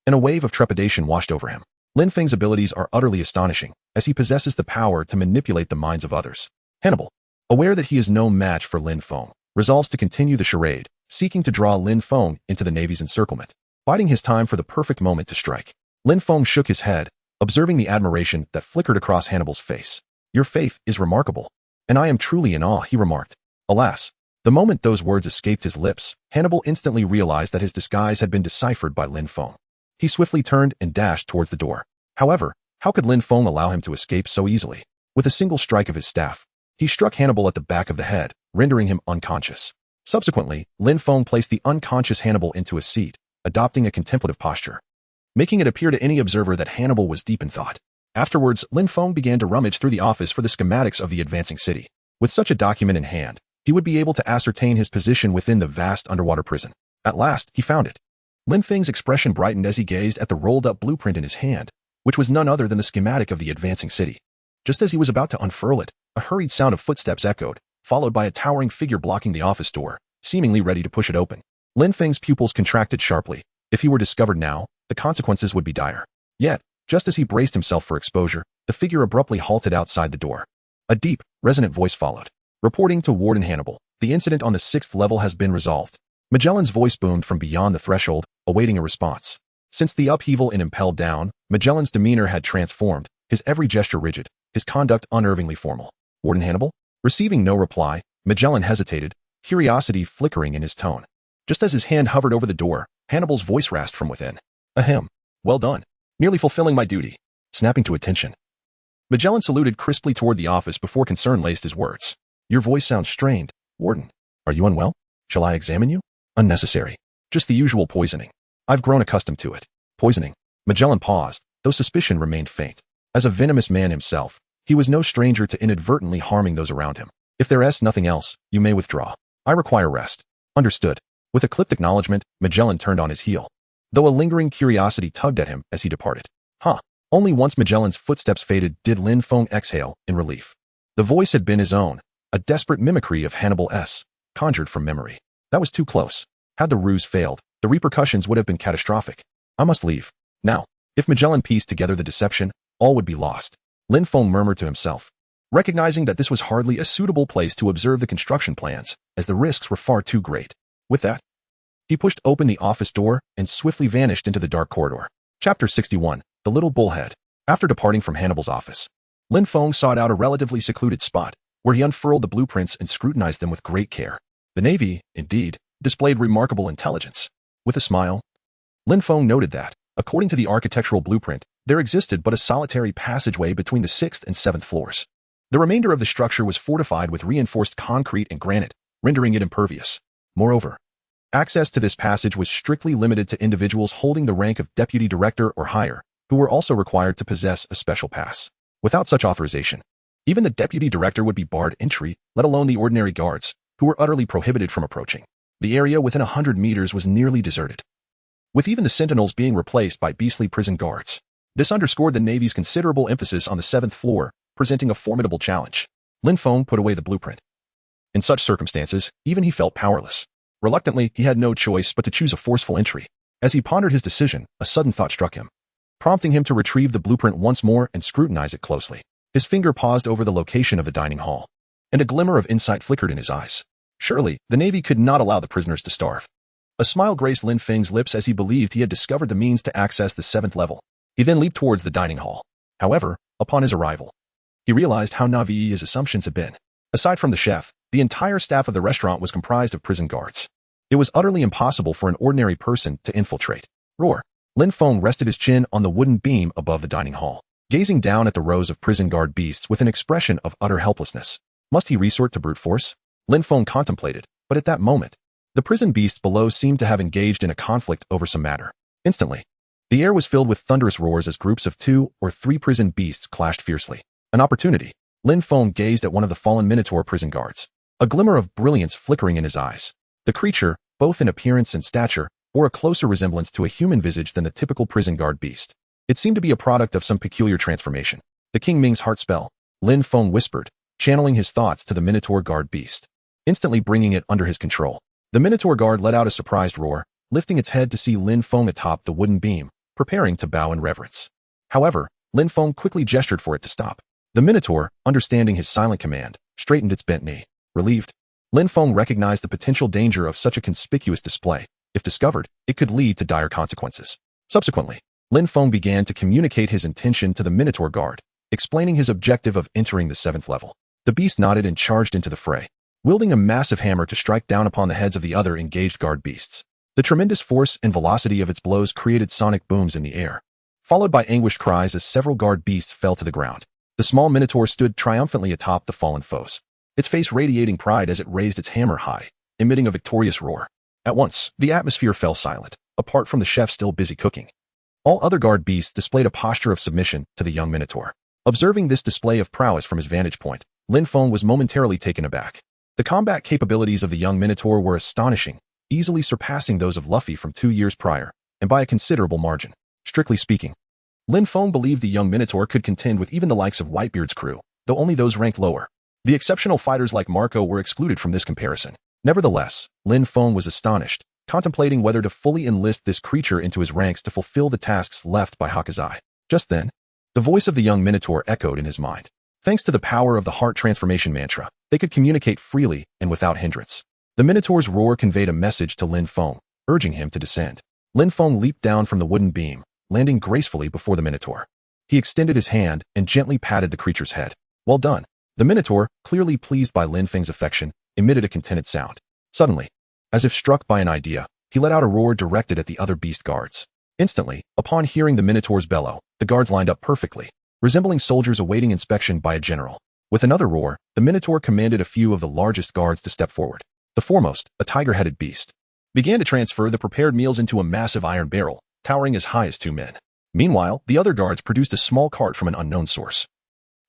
and a wave of trepidation washed over him. Lin Feng's abilities are utterly astonishing, as he possesses the power to manipulate the minds of others. Hannibal, aware that he is no match for Lin Feng, resolves to continue the charade, seeking to draw Lin Feng into the Navy's encirclement, biding his time for the perfect moment to strike. Lin Feng shook his head, observing the admiration that flickered across Hannibal's face. "Your faith is remarkable, and I am truly in awe," he remarked. Alas, the moment those words escaped his lips, Hannibal instantly realized that his disguise had been deciphered by Lin Feng. He swiftly turned and dashed towards the door. However, how could Lin Feng allow him to escape so easily? With a single strike of his staff, he struck Hannibal at the back of the head, rendering him unconscious. Subsequently, Lin Feng placed the unconscious Hannibal into a seat, adopting a contemplative posture, making it appear to any observer that Hannibal was deep in thought. Afterwards, Lin Feng began to rummage through the office for the schematics of the advancing city. With such a document in hand, he would be able to ascertain his position within the vast underwater prison. At last, he found it. Lin Feng's expression brightened as he gazed at the rolled-up blueprint in his hand, which was none other than the schematic of the advancing city. Just as he was about to unfurl it, a hurried sound of footsteps echoed, followed by a towering figure blocking the office door, seemingly ready to push it open. Lin Feng's pupils contracted sharply. If he were discovered now, the consequences would be dire. Yet, just as he braced himself for exposure, the figure abruptly halted outside the door. A deep, resonant voice followed. "Reporting to Warden Hannibal, the incident on the 6th level has been resolved." Magellan's voice boomed from beyond the threshold, awaiting a response. Since the upheaval in Impelled Down, Magellan's demeanor had transformed, his every gesture rigid, his conduct unnervingly formal. "Warden Hannibal?" Receiving no reply, Magellan hesitated, curiosity flickering in his tone. Just as his hand hovered over the door, Hannibal's voice rasped from within. "Ahem. Well done. Merely fulfilling my duty." Snapping to attention, Magellan saluted crisply toward the office before concern laced his words. "Your voice sounds strained, Warden. Are you unwell? Shall I examine you?" "Unnecessary. Just the usual poisoning. I've grown accustomed to it." "Poisoning?" Magellan paused, though suspicion remained faint. As a venomous man himself, he was no stranger to inadvertently harming those around him. "If there is nothing else, you may withdraw. I require rest." "Understood." With a clipped acknowledgement, Magellan turned on his heel, though a lingering curiosity tugged at him as he departed. Only once Magellan's footsteps faded did Lin Feng exhale in relief. The voice had been his own, a desperate mimicry of Hannibal conjured from memory. That was too close. Had the ruse failed, the repercussions would have been catastrophic. "I must leave. Now." If Magellan pieced together the deception, all would be lost. Lin Feng murmured to himself, recognizing that this was hardly a suitable place to observe the construction plans, as the risks were far too great. With that, he pushed open the office door and swiftly vanished into the dark corridor. Chapter 61. The Little Bullhead. After departing from Hannibal's office, Lin Feng sought out a relatively secluded spot, where he unfurled the blueprints and scrutinized them with great care. The Navy, indeed, displayed remarkable intelligence. With a smile, Lin Feng noted that, according to the architectural blueprint, there existed but a solitary passageway between the 6th and 7th floors. The remainder of the structure was fortified with reinforced concrete and granite, rendering it impervious. Moreover, access to this passage was strictly limited to individuals holding the rank of deputy director or higher, who were also required to possess a special pass. Without such authorization, even the deputy director would be barred entry, let alone the ordinary guards, who were utterly prohibited from approaching. The area within 100 meters was nearly deserted, with even the sentinels being replaced by beastly prison guards. This underscored the Navy's considerable emphasis on the 7th floor, presenting a formidable challenge. Lin Feng put away the blueprint. In such circumstances, even he felt powerless. Reluctantly, he had no choice but to choose a forceful entry. As he pondered his decision, a sudden thought struck him, prompting him to retrieve the blueprint once more and scrutinize it closely. His finger paused over the location of the dining hall, and a glimmer of insight flickered in his eyes. Surely, the Navy could not allow the prisoners to starve. A smile graced Lin Feng's lips as he believed he had discovered the means to access the 7th level. He then leaped towards the dining hall. However, upon his arrival, he realized how naive his assumptions had been. Aside from the chef, the entire staff of the restaurant was comprised of prison guards. It was utterly impossible for an ordinary person to infiltrate. Roar. Lin Feng rested his chin on the wooden beam above the dining hall, gazing down at the rows of prison guard beasts with an expression of utter helplessness. Must he resort to brute force? Lin Feng contemplated, but at that moment, the prison beasts below seemed to have engaged in a conflict over some matter. Instantly, the air was filled with thunderous roars as groups of 2 or 3 prison beasts clashed fiercely. An opportunity. Lin Feng gazed at one of the fallen Minotaur prison guards, a glimmer of brilliance flickering in his eyes. The creature, both in appearance and stature, bore a closer resemblance to a human visage than the typical prison guard beast. It seemed to be a product of some peculiar transformation. The King Ming's heart spell, Lin Feng whispered, channeling his thoughts to the Minotaur guard beast, instantly bringing it under his control. The Minotaur guard let out a surprised roar, lifting its head to see Lin Feng atop the wooden beam, preparing to bow in reverence. However, Lin Feng quickly gestured for it to stop. The Minotaur, understanding his silent command, straightened its bent knee. Relieved, Lin Feng recognized the potential danger of such a conspicuous display. If discovered, it could lead to dire consequences. Subsequently, Lin Feng began to communicate his intention to the Minotaur guard, explaining his objective of entering the 7th level. The beast nodded and charged into the fray, wielding a massive hammer to strike down upon the heads of the other engaged guard beasts. The tremendous force and velocity of its blows created sonic booms in the air, followed by anguished cries as several guard beasts fell to the ground. The small Minotaur stood triumphantly atop the fallen foes, its face radiating pride as it raised its hammer high, emitting a victorious roar. At once, the atmosphere fell silent, apart from the chef still busy cooking. All other guard beasts displayed a posture of submission to the young Minotaur. Observing this display of prowess from his vantage point, Lin Feng was momentarily taken aback. The combat capabilities of the young Minotaur were astonishing, easily surpassing those of Luffy from 2 years prior, and by a considerable margin. Strictly speaking, Lin Feng believed the young Minotaur could contend with even the likes of Whitebeard's crew, though only those ranked lower. The exceptional fighters like Marco were excluded from this comparison. Nevertheless, Lin Feng was astonished, contemplating whether to fully enlist this creature into his ranks to fulfill the tasks left by Hakazai. Just then, the voice of the young Minotaur echoed in his mind. Thanks to the power of the heart transformation mantra, they could communicate freely and without hindrance. The Minotaur's roar conveyed a message to Lin Feng, urging him to descend. Lin Feng leaped down from the wooden beam, landing gracefully before the Minotaur. He extended his hand and gently patted the creature's head. Well done. The Minotaur, clearly pleased by Lin Feng's affection, emitted a contented sound. Suddenly, as if struck by an idea, he let out a roar directed at the other beast guards. Instantly, upon hearing the Minotaur's bellow, the guards lined up perfectly, resembling soldiers awaiting inspection by a general. With another roar, the Minotaur commanded a few of the largest guards to step forward. The foremost, a tiger-headed beast, began to transfer the prepared meals into a massive iron barrel, towering as high as 2 men. Meanwhile, the other guards produced a small cart from an unknown source,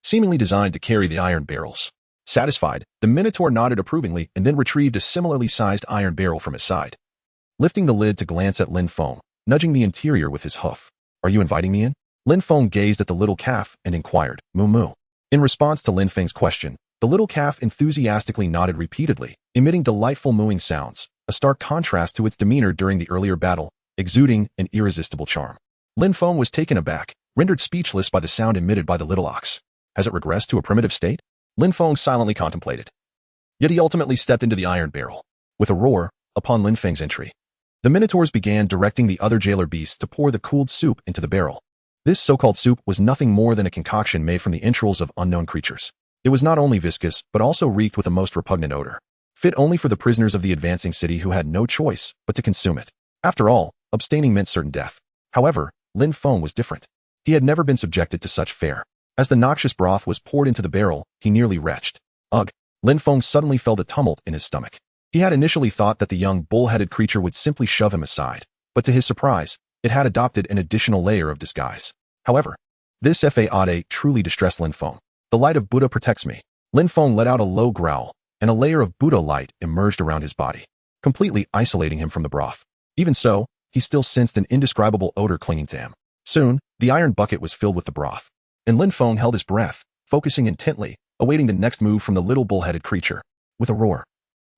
seemingly designed to carry the iron barrels. Satisfied, the Minotaur nodded approvingly and then retrieved a similarly sized iron barrel from his side, lifting the lid to glance at Lin Feng, nudging the interior with his hoof. Are you inviting me in? Lin Feng gazed at the little calf and inquired, moo moo. In response to Lin Feng's question, the little calf enthusiastically nodded repeatedly, emitting delightful mooing sounds, a stark contrast to its demeanor during the earlier battle, exuding an irresistible charm. Lin Feng was taken aback, rendered speechless by the sound emitted by the little ox. Has it regressed to a primitive state? Lin Feng silently contemplated. Yet he ultimately stepped into the iron barrel. With a roar, upon Lin Feng's entry, the Minotaurs began directing the other jailer beasts to pour the cooled soup into the barrel. This so-called soup was nothing more than a concoction made from the entrails of unknown creatures. It was not only viscous, but also reeked with a most repugnant odor, fit only for the prisoners of the advancing city who had no choice but to consume it. After all, abstaining meant certain death. However, Lin Feng was different. He had never been subjected to such fare. As the noxious broth was poured into the barrel, he nearly retched. Ugh! Lin Feng suddenly felt a tumult in his stomach. He had initially thought that the young bull-headed creature would simply shove him aside, but to his surprise, it had adopted an additional layer of disguise. However, this fade truly distressed Lin Feng. The light of Buddha protects me. Lin Feng let out a low growl, and a layer of Buddha light emerged around his body, completely isolating him from the broth. Even so, he still sensed an indescribable odor clinging to him. Soon, the iron bucket was filled with the broth, and Lin Feng held his breath, focusing intently, awaiting the next move from the little bull-headed creature. With a roar,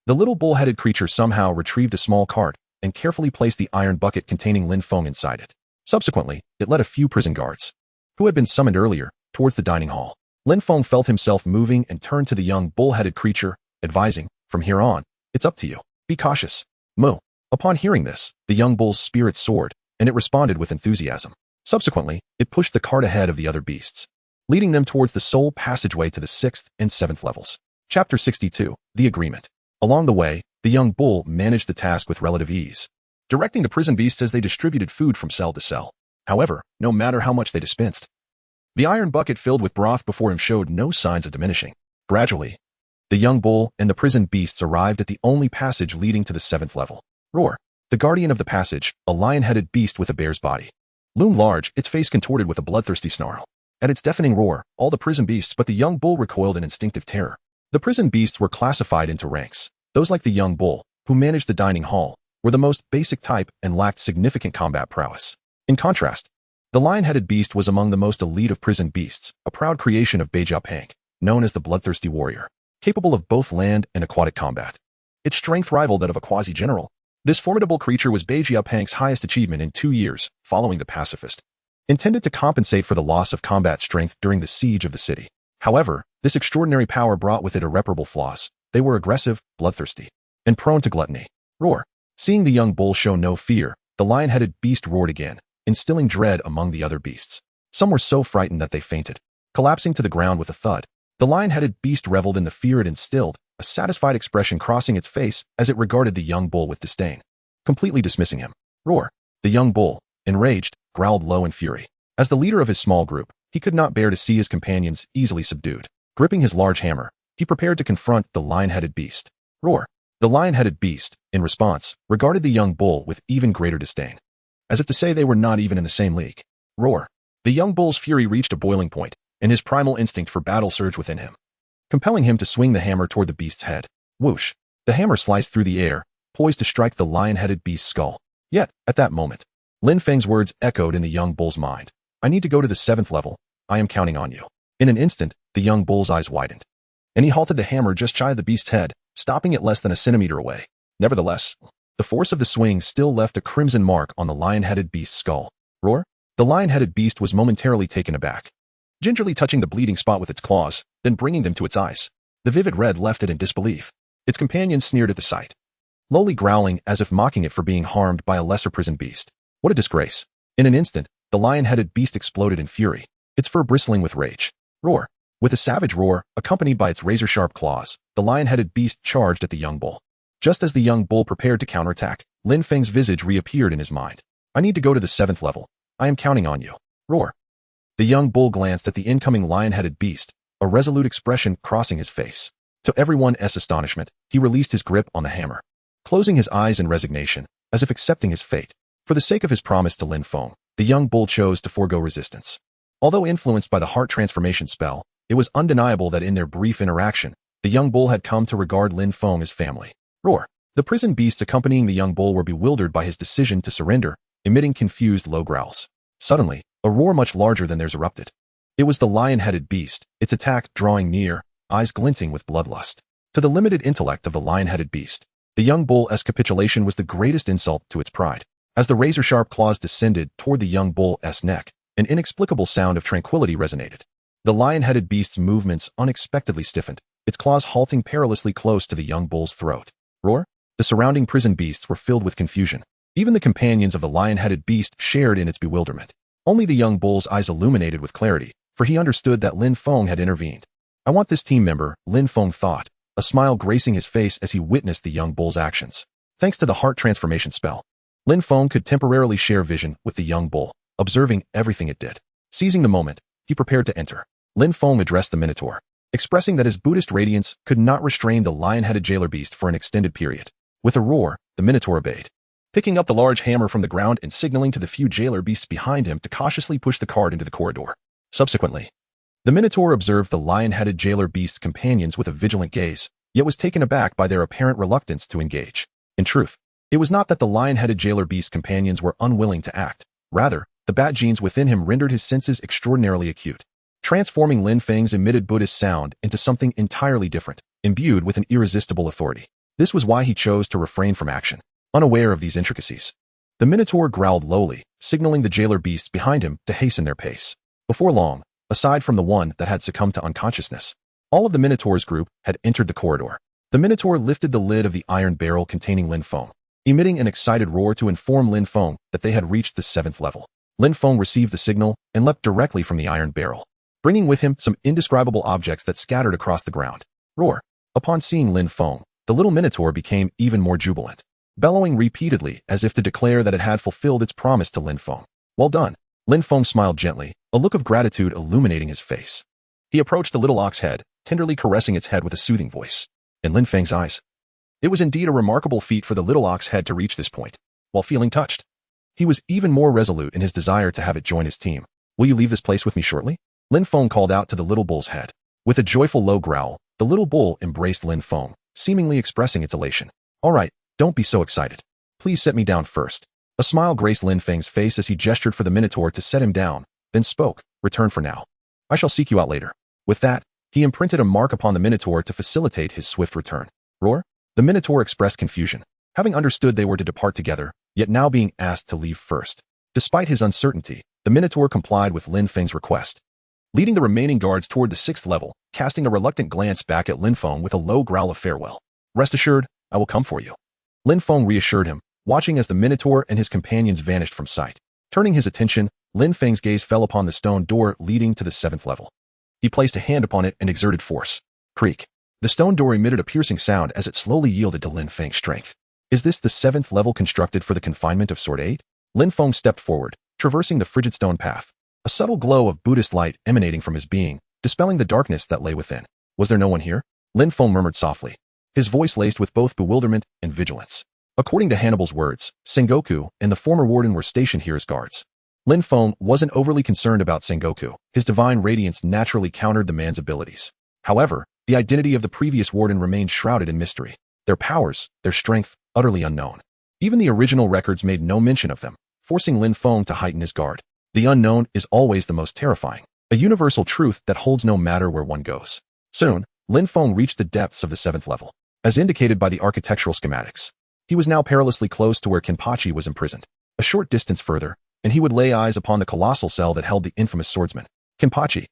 the little bull-headed creature somehow retrieved a small cart and carefully placed the iron bucket containing Lin Feng inside it. Subsequently, it led a few prison guards, who had been summoned earlier, towards the dining hall. Lin Feng felt himself moving and turned to the young bull-headed creature, advising, "From here on, it's up to you. Be cautious." Moo. Upon hearing this, the young bull's spirit soared, and it responded with enthusiasm. Subsequently, it pushed the cart ahead of the other beasts, leading them towards the sole passageway to the 6th and 7th levels. Chapter 62, The Agreement. Along the way, the young bull managed the task with relative ease, directing the prison beasts as they distributed food from cell to cell. However, no matter how much they dispensed, the iron bucket filled with broth before him showed no signs of diminishing. Gradually, the young bull and the prison beasts arrived at the only passage leading to the 7th level. Roar. The guardian of the passage, a lion-headed beast with a bear's body, loomed large, its face contorted with a bloodthirsty snarl. At its deafening roar, all the prison beasts but the young bull recoiled in instinctive terror. The prison beasts were classified into ranks. Those like the young bull, who managed the dining hall, were the most basic type and lacked significant combat prowess. In contrast, the lion-headed beast was among the most elite of prison beasts, a proud creation of Byakuya, known as the bloodthirsty warrior, capable of both land and aquatic combat. Its strength rivaled that of a quasi-general. This formidable creature was Byakuya's highest achievement in 2 years, following the pacifist, intended to compensate for the loss of combat strength during the siege of the city. However, this extraordinary power brought with it irreparable flaws. They were aggressive, bloodthirsty, and prone to gluttony. Roar. Seeing the young bull show no fear, the lion-headed beast roared again, instilling dread among the other beasts. Some were so frightened that they fainted, collapsing to the ground with a thud. The lion-headed beast reveled in the fear it instilled, a satisfied expression crossing its face as it regarded the young bull with disdain, completely dismissing him. Roar. The young bull, enraged, growled low in fury. As the leader of his small group, he could not bear to see his companions easily subdued. Gripping his large hammer, he prepared to confront the lion-headed beast. Roar. The lion-headed beast, in response, regarded the young bull with even greater disdain, as if to say they were not even in the same league. Roar. The young bull's fury reached a boiling point, and his primal instinct for battle surged within him, compelling him to swing the hammer toward the beast's head. Whoosh! The hammer sliced through the air, poised to strike the lion-headed beast's skull. Yet, at that moment, Lin Feng's words echoed in the young bull's mind. "I need to go to the 7th level. I am counting on you." In an instant, the young bull's eyes widened, and he halted the hammer just shy of the beast's head, stopping it less than a centimeter away. Nevertheless, the force of the swing still left a crimson mark on the lion-headed beast's skull. Roar. The lion-headed beast was momentarily taken aback, gingerly touching the bleeding spot with its claws, then bringing them to its eyes. The vivid red left it in disbelief. Its companions sneered at the sight, lowly growling as if mocking it for being harmed by a lesser prison beast. What a disgrace. In an instant, the lion-headed beast exploded in fury, its fur bristling with rage. Roar. With a savage roar, accompanied by its razor-sharp claws, the lion-headed beast charged at the young bull. Just as the young bull prepared to counterattack, Lin Feng's visage reappeared in his mind. "I need to go to the 7th level. I am counting on you." Roar. The young bull glanced at the incoming lion-headed beast, a resolute expression crossing his face. To everyone's astonishment, he released his grip on the hammer, closing his eyes in resignation, as if accepting his fate. For the sake of his promise to Lin Feng, the young bull chose to forego resistance. Although influenced by the heart transformation spell, it was undeniable that in their brief interaction, the young bull had come to regard Lin Feng as family. Roar. The prison beasts accompanying the young bull were bewildered by his decision to surrender, emitting confused low growls. Suddenly, a roar much larger than theirs erupted. It was the lion-headed beast, its attack drawing near, eyes glinting with bloodlust. To the limited intellect of the lion-headed beast, the young bull's capitulation was the greatest insult to its pride. As the razor-sharp claws descended toward the young bull's neck, an inexplicable sound of tranquility resonated. The lion-headed beast's movements unexpectedly stiffened, its claws halting perilously close to the young bull's throat. Roar. The surrounding prison beasts were filled with confusion. Even the companions of the lion-headed beast shared in its bewilderment. Only the young bull's eyes illuminated with clarity, for he understood that Lin Feng had intervened. I want this team member, Lin Feng thought, a smile gracing his face as he witnessed the young bull's actions. Thanks to the heart transformation spell, Lin Feng could temporarily share vision with the young bull, observing everything it did. Seizing the moment, he prepared to enter. Lin Feng addressed the Minotaur, expressing that his Buddhist radiance could not restrain the lion-headed jailer beast for an extended period. With a roar, the Minotaur obeyed, picking up the large hammer from the ground and signaling to the few jailer beasts behind him to cautiously push the cart into the corridor. Subsequently, the Minotaur observed the lion-headed jailer beast's companions with a vigilant gaze, yet was taken aback by their apparent reluctance to engage. In truth, it was not that the lion-headed jailer beast's companions were unwilling to act. Rather, the bat genes within him rendered his senses extraordinarily acute, transforming Lin Feng's emitted Buddhist sound into something entirely different, imbued with an irresistible authority. This was why he chose to refrain from action, unaware of these intricacies. The Minotaur growled lowly, signaling the jailer beasts behind him to hasten their pace. Before long, aside from the one that had succumbed to unconsciousness, all of the Minotaur's group had entered the corridor. The Minotaur lifted the lid of the iron barrel containing Lin Feng, emitting an excited roar to inform Lin Feng that they had reached the 7th level. Lin Feng received the signal and leapt directly from the iron barrel, bringing with him some indescribable objects that scattered across the ground. Roar! Upon seeing Lin Feng, the little Minotaur became even more jubilant, bellowing repeatedly as if to declare that it had fulfilled its promise to Lin Feng. Well done. Lin Feng smiled gently, a look of gratitude illuminating his face. He approached the little ox head, tenderly caressing its head with a soothing voice. In Lin Feng's eyes, it was indeed a remarkable feat for the little ox head to reach this point. While feeling touched, he was even more resolute in his desire to have it join his team. Will you leave this place with me shortly? Lin Feng called out to the little bull's head. With a joyful low growl, the little bull embraced Lin Feng, seemingly expressing its elation. All right, don't be so excited. Please set me down first. A smile graced Lin Feng's face as he gestured for the Minotaur to set him down, then spoke, return for now. I shall seek you out later. With that, he imprinted a mark upon the Minotaur to facilitate his swift return. Roar? The Minotaur expressed confusion, having understood they were to depart together, yet now being asked to leave first. Despite his uncertainty, the Minotaur complied with Lin Feng's request, leading the remaining guards toward the 6th level, casting a reluctant glance back at Lin Feng with a low growl of farewell. Rest assured, I will come for you. Lin Feng reassured him, watching as the Minotaur and his companions vanished from sight. Turning his attention, Lin Feng's gaze fell upon the stone door leading to the 7th level. He placed a hand upon it and exerted force. Creak. The stone door emitted a piercing sound as it slowly yielded to Lin Feng's strength. Is this the 7th level constructed for the confinement of Sword 8? Lin Feng stepped forward, traversing the frigid stone path, a subtle glow of Buddhist light emanating from his being, dispelling the darkness that lay within. Was there no one here? Lin Feng murmured softly, his voice laced with both bewilderment and vigilance. According to Hannibal's words, Sengoku and the former warden were stationed here as guards. Lin Feng wasn't overly concerned about Sengoku. His divine radiance naturally countered the man's abilities. However, the identity of the previous warden remained shrouded in mystery. Their powers, their strength, utterly unknown. Even the original records made no mention of them, forcing Lin Feng to heighten his guard. The unknown is always the most terrifying, a universal truth that holds no matter where one goes. Soon, Lin Feng reached the depths of the 7th level, as indicated by the architectural schematics. He was now perilously close to where Kenpachi was imprisoned. A short distance further, and he would lay eyes upon the colossal cell that held the infamous swordsman. Kenpachi.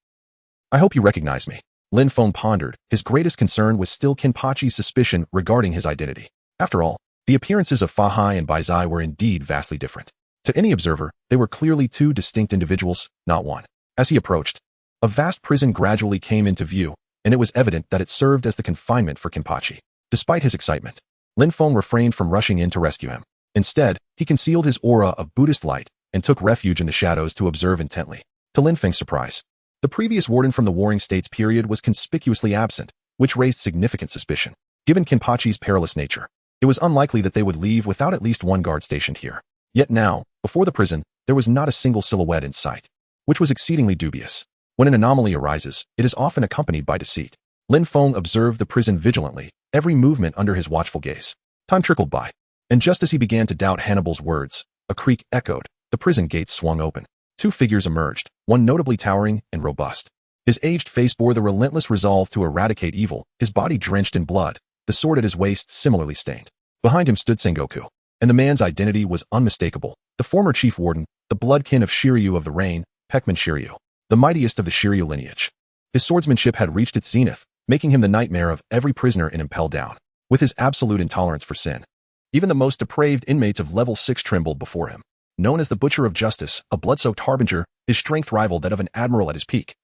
I hope you recognize me. Lin Feng pondered. His greatest concern was still Kenpachi's suspicion regarding his identity. After all, the appearances of Fahai and Baizai were indeed vastly different. To any observer, they were clearly two distinct individuals, not one. As he approached, a vast prison gradually came into view, and it was evident that it served as the confinement for Kenpachi. Despite his excitement, Lin Feng refrained from rushing in to rescue him. Instead, he concealed his aura of Buddhist light and took refuge in the shadows to observe intently. To Lin Feng's surprise, the previous warden from the Warring States period was conspicuously absent, which raised significant suspicion. Given Kenpachi's perilous nature, it was unlikely that they would leave without at least one guard stationed here. Yet now, before the prison, there was not a single silhouette in sight, which was exceedingly dubious. When an anomaly arises, it is often accompanied by deceit. Lin Feng observed the prison vigilantly, every movement under his watchful gaze. Time trickled by, and just as he began to doubt Hannibal's words, a creak echoed. The prison gates swung open. Two figures emerged, one notably towering and robust. His aged face bore the relentless resolve to eradicate evil, his body drenched in blood, the sword at his waist similarly stained. Behind him stood Sengoku, and the man's identity was unmistakable. The former chief warden, the bloodkin of Shiryu of the Rain, Peckman Shiryu, the mightiest of the Shiryu lineage. His swordsmanship had reached its zenith, making him the nightmare of every prisoner in Impel Down. With his absolute intolerance for sin, even the most depraved inmates of level 6 trembled before him. Known as the Butcher of Justice, a blood-soaked harbinger, his strength rivaled that of an admiral at his peak,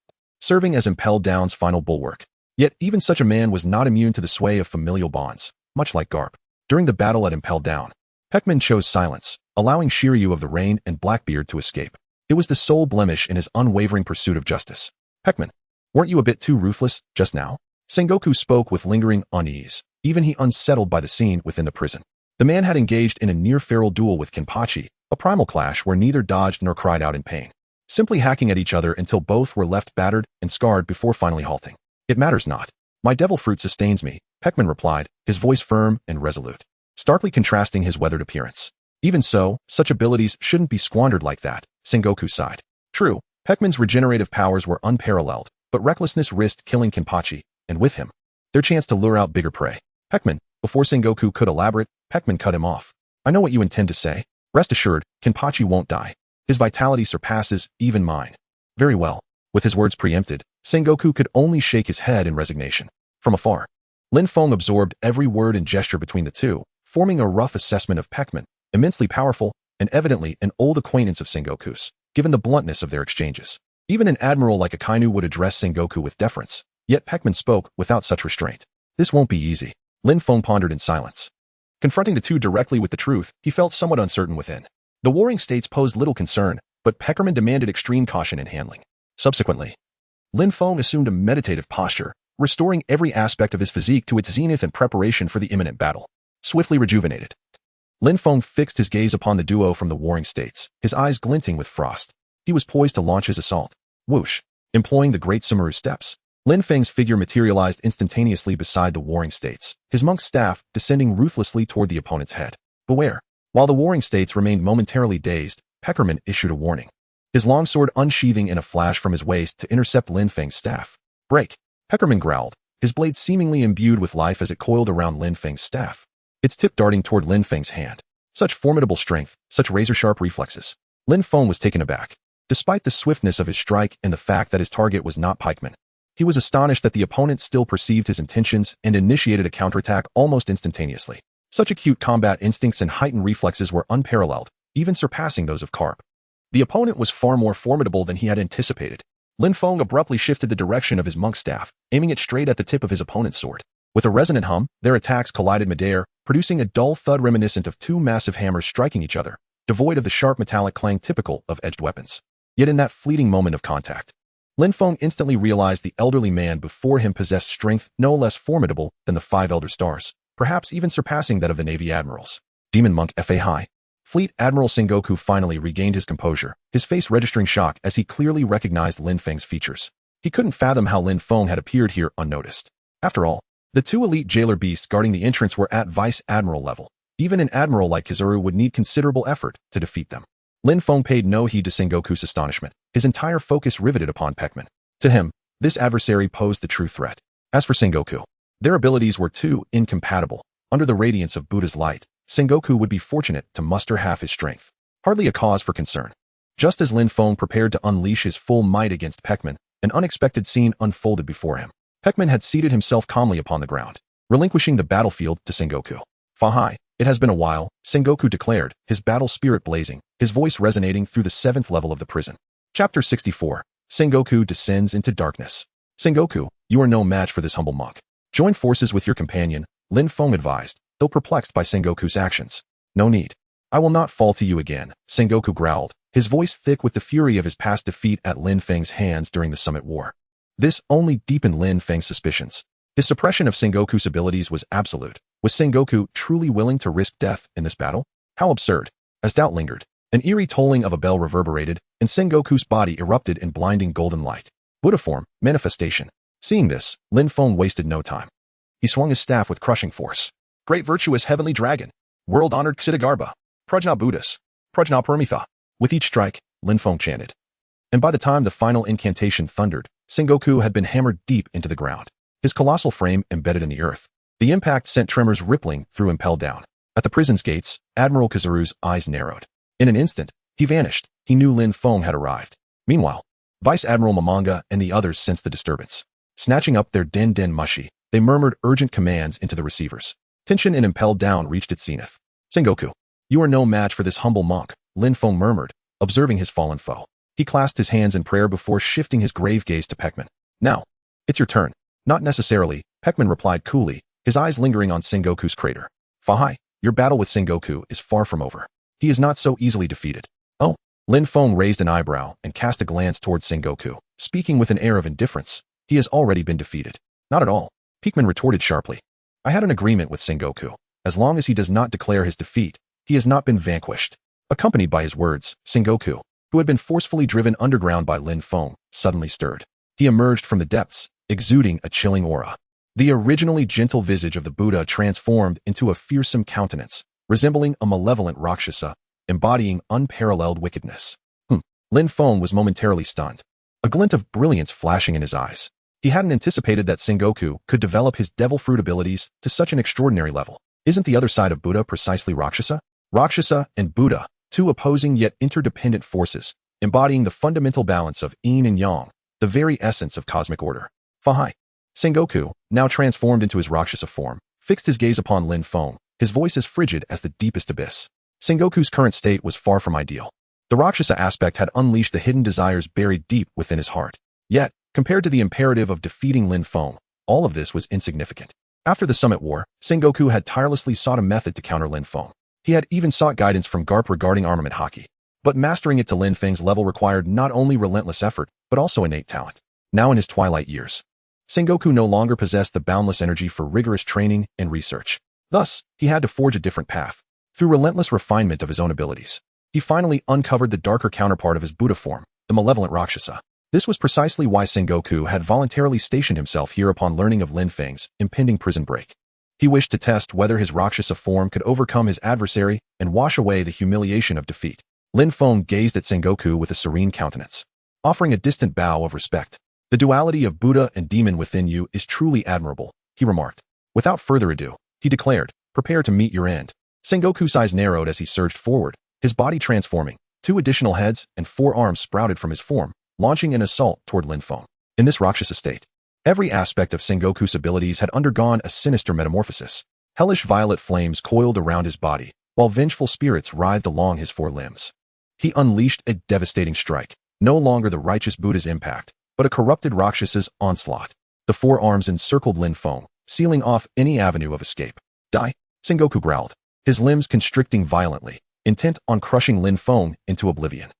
serving as Impel Down's final bulwark. Yet even such a man was not immune to the sway of familial bonds, much like Garp. During the battle at Impel Down, Peckman chose silence, allowing Shiryu of the Rain and Blackbeard to escape. It was the sole blemish in his unwavering pursuit of justice. Peckman, weren't you a bit too ruthless just now? Sengoku spoke with lingering unease, even he unsettled by the scene within the prison. The man had engaged in a near-feral duel with Kenpachi, a primal clash where neither dodged nor cried out in pain, simply hacking at each other until both were left battered and scarred before finally halting. It matters not. My devil fruit sustains me, Peckman replied, his voice firm and resolute, starkly contrasting his weathered appearance. Even so, such abilities shouldn't be squandered like that, Sengoku sighed. True, Peckman's regenerative powers were unparalleled, but recklessness risked killing Kenpachi, and with him, their chance to lure out bigger prey. Peckman, before Sengoku could elaborate, Peckman cut him off. I know what you intend to say. Rest assured, Kenpachi won't die. His vitality surpasses even mine. Very well. With his words preempted, Sengoku could only shake his head in resignation. From afar, Lin Feng absorbed every word and gesture between the two, forming a rough assessment of Peckman, immensely powerful, and evidently an old acquaintance of Sengoku's, given the bluntness of their exchanges. Even an admiral like Akainu would address Sengoku with deference, yet Peckman spoke without such restraint. This won't be easy. Lin Feng pondered in silence. Confronting the two directly with the truth, he felt somewhat uncertain within. The warring states posed little concern, but Peckerman demanded extreme caution in handling. Subsequently, Lin Feng assumed a meditative posture, restoring every aspect of his physique to its zenith in preparation for the imminent battle. Swiftly rejuvenated, Lin Feng fixed his gaze upon the duo from the warring states, his eyes glinting with frost. He was poised to launch his assault. Whoosh! Employing the great Sumeru steps, Lin Feng's figure materialized instantaneously beside the warring states, his monk's staff descending ruthlessly toward the opponent's head. Beware! While the warring states remained momentarily dazed, Peckerman issued a warning, his longsword unsheathing in a flash from his waist to intercept Lin Feng's staff. Break! Peckerman growled, his blade seemingly imbued with life as it coiled around Lin Feng's staff, its tip darting toward Lin Feng's hand. Such formidable strength, such razor-sharp reflexes. Lin Feng was taken aback. Despite the swiftness of his strike and the fact that his target was not pikemen, he was astonished that the opponent still perceived his intentions and initiated a counterattack almost instantaneously. Such acute combat instincts and heightened reflexes were unparalleled, even surpassing those of Karp. The opponent was far more formidable than he had anticipated. Lin Feng abruptly shifted the direction of his monk's staff, aiming it straight at the tip of his opponent's sword. With a resonant hum, their attacks collided midair, producing a dull thud reminiscent of two massive hammers striking each other, devoid of the sharp metallic clang typical of edged weapons. Yet in that fleeting moment of contact, Lin Feng instantly realized the elderly man before him possessed strength no less formidable than the 5 Elder Stars, perhaps even surpassing that of the Navy Admirals. Demon Monk Fahai. Fleet Admiral Sengoku finally regained his composure, his face registering shock as he clearly recognized Lin Feng's features. He couldn't fathom how Lin Feng had appeared here unnoticed. After all, the two elite jailer beasts guarding the entrance were at Vice Admiral level. Even an admiral like Kizaru would need considerable effort to defeat them. Lin Feng paid no heed to Sengoku's astonishment, his entire focus riveted upon Peckman. To him, this adversary posed the true threat. As for Sengoku, their abilities were too incompatible. Under the radiance of Buddha's light, Sengoku would be fortunate to muster half his strength. Hardly a cause for concern. Just as Lin Feng prepared to unleash his full might against Peckman, an unexpected scene unfolded before him. Peckman had seated himself calmly upon the ground, relinquishing the battlefield to Sengoku. Fahai, it has been a while, Sengoku declared, his battle spirit blazing, his voice resonating through the 7th level of the prison. Chapter 64. Sengoku descends into darkness. Sengoku, you are no match for this humble monk. Join forces with your companion, Lin Feng advised, though perplexed by Sengoku's actions. No need. I will not fall to you again, Sengoku growled, his voice thick with the fury of his past defeat at Lin Feng's hands during the Summit War. This only deepened Lin Feng's suspicions. His suppression of Sengoku's abilities was absolute. Was Sengoku truly willing to risk death in this battle? How absurd. As doubt lingered, an eerie tolling of a bell reverberated, and Sengoku's body erupted in blinding golden light. Buddha form, manifestation. Seeing this, Lin Feng wasted no time. He swung his staff with crushing force. Great virtuous heavenly dragon, world-honored Ksidagarba, Prajna Buddhas, Prajna Paramitha. With each strike, Lin Feng chanted. And by the time the final incantation thundered, Sengoku had been hammered deep into the ground, his colossal frame embedded in the earth. The impact sent tremors rippling through Impel Down. At the prison's gates, Admiral Kizaru's eyes narrowed. In an instant, he vanished. He knew Lin Feng had arrived. Meanwhile, Vice Admiral Mamanga and the others sensed the disturbance. Snatching up their den mushi, they murmured urgent commands into the receivers. Tension in Impel Down reached its zenith. Sengoku, you are no match for this humble monk, Lin Feng murmured, observing his fallen foe. He clasped his hands in prayer before shifting his grave gaze to Peckman. Now, it's your turn. Not necessarily, Peckman replied coolly, his eyes lingering on Sengoku's crater. Fahai, your battle with Sengoku is far from over. He is not so easily defeated. Oh, Lin Feng raised an eyebrow and cast a glance towards Sengoku, speaking with an air of indifference. He has already been defeated. Not at all, Peckman retorted sharply. I had an agreement with Sengoku. As long as he does not declare his defeat, he has not been vanquished. Accompanied by his words, Sengoku, who had been forcefully driven underground by Lin Feng, suddenly stirred. He emerged from the depths, exuding a chilling aura. The originally gentle visage of the Buddha transformed into a fearsome countenance, resembling a malevolent Rakshasa, embodying unparalleled wickedness. Lin Feng was momentarily stunned, a glint of brilliance flashing in his eyes. He hadn't anticipated that Sengoku could develop his devil fruit abilities to such an extraordinary level. Isn't the other side of Buddha precisely Rakshasa? Rakshasa and Buddha, two opposing yet interdependent forces, embodying the fundamental balance of yin and yang, the very essence of cosmic order. Fahai. Sengoku, now transformed into his Rakshasa form, fixed his gaze upon Lin Feng, his voice as frigid as the deepest abyss. Sengoku's current state was far from ideal. The Rakshasa aspect had unleashed the hidden desires buried deep within his heart. Yet, compared to the imperative of defeating Lin Feng, all of this was insignificant. After the Summit War, Sengoku had tirelessly sought a method to counter Lin Feng. He had even sought guidance from Garp regarding armament hockey. But mastering it to Lin Feng's level required not only relentless effort, but also innate talent. Now in his twilight years, Sengoku no longer possessed the boundless energy for rigorous training and research. Thus, he had to forge a different path. Through relentless refinement of his own abilities, he finally uncovered the darker counterpart of his Buddha form, the malevolent Rakshasa. This was precisely why Sengoku had voluntarily stationed himself here upon learning of Lin Feng's impending prison break. He wished to test whether his Rakshasa form could overcome his adversary and wash away the humiliation of defeat. Lin Feng gazed at Sengoku with a serene countenance, offering a distant bow of respect. The duality of Buddha and demon within you is truly admirable, he remarked. Without further ado, he declared, prepare to meet your end. Sengoku's eyes narrowed as he surged forward, his body transforming. 2 additional heads and 4 arms sprouted from his form, launching an assault toward Lin Feng. In this Rakshasa state, every aspect of Sengoku's abilities had undergone a sinister metamorphosis. Hellish violet flames coiled around his body, while vengeful spirits writhed along his 4 limbs. He unleashed a devastating strike, no longer the righteous Buddha's impact, but a corrupted Rakshasa's onslaught. The 4 arms encircled Lin Feng, sealing off any avenue of escape. Die, Sengoku growled, his limbs constricting violently, intent on crushing Lin Feng into oblivion.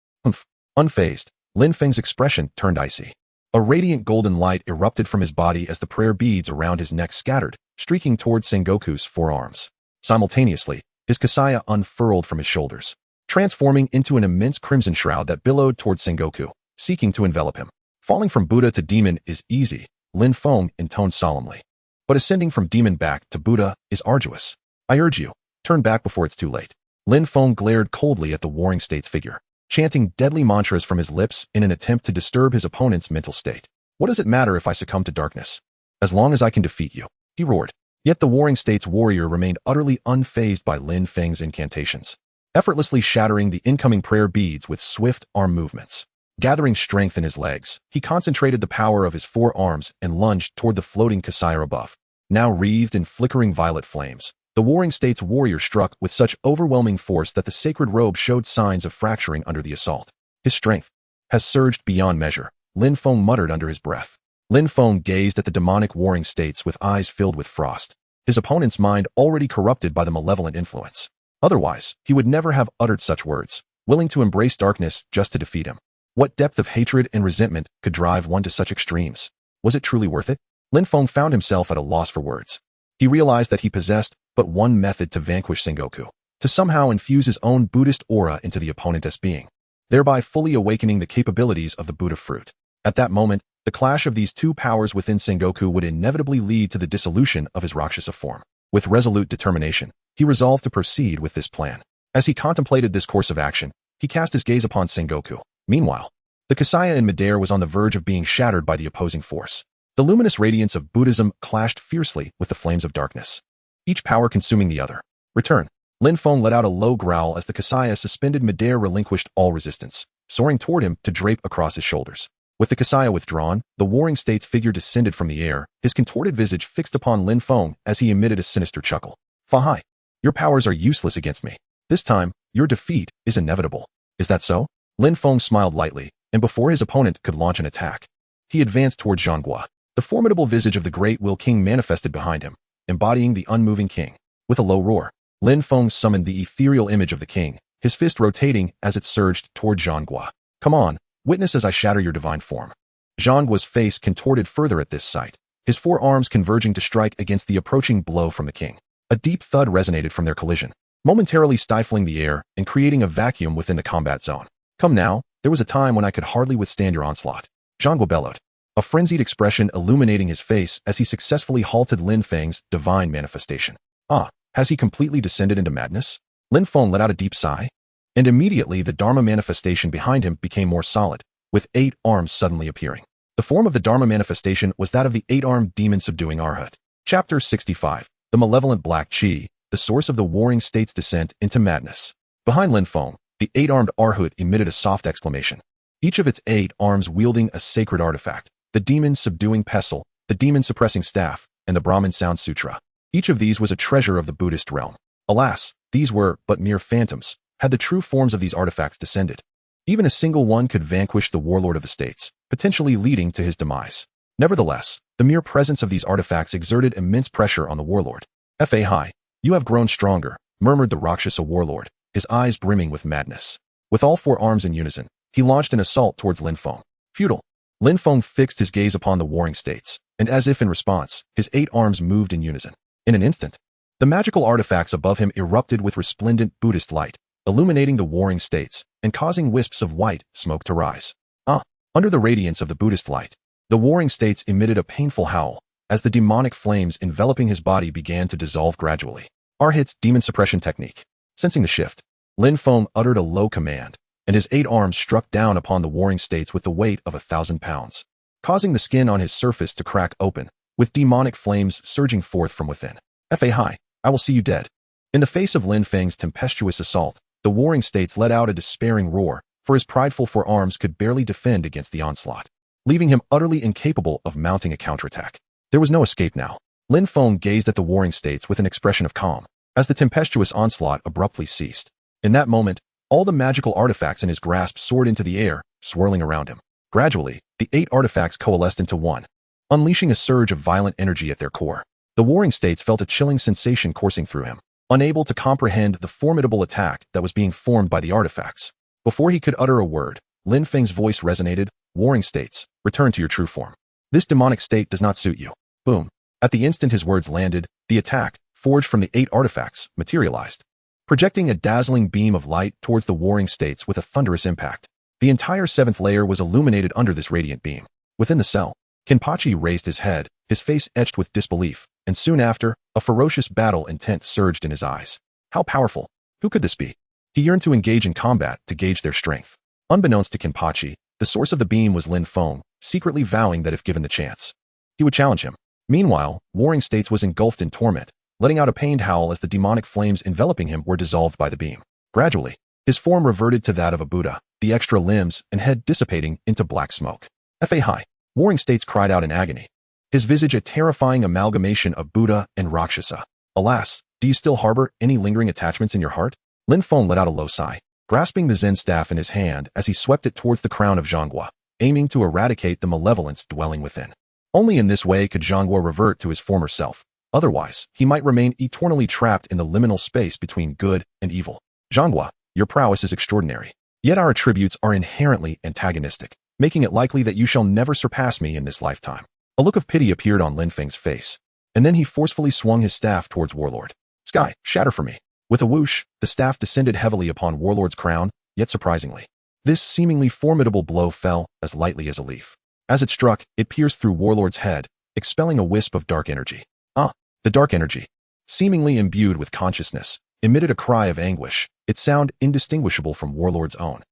Unfazed, Lin Feng's expression turned icy. A radiant golden light erupted from his body as the prayer beads around his neck scattered, streaking toward Sengoku's 4 arms. Simultaneously, his kasaya unfurled from his shoulders, transforming into an immense crimson shroud that billowed toward Sengoku, seeking to envelop him. Falling from Buddha to demon is easy, Lin Feng intoned solemnly. But ascending from demon back to Buddha is arduous. I urge you, turn back before it's too late. Lin Feng glared coldly at the warring state's figure, chanting deadly mantras from his lips in an attempt to disturb his opponent's mental state. What does it matter if I succumb to darkness? As long as I can defeat you, he roared. Yet the warring state's warrior remained utterly unfazed by Lin Feng's incantations, effortlessly shattering the incoming prayer beads with swift arm movements. Gathering strength in his legs, he concentrated the power of his 4 arms and lunged toward the floating kasaya above. Now wreathed in flickering violet flames, the warring state's warrior struck with such overwhelming force that the sacred robe showed signs of fracturing under the assault. His strength has surged beyond measure, Lin Feng muttered under his breath. Lin Feng gazed at the demonic warring states with eyes filled with frost, his opponent's mind already corrupted by the malevolent influence. Otherwise, he would never have uttered such words, willing to embrace darkness just to defeat him. What depth of hatred and resentment could drive one to such extremes? Was it truly worth it? Lin Feng found himself at a loss for words. He realized that he possessed but one method to vanquish Sengoku, to somehow infuse his own Buddhist aura into the opponent's being, thereby fully awakening the capabilities of the Buddha fruit. At that moment, the clash of these 2 powers within Sengoku would inevitably lead to the dissolution of his Rakshasa form. With resolute determination, he resolved to proceed with this plan. As he contemplated this course of action, he cast his gaze upon Sengoku. Meanwhile, the kasaya in midair was on the verge of being shattered by the opposing force. The luminous radiance of Buddhism clashed fiercely with the flames of darkness, each power consuming the other. Return. Lin Feng let out a low growl as the kasaya suspended midair relinquished all resistance, soaring toward him to drape across his shoulders. With the kasaya withdrawn, the warring state's figure descended from the air, his contorted visage fixed upon Lin Feng as he emitted a sinister chuckle. Fahai, your powers are useless against me. This time, Your defeat is inevitable. Is that so? Lin Feng smiled lightly, and before his opponent could launch an attack, he advanced toward Zhanghua. The formidable visage of the Great Will King manifested behind him, embodying the unmoving king. With a low roar, Lin Feng summoned the ethereal image of the king, his fist rotating as it surged toward Zhanghua. Come on, witness as I shatter your divine form. Zhanggua's face contorted further at this sight, his forearms converging to strike against the approaching blow from the king. A deep thud resonated from their collision, momentarily stifling the air and creating a vacuum within the combat zone. Come now, there was a time when I could hardly withstand your onslaught. Zhanghua bellowed, a frenzied expression illuminating his face as he successfully halted Lin Feng's divine manifestation. Has he completely descended into madness? Lin Feng let out a deep sigh, and immediately the Dharma manifestation behind him became more solid, with 8 arms suddenly appearing. The form of the Dharma manifestation was that of the 8-armed demon subduing Arhat. Chapter 65. The Malevolent Black Chi, the source of the warring state's descent into madness. Behind Lin Feng, the 8-armed Arhat emitted a soft exclamation, each of its 8 arms wielding a sacred artifact, the demon subduing pestle, the demon suppressing staff, and the Brahmin sound sutra. Each of these was a treasure of the Buddhist realm. Alas, these were but mere phantoms, had the true forms of these artifacts descended. Even a single one could vanquish the warlord of the states, potentially leading to his demise. Nevertheless, the mere presence of these artifacts exerted immense pressure on the warlord. Fahai, you have grown stronger, murmured the Rakshasa warlord, his eyes brimming with madness. With all 4 arms in unison, he launched an assault towards Lin Feng. Futile. Lin Feng fixed his gaze upon the warring states, and as if in response, his 8 arms moved in unison. In an instant, the magical artifacts above him erupted with resplendent Buddhist light, illuminating the warring states and causing wisps of white smoke to rise. Under the radiance of the Buddhist light, the warring states emitted a painful howl as the demonic flames enveloping his body began to dissolve gradually. Arhat's demon suppression technique. Sensing the shift, Lin Feng uttered a low command, and his 8 arms struck down upon the warring states with the weight of 1,000 pounds, causing the skin on his surface to crack open, with demonic flames surging forth from within. Fahai, I will see you dead. In the face of Lin Feng's tempestuous assault, the warring states let out a despairing roar, for his prideful 4 arms could barely defend against the onslaught, leaving him utterly incapable of mounting a counterattack. There was no escape now. Lin Feng gazed at the warring states with an expression of calm, as the tempestuous onslaught abruptly ceased. In that moment, all the magical artifacts in his grasp soared into the air, swirling around him. Gradually, the 8 artifacts coalesced into one, unleashing a surge of violent energy at their core. The warring states felt a chilling sensation coursing through him, unable to comprehend the formidable attack that was being formed by the artifacts. Before he could utter a word, Lin Feng's voice resonated, "Warring states, return to your true form. This demonic state does not suit you." Boom. At the instant his words landed, the attack, forged from the 8 artifacts, materialized, projecting a dazzling beam of light towards the warring states with a thunderous impact. The entire 7th layer was illuminated under this radiant beam. Within the cell, Kenpachi raised his head, his face etched with disbelief, and soon after, a ferocious battle intent surged in his eyes. How powerful! Who could this be? He yearned to engage in combat to gauge their strength. Unbeknownst to Kenpachi, the source of the beam was Lin Feng, secretly vowing that if given the chance, he would challenge him. Meanwhile, Warring States was engulfed in torment, letting out a pained howl as the demonic flames enveloping him were dissolved by the beam. Gradually, his form reverted to that of a Buddha, the extra limbs and head dissipating into black smoke. Fahai, Warring States cried out in agony, his visage a terrifying amalgamation of Buddha and Rakshasa. Alas, do you still harbor any lingering attachments in your heart? Lin Feng let out a low sigh, grasping the Zen staff in his hand as he swept it towards the crown of Zhanghua, aiming to eradicate the malevolence dwelling within. Only in this way could Zhanghua revert to his former self. Otherwise, he might remain eternally trapped in the liminal space between good and evil. Zhanghua, your prowess is extraordinary. Yet our attributes are inherently antagonistic, making it likely that you shall never surpass me in this lifetime. A look of pity appeared on Lin Feng's face, and then he forcefully swung his staff towards Warlord. Sky, shatter for me. With a whoosh, the staff descended heavily upon Warlord's crown, yet surprisingly, this seemingly formidable blow fell as lightly as a leaf. As it struck, it pierced through Warlord's head, expelling a wisp of dark energy. The dark energy, seemingly imbued with consciousness, emitted a cry of anguish, its sound indistinguishable from Warlord's own.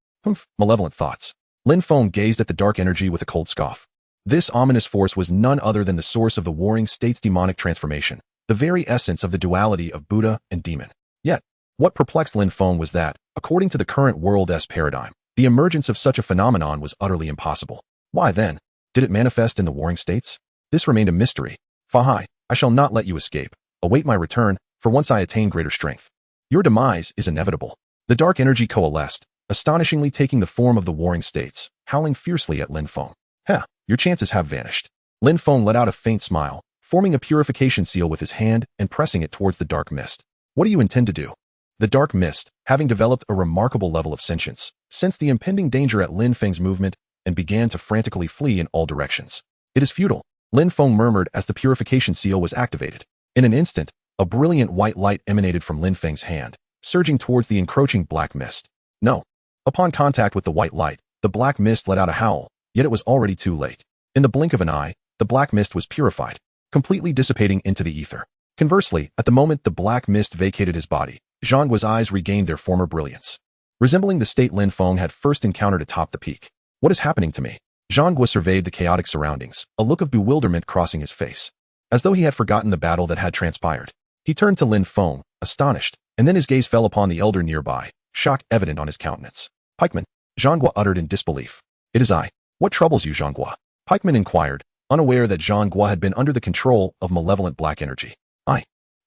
Malevolent thoughts. Lin Feng gazed at the dark energy with a cold scoff. This ominous force was none other than the source of the Warring States' demonic transformation, the very essence of the duality of Buddha and demon. Yet, what perplexed Lin Feng was that, according to the current world-S paradigm, the emergence of such a phenomenon was utterly impossible. Why then? Did it manifest in the Warring States? This remained a mystery. Fahai, I shall not let you escape. Await my return, for once I attain greater strength. Your demise is inevitable. The dark energy coalesced, astonishingly taking the form of the warring states, howling fiercely at Lin Feng. Heh, your chances have vanished. Lin Feng let out a faint smile, forming a purification seal with his hand and pressing it towards the dark mist. What do you intend to do? The dark mist, having developed a remarkable level of sentience, sensed the impending danger at Lin Feng's movement and began to frantically flee in all directions. It is futile, Lin Feng murmured as the purification seal was activated. In an instant, a brilliant white light emanated from Lin Feng's hand, surging towards the encroaching black mist. No. Upon contact with the white light, the black mist let out a howl, yet it was already too late. In the blink of an eye, the black mist was purified, completely dissipating into the ether. Conversely, at the moment the black mist vacated his body, Zhangguo's eyes regained their former brilliance, resembling the state Lin Feng had first encountered atop the peak. What is happening to me? Zhangguo surveyed the chaotic surroundings, a look of bewilderment crossing his face, as though he had forgotten the battle that had transpired. He turned to Lin Feng, astonished, and then his gaze fell upon the elder nearby, shock evident on his countenance. Pikeman, Zhangguo uttered in disbelief. It is I. What troubles you, Zhangguo? Pikeman inquired, unaware that Zhangguo had been under the control of malevolent black energy.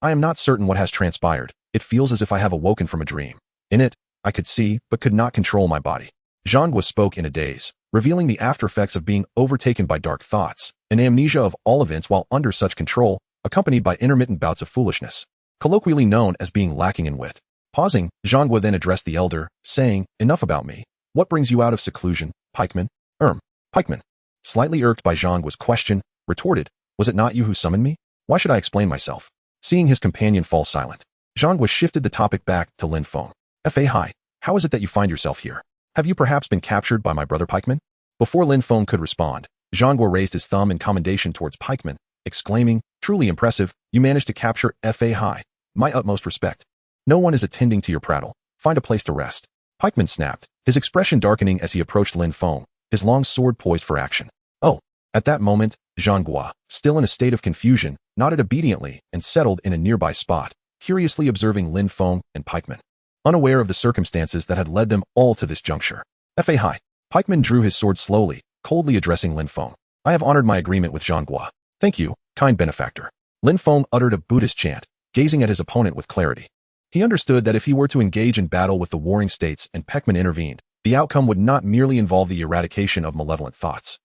I am not certain what has transpired. It feels as if I have awoken from a dream. In it, I could see, but could not control my body. Zhangguo spoke in a daze, revealing the aftereffects of being overtaken by dark thoughts, an amnesia of all events while under such control, accompanied by intermittent bouts of foolishness, colloquially known as being lacking in wit. Pausing, Zhangguo then addressed the elder, saying, Enough about me. What brings you out of seclusion, Pikeman? Pikeman. Slightly irked by Zhangguo's question, retorted, Was it not you who summoned me? Why should I explain myself? Seeing his companion fall silent, Zhangguo shifted the topic back to Lin Feng. Fahai, how is it that you find yourself here? Have you perhaps been captured by my brother Pikeman? Before Lin Feng could respond, Zhangguo raised his thumb in commendation towards Pikeman, exclaiming, Truly impressive, you managed to capture Fahai. My utmost respect. No one is attending to your prattle. Find a place to rest. Pikeman snapped, his expression darkening as he approached Lin Feng, his long sword poised for action. Oh. At that moment, Zhangguo, still in a state of confusion, nodded obediently and settled in a nearby spot, curiously observing Lin Feng and Pikeman, unaware of the circumstances that had led them all to this juncture. Fahai. Pikeman drew his sword slowly, coldly addressing Lin Feng. I have honored my agreement with Zhangguo. Thank you, kind benefactor. Lin Feng uttered a Buddhist chant, gazing at his opponent with clarity. He understood that if he were to engage in battle with the warring states and Pikeman intervened, the outcome would not merely involve the eradication of malevolent thoughts.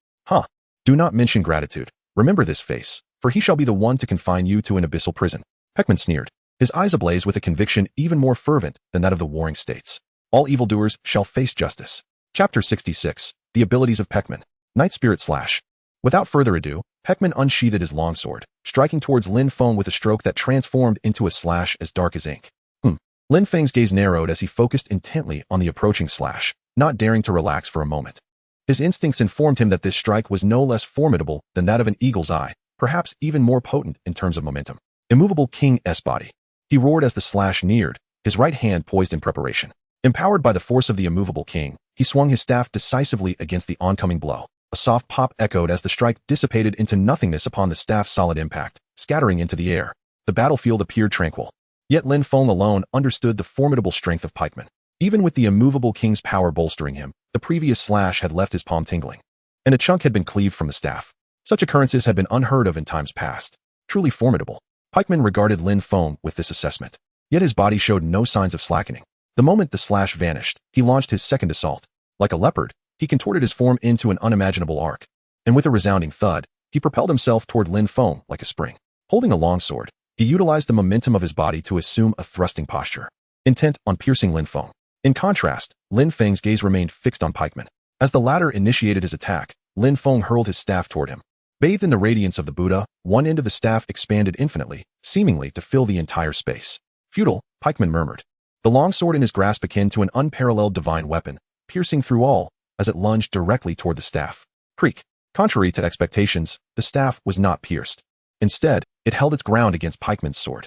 Do not mention gratitude. Remember this face, for he shall be the one to confine you to an abyssal prison. Pikeman sneered, his eyes ablaze with a conviction even more fervent than that of the warring states. All evildoers shall face justice. Chapter 66, The Abilities of Pikeman. Night Spirit Slash. Without further ado, Pikeman unsheathed his longsword, striking towards Lin Feng with a stroke that transformed into a slash as dark as ink. Lin Feng's gaze narrowed as he focused intently on the approaching slash, not daring to relax for a moment. His instincts informed him that this strike was no less formidable than that of an eagle's eye, perhaps even more potent in terms of momentum. Immovable King's body. He roared as the slash neared, his right hand poised in preparation. Empowered by the force of the immovable king, he swung his staff decisively against the oncoming blow. A soft pop echoed as the strike dissipated into nothingness upon the staff's solid impact, scattering into the air. The battlefield appeared tranquil. Yet Lin Feng alone understood the formidable strength of Pikeman. Even with the immovable king's power bolstering him, the previous slash had left his palm tingling, and a chunk had been cleaved from the staff. Such occurrences had been unheard of in times past. Truly formidable. Pikeman regarded Lin Feng with this assessment. Yet his body showed no signs of slackening. The moment the slash vanished, he launched his second assault. Like a leopard, he contorted his form into an unimaginable arc, and with a resounding thud, he propelled himself toward Lin Feng like a spring. Holding a longsword, he utilized the momentum of his body to assume a thrusting posture, intent on piercing Lin Feng. In contrast, Lin Feng's gaze remained fixed on Pikeman. As the latter initiated his attack, Lin Feng hurled his staff toward him. Bathed in the radiance of the Buddha, one end of the staff expanded infinitely, seemingly to fill the entire space. Futile, Pikeman murmured. The longsword in his grasp akin to an unparalleled divine weapon, piercing through all, as it lunged directly toward the staff. Creak. Contrary to expectations, the staff was not pierced. Instead, it held its ground against Pikeman's sword.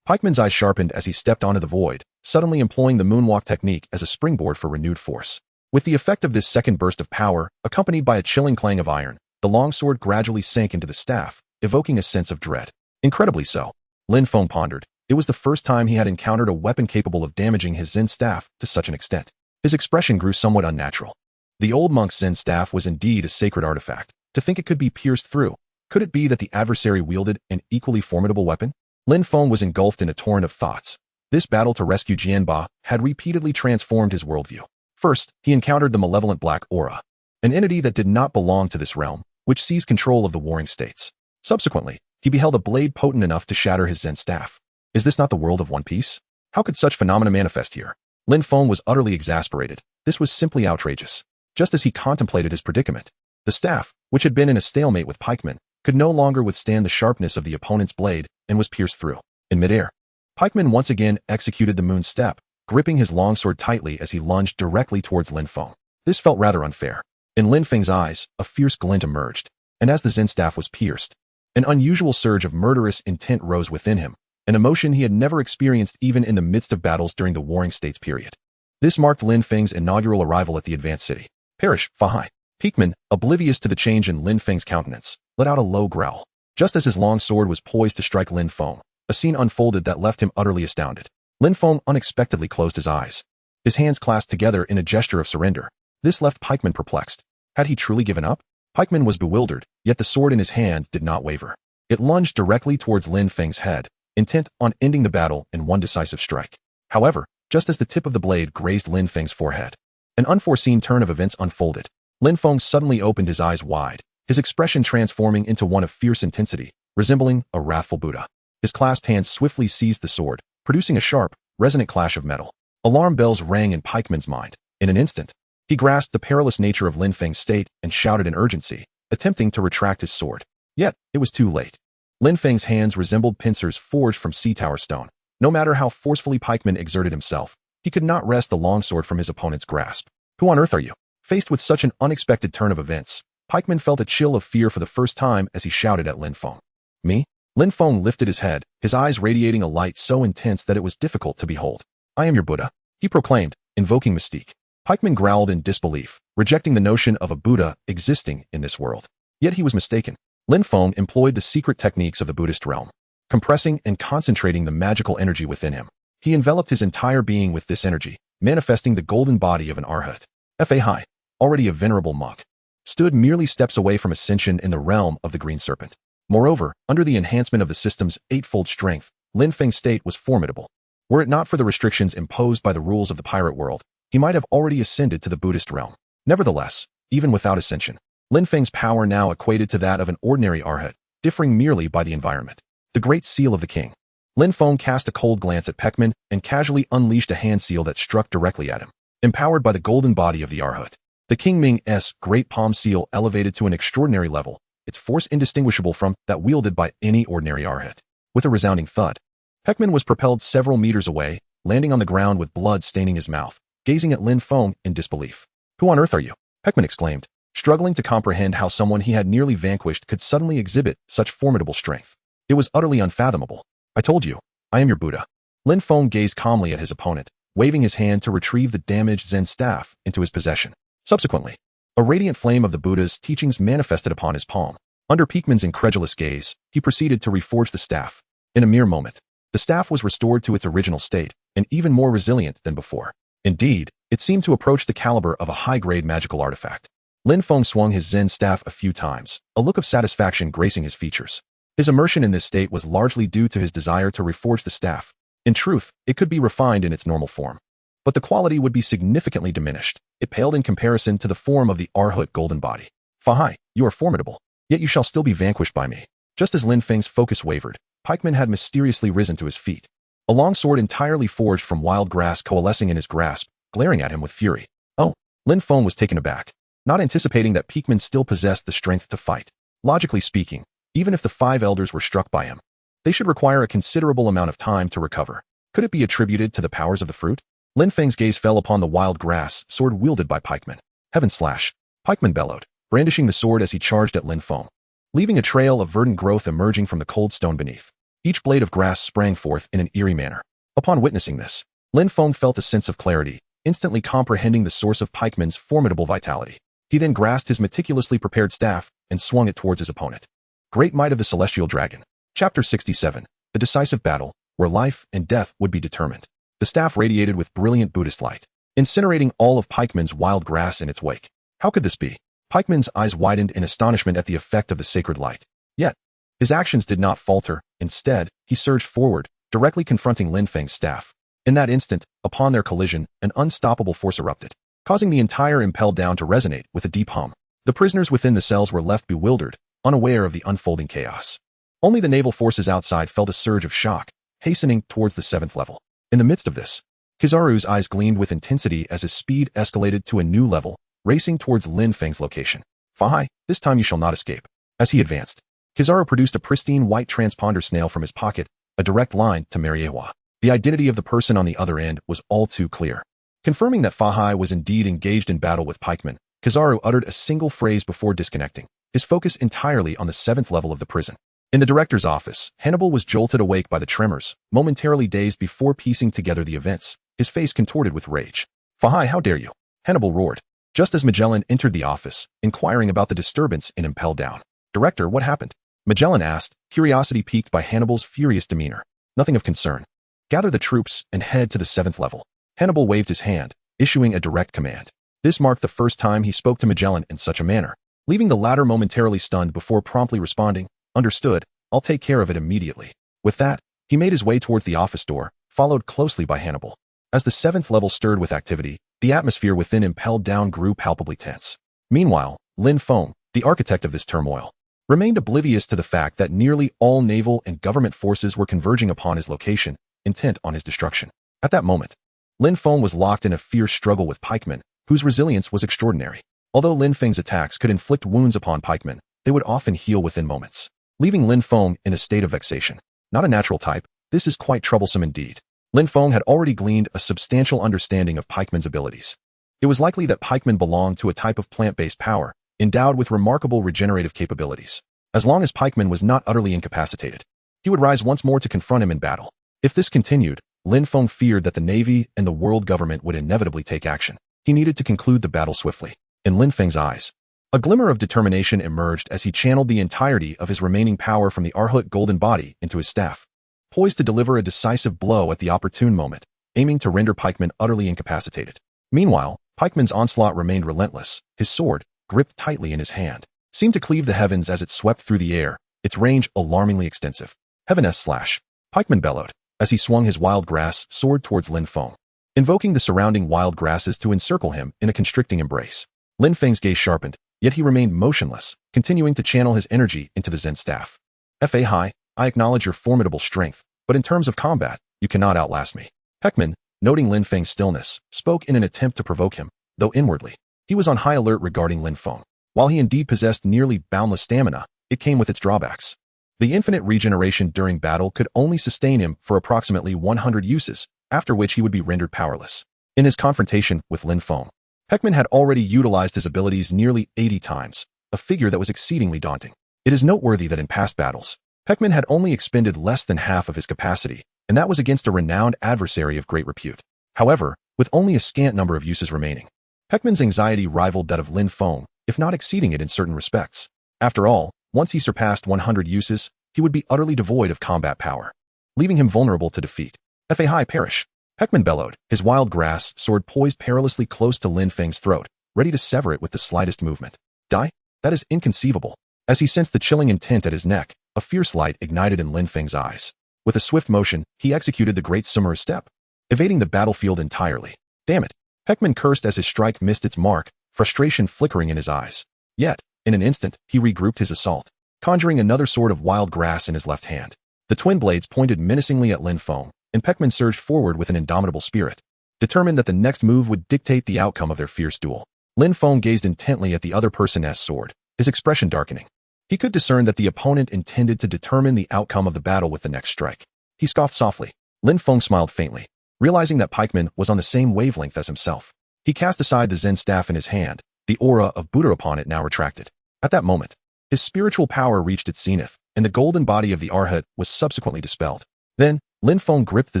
Pikeman's eyes sharpened as he stepped onto the void, suddenly employing the moonwalk technique as a springboard for renewed force. With the effect of this second burst of power, accompanied by a chilling clang of iron, the longsword gradually sank into the staff, evoking a sense of dread. Incredibly so. Lin Feng pondered. It was the first time he had encountered a weapon capable of damaging his Zen staff to such an extent. His expression grew somewhat unnatural. The old monk's Zen staff was indeed a sacred artifact. To think it could be pierced through. Could it be that the adversary wielded an equally formidable weapon? Lin Feng was engulfed in a torrent of thoughts, This battle to rescue Jianba had repeatedly transformed his worldview. First, he encountered the malevolent Black Aura, an entity that did not belong to this realm, which seized control of the warring states. Subsequently, he beheld a blade potent enough to shatter his Zen staff. Is this not the world of One Piece? How could such phenomena manifest here? Lin Feng was utterly exasperated. This was simply outrageous. Just as he contemplated his predicament, the staff, which had been in a stalemate with pikemen, could no longer withstand the sharpness of the opponent's blade and was pierced through. In midair, Pikeman once again executed the moon step, gripping his longsword tightly as he lunged directly towards Lin Feng. This felt rather unfair. In Lin Feng's eyes, a fierce glint emerged, and as the Zen staff was pierced, an unusual surge of murderous intent rose within him, an emotion he had never experienced even in the midst of battles during the Warring States period. This marked Lin Feng's inaugural arrival at the advanced city. Perish, Fahai. Pikeman, oblivious to the change in Lin Feng's countenance, let out a low growl. Just as his long sword was poised to strike Lin Feng, a scene unfolded that left him utterly astounded. Lin Feng unexpectedly closed his eyes, his hands clasped together in a gesture of surrender. This left Pikeman perplexed. Had he truly given up? Pikeman was bewildered, yet the sword in his hand did not waver. It lunged directly towards Lin Feng's head, intent on ending the battle in one decisive strike. However, just as the tip of the blade grazed Lin Feng's forehead, an unforeseen turn of events unfolded. Lin Feng suddenly opened his eyes wide, his expression transforming into one of fierce intensity, resembling a wrathful Buddha. His clasped hands swiftly seized the sword, producing a sharp, resonant clash of metal. Alarm bells rang in Pikeman's mind. In an instant, he grasped the perilous nature of Lin Feng's state and shouted in urgency, attempting to retract his sword. Yet, it was too late. Lin Feng's hands resembled pincers forged from sea tower stone. No matter how forcefully Pikeman exerted himself, he could not wrest the longsword from his opponent's grasp. Who on earth are you? Faced with such an unexpected turn of events, Pikeman felt a chill of fear for the first time as he shouted at Lin Feng. Me? Lin Feng lifted his head, his eyes radiating a light so intense that it was difficult to behold. I am your Buddha, he proclaimed, invoking mystique. Pikeman growled in disbelief, rejecting the notion of a Buddha existing in this world. Yet he was mistaken. Lin Feng employed the secret techniques of the Buddhist realm, compressing and concentrating the magical energy within him. He enveloped his entire being with this energy, manifesting the golden body of an arhat. Fahai, already a venerable monk, stood merely steps away from ascension in the realm of the Green Serpent. Moreover, under the enhancement of the system's eightfold strength, Lin Feng's state was formidable. Were it not for the restrictions imposed by the rules of the pirate world, he might have already ascended to the Buddhist realm. Nevertheless, even without ascension, Lin Feng's power now equated to that of an ordinary arhat, differing merely by the environment. The Great Seal of the King. Lin Feng cast a cold glance at Pikeman and casually unleashed a hand seal that struck directly at him. Empowered by the golden body of the arhat, the King Ming's Great Palm Seal elevated to an extraordinary level, its force indistinguishable from that wielded by any ordinary arhat. With a resounding thud, Pikeman was propelled several meters away, landing on the ground with blood staining his mouth, gazing at Lin Feng in disbelief. Who on earth are you? Pikeman exclaimed, struggling to comprehend how someone he had nearly vanquished could suddenly exhibit such formidable strength. It was utterly unfathomable. I told you, I am your Buddha. Lin Feng gazed calmly at his opponent, waving his hand to retrieve the damaged Zen staff into his possession. Subsequently, a radiant flame of the Buddha's teachings manifested upon his palm. Under Pikeman's incredulous gaze, he proceeded to reforge the staff. In a mere moment, the staff was restored to its original state, and even more resilient than before. Indeed, it seemed to approach the caliber of a high-grade magical artifact. Lin Feng swung his Zen staff a few times, a look of satisfaction gracing his features. His immersion in this state was largely due to his desire to reforge the staff. In truth, it could be refined in its normal form, but the quality would be significantly diminished. It paled in comparison to the form of the arhat golden body. Fahai, you are formidable, yet you shall still be vanquished by me. Just as Lin Feng's focus wavered, Pikeman had mysteriously risen to his feet, a long sword entirely forged from wild grass coalescing in his grasp, glaring at him with fury. Oh, Lin Feng was taken aback, not anticipating that Pikeman still possessed the strength to fight. Logically speaking, even if the 5 elders were struck by him, they should require a considerable amount of time to recover. Could it be attributed to the powers of the fruit? Lin Feng's gaze fell upon the wild grass sword wielded by Pikeman. Heaven slash! Pikeman bellowed, brandishing the sword as he charged at Lin Feng, leaving a trail of verdant growth emerging from the cold stone beneath. Each blade of grass sprang forth in an eerie manner. Upon witnessing this, Lin Feng felt a sense of clarity, instantly comprehending the source of Pikeman's formidable vitality. He then grasped his meticulously prepared staff and swung it towards his opponent. Great Might of the Celestial Dragon. Chapter 67. The Decisive Battle, where life and death would be determined. The staff radiated with brilliant Buddhist light, incinerating all of Pikeman's wild grass in its wake. How could this be? Pikeman's eyes widened in astonishment at the effect of the sacred light. Yet, his actions did not falter. Instead, he surged forward, directly confronting Lin Feng's staff. In that instant, upon their collision, an unstoppable force erupted, causing the entire impelled down to resonate with a deep hum. The prisoners within the cells were left bewildered, unaware of the unfolding chaos. Only the naval forces outside felt a surge of shock, hastening towards the 7th level. In the midst of this, Kizaru's eyes gleamed with intensity as his speed escalated to a new level, racing towards Lin Feng's location. Fahai, this time you shall not escape. As he advanced, Kizaru produced a pristine white transponder snail from his pocket, a direct line to Mariewa. The identity of the person on the other end was all too clear. Confirming that Fahai was indeed engaged in battle with pikemen, Kizaru uttered a single phrase before disconnecting, his focus entirely on the 7th level of the prison. In the director's office, Hannibal was jolted awake by the tremors, momentarily dazed before piecing together the events, his face contorted with rage. Fahai, how dare you? Hannibal roared, just as Magellan entered the office, inquiring about the disturbance in Impel Down. Director, what happened? Magellan asked, curiosity piqued by Hannibal's furious demeanor. Nothing of concern. Gather the troops and head to the 7th level. Hannibal waved his hand, issuing a direct command. This marked the first time he spoke to Magellan in such a manner, leaving the latter momentarily stunned before promptly responding, understood, I'll take care of it immediately. With that, he made his way towards the office door, followed closely by Hannibal. As the 7th level stirred with activity, the atmosphere within Impelled Down grew palpably tense. Meanwhile, Lin Feng, the architect of this turmoil, remained oblivious to the fact that nearly all naval and government forces were converging upon his location, intent on his destruction. At that moment, Lin Feng was locked in a fierce struggle with pikemen, whose resilience was extraordinary. Although Lin Feng's attacks could inflict wounds upon pikemen, they would often heal within moments, leaving Lin Feng in a state of vexation. Not a natural type, this is quite troublesome indeed. Lin Feng had already gleaned a substantial understanding of pikemen's abilities. It was likely that pikemen belonged to a type of plant-based power, endowed with remarkable regenerative capabilities. As long as pikeman was not utterly incapacitated, he would rise once more to confront him in battle. If this continued, Lin Feng feared that the Navy and the world government would inevitably take action. He needed to conclude the battle swiftly. In Lin Feng's eyes, a glimmer of determination emerged as he channeled the entirety of his remaining power from the Arhut golden body into his staff, poised to deliver a decisive blow at the opportune moment, aiming to render pikeman utterly incapacitated. Meanwhile, pikeman's onslaught remained relentless. His sword, gripped tightly in his hand, seemed to cleave the heavens as it swept through the air, its range alarmingly extensive. Heaven-s slash. Pikeman bellowed, as he swung his wild grass sword towards Lin Feng, invoking the surrounding wild grasses to encircle him in a constricting embrace. Lin Feng's gaze sharpened, yet he remained motionless, continuing to channel his energy into the Zen staff. Fahai, I acknowledge your formidable strength, but in terms of combat, you cannot outlast me. Pikeman, noting Lin Feng's stillness, spoke in an attempt to provoke him, though inwardly, he was on high alert regarding Lin Feng. While he indeed possessed nearly boundless stamina, it came with its drawbacks. The infinite regeneration during battle could only sustain him for approximately 100 uses, after which he would be rendered powerless. In his confrontation with Lin Feng, Pikeman had already utilized his abilities nearly 80 times, a figure that was exceedingly daunting. It is noteworthy that in past battles, Pikeman had only expended less than half of his capacity, and that was against a renowned adversary of great repute. However, with only a scant number of uses remaining, Pikeman's anxiety rivaled that of Lin Feng, if not exceeding it in certain respects. After all, once he surpassed 100 uses, he would be utterly devoid of combat power, leaving him vulnerable to defeat. Fahai perish. Pikeman bellowed, his wild grass sword poised perilously close to Lin Feng's throat, ready to sever it with the slightest movement. Die? That is inconceivable. As he sensed the chilling intent at his neck, a fierce light ignited in Lin Feng's eyes. With a swift motion, he executed the great Summer step, evading the battlefield entirely. Damn it. Pikeman cursed as his strike missed its mark, frustration flickering in his eyes. Yet, in an instant, he regrouped his assault, conjuring another sword of wild grass in his left hand. The twin blades pointed menacingly at Lin Feng, and Pikeman surged forward with an indomitable spirit, determined that the next move would dictate the outcome of their fierce duel. Lin Feng gazed intently at the other person's sword, his expression darkening. He could discern that the opponent intended to determine the outcome of the battle with the next strike. He scoffed softly. Lin Feng smiled faintly, realizing that Pikeman was on the same wavelength as himself. He cast aside the Zen staff in his hand, the aura of Buddha upon it now retracted. At that moment, his spiritual power reached its zenith, and the golden body of the Arhat was subsequently dispelled. Then, Lin Feng gripped the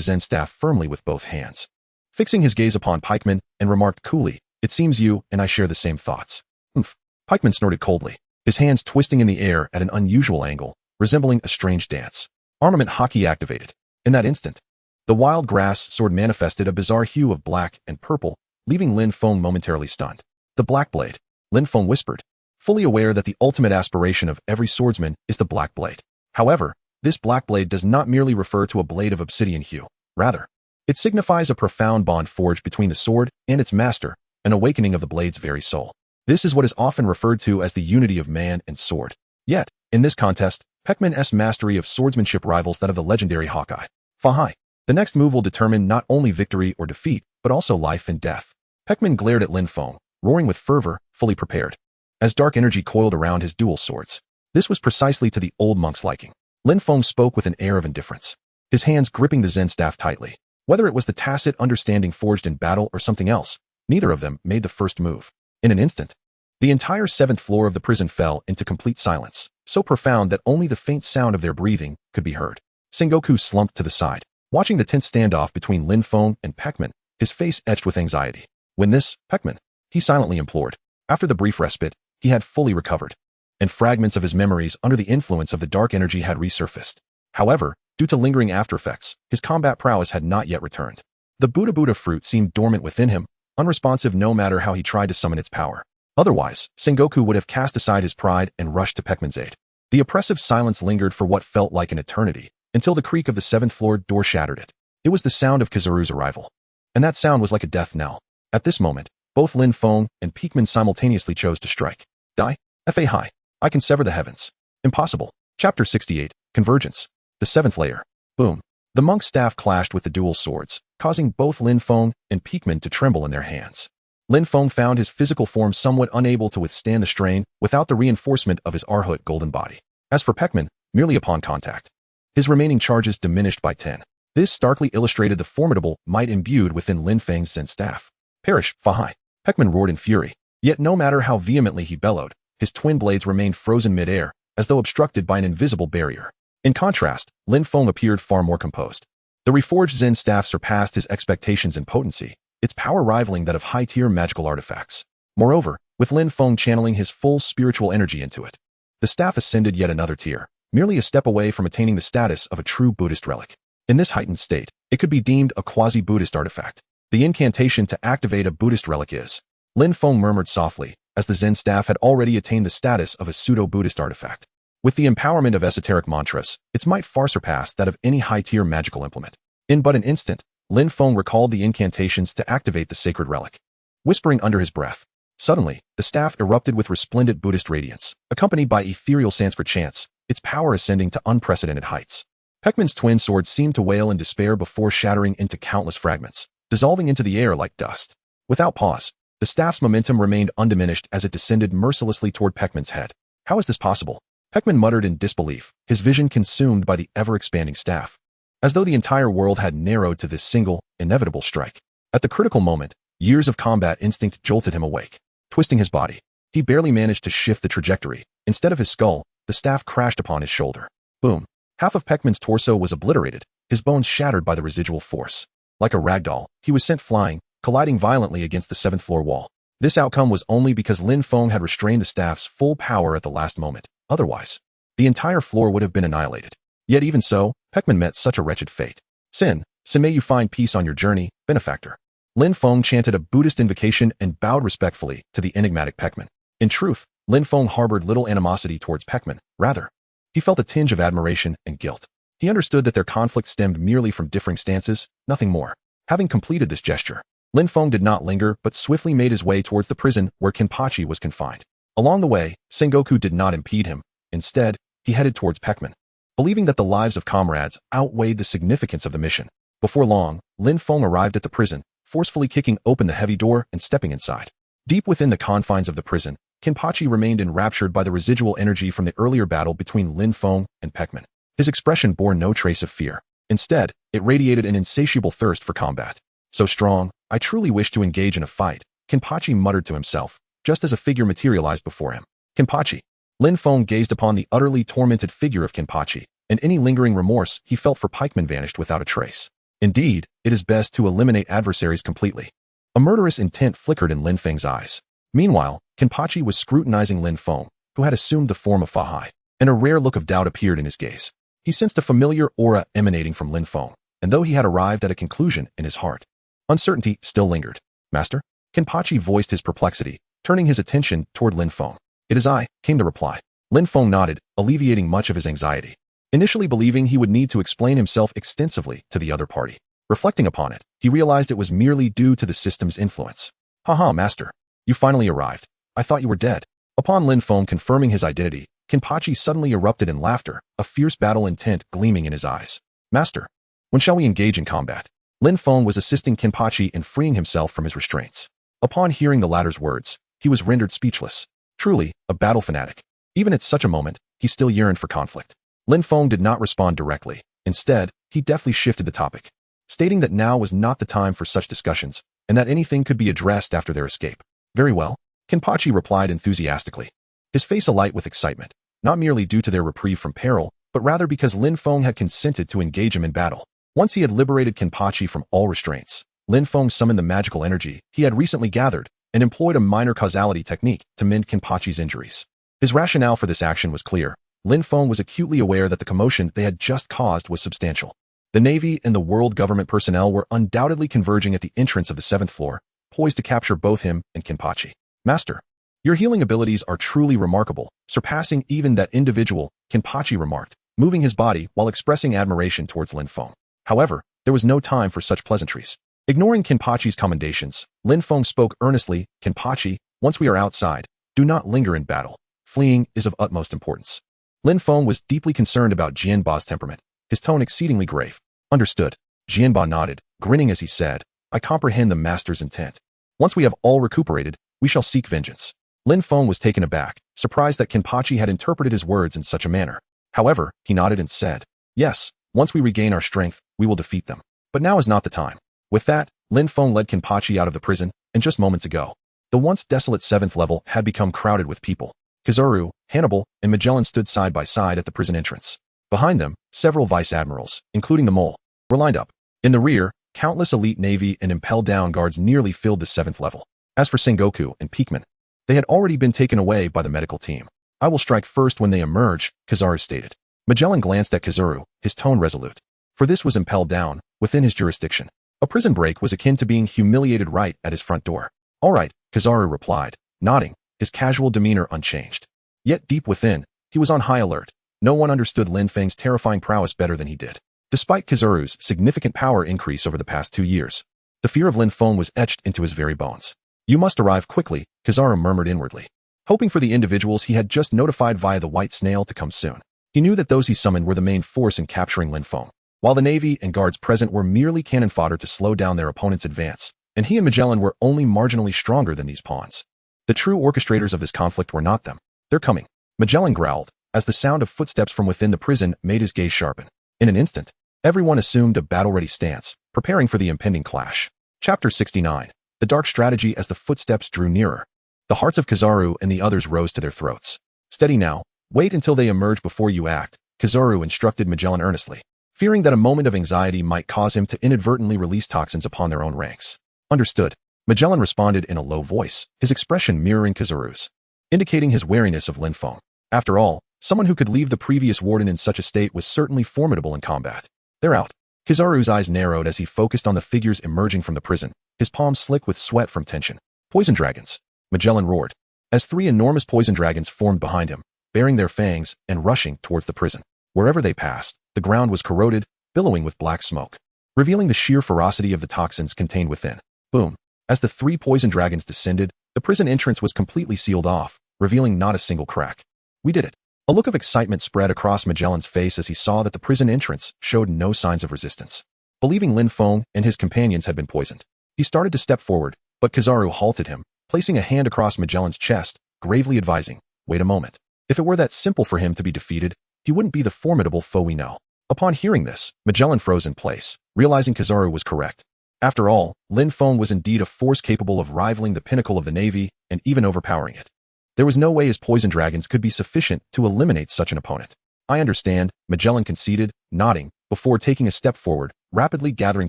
Zen staff firmly with both hands, fixing his gaze upon Pikeman, and remarked coolly, "It seems you and I share the same thoughts." Humph. Pikeman snorted coldly, his hands twisting in the air at an unusual angle, resembling a strange dance. Armament hockey activated. In that instant, the wild grass sword manifested a bizarre hue of black and purple, leaving Lin Feng momentarily stunned. The black blade, Lin Feng whispered, fully aware that the ultimate aspiration of every swordsman is the black blade. However, This black blade does not merely refer to a blade of obsidian hue. Rather, it signifies a profound bond forged between the sword and its master, an awakening of the blade's very soul. This is what is often referred to as the unity of man and sword. Yet, in this contest, Pac-Man's mastery of swordsmanship rivals that of the legendary Hawkeye. Fahai. The next move will determine not only victory or defeat, but also life and death. Pac-Man glared at Lin Feng, roaring with fervor, fully prepared. As dark energy coiled around his dual swords. This was precisely to the old monk's liking. Lin Feng spoke with an air of indifference, his hands gripping the Zen staff tightly. Whether it was the tacit understanding forged in battle or something else, neither of them made the first move. In an instant, the entire 7th floor of the prison fell into complete silence, so profound that only the faint sound of their breathing could be heard. Sengoku slumped to the side, watching the tense standoff between Lin Feng and Pac-Man, his face etched with anxiety. "Win this, Pac-Man," he silently implored. After the brief respite, he had fully recovered, and fragments of his memories under the influence of the dark energy had resurfaced. However, due to lingering aftereffects, his combat prowess had not yet returned. The Buddha fruit seemed dormant within him, unresponsive no matter how he tried to summon its power. Otherwise, Sengoku would have cast aside his pride and rushed to Pac-Man's aid. The oppressive silence lingered for what felt like an eternity, until the creak of the 7th floor door shattered it. It was the sound of Kizaru's arrival. And that sound was like a death knell. At this moment, both Lin Feng and Pac-Man simultaneously chose to strike. Die? Fahai. I can sever the heavens. Impossible. Chapter 68. Convergence. The 7th layer. Boom. The monk's staff clashed with the dual swords, causing both Lin Feng and Pac-Man to tremble in their hands. Lin Feng found his physical form somewhat unable to withstand the strain without the reinforcement of his Arhut golden body. As for Pac-Man, merely upon contact, his remaining charges diminished by 10. This starkly illustrated the formidable might imbued within Lin Feng's Zen staff. Perish, Fahai. Pac-Man roared in fury. Yet no matter how vehemently he bellowed, his twin blades remained frozen mid-air, as though obstructed by an invisible barrier. In contrast, Lin Feng appeared far more composed. The reforged Zen staff surpassed his expectations in potency, its power rivaling that of high-tier magical artifacts. Moreover, with Lin Feng channeling his full spiritual energy into it, the staff ascended yet another tier, merely a step away from attaining the status of a true Buddhist relic. In this heightened state, it could be deemed a quasi-Buddhist artifact. The incantation to activate a Buddhist relic is, Lin Feng murmured softly, as the Zen staff had already attained the status of a pseudo-Buddhist artifact. With the empowerment of esoteric mantras, its might far surpassed that of any high-tier magical implement. In but an instant, Lin Feng recalled the incantations to activate the sacred relic. Whispering under his breath, suddenly, the staff erupted with resplendent Buddhist radiance, accompanied by ethereal Sanskrit chants, its power ascending to unprecedented heights. Pac-Man's twin swords seemed to wail in despair before shattering into countless fragments, dissolving into the air like dust. Without pause, the staff's momentum remained undiminished as it descended mercilessly toward Pac-Man's head. How is this possible? Pac-Man muttered in disbelief, his vision consumed by the ever-expanding staff, as though the entire world had narrowed to this single, inevitable strike. At the critical moment, years of combat instinct jolted him awake. Twisting his body, he barely managed to shift the trajectory. Instead of his skull, the staff crashed upon his shoulder. Boom. Half of Pac-Man's torso was obliterated, his bones shattered by the residual force. Like a ragdoll, he was sent flying, colliding violently against the 7th floor wall. This outcome was only because Lin Feng had restrained the staff's full power at the last moment. Otherwise, the entire floor would have been annihilated. Yet even so, Pac-Man met such a wretched fate. Sin, may you find peace on your journey, benefactor. Lin Feng chanted a Buddhist invocation and bowed respectfully to the enigmatic Pac-Man. In truth, Lin Feng harbored little animosity towards Pac-Man. Rather, he felt a tinge of admiration and guilt. He understood that their conflict stemmed merely from differing stances, nothing more. Having completed this gesture, Lin Feng did not linger but swiftly made his way towards the prison where Kenpachi was confined. Along the way, Sengoku did not impede him. Instead, he headed towards Pac-Man, believing that the lives of comrades outweighed the significance of the mission. Before long, Lin Feng arrived at the prison, forcefully kicking open the heavy door and stepping inside. Deep within the confines of the prison, Kenpachi remained enraptured by the residual energy from the earlier battle between Lin Feng and Pac-Man. His expression bore no trace of fear. Instead, it radiated an insatiable thirst for combat. So strong, I truly wish to engage in a fight, Kenpachi muttered to himself, just as a figure materialized before him. Kenpachi. Lin Feng gazed upon the utterly tormented figure of Kenpachi, and any lingering remorse he felt for Pac-Man vanished without a trace. Indeed, it is best to eliminate adversaries completely. A murderous intent flickered in Lin Feng's eyes. Meanwhile, Kenpachi was scrutinizing Lin Feng, who had assumed the form of Fahai, and a rare look of doubt appeared in his gaze. He sensed a familiar aura emanating from Lin Feng, and though he had arrived at a conclusion in his heart, uncertainty still lingered. Master? Kenpachi voiced his perplexity, turning his attention toward Lin Feng. It is I, came the reply. Lin Feng nodded, alleviating much of his anxiety. initially believing he would need to explain himself extensively to the other party. Reflecting upon it, he realized it was merely due to the system's influence. Haha, master. You finally arrived. I thought you were dead. Upon Lin Feng confirming his identity, Kenpachi suddenly erupted in laughter, a fierce battle intent gleaming in his eyes. Master, when shall we engage in combat? Lin Feng was assisting Kenpachi in freeing himself from his restraints. Upon hearing the latter's words, he was rendered speechless. Truly, a battle fanatic. Even at such a moment, he still yearned for conflict. Lin Feng did not respond directly. Instead, he deftly shifted the topic, stating that now was not the time for such discussions, and that anything could be addressed after their escape. Very well, Kenpachi replied enthusiastically, his face alight with excitement, not merely due to their reprieve from peril, but rather because Lin Feng had consented to engage him in battle. Once he had liberated Kenpachi from all restraints, Lin Feng summoned the magical energy he had recently gathered and employed a minor causality technique to mend Kenpachi's injuries. His rationale for this action was clear. Lin Feng was acutely aware that the commotion they had just caused was substantial. The Navy and the world government personnel were undoubtedly converging at the entrance of the 7th floor, poised to capture both him and Kenpachi. Master, your healing abilities are truly remarkable, surpassing even that individual, Kenpachi remarked, moving his body while expressing admiration towards Lin Feng. However, there was no time for such pleasantries. Ignoring Kenpachi's commendations, Lin Feng spoke earnestly. Kenpachi, once we are outside, do not linger in battle. Fleeing is of utmost importance. Lin Feng was deeply concerned about Jianba's temperament, his tone exceedingly grave. Understood. Jianba nodded, grinning as he said, I comprehend the master's intent. Once we have all recuperated, we shall seek vengeance. Lin Feng was taken aback, surprised that Kenpachi had interpreted his words in such a manner. However, he nodded and said, yes, once we regain our strength, we will defeat them. But now is not the time. With that, Lin Feng led Kenpachi out of the prison, and just moments ago, the once desolate 7th level had become crowded with people. Kizaru, Hannibal, and Magellan stood side by side at the prison entrance. Behind them, several vice-admirals, including the mole, were lined up. In the rear, countless elite Navy and impelled-down guards nearly filled the 7th level. As for Sengoku and Peakman, they had already been taken away by the medical team. I will strike first when they emerge, Kizaru stated. Magellan glanced at Kizaru, his tone resolute. For this was impelled down, within his jurisdiction. A prison break was akin to being humiliated right at his front door. All right, Kizaru replied, nodding, his casual demeanor unchanged. Yet deep within, he was on high alert. No one understood Lin Feng's terrifying prowess better than he did. Despite Kizaru's significant power increase over the past 2 years, the fear of Lin Feng was etched into his very bones. You must arrive quickly, Kizaru murmured inwardly, hoping for the individuals he had just notified via the white snail to come soon. He knew that those he summoned were the main force in capturing Lin Feng, while the Navy and guards present were merely cannon fodder to slow down their opponent's advance, and he and Magellan were only marginally stronger than these pawns. The true orchestrators of this conflict were not them. They're coming, Magellan growled, as the sound of footsteps from within the prison made his gaze sharpen. In an instant, everyone assumed a battle-ready stance, preparing for the impending clash. Chapter 69. The Dark Strategy. As the footsteps drew nearer, the hearts of Kizaru and the others rose to their throats. Steady now. Wait until they emerge before you act, Kizaru instructed Magellan earnestly, fearing that a moment of anxiety might cause him to inadvertently release toxins upon their own ranks. Understood. Magellan responded in a low voice, his expression mirroring Kizaru's, indicating his wariness of Lin Feng. After all, someone who could leave the previous warden in such a state was certainly formidable in combat. They're out. Kizaru's eyes narrowed as he focused on the figures emerging from the prison, his palms slick with sweat from tension. Poison dragons, Magellan roared, as 3 enormous poison dragons formed behind him, baring their fangs and rushing towards the prison. Wherever they passed, the ground was corroded, billowing with black smoke, revealing the sheer ferocity of the toxins contained within. Boom. As the 3 poison dragons descended, the prison entrance was completely sealed off, revealing not a single crack. We did it. A look of excitement spread across Magellan's face as he saw that the prison entrance showed no signs of resistance. Believing Lin Feng and his companions had been poisoned, he started to step forward, but Kizaru halted him, placing a hand across Magellan's chest, gravely advising, wait a moment. If it were that simple for him to be defeated, he wouldn't be the formidable foe we know. Upon hearing this, Magellan froze in place, realizing Kizaru was correct. After all, Lin Feng was indeed a force capable of rivaling the pinnacle of the Navy and even overpowering it. There was no way his poison dragons could be sufficient to eliminate such an opponent. I understand, Magellan conceded, nodding, before taking a step forward, rapidly gathering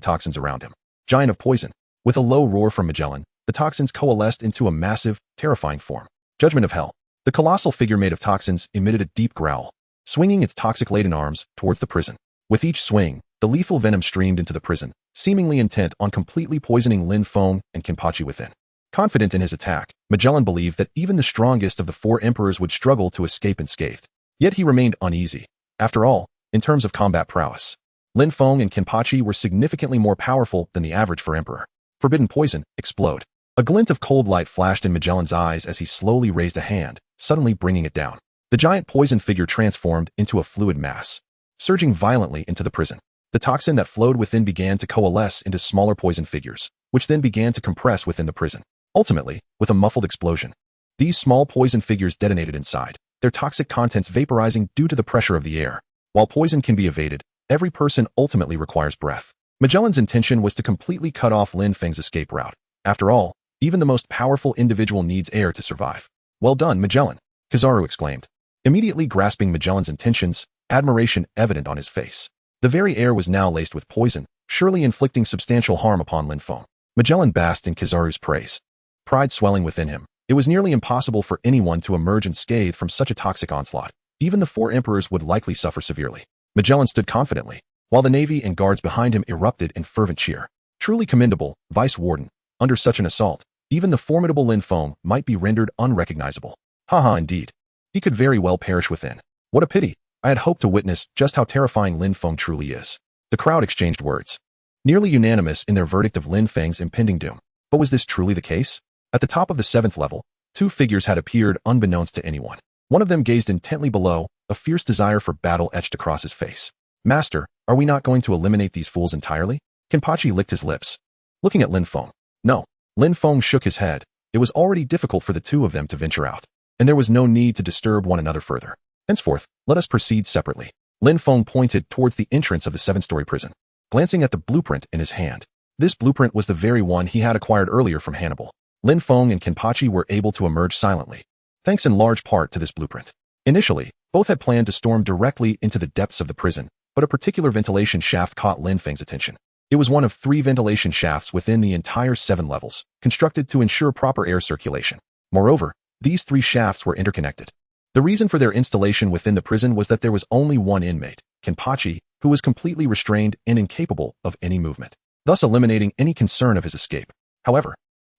toxins around him. Giant of poison. With a low roar from Magellan, the toxins coalesced into a massive, terrifying form. Judgment of hell. The colossal figure made of toxins emitted a deep growl, swinging its toxic-laden arms towards the prison. With each swing, the lethal venom streamed into the prison, seemingly intent on completely poisoning Lin Feng and Kenpachi within. Confident in his attack, Magellan believed that even the strongest of the 4 emperors would struggle to escape unscathed. Yet he remained uneasy. After all, In terms of combat prowess, Lin Feng and Kenpachi were significantly more powerful than the average for Emperor. Forbidden poison, explode. A glint of cold light flashed in Magellan's eyes as he slowly raised a hand, suddenly bringing it down. The giant poison figure transformed into a fluid mass, surging violently into the prison. The toxin that flowed within began to coalesce into smaller poison figures, which then began to compress within the prison. Ultimately, with a muffled explosion, these small poison figures detonated inside, their toxic contents vaporizing due to the pressure of the air. While poison can be evaded, every person ultimately requires breath. Magellan's intention was to completely cut off Lin Feng's escape route. After all, even the most powerful individual needs air to survive. Well done, Magellan, Kizaru exclaimed, immediately grasping Magellan's intentions, admiration evident on his face. The very air was now laced with poison, surely inflicting substantial harm upon Lin Feng. Magellan basked in Kizaru's praise, pride swelling within him. It was nearly impossible for anyone to emerge unscathed from such a toxic onslaught. Even the 4 emperors would likely suffer severely. Magellan stood confidently, while the navy and guards behind him erupted in fervent cheer. Truly commendable, Vice Warden. Under such an assault, even the formidable Lin Feng might be rendered unrecognizable. Haha, indeed. He could very well perish within. What a pity. I had hoped to witness just how terrifying Lin Feng truly is. The crowd exchanged words, nearly unanimous in their verdict of Lin Feng's impending doom. But was this truly the case? At the top of the 7th level, 2 figures had appeared unbeknownst to anyone. One of them gazed intently below, a fierce desire for battle etched across his face. Master, are we not going to eliminate these fools entirely? Kenpachi licked his lips, looking at Lin Feng. No. Lin Feng shook his head. It was already difficult for the 2 of them to venture out, and there was no need to disturb one another further. Henceforth, let us proceed separately. Lin Feng pointed towards the entrance of the 7-story prison, glancing at the blueprint in his hand. This blueprint was the very one he had acquired earlier from Hannibal. Lin Feng and Kenpachi were able to emerge silently, thanks in large part to this blueprint. Initially, both had planned to storm directly into the depths of the prison, but a particular ventilation shaft caught Lin Feng's attention. It was one of 3 ventilation shafts within the entire 7 levels, constructed to ensure proper air circulation. Moreover, these 3 shafts were interconnected. The reason for their installation within the prison was that there was only one inmate, Kenpachi, who was completely restrained and incapable of any movement, thus eliminating any concern of his escape. However,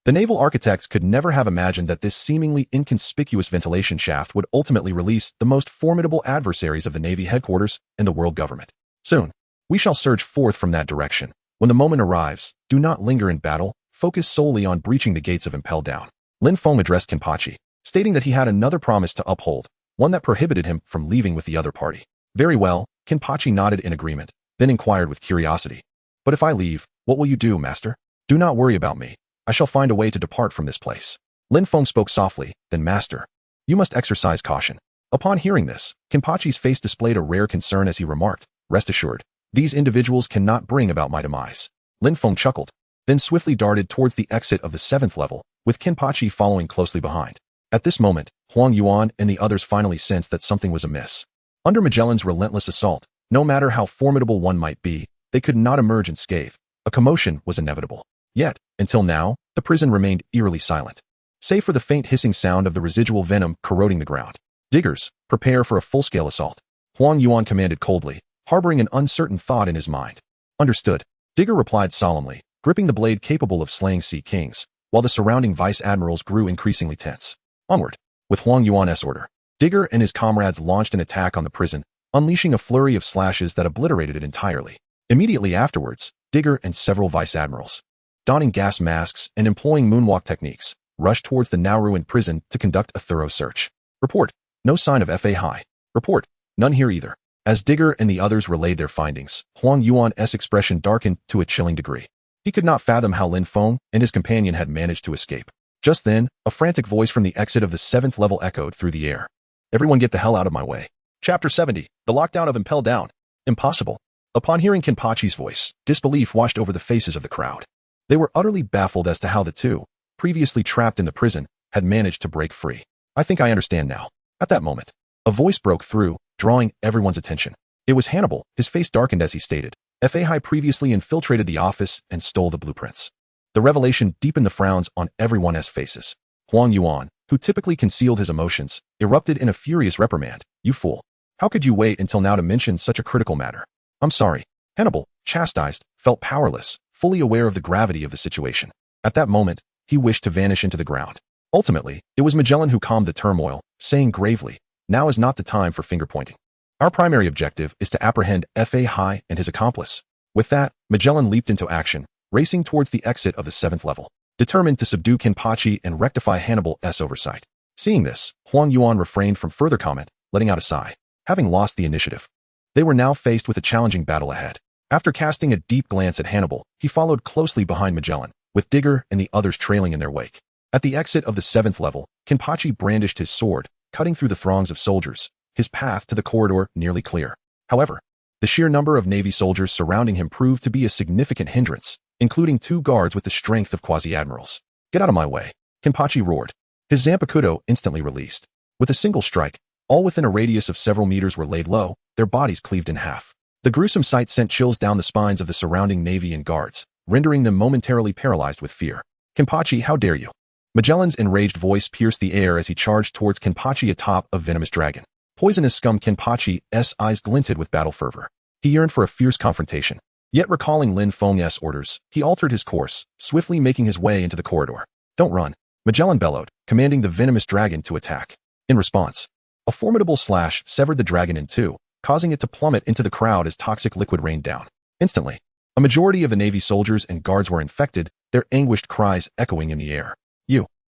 the naval architects could never have imagined that this seemingly inconspicuous ventilation shaft would ultimately release the most formidable adversaries of the Navy headquarters and the world government. Soon, we shall surge forth from that direction. When the moment arrives, do not linger in battle, focus solely on breaching the gates of Impel Down. Lin Feng addressed Kenpachi, stating that he had another promise to uphold, one that prohibited him from leaving with the other party. Very well, Kenpachi nodded in agreement, then inquired with curiosity. But if I leave, what will you do, master? Do not worry about me. I shall find a way to depart from this place. Lin Feng spoke softly, then master, you must exercise caution. Upon hearing this, Kenpachi's face displayed a rare concern as he remarked, rest assured, these individuals cannot bring about my demise. Lin Feng chuckled, then swiftly darted towards the exit of the 7th level, with Kenpachi following closely behind. At this moment, Huang Yuan and the others finally sensed that something was amiss. Under Magellan's relentless assault, no matter how formidable one might be, they could not emerge unscathed. A commotion was inevitable. Yet, until now, the prison remained eerily silent, save for the faint hissing sound of the residual venom corroding the ground. Diggers, prepare for a full-scale assault. Huang Yuan commanded coldly, harboring an uncertain thought in his mind. Understood. Digger replied solemnly, gripping the blade capable of slaying sea kings, while the surrounding vice-admirals grew increasingly tense. Onward. With Huang Yuan's order, Digger and his comrades launched an attack on the prison, unleashing a flurry of slashes that obliterated it entirely. Immediately afterwards, Digger and several vice-admirals, donning gas masks and employing moonwalk techniques, rushed towards the now-ruined prison to conduct a thorough search. Report. No sign of Fahai. Report. None here either. As Digger and the others relayed their findings, Huang Yuan's expression darkened to a chilling degree. He could not fathom how Lin Feng and his companion had managed to escape. Just then, a frantic voice from the exit of the 7th level echoed through the air. Everyone get the hell out of my way. Chapter 70. The Lockdown of Impel Down. Impossible. Upon hearing Kenpachi's voice, disbelief washed over the faces of the crowd. They were utterly baffled as to how the 2, previously trapped in the prison, had managed to break free. I think I understand now. At that moment, a voice broke through, drawing everyone's attention. It was Hannibal. His face darkened as he stated, Fahai previously infiltrated the office and stole the blueprints. The revelation deepened the frowns on everyone's faces. Huang Yuan, who typically concealed his emotions, erupted in a furious reprimand. You fool. How could you wait until now to mention such a critical matter? I'm sorry. Hannibal, chastised, felt powerless, fully aware of the gravity of the situation. At that moment, he wished to vanish into the ground. Ultimately, it was Magellan who calmed the turmoil, saying gravely, now is not the time for finger-pointing. Our primary objective is to apprehend Fahai and his accomplice. With that, Magellan leaped into action, racing towards the exit of the 7th level, determined to subdue Kenpachi and rectify Hannibal's oversight. Seeing this, Huang Yuan refrained from further comment, letting out a sigh. Having lost the initiative, they were now faced with a challenging battle ahead. After casting a deep glance at Hannibal, he followed closely behind Magellan, with Digger and the others trailing in their wake. At the exit of the 7th level, Kenpachi brandished his sword, cutting through the throngs of soldiers, his path to the corridor nearly clear. However, the sheer number of Navy soldiers surrounding him proved to be a significant hindrance, including 2 guards with the strength of quasi-admirals. Get out of my way, Kenpachi roared. His Zanpakuto instantly released. With a single strike, all within a radius of several meters were laid low, their bodies cleaved in half. The gruesome sight sent chills down the spines of the surrounding Navy and guards, rendering them momentarily paralyzed with fear. Kenpachi, how dare you? Magellan's enraged voice pierced the air as he charged towards Kenpachi atop a venomous dragon. Poisonous scum. Kenpachi's eyes glinted with battle fervor. He yearned for a fierce confrontation. Yet recalling Lin Feng's orders, he altered his course, swiftly making his way into the corridor. Don't run, Magellan bellowed, commanding the venomous dragon to attack. In response, a formidable slash severed the dragon in 2, causing it to plummet into the crowd as toxic liquid rained down. Instantly, a majority of the Navy soldiers and guards were infected, their anguished cries echoing in the air.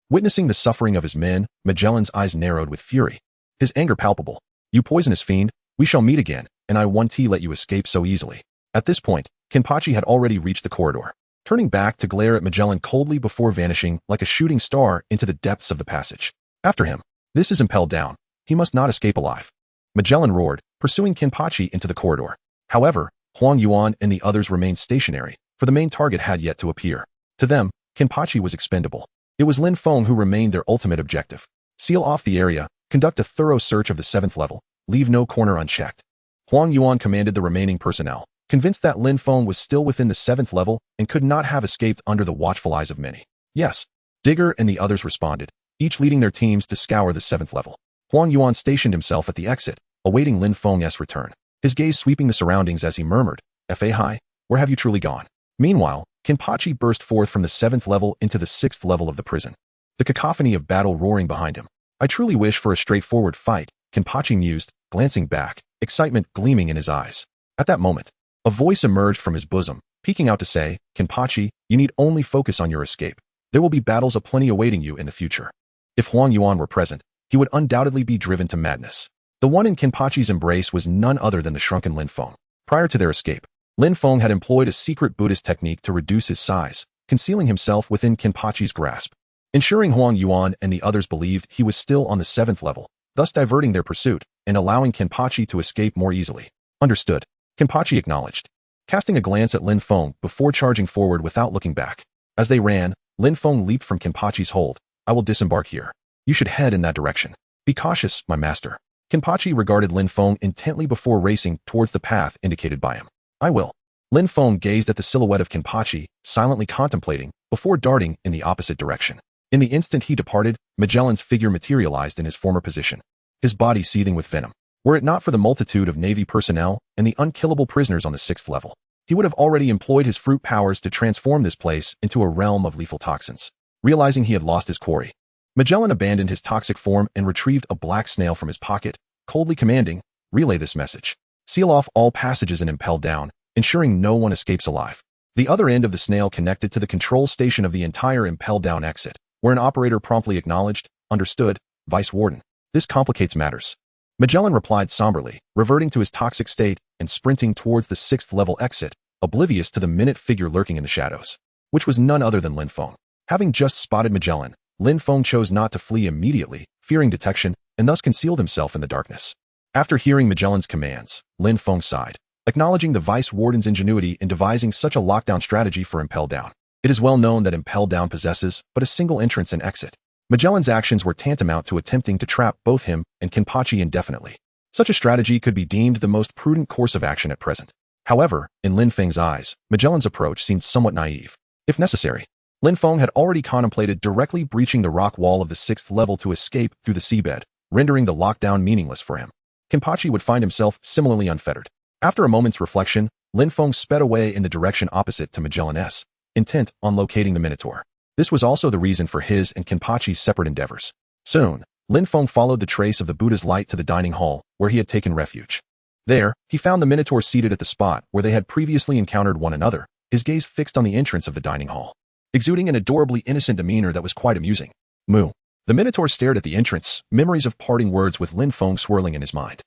Witnessing the suffering of his men, Magellan's eyes narrowed with fury. His anger palpable. You poisonous fiend, we shall meet again, and I won't let you escape so easily. At this point, Kenpachi had already reached the corridor, turning back to glare at Magellan coldly before vanishing like a shooting star into the depths of the passage. After him. This is impelled down. He must not escape alive. Magellan roared, pursuing Kenpachi into the corridor. However, Huang Yuan and the others remained stationary, for the main target had yet to appear. To them, Kenpachi was expendable. It was Lin Feng who remained their ultimate objective. Seal off the area, conduct a thorough search of the 7th level, leave no corner unchecked. Huang Yuan commanded the remaining personnel, convinced that Lin Feng was still within the 7th level and could not have escaped under the watchful eyes of many. Yes. Digger and the others responded, each leading their teams to scour the 7th level. Huang Yuan stationed himself at the exit, awaiting Lin Feng's return, his gaze sweeping the surroundings as he murmured, Fahai, where have you truly gone? Meanwhile, Kenpachi burst forth from the 7th level into the 6th level of the prison, the cacophony of battle roaring behind him. I truly wish for a straightforward fight, Kenpachi mused, glancing back, excitement gleaming in his eyes. At that moment, a voice emerged from his bosom, peeking out to say, Kenpachi, you need only focus on your escape. There will be battles aplenty awaiting you in the future. If Huang Yuan were present, he would undoubtedly be driven to madness. The one in Kenpachi's embrace was none other than the shrunken Lin Feng. Prior to their escape, Lin Feng had employed a secret Buddhist technique to reduce his size, concealing himself within Kenpachi's grasp, ensuring Huang Yuan and the others believed he was still on the 7th level, thus diverting their pursuit and allowing Kenpachi to escape more easily. Understood, Kenpachi acknowledged, casting a glance at Lin Feng before charging forward without looking back. As they ran, Lin Feng leaped from Kenpachi's hold. I will disembark here. You should head in that direction. Be cautious, my master. Kenpachi regarded Lin Feng intently before racing towards the path indicated by him. I will. Lin Feng gazed at the silhouette of Kenpachi, silently contemplating, before darting in the opposite direction. In the instant he departed, Magellan's figure materialized in his former position, his body seething with venom. Were it not for the multitude of Navy personnel and the unkillable prisoners on the 6th level, he would have already employed his fruit powers to transform this place into a realm of lethal toxins. Realizing he had lost his quarry, Magellan abandoned his toxic form and retrieved a black snail from his pocket, coldly commanding, relay this message. Seal off all passages and impel down, ensuring no one escapes alive. The other end of the snail connected to the control station of the entire impel down exit, where an operator promptly acknowledged, understood, Vice Warden. This complicates matters. Magellan replied somberly, reverting to his toxic state and sprinting towards the 6th level exit, oblivious to the minute figure lurking in the shadows, which was none other than Lin Feng. Having just spotted Magellan, Lin Feng chose not to flee immediately, fearing detection, and thus concealed himself in the darkness. After hearing Magellan's commands, Lin Feng sighed, acknowledging the Vice Warden's ingenuity in devising such a lockdown strategy for Impel Down. It is well known that Impel Down possesses but a single entrance and exit. Magellan's actions were tantamount to attempting to trap both him and Kenpachi indefinitely. Such a strategy could be deemed the most prudent course of action at present. However, in Lin Feng's eyes, Magellan's approach seemed somewhat naive. If necessary, Lin Feng had already contemplated directly breaching the rock wall of the 6th level to escape through the seabed, rendering the lockdown meaningless for him. Kenpachi would find himself similarly unfettered. After a moment's reflection, Lin Feng sped away in the direction opposite to Magellan's, intent on locating the Minotaur. This was also the reason for his and Kenpachi's separate endeavors. Soon, Lin Feng followed the trace of the Buddha's light to the dining hall, where he had taken refuge. There, he found the Minotaur seated at the spot where they had previously encountered one another, his gaze fixed on the entrance of the dining hall, exuding an adorably innocent demeanor that was quite amusing. Moo. The Minotaur stared at the entrance, memories of parting words with Lin Feng swirling in his mind.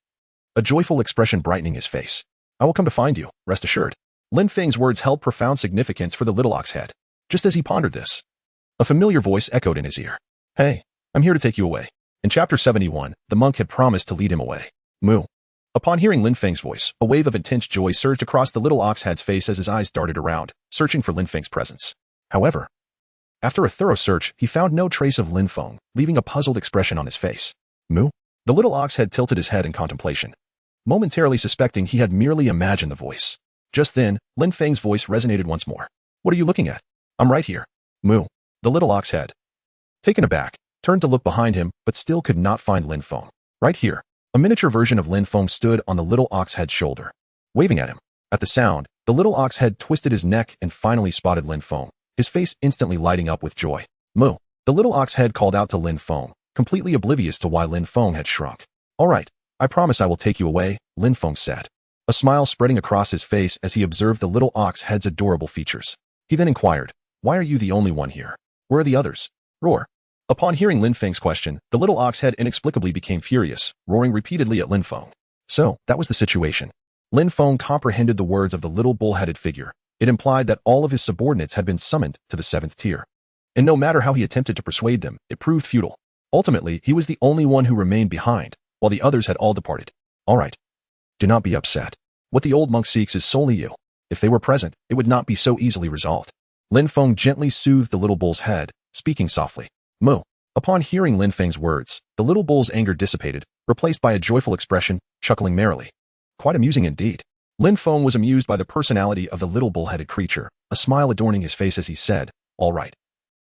A joyful expression brightening his face. I will come to find you, rest assured. Lin Feng's words held profound significance for the little ox head. Just as he pondered this, a familiar voice echoed in his ear. Hey, I'm here to take you away. In chapter 71, the monk had promised to lead him away. Moo. Upon hearing Lin Feng's voice, a wave of intense joy surged across the little ox head's face as his eyes darted around, searching for Lin Feng's presence. However, after a thorough search, he found no trace of Lin Feng, leaving a puzzled expression on his face. Moo? The little ox head tilted his head in contemplation, momentarily suspecting he had merely imagined the voice. Just then, Lin Feng's voice resonated once more. What are you looking at? I'm right here. Moo. The little ox head, taken aback, turned to look behind him, but still could not find Lin Feng. Right here. A miniature version of Lin Feng stood on the little ox head's shoulder, waving at him. At the sound, the little ox head twisted his neck and finally spotted Lin Feng, his face instantly lighting up with joy. Moo. The little ox head called out to Lin Feng, completely oblivious to why Lin Feng had shrunk. All right, I promise I will take you away, Lin Feng said, a smile spreading across his face as he observed the little ox head's adorable features. He then inquired, why are you the only one here? Where are the others? Roar. Upon hearing Lin Feng's question, the little ox head inexplicably became furious, roaring repeatedly at Lin Feng. So, that was the situation. Lin Feng comprehended the words of the little bull-headed figure. It implied that all of his subordinates had been summoned to the 7th tier. And no matter how he attempted to persuade them, it proved futile. Ultimately, he was the only one who remained behind, while the others had all departed. All right. Do not be upset. What the old monk seeks is solely you. If they were present, it would not be so easily resolved. Lin Feng gently soothed the little bull's head, speaking softly. Moo. Upon hearing Lin Feng's words, the little bull's anger dissipated, replaced by a joyful expression, chuckling merrily. Quite amusing indeed. Lin Feng was amused by the personality of the little bull-headed creature, a smile adorning his face as he said, all right.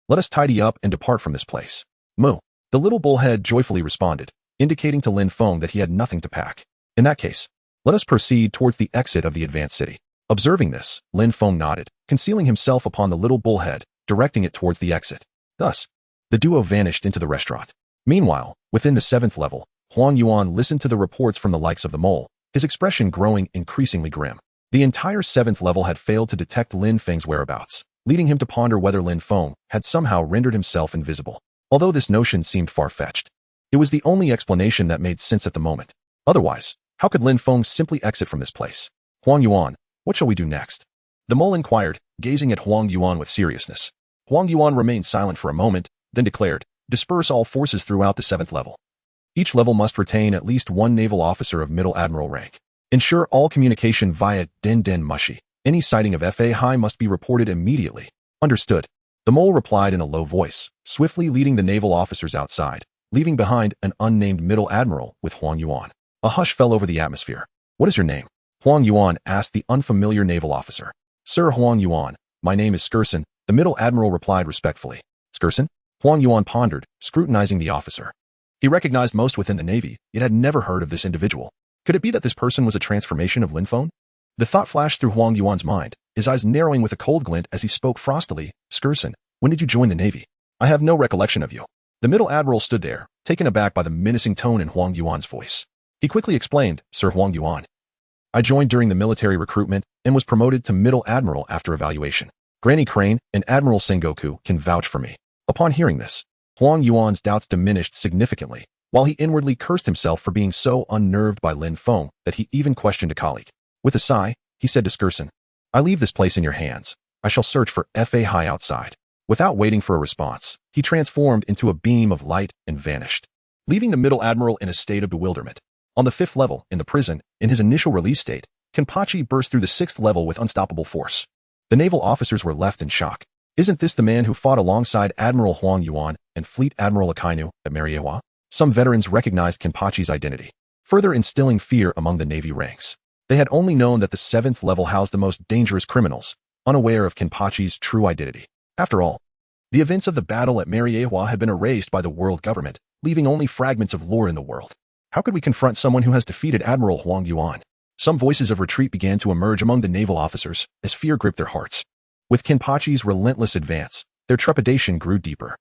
Let us tidy up and depart from this place. Moo. The little bullhead joyfully responded, indicating to Lin Feng that he had nothing to pack. In that case, let us proceed towards the exit of the advanced city. Observing this, Lin Feng nodded, concealing himself upon the little bullhead, directing it towards the exit. Thus, the duo vanished into the restaurant. Meanwhile, within the 7th level, Huang Yuan listened to the reports from the likes of the mole, his expression growing increasingly grim. The entire 7th level had failed to detect Lin Feng's whereabouts, leading him to ponder whether Lin Feng had somehow rendered himself invisible. Although this notion seemed far-fetched, it was the only explanation that made sense at the moment. Otherwise, how could Lin Feng simply exit from this place? Huang Yuan, what shall we do next? The mole inquired, gazing at Huang Yuan with seriousness. Huang Yuan remained silent for a moment, then declared, disperse all forces throughout the 7th level. Each level must retain at least one naval officer of middle admiral rank. Ensure all communication via Den Den Mushi. Any sighting of Fahai must be reported immediately. Understood. The mole replied in a low voice, swiftly leading the naval officers outside, leaving behind an unnamed middle admiral with Huang Yuan. A hush fell over the atmosphere. What is your name? Huang Yuan asked the unfamiliar naval officer. Sir Huang Yuan, my name is Skirson, the middle admiral replied respectfully. Skirson? Huang Yuan pondered, scrutinizing the officer. He recognized most within the Navy, yet had never heard of this individual. Could it be that this person was a transformation of Lin Feng? The thought flashed through Huang Yuan's mind, his eyes narrowing with a cold glint as he spoke frostily. Skirson, when did you join the Navy? I have no recollection of you. The middle admiral stood there, taken aback by the menacing tone in Huang Yuan's voice. He quickly explained, Sir Huang Yuan. I joined during the military recruitment and was promoted to middle admiral after evaluation. Granny Crane and Admiral Sengoku can vouch for me. Upon hearing this, Huang Yuan's doubts diminished significantly, while he inwardly cursed himself for being so unnerved by Lin Feng that he even questioned a colleague. With a sigh, he said to Skirson, I leave this place in your hands. I shall search for Fahai outside. Without waiting for a response, he transformed into a beam of light and vanished, leaving the middle admiral in a state of bewilderment. On the 5th level, in the prison, in his initial release state, Kenpachi burst through the 6th level with unstoppable force. The naval officers were left in shock. Isn't this the man who fought alongside Admiral Huang Yuan and Fleet Admiral Akainu at Mariewa? Some veterans recognized Kenpachi's identity, further instilling fear among the Navy ranks. They had only known that the 7th level housed the most dangerous criminals, unaware of Kenpachi's true identity. After all, the events of the battle at Mariewa had been erased by the world government, leaving only fragments of lore in the world. How could we confront someone who has defeated Admiral Huang Yuan? Some voices of retreat began to emerge among the naval officers as fear gripped their hearts. With Kenpachi's relentless advance, their trepidation grew deeper.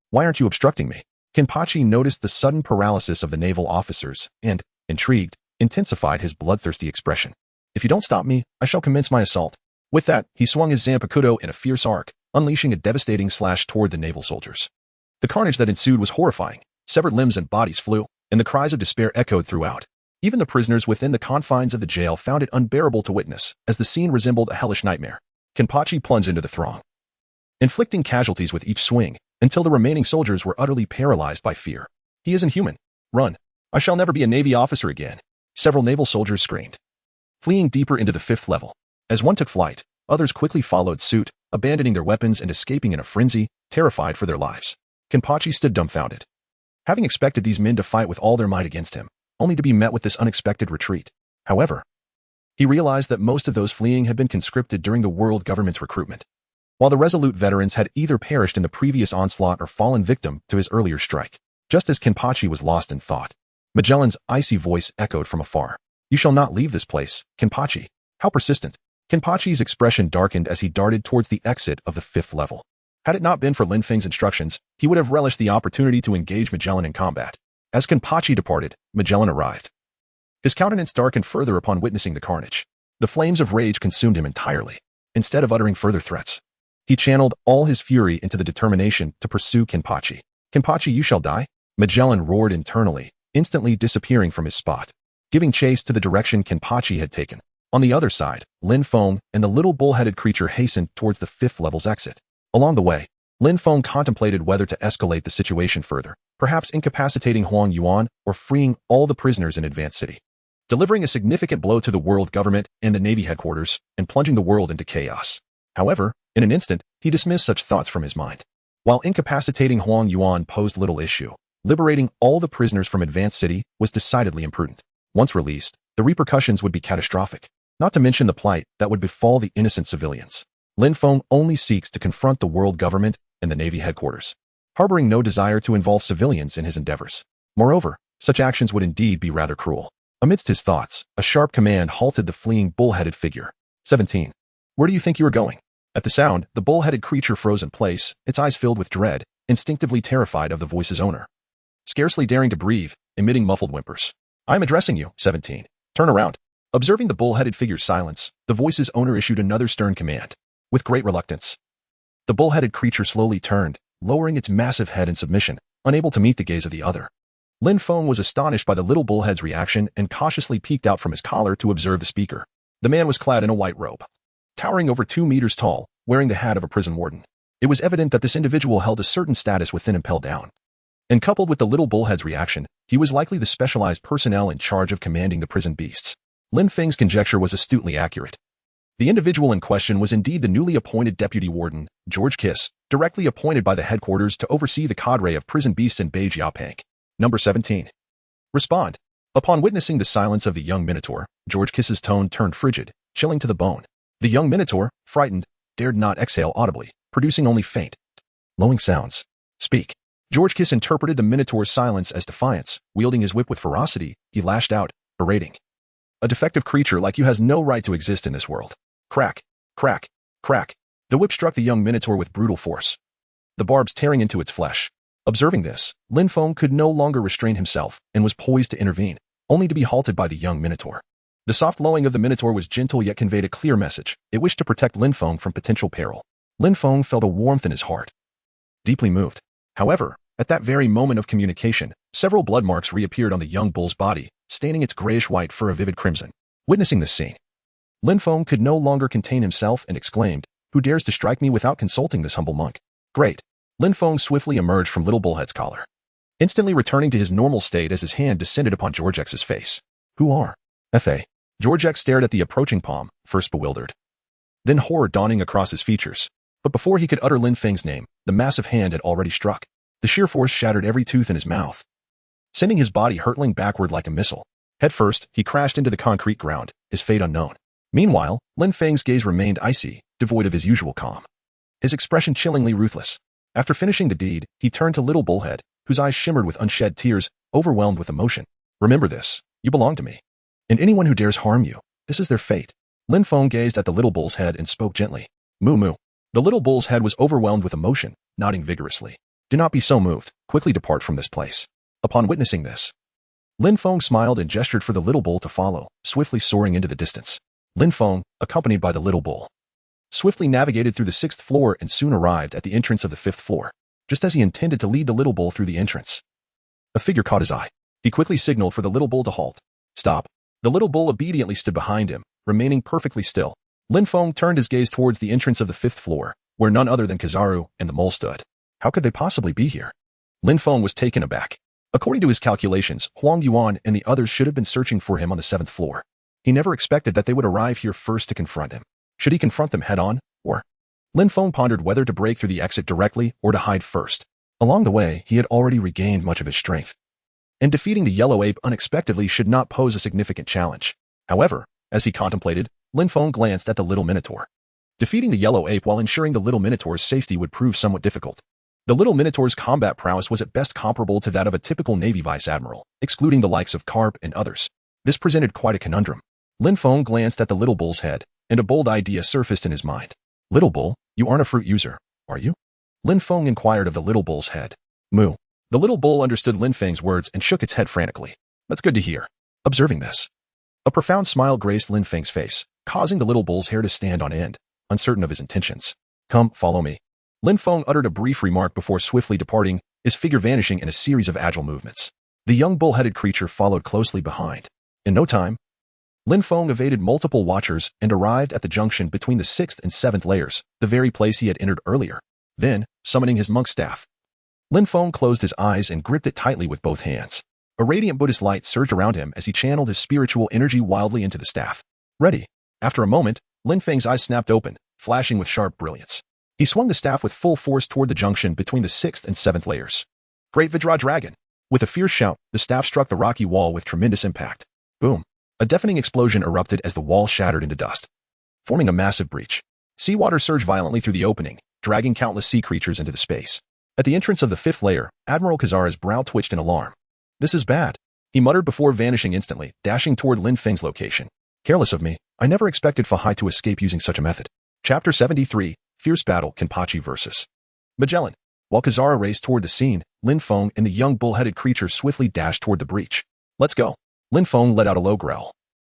Why aren't you obstructing me? Kenpachi noticed the sudden paralysis of the naval officers and, intrigued, intensified his bloodthirsty expression. If you don't stop me, I shall commence my assault. With that, he swung his Zanpakuto in a fierce arc, unleashing a devastating slash toward the naval soldiers. The carnage that ensued was horrifying. Severed limbs and bodies flew, and the cries of despair echoed throughout. Even the prisoners within the confines of the jail found it unbearable to witness, as the scene resembled a hellish nightmare. Kenpachi plunged into the throng, inflicting casualties with each swing, until the remaining soldiers were utterly paralyzed by fear. He isn't human. Run. I shall never be a Navy officer again. Several naval soldiers screamed, fleeing deeper into the 5th level. As one took flight, others quickly followed suit, abandoning their weapons and escaping in a frenzy, terrified for their lives. Kenpachi stood dumbfounded, having expected these men to fight with all their might against him, only to be met with this unexpected retreat. However, he realized that most of those fleeing had been conscripted during the world government's recruitment, while the resolute veterans had either perished in the previous onslaught or fallen victim to his earlier strike. Just as Kenpachi was lost in thought, Magellan's icy voice echoed from afar. You shall not leave this place, Kenpachi. How persistent. Kenpachi's expression darkened as he darted towards the exit of the 5th level. Had it not been for Lin Feng's instructions, he would have relished the opportunity to engage Magellan in combat. As Kenpachi departed, Magellan arrived. His countenance darkened further upon witnessing the carnage. The flames of rage consumed him entirely. Instead of uttering further threats, he channeled all his fury into the determination to pursue Kenpachi. Kenpachi, you shall die? Magellan roared internally, instantly disappearing from his spot, giving chase to the direction Kenpachi had taken. On the other side, Lin Feng and the little bull-headed creature hastened towards the 5th level's exit. Along the way, Lin Feng contemplated whether to escalate the situation further, perhaps incapacitating Huang Yuan or freeing all the prisoners in Advanced City, delivering a significant blow to the world government and the Navy headquarters, and plunging the world into chaos. However, in an instant, he dismissed such thoughts from his mind. While incapacitating Huang Yuan posed little issue, liberating all the prisoners from Advanced City was decidedly imprudent. Once released, the repercussions would be catastrophic, not to mention the plight that would befall the innocent civilians. Lin Feng only seeks to confront the world government and the Navy headquarters, harboring no desire to involve civilians in his endeavors. Moreover, such actions would indeed be rather cruel. Amidst his thoughts, a sharp command halted the fleeing bull-headed figure. 17. Where do you think you are going? At the sound, the bull-headed creature froze in place, its eyes filled with dread, instinctively terrified of the voice's owner. Scarcely daring to breathe, emitting muffled whimpers. I am addressing you, 17. Turn around. Observing the bull-headed figure's silence, the voice's owner issued another stern command. With great reluctance, the bull-headed creature slowly turned, lowering its massive head in submission, unable to meet the gaze of the other. Lin Feng was astonished by the little bullhead's reaction and cautiously peeked out from his collar to observe the speaker. The man was clad in a white robe, towering over 2 meters tall, wearing the hat of a prison warden. It was evident that this individual held a certain status within Impel Down. And coupled with the little bullhead's reaction, he was likely the specialized personnel in charge of commanding the prison beasts. Lin Feng's conjecture was astutely accurate. The individual in question was indeed the newly appointed deputy warden, George Kiss, directly appointed by the headquarters to oversee the cadre of prison beasts in Beige Yapank. Number 17. Respond. Upon witnessing the silence of the young Minotaur, George Kiss's tone turned frigid, chilling to the bone. The young Minotaur, frightened, dared not exhale audibly, producing only faint, lowing sounds. Speak. George Kiss interpreted the Minotaur's silence as defiance. Wielding his whip with ferocity, he lashed out, berating. A defective creature like you has no right to exist in this world. Crack, crack, crack. The whip struck the young Minotaur with brutal force, the barbs tearing into its flesh. Observing this, Lin Feng could no longer restrain himself and was poised to intervene, only to be halted by the young Minotaur. The soft lowing of the Minotaur was gentle yet conveyed a clear message. It wished to protect Lin Feng from potential peril. Lin Feng felt a warmth in his heart, deeply moved. However, at that very moment of communication, several blood marks reappeared on the young bull's body, staining its grayish-white fur a vivid crimson. Witnessing this scene, Lin Feng could no longer contain himself and exclaimed, "Who dares to strike me without consulting this humble monk?" Great. Lin Feng swiftly emerged from Little Bullhead's collar, instantly returning to his normal state as his hand descended upon George X's face. Who are? F.A. George X stared at the approaching palm, first bewildered, then horror dawning across his features. But before he could utter Lin Feng's name, the massive hand had already struck. The sheer force shattered every tooth in his mouth, sending his body hurtling backward like a missile. Head first, he crashed into the concrete ground, his fate unknown. Meanwhile, Lin Feng's gaze remained icy, devoid of his usual calm, his expression chillingly ruthless. After finishing the deed, he turned to Little Bullhead, whose eyes shimmered with unshed tears, overwhelmed with emotion. Remember this, you belong to me. And anyone who dares harm you, this is their fate. Lin Feng gazed at the little bull's head and spoke gently. Moo moo. The little bull's head was overwhelmed with emotion, nodding vigorously. Do not be so moved, quickly depart from this place. Upon witnessing this, Lin Feng smiled and gestured for the little bull to follow, swiftly soaring into the distance. Lin Feng, accompanied by the little bull, swiftly navigated through the 6th floor and soon arrived at the entrance of the 5th floor, just as he intended to lead the little bull through the entrance. A figure caught his eye. He quickly signaled for the little bull to halt. Stop. The little bull obediently stood behind him, remaining perfectly still. Lin Feng turned his gaze towards the entrance of the 5th floor, where none other than Kizaru and the mole stood. How could they possibly be here? Lin Feng was taken aback. According to his calculations, Huang Yuan and the others should have been searching for him on the 7th floor. He never expected that they would arrive here first to confront him. Should he confront them head-on, or? Lin Feng pondered whether to break through the exit directly or to hide first. Along the way, he had already regained much of his strength, and defeating the yellow ape unexpectedly should not pose a significant challenge. However, as he contemplated, Lin Feng glanced at the little minotaur. Defeating the yellow ape while ensuring the little minotaur's safety would prove somewhat difficult. The little minotaur's combat prowess was at best comparable to that of a typical Navy vice admiral, excluding the likes of Karp and others. This presented quite a conundrum. Lin Feng glanced at the little bull's head, and a bold idea surfaced in his mind. Little bull, you aren't a fruit user, are you? Lin Feng inquired of the little bull's head. Moo. The little bull understood Lin Feng's words and shook its head frantically. That's good to hear. Observing this, a profound smile graced Lin Feng's face, causing the little bull's hair to stand on end, uncertain of his intentions. Come, follow me. Lin Feng uttered a brief remark before swiftly departing, his figure vanishing in a series of agile movements. The young bull-headed creature followed closely behind. In no time, Lin Feng evaded multiple watchers and arrived at the junction between the 6th and 7th layers, the very place he had entered earlier. Then, summoning his monk staff, Lin Feng closed his eyes and gripped it tightly with both hands. A radiant Buddhist light surged around him as he channeled his spiritual energy wildly into the staff. Ready. After a moment, Lin Feng's eyes snapped open, flashing with sharp brilliance. He swung the staff with full force toward the junction between the 6th and 7th layers. Great Vajra Dragon! With a fierce shout, the staff struck the rocky wall with tremendous impact. Boom! A deafening explosion erupted as the wall shattered into dust, forming a massive breach. Seawater surged violently through the opening, dragging countless sea creatures into the space. At the entrance of the 5th layer, Admiral Kizaru's brow twitched in alarm. This is bad, he muttered before vanishing instantly, dashing toward Lin Feng's location. Careless of me, I never expected Fahai to escape using such a method. Chapter 73, Fierce Battle Kenpachi vs. Magellan. While Kizaru raced toward the scene, Lin Feng and the young bull-headed creature swiftly dashed toward the breach. Let's go. Lin Feng let out a low growl,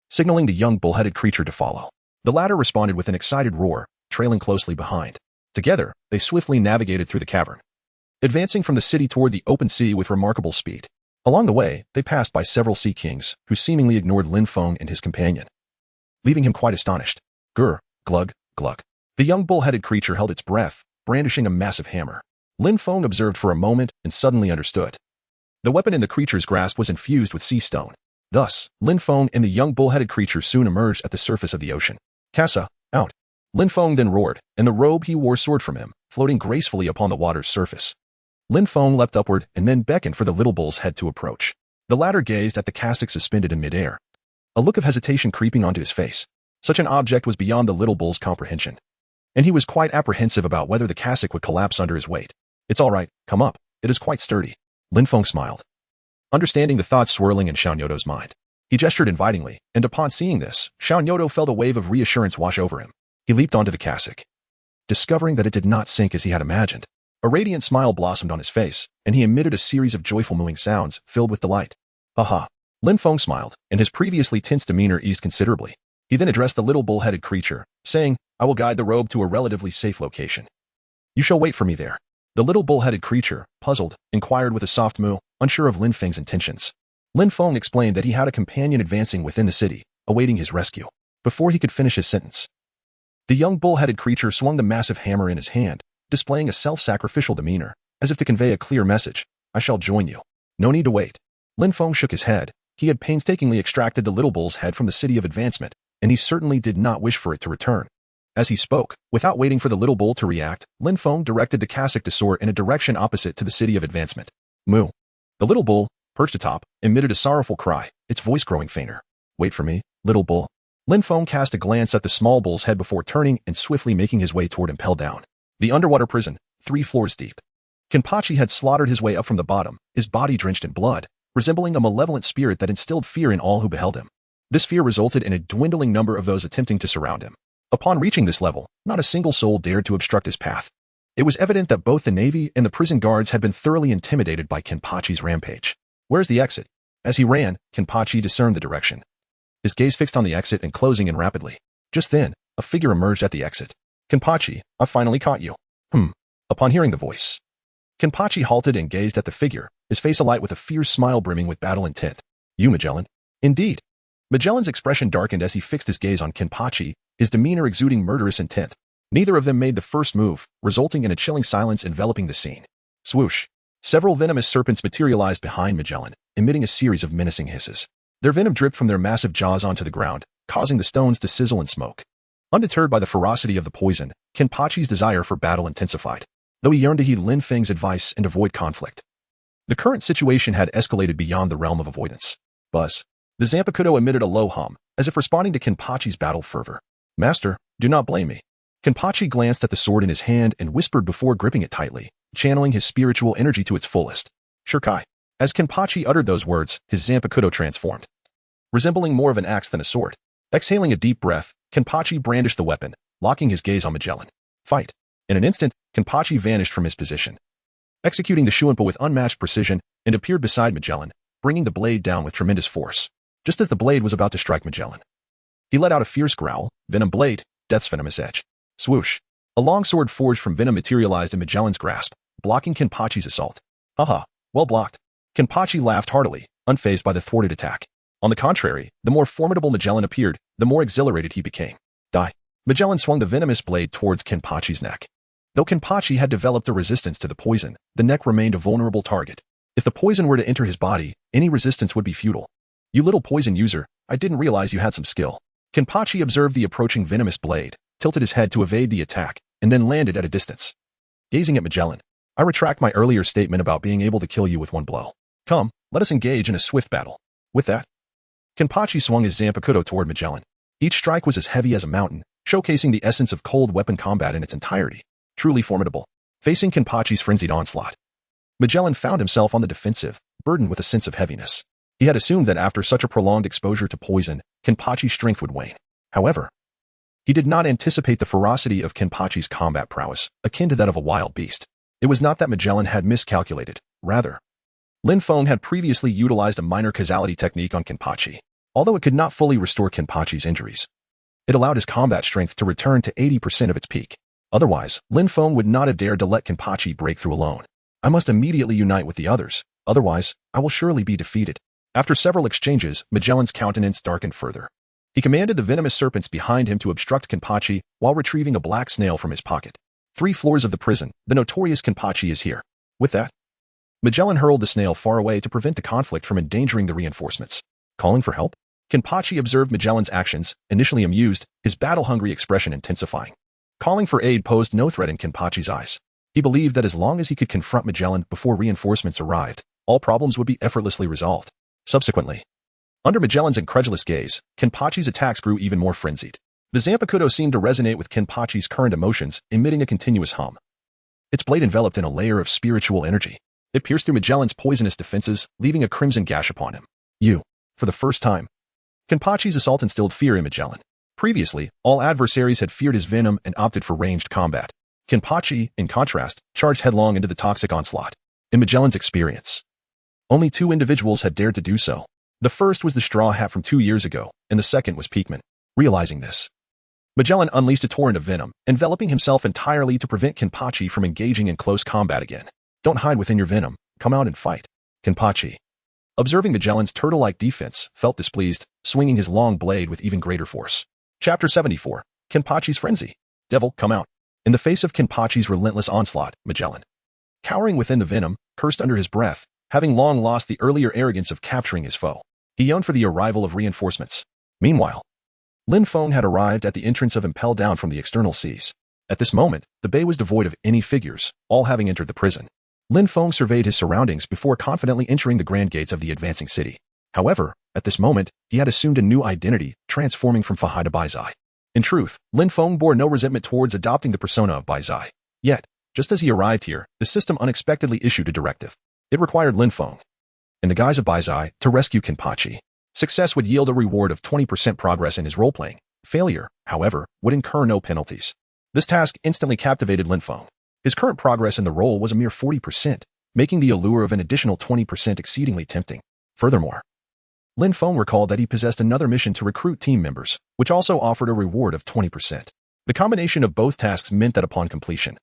signaling the young bull-headed creature to follow. The latter responded with an excited roar, trailing closely behind. Together, they swiftly navigated through the cavern, advancing from the city toward the open sea with remarkable speed. Along the way, they passed by several sea kings, who seemingly ignored Lin Feng and his companion, leaving him quite astonished. Grr, glug, glug. The young bull-headed creature held its breath, brandishing a massive hammer. Lin Feng observed for a moment and suddenly understood. The weapon in the creature's grasp was infused with sea stone. Thus, Lin Feng and the young bull-headed creature soon emerged at the surface of the ocean. Casa, out. Lin Feng then roared, and the robe he wore soared from him, floating gracefully upon the water's surface. Lin Feng leapt upward and then beckoned for the little bull's head to approach. The latter gazed at the cassock suspended in midair, a look of hesitation creeping onto his face. Such an object was beyond the little bull's comprehension, and he was quite apprehensive about whether the cassock would collapse under his weight. It's all right, come up. It is quite sturdy. Lin Feng smiled, understanding the thoughts swirling in Xiaonodo's mind. He gestured invitingly, and upon seeing this, Xiaonodo felt a wave of reassurance wash over him. He leaped onto the cassock, discovering that it did not sink as he had imagined. A radiant smile blossomed on his face, and he emitted a series of joyful mooing sounds, filled with delight. Haha. Lin Feng smiled, and his previously tense demeanor eased considerably. He then addressed the little bull-headed creature, saying, I will guide the robe to a relatively safe location. You shall wait for me there. The little bull-headed creature, puzzled, inquired with a soft moo, unsure of Lin Feng's intentions. Lin Feng explained that he had a companion advancing within the city, awaiting his rescue. Before he could finish his sentence, the young bull-headed creature swung the massive hammer in his hand, displaying a self-sacrificial demeanor, as if to convey a clear message. I shall join you. No need to wait. Lin Feng shook his head. He had painstakingly extracted the little bull's head from the city of advancement, and he certainly did not wish for it to return. As he spoke, without waiting for the little bull to react, Lin Feng directed the cassock to soar in a direction opposite to the city of advancement. Moo. The little bull, perched atop, emitted a sorrowful cry, its voice growing fainter. Wait for me, little bull. Lin Feng cast a glance at the small bull's head before turning and swiftly making his way toward Impel Down, the underwater prison, 3 floors deep. Kenpachi had slaughtered his way up from the bottom, his body drenched in blood, resembling a malevolent spirit that instilled fear in all who beheld him. This fear resulted in a dwindling number of those attempting to surround him. Upon reaching this level, not a single soul dared to obstruct his path. It was evident that both the Navy and the prison guards had been thoroughly intimidated by Kenpachi's rampage. Where's the exit? As he ran, Kenpachi discerned the direction. His gaze fixed on the exit and closing in rapidly. Just then, a figure emerged at the exit. "Kenpachi, I finally caught you." Upon hearing the voice, Kenpachi halted and gazed at the figure, his face alight with a fierce smile brimming with battle intent. "You, Magellan?" "Indeed." Magellan's expression darkened as he fixed his gaze on Kenpachi, his demeanor exuding murderous intent. Neither of them made the first move, resulting in a chilling silence enveloping the scene. Swoosh. Several venomous serpents materialized behind Magellan, emitting a series of menacing hisses. Their venom dripped from their massive jaws onto the ground, causing the stones to sizzle and smoke. Undeterred by the ferocity of the poison, Kenpachi's desire for battle intensified, though he yearned to heed Lin Feng's advice and avoid conflict. The current situation had escalated beyond the realm of avoidance. Buzz. The Zanpakuto emitted a low hum, as if responding to Kenpachi's battle fervor. "Master, do not blame me." Kenpachi glanced at the sword in his hand and whispered before gripping it tightly, channeling his spiritual energy to its fullest. "Shirkai." As Kenpachi uttered those words, his Zanpakuto transformed, resembling more of an axe than a sword. Exhaling a deep breath, Kenpachi brandished the weapon, locking his gaze on Magellan. "Fight." In an instant, Kenpachi vanished from his position, executing the Shuanpa with unmatched precision, and appeared beside Magellan, bringing the blade down with tremendous force. Just as the blade was about to strike Magellan, he let out a fierce growl. "Venom blade, death's venomous edge." Swoosh. A long sword forged from venom materialized in Magellan's grasp, blocking Kenpachi's assault. "Haha, well blocked." Kenpachi laughed heartily, unfazed by the thwarted attack. On the contrary, the more formidable Magellan appeared, the more exhilarated he became. "Die." Magellan swung the venomous blade towards Kenpachi's neck. Though Kenpachi had developed a resistance to the poison, the neck remained a vulnerable target. If the poison were to enter his body, any resistance would be futile. "You little poison user, I didn't realize you had some skill." Kenpachi observed the approaching venomous blade, tilted his head to evade the attack, and then landed at a distance. Gazing at Magellan, "I retract my earlier statement about being able to kill you with one blow. Come, let us engage in a swift battle." With that, Kenpachi swung his Zanpakuto toward Magellan. Each strike was as heavy as a mountain, showcasing the essence of cold weapon combat in its entirety. Truly formidable. Facing Kenpachi's frenzied onslaught, Magellan found himself on the defensive, burdened with a sense of heaviness. He had assumed that after such a prolonged exposure to poison, Kenpachi's strength would wane. However, he did not anticipate the ferocity of Kenpachi's combat prowess, akin to that of a wild beast. It was not that Magellan had miscalculated. Rather, Lin Feng had previously utilized a minor causality technique on Kenpachi. Although it could not fully restore Kenpachi's injuries, it allowed his combat strength to return to 80% of its peak. Otherwise, Lin Feng would not have dared to let Kenpachi break through alone. "I must immediately unite with the others, otherwise, I will surely be defeated." After several exchanges, Magellan's countenance darkened further. He commanded the venomous serpents behind him to obstruct Kenpachi while retrieving a black snail from his pocket. 3 floors of the prison, the notorious Kenpachi is here. With that, Magellan hurled the snail far away to prevent the conflict from endangering the reinforcements. Calling for help? Kenpachi observed Magellan's actions, initially amused, his battle-hungry expression intensifying. Calling for aid posed no threat in Kenpachi's eyes. He believed that as long as he could confront Magellan before reinforcements arrived, all problems would be effortlessly resolved. Subsequently, under Magellan's incredulous gaze, Kenpachi's attacks grew even more frenzied. The Zanpakuto seemed to resonate with Kenpachi's current emotions, emitting a continuous hum. Its blade enveloped in a layer of spiritual energy. It pierced through Magellan's poisonous defenses, leaving a crimson gash upon him. "You." For the first time, Kenpachi's assault instilled fear in Magellan. Previously, all adversaries had feared his venom and opted for ranged combat. Kenpachi, in contrast, charged headlong into the toxic onslaught. In Magellan's experience, only 2 individuals had dared to do so. The first was the Straw Hat from 2 years ago, and the second was Peakman. Realizing this, Magellan unleashed a torrent of venom, enveloping himself entirely to prevent Kenpachi from engaging in close combat again. "Don't hide within your venom, come out and fight." Kenpachi, observing Magellan's turtle-like defense, felt displeased, swinging his long blade with even greater force. Chapter 74. Kenpachi's Frenzy. "Devil, come out." In the face of Kenpachi's relentless onslaught, Magellan, cowering within the venom, cursed under his breath, having long lost the earlier arrogance of capturing his foe. He yearned for the arrival of reinforcements. Meanwhile, Lin Feng had arrived at the entrance of Impel down from the external seas. At this moment, the bay was devoid of any figures, all having entered the prison. Lin Feng surveyed his surroundings before confidently entering the grand gates of the advancing city. However, at this moment, he had assumed a new identity, transforming from Fahai to Baizai. In truth, Lin Feng bore no resentment towards adopting the persona of Baizai. Yet, just as he arrived here, the system unexpectedly issued a directive. It required Lin Feng, in the guise of Baizai, to rescue Kenpachi. Success would yield a reward of 20% progress in his role-playing. Failure, however, would incur no penalties. This task instantly captivated Lin Feng. His current progress in the role was a mere 40%, making the allure of an additional 20% exceedingly tempting. Furthermore, Lin Feng recalled that he possessed another mission to recruit team members, which also offered a reward of 20%. The combination of both tasks meant that upon completion,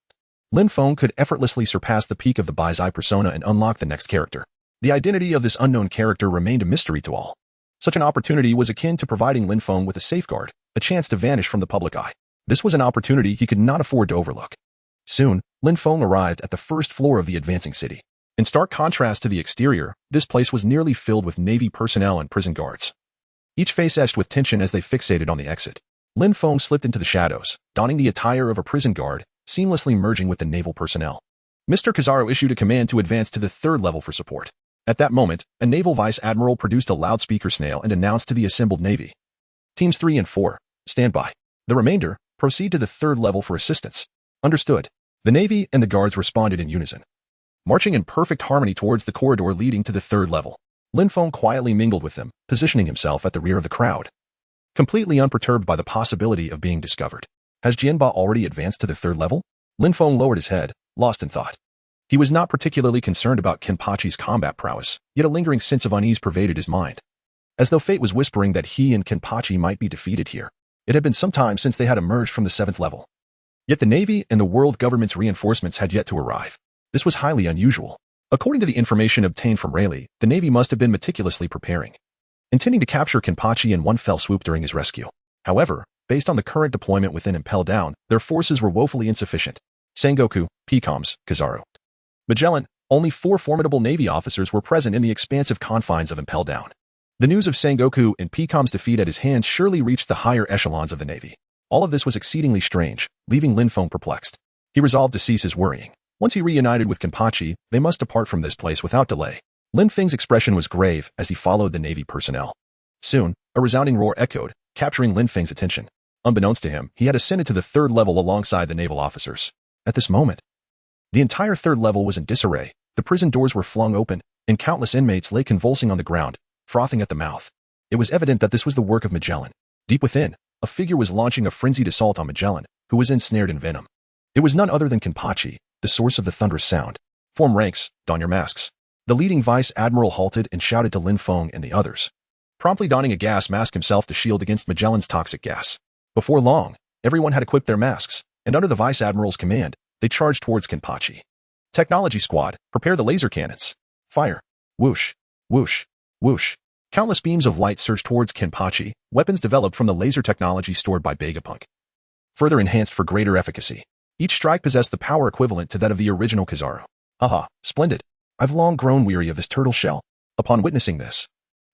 Lin Feng could effortlessly surpass the peak of the Bai's persona and unlock the next character. The identity of this unknown character remained a mystery to all. Such an opportunity was akin to providing Lin Feng with a safeguard, a chance to vanish from the public eye. This was an opportunity he could not afford to overlook. Soon, Lin Feng arrived at the first floor of the advancing city. In stark contrast to the exterior, this place was nearly filled with Navy personnel and prison guards. Each face etched with tension as they fixated on the exit. Lin Feng slipped into the shadows, donning the attire of a prison guard, seamlessly merging with the naval personnel. Mr. Kizaru issued a command to advance to the third level for support. At that moment, a naval vice admiral produced a loudspeaker snail and announced to the assembled Navy, Teams 3 and 4, stand by. The remainder, proceed to the third level for assistance. Understood. The Navy and the guards responded in unison. Marching in perfect harmony towards the corridor leading to the third level, Lin Feng quietly mingled with them, positioning himself at the rear of the crowd. Completely unperturbed by the possibility of being discovered. Has Jianba already advanced to the third level? Lin Feng lowered his head, lost in thought. He was not particularly concerned about Kenpachi's combat prowess, yet a lingering sense of unease pervaded his mind. As though fate was whispering that he and Kenpachi might be defeated here. It had been some time since they had emerged from the 7th level. Yet the Navy and the world government's reinforcements had yet to arrive. This was highly unusual. According to the information obtained from Rayleigh, the Navy must have been meticulously preparing, intending to capture Kenpachi in one fell swoop during his rescue. However, based on the current deployment within Impel Down, their forces were woefully insufficient. Sengoku, Pcoms, Kizaru, Magellan, only 4 formidable Navy officers were present in the expansive confines of Impel Down. The news of Sengoku and Pcom's defeat at his hands surely reached the higher echelons of the Navy. All of this was exceedingly strange, leaving Lin Feng perplexed. He resolved to cease his worrying. Once he reunited with Kenpachi, they must depart from this place without delay. Lin Feng's expression was grave as he followed the Navy personnel. Soon, a resounding roar echoed, capturing Lin Feng's attention. Unbeknownst to him, he had ascended to the third level alongside the naval officers. At this moment, the entire third level was in disarray. The prison doors were flung open, and countless inmates lay convulsing on the ground, frothing at the mouth. It was evident that this was the work of Magellan. Deep within, a figure was launching a frenzied assault on Magellan, who was ensnared in venom. It was none other than Kenpachi, the source of the thunderous sound. Form ranks, don your masks. The leading vice admiral halted and shouted to Lin Feng and the others, promptly donning a gas mask himself to shield against Magellan's toxic gas. Before long, everyone had equipped their masks, and under the vice admiral's command, they charged towards Kenpachi. Technology squad, prepare the laser cannons. Fire. Whoosh, whoosh, whoosh. Countless beams of light surged towards Kenpachi, weapons developed from the laser technology stored by Vegapunk, further enhanced for greater efficacy. Each strike possessed the power equivalent to that of the original Kizaru. Haha, splendid. I've long grown weary of this turtle shell. Upon witnessing this,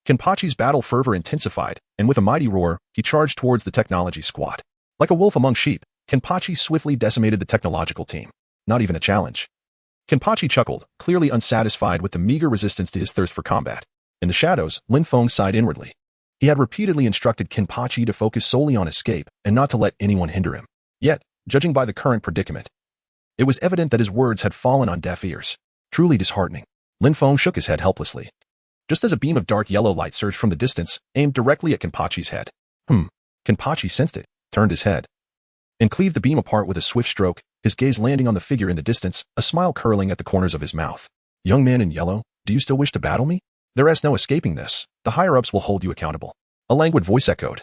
Kenpachi's battle fervor intensified, and with a mighty roar, he charged towards the technology squad. Like a wolf among sheep, Kenpachi swiftly decimated the technological team. Not even a challenge. Kenpachi chuckled, clearly unsatisfied with the meager resistance to his thirst for combat. In the shadows, Lin Feng sighed inwardly. He had repeatedly instructed Kenpachi to focus solely on escape and not to let anyone hinder him. Yet, judging by the current predicament, it was evident that his words had fallen on deaf ears. Truly disheartening. Lin Feng shook his head helplessly, just as a beam of dark yellow light surged from the distance, aimed directly at Kenpachi's head. Kenpachi sensed it, turned his head, and cleaved the beam apart with a swift stroke, his gaze landing on the figure in the distance, a smile curling at the corners of his mouth. Young man in yellow, do you still wish to battle me? There is no escaping this. The higher-ups will hold you accountable. A languid voice echoed.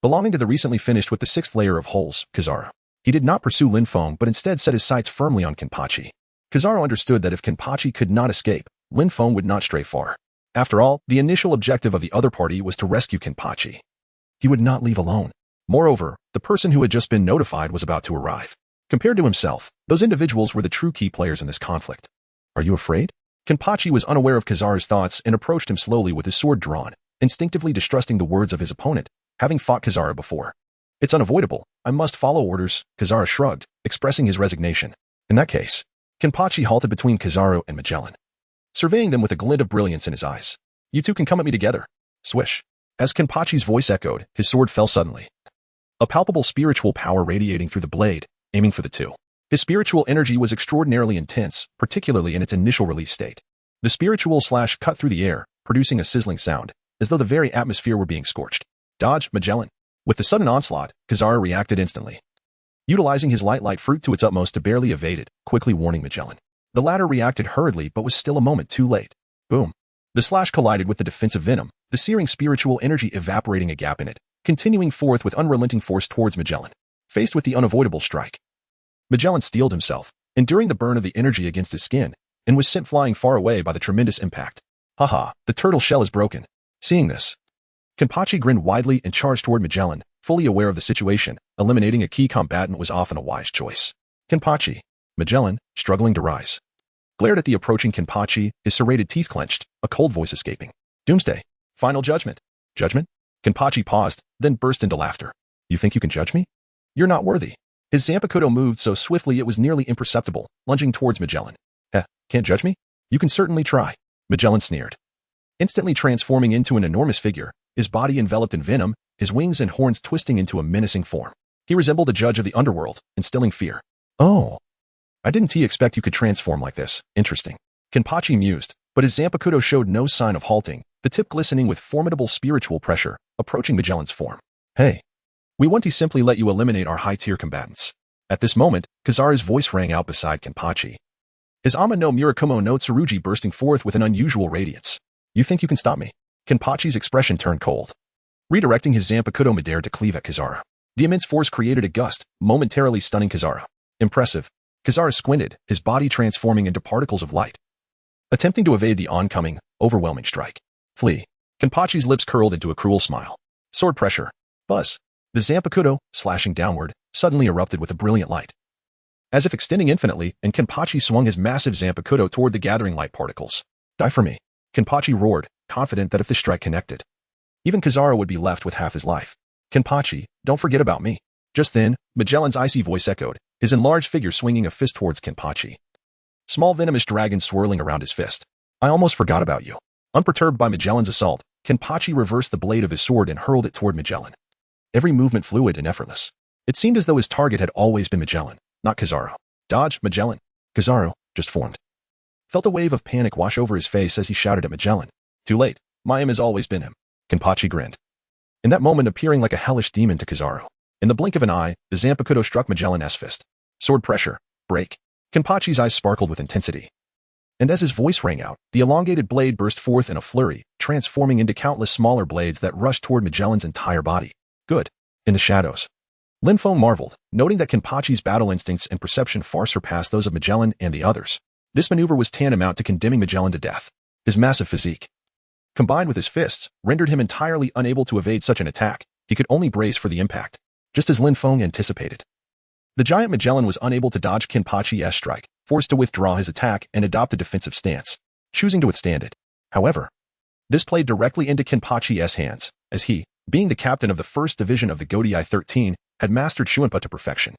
Belonging to the recently finished with the 6th layer of holes, Kizaru. He did not pursue Lin Feng but instead set his sights firmly on Kenpachi. Kizaru understood that if Kenpachi could not escape, Lin Feng would not stray far. After all, the initial objective of the other party was to rescue Kenpachi. He would not leave alone. Moreover, the person who had just been notified was about to arrive. Compared to himself, those individuals were the true key players in this conflict. Are you afraid? Kenpachi was unaware of Kizaru's thoughts and approached him slowly with his sword drawn, instinctively distrusting the words of his opponent, having fought Kizaru before. It's unavoidable. I must follow orders, Kizaru shrugged, expressing his resignation. In that case, Kenpachi halted between Kizaru and Magellan, surveying them with a glint of brilliance in his eyes. You two can come at me together. Swish. As Kenpachi's voice echoed, his sword fell suddenly. A palpable spiritual power radiating through the blade, aiming for the two. His spiritual energy was extraordinarily intense, particularly in its initial release state. The spiritual slash cut through the air, producing a sizzling sound, as though the very atmosphere were being scorched. Dodge, Magellan. With the sudden onslaught, Kizaru reacted instantly, utilizing his light fruit to its utmost to barely evade it, quickly warning Magellan. The latter reacted hurriedly but was still a moment too late. Boom. The slash collided with the defensive venom, the searing spiritual energy evaporating a gap in it, continuing forth with unrelenting force towards Magellan. Faced with the unavoidable strike, Magellan steeled himself, enduring the burn of the energy against his skin, and was sent flying far away by the tremendous impact. Haha, the turtle shell is broken. Seeing this, Kenpachi grinned widely and charged toward Magellan, fully aware of the situation. Eliminating a key combatant was often a wise choice. Kenpachi, Magellan, struggling to rise, glared at the approaching Kenpachi, his serrated teeth clenched, a cold voice escaping. Doomsday. Final judgment. Judgment? Kenpachi paused, then burst into laughter. You think you can judge me? You're not worthy. His Zanpakuto moved so swiftly it was nearly imperceptible, lunging towards Magellan. Can't judge me? You can certainly try. Magellan sneered. Instantly transforming into an enormous figure, his body enveloped in venom, his wings and horns twisting into a menacing form. He resembled a judge of the underworld, instilling fear. Oh. I didn't expect you could transform like this. Interesting. Kenpachi mused, but his Zanpakuto showed no sign of halting, the tip glistening with formidable spiritual pressure, approaching Magellan's form. Hey. We want to simply let you eliminate our high-tier combatants. At this moment, Kizaru's voice rang out beside Kenpachi. His Ama no Murakumo no Tsurugi bursting forth with an unusual radiance. You think you can stop me? Kenpachi's expression turned cold. Redirecting his Zanpakuto midair to cleave at Kizaru. The immense force created a gust, momentarily stunning Kizaru. Impressive. Kizaru squinted, his body transforming into particles of light, attempting to evade the oncoming, overwhelming strike. Flee. Kenpachi's lips curled into a cruel smile. Sword pressure. Buzz. The Zanpakuto, slashing downward, suddenly erupted with a brilliant light, as if extending infinitely, and Kenpachi swung his massive Zanpakuto toward the gathering light particles. Die for me. Kenpachi roared, confident that if the strike connected, even Kizaru would be left with half his life. Kenpachi, don't forget about me. Just then, Magellan's icy voice echoed, his enlarged figure swinging a fist towards Kenpachi. Small venomous dragons swirling around his fist. I almost forgot about you. Unperturbed by Magellan's assault, Kenpachi reversed the blade of his sword and hurled it toward Magellan. Every movement fluid and effortless. It seemed as though his target had always been Magellan, not Kizaru. Dodge, Magellan. Kizaru, just formed. Felt a wave of panic wash over his face as he shouted at Magellan. Too late. My aim has always been him. Kenpachi grinned. In that moment appearing like a hellish demon to Kizaru. In the blink of an eye, the Zanpakuto struck Magellan's fist. Sword pressure. Break. Kenpachi's eyes sparkled with intensity. And as his voice rang out, the elongated blade burst forth in a flurry, transforming into countless smaller blades that rushed toward Magellan's entire body. Good. In the shadows, Lin Feng marveled, noting that Kenpachi's battle instincts and perception far surpassed those of Magellan and the others. This maneuver was tantamount to condemning Magellan to death. His massive physique, combined with his fists, rendered him entirely unable to evade such an attack. He could only brace for the impact, just as Lin Feng anticipated. The giant Magellan was unable to dodge Kenpachi's strike, forced to withdraw his attack and adopt a defensive stance, choosing to withstand it. However, this played directly into Kenpachi's hands, as he, being the captain of the 1st Division of the Godai 13, had mastered Shuanpa to perfection.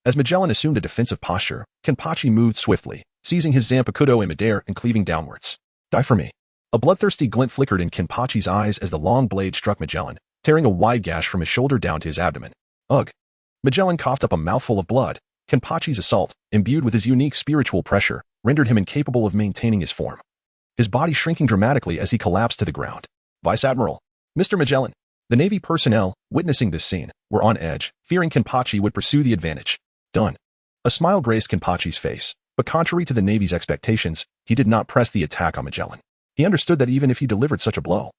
As Magellan assumed a defensive posture, Kenpachi moved swiftly, seizing his Zanpakuto in midair and cleaving downwards. Die for me. A bloodthirsty glint flickered in Kenpachi's eyes as the long blade struck Magellan, tearing a wide gash from his shoulder down to his abdomen. Ugh. Magellan coughed up a mouthful of blood. Kenpachi's assault, imbued with his unique spiritual pressure, rendered him incapable of maintaining his form. His body shrinking dramatically as he collapsed to the ground. Vice Admiral. Mr. Magellan. The Navy personnel, witnessing this scene, were on edge, fearing Kenpachi would pursue the advantage. Done. A smile graced Kenpachi's face, but contrary to the Navy's expectations, he did not press the attack on Magellan. He understood that even if he delivered such a blow,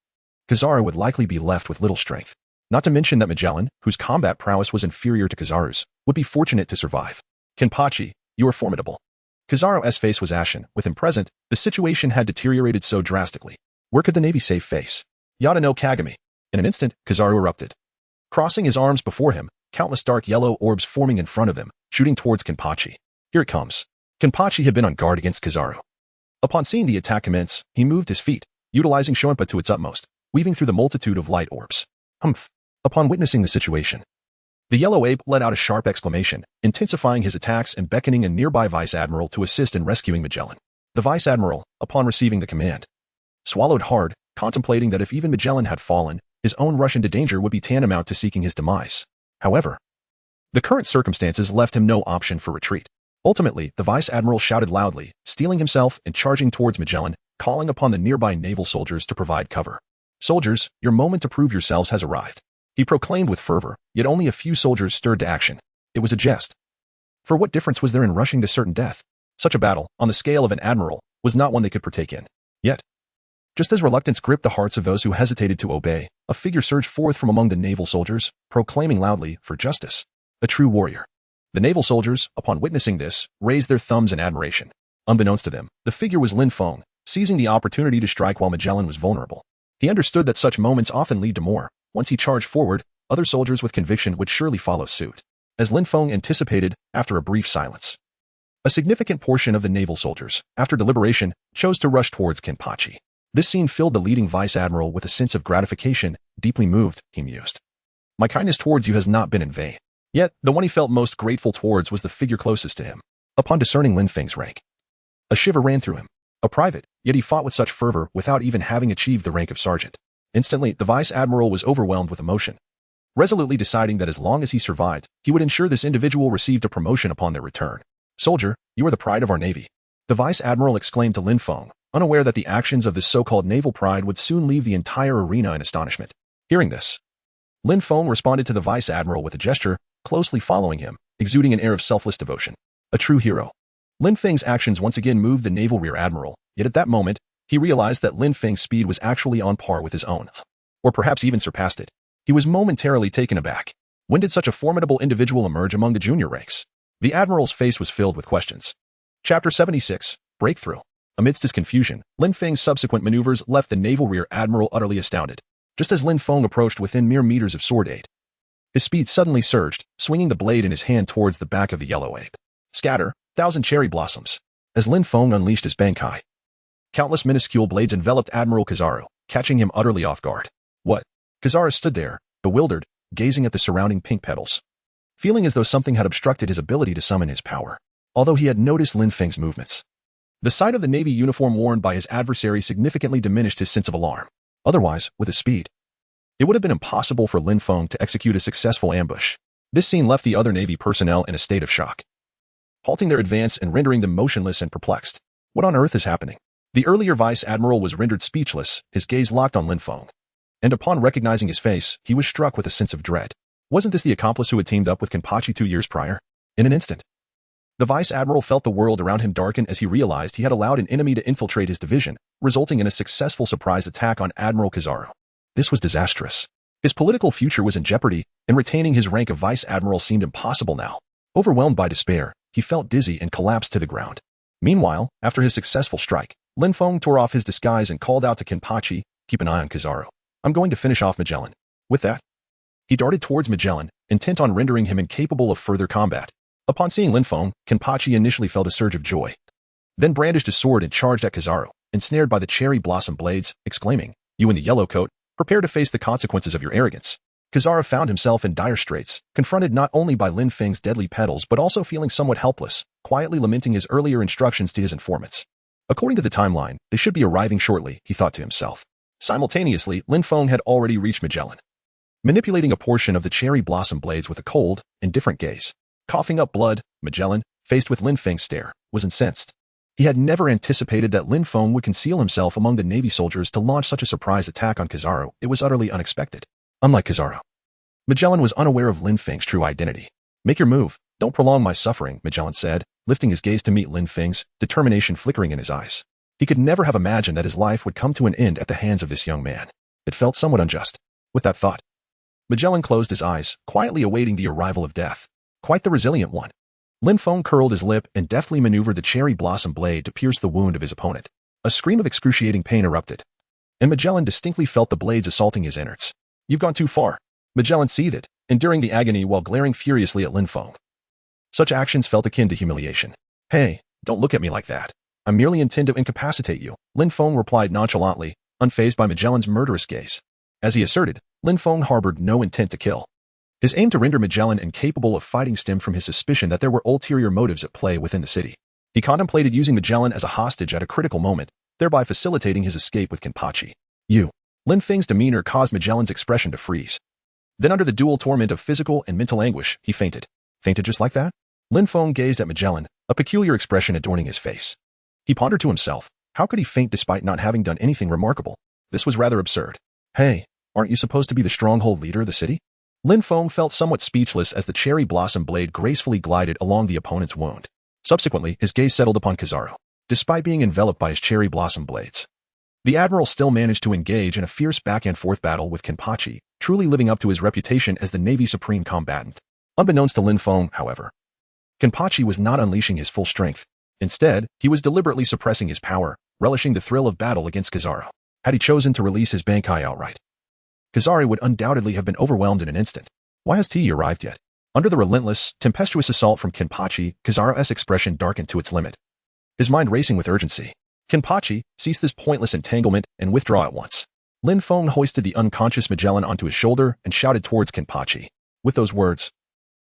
Kizaru would likely be left with little strength. Not to mention that Magellan, whose combat prowess was inferior to Kizaru's, would be fortunate to survive. Kenpachi, you are formidable. Kizaru's face was ashen. With him present, the situation had deteriorated so drastically. Where could the Navy save face? Yada no Kagami. In an instant, Kizaru erupted. Crossing his arms before him, countless dark yellow orbs forming in front of him, shooting towards Kenpachi. Here it comes. Kenpachi had been on guard against Kizaru. Upon seeing the attack commence, he moved his feet, utilizing Shoenpa to its utmost, weaving through the multitude of light orbs. Humph. Upon witnessing the situation, the yellow ape let out a sharp exclamation, intensifying his attacks and beckoning a nearby vice admiral to assist in rescuing Magellan. The vice admiral, upon receiving the command, swallowed hard, contemplating that if even Magellan had fallen, his own rush into danger would be tantamount to seeking his demise. However, the current circumstances left him no option for retreat. Ultimately, the vice admiral shouted loudly, steeling himself and charging towards Magellan, calling upon the nearby naval soldiers to provide cover. Soldiers, your moment to prove yourselves has arrived. He proclaimed with fervor, yet only a few soldiers stirred to action. It was a jest. For what difference was there in rushing to certain death? Such a battle, on the scale of an admiral, was not one they could partake in. Yet, Just as reluctance gripped the hearts of those who hesitated to obey, a figure surged forth from among the naval soldiers, proclaiming loudly for justice. A true warrior. The naval soldiers, upon witnessing this, raised their thumbs in admiration. Unbeknownst to them, the figure was Lin Feng, seizing the opportunity to strike while Magellan was vulnerable. He understood that such moments often lead to more. Once he charged forward, other soldiers with conviction would surely follow suit. As Lin Feng anticipated, after a brief silence, a significant portion of the naval soldiers, after deliberation, chose to rush towards Kenpachi. This scene filled the leading vice admiral with a sense of gratification. Deeply moved, he mused. My kindness towards you has not been in vain. Yet, the one he felt most grateful towards was the figure closest to him. Upon discerning Lin Feng's rank, a shiver ran through him. A private, yet he fought with such fervor without even having achieved the rank of sergeant. Instantly, the vice admiral was overwhelmed with emotion, resolutely deciding that as long as he survived, he would ensure this individual received a promotion upon their return. Soldier, you are the pride of our navy. The vice admiral exclaimed to Lin Feng, unaware that the actions of this so-called naval pride would soon leave the entire arena in astonishment. Hearing this, Lin Feng responded to the vice admiral with a gesture, closely following him, exuding an air of selfless devotion. A true hero. Lin Feng's actions once again moved the naval rear admiral, yet at that moment, he realized that Lin Feng's speed was actually on par with his own, or perhaps even surpassed it. He was momentarily taken aback. When did such a formidable individual emerge among the junior ranks? The admiral's face was filled with questions. Chapter 76, Breakthrough. Amidst his confusion, Lin Feng's subsequent maneuvers left the naval rear admiral utterly astounded. Just as Lin Feng approached within mere meters of sword aid, his speed suddenly surged, swinging the blade in his hand towards the back of the yellow ape. Scatter, thousand cherry blossoms. As Lin Feng unleashed his Bankai, countless minuscule blades enveloped Admiral Kizaru, catching him utterly off guard. What? Kizaru stood there, bewildered, gazing at the surrounding pink petals, feeling as though something had obstructed his ability to summon his power. Although he had noticed Lin Feng's movements, the sight of the navy uniform worn by his adversary significantly diminished his sense of alarm. Otherwise, with his speed, it would have been impossible for Lin Feng to execute a successful ambush. This scene left the other navy personnel in a state of shock, halting their advance and rendering them motionless and perplexed. What on earth is happening? The earlier vice admiral was rendered speechless, his gaze locked on Lin Feng, and upon recognizing his face, he was struck with a sense of dread. Wasn't this the accomplice who had teamed up with Kenpachi 2 years prior? In an instant, the vice admiral felt the world around him darken as he realized he had allowed an enemy to infiltrate his division, resulting in a successful surprise attack on Admiral Kizaru. This was disastrous. His political future was in jeopardy, and retaining his rank of vice admiral seemed impossible now. Overwhelmed by despair, he felt dizzy and collapsed to the ground. Meanwhile, after his successful strike, Lin Feng tore off his disguise and called out to Kenpachi, "Keep an eye on Kizaru. I'm going to finish off Magellan." With that, he darted towards Magellan, intent on rendering him incapable of further combat. Upon seeing Lin Feng, Kenpachi initially felt a surge of joy, then brandished his sword and charged at Kizaru, ensnared by the cherry blossom blades, exclaiming, "You in the yellow coat, prepare to face the consequences of your arrogance." Kizaru found himself in dire straits, confronted not only by Lin Feng's deadly petals but also feeling somewhat helpless, quietly lamenting his earlier instructions to his informants. According to the timeline, they should be arriving shortly, he thought to himself. Simultaneously, Lin Feng had already reached Magellan, manipulating a portion of the cherry blossom blades with a cold, indifferent gaze. Coughing up blood, Magellan, faced with Lin Feng's stare, was incensed. He had never anticipated that Lin Feng would conceal himself among the navy soldiers to launch such a surprise attack on Kizaru. It was utterly unexpected. Unlike Kizaru, Magellan was unaware of Lin Feng's true identity. "Make your move. Don't prolong my suffering," Magellan said, lifting his gaze to meet Lin Feng's, determination flickering in his eyes. He could never have imagined that his life would come to an end at the hands of this young man. It felt somewhat unjust. With that thought, Magellan closed his eyes, quietly awaiting the arrival of death. Quite the resilient one. Lin Feng curled his lip and deftly maneuvered the cherry blossom blade to pierce the wound of his opponent. A scream of excruciating pain erupted, and Magellan distinctly felt the blades assaulting his innards. "You've gone too far," Magellan seethed, enduring the agony while glaring furiously at Lin Feng. Such actions felt akin to humiliation. "Hey, don't look at me like that. I merely intend to incapacitate you," Lin Feng replied nonchalantly, unfazed by Magellan's murderous gaze. As he asserted, Lin Feng harbored no intent to kill. His aim to render Magellan incapable of fighting stemmed from his suspicion that there were ulterior motives at play within the city. He contemplated using Magellan as a hostage at a critical moment, thereby facilitating his escape with Kenpachi. "You." Lin Feng's demeanor caused Magellan's expression to freeze. Then under the dual torment of physical and mental anguish, he fainted. Fainted just like that? Lin Feng gazed at Magellan, a peculiar expression adorning his face. He pondered to himself, how could he faint despite not having done anything remarkable? This was rather absurd. "Hey, aren't you supposed to be the stronghold leader of the city?" Lin Feng felt somewhat speechless as the cherry blossom blade gracefully glided along the opponent's wound. Subsequently, his gaze settled upon Kizaru. Despite being enveloped by his cherry blossom blades, The admiral still managed to engage in a fierce back-and-forth battle with Kenpachi, truly living up to his reputation as the Navy's supreme combatant. Unbeknownst to Lin Feng, however, Kenpachi was not unleashing his full strength. Instead, he was deliberately suppressing his power, relishing the thrill of battle against Kizaru. Had he chosen to release his Bankai outright, Kizaru would undoubtedly have been overwhelmed in an instant. Why has he arrived yet? Under the relentless, tempestuous assault from Kenpachi, Kizaru's expression darkened to its limit, his mind racing with urgency. Kenpachi, cease this pointless entanglement and withdraw at once. Lin Feng hoisted the unconscious Magellan onto his shoulder and shouted towards Kenpachi. With those words,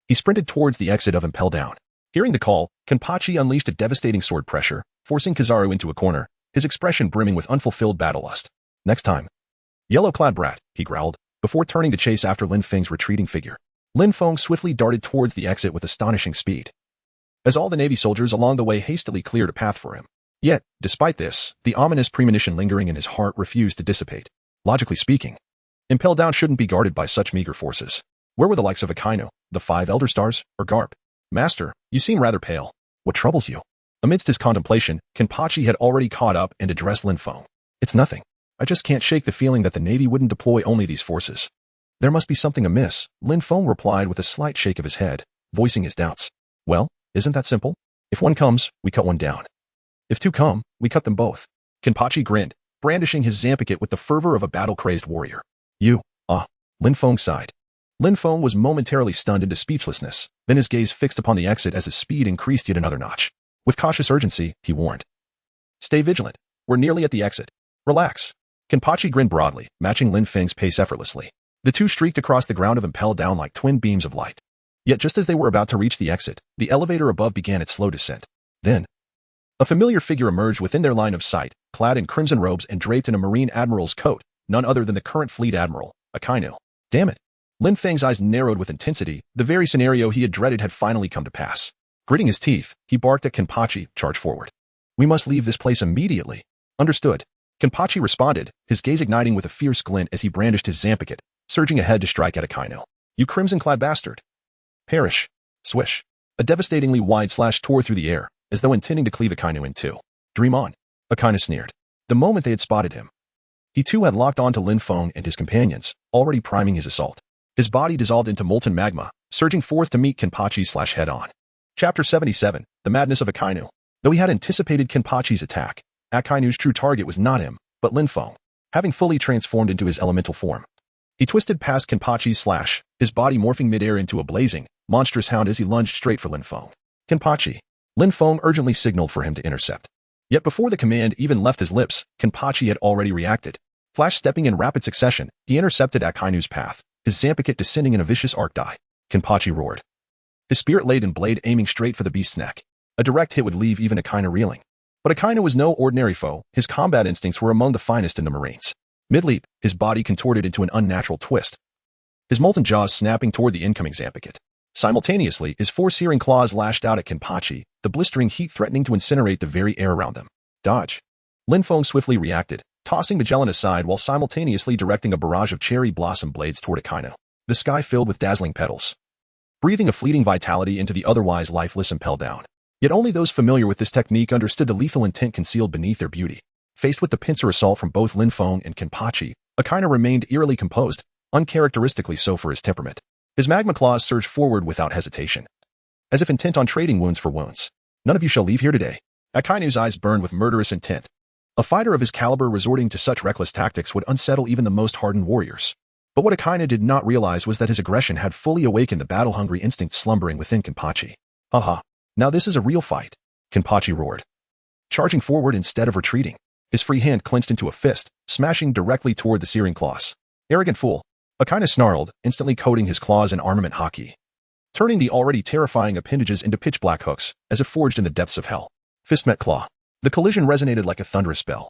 he sprinted towards the exit of Impel Down. Hearing the call, Kenpachi unleashed a devastating sword pressure, forcing Kizaru into a corner, his expression brimming with unfulfilled battle lust. Next time, yellow-clad brat, he growled, before turning to chase after Lin Feng's retreating figure. Lin Feng swiftly darted towards the exit with astonishing speed, as all the Navy soldiers along the way hastily cleared a path for him. Yet, despite this, the ominous premonition lingering in his heart refused to dissipate. Logically speaking, Impel Down shouldn't be guarded by such meager forces. Where were the likes of Akainu, the 5 Elder Stars, or Garp? Master, you seem rather pale. What troubles you? Amidst his contemplation, Kenpachi had already caught up and addressed Lin Feng. It's nothing. I just can't shake the feeling that the Navy wouldn't deploy only these forces. There must be something amiss, Lin Feng replied with a slight shake of his head, voicing his doubts. Well, isn't that simple? If one comes, we cut one down. If 2 come, we cut them both. Kenpachi grinned, brandishing his Zampiket with the fervor of a battle-crazed warrior. Lin Feng sighed. Lin Feng was momentarily stunned into speechlessness, then his gaze fixed upon the exit as his speed increased yet another notch. With cautious urgency, he warned. Stay vigilant. We're nearly at the exit. Relax. Kenpachi grinned broadly, matching Lin Feng's pace effortlessly. The two streaked across the ground of Impel Down like twin beams of light. Yet just as they were about to reach the exit, the elevator above began its slow descent. Then, a familiar figure emerged within their line of sight, clad in crimson robes and draped in a Marine Admiral's coat, none other than the current Fleet Admiral, Akainu. Damn it. Lin Feng's eyes narrowed with intensity. The very scenario he had dreaded had finally come to pass. Gritting his teeth, he barked at Kenpachi, charge forward. We must leave this place immediately. Understood. Kenpachi responded, his gaze igniting with a fierce glint as he brandished his Zampiket, surging ahead to strike at Akainu. You crimson-clad bastard. Perish. Swish. A devastatingly wide slash tore through the air, as though intending to cleave Akainu in two. Dream on. Akainu sneered. The moment they had spotted him, he too had locked on to Lin Feng and his companions, already priming his assault. His body dissolved into molten magma, surging forth to meet Kenpachi head-on. Chapter 77, The Madness of Akainu. Though he had anticipated Kenpachi's attack, Akainu's true target was not him, but Lin Feng, having fully transformed into his elemental form. He twisted past Kenpachi's slash, his body morphing midair into a blazing, monstrous hound as he lunged straight for Lin Feng. Kenpachi. Lin Feng urgently signaled for him to intercept. Yet before the command even left his lips, Kenpachi had already reacted. Flash-stepping in rapid succession, he intercepted Akainu's path, his Zampiket descending in a vicious arc die. Kenpachi roared, his spirit-laden blade aiming straight for the beast's neck. A direct hit would leave even Akainu reeling. But Akainu was no ordinary foe. His combat instincts were among the finest in the Marines. Mid-leap, his body contorted into an unnatural twist, his molten jaws snapping toward the incoming Zampiket. Simultaneously, his 4 searing claws lashed out at Kenpachi, the blistering heat threatening to incinerate the very air around them. Dodge. Lin Feng swiftly reacted, tossing Magellan aside while simultaneously directing a barrage of cherry blossom blades toward Akainu. The sky filled with dazzling petals, breathing a fleeting vitality into the otherwise lifeless Impel Down. Yet only those familiar with this technique understood the lethal intent concealed beneath their beauty. Faced with the pincer assault from both Lin Feng and Kenpachi, Akainu remained eerily composed, uncharacteristically so for his temperament. His magma claws surged forward without hesitation, as if intent on trading wounds for wounds. None of you shall leave here today. Akainu's eyes burned with murderous intent. A fighter of his caliber resorting to such reckless tactics would unsettle even the most hardened warriors. But what Akainu did not realize was that his aggression had fully awakened the battle-hungry instinct slumbering within Kenpachi. Haha. Now this is a real fight, Kenpachi roared, charging forward instead of retreating. His free hand clenched into a fist, smashing directly toward the searing claws. Arrogant fool. Akainu snarled, instantly coating his claws in armament hockey, turning the already terrifying appendages into pitch-black hooks, as if forged in the depths of hell. Fist met claw. The collision resonated like a thunderous bell,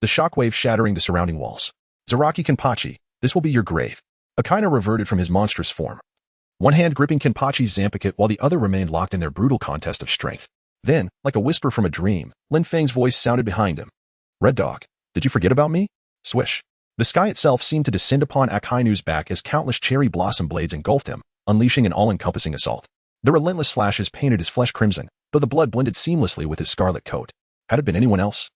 the shockwave shattering the surrounding walls. Zaraki Kenpachi, this will be your grave. Akainu reverted from his monstrous form, one hand gripping Kenpachi's Zampiket while the other remained locked in their brutal contest of strength. Then, like a whisper from a dream, Lin Feng's voice sounded behind him. Red Dog, did you forget about me? Swish. The sky itself seemed to descend upon Akainu's back as countless cherry blossom blades engulfed him, unleashing an all-encompassing assault. The relentless slashes painted his flesh crimson, though the blood blended seamlessly with his scarlet coat. Had it been anyone else,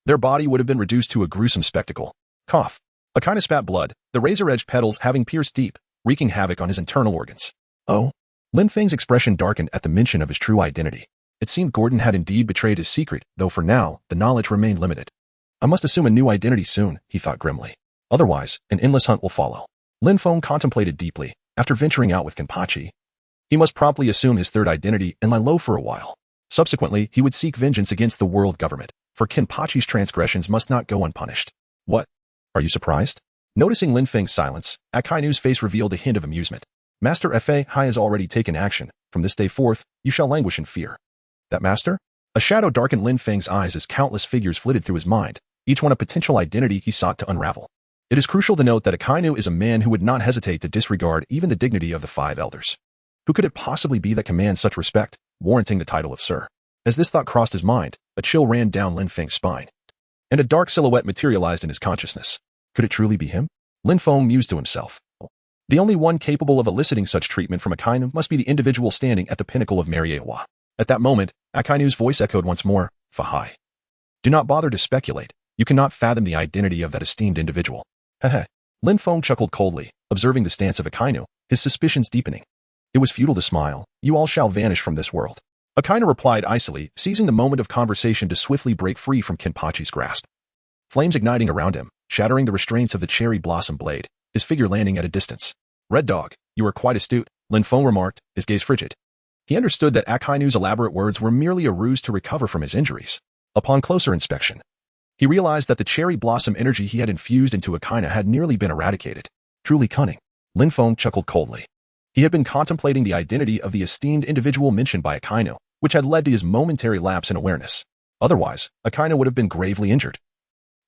Their body would have been reduced to a gruesome spectacle. Cough. Akainu spat blood, the razor-edged petals having pierced deep, wreaking havoc on his internal organs. Oh? Lin Feng's expression darkened at the mention of his true identity. It seemed Gordon had indeed betrayed his secret, though for now, the knowledge remained limited. I must assume a new identity soon, he thought grimly. Otherwise, an endless hunt will follow. Lin Feng contemplated deeply. After venturing out with Kenpachi, he must promptly assume his third identity and lie low for a while. Subsequently, he would seek vengeance against the world government, for Kenpachi's transgressions must not go unpunished. What? Are you surprised? Noticing Lin Feng's silence, Akainu's face revealed a hint of amusement. Master Fahai has already taken action. From this day forth, you shall languish in fear. That master? A shadow darkened Lin Feng's eyes as countless figures flitted through his mind, each one a potential identity he sought to unravel. It is crucial to note that Akainu is a man who would not hesitate to disregard even the dignity of the five elders. Who could it possibly be that commands such respect, warranting the title of Sir? As this thought crossed his mind, a chill ran down Lin Feng's spine, and a dark silhouette materialized in his consciousness. Could it truly be him? Lin Feng mused to himself. The only one capable of eliciting such treatment from Akainu must be the individual standing at the pinnacle of Mariewa. At that moment, Akainu's voice echoed once more, Fahai. Do not bother to speculate. You cannot fathom the identity of that esteemed individual. Heh. Lin Feng chuckled coldly, observing the stance of Akainu, his suspicions deepening. It was futile to smile. You all shall vanish from this world. Akainu replied icily, seizing the moment of conversation to swiftly break free from Kenpachi's grasp. Flames igniting around him, shattering the restraints of the cherry blossom blade, his figure landing at a distance. Red Dog, you are quite astute, Lin Feng remarked, his gaze frigid. He understood that Akainu's elaborate words were merely a ruse to recover from his injuries. Upon closer inspection, he realized that the cherry blossom energy he had infused into Akainu had nearly been eradicated. Truly cunning. Lin Feng chuckled coldly. He had been contemplating the identity of the esteemed individual mentioned by Akainu, which had led to his momentary lapse in awareness. Otherwise, Akainu would have been gravely injured.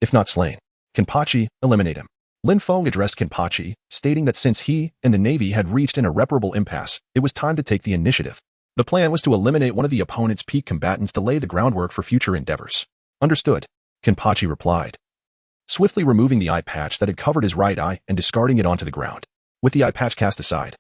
If not slain. Kenpachi, eliminate him. Lin Feng addressed Kenpachi, stating that since he and the Navy had reached an irreparable impasse, it was time to take the initiative. The plan was to eliminate one of the opponent's peak combatants to lay the groundwork for future endeavors. Understood, Kenpachi replied, swiftly removing the eye patch that had covered his right eye and discarding it onto the ground. With the eye patch cast aside,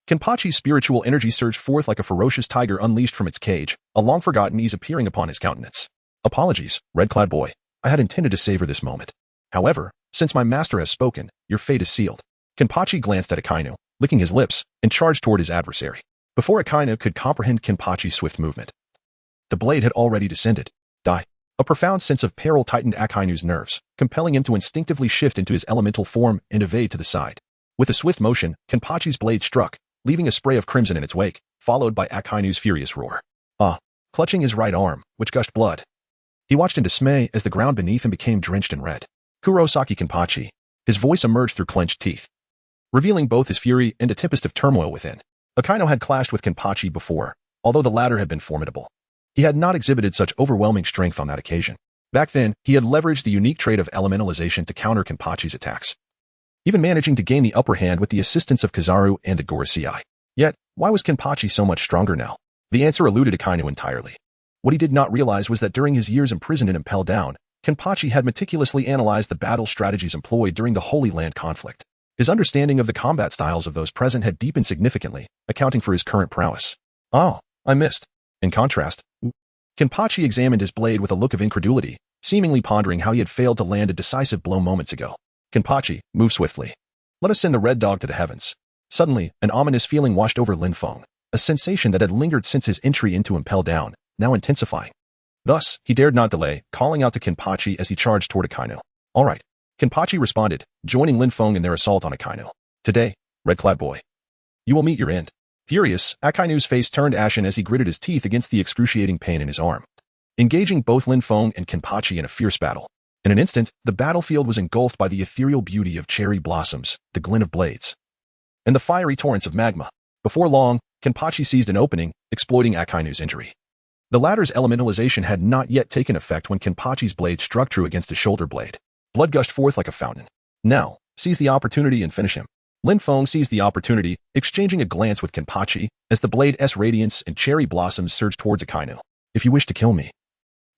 Kenpachi's spiritual energy surged forth like a ferocious tiger unleashed from its cage, a long-forgotten ease appearing upon his countenance. Apologies, red-clad boy. I had intended to savor this moment. However, since my master has spoken, your fate is sealed. Kenpachi glanced at Akainu, licking his lips, and charged toward his adversary. Before Akainu could comprehend Kenpachi's swift movement, the blade had already descended. Die. A profound sense of peril tightened Akainu's nerves, compelling him to instinctively shift into his elemental form and evade to the side. With a swift motion, Kenpachi's blade struck, leaving a spray of crimson in its wake, followed by Akainu's furious roar. Clutching his right arm, which gushed blood, he watched in dismay as the ground beneath him became drenched in red. Kurosaki Kenpachi. His voice emerged through clenched teeth, revealing both his fury and a tempest of turmoil within. Akainu had clashed with Kenpachi before, although the latter had been formidable. He had not exhibited such overwhelming strength on that occasion. Back then, he had leveraged the unique trait of elementalization to counter Kenpachi's attacks, even managing to gain the upper hand with the assistance of Kizaru and the Gorosei. Yet, why was Kenpachi so much stronger now? The answer eluded Akainu entirely. What he did not realize was that during his years imprisoned and impelled down, Kenpachi had meticulously analyzed the battle strategies employed during the Holy Land conflict. His understanding of the combat styles of those present had deepened significantly, accounting for his current prowess. Oh, I missed. In contrast, Kenpachi examined his blade with a look of incredulity, seemingly pondering how he had failed to land a decisive blow moments ago. Kenpachi, move swiftly. Let us send the Red Dog to the heavens. Suddenly, an ominous feeling washed over Lin Feng, a sensation that had lingered since his entry into Impel Down, now intensifying. Thus, he dared not delay, calling out to Kenpachi as he charged toward Akainu. All right. Kenpachi responded, joining Lin Feng in their assault on Akainu. Today, red-clad boy, you will meet your end. Furious, Akainu's face turned ashen as he gritted his teeth against the excruciating pain in his arm, engaging both Lin Feng and Kenpachi in a fierce battle. In an instant, the battlefield was engulfed by the ethereal beauty of cherry blossoms, the glint of blades, and the fiery torrents of magma. Before long, Kenpachi seized an opening, exploiting Akainu's injury. The latter's elementalization had not yet taken effect when Kenpachi's blade struck true against his shoulder blade. Blood gushed forth like a fountain. Now, seize the opportunity and finish him. Lin Feng seized the opportunity, exchanging a glance with Kenpachi as the blade's radiance and cherry blossoms surged towards Akainu. If you wish to kill me,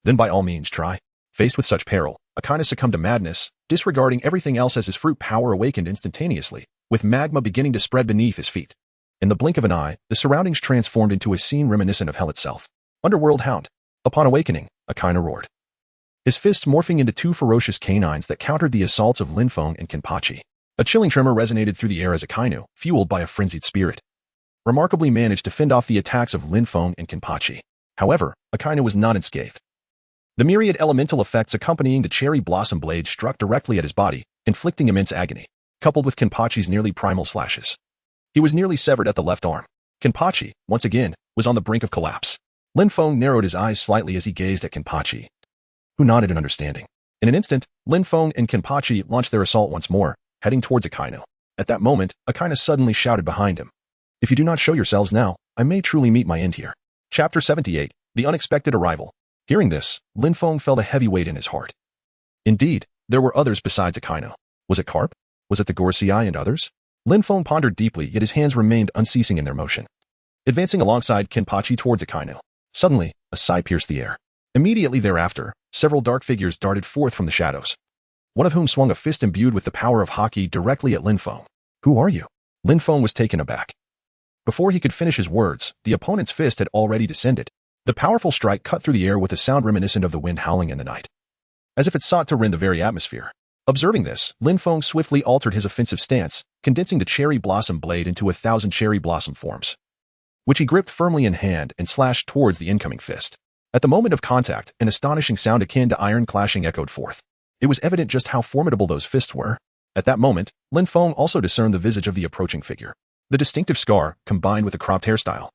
then by all means try. Faced with such peril, Akainu succumbed to madness, disregarding everything else as his fruit power awakened instantaneously, with magma beginning to spread beneath his feet. In the blink of an eye, the surroundings transformed into a scene reminiscent of hell itself. Underworld Hound. Upon awakening, Akainu roared, his fists morphing into two ferocious canines that countered the assaults of Lin Feng and Kenpachi. A chilling tremor resonated through the air as Akainu, fueled by a frenzied spirit, remarkably managed to fend off the attacks of Lin Feng and Kenpachi. However, Akainu was not unscathed. The myriad elemental effects accompanying the cherry blossom blade struck directly at his body, inflicting immense agony, coupled with Kenpachi's nearly primal slashes. He was nearly severed at the left arm. Kenpachi, once again, was on the brink of collapse. Lin Feng narrowed his eyes slightly as he gazed at Kenpachi, who nodded in understanding. In an instant, Lin Feng and Kenpachi launched their assault once more, heading towards Akainu. At that moment, Akainu suddenly shouted behind him, "If you do not show yourselves now, I may truly meet my end here." Chapter 78, The Unexpected Arrival. Hearing this, Lin Feng felt a heavy weight in his heart. Indeed, there were others besides Akainu. Was it Carp? Was it the Gorsei and others? Lin Feng pondered deeply, yet his hands remained unceasing in their motion. Advancing alongside Kenpachi towards Akainu. Suddenly, a sigh pierced the air. Immediately thereafter, several dark figures darted forth from the shadows, one of whom swung a fist imbued with the power of Haki directly at Lin Feng. "Who are you?" Lin Feng was taken aback. Before he could finish his words, the opponent's fist had already descended. The powerful strike cut through the air with a sound reminiscent of the wind howling in the night, as if it sought to rend the very atmosphere. Observing this, Lin Feng swiftly altered his offensive stance, condensing the cherry blossom blade into 1,000 cherry blossom forms, which he gripped firmly in hand and slashed towards the incoming fist. At the moment of contact, an astonishing sound akin to iron clashing echoed forth. It was evident just how formidable those fists were. At that moment, Lin Feng also discerned the visage of the approaching figure. The distinctive scar, combined with a cropped hairstyle,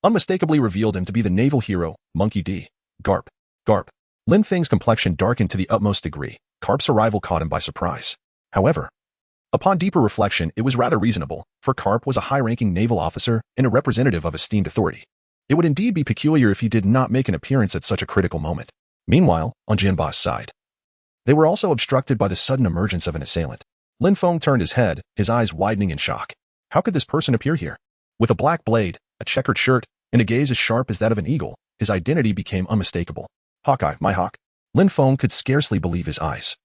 unmistakably revealed him to be the naval hero, Monkey D. Garp. Garp. Lin Feng's complexion darkened to the utmost degree. Carp's arrival caught him by surprise. However, upon deeper reflection, it was rather reasonable, for Carp was a high-ranking naval officer and a representative of esteemed authority. It would indeed be peculiar if he did not make an appearance at such a critical moment. Meanwhile, on Jinba's side, they were also obstructed by the sudden emergence of an assailant. Lin Feng turned his head, his eyes widening in shock. How could this person appear here? With a black blade, a checkered shirt, and a gaze as sharp as that of an eagle, his identity became unmistakable. "Hawkeye, my hawk." Lin Feng could scarcely believe his eyes.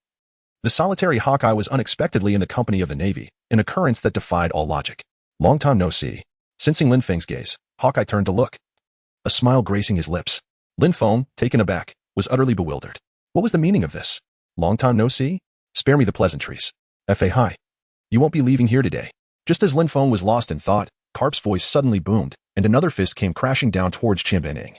The solitary Hawkeye was unexpectedly in the company of the Navy, an occurrence that defied all logic. "Long time no see." Sensing Lin Feng's gaze, Hawkeye turned to look, a smile gracing his lips. Lin Feng, taken aback, was utterly bewildered. What was the meaning of this? "Long time no see? Spare me the pleasantries. Fahai. You won't be leaving here today." Just as Lin Feng was lost in thought, Carp's voice suddenly boomed, and another fist came crashing down towards Qianbening,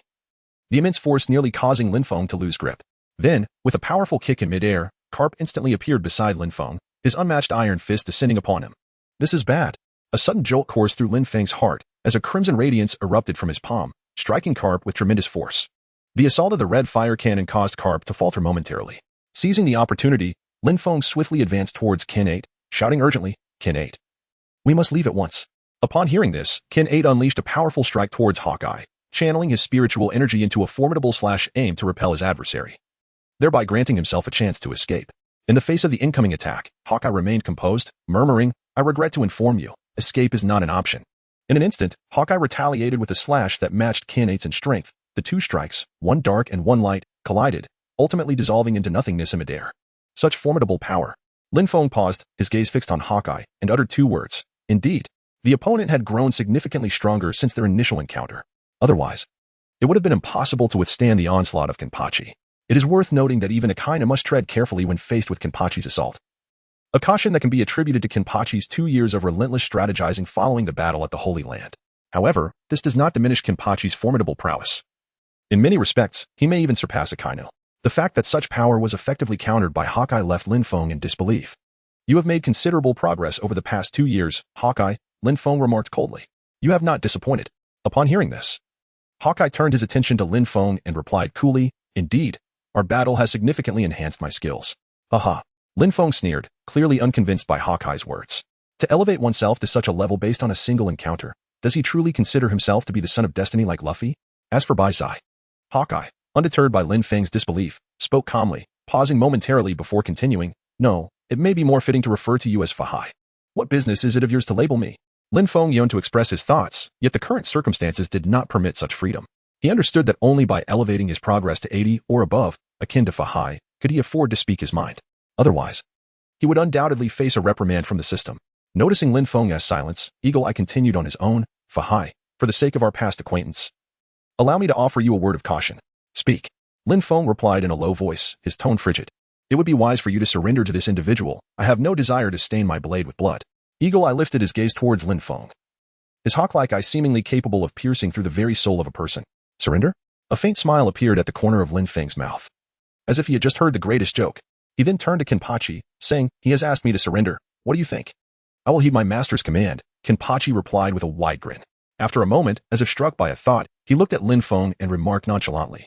the immense force nearly causing Lin Feng to lose grip. Then, with a powerful kick in midair, Carp instantly appeared beside Lin Feng, his unmatched iron fist descending upon him. "This is bad." A sudden jolt coursed through Lin Feng's heart, as a crimson radiance erupted from his palm, striking Carp with tremendous force. The assault of the red fire cannon caused Carp to falter momentarily. Seizing the opportunity, Lin Feng swiftly advanced towards Kin 8, shouting urgently, "Kin 8. We must leave at once." Upon hearing this, Kin 8 unleashed a powerful strike towards Hawkeye, channeling his spiritual energy into a formidable aim to repel his adversary, thereby granting himself a chance to escape. In the face of the incoming attack, Hawkeye remained composed, murmuring, "I regret to inform you, escape is not an option." In an instant, Hawkeye retaliated with a slash that matched Kin 8's in strength. The two strikes, one dark and one light, collided, ultimately dissolving into nothingness in midair. Such formidable power. Lin Feng paused, his gaze fixed on Hawkeye, and uttered two words. Indeed, the opponent had grown significantly stronger since their initial encounter. Otherwise, it would have been impossible to withstand the onslaught of Kenpachi. It is worth noting that even Akainu must tread carefully when faced with Kenpachi's assault. A caution that can be attributed to Kenpachi's 2 years of relentless strategizing following the battle at the Holy Land. However, this does not diminish Kenpachi's formidable prowess. In many respects, he may even surpass Akainu. The fact that such power was effectively countered by Hawkeye left Lin Feng in disbelief. "You have made considerable progress over the past 2 years, Hawkeye," Lin Feng remarked coldly. "You have not disappointed." Upon hearing this, Hawkeye turned his attention to Lin Feng and replied coolly, "Indeed, our battle has significantly enhanced my skills." "Haha." Lin Feng sneered, clearly unconvinced by Hawkeye's words. To elevate oneself to such a level based on a single encounter, does he truly consider himself to be the son of destiny like Luffy? As for Bai Zai, Hawkeye, undeterred by Lin Feng's disbelief, spoke calmly, pausing momentarily before continuing, "No, it may be more fitting to refer to you as Fahai. What business is it of yours to label me?" Lin Feng yearned to express his thoughts, yet the current circumstances did not permit such freedom. He understood that only by elevating his progress to 80 or above, akin to Fahai, could he afford to speak his mind. Otherwise, he would undoubtedly face a reprimand from the system. Noticing Lin Feng's silence, Eagle Eye continued on his own, "Fahai, for the sake of our past acquaintance, allow me to offer you a word of caution." "Speak." Lin Feng replied in a low voice, his tone frigid. It would be wise for you to surrender to this individual. I have no desire to stain my blade with blood. Eagle Eye lifted his gaze towards Lin Feng, his hawk-like eye seemingly capable of piercing through the very soul of a person. Surrender? A faint smile appeared at the corner of Lin Feng's mouth, as if he had just heard the greatest joke. He then turned to Kenpachi, saying, he has asked me to surrender. What do you think? I will heed my master's command, Kenpachi replied with a wide grin. After a moment, as if struck by a thought, he looked at Lin Feng and remarked nonchalantly,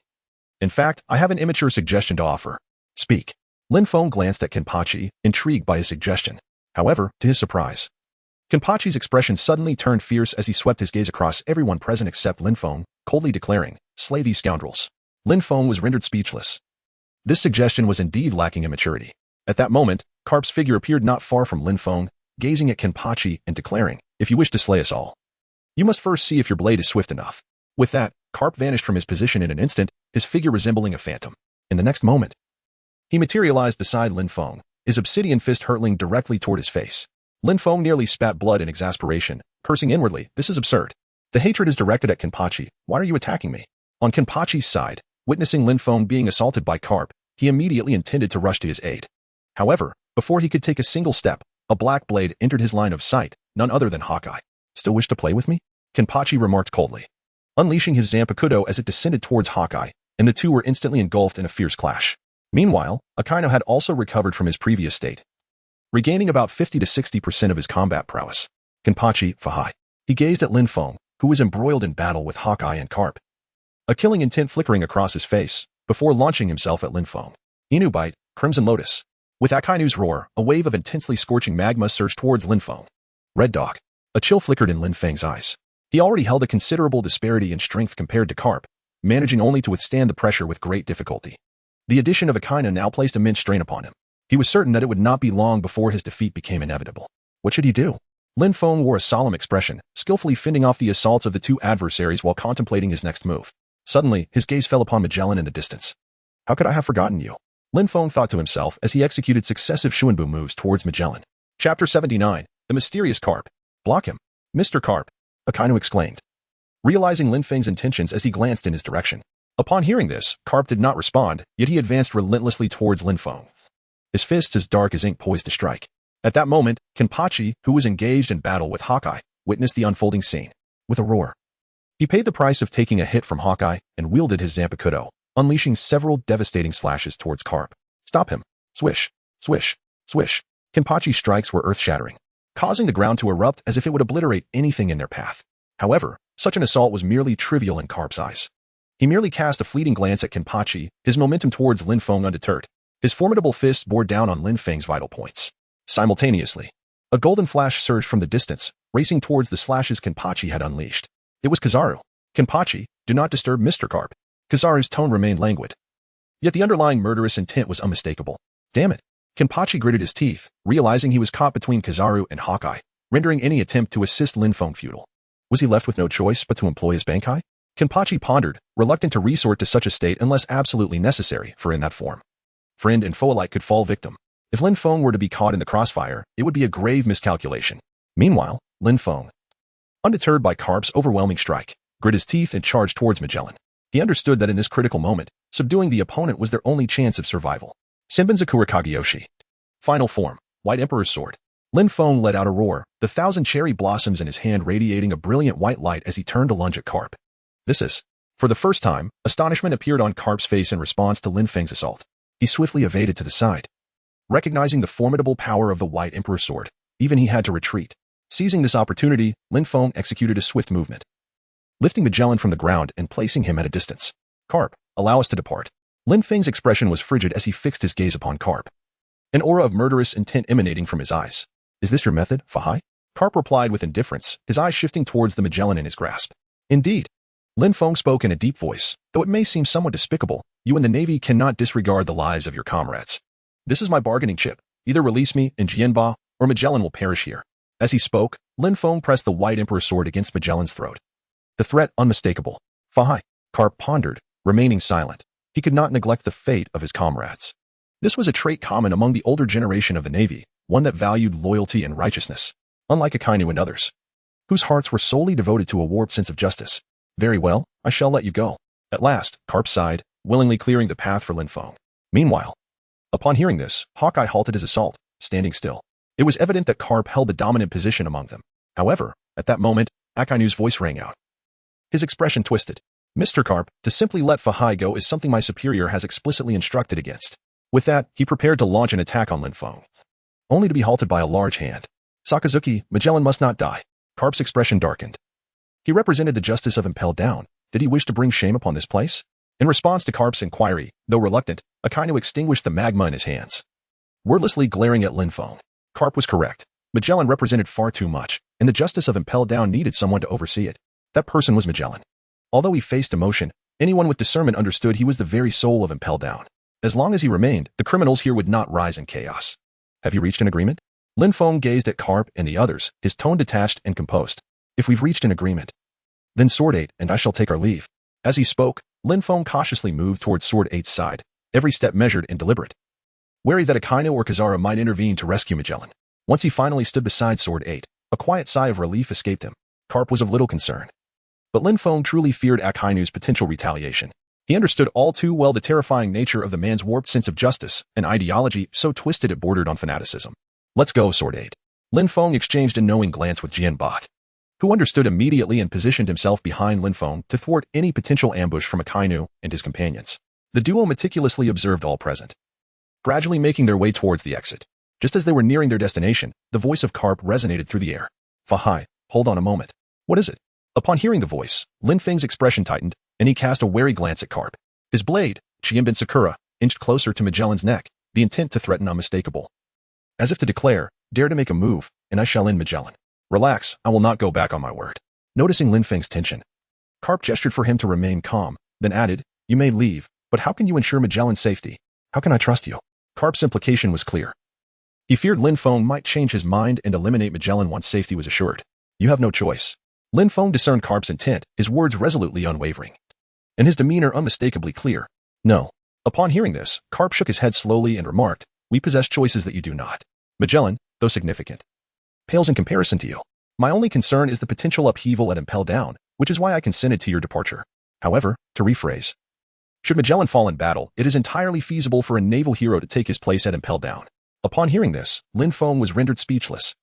in fact, I have an immature suggestion to offer. Speak. Lin Feng glanced at Kenpachi, intrigued by his suggestion. However, to his surprise, Kenpachi's expression suddenly turned fierce as he swept his gaze across everyone present except Lin Feng, coldly declaring, slay these scoundrels. Lin Feng was rendered speechless. This suggestion was indeed lacking in maturity. At that moment, Carp's figure appeared not far from Lin Feng, gazing at Kenpachi and declaring, if you wish to slay us all, you must first see if your blade is swift enough. With that, Carp vanished from his position in an instant, his figure resembling a phantom. In the next moment, he materialized beside Lin Feng, his obsidian fist hurtling directly toward his face. Lin Feng nearly spat blood in exasperation, cursing inwardly, this is absurd. The hatred is directed at Kenpachi. Why are you attacking me? On Kenpachi's side, witnessing Lin Feng being assaulted by Carp, he immediately intended to rush to his aid. However, before he could take a single step, a black blade entered his line of sight, none other than Hawkeye. Still wish to play with me? Kenpachi remarked coldly, unleashing his Zanpakuto as it descended towards Hawkeye, and the two were instantly engulfed in a fierce clash. Meanwhile, Akainu had also recovered from his previous state, regaining about 50 to 60% of his combat prowess. Kenpachi, Fahai. He gazed at Lin Feng, who was embroiled in battle with Hawkeye and Carp, a killing intent flickering across his face, before launching himself at Lin Feng. Inu Bite, Crimson Lotus. With Akainu's roar, a wave of intensely scorching magma surged towards Lin Feng. Red Dog. A chill flickered in Lin Feng's eyes. He already held a considerable disparity in strength compared to Carp, managing only to withstand the pressure with great difficulty. The addition of Akainu now placed immense strain upon him. He was certain that it would not be long before his defeat became inevitable. What should he do? Lin Feng wore a solemn expression, skillfully fending off the assaults of the two adversaries while contemplating his next move. Suddenly, his gaze fell upon Magellan in the distance. How could I have forgotten you? Lin Feng thought to himself as he executed successive Shuanbu moves towards Magellan. Chapter 79. The Mysterious Carp. Block him. Mr. Carp, Akainu exclaimed, realizing Lin Feng's intentions as he glanced in his direction. Upon hearing this, Carp did not respond, yet he advanced relentlessly towards Lin Feng, his fists as dark as ink poised to strike. At that moment, Kenpachi, who was engaged in battle with Hawkeye, witnessed the unfolding scene. With a roar, he paid the price of taking a hit from Hawkeye and wielded his Zanpakuto, unleashing several devastating slashes towards Carp. Stop him. Swish, swish, swish. Kenpachi's strikes were earth-shattering, causing the ground to erupt as if it would obliterate anything in their path. However, such an assault was merely trivial in Carp's eyes. He merely cast a fleeting glance at Kenpachi, his momentum towards Lin Feng undeterred. His formidable fist bore down on Lin Feng's vital points. Simultaneously, a golden flash surged from the distance, racing towards the slashes Kenpachi had unleashed. It was Kizaru. Kenpachi, do not disturb Mr. Carp. Kizaru's tone remained languid, yet the underlying murderous intent was unmistakable. Damn it. Kenpachi gritted his teeth, realizing he was caught between Kizaru and Hawkeye, rendering any attempt to assist Lin Feng futile. Was he left with no choice but to employ his Bankai? Kenpachi pondered, reluctant to resort to such a state unless absolutely necessary, for in that form, friend and foe alike could fall victim. If Lin Feng were to be caught in the crossfire, it would be a grave miscalculation. Meanwhile, Lin Feng, undeterred by Carp's overwhelming strike, grit his teeth and charged towards Magellan. He understood that in this critical moment, subduing the opponent was their only chance of survival. Senbenzakura Kageyoshi. Final form, White Emperor's Sword. Lin Feng let out a roar, the 1,000 cherry blossoms in his hand radiating a brilliant white light as he turned to lunge at Carp. This is. For the first time, astonishment appeared on Carp's face in response to Lin Feng's assault. He swiftly evaded to the side, recognizing the formidable power of the White Emperor's Sword. Even he had to retreat. Seizing this opportunity, Lin Feng executed a swift movement, lifting Magellan from the ground and placing him at a distance. Carp, allow us to depart. Lin Feng's expression was frigid as he fixed his gaze upon Carp, an aura of murderous intent emanating from his eyes. Is this your method, Fahai? Carp replied with indifference, his eyes shifting towards the Magellan in his grasp. Indeed. Lin Feng spoke in a deep voice, though it may seem somewhat despicable, you and the Navy cannot disregard the lives of your comrades. This is my bargaining chip. Either release me in Jianba, or Magellan will perish here. As he spoke, Lin Feng pressed the White Emperor's sword against Magellan's throat. The threat unmistakable. Fahai. Carp pondered, remaining silent. He could not neglect the fate of his comrades. This was a trait common among the older generation of the Navy, one that valued loyalty and righteousness, unlike Akainu and others, whose hearts were solely devoted to a warped sense of justice. Very well, I shall let you go. At last, Carp sighed, willingly clearing the path for Lin Feng. Meanwhile, upon hearing this, Hawkeye halted his assault, standing still. It was evident that Carp held the dominant position among them. However, at that moment, Akainu's voice rang out. His expression twisted. Mr. Carp, to simply let Fahai go is something my superior has explicitly instructed against. With that, he prepared to launch an attack on Lin Feng, only to be halted by a large hand. Sakazuki, Magellan must not die. Carp's expression darkened. He represented the justice of impelled down. Did he wish to bring shame upon this place? In response to Carp's inquiry, though reluctant, Akainu extinguished the magma in his hands. Wordlessly glaring at Lin Feng, Carp was correct. Magellan represented far too much, and the justice of impelled down needed someone to oversee it. That person was Magellan. Although he faced emotion, anyone with discernment understood he was the very soul of impelled down. As long as he remained, the criminals here would not rise in chaos. Have you reached an agreement? Lin Feng gazed at Carp and the others, his tone detached and composed. If we've reached an agreement, then Sword 8 and I shall take our leave. As he spoke, Lin Feng cautiously moved towards Sword 8's side, every step measured and deliberate, wary that Akainu or Kizaru might intervene to rescue Magellan. Once he finally stood beside Sword 8, a quiet sigh of relief escaped him. Carp was of little concern. But Lin Feng truly feared Akainu's potential retaliation. He understood all too well the terrifying nature of the man's warped sense of justice, an ideology so twisted it bordered on fanaticism. Let's go, Sword 8. Lin Feng exchanged a knowing glance with Jian Bot, who understood immediately and positioned himself behind Lin Feng to thwart any potential ambush from Akainu and his companions. The duo meticulously observed all present, gradually making their way towards the exit. Just as they were nearing their destination, the voice of Carp resonated through the air. Fahai, hold on a moment. What is it? Upon hearing the voice, Lin Feng's expression tightened, and he cast a wary glance at Carp. His blade, Chienbin Sakura, inched closer to Magellan's neck, the intent to threaten unmistakable. As if to declare, dare to make a move, and I shall end Magellan. Relax, I will not go back on my word. Noticing Lin Feng's tension, Carp gestured for him to remain calm, then added, you may leave, but how can you ensure Magellan's safety? How can I trust you? Carp's implication was clear. He feared Lin Feng might change his mind and eliminate Magellan once safety was assured. You have no choice. Lin Feng discerned Carp's intent, his words resolutely unwavering, and his demeanor unmistakably clear. No. Upon hearing this, Carp shook his head slowly and remarked, we possess choices that you do not. Magellan, though significant, pales in comparison to you. My only concern is the potential upheaval at Impel Down, which is why I consented to your departure. However, to rephrase, should Magellan fall in battle, it is entirely feasible for a naval hero to take his place at Impel Down. Upon hearing this, Lin Feng was rendered speechless.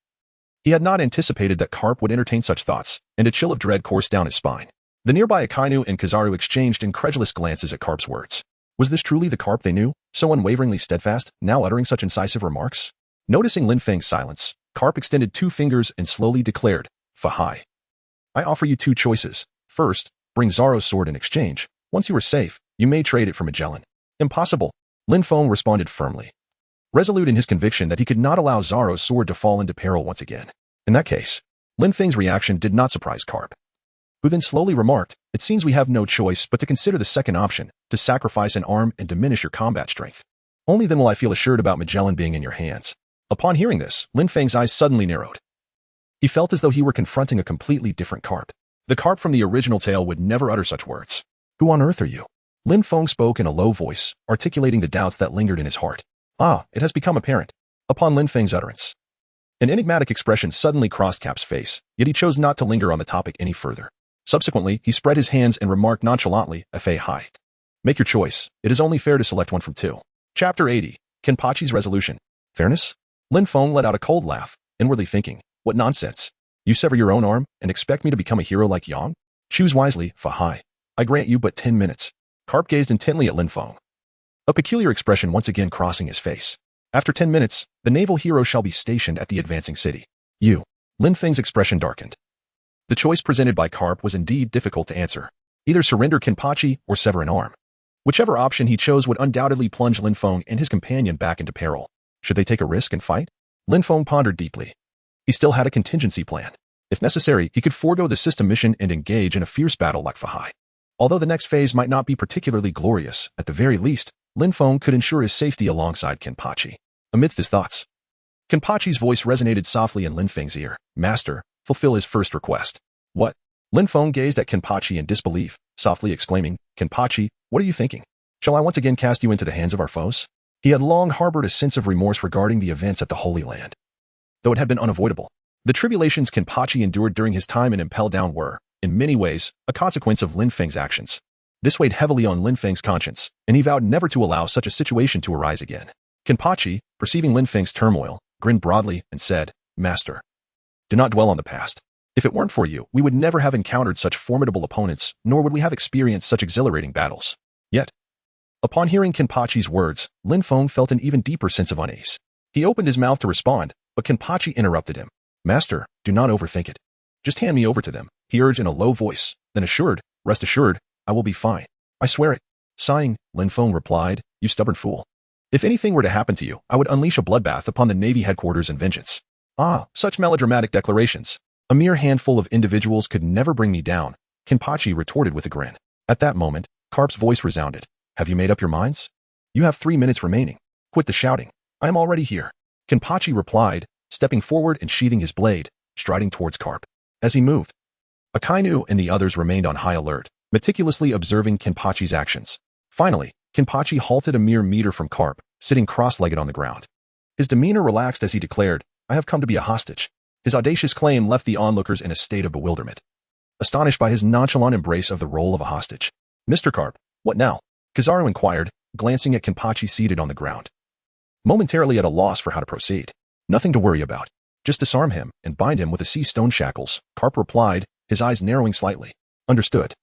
He had not anticipated that Carp would entertain such thoughts, and a chill of dread coursed down his spine. The nearby Akainu and Kizaru exchanged incredulous glances at Carp's words. Was this truly the Carp they knew, so unwaveringly steadfast, now uttering such incisive remarks? Noticing Lin Feng's silence, Carp extended 2 fingers and slowly declared, Fahai. I offer you 2 choices. First, bring Zaro's sword in exchange. Once you are safe, you may trade it for Magellan. Impossible. Lin Feng responded firmly, resolute in his conviction that he could not allow Zaro's sword to fall into peril once again. In that case, Lin Feng's reaction did not surprise Carp, who then slowly remarked, it seems we have no choice but to consider the second option, to sacrifice an arm and diminish your combat strength. Only then will I feel assured about Magellan being in your hands. Upon hearing this, Lin Feng's eyes suddenly narrowed. He felt as though he were confronting a completely different Carp. The Carp from the original tale would never utter such words. Who on earth are you? Lin Feng spoke in a low voice, articulating the doubts that lingered in his heart. Ah, it has become apparent. Upon Lin Feng's utterance, an enigmatic expression suddenly crossed Cap's face, yet he chose not to linger on the topic any further. Subsequently, he spread his hands and remarked nonchalantly, Fahai. Make your choice. It is only fair to select one from 2. Chapter 80. Kenpachi's Resolution. Fairness? Lin Feng let out a cold laugh, inwardly thinking, what nonsense. You sever your own arm and expect me to become a hero like Yang? Choose wisely, Fahai. I grant you but 10 minutes. Carp gazed intently at Lin Feng, a peculiar expression once again crossing his face. After 10 minutes, the naval hero shall be stationed at the advancing city. You. Lin Feng's expression darkened. The choice presented by Carp was indeed difficult to answer. Either surrender Kenpachi or sever an arm. Whichever option he chose would undoubtedly plunge Lin Feng and his companion back into peril. Should they take a risk and fight? Lin Feng pondered deeply. He still had a contingency plan. If necessary, he could forego the system mission and engage in a fierce battle like Fahai. Although the next phase might not be particularly glorious, at the very least, Lin Feng could ensure his safety alongside Kenpachi. Amidst his thoughts, Kenpachi's voice resonated softly in Lin Feng's ear. Master, fulfill his first request. What? Lin Feng gazed at Kenpachi in disbelief, softly exclaiming, Kenpachi, what are you thinking? Shall I once again cast you into the hands of our foes? He had long harbored a sense of remorse regarding the events at the Holy Land. Though it had been unavoidable, the tribulations Kenpachi endured during his time in Impel Down were, in many ways, a consequence of Lin Feng's actions. This weighed heavily on Lin Feng's conscience, and he vowed never to allow such a situation to arise again. Kenpachi, perceiving Lin Feng's turmoil, grinned broadly and said, "Master, do not dwell on the past. If it weren't for you, we would never have encountered such formidable opponents, nor would we have experienced such exhilarating battles." Yet, upon hearing Kenpachi's words, Lin Feng felt an even deeper sense of unease. He opened his mouth to respond, but Kenpachi interrupted him. "Master, do not overthink it. Just hand me over to them," he urged in a low voice, then rest assured, I will be fine. I swear it. Sighing, Lin Feng replied, "You stubborn fool. If anything were to happen to you, I would unleash a bloodbath upon the Navy headquarters in vengeance." Ah, such melodramatic declarations. A mere handful of individuals could never bring me down, Kenpachi retorted with a grin. At that moment, Carp's voice resounded. "Have you made up your minds? You have 3 minutes remaining. Quit the shouting. I am already here." Kenpachi replied, stepping forward and sheathing his blade, striding towards Carp. As he moved, Akainu and the others remained on high alert, meticulously observing Kenpachi's actions. Finally, Kenpachi halted a mere meter from Carp, sitting cross-legged on the ground. His demeanor relaxed as he declared, "I have come to be a hostage." His audacious claim left the onlookers in a state of bewilderment, astonished by his nonchalant embrace of the role of a hostage. "Mr. Carp, what now?" Kizaru inquired, glancing at Kenpachi seated on the ground. Momentarily at a loss for how to proceed. "Nothing to worry about. Just disarm him and bind him with the sea stone shackles," Carp replied, his eyes narrowing slightly. "Understood."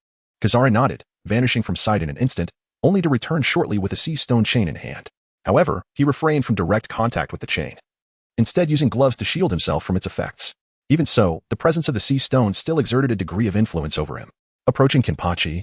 Kizaru nodded, vanishing from sight in an instant, only to return shortly with a sea stone chain in hand. However, he refrained from direct contact with the chain, instead using gloves to shield himself from its effects. Even so, the presence of the sea stone still exerted a degree of influence over him. Approaching Kenpachi,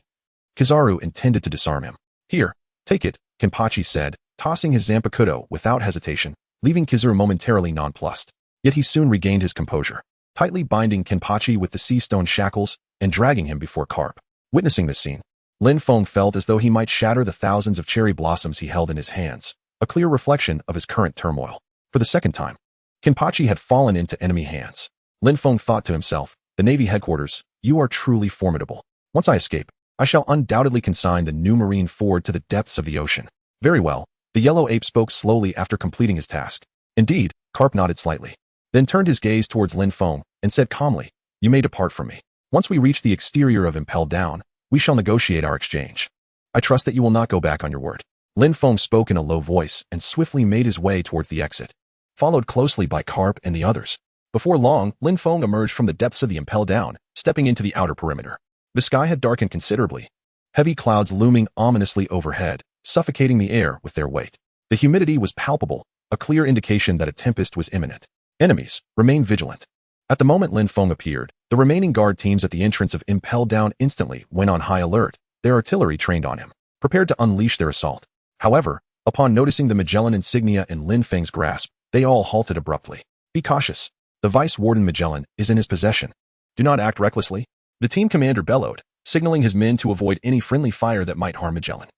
Kizaru intended to disarm him. "Here, take it," Kenpachi said, tossing his zanpakuto without hesitation, leaving Kizaru momentarily nonplussed. Yet he soon regained his composure, tightly binding Kenpachi with the sea stone shackles and dragging him before Carp. Witnessing this scene, Lin Feng felt as though he might shatter the thousands of cherry blossoms he held in his hands, a clear reflection of his current turmoil. For the second time, Kenpachi had fallen into enemy hands. Lin Feng thought to himself, "The Navy headquarters, you are truly formidable. Once I escape, I shall undoubtedly consign the new Marine Ford to the depths of the ocean." "Very well," the yellow ape spoke slowly after completing his task. "Indeed," Carp nodded slightly, then turned his gaze towards Lin Feng and said calmly, "You may depart from me. Once we reach the exterior of Impel Down, we shall negotiate our exchange. I trust that you will not go back on your word." Lin Feng spoke in a low voice and swiftly made his way towards the exit, followed closely by Carp and the others. Before long, Lin Feng emerged from the depths of the Impel Down, stepping into the outer perimeter. The sky had darkened considerably, heavy clouds looming ominously overhead, suffocating the air with their weight. The humidity was palpable, a clear indication that a tempest was imminent. Enemies, remain vigilant. At the moment Lin Feng appeared, the remaining guard teams at the entrance of Impel Down instantly went on high alert, their artillery trained on him, prepared to unleash their assault. However, upon noticing the Magellan insignia in Lin Feng's grasp, they all halted abruptly. "Be cautious. The Vice Warden Magellan is in his possession. Do not act recklessly," the team commander bellowed, signaling his men to avoid any friendly fire that might harm Magellan.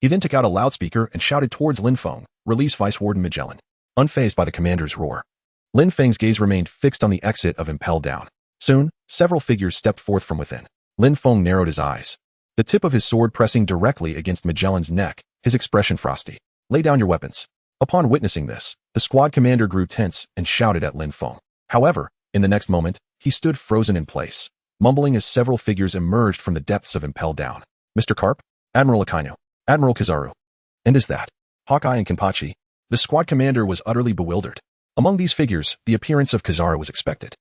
He then took out a loudspeaker and shouted towards Lin Feng, "Release Vice Warden Magellan." Unfazed by the commander's roar, Lin Feng's gaze remained fixed on the exit of Impel Down. Soon, several figures stepped forth from within. Lin Feng narrowed his eyes, the tip of his sword pressing directly against Magellan's neck, his expression frosty. "Lay down your weapons." Upon witnessing this, the squad commander grew tense and shouted at Lin Feng. However, in the next moment, he stood frozen in place, mumbling as several figures emerged from the depths of Impel Down. "Mr. Carp, Admiral Akainu, Admiral Kizaru. And is that Hawkeye and Kenpachi?" The squad commander was utterly bewildered. Among these figures, the appearance of Kizaru was expected.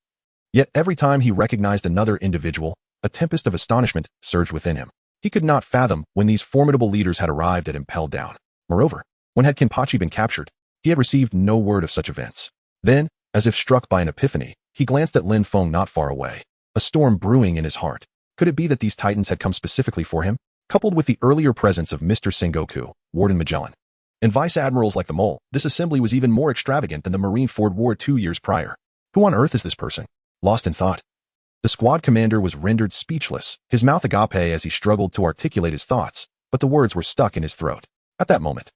Yet every time he recognized another individual, a tempest of astonishment surged within him. He could not fathom when these formidable leaders had arrived at Impel Down. Moreover, when had Kenpachi been captured, he had received no word of such events. Then, as if struck by an epiphany, he glanced at Lin Feng not far away, a storm brewing in his heart. Could it be that these titans had come specifically for him? Coupled with the earlier presence of Mr. Sengoku, Warden Magellan, and vice admirals like the Mole, this assembly was even more extravagant than the Marine Ford War 2 years prior. Who on earth is this person? Lost in thought, the squad commander was rendered speechless, his mouth agape as he struggled to articulate his thoughts, but the words were stuck in his throat. At that moment,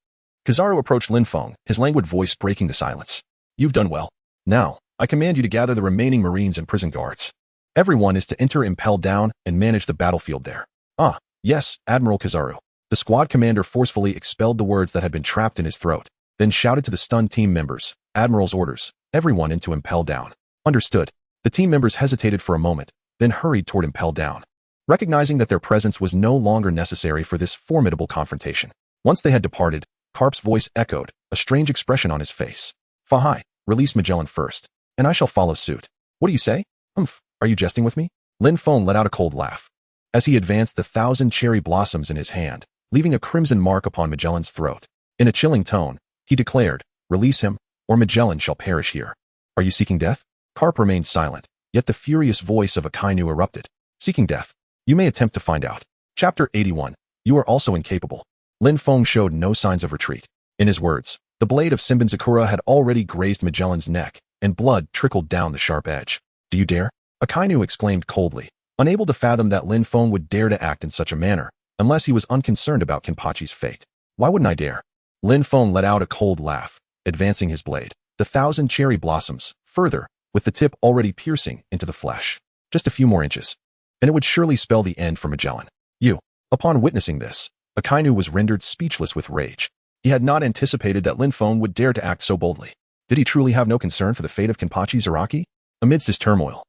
Kizaru approached Lin Feng, his languid voice breaking the silence. "You've done well. Now, I command you to gather the remaining Marines and prison guards. Everyone is to enter Impel Down and manage the battlefield there." "Ah, yes, Admiral Kizaru." The squad commander forcefully expelled the words that had been trapped in his throat, then shouted to the stunned team members, "Admiral's orders, everyone into Impel Down." "Understood." The team members hesitated for a moment, then hurried toward Impel Down. recognizing that their presence was no longer necessary for this formidable confrontation. Once they had departed, Carp's voice echoed, a strange expression on his face. Fahai, release Magellan first, and I shall follow suit. What do you say? Are you jesting with me? Lin Feng let out a cold laugh. As he advanced the 1,000 cherry blossoms in his hand, leaving a crimson mark upon Magellan's throat. In a chilling tone, he declared, release him, or Magellan shall perish here. Are you seeking death? Carp remained silent, yet the furious voice of Akainu erupted. Seeking death? You may attempt to find out. Chapter 81. You are also incapable. Lin Feng showed no signs of retreat. In his words, the blade of Simbinzakura had already grazed Magellan's neck, and blood trickled down the sharp edge. Do you dare? Akainu exclaimed coldly, unable to fathom that Lin Feng would dare to act in such a manner, unless he was unconcerned about Kenpachi's fate. Why wouldn't I dare? Lin Feng let out a cold laugh, advancing his blade, the 1,000 cherry blossoms, further, with the tip already piercing into the flesh. Just a few more inches, and it would surely spell the end for Magellan. You. Upon witnessing this, Akainu was rendered speechless with rage. He had not anticipated that Lin Feng would dare to act so boldly. Did he truly have no concern for the fate of Kenpachi Zaraki? Amidst his turmoil,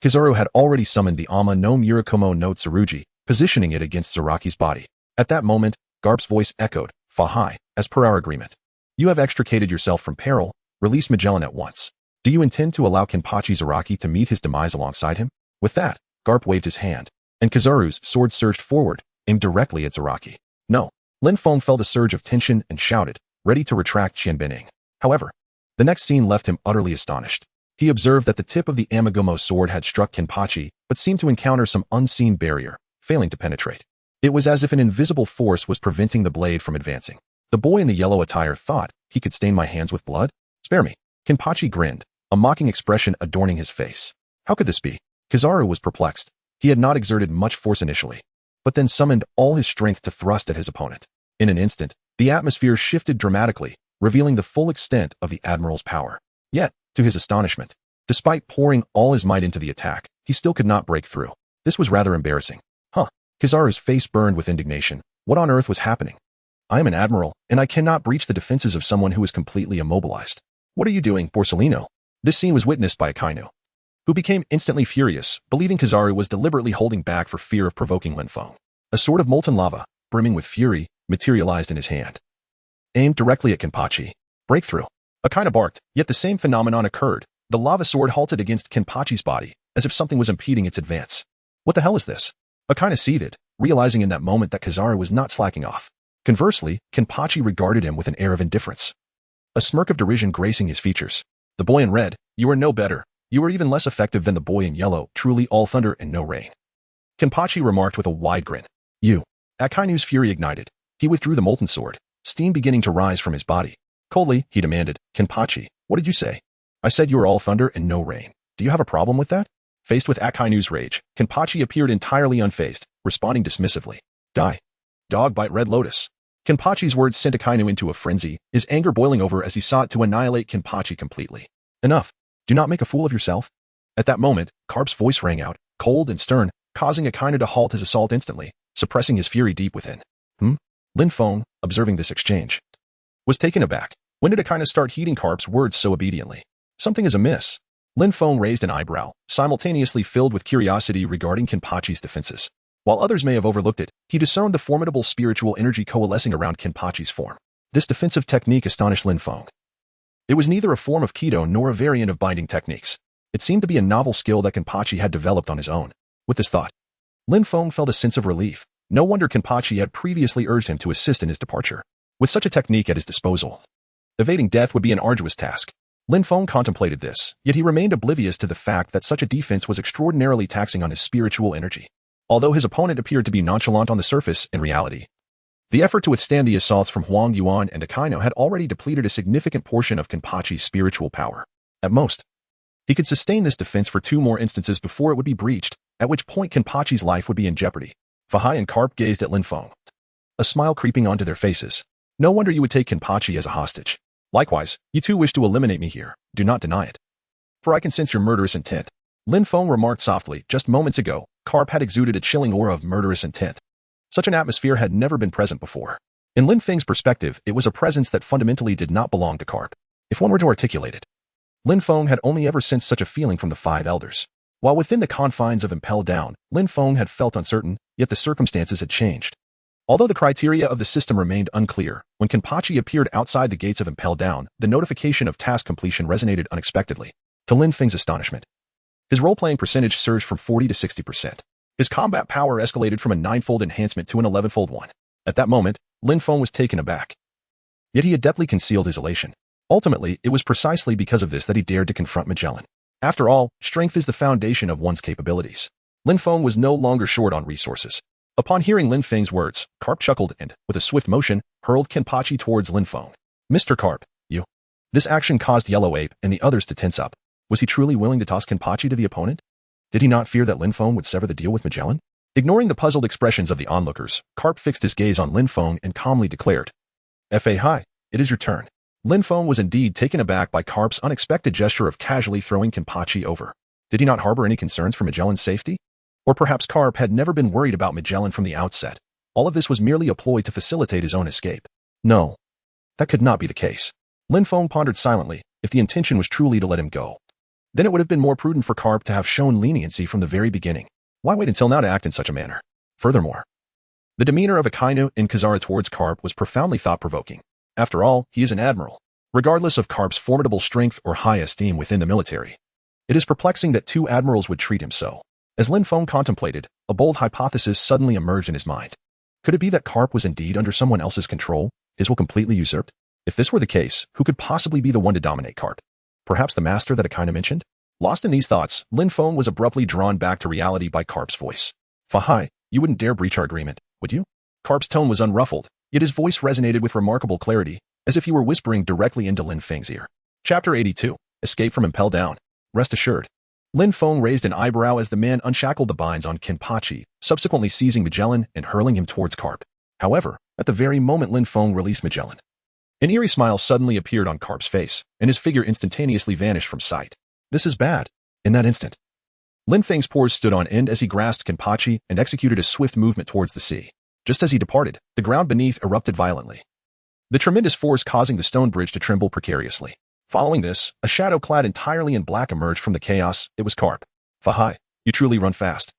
Kizaru had already summoned the Ama no Murakumo no Tsurugi, positioning it against Zaraki's body. At that moment, Garp's voice echoed, Fahai, as per our agreement. You have extricated yourself from peril, release Magellan at once. Do you intend to allow Kenpachi Zaraki to meet his demise alongside him? With that, Garp waved his hand, and Kizaru's sword surged forward, aimed directly at Zaraki. No. Lin Feng felt a surge of tension and shouted, ready to retract Qianbining. However, the next scene left him utterly astonished. He observed that the tip of the Amagumo sword had struck Kenpachi, but seemed to encounter some unseen barrier, failing to penetrate. It was as if an invisible force was preventing the blade from advancing. The boy in the yellow attire thought, he could stain my hands with blood? Spare me. Kenpachi grinned, a mocking expression adorning his face. How could this be? Kizaru was perplexed. He had not exerted much force initially, but then summoned all his strength to thrust at his opponent. In an instant, the atmosphere shifted dramatically, revealing the full extent of the Admiral's power. Yet, to his astonishment, despite pouring all his might into the attack, he still could not break through. This was rather embarrassing. Kizaru's face burned with indignation. What on earth was happening? I am an admiral, and I cannot breach the defenses of someone who is completely immobilized. What are you doing, Borsellino? This scene was witnessed by Akainu, who became instantly furious, believing Kizaru was deliberately holding back for fear of provoking Lin Feng. A sword of molten lava, brimming with fury, materialized in his hand, aimed directly at Kenpachi. Breakthrough. Akainu barked, yet the same phenomenon occurred. The lava sword halted against Kenpachi's body, as if something was impeding its advance. What the hell is this? Akainu seethed, realizing in that moment that Kizaru was not slacking off. Conversely, Kenpachi regarded him with an air of indifference, a smirk of derision gracing his features. The boy in red, you are no better. You are even less effective than the boy in yellow, truly all thunder and no rain. Kenpachi remarked with a wide grin. You. Akainu's fury ignited. He withdrew the molten sword, steam beginning to rise from his body. Coldly, he demanded, Kenpachi, what did you say? I said you are all thunder and no rain. Do you have a problem with that? Faced with Akainu's rage, Kenpachi appeared entirely unfazed, responding dismissively. Die. Dog bite red lotus. Kenpachi's words sent Akainu into a frenzy, his anger boiling over as he sought to annihilate Kenpachi completely. Enough. Do not make a fool of yourself. At that moment, Carp's voice rang out, cold and stern, causing Akainu to halt his assault instantly, suppressing his fury deep within. Lin Feng, observing this exchange, was taken aback. When did Akainu start heeding Carp's words so obediently? Something is amiss. Lin Feng raised an eyebrow, simultaneously filled with curiosity regarding Kenpachi's defenses. While others may have overlooked it, he discerned the formidable spiritual energy coalescing around Kenpachi's form. This defensive technique astonished Lin Feng. It was neither a form of Kido nor a variant of binding techniques. It seemed to be a novel skill that Kenpachi had developed on his own. With this thought, Lin Feng felt a sense of relief. No wonder Kenpachi had previously urged him to assist in his departure. With such a technique at his disposal, evading death would be an arduous task. Lin Feng contemplated this, yet he remained oblivious to the fact that such a defense was extraordinarily taxing on his spiritual energy. Although his opponent appeared to be nonchalant on the surface, in reality, the effort to withstand the assaults from Huang Yuan and Akainu had already depleted a significant portion of Kenpachi's spiritual power. At most, he could sustain this defense for 2 more instances before it would be breached, at which point Kenpachi's life would be in jeopardy. Fahai and Carp gazed at Lin Feng, a smile creeping onto their faces. No wonder you would take Kenpachi as a hostage. Likewise, you two wish to eliminate me here. Do not deny it, for I can sense your murderous intent. Lin Feng remarked softly. Just moments ago, Carp had exuded a chilling aura of murderous intent. Such an atmosphere had never been present before. In Lin Feng's perspective, it was a presence that fundamentally did not belong to Carp. If one were to articulate it, Lin Feng had only ever sensed such a feeling from the 5 elders. While within the confines of Impel Down, Lin Feng had felt uncertain, yet the circumstances had changed. Although the criteria of the system remained unclear, when Kenpachi appeared outside the gates of Impel Down, the notification of task completion resonated unexpectedly. To Lin Feng's astonishment, his role-playing percentage surged from 40 to 60%. His combat power escalated from a 9-fold enhancement to an 11-fold one. At that moment, Lin Feng was taken aback. Yet he adeptly concealed his elation. Ultimately, it was precisely because of this that he dared to confront Magellan. After all, strength is the foundation of one's capabilities. Lin Feng was no longer short on resources. Upon hearing Lin Feng's words, Carp chuckled and, with a swift motion, hurled Kenpachi towards Lin Feng. Mr. Carp, you. This action caused Yellow Ape and the others to tense up. Was he truly willing to toss Kenpachi to the opponent? Did he not fear that Lin Feng would sever the deal with Magellan? Ignoring the puzzled expressions of the onlookers, Carp fixed his gaze on Lin Feng and calmly declared, Fahai, it is your turn. Lin Feng was indeed taken aback by Carp's unexpected gesture of casually throwing Kenpachi over. Did he not harbor any concerns for Magellan's safety? Or perhaps Carp had never been worried about Magellan from the outset. All of this was merely a ploy to facilitate his own escape. No, that could not be the case. Lin Feng pondered silently. If the intention was truly to let him go, then it would have been more prudent for Carp to have shown leniency from the very beginning. Why wait until now to act in such a manner? Furthermore, the demeanor of Akainu and Kizaru towards Carp was profoundly thought-provoking. After all, he is an admiral, regardless of Carp's formidable strength or high esteem within the military. It is perplexing that two admirals would treat him so. As Lin Feng contemplated, a bold hypothesis suddenly emerged in his mind. Could it be that Carp was indeed under someone else's control, his will completely usurped? If this were the case, who could possibly be the one to dominate Carp? Perhaps the master that Akainu mentioned? Lost in these thoughts, Lin Feng was abruptly drawn back to reality by Carp's voice. Fahai, you wouldn't dare breach our agreement, would you? Carp's tone was unruffled, yet his voice resonated with remarkable clarity, as if he were whispering directly into Lin Feng's ear. Chapter 82. Escape from Impel Down. Rest assured. Lin Feng raised an eyebrow as the man unshackled the binds on Kenpachi, subsequently seizing Magellan and hurling him towards Carp. However, at the very moment Lin Feng released Magellan, an eerie smile suddenly appeared on Carp's face, and his figure instantaneously vanished from sight. This is bad. In that instant, Lin Feng's pores stood on end as he grasped Kenpachi and executed a swift movement towards the sea. Just as he departed, the ground beneath erupted violently, the tremendous force causing the stone bridge to tremble precariously. Following this, a shadow clad entirely in black emerged from the chaos. It was Carp. Fahai, you truly run fast,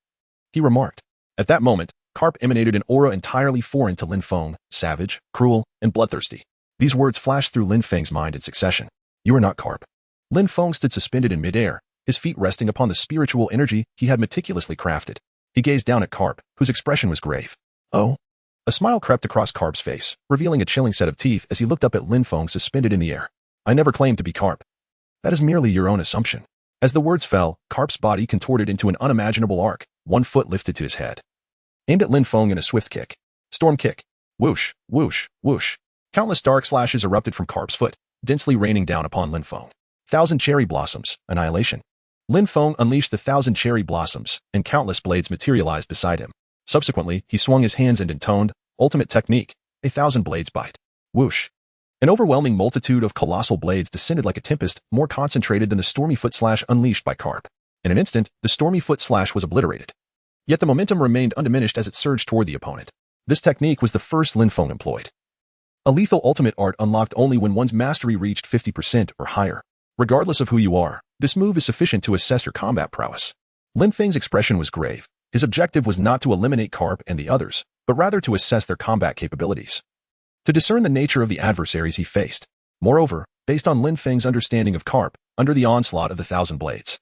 he remarked. At that moment, Carp emanated an aura entirely foreign to Lin Feng, savage, cruel, and bloodthirsty. These words flashed through Lin Feng's mind in succession. You are not Carp. Lin Feng stood suspended in midair, his feet resting upon the spiritual energy he had meticulously crafted. He gazed down at Carp, whose expression was grave. Oh. A smile crept across Carp's face, revealing a chilling set of teeth as he looked up at Lin Feng suspended in the air. I never claimed to be Carp. That is merely your own assumption. As the words fell, Carp's body contorted into an unimaginable arc, one foot lifted to his head, aimed at Lin Feng in a swift kick. Storm kick. Whoosh, whoosh, whoosh. Countless dark slashes erupted from Carp's foot, densely raining down upon Lin Feng. 1,000 cherry blossoms, annihilation. Lin Feng unleashed the 1,000 cherry blossoms, and countless blades materialized beside him. Subsequently, he swung his hands and intoned, ultimate technique, 1,000 blades bite. Whoosh. An overwhelming multitude of colossal blades descended like a tempest, more concentrated than the stormy foot slash unleashed by Carp. In an instant, the stormy foot slash was obliterated. Yet the momentum remained undiminished as it surged toward the opponent. This technique was the first Lin Feng employed. A lethal ultimate art unlocked only when one's mastery reached 50% or higher. Regardless of who you are, this move is sufficient to assess your combat prowess. Lin Feng's expression was grave. His objective was not to eliminate Carp and the others, but rather to assess their combat capabilities, to discern the nature of the adversaries he faced. Moreover, based on Lin Feng's understanding of Carp, under the onslaught of the 1,000 blades,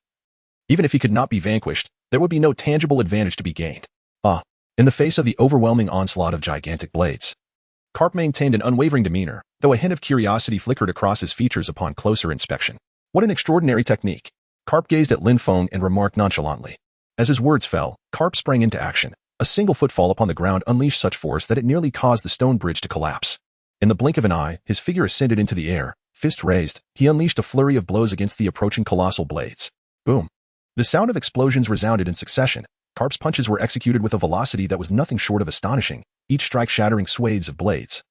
even if he could not be vanquished, there would be no tangible advantage to be gained. In the face of the overwhelming onslaught of gigantic blades, Carp maintained an unwavering demeanor, though a hint of curiosity flickered across his features upon closer inspection. What an extraordinary technique! Carp gazed at Lin Feng and remarked nonchalantly. As his words fell, Carp sprang into action. A single footfall upon the ground unleashed such force that it nearly caused the stone bridge to collapse. In the blink of an eye, his figure ascended into the air. Fist raised, he unleashed a flurry of blows against the approaching colossal blades. Boom! The sound of explosions resounded in succession. Carp's punches were executed with a velocity that was nothing short of astonishing, each strike shattering swathes of blades,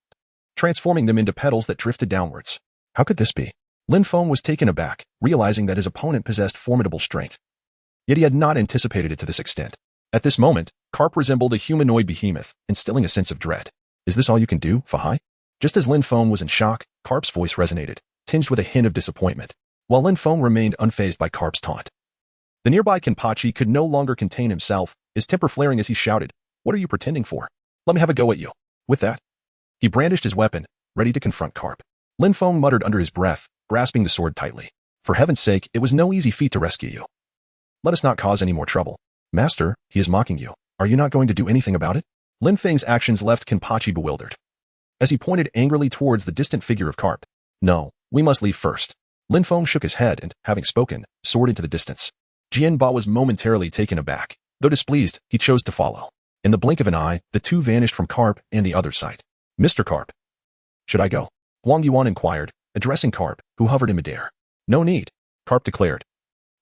transforming them into petals that drifted downwards. How could this be? Lin Feng was taken aback, realizing that his opponent possessed formidable strength. Yet he had not anticipated it to this extent. At this moment, Carp resembled a humanoid behemoth, instilling a sense of dread. Is this all you can do, Fahai? Just as Lin Feng was in shock, Carp's voice resonated, tinged with a hint of disappointment, while Lin Feng remained unfazed by Carp's taunt. The nearby Kenpachi could no longer contain himself, his temper flaring as he shouted, "What are you pretending for? Let me have a go at you." With that, he brandished his weapon, ready to confront Carp. Lin Feng muttered under his breath, grasping the sword tightly. "For heaven's sake, it was no easy feat to rescue you. Let us not cause any more trouble. Master, he is mocking you. Are you not going to do anything about it?" Lin Feng's actions left Kenpachi bewildered, as he pointed angrily towards the distant figure of Carp. "No, we must leave first." Lin Feng shook his head and, having spoken, soared into the distance. Jian Ba was momentarily taken aback. Though displeased, he chose to follow. In the blink of an eye, the two vanished from Carp and the other sight. "Mr. Carp, should I go?" Huang Yuan inquired, addressing Carp, who hovered in midair. "No need," Carp declared,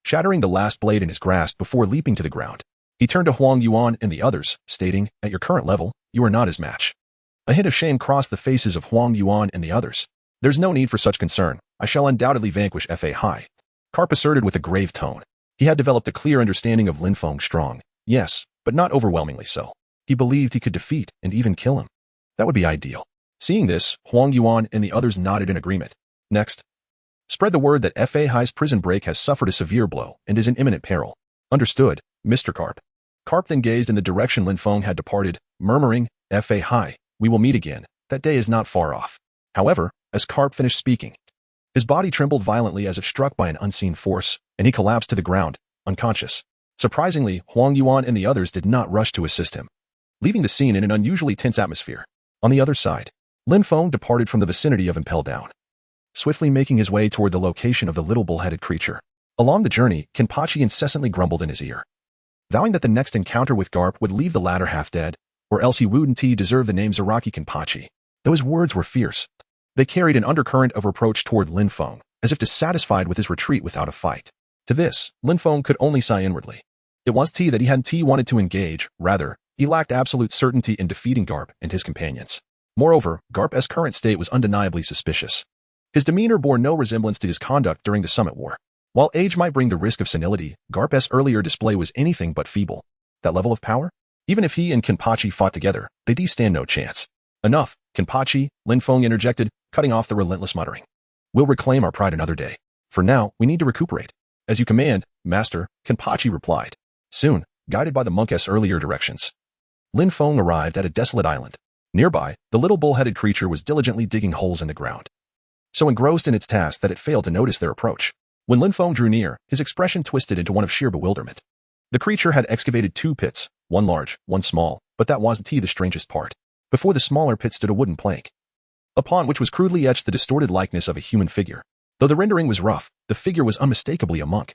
shattering the last blade in his grasp before leaping to the ground. He turned to Huang Yuan and the others, stating, "At your current level, you are not his match." A hint of shame crossed the faces of Huang Yuan and the others. "There's no need for such concern. I shall undoubtedly vanquish Fahai," Carp asserted with a grave tone. He had developed a clear understanding of Lin Feng's strong, yes, but not overwhelmingly so. He believed he could defeat and even kill him. That would be ideal. Seeing this, Huang Yuan and the others nodded in agreement. "Next, spread the word that Fahai's prison break has suffered a severe blow and is in imminent peril." "Understood, Mr. Carp." Carp then gazed in the direction Lin Feng had departed, murmuring, "Fahai, we will meet again. That day is not far off." However, as Carp finished speaking, his body trembled violently as if struck by an unseen force, and he collapsed to the ground, unconscious. Surprisingly, Huang Yuan and the others did not rush to assist him, leaving the scene in an unusually tense atmosphere. On the other side, Lin Feng departed from the vicinity of Impel Down, swiftly making his way toward the location of the little bull-headed creature. Along the journey, Kenpachi incessantly grumbled in his ear, vowing that the next encounter with Garp would leave the latter half dead, or else he wouldn't deserve the name Zaraki Kenpachi. Though his words were fierce, they carried an undercurrent of reproach toward Lin Feng, as if dissatisfied with his retreat without a fight. To this, Lin Feng could only sigh inwardly. It was that he hadn't wanted to engage, rather, he lacked absolute certainty in defeating Garp and his companions. Moreover, Garp's current state was undeniably suspicious. His demeanor bore no resemblance to his conduct during the Summit War. While age might bring the risk of senility, Garp's earlier display was anything but feeble. That level of power? Even if he and Kenpachi fought together, they'd stand no chance. "Enough, Kenpachi," Lin Feng interjected, cutting off the relentless muttering. "We'll reclaim our pride another day. For now, we need to recuperate." "As you command, Master," Kenpachi replied. Soon, guided by the monk's earlier directions, Lin Feng arrived at a desolate island. Nearby, the little bull-headed creature was diligently digging holes in the ground, so engrossed in its task that it failed to notice their approach. When Lin Feng drew near, his expression twisted into one of sheer bewilderment. The creature had excavated two pits, one large, one small, but that wasn't the strangest part. Before the smaller pit stood a wooden plank, upon which was crudely etched the distorted likeness of a human figure. Though the rendering was rough, the figure was unmistakably a monk,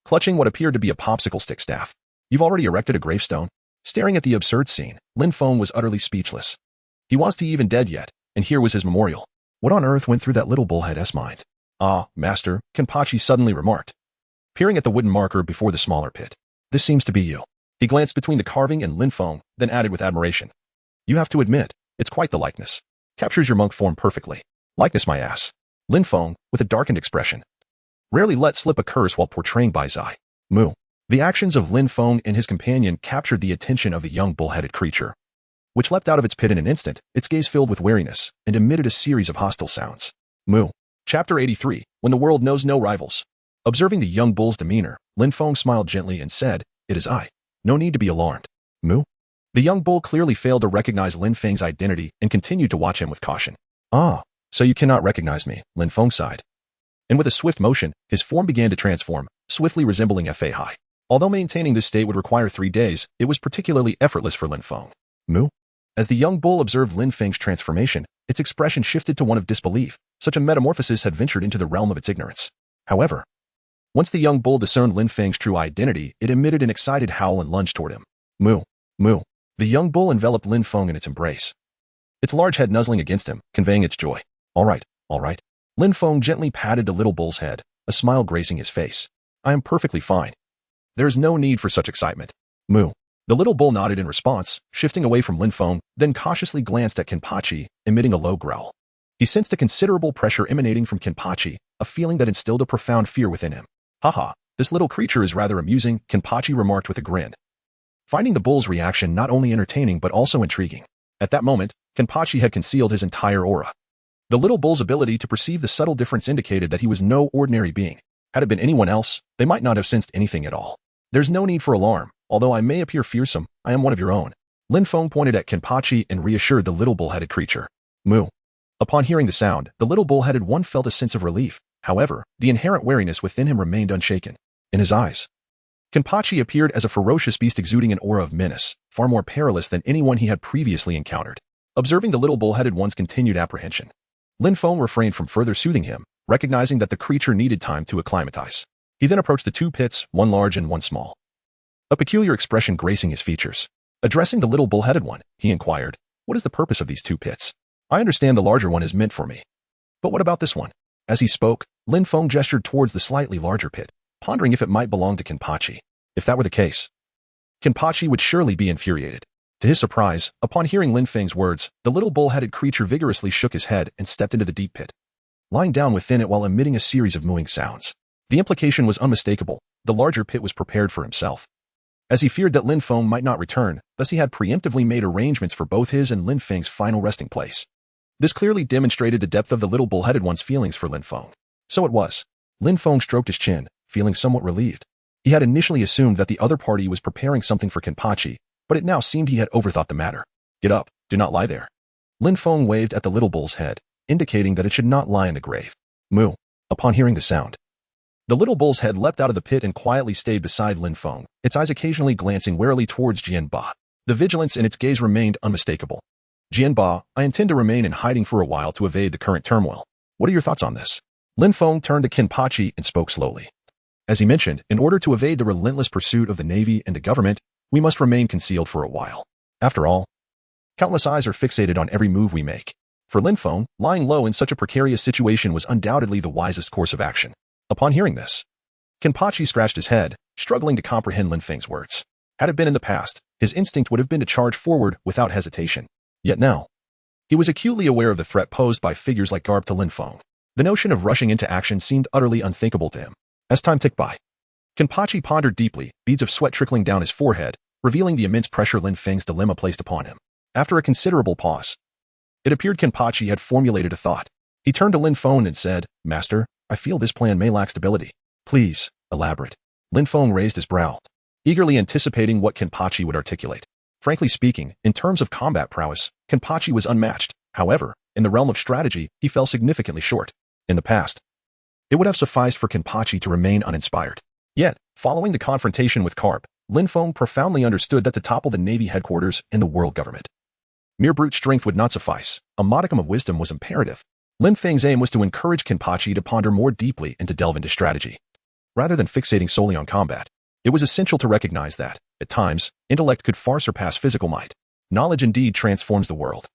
clutching what appeared to be a popsicle stick staff. "You've already erected a gravestone?" Staring at the absurd scene, Lin Feng was utterly speechless. He wasn't even dead yet, and here was his memorial. What on earth went through that little bullhead's mind? "Ah, Master," Kenpachi suddenly remarked, peering at the wooden marker before the smaller pit. "This seems to be you." He glanced between the carving and Lin Feng, then added with admiration, "You have to admit, it's quite the likeness. Captures your monk form perfectly." "Likeness my ass." Lin Feng, with a darkened expression, rarely let slip a curse while portraying Bai Zai. Moo. The actions of Lin Feng and his companion captured the attention of the young bull-headed creature, which leapt out of its pit in an instant, its gaze filled with wariness, and emitted a series of hostile sounds. Moo. Chapter 83, When the World Knows No Rivals. Observing the young bull's demeanor, Lin Feng smiled gently and said, "It is I. No need to be alarmed." Moo. The young bull clearly failed to recognize Lin Feng's identity and continued to watch him with caution. "Ah, so you cannot recognize me," Lin Feng sighed. And with a swift motion, his form began to transform, swiftly resembling Fahai. Although maintaining this state would require 3 days, it was particularly effortless for Lin Feng. Moo. As the young bull observed Lin Feng's transformation, its expression shifted to one of disbelief. Such a metamorphosis had ventured into the realm of its ignorance. However, once the young bull discerned Lin Feng's true identity, it emitted an excited howl and lunged toward him. Moo. Moo. The young bull enveloped Lin Feng in its embrace, its large head nuzzling against him, conveying its joy. All right. Lin Feng gently patted the little bull's head, a smile gracing his face. "I am perfectly fine. There is no need for such excitement." Moo. The little bull nodded in response, shifting away from Lin Feng, then cautiously glanced at Kenpachi, emitting a low growl. He sensed a considerable pressure emanating from Kenpachi, a feeling that instilled a profound fear within him. "Haha, this little creature is rather amusing," Kenpachi remarked with a grin, finding the bull's reaction not only entertaining but also intriguing. At that moment, Kenpachi had concealed his entire aura. The little bull's ability to perceive the subtle difference indicated that he was no ordinary being. Had it been anyone else, they might not have sensed anything at all. There's no need for alarm. Although I may appear fearsome, I am one of your own. Lin Feng pointed at Kenpachi and reassured the little bull-headed creature. Moo. Upon hearing the sound, the little bull-headed one felt a sense of relief. However, the inherent wariness within him remained unshaken. In his eyes, Kenpachi appeared as a ferocious beast exuding an aura of menace, far more perilous than anyone he had previously encountered. Observing the little bull-headed one's continued apprehension, Lin Feng refrained from further soothing him, recognizing that the creature needed time to acclimatize. He then approached the two pits, one large and one small, a peculiar expression gracing his features. Addressing the little bull-headed one, he inquired, "What is the purpose of these two pits? I understand the larger one is meant for me. But what about this one?" As he spoke, Lin Feng gestured towards the slightly larger pit, pondering if it might belong to Kenpachi. If that were the case, Kenpachi would surely be infuriated. To his surprise, upon hearing Lin Feng's words, the little bull-headed creature vigorously shook his head and stepped into the deep pit, lying down within it while emitting a series of mooing sounds. The implication was unmistakable. The larger pit was prepared for himself, as he feared that Lin Feng might not return. Thus he had preemptively made arrangements for both his and Lin Feng's final resting place. This clearly demonstrated the depth of the little bull-headed one's feelings for Lin Feng. So it was. Lin Feng stroked his chin, feeling somewhat relieved. He had initially assumed that the other party was preparing something for Kenpachi, but it now seemed he had overthought the matter. "Get up, do not lie there." Lin Feng waved at the little bull's head, indicating that it should not lie in the grave. Moo. Upon hearing the sound, the little bull's head leapt out of the pit and quietly stayed beside Lin Feng, its eyes occasionally glancing warily towards Jianba. The vigilance in its gaze remained unmistakable. "Jianba, I intend to remain in hiding for a while to evade the current turmoil. What are your thoughts on this?" Lin Feng turned to Kenpachi and spoke slowly. As he mentioned, in order to evade the relentless pursuit of the Navy and the government, we must remain concealed for a while. After all, countless eyes are fixated on every move we make. For Lin Feng, lying low in such a precarious situation was undoubtedly the wisest course of action. Upon hearing this, Kenpachi scratched his head, struggling to comprehend Lin Feng's words. Had it been in the past, his instinct would have been to charge forward without hesitation. Yet now, he was acutely aware of the threat posed by figures like Garb to Lin Feng. The notion of rushing into action seemed utterly unthinkable to him. As time ticked by, Kenpachi pondered deeply, beads of sweat trickling down his forehead, revealing the immense pressure Lin Feng's dilemma placed upon him. After a considerable pause, it appeared Kenpachi had formulated a thought. He turned to Lin Feng and said, "Master, I feel this plan may lack stability. Please, elaborate." Lin Feng raised his brow, eagerly anticipating what Kenpachi would articulate. Frankly speaking, in terms of combat prowess, Kenpachi was unmatched. However, in the realm of strategy, he fell significantly short. In the past, it would have sufficed for Kenpachi to remain uninspired. Yet, following the confrontation with Karp, Lin Feng profoundly understood that to topple the Navy headquarters and the world government, mere brute strength would not suffice. A modicum of wisdom was imperative. Lin Feng's aim was to encourage Kenpachi to ponder more deeply and to delve into strategy, rather than fixating solely on combat. It was essential to recognize that, at times, intellect could far surpass physical might. Knowledge indeed transforms the world.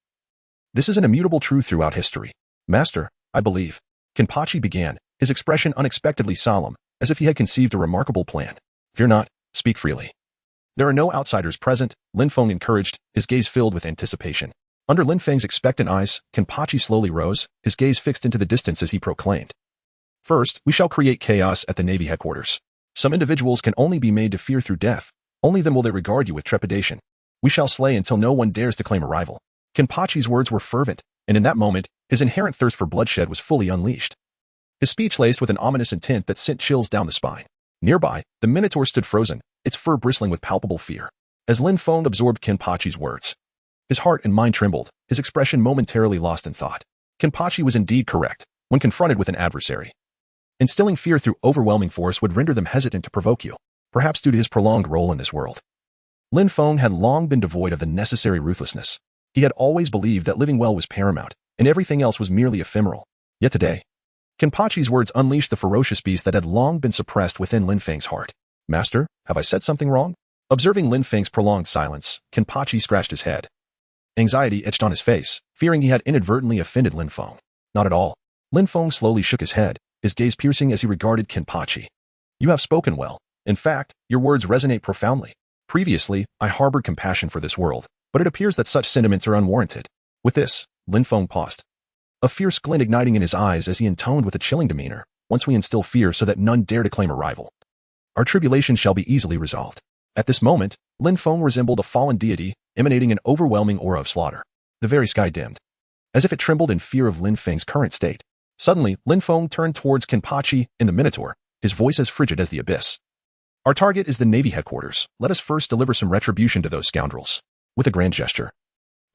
This is an immutable truth throughout history. "Master, I believe," Kenpachi began, his expression unexpectedly solemn, as if he had conceived a remarkable plan. "Fear not, speak freely." "There are no outsiders present," Lin Feng encouraged, his gaze filled with anticipation. Under Lin Feng's expectant eyes, Kenpachi slowly rose, his gaze fixed into the distance as he proclaimed. "First, we shall create chaos at the Navy headquarters. Some individuals can only be made to fear through death. Only then will they regard you with trepidation. We shall slay until no one dares to claim a rival." Kenpachi's words were fervent, and in that moment, his inherent thirst for bloodshed was fully unleashed. His speech laced with an ominous intent that sent chills down the spine. Nearby, the Minotaur stood frozen, its fur bristling with palpable fear. As Lin Feng absorbed Kenpachi's words, his heart and mind trembled, his expression momentarily lost in thought. Kenpachi was indeed correct. When confronted with an adversary, instilling fear through overwhelming force would render them hesitant to provoke you, perhaps due to his prolonged role in this world. Lin Feng had long been devoid of the necessary ruthlessness. He had always believed that living well was paramount, and everything else was merely ephemeral. Yet today, Kenpachi's words unleashed the ferocious beast that had long been suppressed within Lin Feng's heart. "Master, have I said something wrong?" Observing Lin Feng's prolonged silence, Kenpachi scratched his head. Anxiety etched on his face, fearing he had inadvertently offended Lin Feng. "Not at all." Lin Feng slowly shook his head, his gaze piercing as he regarded Kenpachi. "You have spoken well. In fact, your words resonate profoundly. Previously, I harbored compassion for this world, but it appears that such sentiments are unwarranted." With this, Lin Feng paused, a fierce glint igniting in his eyes as he intoned with a chilling demeanor. "Once we instill fear so that none dare to claim a rival, our tribulation shall be easily resolved." At this moment, Lin Feng resembled a fallen deity, emanating an overwhelming aura of slaughter. The very sky dimmed, as if it trembled in fear of Lin Feng's current state. Suddenly, Lin Feng turned towards Kenpachi and the Minotaur, his voice as frigid as the abyss. Our target is the Navy headquarters. Let us first deliver some retribution to those scoundrels. With a grand gesture,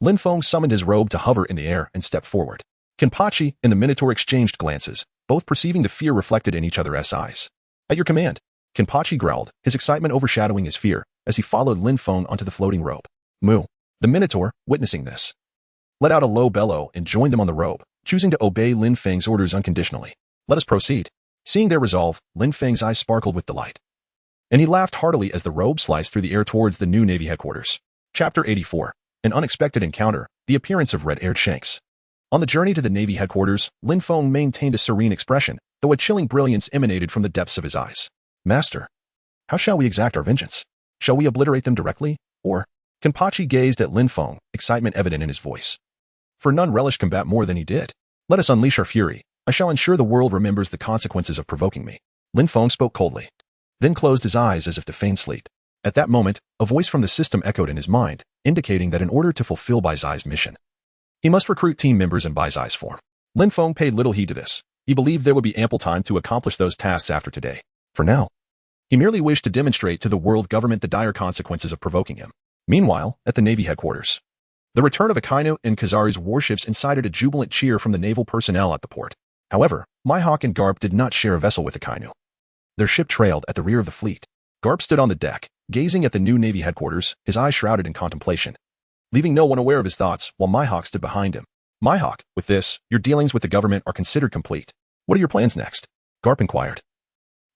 Lin Feng summoned his robe to hover in the air and stepped forward. Kenpachi and the Minotaur exchanged glances, both perceiving the fear reflected in each other's eyes. At your command, Kenpachi growled, his excitement overshadowing his fear, as he followed Lin Feng onto the floating robe. Moo. The Minotaur, witnessing this, let out a low bellow and joined them on the robe, choosing to obey Lin Feng's orders unconditionally. Let us proceed. Seeing their resolve, Lin Feng's eyes sparkled with delight, and he laughed heartily as the robe sliced through the air towards the new Navy headquarters. Chapter 84. An unexpected encounter, the appearance of red-haired Shanks. On the journey to the Navy headquarters, Lin Feng maintained a serene expression, though a chilling brilliance emanated from the depths of his eyes. Master, how shall we exact our vengeance? Shall we obliterate them directly, or? Kenpachi gazed at Lin Feng, excitement evident in his voice. For none relished combat more than he did. Let us unleash our fury. I shall ensure the world remembers the consequences of provoking me. Lin Feng spoke coldly, then closed his eyes as if to feign sleep. At that moment, a voice from the system echoed in his mind, indicating that in order to fulfill Bai Zai's mission, he must recruit team members in Bai Zai's form. Lin Feng paid little heed to this. He believed there would be ample time to accomplish those tasks after today. For now, he merely wished to demonstrate to the world government the dire consequences of provoking him. Meanwhile, at the Navy headquarters, the return of Akainu and Kizaru's warships incited a jubilant cheer from the naval personnel at the port. However, Mihawk and Garp did not share a vessel with Akainu. Their ship trailed at the rear of the fleet. Garp stood on the deck, gazing at the new Navy headquarters, his eyes shrouded in contemplation, leaving no one aware of his thoughts, while Mihawk stood behind him. Mihawk, with this, your dealings with the government are considered complete. What are your plans next? Garp inquired,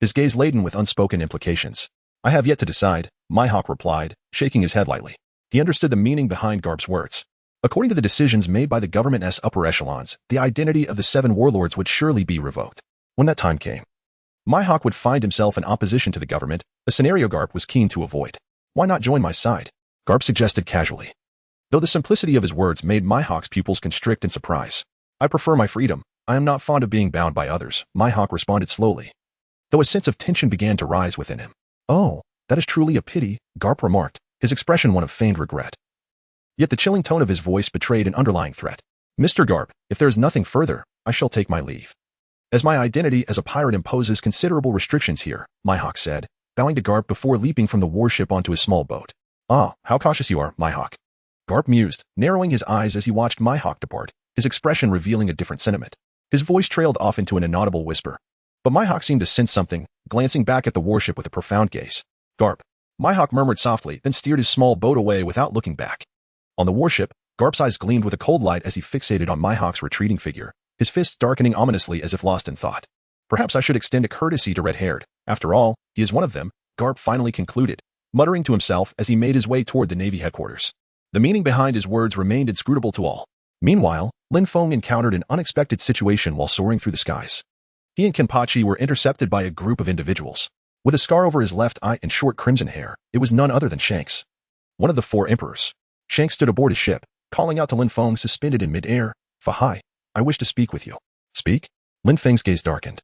his gaze laden with unspoken implications. I have yet to decide, Mihawk replied, shaking his head lightly. He understood the meaning behind Garp's words. According to the decisions made by the government's upper echelons, the identity of the 7 warlords would surely be revoked. When that time came, Mihawk would find himself in opposition to the government, a scenario Garp was keen to avoid. Why not join my side? Garp suggested casually, though the simplicity of his words made Mihawk's pupils constrict in surprise. I prefer my freedom. I am not fond of being bound by others, Mihawk responded slowly, though a sense of tension began to rise within him. Oh, that is truly a pity, Garp remarked, his expression one of feigned regret. Yet the chilling tone of his voice betrayed an underlying threat. Mr. Garp, if there is nothing further, I shall take my leave. As my identity as a pirate imposes considerable restrictions here, Mihawk said, bowing to Garp before leaping from the warship onto his small boat. Ah, how cautious you are, Mihawk. Garp mused, narrowing his eyes as he watched Mihawk depart, his expression revealing a different sentiment. His voice trailed off into an inaudible whisper. But Mihawk seemed to sense something, glancing back at the warship with a profound gaze. Garp. Mihawk murmured softly, then steered his small boat away without looking back. On the warship, Garp's eyes gleamed with a cold light as he fixated on Mihawk's retreating figure, his fists darkening ominously as if lost in thought. Perhaps I should extend a courtesy to Red-Haired. After all, he is one of them, Garp finally concluded, muttering to himself as he made his way toward the Navy headquarters. The meaning behind his words remained inscrutable to all. Meanwhile, Lin Feng encountered an unexpected situation while soaring through the skies. He and Kenpachi were intercepted by a group of individuals. With a scar over his left eye and short crimson hair, it was none other than Shanks, one of the 4 emperors. Shanks stood aboard his ship, calling out to Lin Feng suspended in mid-air, Fahai, I wish to speak with you. Speak? Lin Feng's gaze darkened.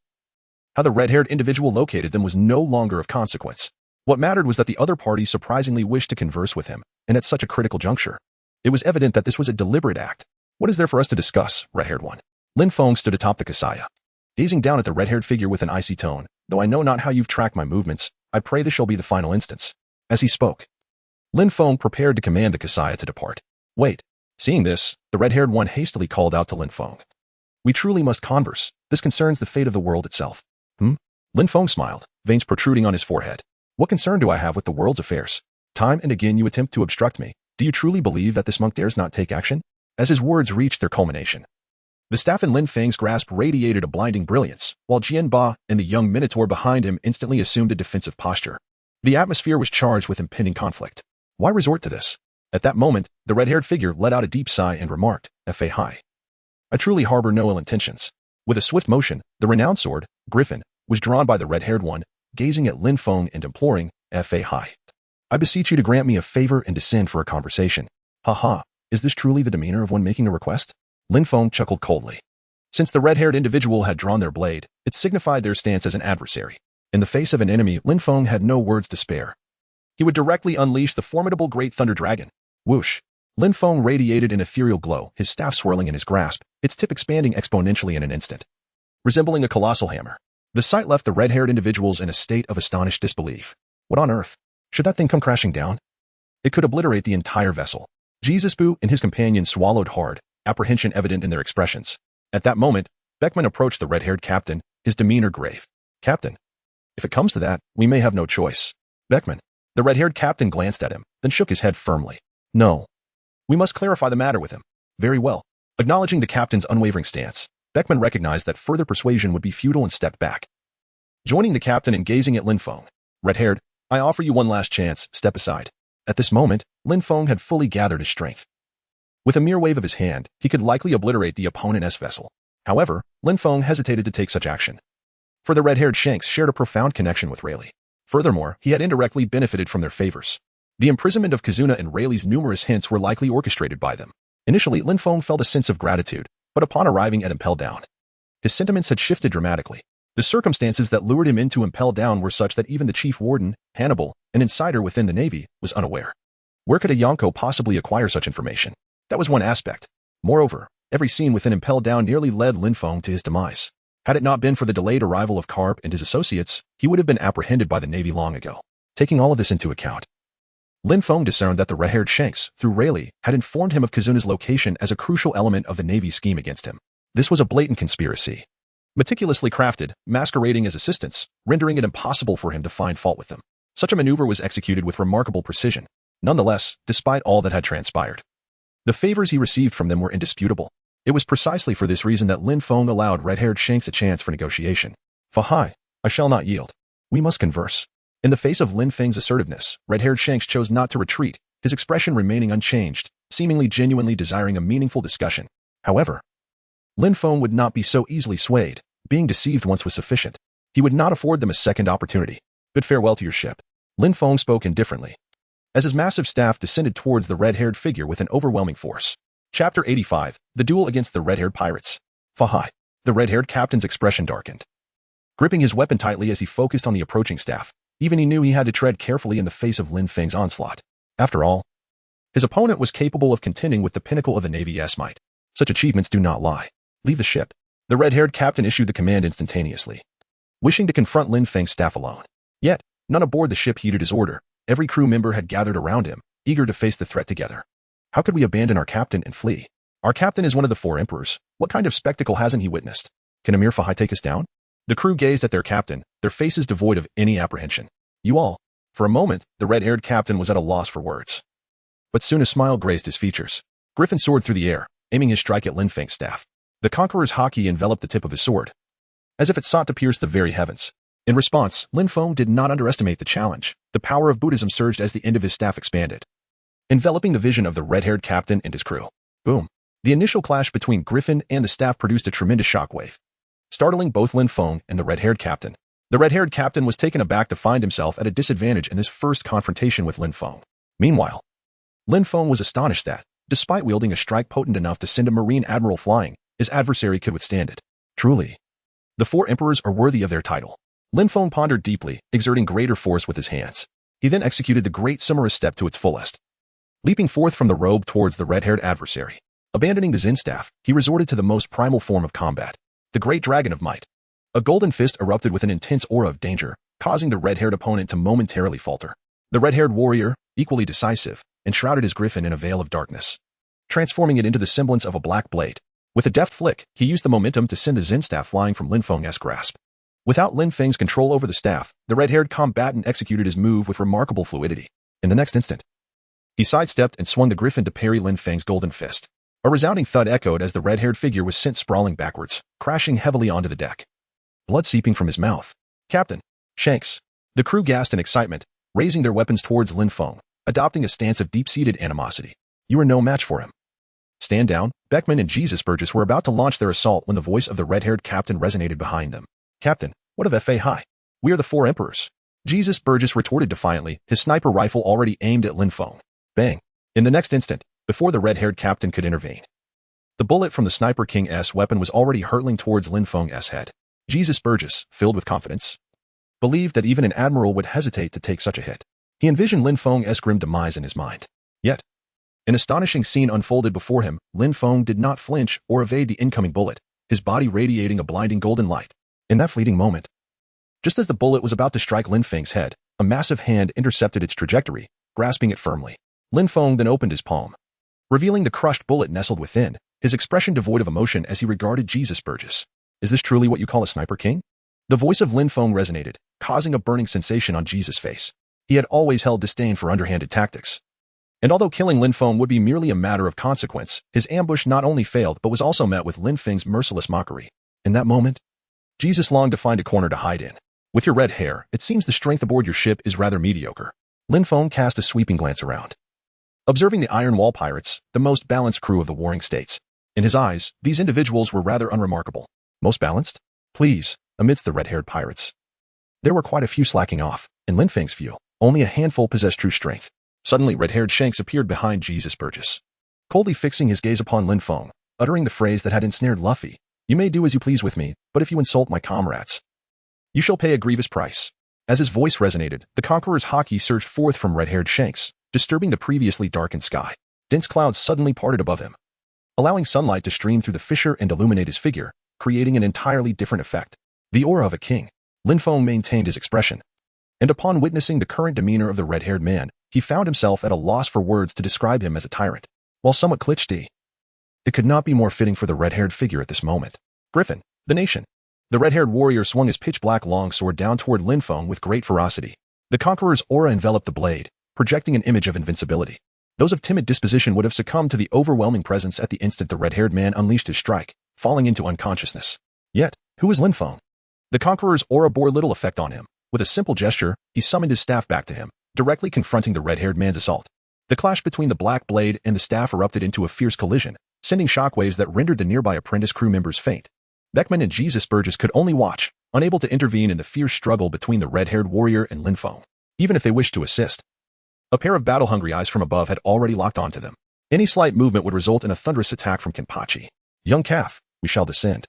How the red-haired individual located them was no longer of consequence. What mattered was that the other party surprisingly wished to converse with him, and at such a critical juncture. It was evident that this was a deliberate act. What is there for us to discuss, red-haired one? Lin Feng stood atop the Kasaya, gazing down at the red-haired figure with an icy tone. Though I know not how you've tracked my movements, I pray this shall be the final instance. As he spoke, Lin Feng prepared to command the Kasaya to depart. Wait. Seeing this, the red-haired one hastily called out to Lin Feng. We truly must converse. This concerns the fate of the world itself. Lin Feng smiled, veins protruding on his forehead. What concern do I have with the world's affairs? Time and again you attempt to obstruct me. Do you truly believe that this monk dares not take action? As his words reached their culmination, the staff in Lin Feng's grasp radiated a blinding brilliance, while Jianba and the young Minotaur behind him instantly assumed a defensive posture. The atmosphere was charged with impending conflict. Why resort to this? At that moment, the red-haired figure let out a deep sigh and remarked, Fahai. I truly harbor no ill intentions. With a swift motion, the renowned sword, Griffin, was drawn by the red-haired one, gazing at Lin Feng and imploring, Fahai. I beseech you to grant me a favor and descend for a conversation. Ha, is this truly the demeanor of one making a request? Lin Feng chuckled coldly. Since the red-haired individual had drawn their blade, it signified their stance as an adversary. In the face of an enemy, Lin Feng had no words to spare. He would directly unleash the formidable Great Thunder Dragon. Whoosh! Lin Feng radiated an ethereal glow, his staff swirling in his grasp, its tip expanding exponentially in an instant, resembling a colossal hammer. The sight left the red-haired individuals in a state of astonished disbelief. What on earth? Should that thing come crashing down? It could obliterate the entire vessel. Jesus Boo and his companion swallowed hard, apprehension evident in their expressions. At that moment, Beckman approached the red-haired captain, his demeanor grave. Captain, if it comes to that, we may have no choice. Beckman. The red-haired captain glanced at him, then shook his head firmly. No. We must clarify the matter with him. Very well. Acknowledging the captain's unwavering stance, Beckman recognized that further persuasion would be futile and stepped back. Joining the captain and gazing at Lin Feng, red-haired, I offer you one last chance, step aside. At this moment, Lin Feng had fully gathered his strength. With a mere wave of his hand, he could likely obliterate the opponent's vessel. However, Lin Feng hesitated to take such action. For the red-haired Shanks shared a profound connection with Rayleigh. Furthermore, he had indirectly benefited from their favors. The imprisonment of Kizuna and Rayleigh's numerous hints were likely orchestrated by them. Initially, Lin Feng felt a sense of gratitude, but upon arriving at Impel Down, his sentiments had shifted dramatically. The circumstances that lured him into Impel Down were such that even the chief warden, Hannibal, an insider within the Navy, was unaware. Where could a Yonko possibly acquire such information? That was one aspect. Moreover, every scene within Impel Down nearly led Lin Feng to his demise. Had it not been for the delayed arrival of Karp and his associates, he would have been apprehended by the Navy long ago. Taking all of this into account, Lin Feng discerned that the red-haired Shanks, through Rayleigh, had informed him of Kizuna's location as a crucial element of the Navy's scheme against him. This was a blatant conspiracy, meticulously crafted, masquerading as assistance, rendering it impossible for him to find fault with them. Such a maneuver was executed with remarkable precision. Nonetheless, despite all that had transpired, the favors he received from them were indisputable. It was precisely for this reason that Lin Feng allowed red-haired Shanks a chance for negotiation. Fahai, I shall not yield. We must converse. In the face of Lin Feng's assertiveness, red-haired Shanks chose not to retreat, his expression remaining unchanged, seemingly genuinely desiring a meaningful discussion. However, Lin Feng would not be so easily swayed. Being deceived once was sufficient. He would not afford them a second opportunity. Bid farewell to your ship. Lin Feng spoke indifferently, as his massive staff descended towards the red-haired figure with an overwhelming force. Chapter 85, The Duel Against the Red-Haired Pirates. Fahai. The red-haired captain's expression darkened, gripping his weapon tightly as he focused on the approaching staff. Even he knew he had to tread carefully in the face of Lin Feng's onslaught. After all, his opponent was capable of contending with the pinnacle of the Navy's might. Such achievements do not lie. Leave the ship. The red-haired captain issued the command instantaneously, wishing to confront Lin Feng's staff alone. Yet, none aboard the ship heeded his order. Every crew member had gathered around him, eager to face the threat together. How could we abandon our captain and flee? Our captain is one of the four emperors. What kind of spectacle hasn't he witnessed? Can Amir Fahai take us down? The crew gazed at their captain, their faces devoid of any apprehension. You all. For a moment, the red-haired captain was at a loss for words. But soon a smile graced his features. Griffin soared through the air, aiming his strike at Lin Feng's staff. The conqueror's haki enveloped the tip of his sword, as if it sought to pierce the very heavens. In response, Lin Feng did not underestimate the challenge. The power of Buddhism surged as the end of his staff expanded, enveloping the vision of the red-haired captain and his crew. Boom. The initial clash between Griffin and the staff produced a tremendous shockwave, startling both Lin Feng and the red-haired captain. The red-haired captain was taken aback to find himself at a disadvantage in this first confrontation with Lin Feng. Meanwhile, Lin Feng was astonished that, despite wielding a strike potent enough to send a marine admiral flying, his adversary could withstand it. Truly, the four emperors are worthy of their title. Lin Feng pondered deeply, exerting greater force with his hands. He then executed the great Sumerus step to its fullest, leaping forth from the robe towards the red-haired adversary. Abandoning the Zen staff, he resorted to the most primal form of combat, the great dragon of might. A golden fist erupted with an intense aura of danger, causing the red-haired opponent to momentarily falter. The red-haired warrior, equally decisive, enshrouded his griffin in a veil of darkness, transforming it into the semblance of a black blade. With a deft flick, he used the momentum to send the Zen staff flying from Lin Feng's grasp. Without Lin Feng's control over the staff, the red-haired combatant executed his move with remarkable fluidity. In the next instant, he sidestepped and swung the griffin to parry Lin Feng's golden fist. A resounding thud echoed as the red-haired figure was sent sprawling backwards, crashing heavily onto the deck, blood seeping from his mouth. Captain Shanks. The crew gasped in excitement, raising their weapons towards Lin Feng, adopting a stance of deep-seated animosity. You are no match for him. Stand down. Beckman and Jesus Burgess were about to launch their assault when the voice of the red-haired captain resonated behind them. Captain, what of Fahai? We are the four emperors. Jesus Burgess retorted defiantly, his sniper rifle already aimed at Lin Feng. Bang. In the next instant, before the red-haired captain could intervene, the bullet from the Sniper King's weapon was already hurtling towards Lin Feng's head. Jesus Burgess, filled with confidence, believed that even an admiral would hesitate to take such a hit. He envisioned Lin Feng's grim demise in his mind. Yet, an astonishing scene unfolded before him. Lin Feng did not flinch or evade the incoming bullet, his body radiating a blinding golden light. In that fleeting moment, Just as the bullet was about to strike Lin Feng's head, a massive hand intercepted its trajectory, grasping it firmly. Lin Feng then opened his palm, revealing the crushed bullet nestled within, his expression devoid of emotion as he regarded Jesus Burgess. Is this truly what you call a sniper king? The voice of Lin Feng resonated, causing a burning sensation on Jesus' face. He had always held disdain for underhanded tactics. And although killing Lin Feng would be merely a matter of consequence, his ambush not only failed but was also met with Lin Feng's merciless mockery. In that moment, Jesus longed to find a corner to hide in. With your red hair, it seems the strength aboard your ship is rather mediocre. Lin Feng cast a sweeping glance around, observing the Iron Wall pirates, the most balanced crew of the warring states. In his eyes, these individuals were rather unremarkable. Most balanced? Please, amidst the red-haired pirates. There were quite a few slacking off. In Lin Feng's view, only a handful possessed true strength. Suddenly, red-haired Shanks appeared behind Jesus Burgess, coldly fixing his gaze upon Lin Feng, uttering the phrase that had ensnared Luffy. You may do as you please with me, but if you insult my comrades, you shall pay a grievous price. As his voice resonated, the conqueror's haki surged forth from red-haired Shanks, disturbing the previously darkened sky. Dense clouds suddenly parted above him, allowing sunlight to stream through the fissure and illuminate his figure, creating an entirely different effect. The aura of a king. Lin Feng maintained his expression, and upon witnessing the current demeanor of the red-haired man, he found himself at a loss for words to describe him as a tyrant. While somewhat cliché, it could not be more fitting for the red-haired figure at this moment. Griffin, the nation. The red-haired warrior swung his pitch-black longsword down toward Lin Feng with great ferocity. The conqueror's aura enveloped the blade, projecting an image of invincibility. Those of timid disposition would have succumbed to the overwhelming presence at the instant the red-haired man unleashed his strike, falling into unconsciousness. Yet, who was Lin Feng? The conqueror's aura bore little effect on him. With a simple gesture, he summoned his staff back to him, directly confronting the red-haired man's assault. The clash between the black blade and the staff erupted into a fierce collision, sending shockwaves that rendered the nearby apprentice crew members faint. Beckman and Jesus Burgess could only watch, unable to intervene in the fierce struggle between the red-haired warrior and Lin Feng, even if they wished to assist. A pair of battle-hungry eyes from above had already locked onto them. Any slight movement would result in a thunderous attack from Kenpachi. Young calf, we shall descend.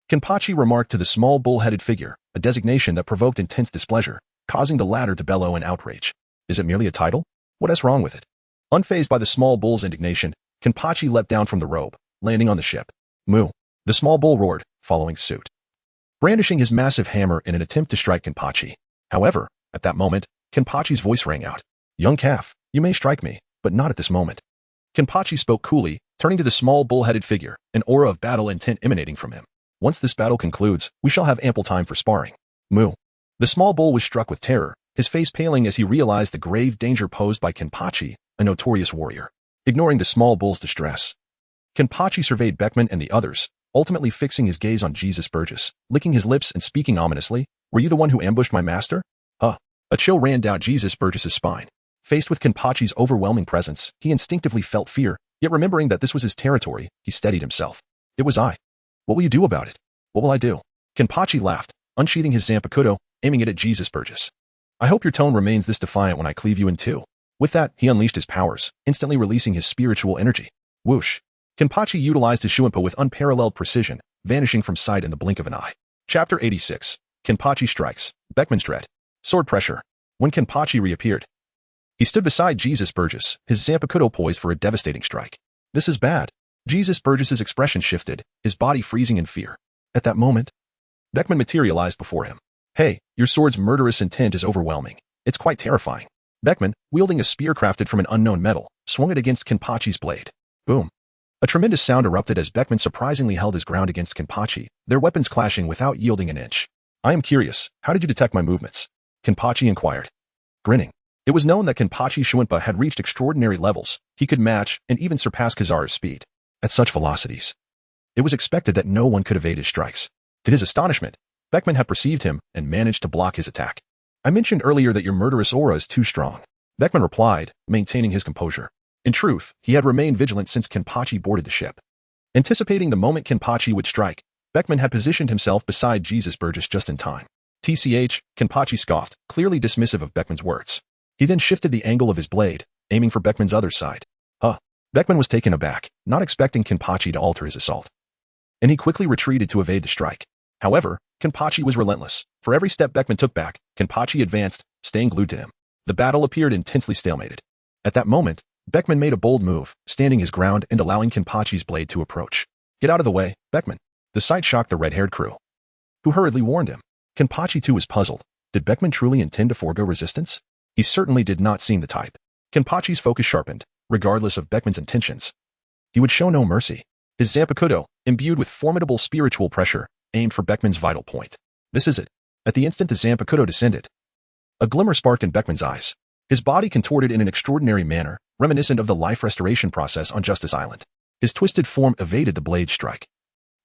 Kenpachi remarked to the small bull-headed figure, a designation that provoked intense displeasure, causing the latter to bellow in outrage. Is it merely a title? What is wrong with it? Unfazed by the small bull's indignation, Kenpachi leapt down from the robe, landing on the ship. Moo. The small bull roared, following suit, brandishing his massive hammer in an attempt to strike Kenpachi. However, at that moment, Kenpachi's voice rang out. Young calf, you may strike me, but not at this moment. Kenpachi spoke coolly, turning to the small bull-headed figure, an aura of battle intent emanating from him. Once this battle concludes, we shall have ample time for sparring. Moo. The small bull was struck with terror, his face paling as he realized the grave danger posed by Kenpachi, a notorious warrior. Ignoring the small bull's distress, Kenpachi surveyed Beckman and the others, ultimately fixing his gaze on Jesus Burgess, licking his lips and speaking ominously. Were you the one who ambushed my master? Huh. A chill ran down Jesus Burgess's spine. Faced with Kenpachi's overwhelming presence, he instinctively felt fear, yet remembering that this was his territory, he steadied himself. It was I. What will you do about it? What will I do? Kenpachi laughed, unsheathing his Zanpakuto, aiming it at Jesus Burgess. I hope your tone remains this defiant when I cleave you in two. With that, he unleashed his powers, instantly releasing his spiritual energy. Whoosh. Kenpachi utilized his Shuinpa with unparalleled precision, vanishing from sight in the blink of an eye. Chapter 86. Kenpachi strikes. Beckman's dread. Sword pressure. When Kenpachi reappeared, he stood beside Jesus Burgess, his Zanpakuto poised for a devastating strike. This is bad. Jesus Burgess's expression shifted, his body freezing in fear. At that moment, Beckman materialized before him. Hey, your sword's murderous intent is overwhelming. It's quite terrifying. Beckman, wielding a spear crafted from an unknown metal, swung it against Kenpachi's blade. Boom. A tremendous sound erupted as Beckman surprisingly held his ground against Kenpachi, their weapons clashing without yielding an inch. I am curious, how did you detect my movements? Kenpachi inquired, grinning. It was known that Kenpachi's Shuinpa had reached extraordinary levels. He could match and even surpass Kizaru's speed. At such velocities, it was expected that no one could evade his strikes. To his astonishment, Beckman had perceived him and managed to block his attack. I mentioned earlier that your murderous aura is too strong. Beckman replied, maintaining his composure. In truth, he had remained vigilant since Kenpachi boarded the ship. Anticipating the moment Kenpachi would strike, Beckman had positioned himself beside Jesus Burgess just in time. TCH, Kenpachi scoffed, clearly dismissive of Beckman's words. He then shifted the angle of his blade, aiming for Beckman's other side. Beckman was taken aback, not expecting Kenpachi to alter his assault, and he quickly retreated to evade the strike. However, Kenpachi was relentless. For every step Beckman took back, Kenpachi advanced, staying glued to him. The battle appeared intensely stalemated. At that moment, Beckman made a bold move, standing his ground and allowing Kenpachi's blade to approach. Get out of the way, Beckman. The sight shocked the red-haired crew, who hurriedly warned him. Kenpachi too was puzzled. Did Beckman truly intend to forego resistance? He certainly did not seem the type. Kenpachi's focus sharpened, regardless of Beckman's intentions. He would show no mercy. His Zanpakuto, imbued with formidable spiritual pressure, aimed for Beckman's vital point. This is it. At the instant the Zanpakuto descended, a glimmer sparked in Beckman's eyes. His body contorted in an extraordinary manner, reminiscent of the life restoration process on Justice Island. His twisted form evaded the blade's strike.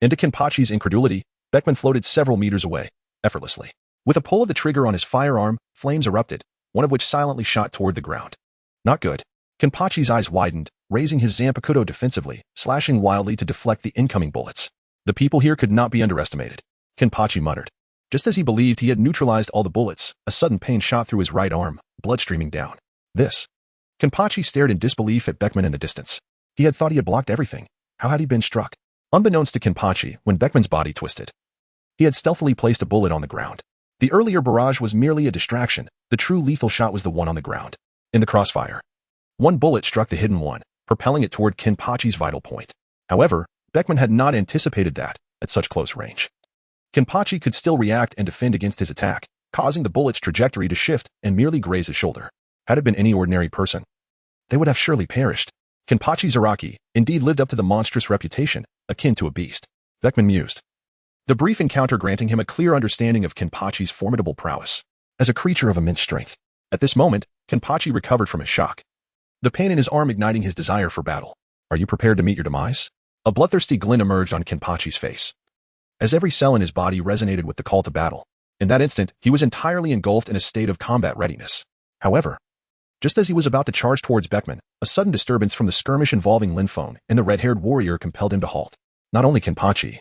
Into Kenpachi's incredulity, Beckman floated several meters away, effortlessly. With a pull of the trigger on his firearm, flames erupted, one of which silently shot toward the ground. Not good. Kenpachi's eyes widened, raising his Zanpakuto defensively, slashing wildly to deflect the incoming bullets. The people here could not be underestimated. Kenpachi muttered. Just as he believed he had neutralized all the bullets, a sudden pain shot through his right arm, blood streaming down. This. Kenpachi stared in disbelief at Beckman in the distance. He had thought he had blocked everything. How had he been struck? Unbeknownst to Kenpachi, when Beckman's body twisted, he had stealthily placed a bullet on the ground. The earlier barrage was merely a distraction. The true lethal shot was the one on the ground. In the crossfire, one bullet struck the hidden one, propelling it toward Kenpachi's vital point. However, Beckman had not anticipated that, at such close range. Kenpachi could still react and defend against his attack, causing the bullet's trajectory to shift and merely graze his shoulder. Had it been any ordinary person, they would have surely perished. Kenpachi Zaraki indeed lived up to the monstrous reputation, akin to a beast. Beckman mused. The brief encounter granting him a clear understanding of Kenpachi's formidable prowess as a creature of immense strength. At this moment, Kenpachi recovered from his shock, the pain in his arm igniting his desire for battle. Are you prepared to meet your demise? A bloodthirsty glint emerged on Kenpachi's face, as every cell in his body resonated with the call to battle. In that instant, he was entirely engulfed in a state of combat readiness. However, just as he was about to charge towards Beckman, a sudden disturbance from the skirmish involving Lin Feng and the red-haired warrior compelled him to halt. Not only Kenpachi,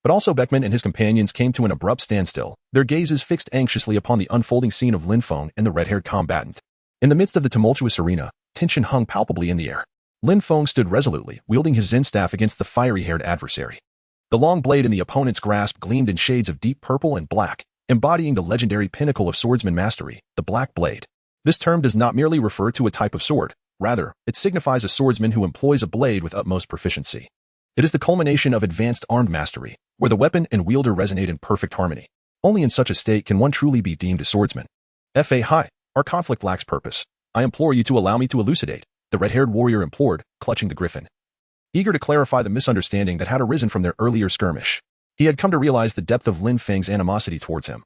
but also Beckman and his companions came to an abrupt standstill, their gazes fixed anxiously upon the unfolding scene of Lin Feng and the red-haired combatant. In the midst of the tumultuous arena, tension hung palpably in the air. Lin Feng stood resolutely, wielding his Zen staff against the fiery-haired adversary. The long blade in the opponent's grasp gleamed in shades of deep purple and black, embodying the legendary pinnacle of swordsman mastery, the black blade. This term does not merely refer to a type of sword. Rather, it signifies a swordsman who employs a blade with utmost proficiency. It is the culmination of advanced armed mastery, where the weapon and wielder resonate in perfect harmony. Only in such a state can one truly be deemed a swordsman. Fahai, our conflict lacks purpose. I implore you to allow me to elucidate, the red-haired warrior implored, clutching the griffin. Eager to clarify the misunderstanding that had arisen from their earlier skirmish, he had come to realize the depth of Lin Feng's animosity towards him,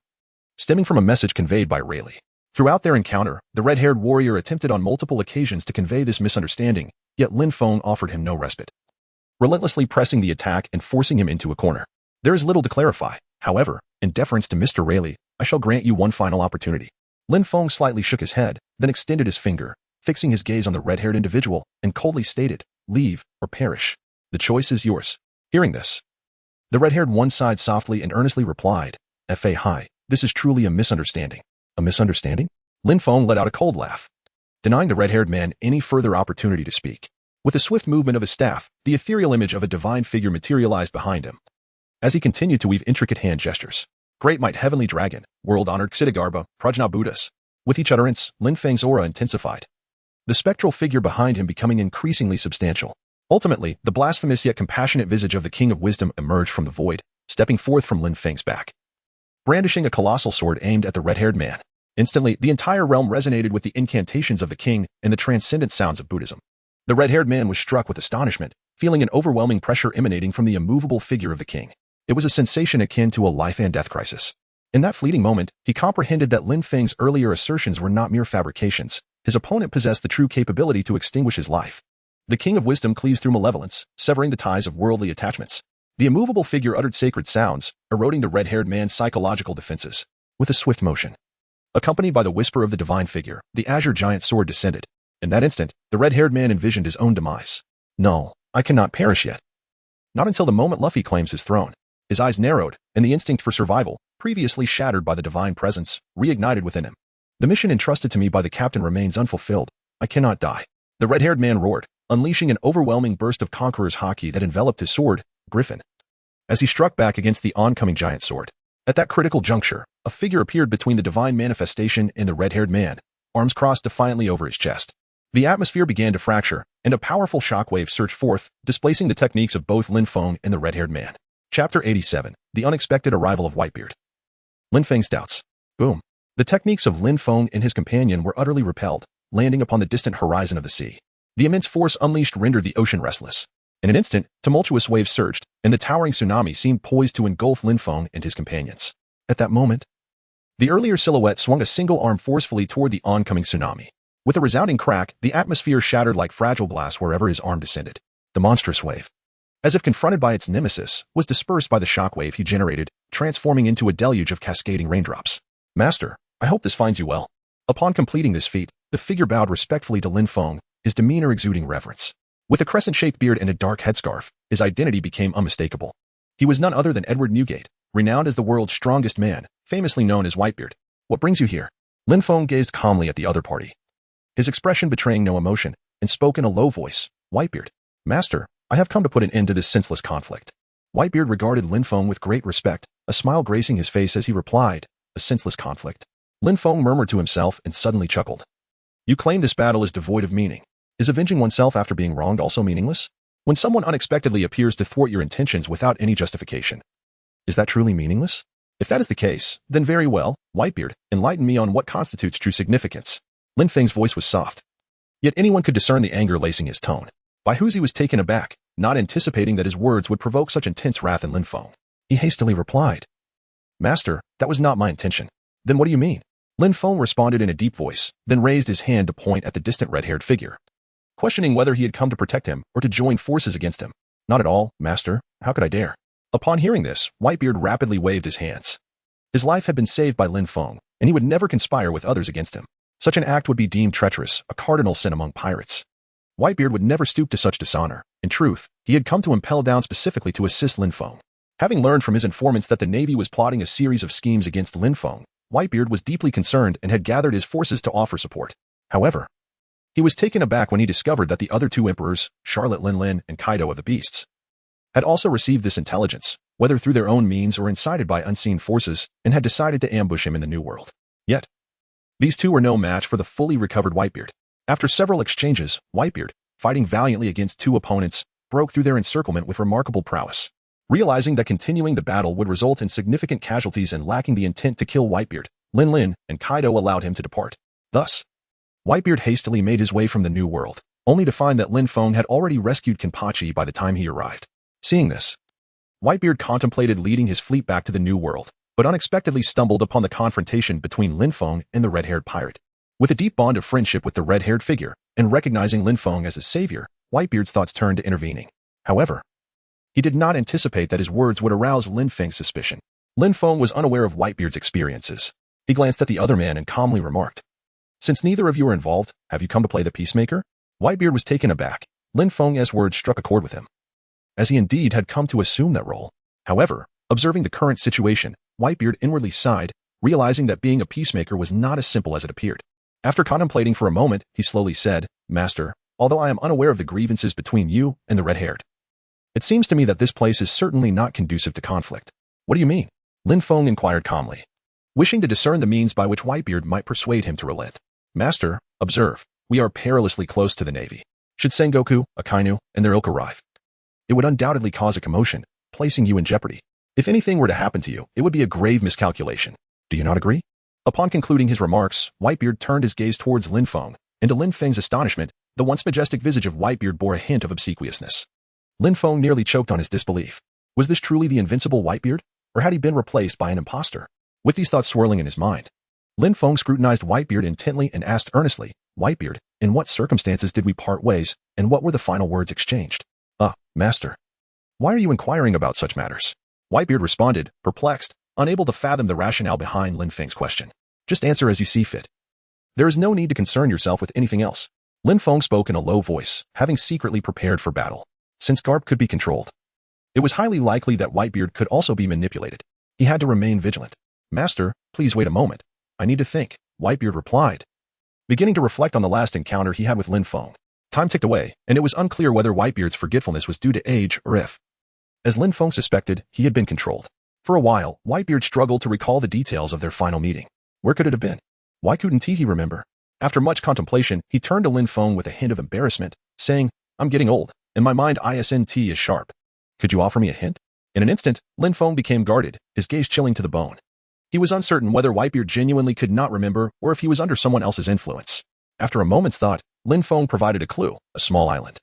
stemming from a message conveyed by Rayleigh. Throughout their encounter, the red-haired warrior attempted on multiple occasions to convey this misunderstanding, yet Lin Feng offered him no respite, relentlessly pressing the attack and forcing him into a corner. There is little to clarify. However, in deference to Mr. Rayleigh, I shall grant you one final opportunity. Lin Feng slightly shook his head, then extended his finger, fixing his gaze on the red-haired individual, and coldly stated, leave or perish. The choice is yours. Hearing this, the red-haired one sighed softly and earnestly replied, Fahai, this is truly a misunderstanding. A misunderstanding? Lin Feng let out a cold laugh, denying the red-haired man any further opportunity to speak. With a swift movement of his staff, the ethereal image of a divine figure materialized behind him. As he continued to weave intricate hand gestures, Great Might Heavenly Dragon, World-Honored Ksitigarbha, Prajna Buddhas. With each utterance, Lin Feng's aura intensified, the spectral figure behind him becoming increasingly substantial. Ultimately, the blasphemous yet compassionate visage of the King of Wisdom emerged from the void, stepping forth from Lin Feng's back, brandishing a colossal sword aimed at the red-haired man. Instantly, the entire realm resonated with the incantations of the king and the transcendent sounds of Buddhism. The red-haired man was struck with astonishment, feeling an overwhelming pressure emanating from the immovable figure of the king. It was a sensation akin to a life and death crisis. In that fleeting moment, he comprehended that Lin Feng's earlier assertions were not mere fabrications. His opponent possessed the true capability to extinguish his life. The King of Wisdom cleaves through malevolence, severing the ties of worldly attachments. The immovable figure uttered sacred sounds, eroding the red-haired man's psychological defenses. With a swift motion, accompanied by the whisper of the divine figure, the azure giant sword descended. In that instant, the red-haired man envisioned his own demise. No, I cannot perish yet. Not until the moment Luffy claims his throne. His eyes narrowed, and the instinct for survival, previously shattered by the divine presence, reignited within him. The mission entrusted to me by the captain remains unfulfilled. I cannot die. The red-haired man roared, unleashing an overwhelming burst of conqueror's haki that enveloped his sword, Griffin, as he struck back against the oncoming giant sword. At that critical juncture, a figure appeared between the divine manifestation and the red-haired man, arms crossed defiantly over his chest. The atmosphere began to fracture, and a powerful shockwave surged forth, displacing the techniques of both Lin Feng and the red-haired man. Chapter 87, The Unexpected Arrival of Whitebeard. Lin Feng's doubts. Boom. The techniques of Lin Feng and his companion were utterly repelled, landing upon the distant horizon of the sea. The immense force unleashed rendered the ocean restless. In an instant, tumultuous waves surged, and the towering tsunami seemed poised to engulf Lin Feng and his companions. At that moment, the earlier silhouette swung a single arm forcefully toward the oncoming tsunami. With a resounding crack, the atmosphere shattered like fragile glass wherever his arm descended. The monstrous wave, as if confronted by its nemesis, was dispersed by the shockwave he generated, transforming into a deluge of cascading raindrops. Master, I hope this finds you well. Upon completing this feat, the figure bowed respectfully to Lin Feng, his demeanor exuding reverence. With a crescent-shaped beard and a dark headscarf, his identity became unmistakable. He was none other than Edward Newgate, renowned as the world's strongest man, famously known as Whitebeard. What brings you here? Lin Feng gazed calmly at the other party, his expression betraying no emotion, and spoke in a low voice. Whitebeard, Master, I have come to put an end to this senseless conflict. Whitebeard regarded Lin Feng with great respect, a smile gracing his face as he replied, a senseless conflict. Lin Feng murmured to himself and suddenly chuckled. You claim this battle is devoid of meaning. Is avenging oneself after being wronged also meaningless? When someone unexpectedly appears to thwart your intentions without any justification, is that truly meaningless? If that is the case, then very well, Whitebeard, enlighten me on what constitutes true significance. Lin Feng's voice was soft. Yet anyone could discern the anger lacing his tone. By whose he was taken aback, not anticipating that his words would provoke such intense wrath in Lin Feng. He hastily replied, Master, that was not my intention. Then what do you mean? Lin Feng responded in a deep voice, then raised his hand to point at the distant red-haired figure, questioning whether he had come to protect him or to join forces against him. Not at all, Master. How could I dare? Upon hearing this, Whitebeard rapidly waved his hands. His life had been saved by Lin Feng, and he would never conspire with others against him. Such an act would be deemed treacherous, a cardinal sin among pirates. Whitebeard would never stoop to such dishonor. In truth, he had come to impel down specifically to assist Lin Feng. Having learned from his informants that the Navy was plotting a series of schemes against Lin Feng, Whitebeard was deeply concerned and had gathered his forces to offer support. However, he was taken aback when he discovered that the other two emperors, Charlotte Lin and Kaido of the Beasts, had also received this intelligence, whether through their own means or incited by unseen forces, and had decided to ambush him in the New World. Yet, these two were no match for the fully recovered Whitebeard. After several exchanges, Whitebeard, fighting valiantly against two opponents, broke through their encirclement with remarkable prowess. Realizing that continuing the battle would result in significant casualties and lacking the intent to kill Whitebeard, Lin and Kaido allowed him to depart. Thus, Whitebeard hastily made his way from the New World, only to find that Lin Feng had already rescued Kenpachi by the time he arrived. Seeing this, Whitebeard contemplated leading his fleet back to the New World, but unexpectedly stumbled upon the confrontation between Lin Feng and the red-haired pirate. With a deep bond of friendship with the red-haired figure, and recognizing Lin Feng as his savior, Whitebeard's thoughts turned to intervening. However, he did not anticipate that his words would arouse Lin Feng's suspicion. Lin Feng was unaware of Whitebeard's experiences. He glanced at the other man and calmly remarked, Since neither of you are involved, have you come to play the peacemaker? Whitebeard was taken aback. Lin Feng's words struck a chord with him, as he indeed had come to assume that role. However, observing the current situation, Whitebeard inwardly sighed, realizing that being a peacemaker was not as simple as it appeared. After contemplating for a moment, he slowly said, Master, although I am unaware of the grievances between you and the red-haired, it seems to me that this place is certainly not conducive to conflict. What do you mean? Lin Feng inquired calmly, wishing to discern the means by which Whitebeard might persuade him to relent. Master, observe, we are perilously close to the Navy. Should Sengoku, Akainu, and their ilk arrive, it would undoubtedly cause a commotion, placing you in jeopardy. If anything were to happen to you, it would be a grave miscalculation. Do you not agree? Upon concluding his remarks, Whitebeard turned his gaze towards Lin Feng, and to Lin Feng's astonishment, the once majestic visage of Whitebeard bore a hint of obsequiousness. Lin Feng nearly choked on his disbelief. Was this truly the invincible Whitebeard, or had he been replaced by an impostor? With these thoughts swirling in his mind, Lin Feng scrutinized Whitebeard intently and asked earnestly, Whitebeard, in what circumstances did we part ways, and what were the final words exchanged? Master, why are you inquiring about such matters? Whitebeard responded, perplexed, unable to fathom the rationale behind Lin Feng's question. Just answer as you see fit. There is no need to concern yourself with anything else. Lin Feng spoke in a low voice, having secretly prepared for battle. Since Garp could be controlled, it was highly likely that Whitebeard could also be manipulated. He had to remain vigilant. Master, please wait a moment. I need to think, Whitebeard replied, beginning to reflect on the last encounter he had with Lin Feng. Time ticked away, and it was unclear whether Whitebeard's forgetfulness was due to age or if, as Lin Feng suspected, he had been controlled. For a while, Whitebeard struggled to recall the details of their final meeting. Where could it have been? Why couldn't he remember? After much contemplation, he turned to Lin Feng with a hint of embarrassment, saying, I'm getting old, and my mind isn't as sharp. Could you offer me a hint? In an instant, Lin Feng became guarded, his gaze chilling to the bone. He was uncertain whether Whitebeard genuinely could not remember or if he was under someone else's influence. After a moment's thought, Lin Feng provided a clue: a small island.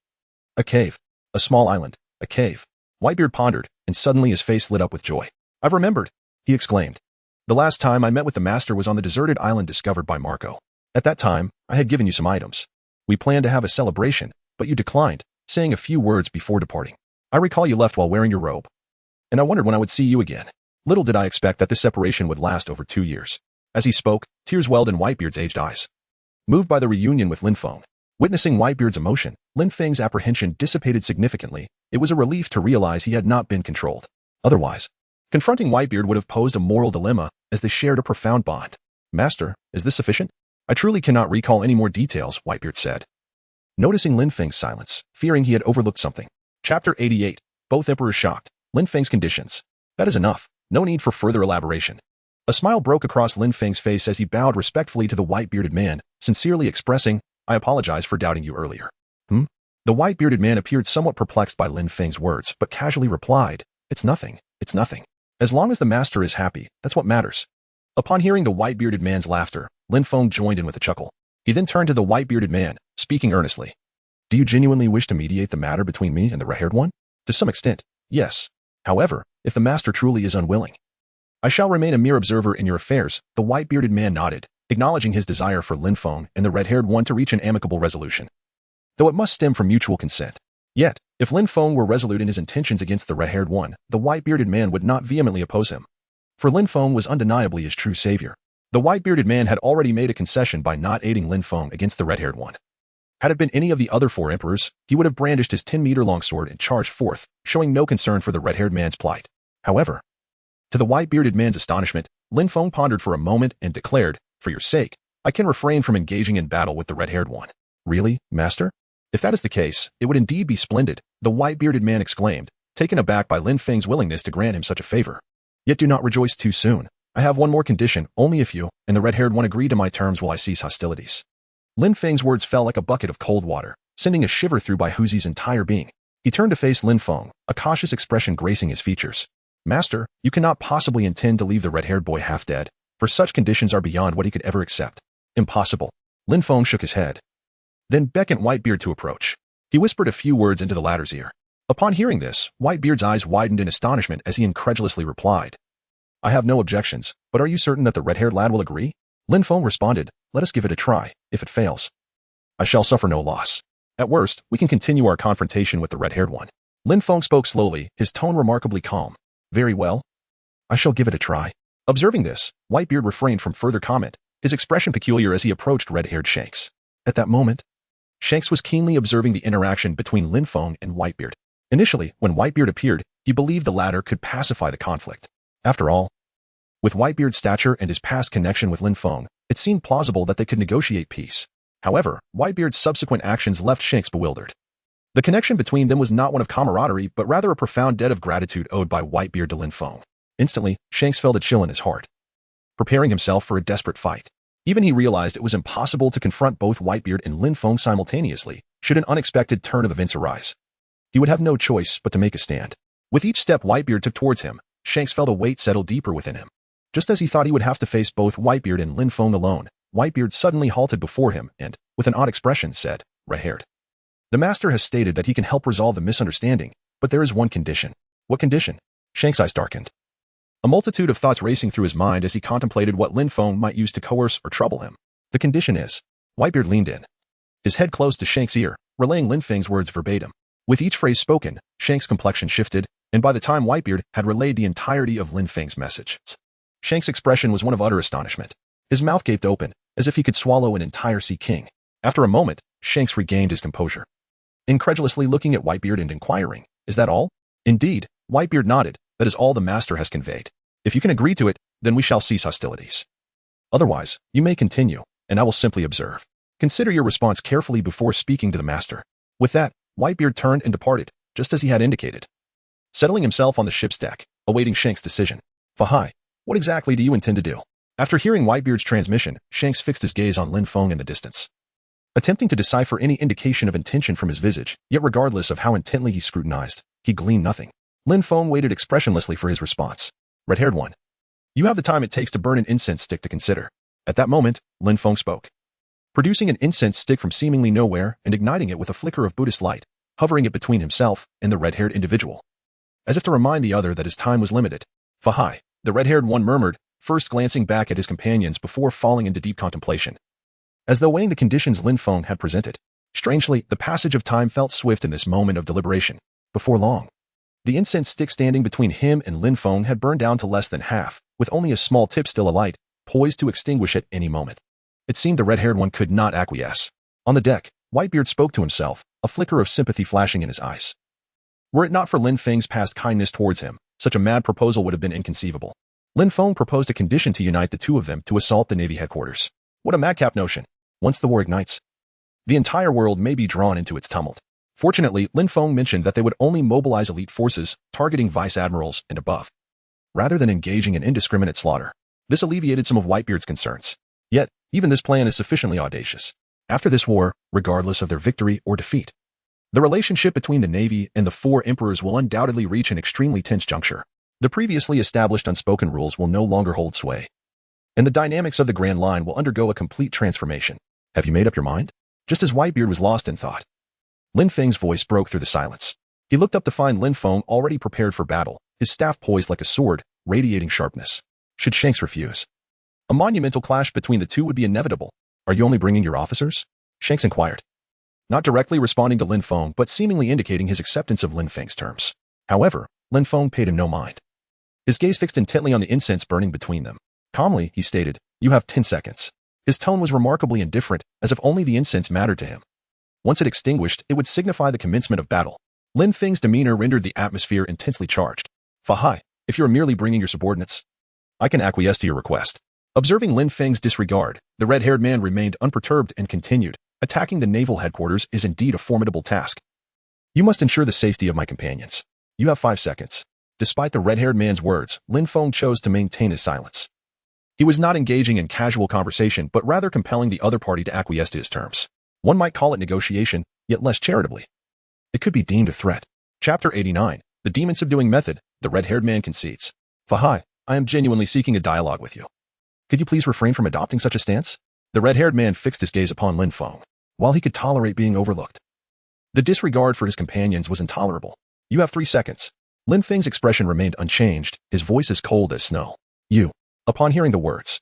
A cave. A small island. A cave. Whitebeard pondered, and suddenly his face lit up with joy. "I've remembered," he exclaimed. "The last time I met with the master was on the deserted island discovered by Marco. At that time, I had given you some items. We planned to have a celebration, but you declined, saying a few words before departing. I recall you left while wearing your robe, and I wondered when I would see you again. Little did I expect that this separation would last over 2 years." As he spoke, tears welled in Whitebeard's aged eyes. Moved by the reunion with Lin Feng, witnessing Whitebeard's emotion, Lin Feng's apprehension dissipated significantly. It was a relief to realize he had not been controlled. Otherwise, confronting Whitebeard would have posed a moral dilemma, as they shared a profound bond. "Master, is this sufficient?" "I truly cannot recall any more details," Whitebeard said, noticing Lin Feng's silence, fearing he had overlooked something. Chapter 88. Both Emperors shocked. Lin Feng's conditions. "That is enough. No need for further elaboration." A smile broke across Lin Feng's face as he bowed respectfully to the white-bearded man, sincerely expressing, "I apologize for doubting you earlier." The white-bearded man appeared somewhat perplexed by Lin Feng's words, but casually replied, "It's nothing. It's nothing. As long as the master is happy, that's what matters." Upon hearing the white-bearded man's laughter, Lin Feng joined in with a chuckle. He then turned to the white-bearded man, speaking earnestly. "Do you genuinely wish to mediate the matter between me and the red-haired one?" "To some extent, yes. However, if the master truly is unwilling, I shall remain a mere observer in your affairs." The white-bearded man nodded, acknowledging his desire for Lin Feng and the red-haired one to reach an amicable resolution, though it must stem from mutual consent. Yet, if Lin Feng were resolute in his intentions against the red-haired one, the white-bearded man would not vehemently oppose him. For Lin Feng was undeniably his true savior. The white-bearded man had already made a concession by not aiding Lin Feng against the red-haired one. Had it been any of the other 4 emperors, he would have brandished his 10-meter long sword and charged forth, showing no concern for the red-haired man's plight. However, to the white-bearded man's astonishment, Lin Feng pondered for a moment and declared, "For your sake, I can refrain from engaging in battle with the red-haired one." "Really, master? If that is the case, it would indeed be splendid," the white-bearded man exclaimed, taken aback by Lin Feng's willingness to grant him such a favor. "Yet do not rejoice too soon. I have one more condition. Only if you and the red-haired one agree to my terms will I cease hostilities." Lin Feng's words fell like a bucket of cold water, sending a shiver through Baihuzi's entire being. He turned to face Lin Feng, a cautious expression gracing his features. "Master, you cannot possibly intend to leave the red-haired boy half dead, for such conditions are beyond what he could ever accept." "Impossible." Lin Feng shook his head, then beckoned Whitebeard to approach. He whispered a few words into the latter's ear. Upon hearing this, Whitebeard's eyes widened in astonishment as he incredulously replied, "I have no objections, but are you certain that the red-haired lad will agree?" Lin Feng responded, "Let us give it a try. If it fails, I shall suffer no loss. At worst, we can continue our confrontation with the red-haired one." Lin Feng spoke slowly, his tone remarkably calm. "Very well. I shall give it a try." Observing this, Whitebeard refrained from further comment, his expression peculiar as he approached red-haired Shanks. At that moment, Shanks was keenly observing the interaction between Lin Feng and Whitebeard. Initially, when Whitebeard appeared, he believed the latter could pacify the conflict. After all, with Whitebeard's stature and his past connection with Lin Feng, it seemed plausible that they could negotiate peace. However, Whitebeard's subsequent actions left Shanks bewildered. The connection between them was not one of camaraderie, but rather a profound debt of gratitude owed by Whitebeard to Lin Feng. Instantly, Shanks felt a chill in his heart, preparing himself for a desperate fight. Even he realized it was impossible to confront both Whitebeard and Lin Feng simultaneously, should an unexpected turn of events arise. He would have no choice but to make a stand. With each step Whitebeard took towards him, Shanks felt a weight settle deeper within him. Just as he thought he would have to face both Whitebeard and Lin Feng alone, Whitebeard suddenly halted before him and, with an odd expression, said, "Red-haired, the master has stated that he can help resolve the misunderstanding, but there is one condition." "What condition?" Shanks' eyes darkened, a multitude of thoughts racing through his mind as he contemplated what Lin Feng might use to coerce or trouble him. "The condition is..." Whitebeard leaned in, his head close to Shanks' ear, relaying Lin Feng's words verbatim. With each phrase spoken, Shanks' complexion shifted, and by the time Whitebeard had relayed the entirety of Lin Feng's message, Shanks' expression was one of utter astonishment. His mouth gaped open, as if he could swallow an entire sea king. After a moment, Shanks regained his composure, incredulously looking at Whitebeard and inquiring, "Is that all?" "Indeed," Whitebeard nodded, "that is all the master has conveyed. If you can agree to it, then we shall cease hostilities. Otherwise, you may continue, and I will simply observe. Consider your response carefully before speaking to the master." With that, Whitebeard turned and departed, just as he had indicated, settling himself on the ship's deck, awaiting Shanks' decision. "Fahai, what exactly do you intend to do?" After hearing Whitebeard's transmission, Shanks fixed his gaze on Lin Feng in the distance, attempting to decipher any indication of intention from his visage, yet regardless of how intently he scrutinized, he gleaned nothing. Lin Feng waited expressionlessly for his response. "Red-haired one, You have the time it takes to burn an incense stick to consider. At that moment, Lin Feng spoke. Producing an incense stick from seemingly nowhere and igniting it with a flicker of Buddhist light, hovering it between himself and the red-haired individual. As if to remind the other that his time was limited, Fahai, the red-haired one murmured, first glancing back at his companions before falling into deep contemplation. As though weighing the conditions Lin Feng had presented, strangely, the passage of time felt swift in this moment of deliberation. Before long, the incense stick standing between him and Lin Feng had burned down to less than half, with only a small tip still alight, poised to extinguish at any moment. It seemed the red-haired one could not acquiesce. On the deck, Whitebeard spoke to himself, a flicker of sympathy flashing in his eyes. Were it not for Lin Feng's past kindness towards him, such a mad proposal would have been inconceivable. Lin Feng proposed a condition to unite the two of them to assault the Navy headquarters. What a madcap notion. Once the war ignites, the entire world may be drawn into its tumult. Fortunately, Lin Feng mentioned that they would only mobilize elite forces, targeting vice admirals and above, rather than engaging in indiscriminate slaughter. This alleviated some of Whitebeard's concerns. Yet, even this plan is sufficiently audacious. After this war, regardless of their victory or defeat, the relationship between the Navy and the four emperors will undoubtedly reach an extremely tense juncture. The previously established unspoken rules will no longer hold sway, and the dynamics of the Grand Line will undergo a complete transformation. Have you made up your mind? Just as Whitebeard was lost in thought, Lin Feng's voice broke through the silence. He looked up to find Lin Feng already prepared for battle, his staff poised like a sword, radiating sharpness. Should Shanks refuse, a monumental clash between the two would be inevitable. Are you only bringing your officers? Shanks inquired, not directly responding to Lin Feng but seemingly indicating his acceptance of Lin Feng's terms. However, Lin Feng paid him no mind. His gaze fixed intently on the incense burning between them. Calmly, he stated, "You have 10 seconds. His tone was remarkably indifferent, as if only the incense mattered to him. Once it extinguished, it would signify the commencement of battle. Lin Feng's demeanor rendered the atmosphere intensely charged. Fahai, if you are merely bringing your subordinates, I can acquiesce to your request." Observing Lin Feng's disregard, the red-haired man remained unperturbed and continued, "Attacking the naval headquarters is indeed a formidable task. You must ensure the safety of my companions. You have 5 seconds. Despite the red-haired man's words, Lin Feng chose to maintain his silence. He was not engaging in casual conversation, but rather compelling the other party to acquiesce to his terms. One might call it negotiation, yet less charitably. It could be deemed a threat. Chapter 89, The Demon Subduing Method, the red-haired man concedes. Fahai, I am genuinely seeking a dialogue with you. Could you please refrain from adopting such a stance? The red-haired man fixed his gaze upon Lin Feng. While he could tolerate being overlooked, the disregard for his companions was intolerable. You have 3 seconds. Lin Feng's expression remained unchanged, his voice as cold as snow. You. Upon hearing the words,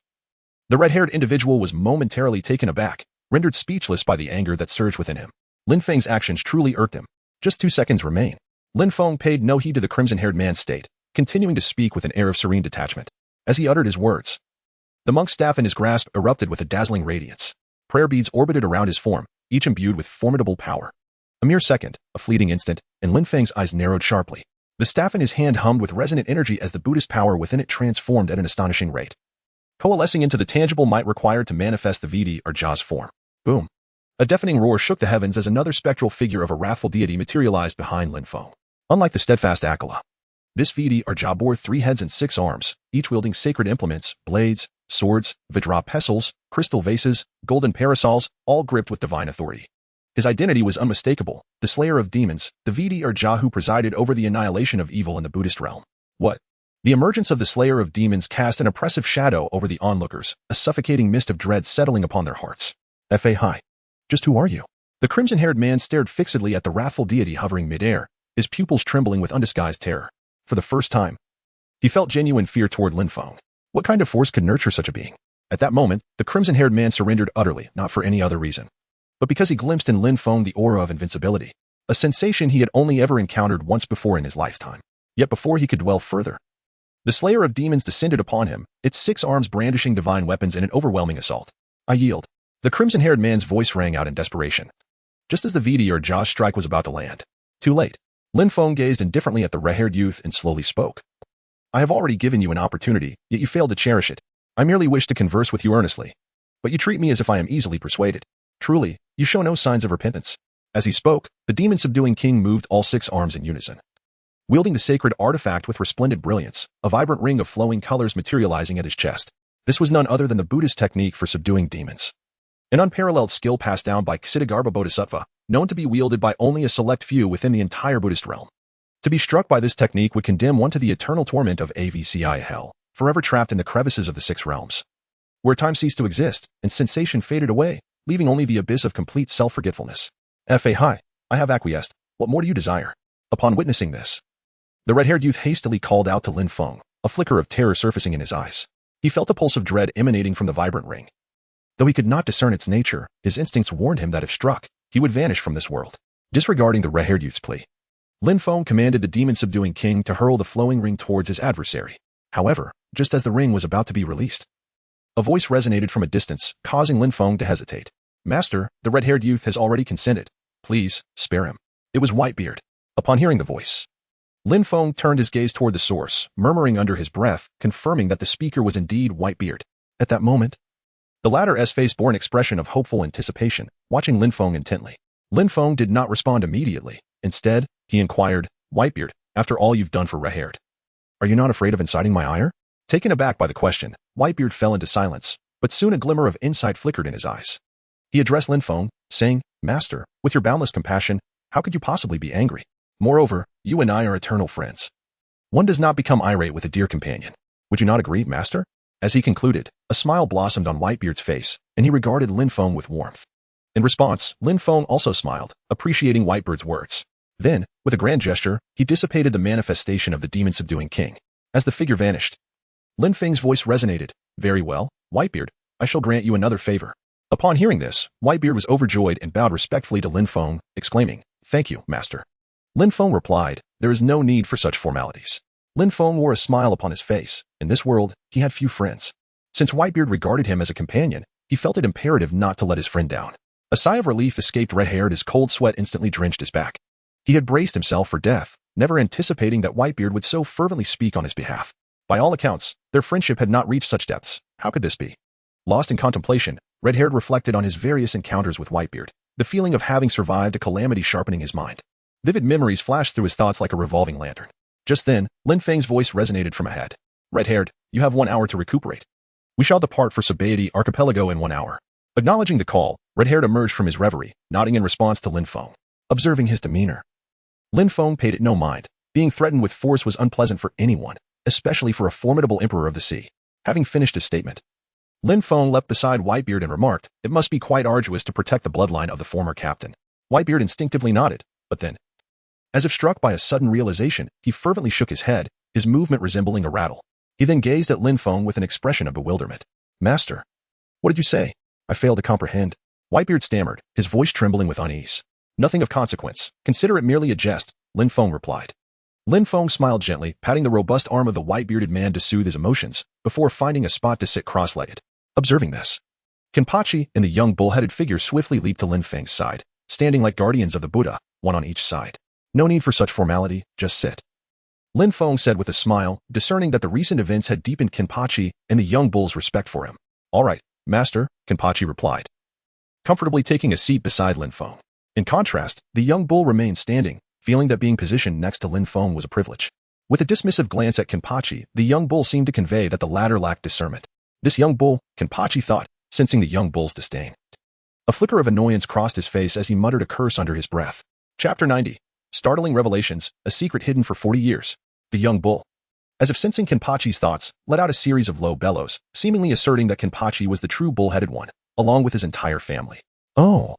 the red-haired individual was momentarily taken aback, rendered speechless by the anger that surged within him. Lin Feng's actions truly irked him. Just 2 seconds remain. Lin Feng paid no heed to the crimson-haired man's state, continuing to speak with an air of serene detachment. As he uttered his words, the monk's staff in his grasp erupted with a dazzling radiance. Prayer beads orbited around his form, each imbued with formidable power. A mere second, a fleeting instant, and Lin Feng's eyes narrowed sharply. The staff in his hand hummed with resonant energy as the Buddhist power within it transformed at an astonishing rate, coalescing into the tangible might required to manifest the Vidi or Ja's form. Boom. A deafening roar shook the heavens as another spectral figure of a wrathful deity materialized behind Lin Feng. Unlike the steadfast Akala, this Vidi or Ja bore 3 heads and 6 arms, each wielding sacred implements, blades, swords, Vajra pestles, crystal vases, golden parasols, all gripped with divine authority. His identity was unmistakable, the slayer of demons, the Vidi or Ja who presided over the annihilation of evil in the Buddhist realm. What? The emergence of the slayer of demons cast an oppressive shadow over the onlookers, a suffocating mist of dread settling upon their hearts. Fahai. Just who are you? The crimson-haired man stared fixedly at the wrathful deity hovering mid-air, his pupils trembling with undisguised terror. For the first time, he felt genuine fear toward Lin Feng. What kind of force could nurture such a being? At that moment, the crimson-haired man surrendered utterly, not for any other reason, but because he glimpsed in Lin Feng the aura of invincibility, a sensation he had only ever encountered once before in his lifetime. Yet before he could dwell further, the slayer of demons descended upon him, its 6 arms brandishing divine weapons in an overwhelming assault. I yield. The crimson-haired man's voice rang out in desperation, just as the Vidi or Ja's strike was about to land. Too late. Lin Feng gazed indifferently at the red-haired youth and slowly spoke. I have already given you an opportunity, yet you failed to cherish it. I merely wish to converse with you earnestly, but you treat me as if I am easily persuaded. Truly, you show no signs of repentance. As he spoke, the demon-subduing king moved all 6 arms in unison, wielding the sacred artifact with resplendent brilliance, a vibrant ring of flowing colors materializing at his chest. This was none other than the Buddhist technique for subduing demons, an unparalleled skill passed down by Ksitigarbha Bodhisattva, known to be wielded by only a select few within the entire Buddhist realm. To be struck by this technique would condemn one to the eternal torment of AVCI hell. forever trapped in the crevices of the six realms, where time ceased to exist and sensation faded away, leaving only the abyss of complete self-forgetfulness. Fahai, I have acquiesced. What more do you desire? Upon witnessing this, the red-haired youth hastily called out to Lin Feng, a flicker of terror surfacing in his eyes. He felt a pulse of dread emanating from the vibrant ring. Though he could not discern its nature, his instincts warned him that if struck, he would vanish from this world. Disregarding the red-haired youth's plea, Lin Feng commanded the demon-subduing king to hurl the flowing ring towards his adversary. However, just as the ring was about to be released, a voice resonated from a distance, causing Lin Feng to hesitate. Master, the red-haired youth has already consented. Please, spare him. It was Whitebeard. Upon hearing the voice, Lin Feng turned his gaze toward the source, murmuring under his breath, confirming that the speaker was indeed Whitebeard. At that moment, the latter's face bore an expression of hopeful anticipation, watching Lin Feng intently. Lin Feng did not respond immediately. Instead, he inquired, Whitebeard, after all you've done for red-haired, are you not afraid of inciting my ire? Taken aback by the question, Whitebeard fell into silence, but soon a glimmer of insight flickered in his eyes. He addressed Lin Feng, saying, Master, with your boundless compassion, how could you possibly be angry? Moreover, you and I are eternal friends. One does not become irate with a dear companion. Would you not agree, Master? As he concluded, a smile blossomed on Whitebeard's face, and he regarded Lin Feng with warmth. In response, Lin Feng also smiled, appreciating Whitebeard's words. Then, with a grand gesture, he dissipated the manifestation of the demon-subduing king. As the figure vanished, Lin Feng's voice resonated. Very well, Whitebeard, I shall grant you another favor. Upon hearing this, Whitebeard was overjoyed and bowed respectfully to Lin Feng, exclaiming, Thank you, Master. Lin Feng replied, There is no need for such formalities. Lin Feng wore a smile upon his face. In this world, he had few friends. Since Whitebeard regarded him as a companion, he felt it imperative not to let his friend down. A sigh of relief escaped red-haired as cold sweat instantly drenched his back. He had braced himself for death, never anticipating that Whitebeard would so fervently speak on his behalf. By all accounts, their friendship had not reached such depths. How could this be? Lost in contemplation, red-haired reflected on his various encounters with Whitebeard, the feeling of having survived a calamity sharpening his mind. Vivid memories flashed through his thoughts like a revolving lantern. Just then, Lin Feng's voice resonated from ahead. Red-haired, you have 1 hour to recuperate. We shall depart for Sabaody Archipelago in 1 hour. Acknowledging the call, red-haired emerged from his reverie, nodding in response to Lin Feng. Observing his demeanor, Lin Feng paid it no mind. Being threatened with force was unpleasant for anyone, especially for a formidable emperor of the sea. Having finished his statement, Lin Feng leapt beside Whitebeard and remarked, It must be quite arduous to protect the bloodline of the former captain. Whitebeard instinctively nodded, but then, as if struck by a sudden realization, he fervently shook his head, his movement resembling a rattle. He then gazed at Lin Feng with an expression of bewilderment. Master, what did you say? I failed to comprehend. Whitebeard stammered, his voice trembling with unease. Nothing of consequence. Consider it merely a jest, Lin Feng replied. Lin Feng smiled gently, patting the robust arm of the white-bearded man to soothe his emotions, before finding a spot to sit cross-legged. Observing this, Kenpachi and the young bull-headed figure swiftly leaped to Lin Feng's side, standing like guardians of the Buddha, one on each side. No need for such formality, just sit. Lin Feng said with a smile, discerning that the recent events had deepened Kenpachi and the young bull's respect for him. All right, Master, Kenpachi replied, comfortably taking a seat beside Lin Feng. In contrast, the young bull remained standing, feeling that being positioned next to Lin Feng was a privilege. With a dismissive glance at Kenpachi, the young bull seemed to convey that the latter lacked discernment. This young bull, Kenpachi thought, sensing the young bull's disdain. A flicker of annoyance crossed his face as he muttered a curse under his breath. Chapter 90. Startling Revelations, a secret hidden for 40 years. The young bull, as if sensing Kenpachi's thoughts, let out a series of low bellows, seemingly asserting that Kenpachi was the true bull-headed one, along with his entire family. Oh,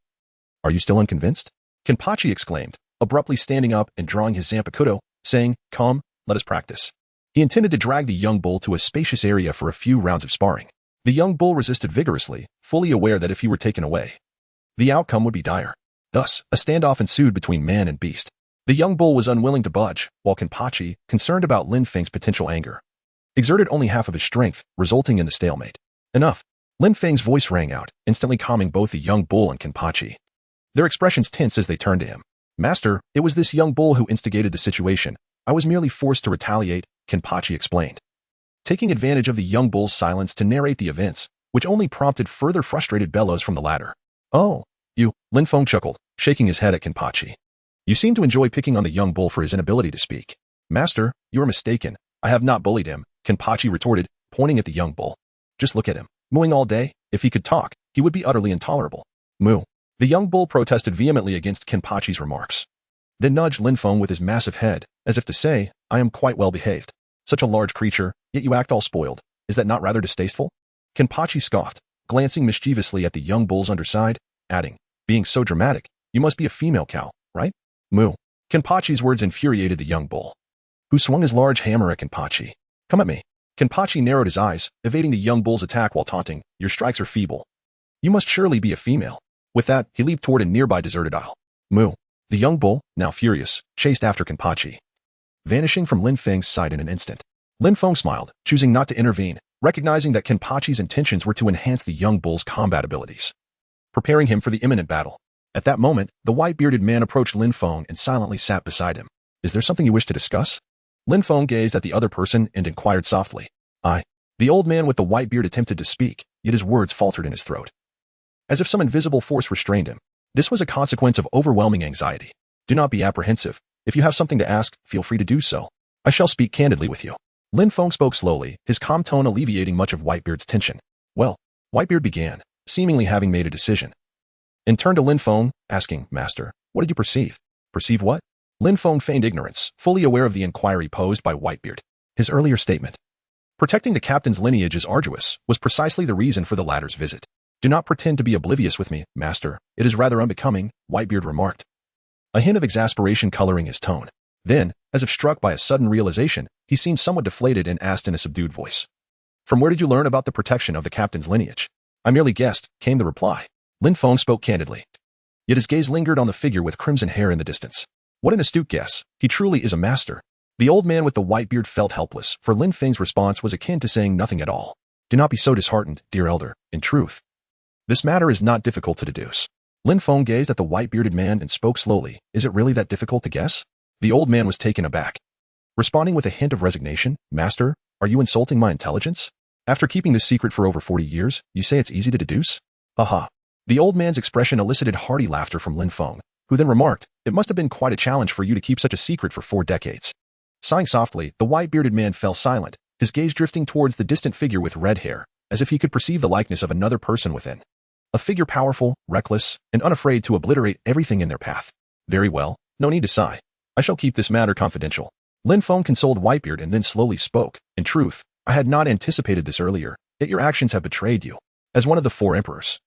are you still unconvinced? Kenpachi exclaimed, abruptly standing up and drawing his Zanpakuto, saying, Come, let us practice. He intended to drag the young bull to a spacious area for a few rounds of sparring. The young bull resisted vigorously, fully aware that if he were taken away, the outcome would be dire. Thus, a standoff ensued between man and beast. The young bull was unwilling to budge, while Kenpachi, concerned about Lin Feng's potential anger, exerted only half of his strength, resulting in the stalemate. Enough. Lin Feng's voice rang out, instantly calming both the young bull and Kenpachi. Their expressions tense as they turned to him. Master, it was this young bull who instigated the situation. I was merely forced to retaliate, Kenpachi explained, taking advantage of the young bull's silence to narrate the events, which only prompted further frustrated bellows from the latter. Oh, you, Lin Feng chuckled, shaking his head at Kenpachi. You seem to enjoy picking on the young bull for his inability to speak. Master, you are mistaken. I have not bullied him, Kenpachi retorted, pointing at the young bull. Just look at him, mooing all day. If he could talk, he would be utterly intolerable. Moo. The young bull protested vehemently against Kenpachi's remarks, then nudged Lin Feng with his massive head, as if to say, I am quite well behaved. Such a large creature, yet you act all spoiled. Is that not rather distasteful? Kenpachi scoffed, glancing mischievously at the young bull's underside, adding, being so dramatic, you must be a female cow, right? Moo. Kenpachi's words infuriated the young bull, who swung his large hammer at Kenpachi. Come at me. Kenpachi narrowed his eyes, evading the young bull's attack while taunting, your strikes are feeble. You must surely be a female. With that, he leaped toward a nearby deserted aisle. Moo. The young bull, now furious, chased after Kenpachi, vanishing from Lin Feng's sight in an instant. Lin Feng smiled, choosing not to intervene, recognizing that Kenpachi's intentions were to enhance the young bull's combat abilities, preparing him for the imminent battle. At that moment, the white-bearded man approached Lin Feng and silently sat beside him. Is there something you wish to discuss? Lin Feng gazed at the other person and inquired softly. The old man with the white beard attempted to speak, yet his words faltered in his throat, as if some invisible force restrained him. This was a consequence of overwhelming anxiety. Do not be apprehensive. If you have something to ask, feel free to do so. I shall speak candidly with you. Lin Feng spoke slowly, his calm tone alleviating much of Whitebeard's tension. Well, Whitebeard began, seemingly having made a decision, and turned to Lin Feng, asking, Master, what did you perceive? Perceive what? Lin Feng feigned ignorance, fully aware of the inquiry posed by Whitebeard. His earlier statement, protecting the captain's lineage is arduous, was precisely the reason for the latter's visit. Do not pretend to be oblivious with me, Master. It is rather unbecoming, Whitebeard remarked, a hint of exasperation coloring his tone. Then, as if struck by a sudden realization, he seemed somewhat deflated and asked in a subdued voice, From where did you learn about the protection of the captain's lineage? I merely guessed, came the reply. Lin Feng spoke candidly, yet his gaze lingered on the figure with crimson hair in the distance. What an astute guess. He truly is a master. The old man with the white beard felt helpless, for Lin Feng's response was akin to saying nothing at all. Do not be so disheartened, dear elder. In truth, this matter is not difficult to deduce. Lin Feng gazed at the white-bearded man and spoke slowly. Is it really that difficult to guess? The old man was taken aback, responding with a hint of resignation. Master, are you insulting my intelligence? After keeping this secret for over 40 years, you say it's easy to deduce? Aha. The old man's expression elicited hearty laughter from Lin Feng, who then remarked, It must have been quite a challenge for you to keep such a secret for 4 decades. Sighing softly, the white-bearded man fell silent, his gaze drifting towards the distant figure with red hair, as if he could perceive the likeness of another person within. A figure powerful, reckless, and unafraid to obliterate everything in their path. Very well, no need to sigh. I shall keep this matter confidential. Lin Feng consoled Whitebeard and then slowly spoke. In truth, I had not anticipated this earlier, yet your actions have betrayed you. As one of the 4 emperors,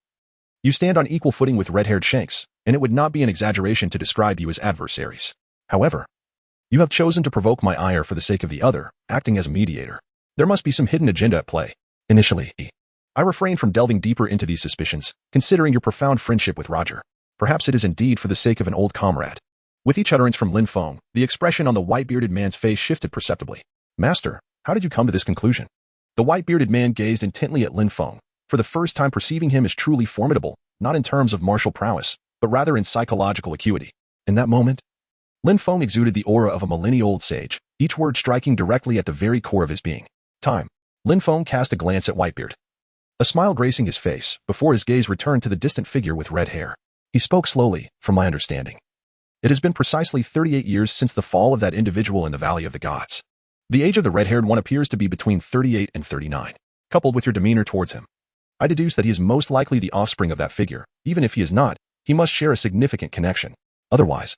you stand on equal footing with red-haired Shanks, and it would not be an exaggeration to describe you as adversaries. However, you have chosen to provoke my ire for the sake of the other, acting as a mediator. There must be some hidden agenda at play. Initially, I refrained from delving deeper into these suspicions, considering your profound friendship with Roger. Perhaps it is indeed for the sake of an old comrade. With each utterance from Lin Feng, the expression on the white-bearded man's face shifted perceptibly. Master, how did you come to this conclusion? The white-bearded man gazed intently at Lin Feng, for the first time perceiving him as truly formidable, not in terms of martial prowess, but rather in psychological acuity. In that moment, Lin Feng exuded the aura of a millennia-old sage, each word striking directly at the very core of his being. Time. Lin Feng cast a glance at Whitebeard, a smile gracing his face, before his gaze returned to the distant figure with red hair. He spoke slowly, from my understanding. It has been precisely 38 years since the fall of that individual in the Valley of the Gods. The age of the red-haired one appears to be between 38 and 39. Coupled with your demeanor towards him, I deduce that he is most likely the offspring of that figure. Even if he is not, he must share a significant connection. Otherwise,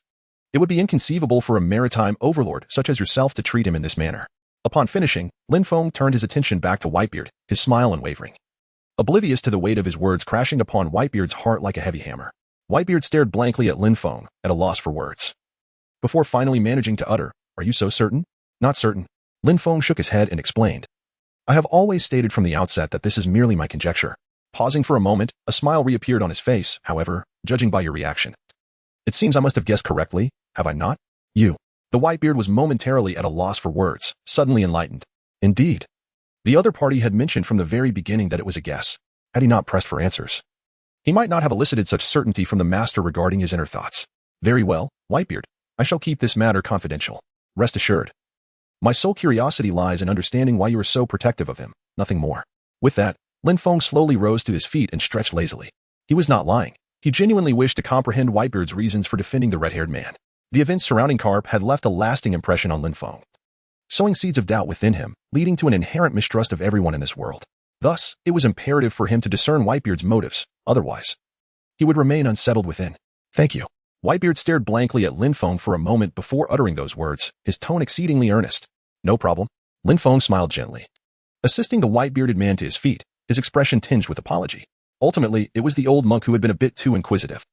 it would be inconceivable for a maritime overlord such as yourself to treat him in this manner. Upon finishing, Lin Feng turned his attention back to Whitebeard, his smile unwavering, oblivious to the weight of his words crashing upon Whitebeard's heart like a heavy hammer. Whitebeard stared blankly at Lin Feng, at a loss for words, before finally managing to utter, Are you so certain? Not certain. Lin Feng shook his head and explained, I have always stated from the outset that this is merely my conjecture. Pausing for a moment, a smile reappeared on his face, however, judging by your reaction. It seems I must have guessed correctly, have I not? You. The Whitebeard was momentarily at a loss for words, suddenly enlightened. Indeed. The other party had mentioned from the very beginning that it was a guess. Had he not pressed for answers, he might not have elicited such certainty from the master regarding his inner thoughts. Very well, Whitebeard. I shall keep this matter confidential. Rest assured. My sole curiosity lies in understanding why you are so protective of him, nothing more. With that, Lin Feng slowly rose to his feet and stretched lazily. He was not lying. He genuinely wished to comprehend Whitebeard's reasons for defending the red-haired man. The events surrounding Karp had left a lasting impression on Lin Feng, sowing seeds of doubt within him, leading to an inherent mistrust of everyone in this world. Thus, it was imperative for him to discern Whitebeard's motives, otherwise, he would remain unsettled within. Thank you. Whitebeard stared blankly at Lin Feng for a moment before uttering those words, his tone exceedingly earnest. No problem. Lin Feng smiled gently, assisting the white-bearded man to his feet, his expression tinged with apology. Ultimately, it was the old monk who had been a bit too inquisitive.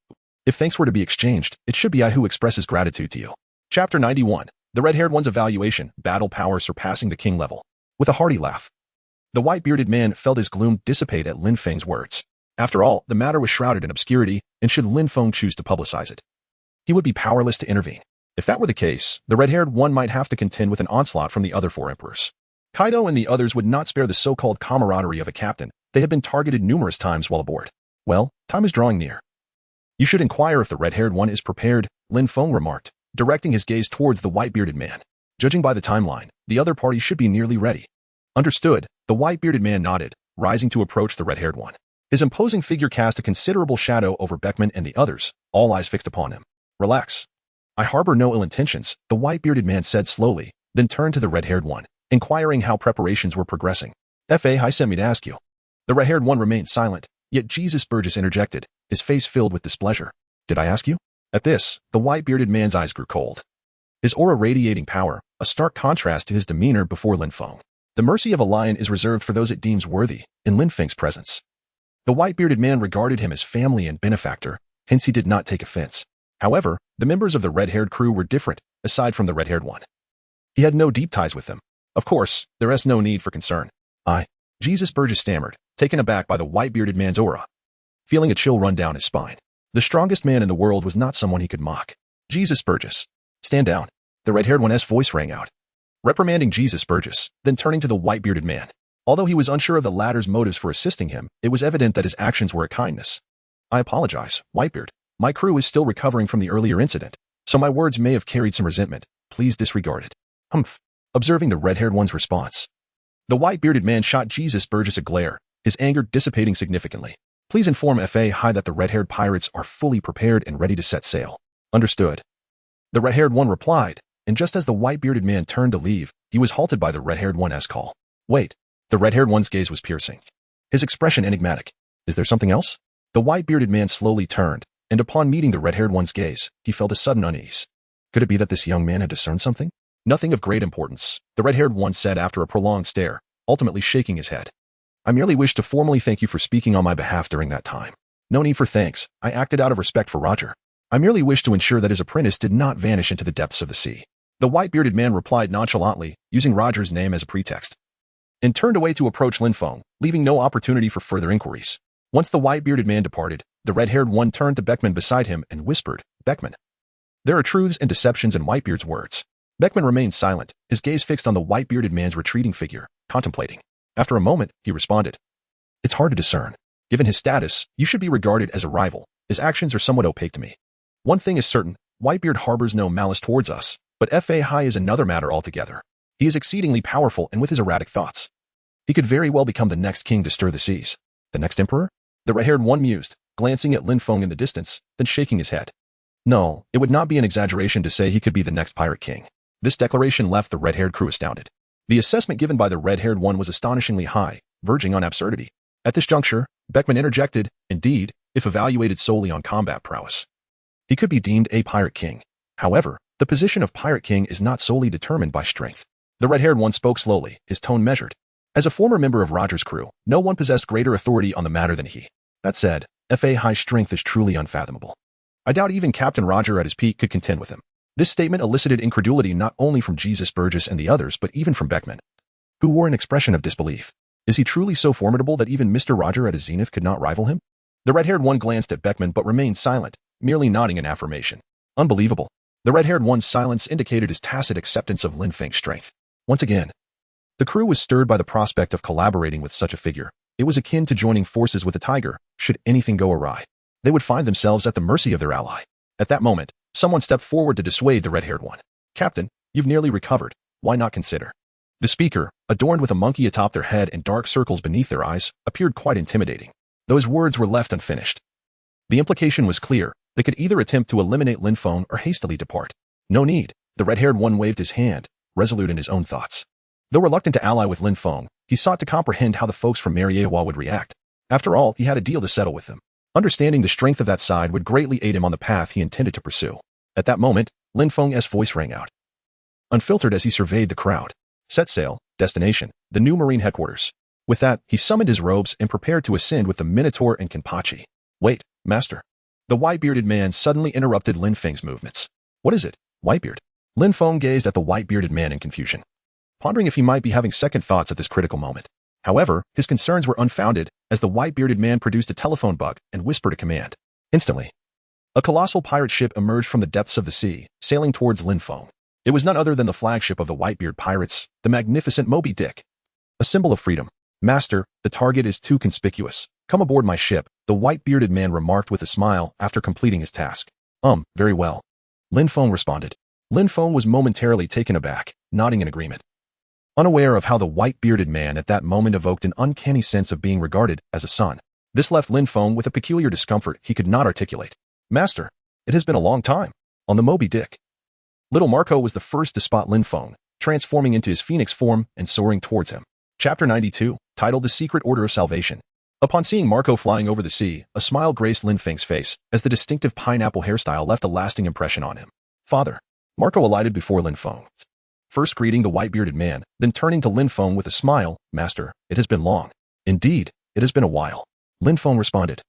If thanks were to be exchanged, it should be I who expresses gratitude to you. Chapter 91. The red-haired one's evaluation, battle power surpassing the king level. With a hearty laugh, the white-bearded man felt his gloom dissipate at Lin Feng's words. After all, the matter was shrouded in obscurity, and should Lin Feng choose to publicize it, he would be powerless to intervene. If that were the case, the red-haired one might have to contend with an onslaught from the other four emperors. Kaido and the others would not spare the so-called camaraderie of a captain. They had been targeted numerous times while aboard. Well, time is drawing near. You should inquire if the red-haired one is prepared, Lin Feng remarked, directing his gaze towards the white-bearded man. Judging by the timeline, the other party should be nearly ready. Understood, the white-bearded man nodded, rising to approach the red-haired one. His imposing figure cast a considerable shadow over Beckman and the others, all eyes fixed upon him. Relax. I harbor no ill intentions, the white-bearded man said slowly, then turned to the red-haired one, inquiring how preparations were progressing. Fahai sent me to ask you. The red-haired one remained silent, yet Jesus Burgess interjected, his face filled with displeasure. Did I ask you? At this, the white-bearded man's eyes grew cold, his aura radiating power, a stark contrast to his demeanor before Lin Feng. The mercy of a lion is reserved for those it deems worthy, in Lin Feng's presence. The white-bearded man regarded him as family and benefactor, hence he did not take offense. However, the members of the red-haired crew were different, aside from the red-haired one. He had no deep ties with them. Of course, there is no need for concern. Jesus Burgess stammered, taken aback by the white-bearded man's aura, feeling a chill run down his spine. The strongest man in the world was not someone he could mock. Jesus Burgess. Stand down. The red-haired one's voice rang out, reprimanding Jesus Burgess, then turning to the white-bearded man. Although he was unsure of the latter's motives for assisting him, it was evident that his actions were a kindness. I apologize, Whitebeard. My crew is still recovering from the earlier incident, so my words may have carried some resentment. Please disregard it. Humph. Observing the red-haired one's response, the white-bearded man shot Jesus Burgess a glare, his anger dissipating significantly. Please inform Fahai that the red-haired pirates are fully prepared and ready to set sail. Understood. The red-haired one replied, and just as the white-bearded man turned to leave, he was halted by the red-haired one's call. Wait. The red-haired one's gaze was piercing, his expression enigmatic. Is there something else? The white-bearded man slowly turned, and upon meeting the red-haired one's gaze, he felt a sudden unease. Could it be that this young man had discerned something? Nothing of great importance, the red-haired one said after a prolonged stare, ultimately shaking his head. I merely wish to formally thank you for speaking on my behalf during that time. No need for thanks, I acted out of respect for Roger. I merely wish to ensure that his apprentice did not vanish into the depths of the sea. The white-bearded man replied nonchalantly, using Roger's name as a pretext, and turned away to approach Lin Feng, leaving no opportunity for further inquiries. Once the white-bearded man departed, the red-haired one turned to Beckman beside him and whispered, Beckman. There are truths and deceptions in Whitebeard's words. Beckman remained silent, his gaze fixed on the white-bearded man's retreating figure, contemplating. After a moment, he responded. It's hard to discern. Given his status, you should be regarded as a rival. His actions are somewhat opaque to me. One thing is certain, Whitebeard harbors no malice towards us, but Fahai is another matter altogether. He is exceedingly powerful and with his erratic thoughts. He could very well become the next king to stir the seas. The next emperor? The red-haired one mused, glancing at Lin Feng in the distance, then shaking his head. No, it would not be an exaggeration to say he could be the next pirate king. This declaration left the red-haired crew astounded. The assessment given by the red-haired one was astonishingly high, verging on absurdity. At this juncture, Beckman interjected, indeed, if evaluated solely on combat prowess, he could be deemed a pirate king. However, the position of pirate king is not solely determined by strength. The red-haired one spoke slowly, his tone measured. As a former member of Roger's crew, no one possessed greater authority on the matter than he. That said, Fahai's strength is truly unfathomable. I doubt even Captain Roger at his peak could contend with him. This statement elicited incredulity not only from Jesus Burgess and the others but even from Beckman, who wore an expression of disbelief. Is he truly so formidable that even Mr. Roger at his zenith could not rival him? The red-haired one glanced at Beckman but remained silent, merely nodding in affirmation. Unbelievable. The red-haired one's silence indicated his tacit acceptance of Lin Feng's strength. Once again, the crew was stirred by the prospect of collaborating with such a figure. It was akin to joining forces with a tiger. Should anything go awry, they would find themselves at the mercy of their ally. At that moment, someone stepped forward to dissuade the red-haired one. Captain, you've nearly recovered. Why not consider? The speaker, adorned with a monkey atop their head and dark circles beneath their eyes, appeared quite intimidating. Though his words were left unfinished, the implication was clear. They could either attempt to eliminate Lin Feng or hastily depart. No need. The red-haired one waved his hand, resolute in his own thoughts. Though reluctant to ally with Lin Feng, he sought to comprehend how the folks from Mariewa would react. After all, he had a deal to settle with them. Understanding the strength of that side would greatly aid him on the path he intended to pursue. At that moment, Lin Feng's voice rang out, unfiltered as he surveyed the crowd. Set sail. Destination: the new Marine headquarters. With that, he summoned his robes and prepared to ascend with the Minotaur and Kenpachi. Wait, master. The white-bearded man suddenly interrupted Lin Feng's movements. What is it, Whitebeard? Lin Feng gazed at the white-bearded man in confusion, pondering if he might be having second thoughts at this critical moment. However, his concerns were unfounded as the white-bearded man produced a telephone bug and whispered a command. Instantly, a colossal pirate ship emerged from the depths of the sea, sailing towards Lin Feng. It was none other than the flagship of the Whitebeard pirates, the magnificent Moby Dick. A symbol of freedom. Master, the target is too conspicuous. Come aboard my ship, the white-bearded man remarked with a smile after completing his task. Very well. Lin Feng responded. Lin Feng was momentarily taken aback, nodding in agreement, unaware of how the white-bearded man at that moment evoked an uncanny sense of being regarded as a son. This left Lin Feng with a peculiar discomfort he could not articulate. Master, it has been a long time. On the Moby Dick. Little Marco was the first to spot Lin Feng, transforming into his phoenix form and soaring towards him. Chapter 92, titled The Secret Order of Salvation. Upon seeing Marco flying over the sea, a smile graced Lin Feng's face, as the distinctive pineapple hairstyle left a lasting impression on him. Father. Marco alighted before Lin Feng, first greeting the white-bearded man, then turning to Lin Feng with a smile. Master, it has been long. Indeed, it has been a while. Lin Feng responded,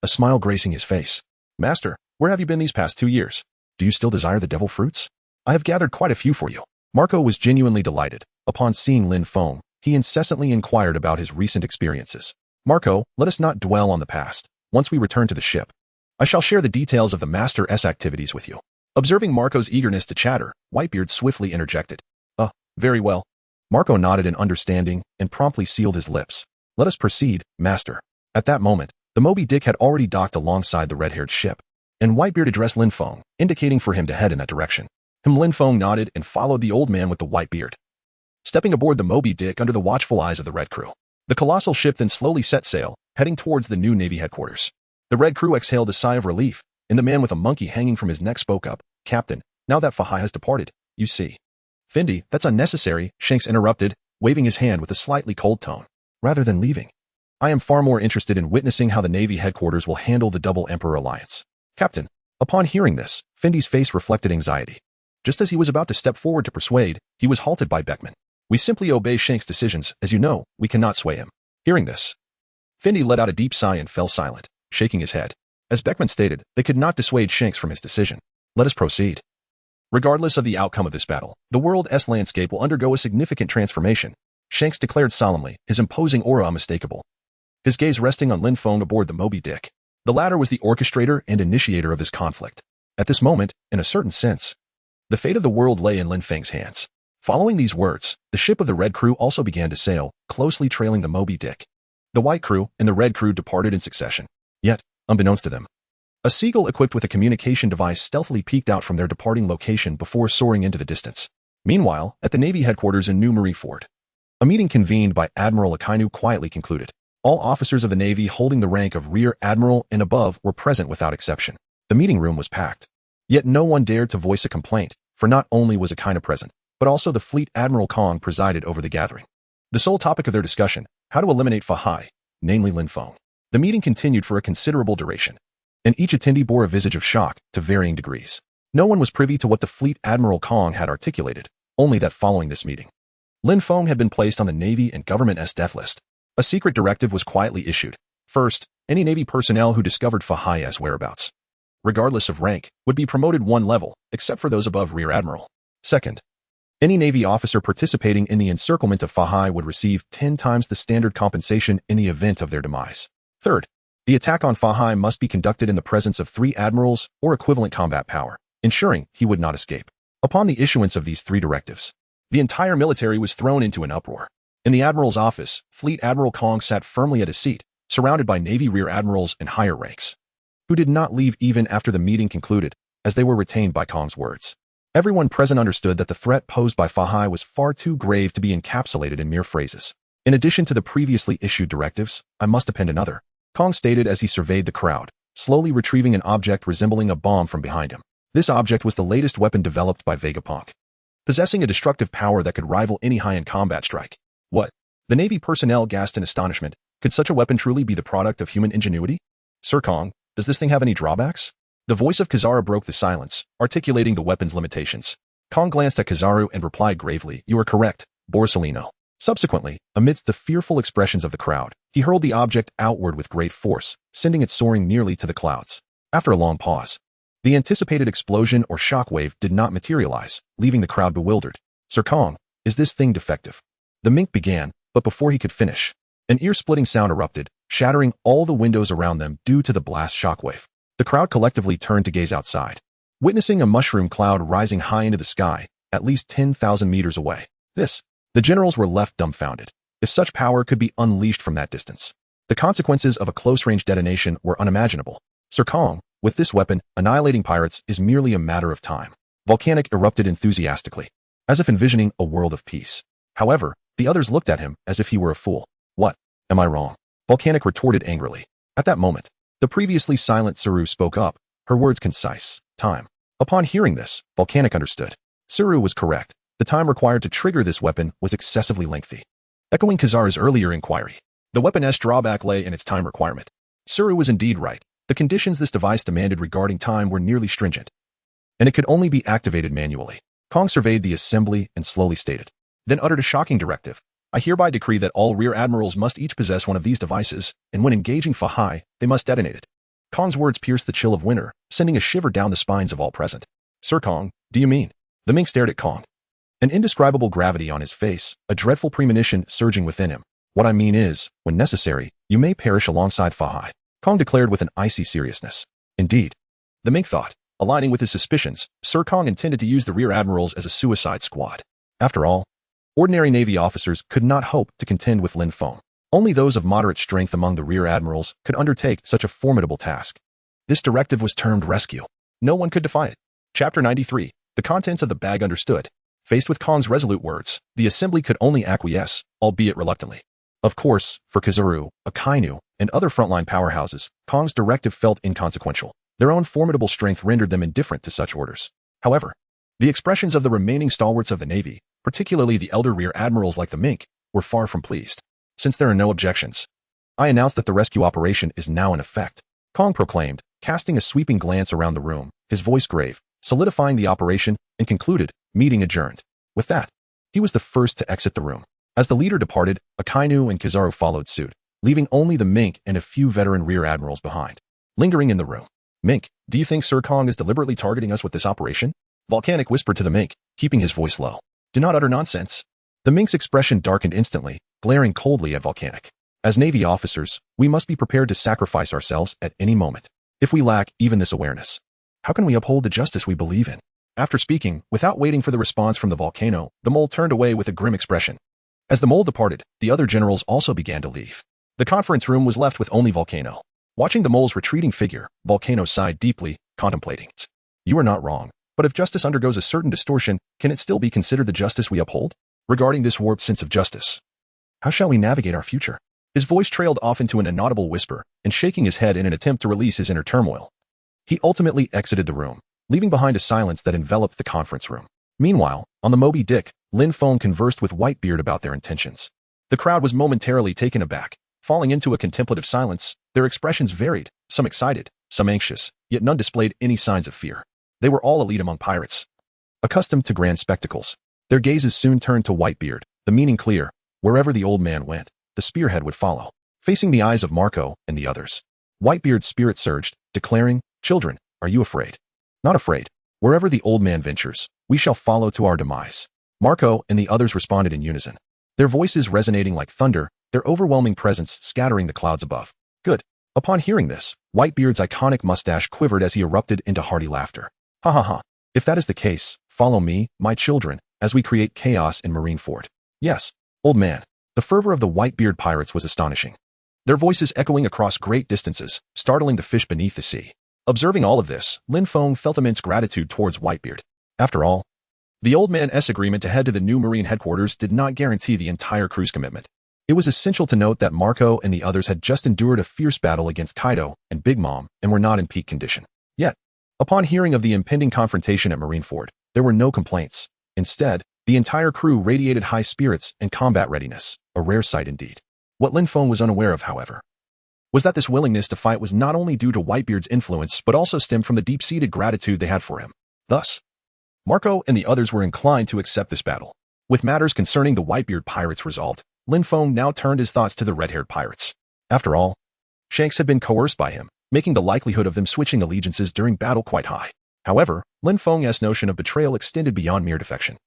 a smile gracing his face. Master, where have you been these past 2 years? Do you still desire the devil fruits? I have gathered quite a few for you. Marco was genuinely delighted. Upon seeing Lin Feng, he incessantly inquired about his recent experiences. Marco, let us not dwell on the past. Once we return to the ship, I shall share the details of the Master's activities with you. Observing Marco's eagerness to chatter, Whitebeard swiftly interjected. Very well. Marco nodded in understanding and promptly sealed his lips. Let us proceed, Master. At that moment, the Moby Dick had already docked alongside the red-haired ship, and Whitebeard addressed Lin Feng, indicating for him to head in that direction. Lin Feng nodded and followed the old man with the white beard, stepping aboard the Moby Dick under the watchful eyes of the red crew. The colossal ship then slowly set sail, heading towards the new Navy headquarters. The red crew exhaled a sigh of relief, and the man with a monkey hanging from his neck spoke up. Captain, now that Fahai has departed, you see. Fendi, that's unnecessary, Shanks interrupted, waving his hand with a slightly cold tone. Rather than leaving, I am far more interested in witnessing how the Navy headquarters will handle the Double Emperor Alliance. Captain. Upon hearing this, Fendi's face reflected anxiety. Just as he was about to step forward to persuade, he was halted by Beckman. We simply obey Shanks' decisions, as you know, we cannot sway him. Hearing this, Fendi let out a deep sigh and fell silent, shaking his head. As Beckman stated, they could not dissuade Shanks from his decision. Let us proceed. Regardless of the outcome of this battle, the world's landscape will undergo a significant transformation, Shanks declared solemnly, his imposing aura unmistakable. His gaze resting on Lin Feng aboard the Moby Dick. The latter was the orchestrator and initiator of this conflict. At this moment, in a certain sense, the fate of the world lay in Lin Feng's hands. Following these words, the ship of the red crew also began to sail, closely trailing the Moby Dick. The white crew and the red crew departed in succession. Yet, unbeknownst to them, a seagull equipped with a communication device stealthily peeked out from their departing location before soaring into the distance. Meanwhile, at the Navy headquarters in New Marineford, a meeting convened by Admiral Akainu quietly concluded. All officers of the Navy holding the rank of Rear Admiral and above were present without exception. The meeting room was packed. Yet no one dared to voice a complaint, for not only was Akainu present, but also the Fleet Admiral Kong presided over the gathering. The sole topic of their discussion, how to eliminate Fahai, namely Lin Feng. The meeting continued for a considerable duration, and each attendee bore a visage of shock to varying degrees. No one was privy to what the Fleet Admiral Kong had articulated, only that following this meeting, Lin Feng had been placed on the Navy and government's death list. A secret directive was quietly issued. First, any Navy personnel who discovered Fahai's whereabouts, regardless of rank, would be promoted one level, except for those above Rear Admiral. Second, any Navy officer participating in the encirclement of Fahai would receive 10 times the standard compensation in the event of their demise. Third, the attack on Fahai must be conducted in the presence of 3 admirals or equivalent combat power, ensuring he would not escape. Upon the issuance of these 3 directives, the entire military was thrown into an uproar. In the Admiral's office, Fleet Admiral Kong sat firmly at his seat, surrounded by Navy Rear Admirals and higher ranks, who did not leave even after the meeting concluded, as they were retained by Kong's words. Everyone present understood that the threat posed by Fahai was far too grave to be encapsulated in mere phrases. In addition to the previously issued directives, I must append another, Kong stated as he surveyed the crowd, slowly retrieving an object resembling a bomb from behind him. This object was the latest weapon developed by Vegapunk, possessing a destructive power that could rival any high-end combat strike. What? The Navy personnel gasped in astonishment. Could such a weapon truly be the product of human ingenuity? Sir Kong, does this thing have any drawbacks? The voice of Kizaru broke the silence, articulating the weapon's limitations. Kong glanced at Kizaru and replied gravely, You are correct, Borsellino. Subsequently, amidst the fearful expressions of the crowd, he hurled the object outward with great force, sending it soaring nearly to the clouds. After a long pause, the anticipated explosion or shockwave did not materialize, leaving the crowd bewildered. "Sir Kong, is this thing defective?" The mink began, but before he could finish, an ear-splitting sound erupted, shattering all the windows around them due to the blast shockwave. The crowd collectively turned to gaze outside, witnessing a mushroom cloud rising high into the sky, at least 10,000 meters away. The generals were left dumbfounded. If such power could be unleashed from that distance, the consequences of a close-range detonation were unimaginable. "Sir Kong, with this weapon, annihilating pirates is merely a matter of time." Volcanic erupted enthusiastically, as if envisioning a world of peace. However, the others looked at him as if he were a fool. "What? Am I wrong?" Volcanic retorted angrily. At that moment, the previously silent Suru spoke up, her words concise. "Time." Upon hearing this, Volcanic understood. Suru was correct. The time required to trigger this weapon was excessively lengthy. Echoing Kizaru's earlier inquiry, the weapon's drawback lay in its time requirement. Suru was indeed right. The conditions this device demanded regarding time were nearly stringent, and it could only be activated manually. Kong surveyed the assembly and slowly stated, then uttered a shocking directive. "I hereby decree that all rear admirals must each possess one of these devices, and when engaging Fahai, they must detonate it." Kong's words pierced the chill of winter, sending a shiver down the spines of all present. "Sir Kong, do you mean?" The mink stared at Kong, an indescribable gravity on his face, a dreadful premonition surging within him. "What I mean is, when necessary, you may perish alongside Fahai," Kong declared with an icy seriousness. Indeed, the mink thought, aligning with his suspicions, Sir Kong intended to use the rear admirals as a suicide squad. After all, ordinary Navy officers could not hope to contend with Lin Feng. Only those of moderate strength among the rear admirals could undertake such a formidable task. This directive was termed rescue. No one could defy it. Chapter 93. The contents of the bag understood. Faced with Kong's resolute words, the assembly could only acquiesce, albeit reluctantly. Of course, for Kizaru, Akainu, and other frontline powerhouses, Kong's directive felt inconsequential. Their own formidable strength rendered them indifferent to such orders. However, the expressions of the remaining stalwarts of the Navy, particularly the elder rear admirals like the mink, were far from pleased. "Since there are no objections, I announce that the rescue operation is now in effect," Kong proclaimed, casting a sweeping glance around the room, his voice grave, solidifying the operation, and concluded, "Meeting adjourned." With that, he was the first to exit the room. As the leader departed, Akainu and Kizaru followed suit, leaving only the mink and a few veteran rear admirals behind. Lingering in the room, "Mink, do you think Sir Kong is deliberately targeting us with this operation?" Volcanic whispered to the mink, keeping his voice low. "Do not utter nonsense." The mink's expression darkened instantly, glaring coldly at Volcanic. "As Navy officers, we must be prepared to sacrifice ourselves at any moment. If we lack even this awareness, how can we uphold the justice we believe in?" After speaking, without waiting for the response from the volcano, the mole turned away with a grim expression. As the mole departed, the other generals also began to leave. The conference room was left with only Volcano. Watching the mole's retreating figure, Volcano sighed deeply, contemplating. "You are not wrong, but if justice undergoes a certain distortion, can it still be considered the justice we uphold? Regarding this warped sense of justice, how shall we navigate our future?" His voice trailed off into an inaudible whisper, and shaking his head in an attempt to release his inner turmoil, he ultimately exited the room, leaving behind a silence that enveloped the conference room. Meanwhile, on the Moby Dick, Lin Feng conversed with Whitebeard about their intentions. The crowd was momentarily taken aback, falling into a contemplative silence. Their expressions varied, some excited, some anxious, yet none displayed any signs of fear. They were all elite among pirates, accustomed to grand spectacles. Their gazes soon turned to Whitebeard, the meaning clear. Wherever the old man went, the spearhead would follow. Facing the eyes of Marco and the others, Whitebeard's spirit surged, declaring, "Children, are you afraid?" "Not afraid. Wherever the old man ventures, we shall follow to our demise." Marco and the others responded in unison, their voices resonating like thunder, their overwhelming presence scattering the clouds above. "Good." Upon hearing this, Whitebeard's iconic mustache quivered as he erupted into hearty laughter. "Ha ha ha. If that is the case, follow me, my children, as we create chaos in Marineford." "Yes, old man." The fervor of the Whitebeard pirates was astonishing, their voices echoing across great distances, startling the fish beneath the sea. Observing all of this, Lin Feng felt immense gratitude towards Whitebeard. After all, the old man's agreement to head to the new Marine headquarters did not guarantee the entire crew's commitment. It was essential to note that Marco and the others had just endured a fierce battle against Kaido and Big Mom and were not in peak condition. Yet, upon hearing of the impending confrontation at Marineford, there were no complaints. Instead, the entire crew radiated high spirits and combat readiness, a rare sight indeed. What Lin Feng was unaware of, however, was that this willingness to fight was not only due to Whitebeard's influence but also stemmed from the deep-seated gratitude they had for him. Thus, Marco and the others were inclined to accept this battle. With matters concerning the Whitebeard pirates resolved, Lin Feng now turned his thoughts to the red-haired pirates. After all, Shanks had been coerced by him, making the likelihood of them switching allegiances during battle quite high. However, Lin Feng's notion of betrayal extended beyond mere defection.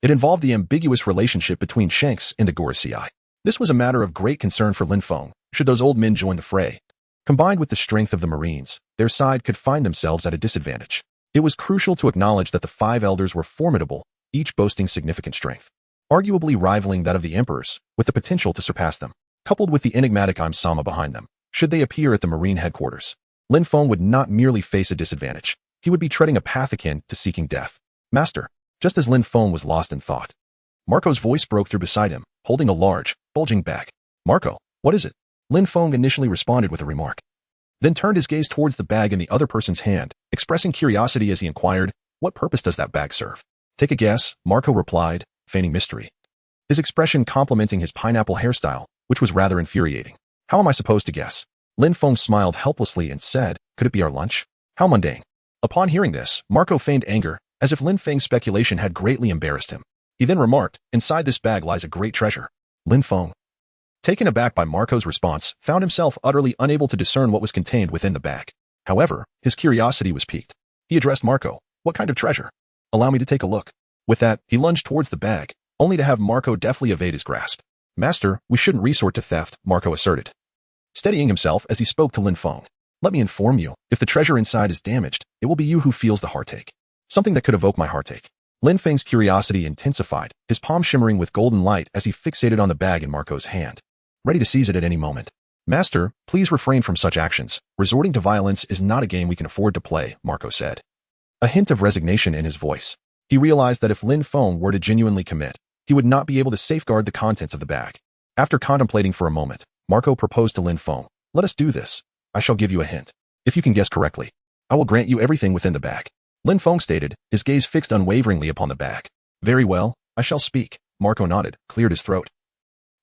It involved the ambiguous relationship between Shanks and the Gorosei. This was a matter of great concern for Lin Feng, should those old men join the fray. Combined with the strength of the Marines, their side could find themselves at a disadvantage. It was crucial to acknowledge that the five elders were formidable, each boasting significant strength, arguably rivaling that of the emperors, with the potential to surpass them. Coupled with the enigmatic Sama behind them, should they appear at the Marine headquarters, Lin Feng would not merely face a disadvantage, he would be treading a path akin to seeking death. Master, just as Lin Feng was lost in thought, Marco's voice broke through beside him, holding a large, bulging bag. Marco, what is it? Lin Feng initially responded with a remark, then turned his gaze towards the bag in the other person's hand, expressing curiosity as he inquired, what purpose does that bag serve? Take a guess, Marco replied, feigning mystery, his expression complementing his pineapple hairstyle, which was rather infuriating. How am I supposed to guess? Lin Feng smiled helplessly and said, could it be our lunch? How mundane. Upon hearing this, Marco feigned anger, as if Lin Feng's speculation had greatly embarrassed him. He then remarked, inside this bag lies a great treasure. Lin Feng, taken aback by Marco's response, found himself utterly unable to discern what was contained within the bag. However, his curiosity was piqued. He addressed Marco, what kind of treasure? Allow me to take a look. With that, he lunged towards the bag, only to have Marco deftly evade his grasp. Master, we shouldn't resort to theft, Marco asserted, steadying himself as he spoke to Lin Feng. Let me inform you, if the treasure inside is damaged, it will be you who feels the heartache. Something that could evoke my heartache. Lin Feng's curiosity intensified, his palm shimmering with golden light as he fixated on the bag in Marco's hand, ready to seize it at any moment. Master, please refrain from such actions. Resorting to violence is not a game we can afford to play, Marco said, a hint of resignation in his voice. He realized that if Lin Feng were to genuinely commit, he would not be able to safeguard the contents of the bag. After contemplating for a moment, Marco proposed to Lin Feng, let us do this. I shall give you a hint. If you can guess correctly, I will grant you everything within the bag. Lin Feng stated, his gaze fixed unwaveringly upon the bag. Very well, I shall speak. Marco nodded, cleared his throat,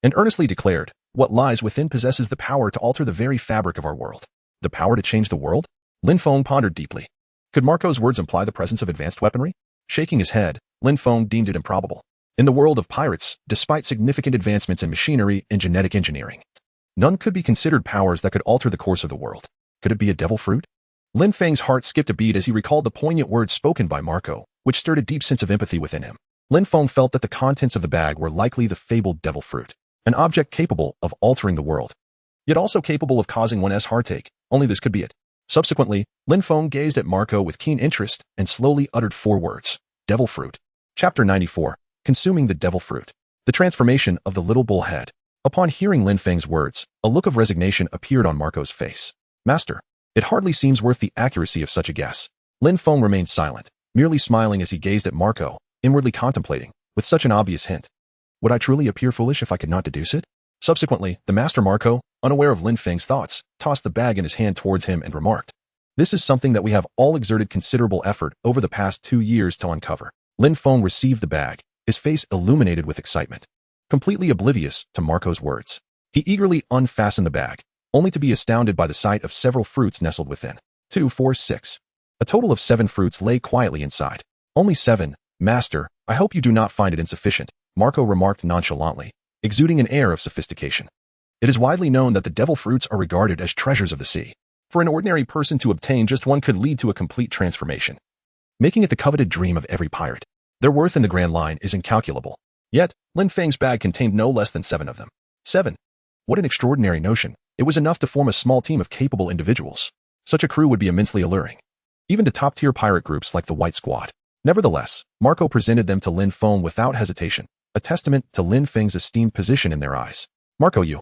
and earnestly declared, what lies within possesses the power to alter the very fabric of our world. The power to change the world? Lin Feng pondered deeply. Could Marco's words imply the presence of advanced weaponry? Shaking his head, Lin Feng deemed it improbable. In the world of pirates, despite significant advancements in machinery and genetic engineering, none could be considered powers that could alter the course of the world. Could it be a devil fruit? Lin Feng's heart skipped a beat as he recalled the poignant words spoken by Marco, which stirred a deep sense of empathy within him. Lin Feng felt that the contents of the bag were likely the fabled devil fruit, an object capable of altering the world, yet also capable of causing one's heartache. Only this could be it. Subsequently, Lin Feng gazed at Marco with keen interest and slowly uttered 4 words. Devil fruit. Chapter 94. Consuming the devil fruit. The transformation of the little bullhead. Upon hearing Lin Feng's words, a look of resignation appeared on Marco's face. Master, it hardly seems worth the accuracy of such a guess. Lin Feng remained silent, merely smiling as he gazed at Marco, inwardly contemplating, with such an obvious hint. Would I truly appear foolish if I could not deduce it? Subsequently, the master Marco, unaware of Lin Feng's thoughts, tossed the bag in his hand towards him and remarked, this is something that we have all exerted considerable effort over the past 2 years to uncover. Lin Feng received the bag, his face illuminated with excitement, completely oblivious to Marco's words. He eagerly unfastened the bag, only to be astounded by the sight of several fruits nestled within. 2, 4, 6. A total of 7 fruits lay quietly inside. Only 7, master, I hope you do not find it insufficient, Marco remarked nonchalantly, exuding an air of sophistication. It is widely known that the devil fruits are regarded as treasures of the sea. For an ordinary person to obtain just one could lead to a complete transformation, making it the coveted dream of every pirate. Their worth in the Grand Line is incalculable. Yet, Lin Feng's bag contained no less than 7 of them. 7. What an extraordinary notion. It was enough to form a small team of capable individuals. Such a crew would be immensely alluring, even to top-tier pirate groups like the White Squad. Nevertheless, Marco presented them to Lin Feng without hesitation, a testament to Lin Feng's esteemed position in their eyes. Marco, you.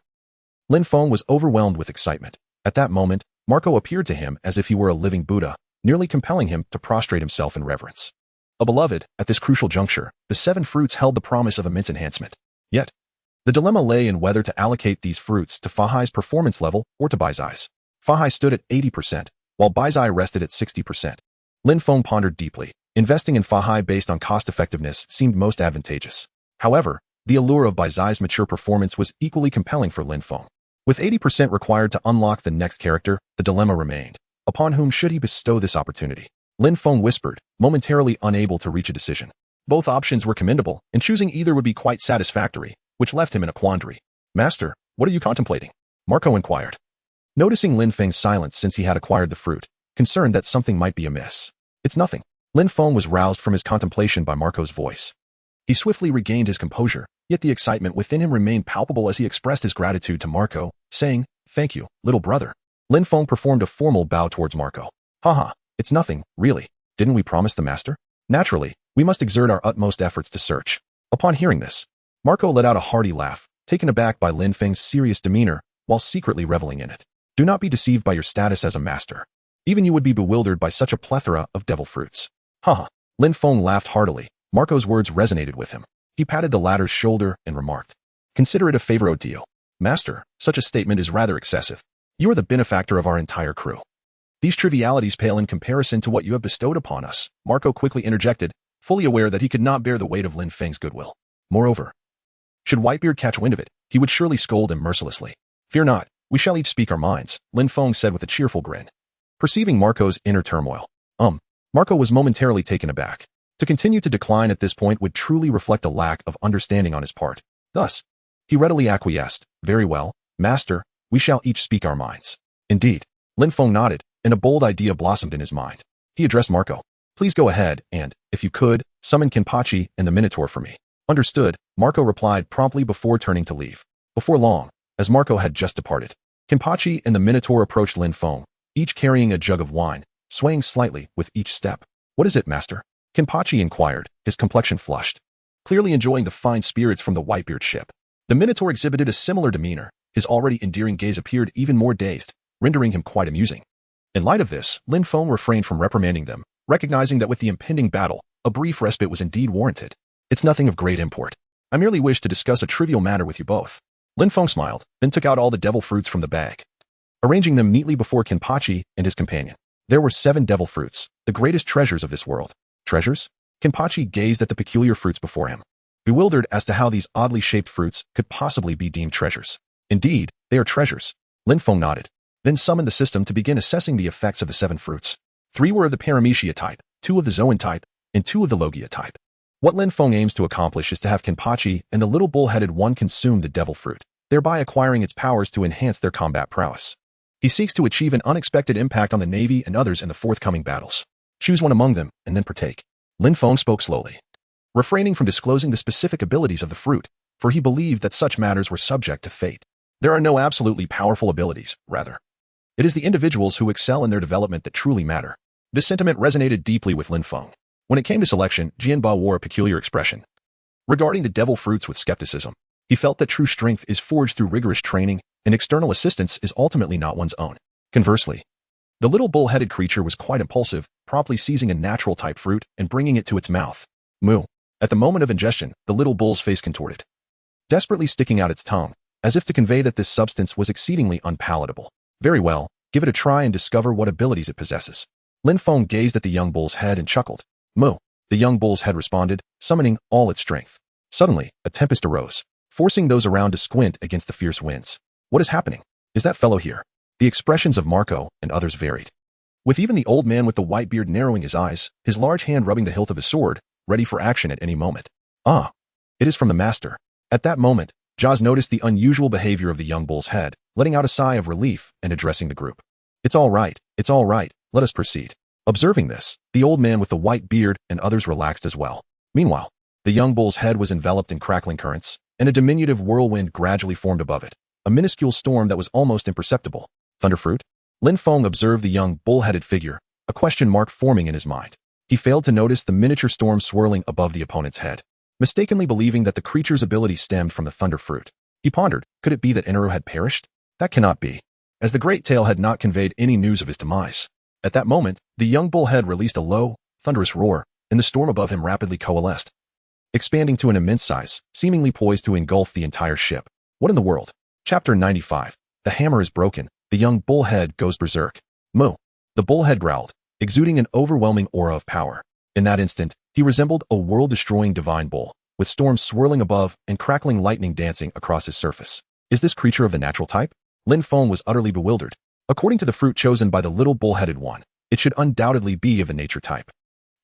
Lin Feng was overwhelmed with excitement. At that moment, Marco appeared to him as if he were a living Buddha, nearly compelling him to prostrate himself in reverence. A beloved, at this crucial juncture, the 7 fruits held the promise of immense enhancement. Yet, the dilemma lay in whether to allocate these fruits to Fahai's performance level or to Baizai's. Fahai stood at 80%, while Baizai rested at 60%. Lin Feng pondered deeply. Investing in Fahai based on cost-effectiveness seemed most advantageous. However, the allure of Baizai's mature performance was equally compelling for Lin Feng. With 80% required to unlock the next character, the dilemma remained. Upon whom should he bestow this opportunity? Lin Feng whispered, momentarily unable to reach a decision. Both options were commendable, and choosing either would be quite satisfactory, which left him in a quandary. Master, what are you contemplating? Marco inquired. Noticing Lin Feng's silence since he had acquired the fruit, concerned that something might be amiss. It's nothing. Lin Feng was roused from his contemplation by Marco's voice. He swiftly regained his composure, yet the excitement within him remained palpable as he expressed his gratitude to Marco, saying, "Thank you, little brother." Lin Feng performed a formal bow towards Marco. Haha, it's nothing, really. Didn't we promise the master? Naturally, we must exert our utmost efforts to search. Upon hearing this, Marco let out a hearty laugh, taken aback by Lin Feng's serious demeanor, while secretly reveling in it. Do not be deceived by your status as a master. Even you would be bewildered by such a plethora of devil fruits. Haha. Lin Feng laughed heartily. Marco's words resonated with him. He patted the latter's shoulder and remarked, "Consider it a favor owed to you. Master, such a statement is rather excessive. You are the benefactor of our entire crew. These trivialities pale in comparison to what you have bestowed upon us," Marco quickly interjected, fully aware that he could not bear the weight of Lin Feng's goodwill. Moreover, should Whitebeard catch wind of it, he would surely scold him mercilessly. "Fear not, we shall each speak our minds," Lin Feng said with a cheerful grin. Perceiving Marco's inner turmoil, Marco was momentarily taken aback. To continue to decline at this point would truly reflect a lack of understanding on his part. Thus, he readily acquiesced. "Very well, master, we shall each speak our minds." Indeed, Lin Feng nodded, and a bold idea blossomed in his mind. He addressed Marco. "Please go ahead and, if you could, summon Kenpachi and the Minotaur for me." "Understood," Marco replied promptly before turning to leave. Before long, as Marco had just departed, Kenpachi and the Minotaur approached Lin Feng, each carrying a jug of wine, swaying slightly with each step. "What is it, master?" Kenpachi inquired, his complexion flushed, clearly enjoying the fine spirits from the Whitebeard ship. The Minotaur exhibited a similar demeanor. His already endearing gaze appeared even more dazed, rendering him quite amusing. In light of this, Lin Feng refrained from reprimanding them, recognizing that with the impending battle, a brief respite was indeed warranted. "It's nothing of great import. I merely wish to discuss a trivial matter with you both." Lin Feng smiled, then took out all the devil fruits from the bag, arranging them neatly before Kenpachi and his companion. There were 7 devil fruits, the greatest treasures of this world. Treasures? Kenpachi gazed at the peculiar fruits before him, bewildered as to how these oddly shaped fruits could possibly be deemed treasures. "Indeed, they are treasures." Lin Feng nodded, then summoned the system to begin assessing the effects of the 7 fruits. 3 were of the Paramecia type, 2 of the Zoan type, and 2 of the Logia type. What Lin Feng aims to accomplish is to have Kenpachi and the little bull-headed one consume the devil fruit, thereby acquiring its powers to enhance their combat prowess. He seeks to achieve an unexpected impact on the Navy and others in the forthcoming battles. Choose one among them, and then partake. Lin Feng spoke slowly, refraining from disclosing the specific abilities of the fruit, for he believed that such matters were subject to fate. There are no absolutely powerful abilities, rather. It is the individuals who excel in their development that truly matter. This sentiment resonated deeply with Lin Feng. When it came to selection, Jianba wore a peculiar expression, regarding the devil fruits with skepticism. He felt that true strength is forged through rigorous training, and external assistance is ultimately not one's own. Conversely, the little bull-headed creature was quite impulsive, promptly seizing a natural-type fruit and bringing it to its mouth. Moo. At the moment of ingestion, the little bull's face contorted, desperately sticking out its tongue, as if to convey that this substance was exceedingly unpalatable. "Very well, give it a try and discover what abilities it possesses." Lin Feng gazed at the young bull's head and chuckled. "Moo." The young bull's head responded, summoning all its strength. Suddenly, a tempest arose, forcing those around to squint against the fierce winds. "What is happening? Is that fellow here?" The expressions of Marco and others varied, with even the old man with the white beard narrowing his eyes, his large hand rubbing the hilt of his sword, ready for action at any moment. "Ah, it is from the master." At that moment, Jaws noticed the unusual behavior of the young bull's head, letting out a sigh of relief and addressing the group. It's all right, let us proceed." Observing this, the old man with the white beard and others relaxed as well. Meanwhile, the young bull's head was enveloped in crackling currents, and a diminutive whirlwind gradually formed above it, a minuscule storm that was almost imperceptible. Thunderfruit? Lin Feng observed the young bull-headed figure, a question mark forming in his mind. He failed to notice the miniature storm swirling above the opponent's head, mistakenly believing that the creature's ability stemmed from the thunderfruit. He pondered, could it be that Enero had perished? That cannot be, as the great tail had not conveyed any news of his demise. At that moment, the young bullhead released a low, thunderous roar, and the storm above him rapidly coalesced, expanding to an immense size, seemingly poised to engulf the entire ship. What in the world? Chapter 95. The hammer is broken. The young bullhead goes berserk. Moo. The bullhead growled, exuding an overwhelming aura of power. In that instant, he resembled a world-destroying divine bull, with storms swirling above and crackling lightning dancing across his surface. Is this creature of the natural type? Lin Feng was utterly bewildered. According to the fruit chosen by the little bull-headed one, it should undoubtedly be of the nature type.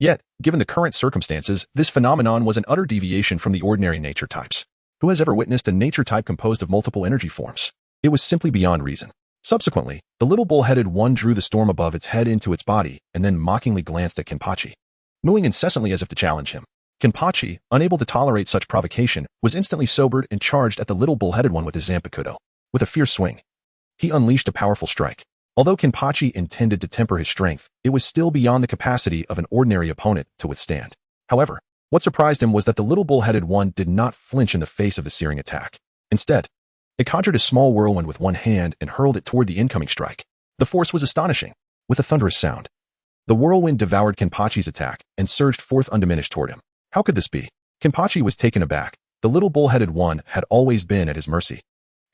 Yet, given the current circumstances, this phenomenon was an utter deviation from the ordinary nature types. Who has ever witnessed a nature type composed of multiple energy forms? It was simply beyond reason. Subsequently, the little bull-headed one drew the storm above its head into its body and then mockingly glanced at Kenpachi, mooing incessantly as if to challenge him. Kenpachi, unable to tolerate such provocation, was instantly sobered and charged at the little bull-headed one with his Zanpakuto. With a fierce swing, he unleashed a powerful strike. Although Kenpachi intended to temper his strength, it was still beyond the capacity of an ordinary opponent to withstand. However, what surprised him was that the little bull-headed one did not flinch in the face of the searing attack. Instead, it conjured a small whirlwind with one hand and hurled it toward the incoming strike. The force was astonishing. With a thunderous sound, the whirlwind devoured Kenpachi's attack and surged forth undiminished toward him. How could this be? Kenpachi was taken aback. The little bull-headed one had always been at his mercy.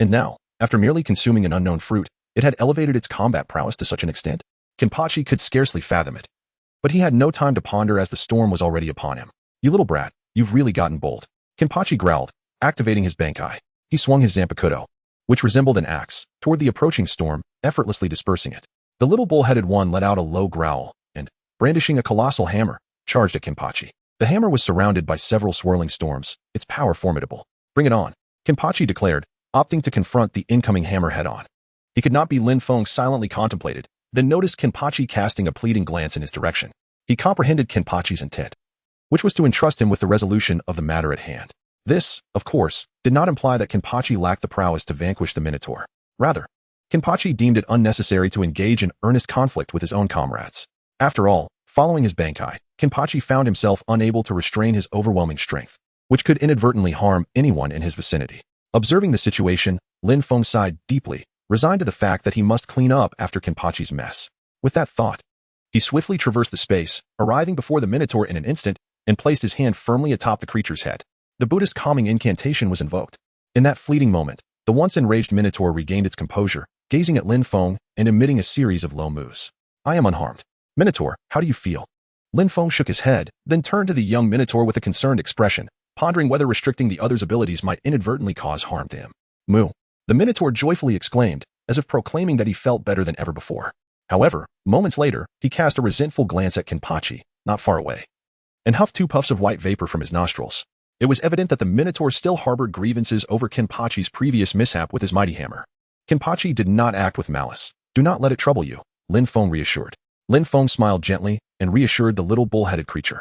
And now, after merely consuming an unknown fruit, it had elevated its combat prowess to such an extent? Kenpachi could scarcely fathom it. But he had no time to ponder as the storm was already upon him. You little brat, you've really gotten bold. Kenpachi growled, activating his Bankai. He swung his Zanpakuto, which resembled an axe, toward the approaching storm, effortlessly dispersing it. The little bull-headed one let out a low growl and, brandishing a colossal hammer, charged at Kenpachi. The hammer was surrounded by several swirling storms, its power formidable. Bring it on, Kenpachi declared, opting to confront the incoming hammer head-on. He could not be Lin Feng silently contemplated, then noticed Kenpachi casting a pleading glance in his direction. He comprehended Kenpachi's intent, which was to entrust him with the resolution of the matter at hand. This, of course, did not imply that Kenpachi lacked the prowess to vanquish the Minotaur. Rather, Kenpachi deemed it unnecessary to engage in earnest conflict with his own comrades. After all, following his Bankai, Kenpachi found himself unable to restrain his overwhelming strength, which could inadvertently harm anyone in his vicinity. Observing the situation, Lin Feng sighed deeply, resigned to the fact that he must clean up after Kenpachi's mess. With that thought, he swiftly traversed the space, arriving before the Minotaur in an instant, and placed his hand firmly atop the creature's head. The Buddhist calming incantation was invoked. In that fleeting moment, the once enraged Minotaur regained its composure, gazing at Lin Feng and emitting a series of low moos. I am unharmed. Minotaur, how do you feel? Lin Feng shook his head, then turned to the young Minotaur with a concerned expression, pondering whether restricting the other's abilities might inadvertently cause harm to him. Moo. The Minotaur joyfully exclaimed, as if proclaiming that he felt better than ever before. However, moments later, he cast a resentful glance at Kenpachi, not far away, and huffed 2 puffs of white vapor from his nostrils. It was evident that the Minotaur still harbored grievances over Kenpachi's previous mishap with his mighty hammer. Kenpachi did not act with malice. Do not let it trouble you, Lin Feng reassured. Lin Feng smiled gently and reassured the little bull-headed creature,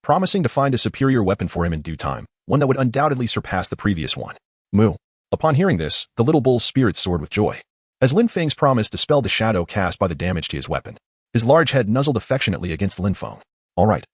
promising to find a superior weapon for him in due time, one that would undoubtedly surpass the previous one. Moo. Upon hearing this, the little bull's spirits soared with joy. As Lin Feng's promise dispelled the shadow cast by the damage to his weapon, his large head nuzzled affectionately against Lin Feng. All right.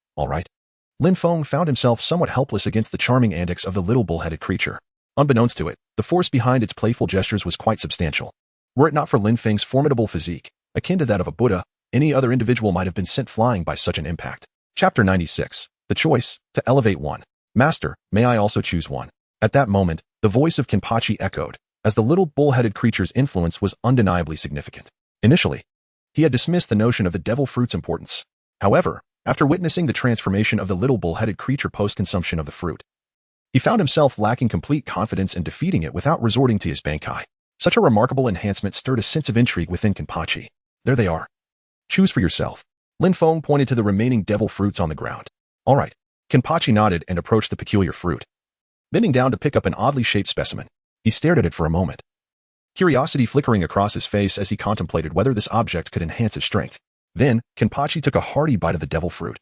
Lin Feng found himself somewhat helpless against the charming antics of the little bull-headed creature. Unbeknownst to it, the force behind its playful gestures was quite substantial. Were it not for Lin Feng's formidable physique, akin to that of a Buddha, any other individual might have been sent flying by such an impact. Chapter 96. The choice, to elevate one. Master, may I also choose one? At that moment, the voice of Kenpachi echoed, as the little bull-headed creature's influence was undeniably significant. Initially, he had dismissed the notion of the devil fruit's importance. However, after witnessing the transformation of the little bull-headed creature post-consumption of the fruit, he found himself lacking complete confidence in defeating it without resorting to his Bankai. Such a remarkable enhancement stirred a sense of intrigue within Kenpachi. There they are. Choose for yourself. Lin Feng pointed to the remaining devil fruits on the ground. All right. Kenpachi nodded and approached the peculiar fruit. Bending down to pick up an oddly shaped specimen, he stared at it for a moment, curiosity flickering across his face as he contemplated whether this object could enhance his strength. Then, Kenpachi took a hearty bite of the devil fruit,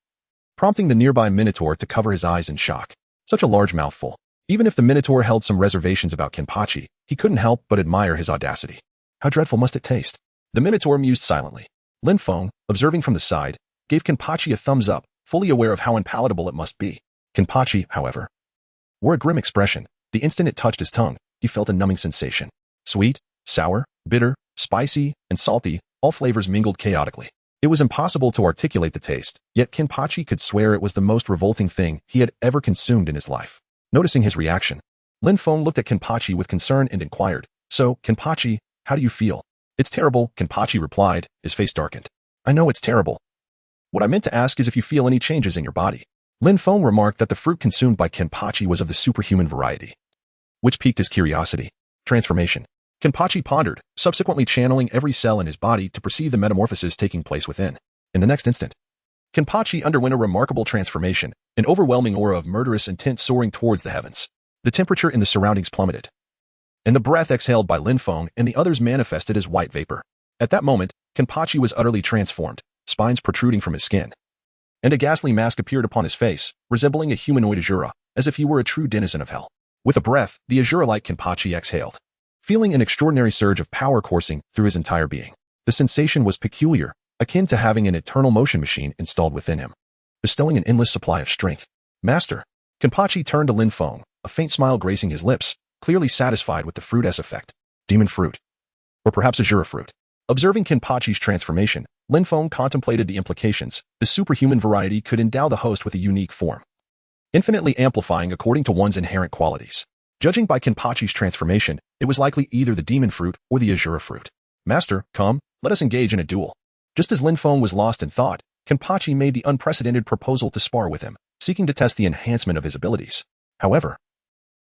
prompting the nearby Minotaur to cover his eyes in shock. Such a large mouthful. Even if the Minotaur held some reservations about Kenpachi, he couldn't help but admire his audacity. How dreadful must it taste? The Minotaur mused silently. Lin Feng, observing from the side, gave Kenpachi a thumbs up, fully aware of how unpalatable it must be. Kenpachi, however, wore a grim expression. The instant it touched his tongue, he felt a numbing sensation. Sweet, sour, bitter, spicy, and salty, all flavors mingled chaotically. It was impossible to articulate the taste, yet Kenpachi could swear it was the most revolting thing he had ever consumed in his life. Noticing his reaction, Lin Feng looked at Kenpachi with concern and inquired, So, Kenpachi, how do you feel? It's terrible, Kenpachi replied, his face darkened. I know it's terrible. What I meant to ask is if you feel any changes in your body. Lin Feng remarked that the fruit consumed by Kenpachi was of the superhuman variety, which piqued his curiosity. Transformation. Kenpachi pondered, subsequently channeling every cell in his body to perceive the metamorphosis taking place within. In the next instant, Kenpachi underwent a remarkable transformation, an overwhelming aura of murderous intent soaring towards the heavens. The temperature in the surroundings plummeted, and the breath exhaled by Lin Feng and the others manifested as white vapor. At that moment, Kenpachi was utterly transformed, spines protruding from his skin, and a ghastly mask appeared upon his face, resembling a humanoid Azura, as if he were a true denizen of hell. With a breath, the Azura-like Kenpachi exhaled, feeling an extraordinary surge of power coursing through his entire being. The sensation was peculiar, akin to having an eternal motion machine installed within him, bestowing an endless supply of strength. Master. Kenpachi turned to Lin Feng, a faint smile gracing his lips, clearly satisfied with the fruit S effect. Demon fruit. Or perhaps Azura fruit. Observing Kenpachi's transformation, Lin Feng contemplated the implications. The superhuman variety could endow the host with a unique form, infinitely amplifying according to one's inherent qualities. Judging by Kenpachi's transformation, it was likely either the demon fruit or the Azura fruit. Master, come, let us engage in a duel. Just as Lin Feng was lost in thought, Kenpachi made the unprecedented proposal to spar with him, seeking to test the enhancement of his abilities. However,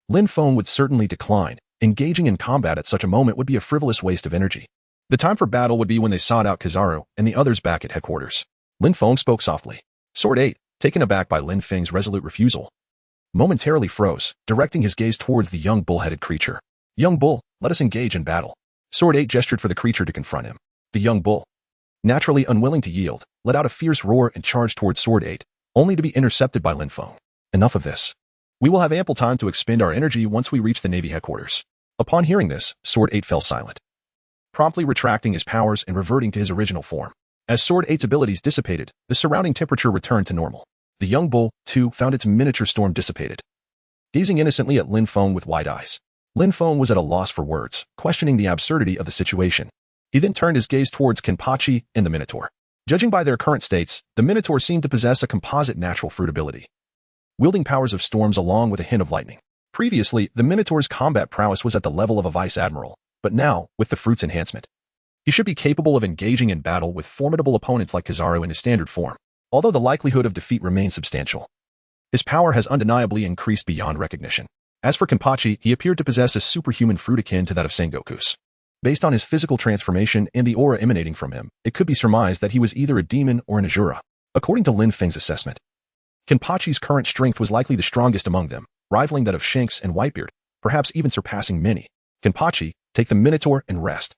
Lin Feng would certainly decline. Engaging in combat at such a moment would be a frivolous waste of energy. The time for battle would be when they sought out Kizaru and the others back at headquarters. Lin Feng spoke softly. Sword 8, taken aback by Lin Feng's resolute refusal, momentarily froze, directing his gaze towards the young bull-headed creature. Young bull, let us engage in battle. Sword 8 gestured for the creature to confront him. The young bull, naturally unwilling to yield, let out a fierce roar and charged towards Sword 8, only to be intercepted by Lin Feng. Enough of this. We will have ample time to expend our energy once we reach the Navy headquarters. Upon hearing this, Sword 8 fell silent, promptly retracting his powers and reverting to his original form. As Sword 8's abilities dissipated, the surrounding temperature returned to normal. The young bull, too, found its miniature storm dissipated, gazing innocently at Lin Feng with wide eyes. Lin Feng was at a loss for words, questioning the absurdity of the situation. He then turned his gaze towards Kenpachi and the Minotaur. Judging by their current states, the Minotaur seemed to possess a composite natural fruit ability, wielding powers of storms along with a hint of lightning. Previously, the Minotaur's combat prowess was at the level of a vice admiral, but now, with the fruit's enhancement, he should be capable of engaging in battle with formidable opponents like Kizaru in his standard form, although the likelihood of defeat remains substantial. His power has undeniably increased beyond recognition. As for Kenpachi, he appeared to possess a superhuman fruit akin to that of Sengoku's. Based on his physical transformation and the aura emanating from him, it could be surmised that he was either a demon or an Azura. According to Lin Feng's assessment, Kenpachi's current strength was likely the strongest among them, rivaling that of Shanks and Whitebeard, perhaps even surpassing many. Kenpachi, take the Minotaur and rest.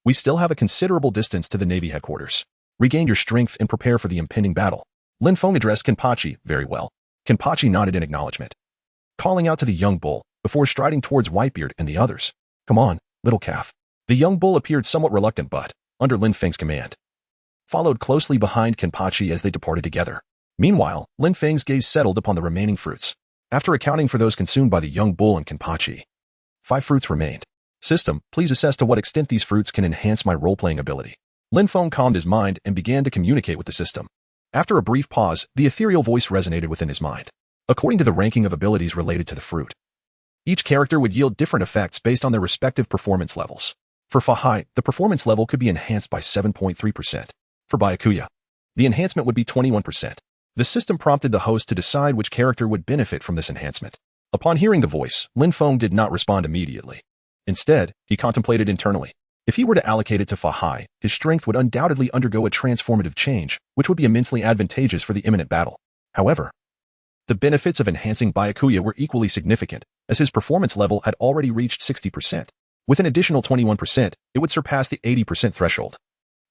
We still have a considerable distance to the Navy headquarters. Regain your strength and prepare for the impending battle. Lin Feng addressed Kenpachi. Very well. Kenpachi nodded in acknowledgement, calling out to the young bull before striding towards Whitebeard and the others. Come on, little calf. The young bull appeared somewhat reluctant but, under Lin Feng's command, followed closely behind Kenpachi as they departed together. Meanwhile, Lin Feng's gaze settled upon the remaining fruits. After accounting for those consumed by the young bull and Kenpachi, 5 fruits remained. System, please assess to what extent these fruits can enhance my role-playing ability. Lin Feng calmed his mind and began to communicate with the system. After a brief pause, the ethereal voice resonated within his mind. According to the ranking of abilities related to the fruit, each character would yield different effects based on their respective performance levels. For Fahai, the performance level could be enhanced by 7.3%. For Byakuya, the enhancement would be 21%. The system prompted the host to decide which character would benefit from this enhancement. Upon hearing the voice, Lin Feng did not respond immediately. Instead, he contemplated internally. If he were to allocate it to Fahai, his strength would undoubtedly undergo a transformative change, which would be immensely advantageous for the imminent battle. However, the benefits of enhancing Byakuya were equally significant, as his performance level had already reached 60%. With an additional 21%, it would surpass the 80% threshold,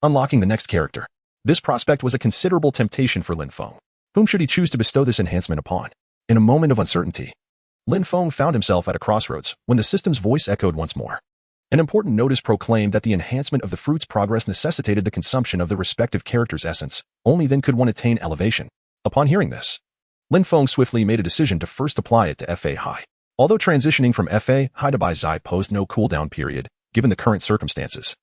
unlocking the next character. This prospect was a considerable temptation for Lin Feng. Whom should he choose to bestow this enhancement upon? In a moment of uncertainty, Lin Feng found himself at a crossroads when the system's voice echoed once more. An important notice proclaimed that the enhancement of the fruit's progress necessitated the consumption of the respective character's essence. Only then could one attain elevation. Upon hearing this, Lin Feng swiftly made a decision to first apply it to Fahai. Although transitioning from Fahai to Baizai posed no cooldown period, given the current circumstances,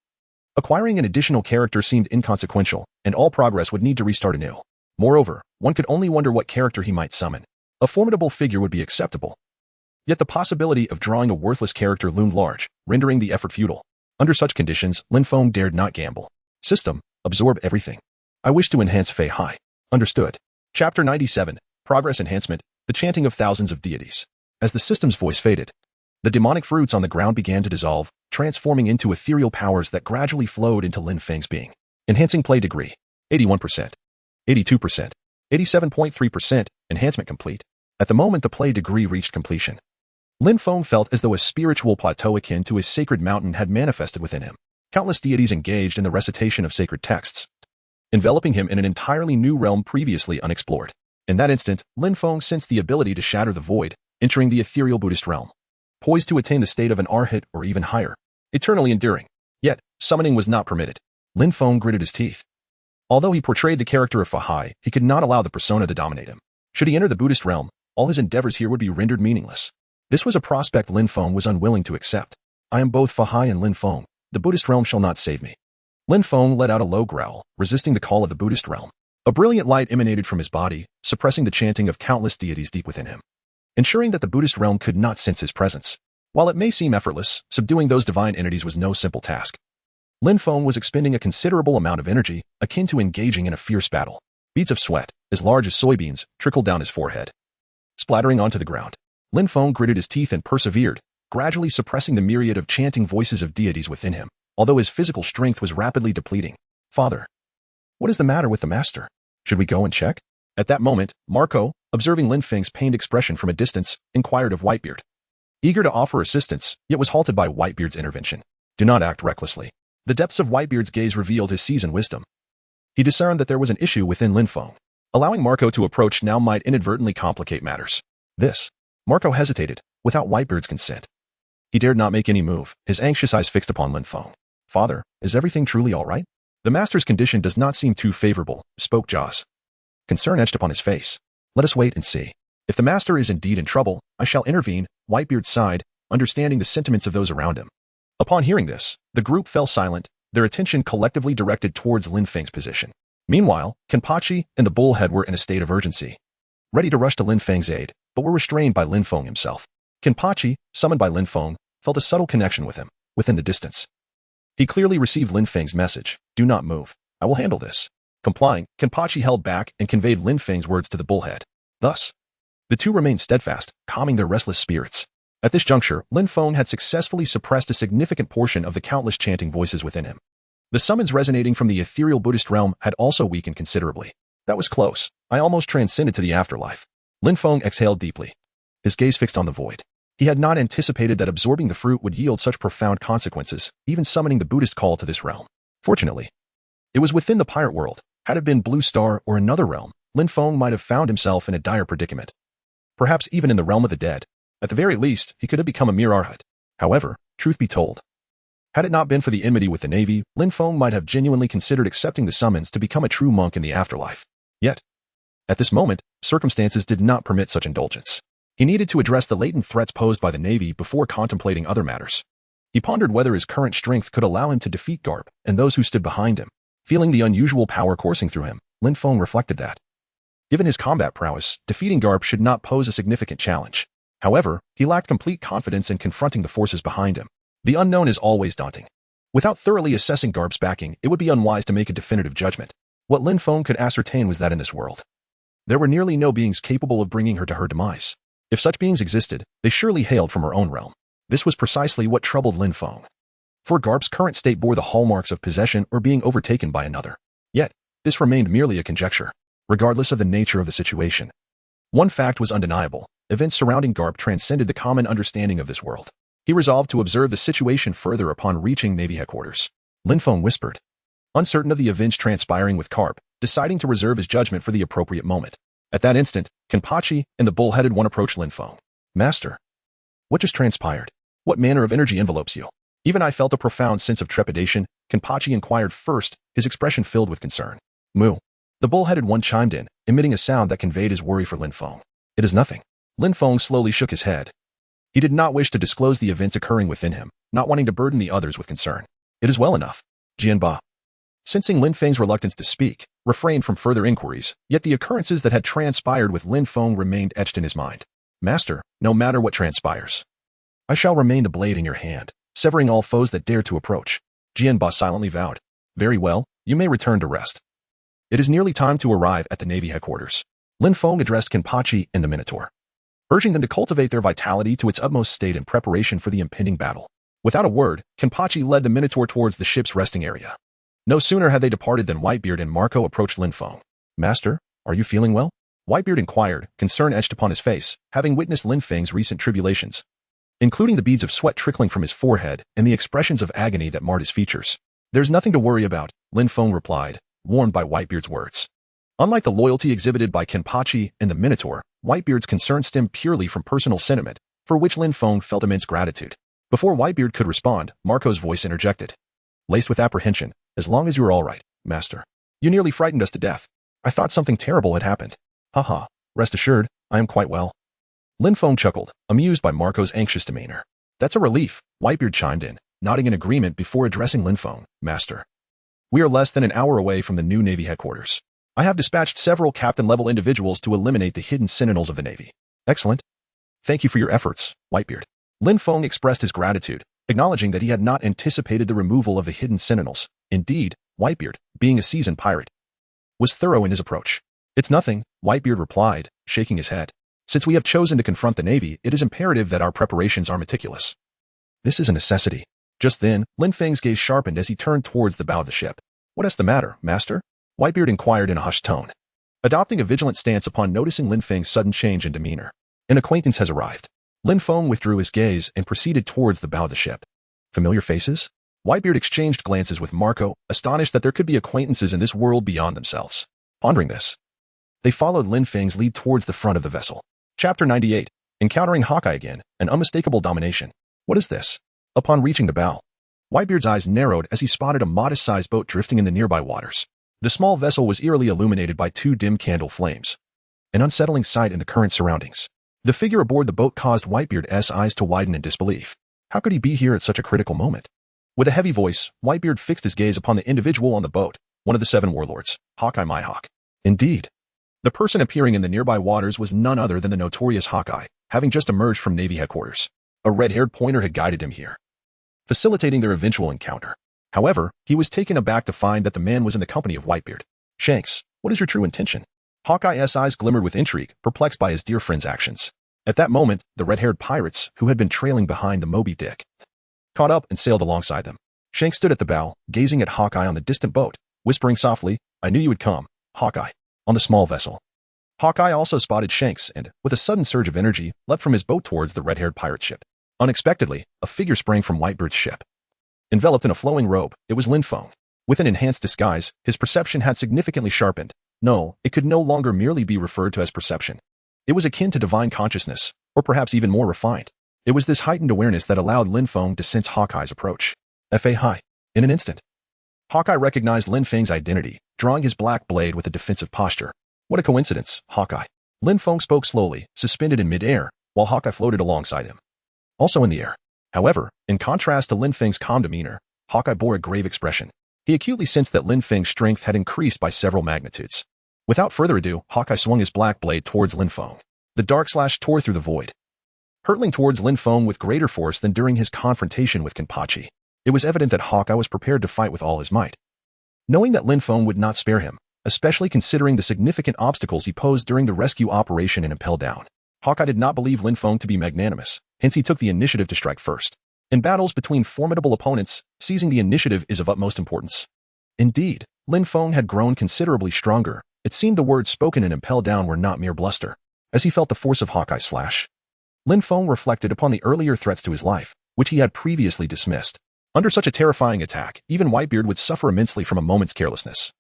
acquiring an additional character seemed inconsequential, and all progress would need to restart anew. Moreover, one could only wonder what character he might summon. A formidable figure would be acceptable, yet the possibility of drawing a worthless character loomed large, rendering the effort futile. Under such conditions, Lin Feng dared not gamble. System, absorb everything. I wish to enhance Fahai. Understood. Chapter 97, Progress Enhancement, the chanting of thousands of deities. As the system's voice faded, the demonic fruits on the ground began to dissolve, transforming into ethereal powers that gradually flowed into Lin Feng's being. Enhancing play degree, 81%, 82%, 87.3%, enhancement complete. At the moment the play degree reached completion, Lin Feng felt as though a spiritual plateau akin to his sacred mountain had manifested within him. Countless deities engaged in the recitation of sacred texts, enveloping him in an entirely new realm previously unexplored. In that instant, Lin Feng sensed the ability to shatter the void, entering the ethereal Buddhist realm, poised to attain the state of an arhat or even higher, eternally enduring. Yet, summoning was not permitted. Lin Feng gritted his teeth. Although he portrayed the character of Fahai, he could not allow the persona to dominate him. Should he enter the Buddhist realm, all his endeavors here would be rendered meaningless. This was a prospect Lin Feng was unwilling to accept. I am both Fahai and Lin Feng. The Buddhist realm shall not save me. Lin Feng let out a low growl, resisting the call of the Buddhist realm. A brilliant light emanated from his body, suppressing the chanting of countless deities deep within him, ensuring that the Buddhist realm could not sense his presence. While it may seem effortless, subduing those divine entities was no simple task. Lin Feng was expending a considerable amount of energy, akin to engaging in a fierce battle. Beads of sweat, as large as soybeans, trickled down his forehead, splattering onto the ground. Lin Feng gritted his teeth and persevered, gradually suppressing the myriad of chanting voices of deities within him, although his physical strength was rapidly depleting. Father, what is the matter with the master? Should we go and check? At that moment, Marco, observing Lin Feng's pained expression from a distance, inquired of Whitebeard. Eager to offer assistance, yet was halted by Whitebeard's intervention. Do not act recklessly. The depths of Whitebeard's gaze revealed his seasoned wisdom. He discerned that there was an issue within Lin Feng. Allowing Marco to approach now might inadvertently complicate matters. Marco hesitated, without Whitebeard's consent. He dared not make any move, his anxious eyes fixed upon Lin Feng. Father, is everything truly all right? The master's condition does not seem too favorable, spoke Jaws. Concern etched upon his face. Let us wait and see. If the master is indeed in trouble, I shall intervene, Whitebeard sighed, understanding the sentiments of those around him. Upon hearing this, the group fell silent, their attention collectively directed towards Lin Feng's position. Meanwhile, Kenpachi and the bullhead were in a state of urgency, ready to rush to Lin Feng's aid, but were restrained by Lin Feng himself. Kenpachi, summoned by Lin Feng, felt a subtle connection with him, within the distance. He clearly received Lin Feng's message, do not move, I will handle this. Complying, Kenpachi held back and conveyed Lin Feng's words to the bullhead. Thus, the two remained steadfast, calming their restless spirits. At this juncture, Lin Feng had successfully suppressed a significant portion of the countless chanting voices within him. The summons resonating from the ethereal Buddhist realm had also weakened considerably. That was close. I almost transcended to the afterlife. Lin Feng exhaled deeply, his gaze fixed on the void. He had not anticipated that absorbing the fruit would yield such profound consequences, even summoning the Buddhist call to this realm. Fortunately, it was within the pirate world. Had it been Blue Star or another realm, Lin Feng might have found himself in a dire predicament. Perhaps even in the realm of the dead. At the very least, he could have become a mere arhat. However, truth be told, had it not been for the enmity with the Navy, Lin Feng might have genuinely considered accepting the summons to become a true monk in the afterlife. Yet, at this moment, circumstances did not permit such indulgence. He needed to address the latent threats posed by the Navy before contemplating other matters. He pondered whether his current strength could allow him to defeat Garp and those who stood behind him. Feeling the unusual power coursing through him, Lin Feng reflected that, given his combat prowess, defeating Garp should not pose a significant challenge. However, he lacked complete confidence in confronting the forces behind him. The unknown is always daunting. Without thoroughly assessing Garp's backing, it would be unwise to make a definitive judgment. What Lin Feng could ascertain was that in this world, there were nearly no beings capable of bringing her to her demise. If such beings existed, they surely hailed from her own realm. This was precisely what troubled Lin Feng. For Garp's current state bore the hallmarks of possession or being overtaken by another. Yet, this remained merely a conjecture, regardless of the nature of the situation. One fact was undeniable. Events surrounding Garp transcended the common understanding of this world. He resolved to observe the situation further upon reaching Navy headquarters. Lin Feng whispered, uncertain of the events transpiring with Garp, deciding to reserve his judgment for the appropriate moment. At that instant, Kenpachi and the bull-headed one approached Lin Feng. Master, what just transpired? What manner of energy envelopes you? Even I felt a profound sense of trepidation. Kenpachi inquired first, his expression filled with concern. Moo. The bull-headed one chimed in, emitting a sound that conveyed his worry for Lin Feng. It is nothing. Lin Feng slowly shook his head. He did not wish to disclose the events occurring within him, not wanting to burden the others with concern. It is well enough. Jianba, sensing Lin Feng's reluctance to speak, refrained from further inquiries, yet the occurrences that had transpired with Lin Feng remained etched in his mind. Master, no matter what transpires, I shall remain the blade in your hand, severing all foes that dare to approach. Jianba silently vowed. Very well, you may return to rest. It is nearly time to arrive at the Navy headquarters. Lin Feng addressed Kenpachi and the Minotaur, urging them to cultivate their vitality to its utmost state in preparation for the impending battle. Without a word, Kenpachi led the Minotaur towards the ship's resting area. No sooner had they departed than Whitebeard and Marco approached Lin Feng. Master, Are you feeling well? Whitebeard inquired, concern etched upon his face, having witnessed Lin Feng's recent tribulations, including the beads of sweat trickling from his forehead and the expressions of agony that marred his features. There's nothing to worry about, Lin Feng replied, warned by Whitebeard's words. Unlike the loyalty exhibited by Kenpachi and the Minotaur, Whitebeard's concern stemmed purely from personal sentiment, for which Lin Feng felt immense gratitude. Before Whitebeard could respond, Marco's voice interjected, laced with apprehension, as long as you are all right, master. You nearly frightened us to death. I thought something terrible had happened. Haha, rest assured, I am quite well. Lin Feng chuckled, amused by Marco's anxious demeanor. That's a relief, Whitebeard chimed in, nodding in agreement before addressing Lin Feng, master. We are less than an hour away from the new Navy headquarters. I have dispatched several captain-level individuals to eliminate the hidden sentinels of the Navy. Excellent. Thank you for your efforts, Whitebeard. Lin Feng expressed his gratitude, acknowledging that he had not anticipated the removal of the hidden sentinels. Indeed, Whitebeard, being a seasoned pirate, was thorough in his approach. It's nothing, Whitebeard replied, shaking his head. Since we have chosen to confront the Navy, it is imperative that our preparations are meticulous. This is a necessity. Just then, Lin Feng's gaze sharpened as he turned towards the bow of the ship. What is the matter, master? Whitebeard inquired in a hushed tone, adopting a vigilant stance upon noticing Lin Feng's sudden change in demeanor. An acquaintance has arrived. Lin Feng withdrew his gaze and proceeded towards the bow of the ship. Familiar faces? Whitebeard exchanged glances with Marco, astonished that there could be acquaintances in this world beyond themselves. Pondering this, they followed Lin Feng's lead towards the front of the vessel. Chapter 98. Encountering Hawkeye again, an unmistakable domination. What is this? Upon reaching the bow, Whitebeard's eyes narrowed as he spotted a modest-sized boat drifting in the nearby waters. The small vessel was eerily illuminated by two dim candle flames, an unsettling sight in the current surroundings. The figure aboard the boat caused Whitebeard's eyes to widen in disbelief. How could he be here at such a critical moment? With a heavy voice, Whitebeard fixed his gaze upon the individual on the boat, one of the 7 warlords, Hawkeye Mihawk. Indeed, the person appearing in the nearby waters was none other than the notorious Hawkeye, having just emerged from Navy headquarters. A red-haired pointer had guided him here, facilitating their eventual encounter. However, he was taken aback to find that the man was in the company of Whitebeard. Shanks, what is your true intention? Hawkeye's eyes glimmered with intrigue, perplexed by his dear friend's actions. At that moment, the red-haired pirates, who had been trailing behind the Moby Dick, caught up and sailed alongside them. Shanks stood at the bow, gazing at Hawkeye on the distant boat, whispering softly, I knew you would come, Hawkeye, on the small vessel. Hawkeye also spotted Shanks and, with a sudden surge of energy, leapt from his boat towards the red-haired pirate ship. Unexpectedly, a figure sprang from Whitebeard's ship. Enveloped in a flowing robe, it was Lin Feng. With an enhanced disguise, his perception had significantly sharpened. No, it could no longer merely be referred to as perception. It was akin to divine consciousness, or perhaps even more refined. It was this heightened awareness that allowed Lin Feng to sense Hawkeye's approach. Fahai. In an instant, Hawkeye recognized Lin Feng's identity, drawing his black blade with a defensive posture. What a coincidence, Hawkeye. Lin Feng spoke slowly, suspended in mid-air, while Hawkeye floated alongside him. Also in the air. However, in contrast to Lin Feng's calm demeanor, Hawkeye bore a grave expression. He acutely sensed that Lin Feng's strength had increased by several magnitudes. Without further ado, Hawkeye swung his black blade towards Lin Feng. The dark slash tore through the void, hurtling towards Lin Feng with greater force than during his confrontation with Kenpachi. It was evident that Hawkeye was prepared to fight with all his might. Knowing that Lin Feng would not spare him, especially considering the significant obstacles he posed during the rescue operation and impel down, Hawkeye did not believe Lin Feng to be magnanimous, hence he took the initiative to strike first. In battles between formidable opponents, seizing the initiative is of utmost importance. Indeed, Lin Feng had grown considerably stronger. It seemed the words spoken and impelled down were not mere bluster. As he felt the force of Hawkeye's slash, Lin Feng reflected upon the earlier threats to his life, which he had previously dismissed. Under such a terrifying attack, even Whitebeard would suffer immensely from a moment's carelessness,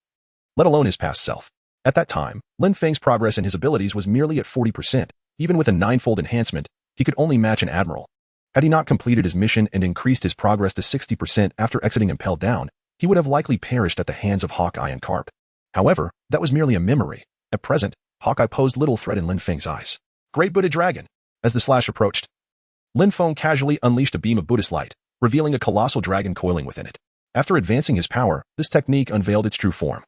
let alone his past self. At that time, Lin Feng's progress in his abilities was merely at 40%. Even with a 9-fold enhancement, he could only match an admiral. Had he not completed his mission and increased his progress to 60% after exiting Impel Down, he would have likely perished at the hands of Hawkeye and Carp. However, that was merely a memory. At present, Hawkeye posed little threat in Lin Feng's eyes. Great Buddha Dragon. As the slash approached, Lin Feng casually unleashed a beam of Buddhist light, revealing a colossal dragon coiling within it. After advancing his power, this technique unveiled its true form.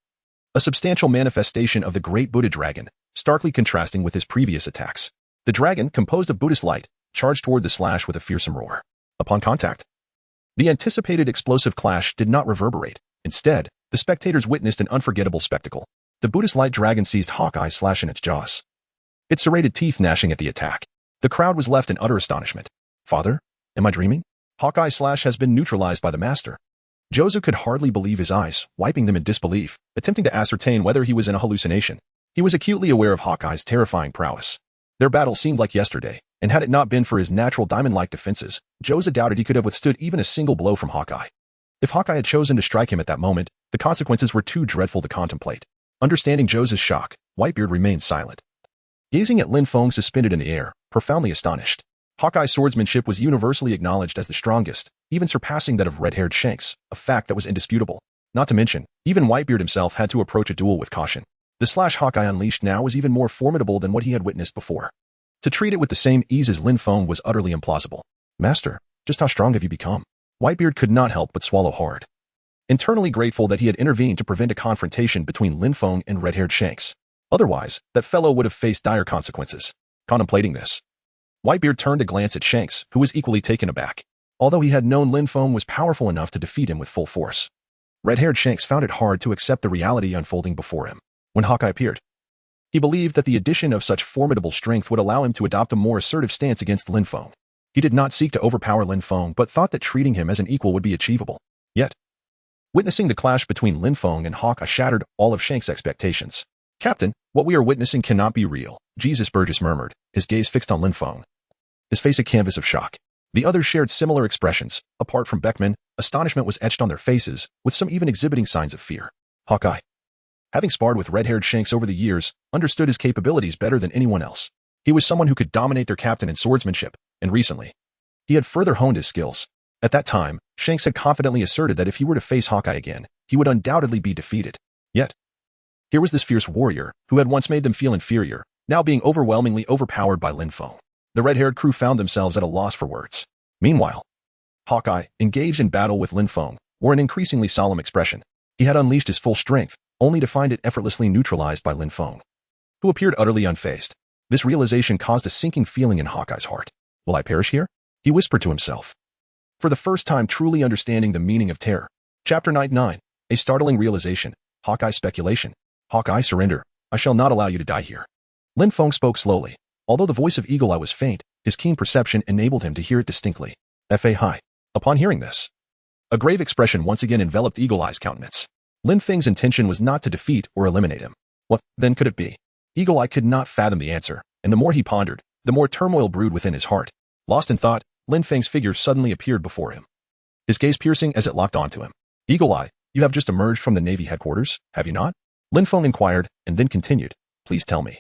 A substantial manifestation of the Great Buddha Dragon, starkly contrasting with his previous attacks. The dragon, composed of Buddhist light, charged toward the slash with a fearsome roar. Upon contact, the anticipated explosive clash did not reverberate. Instead, the spectators witnessed an unforgettable spectacle. The Buddhist light dragon seized Hawkeye's slash in its jaws, its serrated teeth gnashing at the attack. The crowd was left in utter astonishment. Father, am I dreaming? Hawkeye's slash has been neutralized by the master. Jozo could hardly believe his eyes, wiping them in disbelief, attempting to ascertain whether he was in a hallucination. He was acutely aware of Hawkeye's terrifying prowess. Their battle seemed like yesterday, and had it not been for his natural diamond-like defenses, Joza doubted he could have withstood even a single blow from Hawkeye. If Hawkeye had chosen to strike him at that moment, the consequences were too dreadful to contemplate. Understanding Joza's shock, Whitebeard remained silent, gazing at Lin Feng suspended in the air, profoundly astonished. Hawkeye's swordsmanship was universally acknowledged as the strongest, even surpassing that of red-haired Shanks, a fact that was indisputable. Not to mention, even Whitebeard himself had to approach a duel with caution. The slash Hawkeye unleashed now was even more formidable than what he had witnessed before. To treat it with the same ease as Lin Feng was utterly implausible. Master, just how strong have you become? Whitebeard could not help but swallow hard. Internally grateful that he had intervened to prevent a confrontation between Lin Feng and red-haired Shanks. Otherwise, that fellow would have faced dire consequences. Contemplating this, Whitebeard turned to glance at Shanks, who was equally taken aback. Although he had known Lin Feng was powerful enough to defeat him with full force, red-haired Shanks found it hard to accept the reality unfolding before him. When Hawkeye appeared, he believed that the addition of such formidable strength would allow him to adopt a more assertive stance against Lin Feng. He did not seek to overpower Lin Feng, but thought that treating him as an equal would be achievable. Yet, witnessing the clash between Lin Feng and Hawkeye shattered all of Shanks' expectations. Captain, what we are witnessing cannot be real, Jesus Burgess murmured, his gaze fixed on Lin Feng, his face a canvas of shock. The others shared similar expressions. Apart from Beckman, astonishment was etched on their faces, with some even exhibiting signs of fear. Hawkeye, having sparred with red-haired Shanks over the years, understood his capabilities better than anyone else. He was someone who could dominate their captain in swordsmanship, and recently, he had further honed his skills. At that time, Shanks had confidently asserted that if he were to face Hawkeye again, he would undoubtedly be defeated. Yet, here was this fierce warrior, who had once made them feel inferior, now being overwhelmingly overpowered by Lin Feng. The red-haired crew found themselves at a loss for words. Meanwhile, Hawkeye, engaged in battle with Lin Feng, wore an increasingly solemn expression. He had unleashed his full strength, only to find it effortlessly neutralized by Lin Feng, who appeared utterly unfazed. This realization caused a sinking feeling in Hawkeye's heart. Will I perish here? He whispered to himself, for the first time truly understanding the meaning of terror. Chapter 99. A startling realization. Hawkeye's speculation. Hawkeye, surrender. I shall not allow you to die here. Lin Feng spoke slowly. Although the voice of Eagle Eye was faint, his keen perception enabled him to hear it distinctly. Fahai. Upon hearing this, a grave expression once again enveloped Eagle Eye's countenance. Lin Feng's intention was not to defeat or eliminate him. What, then, could it be? Eagle Eye could not fathom the answer, and the more he pondered, the more turmoil brewed within his heart. Lost in thought, Lin Feng's figure suddenly appeared before him, his gaze piercing as it locked onto him. Eagle Eye, you have just emerged from the Navy headquarters, have you not? Lin Feng inquired, and then continued, please tell me,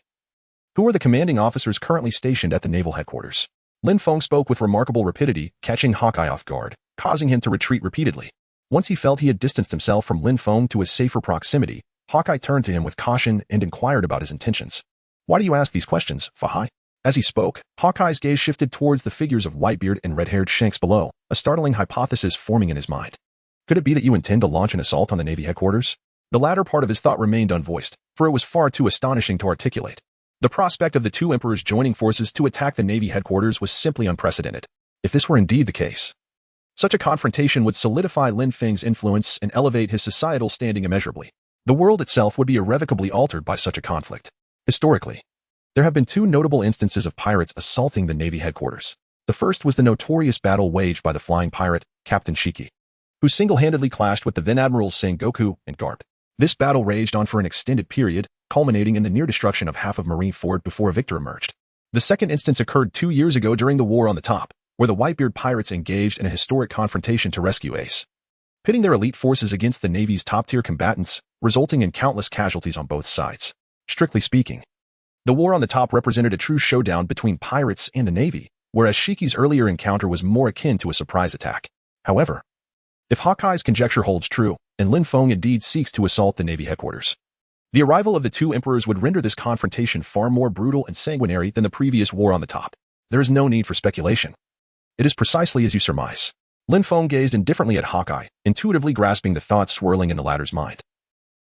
who are the commanding officers currently stationed at the naval headquarters? Lin Feng spoke with remarkable rapidity, catching Hawkeye off guard, causing him to retreat repeatedly. Once he felt he had distanced himself from Lin Feng to a safer proximity, Hawkeye turned to him with caution and inquired about his intentions. Why do you ask these questions, Fahai? As he spoke, Hawkeye's gaze shifted towards the figures of Whitebeard and red-haired Shanks below, a startling hypothesis forming in his mind. Could it be that you intend to launch an assault on the Navy headquarters? The latter part of his thought remained unvoiced, for it was far too astonishing to articulate. The prospect of the two emperors joining forces to attack the Navy headquarters was simply unprecedented. If this were indeed the case, such a confrontation would solidify Lin Feng's influence and elevate his societal standing immeasurably. The world itself would be irrevocably altered by such a conflict. Historically, there have been two notable instances of pirates assaulting the Navy headquarters. The first was the notorious battle waged by the flying pirate, Captain Shiki, who single-handedly clashed with the then-admirals Sengoku and Garp. This battle raged on for an extended period, culminating in the near destruction of half of Marineford before a victor emerged. The second instance occurred 2 years ago during the War on the Top, where the Whitebeard pirates engaged in a historic confrontation to rescue Ace, pitting their elite forces against the Navy's top-tier combatants, resulting in countless casualties on both sides. Strictly speaking, the War on the Top represented a true showdown between pirates and the Navy, whereas Shiki's earlier encounter was more akin to a surprise attack. However, if Hawkeye's conjecture holds true, and Lin Feng indeed seeks to assault the Navy headquarters, the arrival of the two emperors would render this confrontation far more brutal and sanguinary than the previous War on the Top. There is no need for speculation. It is precisely as you surmise. Lin Feng gazed indifferently at Hawkeye, intuitively grasping the thoughts swirling in the latter's mind.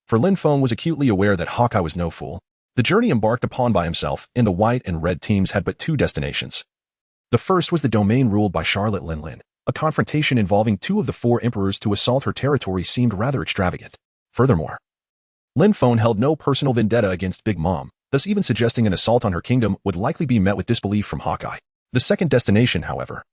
For Lin Feng was acutely aware that Hawkeye was no fool. The journey embarked upon by himself and the white and red teams had but two destinations. The first was the domain ruled by Charlotte Lin. A confrontation involving two of the four emperors to assault her territory seemed rather extravagant. Furthermore, Lin Feng held no personal vendetta against Big Mom, thus even suggesting an assault on her kingdom would likely be met with disbelief from Hawkeye. The second destination, however,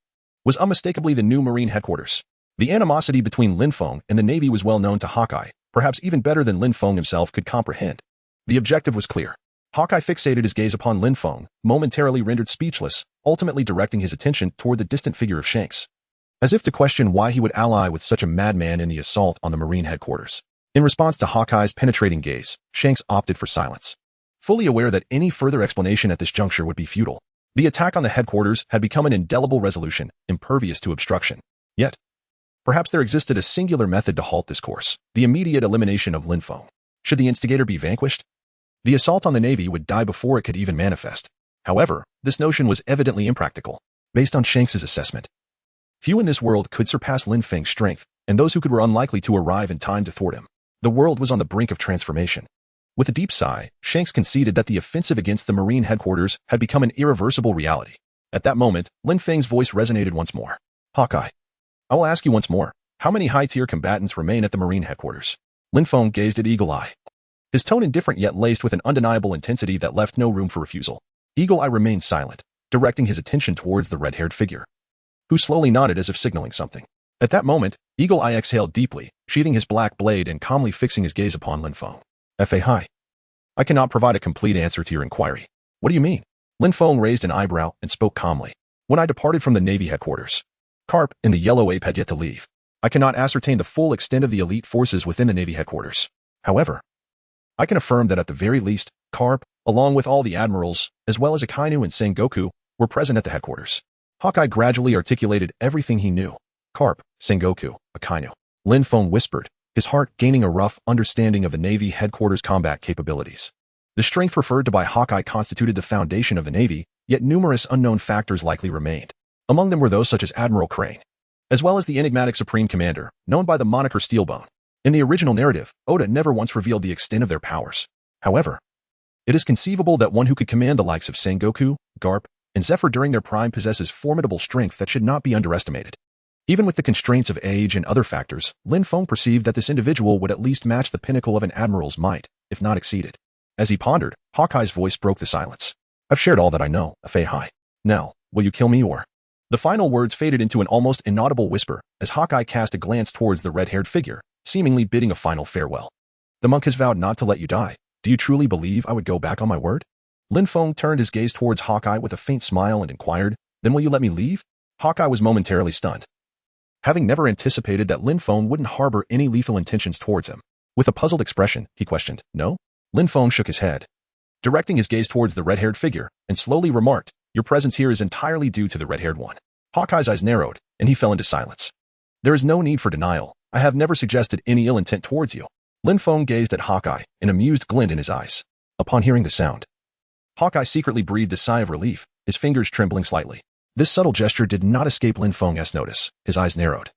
was unmistakably the new Marine headquarters. The animosity between Lin Feng and the Navy was well known to Hawkeye, perhaps even better than Lin Feng himself could comprehend. The objective was clear. Hawkeye fixated his gaze upon Lin Feng, momentarily rendered speechless, ultimately directing his attention toward the distant figure of Shanks, as if to question why he would ally with such a madman in the assault on the Marine headquarters. In response to Hawkeye's penetrating gaze, Shanks opted for silence. Fully aware that any further explanation at this juncture would be futile, the attack on the headquarters had become an indelible resolution, impervious to obstruction. Yet, perhaps there existed a singular method to halt this course, the immediate elimination of Lin Feng. Should the instigator be vanquished, the assault on the Navy would die before it could even manifest. However, this notion was evidently impractical, based on Shanks's assessment. Few in this world could surpass Lin Feng's strength, and those who could were unlikely to arrive in time to thwart him. The world was on the brink of transformation. With a deep sigh, Shanks conceded that the offensive against the Marine headquarters had become an irreversible reality. At that moment, Lin Feng's voice resonated once more. Hawkeye, I will ask you once more, how many high-tier combatants remain at the Marine headquarters? Lin Feng gazed at Eagle Eye, his tone indifferent yet laced with an undeniable intensity that left no room for refusal. Eagle Eye remained silent, directing his attention towards the red-haired figure, who slowly nodded as if signaling something. At that moment, Eagle Eye exhaled deeply, sheathing his black blade and calmly fixing his gaze upon Lin Feng. Fahai, I cannot provide a complete answer to your inquiry. What do you mean? Lin Feng raised an eyebrow and spoke calmly. When I departed from the Navy headquarters, Carp and the Yellow Ape had yet to leave. I cannot ascertain the full extent of the elite forces within the Navy headquarters. However, I can affirm that at the very least, Carp, along with all the admirals, as well as Akainu and Sengoku, were present at the headquarters. Hawkeye gradually articulated everything he knew. Carp, Sengoku, Akainu. Lin Feng whispered, his heart gaining a rough understanding of the Navy headquarters' combat capabilities. The strength referred to by Hawkeye constituted the foundation of the Navy, yet numerous unknown factors likely remained. Among them were those such as Admiral Crane, as well as the enigmatic Supreme Commander, known by the moniker Steelbone. In the original narrative, Oda never once revealed the extent of their powers. However, it is conceivable that one who could command the likes of Sengoku, Garp, and Zephyr during their prime possesses formidable strength that should not be underestimated. Even with the constraints of age and other factors, Lin Feng perceived that this individual would at least match the pinnacle of an admiral's might, if not exceed it. As he pondered, Hawkeye's voice broke the silence. I've shared all that I know, Fahai. Now, will you kill me or? The final words faded into an almost inaudible whisper as Hawkeye cast a glance towards the red-haired figure, seemingly bidding a final farewell. The monk has vowed not to let you die. Do you truly believe I would go back on my word? Lin Feng turned his gaze towards Hawkeye with a faint smile and inquired, then will you let me leave? Hawkeye was momentarily stunned, having never anticipated that Lin Feng wouldn't harbor any lethal intentions towards him. With a puzzled expression, he questioned, no? Lin Feng shook his head, directing his gaze towards the red-haired figure, and slowly remarked, your presence here is entirely due to the red-haired one. Hawkeye's eyes narrowed, and he fell into silence. There is no need for denial. I have never suggested any ill intent towards you. Lin Feng gazed at Hawkeye, an amused glint in his eyes. Upon hearing the sound, Hawkeye secretly breathed a sigh of relief, his fingers trembling slightly. This subtle gesture did not escape Lin Feng's notice. His eyes narrowed,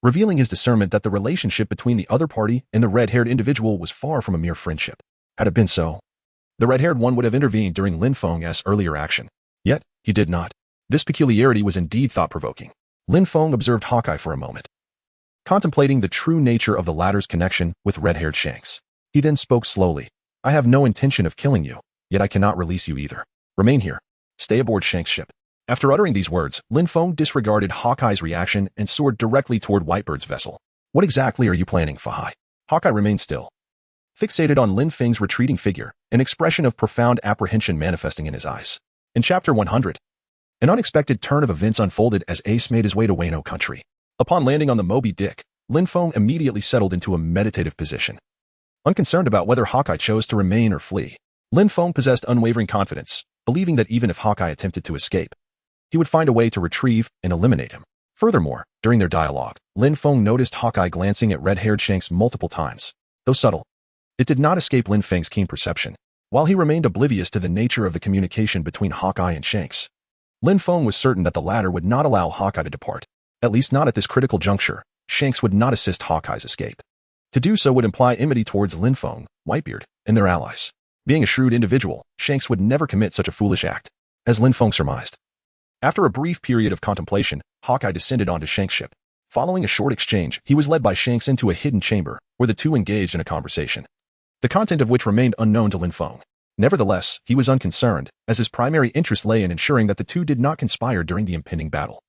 revealing his discernment that the relationship between the other party and the red-haired individual was far from a mere friendship. Had it been so, the red-haired one would have intervened during Lin Feng's earlier action. Yet, he did not. This peculiarity was indeed thought-provoking. Lin Feng observed Hawkeye for a moment, contemplating the true nature of the latter's connection with red-haired Shanks. He then spoke slowly. I have no intention of killing you, yet I cannot release you either. Remain here. Stay aboard Shanks' ship. After uttering these words, Lin Feng disregarded Hawkeye's reaction and soared directly toward Whitebird's vessel. What exactly are you planning, Fahai? Hawkeye remained still, fixated on Lin Feng's retreating figure, an expression of profound apprehension manifesting in his eyes. In Chapter 100, an unexpected turn of events unfolded as Ace made his way to Wano country. Upon landing on the Moby Dick, Lin Feng immediately settled into a meditative position. Unconcerned about whether Hawkeye chose to remain or flee, Lin Feng possessed unwavering confidence, believing that even if Hawkeye attempted to escape, he would find a way to retrieve and eliminate him. Furthermore, during their dialogue, Lin Feng noticed Hawkeye glancing at red-haired Shanks multiple times. Though subtle, it did not escape Lin Feng's keen perception. While he remained oblivious to the nature of the communication between Hawkeye and Shanks, Lin Feng was certain that the latter would not allow Hawkeye to depart. At least not at this critical juncture. Shanks would not assist Hawkeye's escape. To do so would imply enmity towards Lin Feng, Whitebeard, and their allies. Being a shrewd individual, Shanks would never commit such a foolish act, as Lin Feng surmised. After a brief period of contemplation, Hawkeye descended onto Shanks' ship. Following a short exchange, he was led by Shanks into a hidden chamber, where the two engaged in a conversation, the content of which remained unknown to Lin Feng. Nevertheless, he was unconcerned, as his primary interest lay in ensuring that the two did not conspire during the impending battle.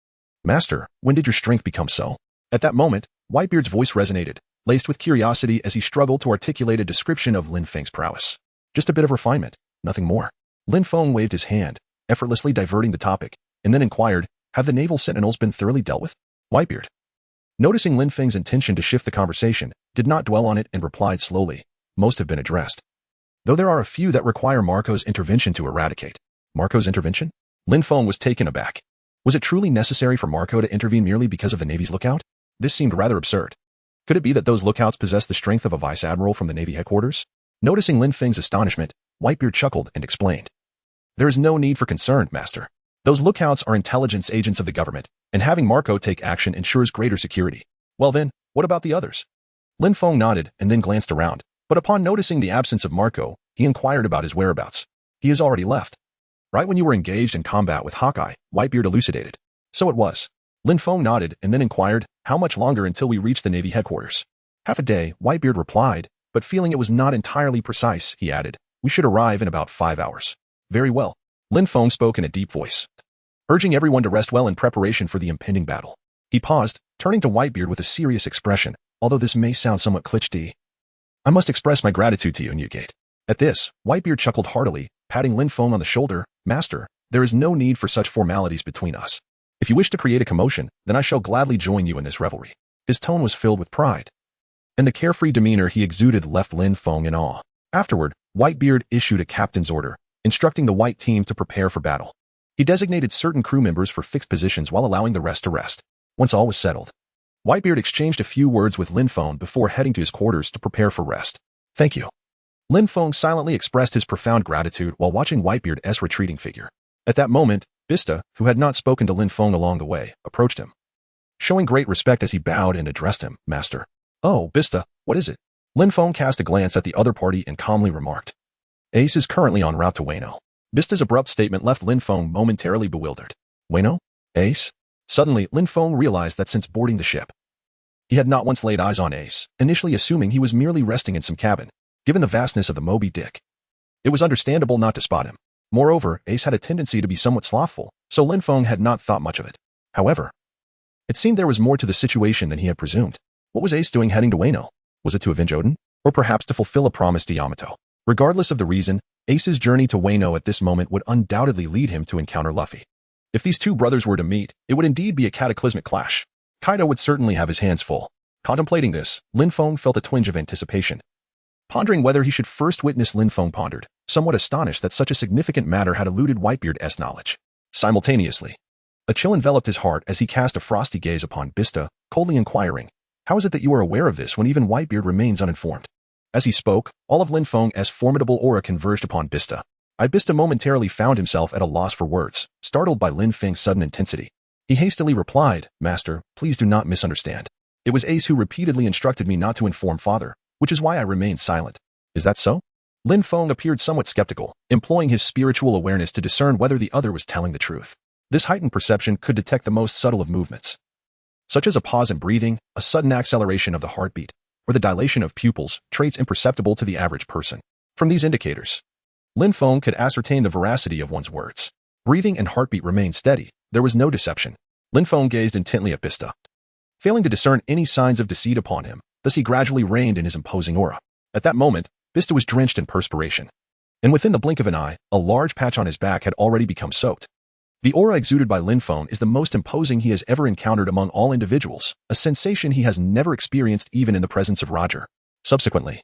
Master, when did your strength become so? At that moment, Whitebeard's voice resonated, laced with curiosity as he struggled to articulate a description of Lin Feng's prowess. Just a bit of refinement. nothing more. Lin Feng waved his hand, effortlessly diverting the topic, and then inquired, have the naval sentinels been thoroughly dealt with? Whitebeard, noticing Lin Feng's intention to shift the conversation, did not dwell on it and replied slowly, most have been addressed. Though there are a few that require Marco's intervention to eradicate. Marco's intervention? Lin Feng was taken aback. Was it truly necessary for Marco to intervene merely because of the Navy's lookout? This seemed rather absurd. Could it be that those lookouts possessed the strength of a vice admiral from the Navy headquarters? Noticing Lin Feng's astonishment, Whitebeard chuckled and explained. There is no need for concern, Master. Those lookouts are intelligence agents of the government, and having Marco take action ensures greater security. Well then, what about the others? Lin Feng nodded and then glanced around, but upon noticing the absence of Marco, he inquired about his whereabouts. He has already left. Right when you were engaged in combat with Hawkeye, Whitebeard elucidated. So it was. Lin Feng nodded and then inquired, how much longer until we reach the Navy headquarters? Half a day, Whitebeard replied, but feeling it was not entirely precise, he added, we should arrive in about 5 hours. Very well. Lin Feng spoke in a deep voice, urging everyone to rest well in preparation for the impending battle. He paused, turning to Whitebeard with a serious expression, although this may sound somewhat cliché. I must express my gratitude to you, Newgate. At this, Whitebeard chuckled heartily, patting Lin Feng on the shoulder. Master, there is no need for such formalities between us. If you wish to create a commotion, then I shall gladly join you in this revelry. His tone was filled with pride, and the carefree demeanor he exuded left Lin Feng in awe. Afterward, Whitebeard issued a captain's order, instructing the white team to prepare for battle. He designated certain crew members for fixed positions while allowing the rest to rest. Once all was settled, Whitebeard exchanged a few words with Lin Feng before heading to his quarters to prepare for rest. Thank you. Lin Feng silently expressed his profound gratitude while watching Whitebeard's retreating figure. At that moment, Bista, who had not spoken to Lin Feng along the way, approached him, showing great respect as he bowed and addressed him, Master. Oh, Bista, what is it? Lin Feng cast a glance at the other party and calmly remarked. Ace is currently en route to Wano. Bista's abrupt statement left Lin Feng momentarily bewildered. Wano? Ace? Suddenly, Lin Feng realized that since boarding the ship, he had not once laid eyes on Ace, initially assuming he was merely resting in some cabin, given the vastness of the Moby Dick. It was understandable not to spot him. Moreover, Ace had a tendency to be somewhat slothful, so Lin Feng had not thought much of it. However, it seemed there was more to the situation than he had presumed. What was Ace doing heading to Wano? Was it to avenge Odin? Or perhaps to fulfill a promise to Yamato? Regardless of the reason, Ace's journey to Wano at this moment would undoubtedly lead him to encounter Luffy. If these two brothers were to meet, it would indeed be a cataclysmic clash. Kaido would certainly have his hands full. Contemplating this, Lin Feng felt a twinge of anticipation. Pondering whether he should first witness, Lin Feng pondered, somewhat astonished that such a significant matter had eluded Whitebeard's knowledge. Simultaneously, a chill enveloped his heart as he cast a frosty gaze upon Bista, coldly inquiring, how is it that you are aware of this when even Whitebeard remains uninformed? As he spoke, all of Lin Feng's formidable aura converged upon Bista. Bista momentarily found himself at a loss for words, startled by Lin Feng's sudden intensity. He hastily replied, Master, please do not misunderstand. It was Ace who repeatedly instructed me not to inform Father, which is why I remained silent. Is that so? Lin Feng appeared somewhat skeptical, employing his spiritual awareness to discern whether the other was telling the truth. This heightened perception could detect the most subtle of movements, such as a pause in breathing, a sudden acceleration of the heartbeat, or the dilation of pupils, traits imperceptible to the average person. From these indicators, Lin Feng could ascertain the veracity of one's words. Breathing and heartbeat remained steady. There was no deception. Lin Feng gazed intently at Bista, failing to discern any signs of deceit upon him. Thus he gradually reigned in his imposing aura. At that moment, Bista was drenched in perspiration, and within the blink of an eye, a large patch on his back had already become soaked. The aura exuded by Lin Feng is the most imposing he has ever encountered among all individuals, a sensation he has never experienced even in the presence of Roger. Subsequently,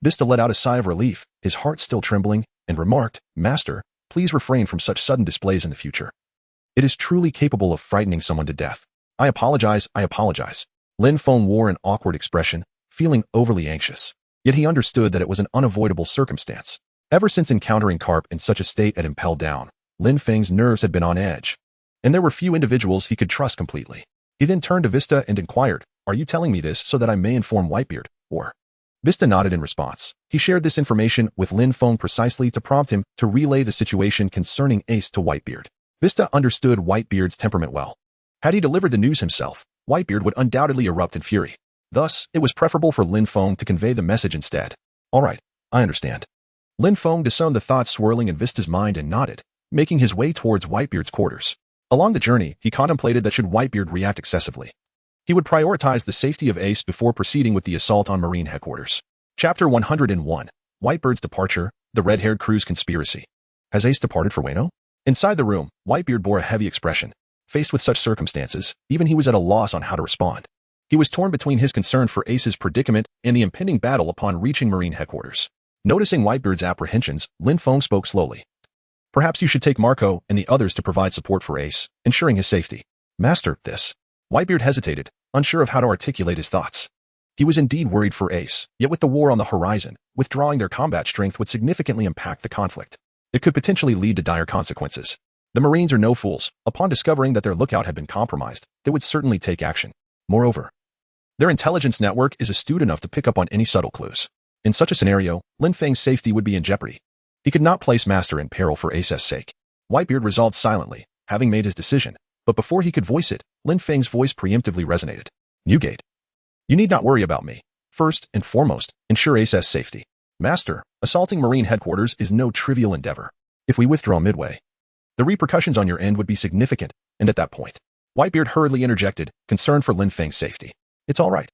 Bista let out a sigh of relief, his heart still trembling, and remarked, Master, please refrain from such sudden displays in the future. It is truly capable of frightening someone to death. I apologize. Lin Feng wore an awkward expression, feeling overly anxious. Yet he understood that it was an unavoidable circumstance. Ever since encountering Carp in such a state at Impel Down, Lin Feng's nerves had been on edge, and there were few individuals he could trust completely. He then turned to Vista and inquired, are you telling me this so that I may inform Whitebeard, or? Vista nodded in response. He shared this information with Lin Feng precisely to prompt him to relay the situation concerning Ace to Whitebeard. Vista understood Whitebeard's temperament well. Had he delivered the news himself, Whitebeard would undoubtedly erupt in fury. Thus, it was preferable for Lin Feng to convey the message instead. All right, I understand. Lin Feng discerned the thoughts swirling in Vista's mind and nodded, making his way towards Whitebeard's quarters. Along the journey, he contemplated that should Whitebeard react excessively, he would prioritize the safety of Ace before proceeding with the assault on Marine headquarters. Chapter 101. Whitebeard's departure, The red-haired crew's conspiracy. Has Ace departed for Wano? Inside the room, Whitebeard bore a heavy expression. Faced with such circumstances, even he was at a loss on how to respond. He was torn between his concern for Ace's predicament and the impending battle upon reaching Marine headquarters. Noticing Whitebeard's apprehensions, Lin Feng spoke slowly. Perhaps you should take Marco and the others to provide support for Ace, ensuring his safety. Master, this. Whitebeard hesitated, unsure of how to articulate his thoughts. He was indeed worried for Ace, yet with the war on the horizon, withdrawing their combat strength would significantly impact the conflict. It could potentially lead to dire consequences. The Marines are no fools. Upon discovering that their lookout had been compromised, they would certainly take action. Moreover, their intelligence network is astute enough to pick up on any subtle clues. In such a scenario, Lin Feng's safety would be in jeopardy. He could not place Master in peril for Ace's sake. Whitebeard resolved silently, having made his decision, but before he could voice it, Lin Feng's voice preemptively resonated. Newgate. You need not worry about me. First and foremost, ensure Ace's safety. Master, assaulting Marine headquarters is no trivial endeavor. If we withdraw midway, the repercussions on your end would be significant, and at that point, Whitebeard hurriedly interjected, concerned for Lin Feng's safety. It's all right.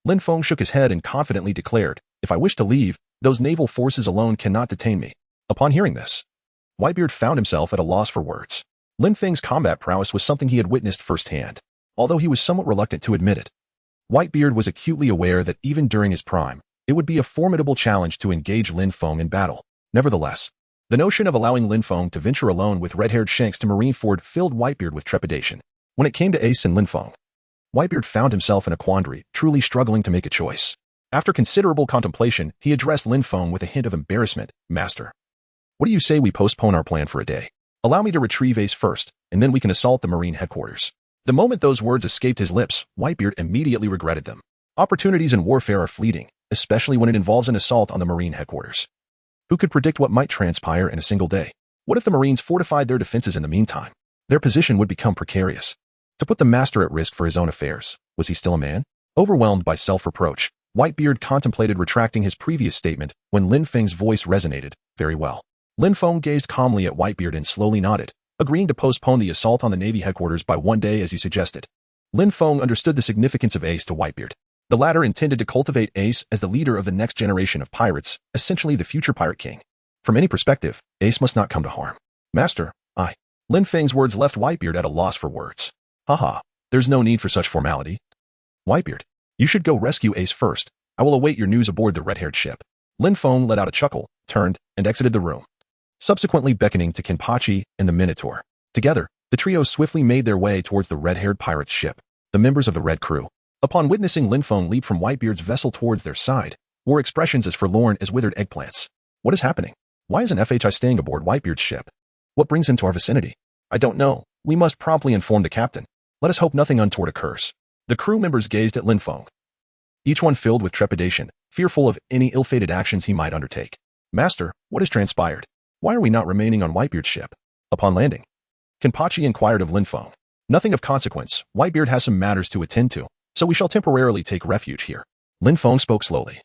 Lin Feng shook his head and confidently declared, if I wish to leave, those naval forces alone cannot detain me. Upon hearing this, Whitebeard found himself at a loss for words. Lin Feng's combat prowess was something he had witnessed firsthand, although he was somewhat reluctant to admit it. Whitebeard was acutely aware that even during his prime, it would be a formidable challenge to engage Lin Feng in battle. Nevertheless, the notion of allowing Lin Feng to venture alone with red-haired Shanks to Marineford filled Whitebeard with trepidation. When it came to Ace and Lin Feng, Whitebeard found himself in a quandary, truly struggling to make a choice. After considerable contemplation, he addressed Lin Feng with a hint of embarrassment. Master, what do you say we postpone our plan for a day? Allow me to retrieve Ace first, and then we can assault the Marine headquarters. The moment those words escaped his lips, Whitebeard immediately regretted them. Opportunities in warfare are fleeting, especially when it involves an assault on the Marine headquarters. Who could predict what might transpire in a single day? What if the Marines fortified their defenses in the meantime? Their position would become precarious. To put the Master at risk for his own affairs, was he still a man? Overwhelmed by self-reproach, Whitebeard contemplated retracting his previous statement when Lin Feng's voice resonated. Very well. Lin Feng gazed calmly at Whitebeard and slowly nodded, agreeing to postpone the assault on the Navy headquarters by one day as you suggested. Lin Feng understood the significance of Ace to Whitebeard. The latter intended to cultivate Ace as the leader of the next generation of pirates, essentially the future pirate king. From any perspective, Ace must not come to harm. Master, Lin Feng's words left Whitebeard at a loss for words. Haha, there's no need for such formality. Whitebeard, you should go rescue Ace first. I will await your news aboard the red-haired ship. Lin Feng let out a chuckle, turned, and exited the room, subsequently beckoning to Kenpachi and the Minotaur. Together, the trio swiftly made their way towards the red-haired pirate's ship. The members of the Red Crew, upon witnessing Lin Feng leap from Whitebeard's vessel towards their side, wore expressions as forlorn as withered eggplants. What is happening? Why isn't FHI staying aboard Whitebeard's ship? What brings him to our vicinity? I don't know. We must promptly inform the captain. Let us hope nothing untoward occurs. The crew members gazed at Lin Feng, each one filled with trepidation, fearful of any ill-fated actions he might undertake. Master, what has transpired? Why are we not remaining on Whitebeard's ship? Upon landing, Kenpachi inquired of Lin Feng. Nothing of consequence. Whitebeard has some matters to attend to, so we shall temporarily take refuge here. Lin Feng spoke slowly,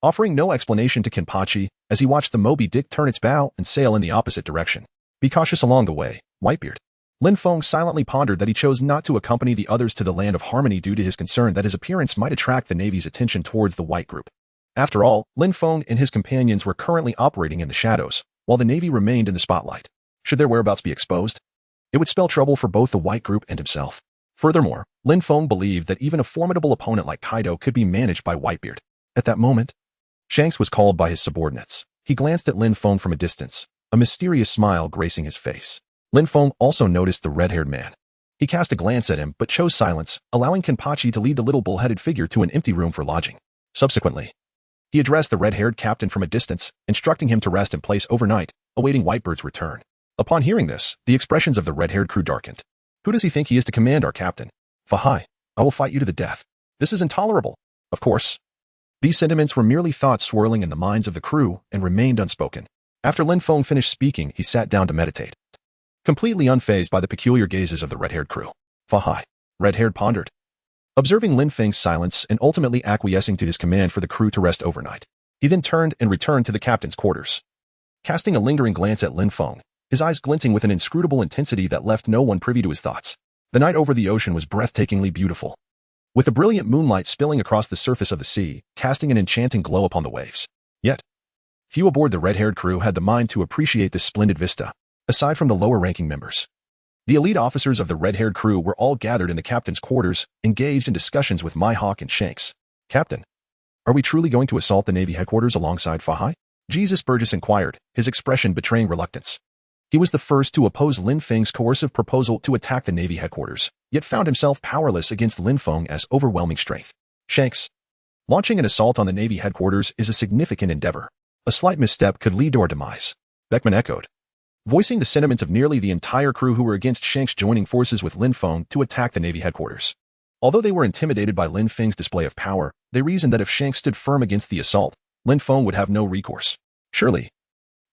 offering no explanation to Kenpachi as he watched the Moby Dick turn its bow and sail in the opposite direction. Be cautious along the way, Whitebeard. Lin Feng silently pondered that he chose not to accompany the others to the Land of Harmony due to his concern that his appearance might attract the Navy's attention towards the White Group. After all, Lin Feng and his companions were currently operating in the shadows, while the Navy remained in the spotlight. Should their whereabouts be exposed, it would spell trouble for both the White Group and himself. Furthermore, Lin Feng believed that even a formidable opponent like Kaido could be managed by Whitebeard. At that moment, Shanks was called by his subordinates. He glanced at Lin Feng from a distance, a mysterious smile gracing his face. Lin Feng also noticed the red-haired man. He cast a glance at him but chose silence, allowing Kenpachi to lead the little bull-headed figure to an empty room for lodging. Subsequently, he addressed the red-haired captain from a distance, instructing him to rest in place overnight, awaiting Whitebeard's return. Upon hearing this, the expressions of the red-haired crew darkened. Who does he think he is to command our captain? Fahai, I will fight you to the death. This is intolerable. Of course, these sentiments were merely thoughts swirling in the minds of the crew and remained unspoken. After Lin Feng finished speaking, he sat down to meditate, completely unfazed by the peculiar gazes of the red-haired crew. Fahai, red-haired pondered, observing Lin Feng's silence and ultimately acquiescing to his command for the crew to rest overnight. He then turned and returned to the captain's quarters. Casting a lingering glance at Lin Feng, his eyes glinting with an inscrutable intensity that left no one privy to his thoughts. The night over the ocean was breathtakingly beautiful, with the brilliant moonlight spilling across the surface of the sea, casting an enchanting glow upon the waves. Yet, Few aboard the red-haired crew had the mind to appreciate this splendid vista, aside from the lower-ranking members. The elite officers of the red-haired crew were all gathered in the captain's quarters, engaged in discussions with Mihawk and Shanks. "Captain, are we truly going to assault the Navy headquarters alongside Fahai?" Jesus Burgess inquired, his expression betraying reluctance. He was the first to oppose Lin Feng's coercive proposal to attack the Navy headquarters, yet found himself powerless against Lin Feng as overwhelming strength. "Shanks, launching an assault on the Navy headquarters is a significant endeavor. A slight misstep could lead to our demise," Beckman echoed, voicing the sentiments of nearly the entire crew who were against Shanks joining forces with Lin Feng to attack the Navy headquarters. Although they were intimidated by Lin Feng's display of power, they reasoned that if Shanks stood firm against the assault, Lin Feng would have no recourse. Surely,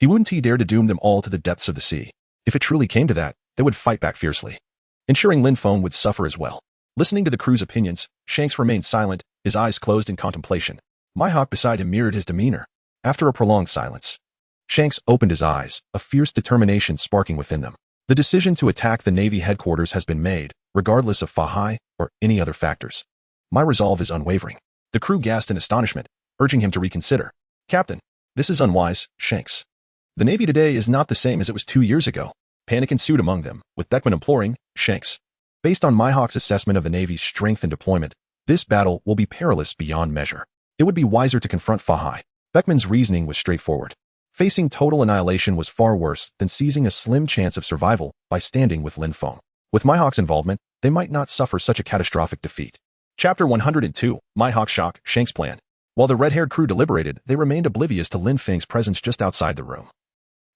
he wouldn't dare to doom them all to the depths of the sea. If it truly came to that, they would fight back fiercely, ensuring Lin Feng would suffer as well. Listening to the crew's opinions, Shanks remained silent, his eyes closed in contemplation. Mihawk beside him mirrored his demeanor. After a prolonged silence, Shanks opened his eyes, a fierce determination sparking within them. The decision to attack the Navy headquarters has been made, regardless of Fahai or any other factors. My resolve is unwavering. The crew gasped in astonishment, urging him to reconsider. "Captain, this is unwise, Shanks. The Navy today is not the same as it was 2 years ago." Panic ensued among them, with Beckman imploring, "Shanks, based on Mihawk's assessment of the Navy's strength and deployment, this battle will be perilous beyond measure. It would be wiser to confront Fahai." Beckman's reasoning was straightforward. Facing total annihilation was far worse than seizing a slim chance of survival by standing with Lin Feng. With Mihawk's involvement, they might not suffer such a catastrophic defeat. Chapter 102, Mihawk Shock, Shanks' Plan. While the red-haired crew deliberated, they remained oblivious to Lin Feng's presence just outside the room.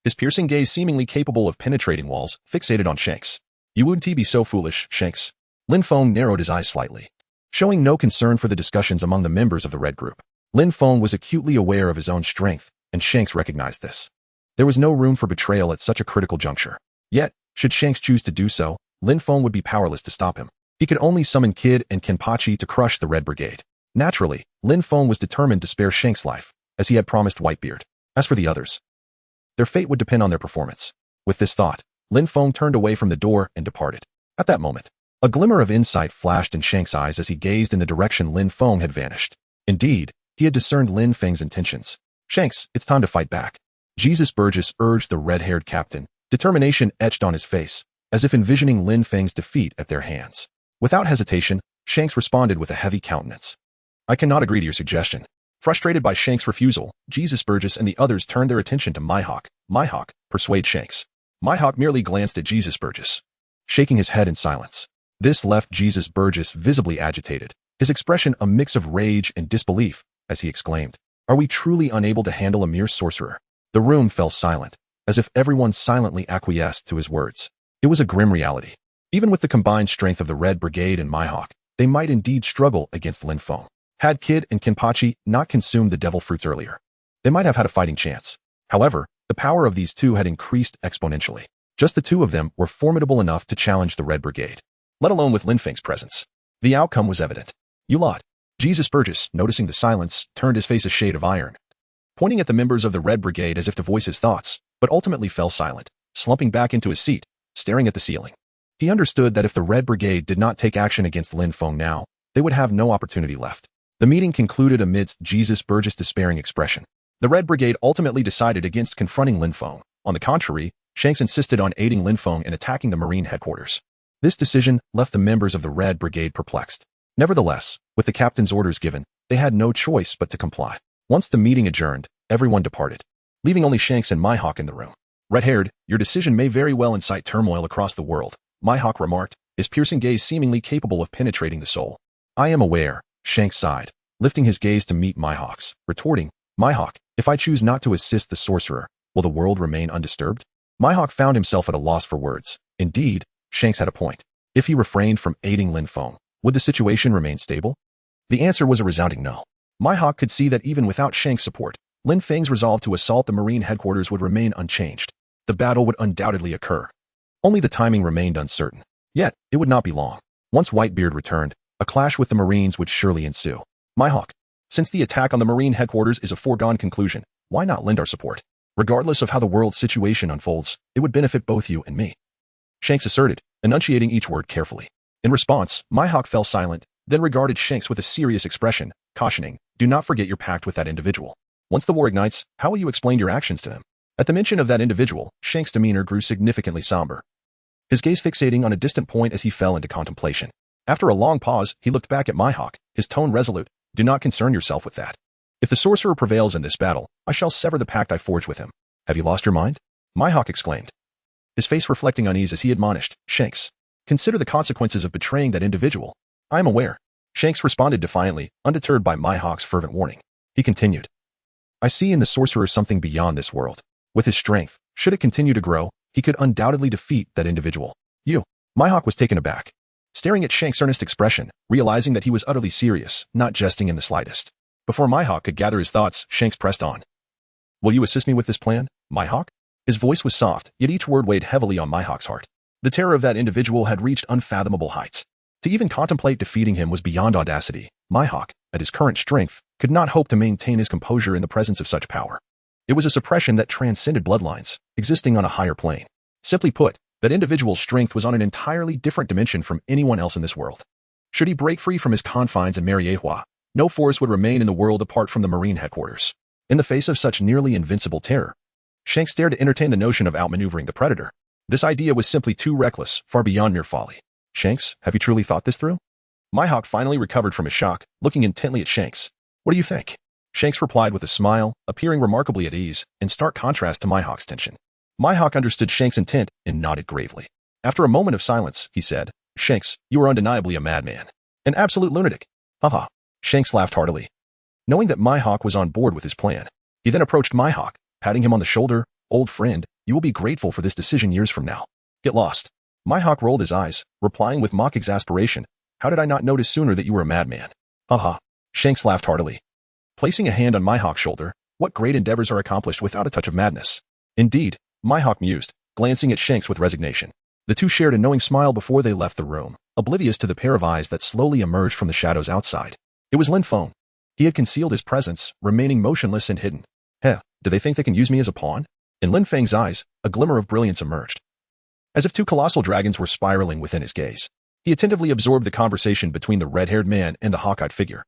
His piercing gaze seemingly capable of penetrating walls, fixated on Shanks. "You wouldn't be so foolish, Shanks." Lin Feng narrowed his eyes slightly, showing no concern for the discussions among the members of the red group. Lin Feng was acutely aware of his own strength, and Shanks recognized this. There was no room for betrayal at such a critical juncture. Yet, should Shanks choose to do so, Lin Feng would be powerless to stop him. He could only summon Kid and Kenpachi to crush the Red Brigade. Naturally, Lin Feng was determined to spare Shanks' life, as he had promised Whitebeard. As for the others, their fate would depend on their performance. With this thought, Lin Feng turned away from the door and departed. At that moment, a glimmer of insight flashed in Shanks' eyes as he gazed in the direction Lin Feng had vanished. Indeed, he had discerned Lin Feng's intentions. "Shanks, it's time to fight back," Jesus Burgess urged the red-haired captain, determination etched on his face, as if envisioning Lin Feng's defeat at their hands. Without hesitation, Shanks responded with a heavy countenance. "I cannot agree to your suggestion." Frustrated by Shanks' refusal, Jesus Burgess and the others turned their attention to Mihawk. "Mihawk, persuade Shanks." Mihawk merely glanced at Jesus Burgess, shaking his head in silence. This left Jesus Burgess visibly agitated, his expression a mix of rage and disbelief, as he exclaimed, "Are we truly unable to handle a mere sorcerer?" The room fell silent, as if everyone silently acquiesced to his words. It was a grim reality. Even with the combined strength of the Red Brigade and Mihawk, they might indeed struggle against Lin Feng. Had Kid and Kenpachi not consumed the devil fruits earlier, they might have had a fighting chance. However, the power of these two had increased exponentially. Just the two of them were formidable enough to challenge the Red Brigade, let alone with Lin Feng's presence. The outcome was evident. "You lot." Jesus Burgess, noticing the silence, turned his face a shade of iron, pointing at the members of the Red Brigade as if to voice his thoughts, but ultimately fell silent, slumping back into his seat, staring at the ceiling. He understood that if the Red Brigade did not take action against Lin Feng now, they would have no opportunity left. The meeting concluded amidst Jesus Burgess' despairing expression. The Red Brigade ultimately decided against confronting Lin Feng. On the contrary, Shanks insisted on aiding Lin Feng in attacking the Marine headquarters. This decision left the members of the Red Brigade perplexed. Nevertheless, with the captain's orders given, they had no choice but to comply. Once the meeting adjourned, everyone departed, leaving only Shanks and Mihawk in the room. "Red-haired, your decision may very well incite turmoil across the world," Mihawk remarked, his piercing gaze seemingly capable of penetrating the soul. "I am aware," Shanks sighed, lifting his gaze to meet Mihawk's, retorting, "Mihawk, if I choose not to assist the sorcerer, will the world remain undisturbed?" Mihawk found himself at a loss for words. Indeed, Shanks had a point. If he refrained from aiding Lin Feng, would the situation remain stable? The answer was a resounding no. Mihawk could see that even without Shanks' support, Lin Feng's resolve to assault the Marine headquarters would remain unchanged. The battle would undoubtedly occur. Only the timing remained uncertain. Yet, it would not be long. Once Whitebeard returned, a clash with the Marines would surely ensue. "Mihawk, since the attack on the Marine headquarters is a foregone conclusion, why not lend our support? Regardless of how the world's situation unfolds, it would benefit both you and me," Shanks asserted, enunciating each word carefully. In response, Mihawk fell silent, then regarded Shanks with a serious expression, cautioning, "Do not forget your pact with that individual." Once the war ignites, how will you explain your actions to him? At the mention of that individual, Shank's demeanor grew significantly somber, his gaze fixating on a distant point as he fell into contemplation. After a long pause, he looked back at Mihawk, his tone resolute. Do not concern yourself with that. If the sorcerer prevails in this battle, I shall sever the pact I forged with him. Have you lost your mind? Mihawk exclaimed, his face reflecting unease as he admonished, Shanks, consider the consequences of betraying that individual. I am aware. Shanks responded defiantly, undeterred by Mihawk's fervent warning. He continued, I see in the sorcerer something beyond this world. With his strength, should it continue to grow, he could undoubtedly defeat that individual. You. Mihawk was taken aback, staring at Shank's earnest expression, realizing that he was utterly serious, not jesting in the slightest. Before Mihawk could gather his thoughts, Shanks pressed on. Will you assist me with this plan, Mihawk? His voice was soft, yet each word weighed heavily on Mihawk's heart. The terror of that individual had reached unfathomable heights. To even contemplate defeating him was beyond audacity. Mihawk, at his current strength, could not hope to maintain his composure in the presence of such power. It was a suppression that transcended bloodlines, existing on a higher plane. Simply put, that individual's strength was on an entirely different dimension from anyone else in this world. Should he break free from his confines and marry Ehua, no force would remain in the world apart from the Marine headquarters. In the face of such nearly invincible terror, Shanks dared to entertain the notion of outmaneuvering the predator. This idea was simply too reckless, far beyond mere folly. Shanks, have you truly thought this through? Mihawk finally recovered from his shock, looking intently at Shanks. What do you think? Shanks replied with a smile, appearing remarkably at ease, in stark contrast to Mihawk's tension. Mihawk understood Shanks' intent and nodded gravely. After a moment of silence, he said, Shanks, you are undeniably a madman. An absolute lunatic. Haha. Shanks laughed heartily, knowing that Mihawk was on board with his plan. He then approached Mihawk, patting him on the shoulder. Old friend, you will be grateful for this decision years from now. Get lost. Mihawk rolled his eyes, replying with mock exasperation. How did I not notice sooner that you were a madman? Haha. Shanks laughed heartily, placing a hand on Mihawk's shoulder. What great endeavors are accomplished without a touch of madness? Indeed, Mihawk mused, glancing at Shanks with resignation. The two shared a knowing smile before they left the room, oblivious to the pair of eyes that slowly emerged from the shadows outside. It was Lin Feng. He had concealed his presence, remaining motionless and hidden. Heh, do they think they can use me as a pawn? In Lin Feng's eyes, a glimmer of brilliance emerged, as if two colossal dragons were spiraling within his gaze. He attentively absorbed the conversation between the red-haired man and the hawk-eyed figure,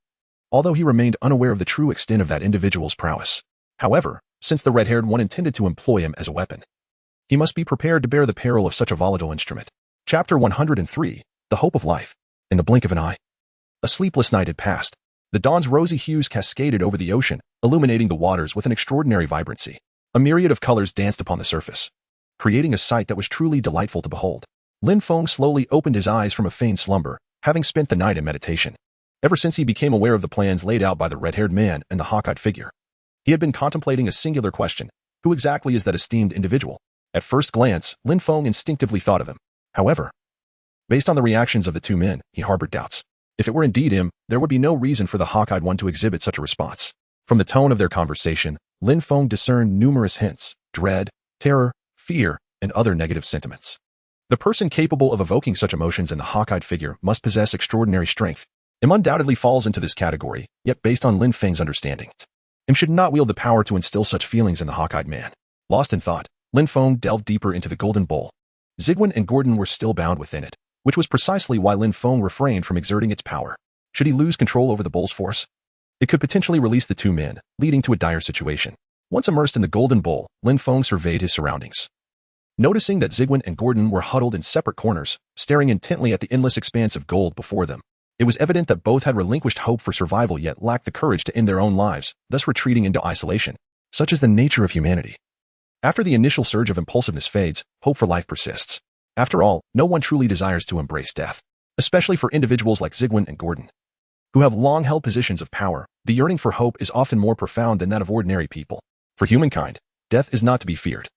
although he remained unaware of the true extent of that individual's prowess. However, since the red-haired one intended to employ him as a weapon, he must be prepared to bear the peril of such a volatile instrument. Chapter 103, The Hope of Life. In the blink of an eye, a sleepless night had passed. The dawn's rosy hues cascaded over the ocean, illuminating the waters with an extraordinary vibrancy. A myriad of colors danced upon the surface, creating a sight that was truly delightful to behold. Lin Feng slowly opened his eyes from a feigned slumber, having spent the night in meditation. Ever since he became aware of the plans laid out by the red-haired man and the hawk-eyed figure, he had been contemplating a singular question. Who exactly is that esteemed individual? At first glance, Lin Feng instinctively thought of him. However, based on the reactions of the two men, he harbored doubts. If it were indeed him, there would be no reason for the hawk-eyed one to exhibit such a response. From the tone of their conversation, Lin Feng discerned numerous hints: dread, terror, fear, and other negative sentiments. The person capable of evoking such emotions in the hawk-eyed figure must possess extraordinary strength. Im undoubtedly falls into this category, yet based on Lin Feng's understanding, Im should not wield the power to instill such feelings in the hawk-eyed man. Lost in thought, Lin Feng delved deeper into the golden bowl. Zigwen and Gordon were still bound within it, which was precisely why Lin Feng refrained from exerting its power. Should he lose control over the bowl's force, it could potentially release the two men, leading to a dire situation. Once immersed in the golden bowl, Lin Feng surveyed his surroundings, noticing that Zigwen and Gordon were huddled in separate corners, staring intently at the endless expanse of gold before them. It was evident that both had relinquished hope for survival yet lacked the courage to end their own lives, thus retreating into isolation. Such is the nature of humanity. After the initial surge of impulsiveness fades, hope for life persists. After all, no one truly desires to embrace death, especially for individuals like Zigwen and Gordon, who have long held positions of power. The yearning for hope is often more profound than that of ordinary people. For humankind, death is not to be feared.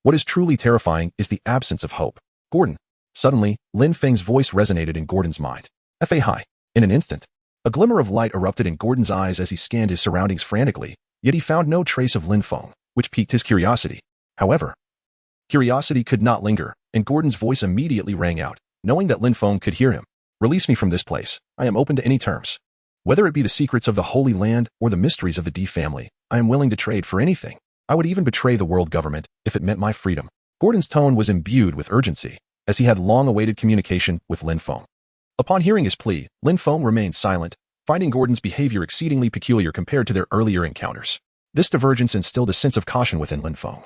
What is truly terrifying is the absence of hope. Gordon. Suddenly, Lin Feng's voice resonated in Gordon's mind. Fahai. In an instant, a glimmer of light erupted in Gordon's eyes as he scanned his surroundings frantically, yet he found no trace of Lin Feng, which piqued his curiosity. However, curiosity could not linger, and Gordon's voice immediately rang out, knowing that Lin Feng could hear him. Release me from this place. I am open to any terms. Whether it be the secrets of the Holy Land or the mysteries of the D family, I am willing to trade for anything. I would even betray the world government if it meant my freedom. Gordon's tone was imbued with urgency, as he had long awaited communication with Lin Feng. Upon hearing his plea, Lin Feng remained silent, finding Gordon's behavior exceedingly peculiar compared to their earlier encounters. This divergence instilled a sense of caution within Lin Feng,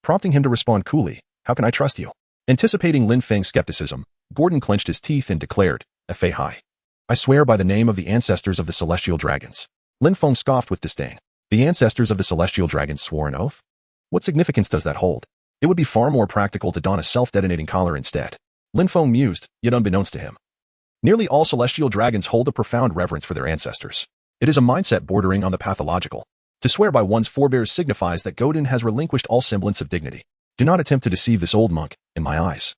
prompting him to respond coolly, "How can I trust you?" Anticipating Lin Feng's skepticism, Gordon clenched his teeth and declared, "Fahai. I swear by the name of the ancestors of the celestial dragons." Lin Feng scoffed with disdain. The ancestors of the celestial dragons swore an oath? What significance does that hold? It would be far more practical to don a self-detonating collar instead. Lin Feng mused, yet unbeknownst to him. Nearly all celestial dragons hold a profound reverence for their ancestors. It is a mindset bordering on the pathological. To swear by one's forebears signifies that Godin has relinquished all semblance of dignity. Do not attempt to deceive this old monk, in my eyes.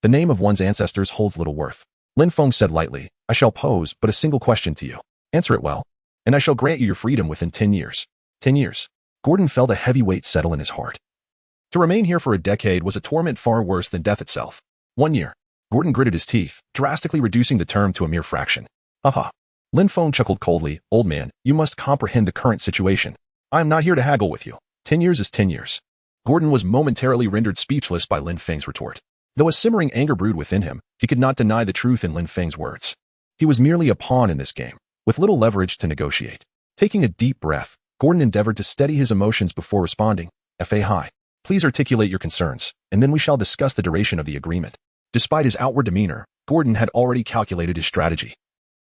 The name of one's ancestors holds little worth. Lin Feng said lightly, "I shall pose but a single question to you. Answer it well, and I shall grant you your freedom within 10 years. 10 years. Gordon felt a heavy weight settle in his heart. To remain here for a decade was a torment far worse than death itself. 1 year. Gordon gritted his teeth, drastically reducing the term to a mere fraction. Haha. Lin Feng chuckled coldly, "Old man, you must comprehend the current situation. I am not here to haggle with you. 10 years is 10 years. Gordon was momentarily rendered speechless by Lin Feng's retort. Though a simmering anger brewed within him, he could not deny the truth in Lin Feng's words. He was merely a pawn in this game, with little leverage to negotiate. Taking a deep breath, Gordon endeavored to steady his emotions before responding, "Fahai. Please articulate your concerns, and then we shall discuss the duration of the agreement." Despite his outward demeanor, Gordon had already calculated his strategy.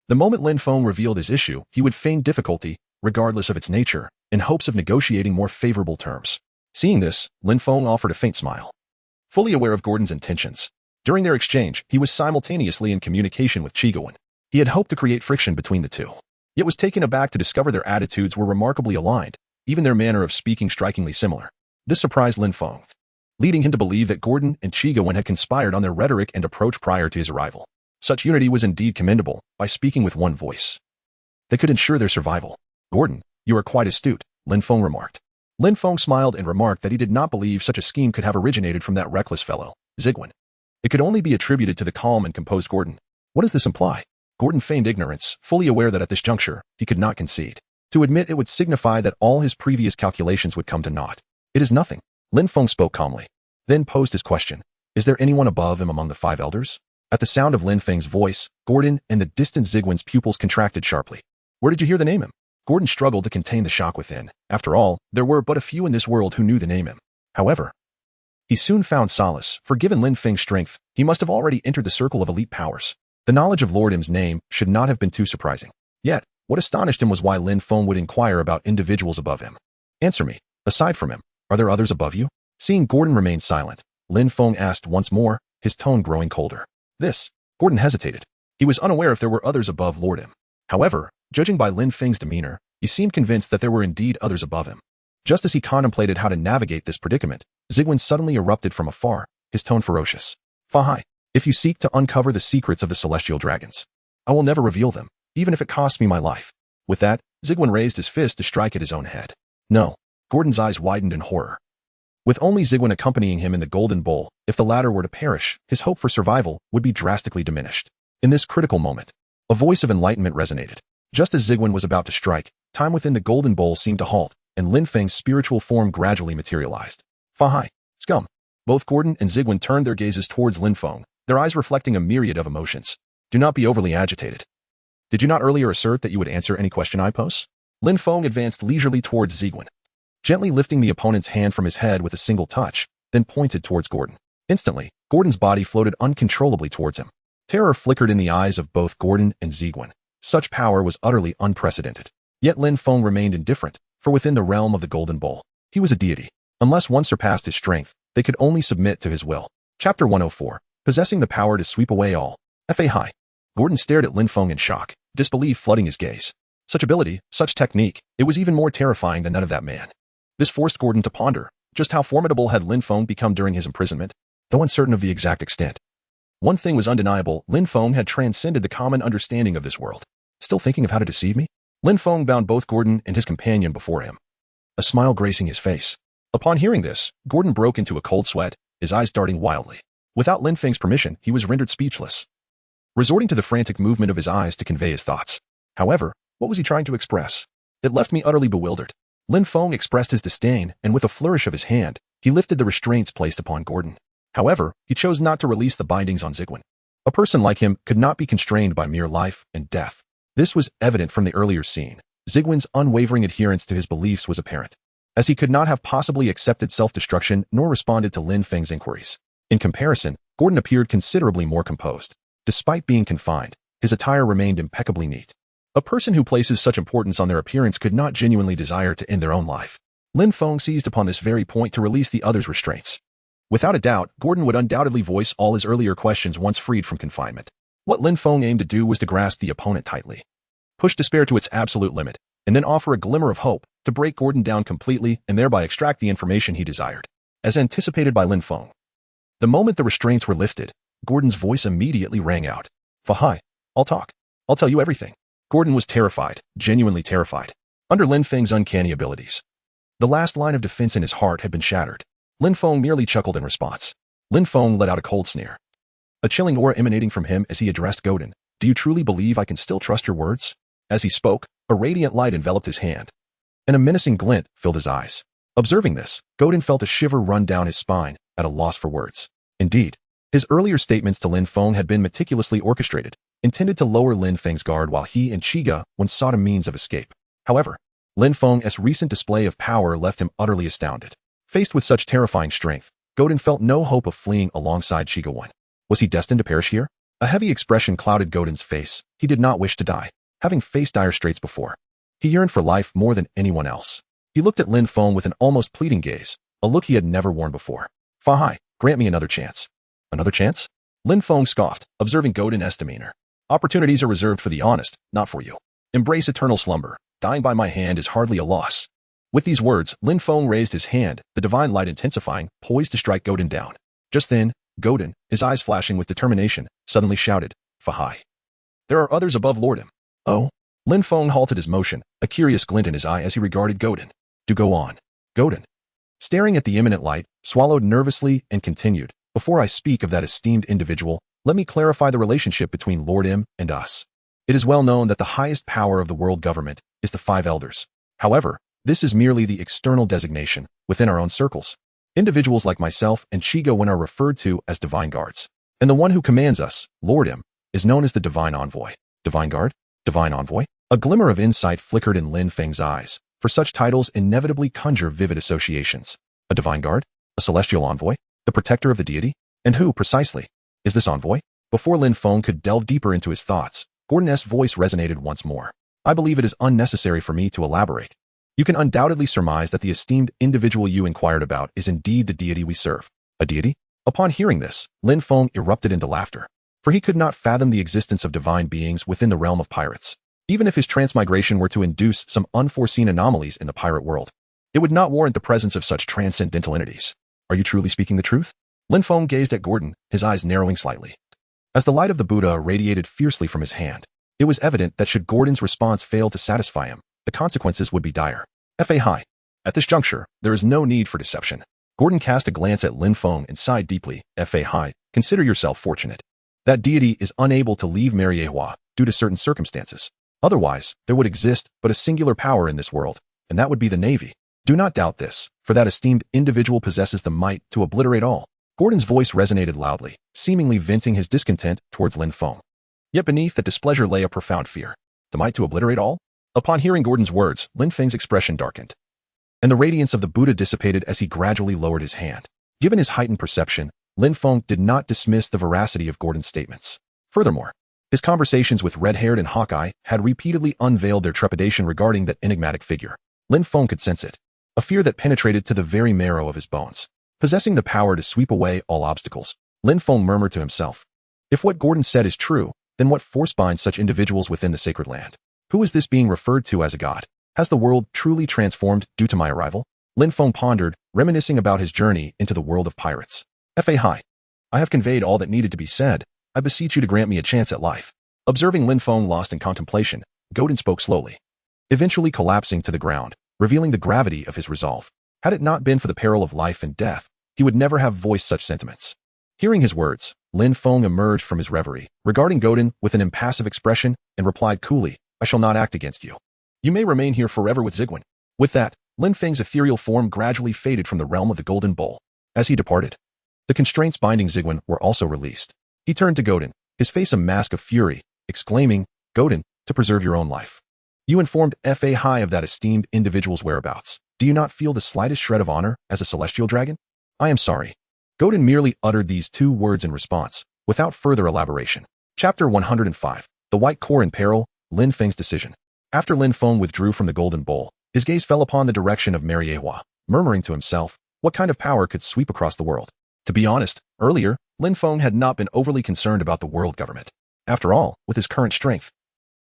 The moment Lin Feng revealed his issue, he would feign difficulty, regardless of its nature, in hopes of negotiating more favorable terms. Seeing this, Lin Feng offered a faint smile. Fully aware of Gordon's intentions, during their exchange, he was simultaneously in communication with Chigowan. He had hoped to create friction between the two, yet was taken aback to discover their attitudes were remarkably aligned, even their manner of speaking strikingly similar. This surprised Lin Feng, leading him to believe that Gordon and Chigowan had conspired on their rhetoric and approach prior to his arrival. Such unity was indeed commendable. By speaking with one voice, they could ensure their survival. "Gordon, you are quite astute," Lin Feng remarked. Lin Feng smiled and remarked that he did not believe such a scheme could have originated from that reckless fellow, Zigwan. It could only be attributed to the calm and composed Gordon. What does this imply? Gordon feigned ignorance, fully aware that at this juncture, he could not concede. To admit it would signify that all his previous calculations would come to naught. "It is nothing." Lin Feng spoke calmly, then posed his question. "Is there anyone above him among the 5 elders?" At the sound of Lin Feng's voice, Gordon and the distant Zigwan's pupils contracted sharply. "Where did you hear the name him?" Gordon struggled to contain the shock within. After all, there were but a few in this world who knew the name him. However, he soon found solace, for given Lin Feng's strength, he must have already entered the circle of elite powers. The knowledge of Lord M's name should not have been too surprising. Yet, what astonished him was why Lin Feng would inquire about individuals above him. "Answer me. Aside from him, are there others above you?" Seeing Gordon remain silent, Lin Feng asked once more, his tone growing colder. Gordon hesitated. He was unaware if there were others above Lord M. However, judging by Lin Feng's demeanor, he seemed convinced that there were indeed others above him. Just as he contemplated how to navigate this predicament, Zigwan suddenly erupted from afar, his tone ferocious. "Fahai, if you seek to uncover the secrets of the celestial dragons, I will never reveal them, even if it costs me my life." With that, Zigwan raised his fist to strike at his own head. "No." Gordon's eyes widened in horror. With only Zigwan accompanying him in the Golden Bowl, if the latter were to perish, his hope for survival would be drastically diminished. In this critical moment, a voice of enlightenment resonated. Just as Zigwan was about to strike, time within the Golden Bowl seemed to halt, and Lin Feng's spiritual form gradually materialized. "Fahai, scum." Both Gordon and Zigwan turned their gazes towards Lin Feng, their eyes reflecting a myriad of emotions. "Do not be overly agitated. Did you not earlier assert that you would answer any question I pose?" Lin Feng advanced leisurely towards Zigwan, gently lifting the opponent's hand from his head with a single touch, then pointed towards Gordon. Instantly, Gordon's body floated uncontrollably towards him. Terror flickered in the eyes of both Gordon and Zigwan. Such power was utterly unprecedented. Yet Lin Feng remained indifferent, for within the realm of the Golden Bowl, he was a deity. Unless one surpassed his strength, they could only submit to his will. Chapter 104. Possessing the power to sweep away all. Fahai. Gordon stared at Lin Feng in shock, disbelief flooding his gaze. Such ability, such technique, it was even more terrifying than that of that man. This forced Gordon to ponder just how formidable had Lin Feng become during his imprisonment, though uncertain of the exact extent. One thing was undeniable: Lin Feng had transcended the common understanding of this world. Still thinking of how to deceive me? Lin Feng bound both Gordon and his companion before him, a smile gracing his face. Upon hearing this, Gordon broke into a cold sweat, his eyes darting wildly. Without Lin Feng's permission, he was rendered speechless, resorting to the frantic movement of his eyes to convey his thoughts. However, what was he trying to express? It left me utterly bewildered. Lin Feng expressed his disdain, and with a flourish of his hand, he lifted the restraints placed upon Gordon. However, he chose not to release the bindings on Zigwan. A person like him could not be constrained by mere life and death. This was evident from the earlier scene. Zigwen's unwavering adherence to his beliefs was apparent, as he could not have possibly accepted self-destruction nor responded to Lin Feng's inquiries. In comparison, Gordon appeared considerably more composed. Despite being confined, his attire remained impeccably neat. A person who places such importance on their appearance could not genuinely desire to end their own life. Lin Feng seized upon this very point to release the other's restraints. Without a doubt, Gordon would undoubtedly voice all his earlier questions once freed from confinement. What Lin Feng aimed to do was to grasp the opponent tightly, push despair to its absolute limit, and then offer a glimmer of hope to break Gordon down completely and thereby extract the information he desired, as anticipated by Lin Feng. The moment the restraints were lifted, Gordon's voice immediately rang out. Fahai, I'll talk. I'll tell you everything. Gordon was terrified, genuinely terrified, under Lin Feng's uncanny abilities. The last line of defense in his heart had been shattered. Lin Feng merely chuckled in response. Lin Feng let out a cold sneer, a chilling aura emanating from him as he addressed Gordon. Do you truly believe I can still trust your words? As he spoke, a radiant light enveloped his hand, and a menacing glint filled his eyes. Observing this, Gordon felt a shiver run down his spine, at a loss for words. Indeed, his earlier statements to Lin Feng had been meticulously orchestrated, intended to lower Lin Feng's guard while he and Chiga once sought a means of escape. However, Lin Feng's recent display of power left him utterly astounded. Faced with such terrifying strength, Gordon felt no hope of fleeing alongside Chiga. Was he destined to perish here? A heavy expression clouded Gordon's face. He did not wish to die, having faced dire straits before. He yearned for life more than anyone else. He looked at Lin Feng with an almost pleading gaze, a look he had never worn before. Fahai, grant me another chance. Another chance? Lin Feng scoffed, observing Gordon's demeanor. Opportunities are reserved for the honest, not for you. Embrace eternal slumber. Dying by my hand is hardly a loss. With these words, Lin Feng raised his hand, the divine light intensifying, poised to strike Gordon down. Just then, Gordon, his eyes flashing with determination, suddenly shouted, Fahai. There are others above Lordum. Oh? Lin Feng halted his motion, a curious glint in his eye as he regarded Gordon. Do go on. Gordon, staring at the imminent light, swallowed nervously and continued. Before I speak of that esteemed individual, let me clarify the relationship between Lord M and us. It is well known that the highest power of the world government is the Five Elders. However, this is merely the external designation within our own circles. Individuals like myself and Chiga are referred to as divine guards. And the one who commands us, Lord M, is known as the divine envoy. Divine guard? Divine envoy? A glimmer of insight flickered in Lin Feng's eyes, for such titles inevitably conjure vivid associations. A divine guard? A celestial envoy? The protector of the deity? And who, precisely, is this envoy? Before Lin Feng could delve deeper into his thoughts, Gordon's voice resonated once more. I believe it is unnecessary for me to elaborate. You can undoubtedly surmise that the esteemed individual you inquired about is indeed the deity we serve. A deity? Upon hearing this, Lin Feng erupted into laughter, for he could not fathom the existence of divine beings within the realm of pirates. Even if his transmigration were to induce some unforeseen anomalies in the pirate world, it would not warrant the presence of such transcendental entities. Are you truly speaking the truth? Lin Feng gazed at Gordon, his eyes narrowing slightly. As the light of the Buddha radiated fiercely from his hand, it was evident that should Gordon's response fail to satisfy him, the consequences would be dire. Fahai. At this juncture, there is no need for deception. Gordon cast a glance at Lin Feng and sighed deeply. Fahai, consider yourself fortunate. That deity is unable to leave Mariehua due to certain circumstances. Otherwise, there would exist but a singular power in this world, and that would be the Navy. Do not doubt this, for that esteemed individual possesses the might to obliterate all. Gordon's voice resonated loudly, seemingly venting his discontent towards Lin Feng. Yet beneath that displeasure lay a profound fear. The might to obliterate all? Upon hearing Gordon's words, Lin Feng's expression darkened, and the radiance of the Buddha dissipated as he gradually lowered his hand. Given his heightened perception, Lin Feng did not dismiss the veracity of Gordon's statements. Furthermore, his conversations with Red-Haired and Hawkeye had repeatedly unveiled their trepidation regarding that enigmatic figure. Lin Feng could sense it, a fear that penetrated to the very marrow of his bones. Possessing the power to sweep away all obstacles, Lin Feng murmured to himself. If what Gordon said is true, then what force binds such individuals within the sacred land? Who is this being referred to as a god? Has the world truly transformed due to my arrival? Lin Feng pondered, reminiscing about his journey into the world of pirates. Fahai. I have conveyed all that needed to be said. I beseech you to grant me a chance at life. Observing Lin Feng lost in contemplation, Gordon spoke slowly, eventually collapsing to the ground, revealing the gravity of his resolve. Had it not been for the peril of life and death, he would never have voiced such sentiments. Hearing his words, Lin Feng emerged from his reverie, regarding Gordon with an impassive expression, and replied coolly, I shall not act against you. You may remain here forever with Zigwen. With that, Lin Feng's ethereal form gradually faded from the realm of the Golden Bowl. As he departed, the constraints binding Zigwen were also released. He turned to Gordon, his face a mask of fury, exclaiming, Gordon, to preserve your own life. You informed Fahai of that esteemed individual's whereabouts. Do you not feel the slightest shred of honor as a celestial dragon? I am sorry. Godin merely uttered these 2 words in response, without further elaboration. Chapter 105. The White Core in Peril, Lin Feng's Decision. After Lin Feng withdrew from the Golden Bowl, his gaze fell upon the direction of Mariehua, murmuring to himself, what kind of power could sweep across the world? To be honest, earlier, Lin Feng had not been overly concerned about the world government. After all, with his current strength,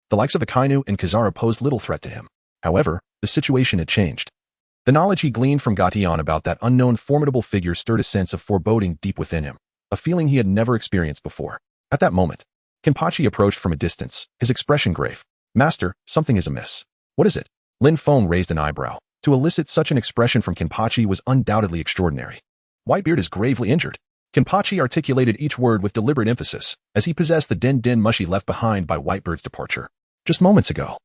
the likes of Akainu and Kizaru posed little threat to him. However, the situation had changed. The knowledge he gleaned from Gatian about that unknown formidable figure stirred a sense of foreboding deep within him, a feeling he had never experienced before. At that moment, Kenpachi approached from a distance, his expression grave. Master, something is amiss. What is it? Lin Feng raised an eyebrow. To elicit such an expression from Kenpachi was undoubtedly extraordinary. Whitebeard is gravely injured. Kenpachi articulated each word with deliberate emphasis, as he possessed the den mushi left behind by Whitebeard's departure. Just moments ago,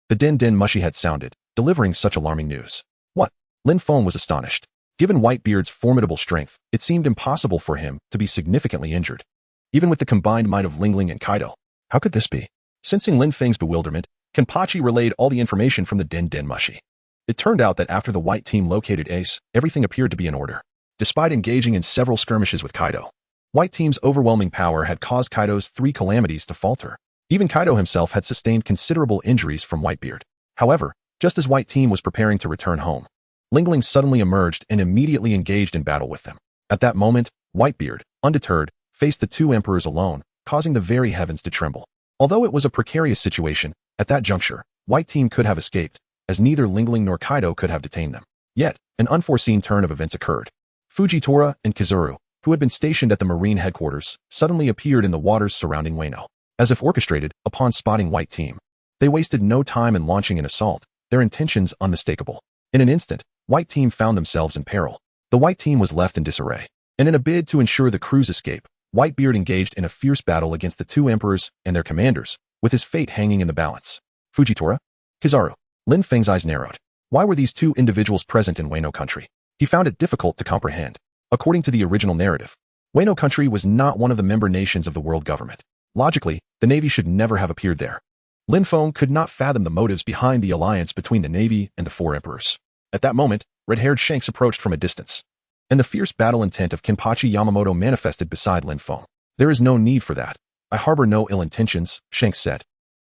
the den mushi had sounded, delivering such alarming news. What? Lin Feng was astonished. Given Whitebeard's formidable strength, it seemed impossible for him to be significantly injured. Even with the combined might of Lingling and Kaido. How could this be? Sensing Lin Feng's bewilderment, Kenpachi relayed all the information from the den mushi. It turned out that after the white team located Ace, everything appeared to be in order. Despite engaging in several skirmishes with Kaido, white team's overwhelming power had caused Kaido's 3 calamities to falter. Even Kaido himself had sustained considerable injuries from Whitebeard. However, just as white team was preparing to return home, Lingling suddenly emerged and immediately engaged in battle with them. At that moment, Whitebeard, undeterred, faced the 2 emperors alone, causing the very heavens to tremble. Although it was a precarious situation, at that juncture, white team could have escaped, as neither Lingling nor Kaido could have detained them. Yet, an unforeseen turn of events occurred. Fujitora and Kizaru, who had been stationed at the marine headquarters, suddenly appeared in the waters surrounding Wano. As if orchestrated, upon spotting white team, they wasted no time in launching an assault, their intentions unmistakable. In an instant, white team found themselves in peril. The white team was left in disarray, and in a bid to ensure the crew's escape, Whitebeard engaged in a fierce battle against the 2 emperors and their commanders, with his fate hanging in the balance. Fujitora? Kizaru? Lin Feng's eyes narrowed. Why were these 2 individuals present in Wano country? He found it difficult to comprehend. According to the original narrative, Wano country was not one of the member nations of the world government. Logically, the Navy should never have appeared there. Lin Feng could not fathom the motives behind the alliance between the Navy and the 4 emperors. At that moment, red-haired Shanks approached from a distance, and the fierce battle intent of Kenpachi Yamamoto manifested beside Lin Feng. There is no need for that. I harbor no ill intentions, Shanks said,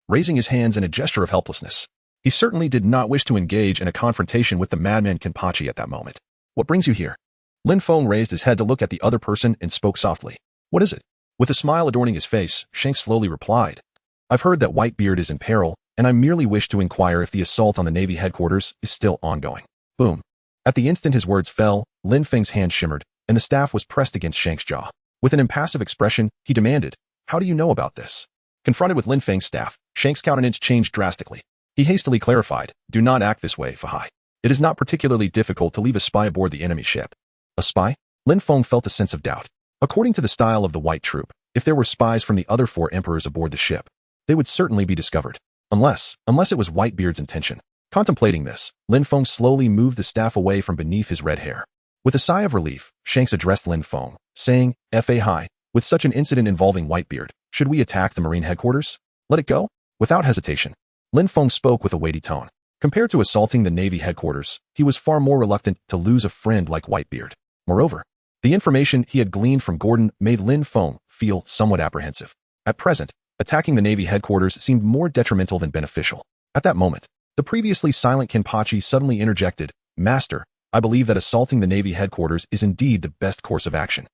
raising his hands in a gesture of helplessness. He certainly did not wish to engage in a confrontation with the madman Kenpachi at that moment. What brings you here? Lin Feng raised his head to look at the other person and spoke softly. What is it? With a smile adorning his face, Shanks slowly replied. I've heard that Whitebeard is in peril, and I merely wish to inquire if the assault on the Navy headquarters is still ongoing. Boom. At the instant his words fell, Lin Feng's hand shimmered, and the staff was pressed against Shanks' jaw. With an impassive expression, he demanded, How do you know about this? Confronted with Lin Feng's staff, Shanks' countenance changed drastically. He hastily clarified, Do not act this way, Fahai. It is not particularly difficult to leave a spy aboard the enemy ship. A spy? Lin Feng felt a sense of doubt. According to the style of the white troop, if there were spies from the other 4 emperors aboard the ship, they would certainly be discovered. Unless it was Whitebeard's intention. Contemplating this, Lin Feng slowly moved the staff away from beneath his red hair. With a sigh of relief, Shanks addressed Lin Feng, saying, Fahai, with such an incident involving Whitebeard, should we attack the marine headquarters? Let it go? Without hesitation, Lin Feng spoke with a weighty tone. Compared to assaulting the Navy headquarters, he was far more reluctant to lose a friend like Whitebeard. Moreover, the information he had gleaned from Gordon made Lin Feng feel somewhat apprehensive. At present, attacking the Navy headquarters seemed more detrimental than beneficial. At that moment, the previously silent Kenpachi suddenly interjected, Master, I believe that assaulting the Navy headquarters is indeed the best course of action.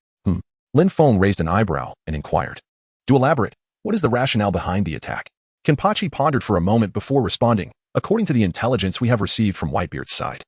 Lin Feng raised an eyebrow and inquired. To elaborate, what is the rationale behind the attack? Kenpachi pondered for a moment before responding, according to the intelligence we have received from Whitebeard's side.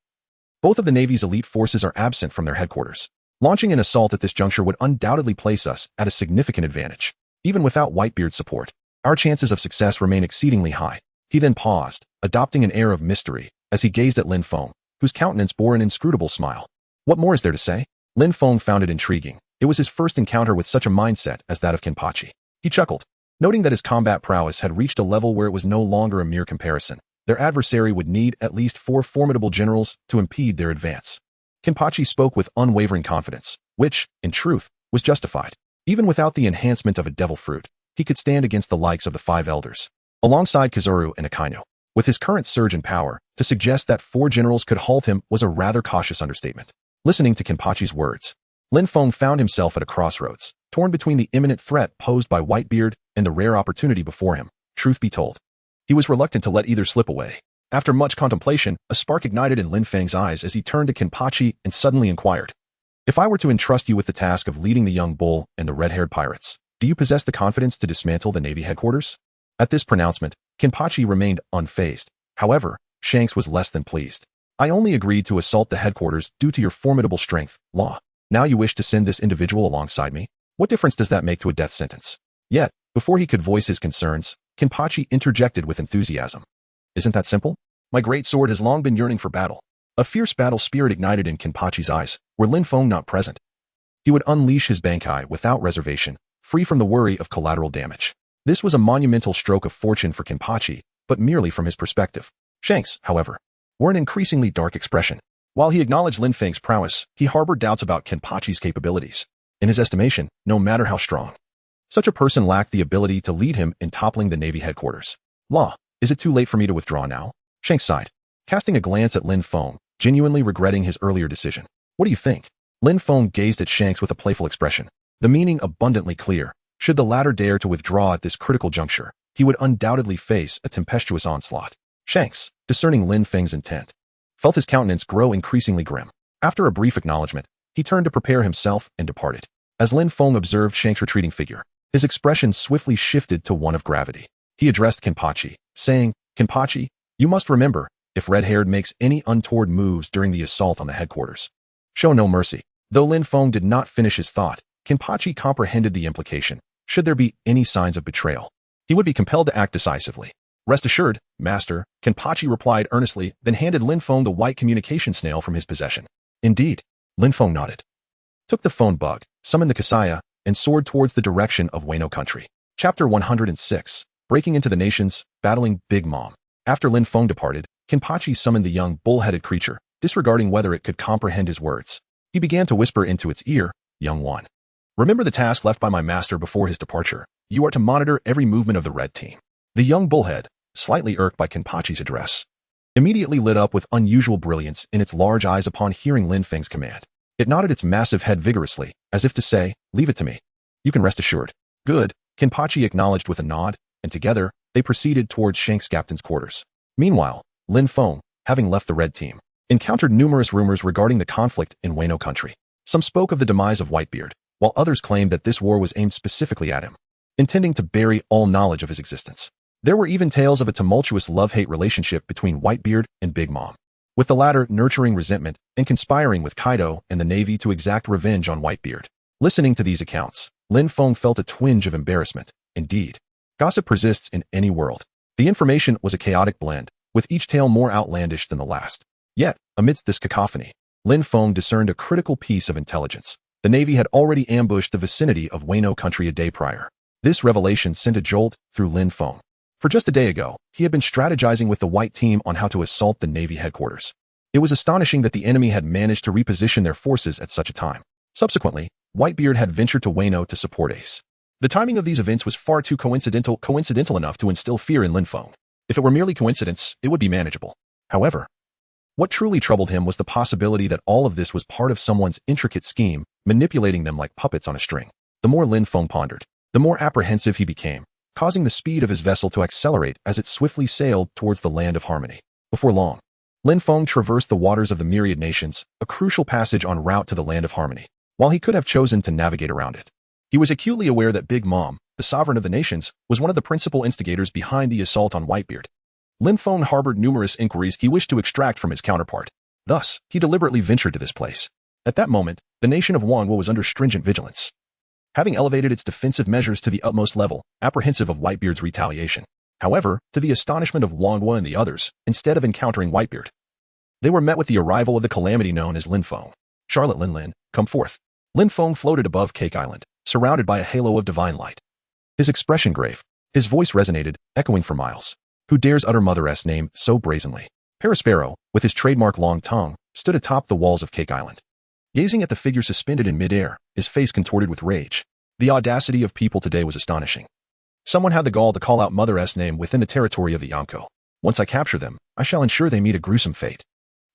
Both of the Navy's elite forces are absent from their headquarters. Launching an assault at this juncture would undoubtedly place us at a significant advantage. Even without Whitebeard's support, our chances of success remain exceedingly high. He then paused, adopting an air of mystery, as he gazed at Lin Feng, whose countenance bore an inscrutable smile. What more is there to say? Lin Feng found it intriguing. It was his first encounter with such a mindset as that of Kenpachi. He chuckled, noting that his combat prowess had reached a level where it was no longer a mere comparison. Their adversary would need at least 4 formidable generals to impede their advance. Kenpachi spoke with unwavering confidence, which, in truth, was justified. Even without the enhancement of a devil fruit, he could stand against the likes of the 5 elders. Alongside Kizaru and Akainu, With his current surge in power, to suggest that 4 generals could halt him was a rather cautious understatement. Listening to Kenpachi's words, Lin Feng found himself at a crossroads, torn between the imminent threat posed by Whitebeard and the rare opportunity before him. Truth be told, he was reluctant to let either slip away. After much contemplation, a spark ignited in Lin Feng's eyes as he turned to Kenpachi and suddenly inquired, "If I were to entrust you with the task of leading the young bull and the red-haired pirates, do you possess the confidence to dismantle the Navy headquarters?" At this pronouncement, Kenpachi remained unfazed. However, Shanks was less than pleased. "I only agreed to assault the headquarters due to your formidable strength, Law. Now you wish to send this individual alongside me? What difference does that make to a death sentence?" Yet, before he could voice his concerns, Kenpachi interjected with enthusiasm. "Isn't that simple? My great sword has long been yearning for battle." A fierce battle spirit ignited in Kenpachi's eyes, were Lin Feng not present. He would unleash his Bankai without reservation, free from the worry of collateral damage. This was a monumental stroke of fortune for Kenpachi, but merely from his perspective. Shanks, however, wore an increasingly dark expression. While he acknowledged Lin Feng's prowess, he harbored doubts about Kenpachi's capabilities. In his estimation, no matter how strong, such a person lacked the ability to lead him in toppling the Navy headquarters. "Law, is it too late for me to withdraw now?" Shanks sighed, casting a glance at Lin Feng, genuinely regretting his earlier decision. "What do you think?" Lin Feng gazed at Shanks with a playful expression, the meaning abundantly clear. Should the latter dare to withdraw at this critical juncture, he would undoubtedly face a tempestuous onslaught. Shanks, discerning Lin Feng's intent, felt his countenance grow increasingly grim. After a brief acknowledgement, he turned to prepare himself and departed. As Lin Feng observed Shanks' retreating figure, his expression swiftly shifted to one of gravity. He addressed Kenpachi, saying, "Kenpachi, you must remember, if Red-Haired makes any untoward moves during the assault on the headquarters, show no mercy." Though Lin Feng did not finish his thought, Kenpachi comprehended the implication. Should there be any signs of betrayal, he would be compelled to act decisively. "Rest assured, master," Kenpachi replied earnestly, then handed Lin Feng the white communication snail from his possession. "Indeed." Lin Feng nodded, took the phone bug, summoned the Kasaya, and soared towards the direction of Wano country. Chapter 106, Breaking into the Nations, Battling Big Mom. After Lin Feng departed, Kenpachi summoned the young bull-headed creature, disregarding whether it could comprehend his words. He began to whisper into its ear, "Young one, remember the task left by my master before his departure. You are to monitor every movement of the red team." The young bullhead, slightly irked by Kenpachi's address, immediately lit up with unusual brilliance in its large eyes upon hearing Lin Feng's command. It nodded its massive head vigorously, as if to say, "Leave it to me. You can rest assured." "Good," Kenpachi acknowledged with a nod, and together, they proceeded towards Shanks' captain's quarters. Meanwhile, Lin Feng, having left the red team, encountered numerous rumors regarding the conflict in Wano country. Some spoke of the demise of Whitebeard, while others claimed that this war was aimed specifically at him, intending to bury all knowledge of his existence. There were even tales of a tumultuous love-hate relationship between Whitebeard and Big Mom, with the latter nurturing resentment and conspiring with Kaido and the Navy to exact revenge on Whitebeard. Listening to these accounts, Lin Feng felt a twinge of embarrassment. Indeed, gossip persists in any world. The information was a chaotic blend, with each tale more outlandish than the last. Yet, amidst this cacophony, Lin Feng discerned a critical piece of intelligence. The Navy had already ambushed the vicinity of Wano country a day prior. This revelation sent a jolt through Lin Feng. For just a day ago, he had been strategizing with the white team on how to assault the Navy headquarters. It was astonishing that the enemy had managed to reposition their forces at such a time. Subsequently, Whitebeard had ventured to Wano to support Ace. The timing of these events was far too coincidental enough to instill fear in Lin Feng. If it were merely coincidence, it would be manageable. However, what truly troubled him was the possibility that all of this was part of someone's intricate scheme, manipulating them like puppets on a string. The more Lin Feng pondered, the more apprehensive he became, causing the speed of his vessel to accelerate as it swiftly sailed towards the land of harmony. Before long, Lin Feng traversed the waters of the myriad nations, a crucial passage en route to the land of harmony. While he could have chosen to navigate around it, he was acutely aware that Big Mom, the sovereign of the nations, was one of the principal instigators behind the assault on Whitebeard. Lin Feng harbored numerous inquiries he wished to extract from his counterpart. Thus, he deliberately ventured to this place. At that moment, the nation of Wangwa was under stringent vigilance, having elevated its defensive measures to the utmost level, apprehensive of Whitebeard's retaliation. However, to the astonishment of Wangwa and the others, instead of encountering Whitebeard, they were met with the arrival of the calamity known as Lin Feng. "Charlotte Lin, come forth." Lin Feng floated above Cake Island, surrounded by a halo of divine light. His expression grave, his voice resonated, echoing for miles. "Who dares utter Mother-S name so brazenly?" Parasparrow, with his trademark long tongue, stood atop the walls of Cake Island, gazing at the figure suspended in midair, his face contorted with rage. The audacity of people today was astonishing. Someone had the gall to call out Mother-S name within the territory of the Yonko. Once I capture them, I shall ensure they meet a gruesome fate.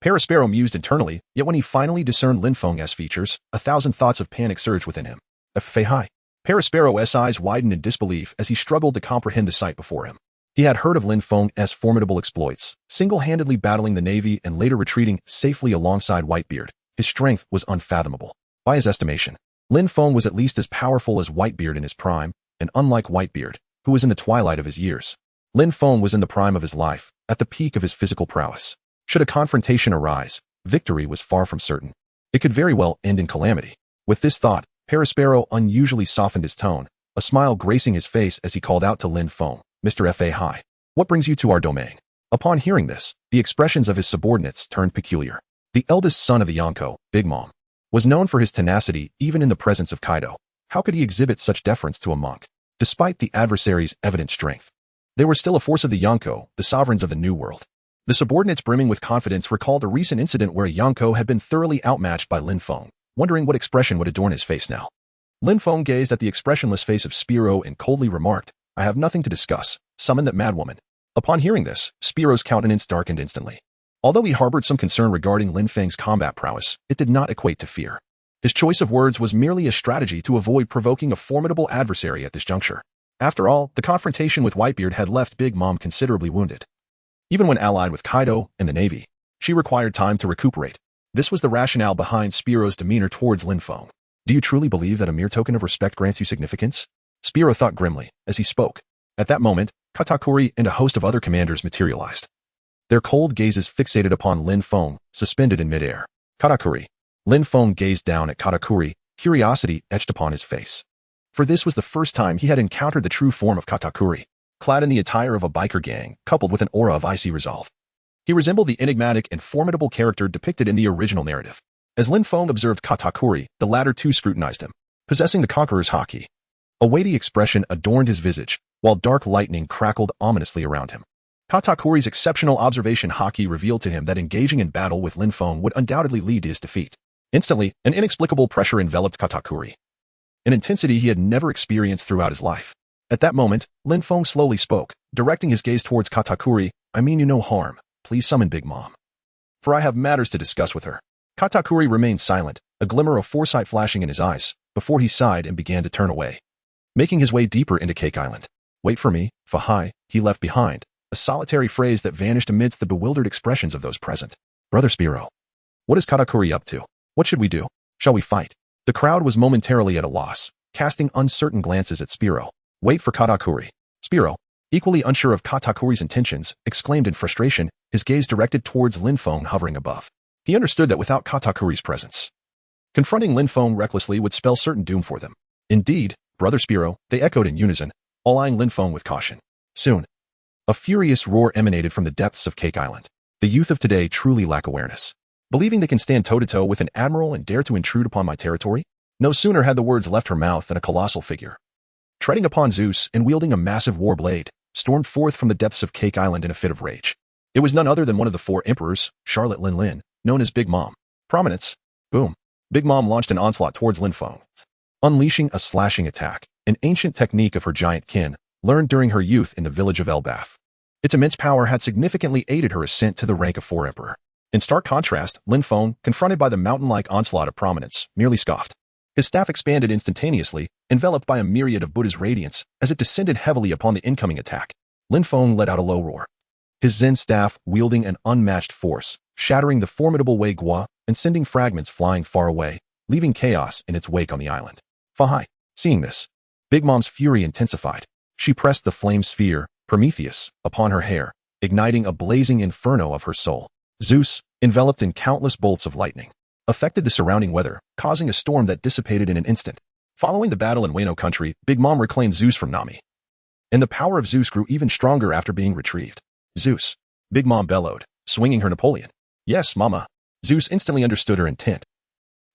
Paraspero mused internally, yet when he finally discerned Lin Feng's features, 1,000 thoughts of panic surged within him. Fahai. Paraspero's eyes widened in disbelief as he struggled to comprehend the sight before him. He had heard of Lin Feng's formidable exploits, single-handedly battling the Navy and later retreating safely alongside Whitebeard. His strength was unfathomable. By his estimation, Lin Feng was at least as powerful as Whitebeard in his prime, and unlike Whitebeard, who was in the twilight of his years, Lin Feng was in the prime of his life, at the peak of his physical prowess. Should a confrontation arise, victory was far from certain. It could very well end in calamity. With this thought, Paraspero unusually softened his tone, a smile gracing his face as he called out to Lin Feng, Mr. Fahai. What brings you to our domain? Upon hearing this, the expressions of his subordinates turned peculiar. The eldest son of the Yonko, Big Mom, was known for his tenacity even in the presence of Kaido. How could he exhibit such deference to a monk? Despite the adversary's evident strength, they were still a force of the Yonko, the sovereigns of the New World. The subordinates brimming with confidence recalled a recent incident where a Yonko had been thoroughly outmatched by Lin Feng, wondering what expression would adorn his face now. Lin Feng gazed at the expressionless face of Spiro and coldly remarked, I have nothing to discuss. Summon that madwoman. Upon hearing this, Spiro's countenance darkened instantly. Although he harbored some concern regarding Lin Feng's combat prowess, it did not equate to fear. His choice of words was merely a strategy to avoid provoking a formidable adversary at this juncture. After all, the confrontation with Whitebeard had left Big Mom considerably wounded. Even when allied with Kaido and the Navy, she required time to recuperate. This was the rationale behind Spiro's demeanor towards Lin Feng. Do you truly believe that a mere token of respect grants you significance? Spiro thought grimly as he spoke. At that moment, Katakuri and a host of other commanders materialized. Their cold gazes fixated upon Lin Feng, suspended in midair. Katakuri. Lin Feng gazed down at Katakuri, curiosity etched upon his face. For this was the first time he had encountered the true form of Katakuri, clad in the attire of a biker gang, coupled with an aura of icy resolve. He resembled the enigmatic and formidable character depicted in the original narrative. As Lin Feng observed Katakuri, the latter too scrutinized him, possessing the conqueror's haki. A weighty expression adorned his visage, while dark lightning crackled ominously around him. Katakuri's exceptional observation haki revealed to him that engaging in battle with Lin Feng would undoubtedly lead to his defeat. Instantly, an inexplicable pressure enveloped Katakuri, an intensity he had never experienced throughout his life. At that moment, Lin Feng slowly spoke, directing his gaze towards Katakuri, I mean you no harm. Please summon Big Mom, for I have matters to discuss with her. Katakuri remained silent, a glimmer of foresight flashing in his eyes, before he sighed and began to turn away, making his way deeper into Cake Island. Wait for me, Fahai, he left behind, a solitary phrase that vanished amidst the bewildered expressions of those present. Brother Spiro. What is Katakuri up to? What should we do? Shall we fight? The crowd was momentarily at a loss, casting uncertain glances at Spiro. Wait for Katakuri. Spiro, equally unsure of Katakuri's intentions, exclaimed in frustration, his gaze directed towards Lin Feng hovering above. He understood that without Katakuri's presence, confronting Lin Feng recklessly would spell certain doom for them. Indeed, Brother Spiro, they echoed in unison, all eyeing Lin Feng with caution. Soon, a furious roar emanated from the depths of Cake Island. The youth of today truly lack awareness. Believing they can stand toe-to-toe with an admiral and dare to intrude upon my territory? No sooner had the words left her mouth than a colossal figure, treading upon Zeus and wielding a massive war blade, stormed forth from the depths of Cake Island in a fit of rage. It was none other than one of the four emperors, Charlotte Lin, known as Big Mom. Prominence. Boom. Big Mom launched an onslaught towards Lin Feng, unleashing a slashing attack, an ancient technique of her giant kin, learned during her youth in the village of Elbath. Its immense power had significantly aided her ascent to the rank of four-emperor. In stark contrast, Lin Feng, confronted by the mountain-like onslaught of prominence, merely scoffed. His staff expanded instantaneously, enveloped by a myriad of Buddha's radiance, as it descended heavily upon the incoming attack. Lin Feng let out a low roar, his Zen staff wielding an unmatched force, shattering the formidable Wei Guo and sending fragments flying far away, leaving chaos in its wake on the island. Fahai. Seeing this, Big Mom's fury intensified. She pressed the flame sphere, Prometheus, upon her hair, igniting a blazing inferno of her soul. Zeus, enveloped in countless bolts of lightning, affected the surrounding weather, causing a storm that dissipated in an instant. Following the battle in Wano country, Big Mom reclaimed Zeus from Nami, and the power of Zeus grew even stronger after being retrieved. Zeus. Big Mom bellowed, swinging her Napoleon. Yes, Mama. Zeus instantly understood her intent.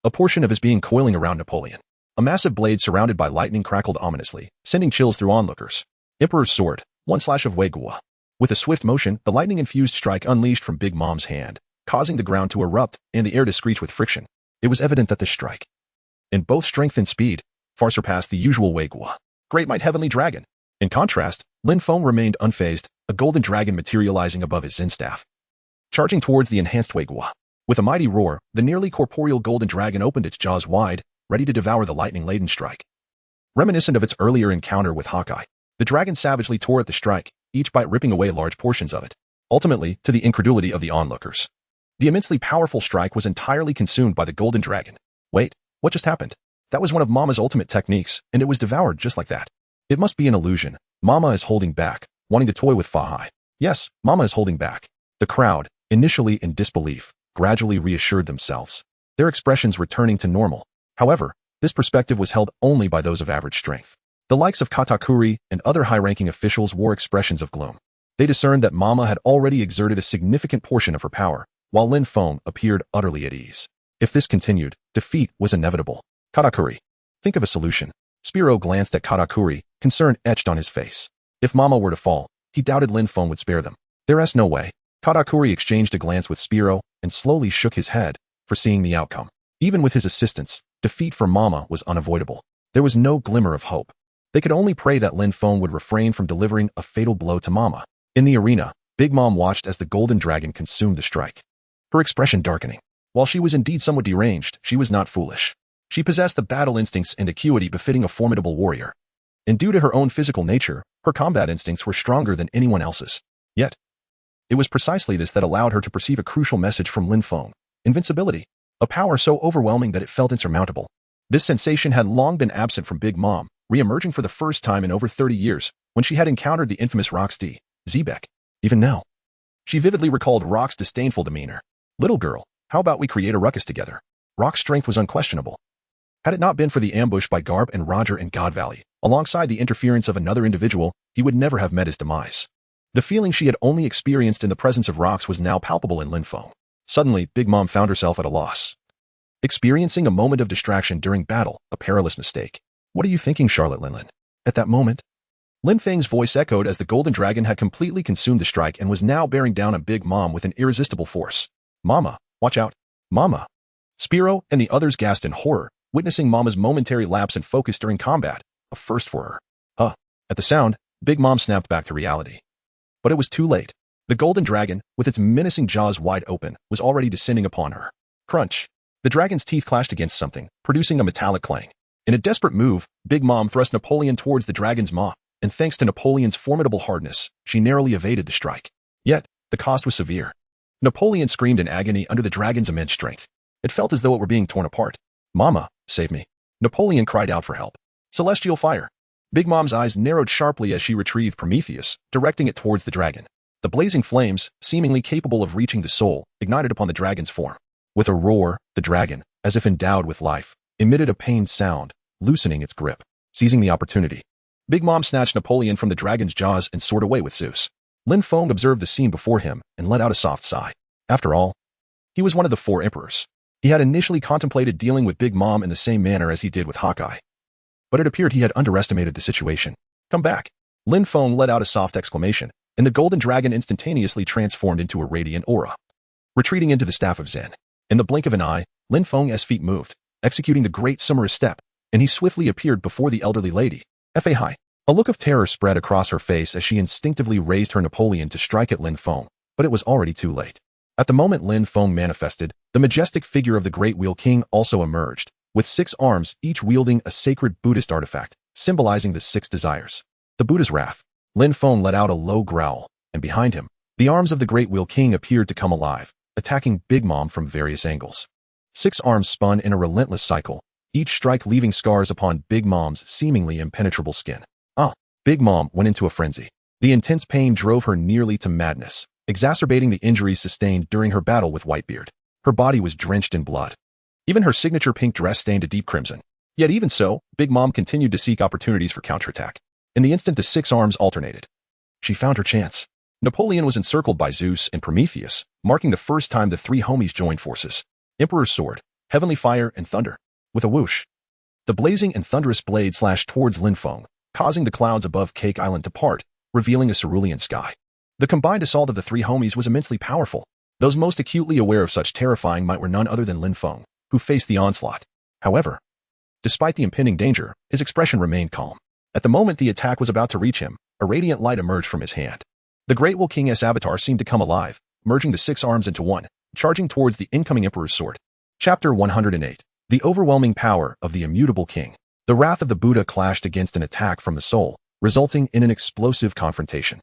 A portion of his being coiling around Napoleon. A massive blade surrounded by lightning crackled ominously, sending chills through onlookers. Emperor's sword, one slash of Wei Guo. With a swift motion, the lightning-infused strike unleashed from Big Mom's hand, causing the ground to erupt and the air to screech with friction. It was evident that this strike, in both strength and speed, far surpassed the usual Wei Guo. Great might heavenly dragon. In contrast, Lin Feng remained unfazed, a golden dragon materializing above his Zen staff. Charging towards the enhanced Weigua. With a mighty roar, the nearly corporeal golden dragon opened its jaws wide, ready to devour the lightning-laden strike. Reminiscent of its earlier encounter with Hawkeye, the dragon savagely tore at the strike, each bite ripping away large portions of it, ultimately to the incredulity of the onlookers. The immensely powerful strike was entirely consumed by the golden dragon. Wait, what just happened? That was one of Mama's ultimate techniques, and it was devoured just like that. It must be an illusion. Mama is holding back, wanting to toy with Fahai. Yes, Mama is holding back. The crowd, initially in disbelief, gradually reassured themselves, their expressions returning to normal. However, this perspective was held only by those of average strength. The likes of Katakuri and other high-ranking officials wore expressions of gloom. They discerned that Mama had already exerted a significant portion of her power, while Lin Feng appeared utterly at ease. If this continued, defeat was inevitable. Katakuri. Think of a solution. Spiro glanced at Katakuri, concern etched on his face. If Mama were to fall, he doubted Lin Feng would spare them. There's no way. Katakuri exchanged a glance with Spiro and slowly shook his head, foreseeing the outcome. Even with his assistance, defeat for Mama was unavoidable. There was no glimmer of hope. They could only pray that Lin Feng would refrain from delivering a fatal blow to Mama. In the arena, Big Mom watched as the golden dragon consumed the strike, her expression darkening. While she was indeed somewhat deranged, she was not foolish. She possessed the battle instincts and acuity befitting a formidable warrior. And due to her own physical nature, her combat instincts were stronger than anyone else's. Yet, it was precisely this that allowed her to perceive a crucial message from Lin Feng: invincibility, a power so overwhelming that it felt insurmountable. This sensation had long been absent from Big Mom, re-emerging for the first time in over 30 years, when she had encountered the infamous Roxy, Zebek. Even now, she vividly recalled Rock's disdainful demeanor. Little girl, how about we create a ruckus together? Rock's strength was unquestionable. Had it not been for the ambush by Garb and Roger in God Valley, alongside the interference of another individual, he would never have met his demise. The feeling she had only experienced in the presence of Rox was now palpable in Lin Feng. Suddenly, Big Mom found herself at a loss. Experiencing a moment of distraction during battle, a perilous mistake. What are you thinking, Charlotte Linlin? At that moment, Lin Feng's voice echoed as the golden dragon had completely consumed the strike and was now bearing down on Big Mom with an irresistible force. Mama, watch out. Mama. Spiro and the others gasped in horror, witnessing Mama's momentary lapse in focus during combat, a first for her. At the sound, Big Mom snapped back to reality. But it was too late. The golden dragon, with its menacing jaws wide open, was already descending upon her. Crunch. The dragon's teeth clashed against something, producing a metallic clang. In a desperate move, Big Mom thrust Napoleon towards the dragon's maw, and thanks to Napoleon's formidable hardness, she narrowly evaded the strike. Yet, the cost was severe. Napoleon screamed in agony under the dragon's immense strength. It felt as though it were being torn apart. Mama, save me. Napoleon cried out for help. Celestial fire. Big Mom's eyes narrowed sharply as she retrieved Prometheus, directing it towards the dragon. The blazing flames, seemingly capable of reaching the soul, ignited upon the dragon's form. With a roar, the dragon, as if endowed with life, emitted a pained sound, loosening its grip. Seizing the opportunity, Big Mom snatched Napoleon from the dragon's jaws and soared away with Zeus. Lin Feng observed the scene before him and let out a soft sigh. After all, he was one of the 4 emperors. He had initially contemplated dealing with Big Mom in the same manner as he did with Hawkeye. But it appeared he had underestimated the situation. Come back. Lin Feng let out a soft exclamation, and the golden dragon instantaneously transformed into a radiant aura. Retreating into the staff of Zen. In the blink of an eye, Lin Feng's feet moved, executing the great Sumerist step, and he swiftly appeared before the elderly lady. Fahai. A look of terror spread across her face as she instinctively raised her Napoleon to strike at Lin Feng, but it was already too late. At the moment Lin Feng manifested, the majestic figure of the Great Wheel King also emerged, with 6 arms, each wielding a sacred Buddhist artifact, symbolizing the 6 desires. The Buddha's wrath. Lin Feng let out a low growl, and behind him, the arms of the Great Wheel King appeared to come alive, attacking Big Mom from various angles. 6 arms spun in a relentless cycle, each strike leaving scars upon Big Mom's seemingly impenetrable skin. Big Mom went into a frenzy. The intense pain drove her nearly to madness, exacerbating the injuries sustained during her battle with Whitebeard. Her body was drenched in blood. Even her signature pink dress stained a deep crimson. Yet even so, Big Mom continued to seek opportunities for counterattack. In the instant the 6 arms alternated, she found her chance. Napoleon was encircled by Zeus and Prometheus, marking the first time the 3 homies joined forces. Emperor's sword, heavenly fire, and thunder. With a whoosh, the blazing and thunderous blade slashed towards Lin Feng, causing the clouds above Cake Island to part, revealing a cerulean sky. The combined assault of the 3 homies was immensely powerful. Those most acutely aware of such terrifying might were none other than Lin Feng, who faced the onslaught. However, despite the impending danger, his expression remained calm. At the moment the attack was about to reach him, a radiant light emerged from his hand. The Great Will King's avatar seemed to come alive, merging the 6 arms into one, charging towards the incoming Emperor's sword. Chapter 108. The Overwhelming Power of the Immutable King. The wrath of the Buddha clashed against an attack from the soul, resulting in an explosive confrontation.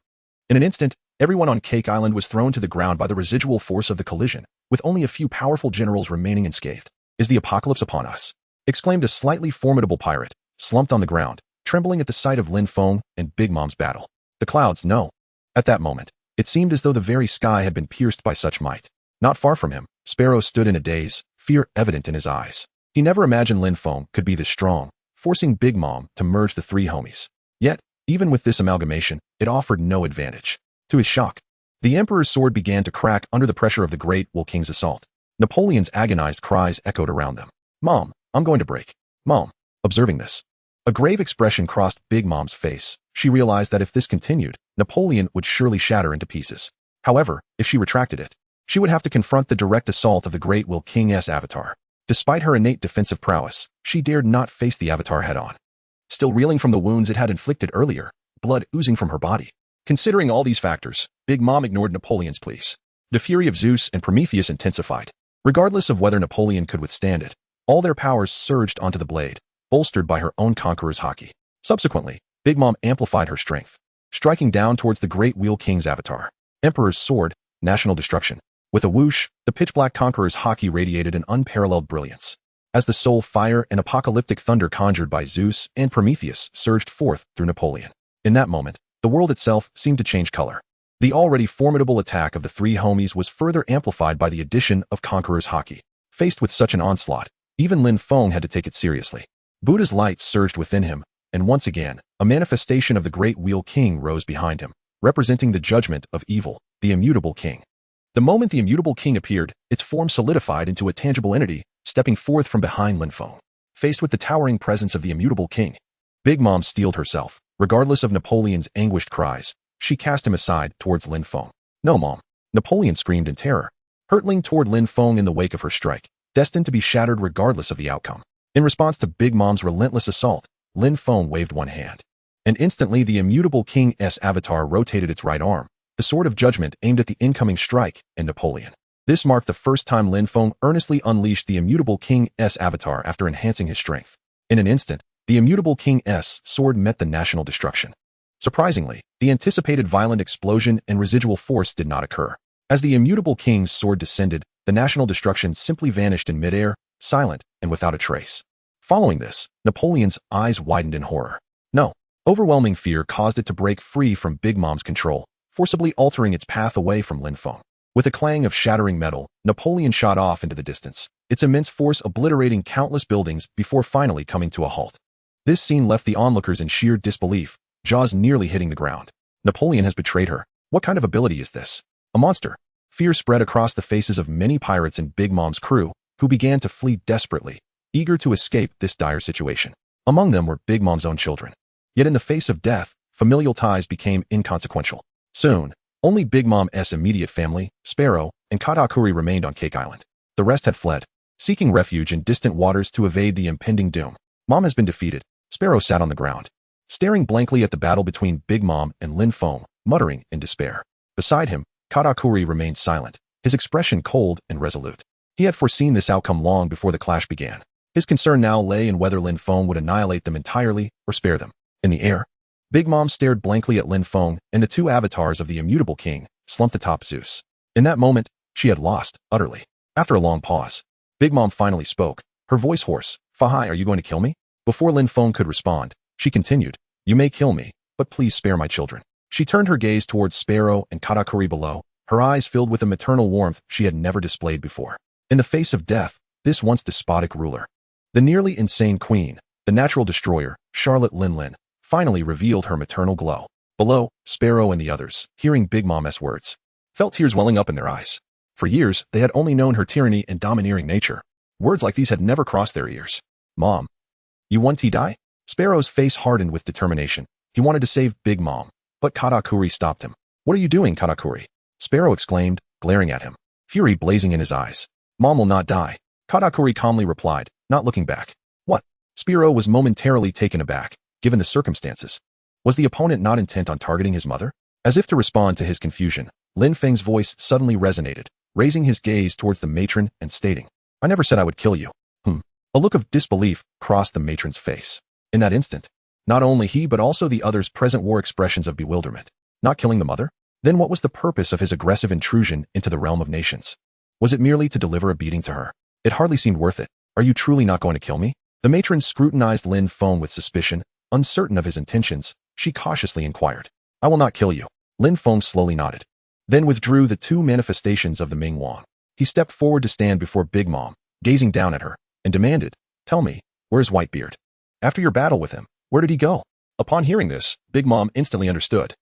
In an instant, everyone on Cake Island was thrown to the ground by the residual force of the collision, with only a few powerful generals remaining unscathed. Is the apocalypse upon us? Exclaimed a slightly formidable pirate, slumped on the ground, trembling at the sight of Lin Feng and Big Mom's battle. The clouds, no. At that moment, it seemed as though the very sky had been pierced by such might. Not far from him, Sparrow stood in a daze, fear evident in his eyes. He never imagined Lin Feng could be this strong, forcing Big Mom to merge the 3 homies. Yet, even with this amalgamation, it offered no advantage. To his shock, the Emperor's sword began to crack under the pressure of the Great Will King's assault. Napoleon's agonized cries echoed around them. "Mom, I'm going to break. Mom." Observing this, a grave expression crossed Big Mom's face. She realized that if this continued, Napoleon would surely shatter into pieces. However, if she retracted it, she would have to confront the direct assault of the Great Will King's avatar. Despite her innate defensive prowess, she dared not face the avatar head-on. Still reeling from the wounds it had inflicted earlier, blood oozing from her body. Considering all these factors, Big Mom ignored Napoleon's pleas. The fury of Zeus and Prometheus intensified. Regardless of whether Napoleon could withstand it, all their powers surged onto the blade, bolstered by her own conqueror's haki. Subsequently, Big Mom amplified her strength, striking down towards the Great Will King's avatar. Emperor's sword, national destruction. With a whoosh, the pitch-black conqueror's haki radiated an unparalleled brilliance. As the soul fire and apocalyptic thunder conjured by Zeus and Prometheus surged forth through Napoleon. In that moment, the world itself seemed to change color. The already formidable attack of the 3 homies was further amplified by the addition of Conqueror's haki. Faced with such an onslaught, even Lin Feng had to take it seriously. Buddha's light surged within him, and once again, a manifestation of the Great Will King rose behind him, representing the judgment of evil, the Immutable King. The moment the Immutable King appeared, its form solidified into a tangible entity, stepping forth from behind Lin Feng. Faced with the towering presence of the Immutable King, Big Mom steeled herself. Regardless of Napoleon's anguished cries, she cast him aside towards Lin Feng. "No, Mom!" Napoleon screamed in terror, hurtling toward Lin Feng in the wake of her strike, destined to be shattered regardless of the outcome. In response to Big Mom's relentless assault, Lin Feng waved one hand, and instantly the Immutable King's avatar rotated its right arm, the sword of judgment aimed at the incoming strike and Napoleon. This marked the first time Lin Feng earnestly unleashed the Immutable King's avatar after enhancing his strength. In an instant, the Immutable King's sword met the national destruction. Surprisingly, the anticipated violent explosion and residual force did not occur. As the Immutable King's sword descended, the national destruction simply vanished in midair, silent and without a trace. Following this, Napoleon's eyes widened in horror. No, overwhelming fear caused it to break free from Big Mom's control, forcibly altering its path away from Lin Feng. With a clang of shattering metal, Napoleon shot off into the distance, its immense force obliterating countless buildings before finally coming to a halt. This scene left the onlookers in sheer disbelief, jaws nearly hitting the ground. Napoleon has betrayed her. What kind of ability is this? A monster. Fear spread across the faces of many pirates in Big Mom's crew, who began to flee desperately, eager to escape this dire situation. Among them were Big Mom's own children. Yet in the face of death, familial ties became inconsequential. Soon, only Big Mom's immediate family, Sparrow, and Katakuri remained on Cake Island. The rest had fled, seeking refuge in distant waters to evade the impending doom. Mom has been defeated. Sparrow sat on the ground, staring blankly at the battle between Big Mom and Lin Feng, muttering in despair. Beside him, Katakuri remained silent, his expression cold and resolute. He had foreseen this outcome long before the clash began. His concern now lay in whether Lin Feng would annihilate them entirely or spare them. In the air, Big Mom stared blankly at Lin Feng, and the 2 avatars of the Immutable King slumped atop Zeus. In that moment, she had lost, utterly. After a long pause, Big Mom finally spoke, her voice hoarse. "Fahai, are you going to kill me?" Before Lin Feng could respond, she continued, "You may kill me, but please spare my children." She turned her gaze towards Sparrow and Katakuri below, her eyes filled with a maternal warmth she had never displayed before. In the face of death, this once despotic ruler, the nearly insane queen, the natural destroyer, Charlotte Lin, finally revealed her maternal glow. Below, Sparrow and the others, hearing Big Mom's words, felt tears welling up in their eyes. For years, they had only known her tyranny and domineering nature. Words like these had never crossed their ears. "Mom, you want to die?" Sparrow's face hardened with determination. He wanted to save Big Mom, but Katakuri stopped him. "What are you doing, Katakuri?" Sparrow exclaimed, glaring at him, fury blazing in his eyes. "Mom will not die," Katakuri calmly replied, not looking back. "What?" Sparrow was momentarily taken aback, given the circumstances. Was the opponent not intent on targeting his mother? As if to respond to his confusion, Lin Feng's voice suddenly resonated, raising his gaze towards the matron and stating, "I never said I would kill you." A look of disbelief crossed the matron's face. In that instant, not only he but also the others present wore expressions of bewilderment. Not killing the mother? Then what was the purpose of his aggressive intrusion into the realm of nations? Was it merely to deliver a beating to her? It hardly seemed worth it. Are you truly not going to kill me? The matron scrutinized Lin Feng with suspicion. Uncertain of his intentions, she cautiously inquired. "I will not kill you." Lin Feng slowly nodded, then withdrew the two manifestations of the Ming Wang. He stepped forward to stand before Big Mom, gazing down at her, and demanded, "Tell me, where's Whitebeard? After your battle with him, where did he go?" Upon hearing this, Big Mom instantly understood,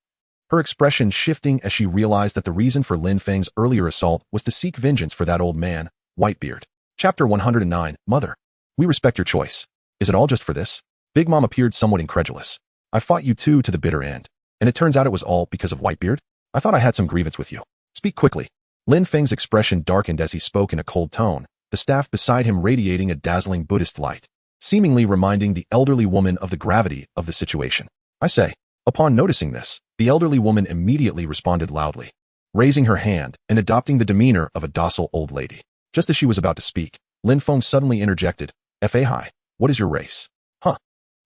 her expression shifting as she realized that the reason for Lin Feng's earlier assault was to seek vengeance for that old man, Whitebeard. Chapter 109, Mother. We respect your choice. Is it all just for this? Big Mom appeared somewhat incredulous. I fought you two to the bitter end, and it turns out it was all because of Whitebeard? I thought I had some grievance with you. Speak quickly. Lin Feng's expression darkened as he spoke in a cold tone, the staff beside him radiating a dazzling Buddhist light, seemingly reminding the elderly woman of the gravity of the situation. I say. Upon noticing this, the elderly woman immediately responded loudly, raising her hand and adopting the demeanor of a docile old lady. Just as she was about to speak, Lin Feng suddenly interjected, "Fahai, what is your race?" Huh.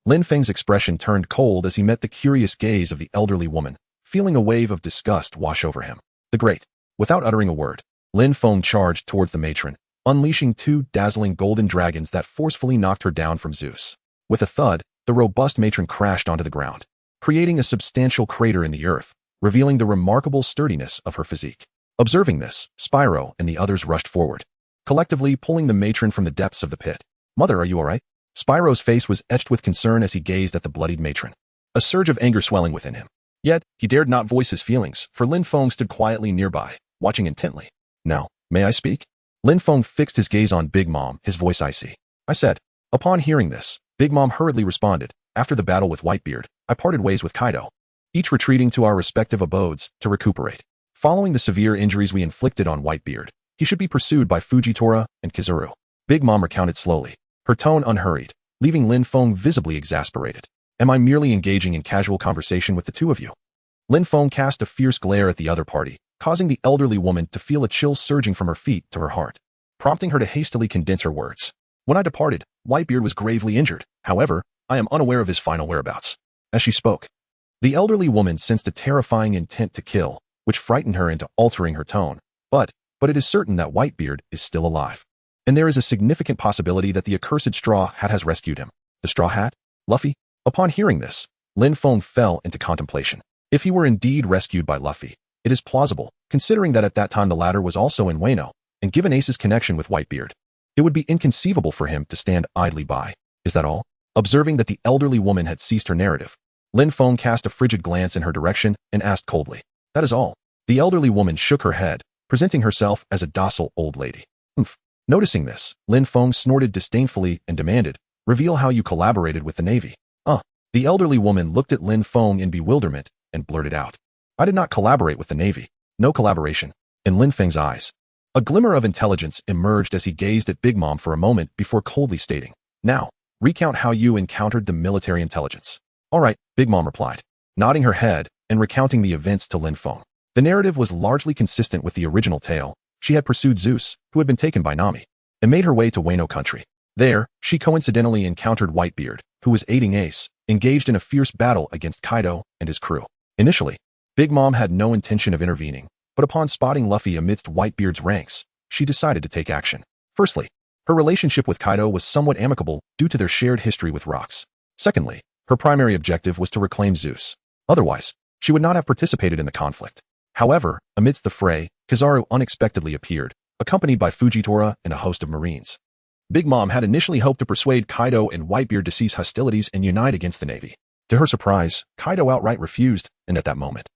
Lin Feng's expression turned cold as he met the curious gaze of the elderly woman, feeling a wave of disgust wash over him. The great. Without uttering a word, Lin Feng charged towards the matron, unleashing two dazzling golden dragons that forcefully knocked her down from Zeus. With a thud, the robust matron crashed onto the ground, creating a substantial crater in the earth, revealing the remarkable sturdiness of her physique. Observing this, Spyro and the others rushed forward, collectively pulling the matron from the depths of the pit. "Mother, are you all right?" Spyro's face was etched with concern as he gazed at the bloodied matron, a surge of anger swelling within him. Yet, he dared not voice his feelings, for Lin Feng stood quietly nearby, watching intently. "Now, may I speak?" Lin Feng fixed his gaze on Big Mom, his voice icy. I said. Upon hearing this, Big Mom hurriedly responded, "After the battle with Whitebeard, I parted ways with Kaido, each retreating to our respective abodes to recuperate. Following the severe injuries we inflicted on Whitebeard, he should be pursued by Fujitora and Kizaru." Big Mom recounted slowly, her tone unhurried, leaving Lin Feng visibly exasperated. "Am I merely engaging in casual conversation with the two of you?" Lin Feng cast a fierce glare at the other party, causing the elderly woman to feel a chill surging from her feet to her heart, prompting her to hastily condense her words. "When I departed, Whitebeard was gravely injured. However, I am unaware of his final whereabouts." As she spoke, the elderly woman sensed a terrifying intent to kill, which frightened her into altering her tone. But it is certain that Whitebeard is still alive. And there is a significant possibility that the accursed Straw Hat has rescued him. The Straw Hat? Luffy? Upon hearing this, Lin Feng fell into contemplation. If he were indeed rescued by Luffy, it is plausible, considering that at that time the latter was also in Wano, and given Ace's connection with Whitebeard, it would be inconceivable for him to stand idly by. Is that all? Observing that the elderly woman had ceased her narrative, Lin Feng cast a frigid glance in her direction and asked coldly, "That is all?" The elderly woman shook her head, presenting herself as a docile old lady. "Humph." Noticing this, Lin Feng snorted disdainfully and demanded, "Reveal how you collaborated with the Navy." The elderly woman looked at Lin Feng in bewilderment and blurted out, "I did not collaborate with the Navy. No collaboration." In Lin Feng's eyes, a glimmer of intelligence emerged as he gazed at Big Mom for a moment before coldly stating, "Now, recount how you encountered the military intelligence." "All right," Big Mom replied, nodding her head and recounting the events to Lin Feng. The narrative was largely consistent with the original tale. She had pursued Zeus, who had been taken by Nami, and made her way to Wano country. There, she coincidentally encountered Whitebeard, who was aiding Ace, engaged in a fierce battle against Kaido and his crew. Initially, Big Mom had no intention of intervening, but upon spotting Luffy amidst Whitebeard's ranks, she decided to take action. Firstly, her relationship with Kaido was somewhat amicable due to their shared history with rocks. Secondly, her primary objective was to reclaim Zeus. Otherwise, she would not have participated in the conflict. However, amidst the fray, Kizaru unexpectedly appeared, accompanied by Fujitora and a host of Marines. Big Mom had initially hoped to persuade Kaido and Whitebeard to cease hostilities and unite against the Navy. To her surprise, Kaido outright refused, and at that moment,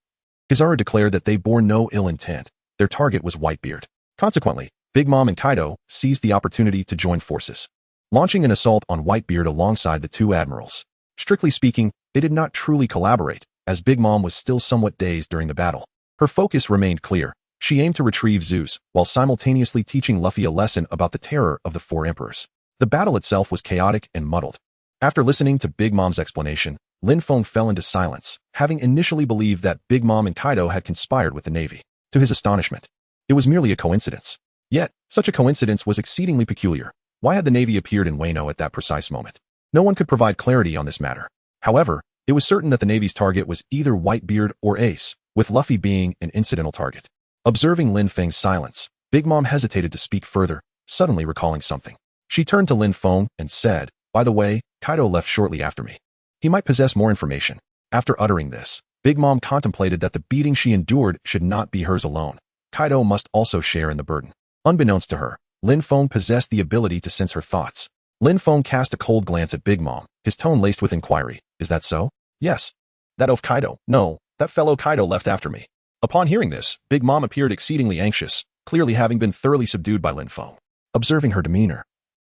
Kizaru declared that they bore no ill intent. Their target was Whitebeard. Consequently, Big Mom and Kaido seized the opportunity to join forces, launching an assault on Whitebeard alongside the two admirals. Strictly speaking, they did not truly collaborate, as Big Mom was still somewhat dazed during the battle. Her focus remained clear. She aimed to retrieve Zeus, while simultaneously teaching Luffy a lesson about the terror of the Four Emperors. The battle itself was chaotic and muddled, After listening to Big Mom's explanation, Lin Feng fell into silence, having initially believed that Big Mom and Kaido had conspired with the Navy. To his astonishment, it was merely a coincidence. Yet, such a coincidence was exceedingly peculiar. Why had the Navy appeared in Wano at that precise moment? No one could provide clarity on this matter. However, it was certain that the Navy's target was either Whitebeard or Ace, with Luffy being an incidental target. Observing Lin Feng's silence, Big Mom hesitated to speak further, suddenly recalling something. She turned to Lin Feng and said, "By the way, Kaido left shortly after me. He might possess more information." After uttering this, Big Mom contemplated that the beating she endured should not be hers alone. Kaido must also share in the burden. Unbeknownst to her, Lin Feng possessed the ability to sense her thoughts. Lin Feng cast a cold glance at Big Mom, his tone laced with inquiry. "Is that so?" "Yes." "That of Kaido?" "No, that fellow Kaido left after me." Upon hearing this, Big Mom appeared exceedingly anxious, clearly having been thoroughly subdued by Lin Feng. Observing her demeanor,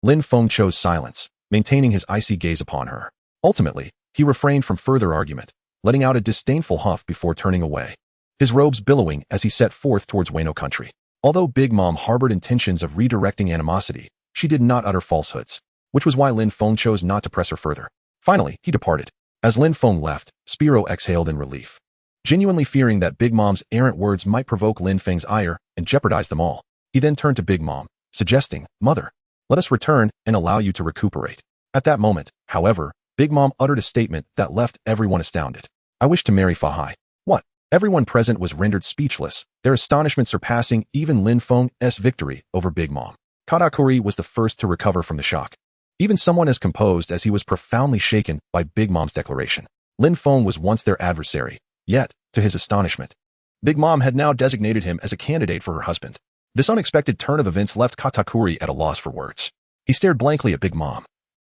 Lin Feng chose silence, maintaining his icy gaze upon her. Ultimately, he refrained from further argument, letting out a disdainful huff before turning away, his robes billowing as he set forth towards Wano country. Although Big Mom harbored intentions of redirecting animosity, she did not utter falsehoods, which was why Lin Feng chose not to press her further. Finally, he departed. As Lin Feng left, Spiro exhaled in relief, genuinely fearing that Big Mom's errant words might provoke Lin Feng's ire and jeopardize them all. He then turned to Big Mom, suggesting, "Mother, let us return and allow you to recuperate." At that moment, however, Big Mom uttered a statement that left everyone astounded. "I wish to marry Fahai." What? Everyone present was rendered speechless, their astonishment surpassing even Lin Feng's victory over Big Mom. Katakuri was the first to recover from the shock. Even someone as composed as he was profoundly shaken by Big Mom's declaration. Lin Feng was once their adversary, yet, to his astonishment, Big Mom had now designated him as a candidate for her husband. This unexpected turn of events left Katakuri at a loss for words. He stared blankly at Big Mom,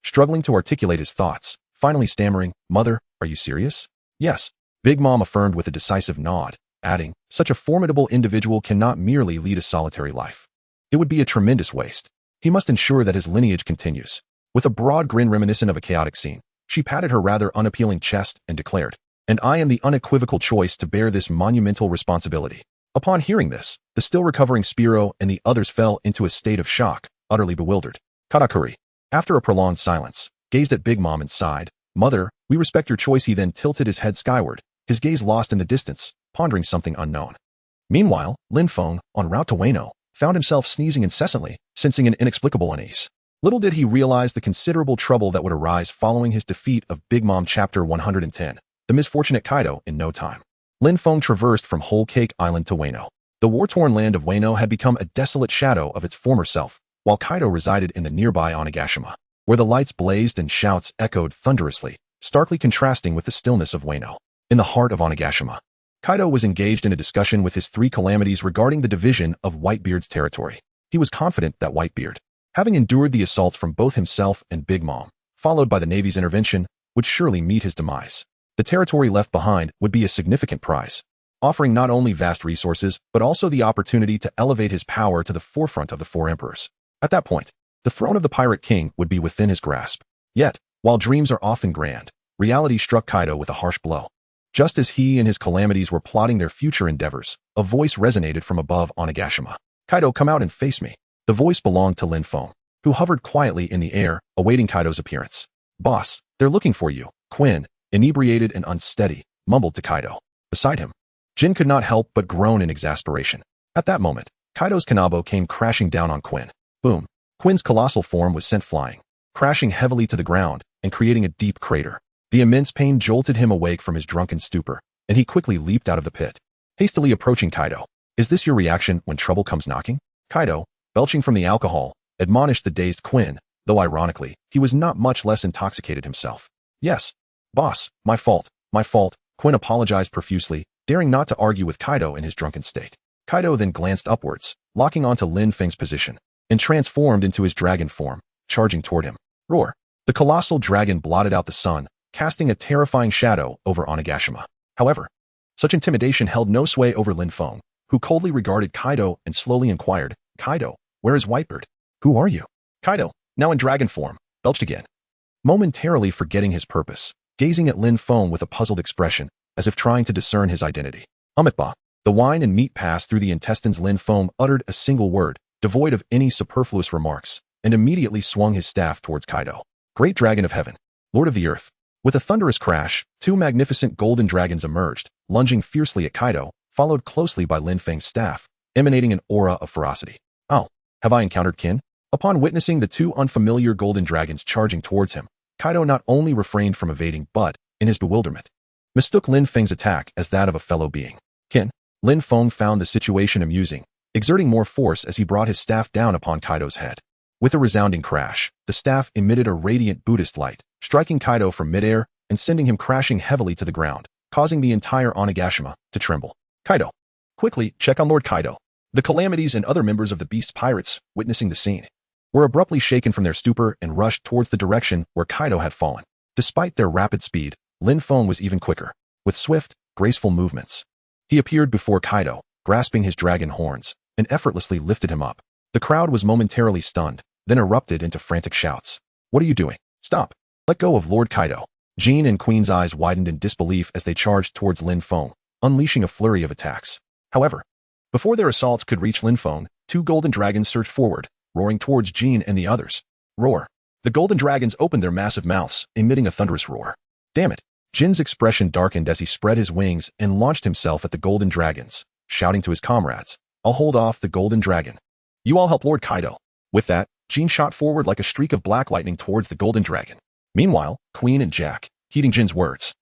struggling to articulate his thoughts, finally stammering, "Mother, are you serious?" "Yes," Big Mom affirmed with a decisive nod, adding, "Such a formidable individual cannot merely lead a solitary life. It would be a tremendous waste. He must ensure that his lineage continues." With a broad grin reminiscent of a chaotic scene, she patted her rather unappealing chest and declared, "And I am the unequivocal choice to bear this monumental responsibility." Upon hearing this, the still recovering Spiro and the others fell into a state of shock, utterly bewildered. Katakuri, after a prolonged silence, gazed at Big Mom and sighed, "Mother, we respect your choice." He then tilted his head skyward, his gaze lost in the distance, pondering something unknown. Meanwhile, Lin Feng, en route to Wano, found himself sneezing incessantly, sensing an inexplicable unease. Little did he realize the considerable trouble that would arise following his defeat of Big Mom Chapter 110, the misfortunate Kaido, in no time. Lin Feng traversed from Whole Cake Island to Wano. The war-torn land of Wano had become a desolate shadow of its former self, while Kaido resided in the nearby Onigashima, where the lights blazed and shouts echoed thunderously, starkly contrasting with the stillness of Wano. In the heart of Onigashima, Kaido was engaged in a discussion with his three calamities regarding the division of Whitebeard's territory. He was confident that Whitebeard, having endured the assaults from both himself and Big Mom, followed by the Navy's intervention, would surely meet his demise. The territory left behind would be a significant prize, offering not only vast resources, but also the opportunity to elevate his power to the forefront of the four emperors. At that point, the throne of the Pirate King would be within his grasp. Yet, while dreams are often grand, reality struck Kaido with a harsh blow. Just as he and his calamities were plotting their future endeavors, a voice resonated from above Onigashima. "Kaido, come out and face me." The voice belonged to Lin Feng, who hovered quietly in the air, awaiting Kaido's appearance. "Boss, they're looking for you." Quinn, inebriated and unsteady, mumbled to Kaido. Beside him, Jin could not help but groan in exasperation. At that moment, Kaido's Kanabo came crashing down on Quinn. Boom! Quinn's colossal form was sent flying, crashing heavily to the ground and creating a deep crater. The immense pain jolted him awake from his drunken stupor, and he quickly leaped out of the pit, hastily approaching Kaido. "Is this your reaction when trouble comes knocking?" Kaido, belching from the alcohol, admonished the dazed Quinn, though ironically, he was not much less intoxicated himself. "Yes, boss, my fault, Quinn apologized profusely, daring not to argue with Kaido in his drunken state. Kaido then glanced upwards, locking onto Lin Feng's position, and transformed into his dragon form, charging toward him. Roar! The colossal dragon blotted out the sun, casting a terrifying shadow over Onigashima. However, such intimidation held no sway over Lin Feng, who coldly regarded Kaido and slowly inquired, "Kaido, where is Whitebeard? Who are you?" Kaido, now in dragon form, belched again, momentarily forgetting his purpose, gazing at Lin Feng with a puzzled expression, as if trying to discern his identity. "Amitba." The wine and meat passed through the intestines. Lin Feng uttered a single word, devoid of any superfluous remarks, and immediately swung his staff towards Kaido. "Great Dragon of Heaven, Lord of the Earth. With a thunderous crash, two magnificent golden dragons emerged, lunging fiercely at Kaido, followed closely by Lin Feng's staff, emanating an aura of ferocity. Oh, have I encountered kin? Upon witnessing the two unfamiliar golden dragons charging towards him, Kaido not only refrained from evading but, in his bewilderment, mistook Lin Feng's attack as that of a fellow being. Kin. Lin Feng found the situation amusing, exerting more force as he brought his staff down upon Kaido's head. With a resounding crash, the staff emitted a radiant Buddhist light, striking Kaido from midair and sending him crashing heavily to the ground, causing the entire Onigashima to tremble. Kaido. Quickly, check on Lord Kaido. The Calamities and other members of the Beast Pirates, witnessing the scene, were abruptly shaken from their stupor and rushed towards the direction where Kaido had fallen. Despite their rapid speed, Lin Feng was even quicker. With swift, graceful movements, he appeared before Kaido, grasping his dragon horns, and effortlessly lifted him up. The crowd was momentarily stunned, then erupted into frantic shouts. What are you doing? Stop. Let go of Lord Kaido. Jean and Queen's eyes widened in disbelief as they charged towards Lin Feng, unleashing a flurry of attacks. However, before their assaults could reach Lin Feng, two golden dragons surged forward, roaring towards Jean and the others. Roar. The golden dragons opened their massive mouths, emitting a thunderous roar. Damn it. Jin's expression darkened as he spread his wings and launched himself at the golden dragons, shouting to his comrades, I'll hold off the golden dragon. You all help Lord Kaido. With that, Jin shot forward like a streak of black lightning towards the golden dragon. Meanwhile, Queen and Jack, heeding Jin's words,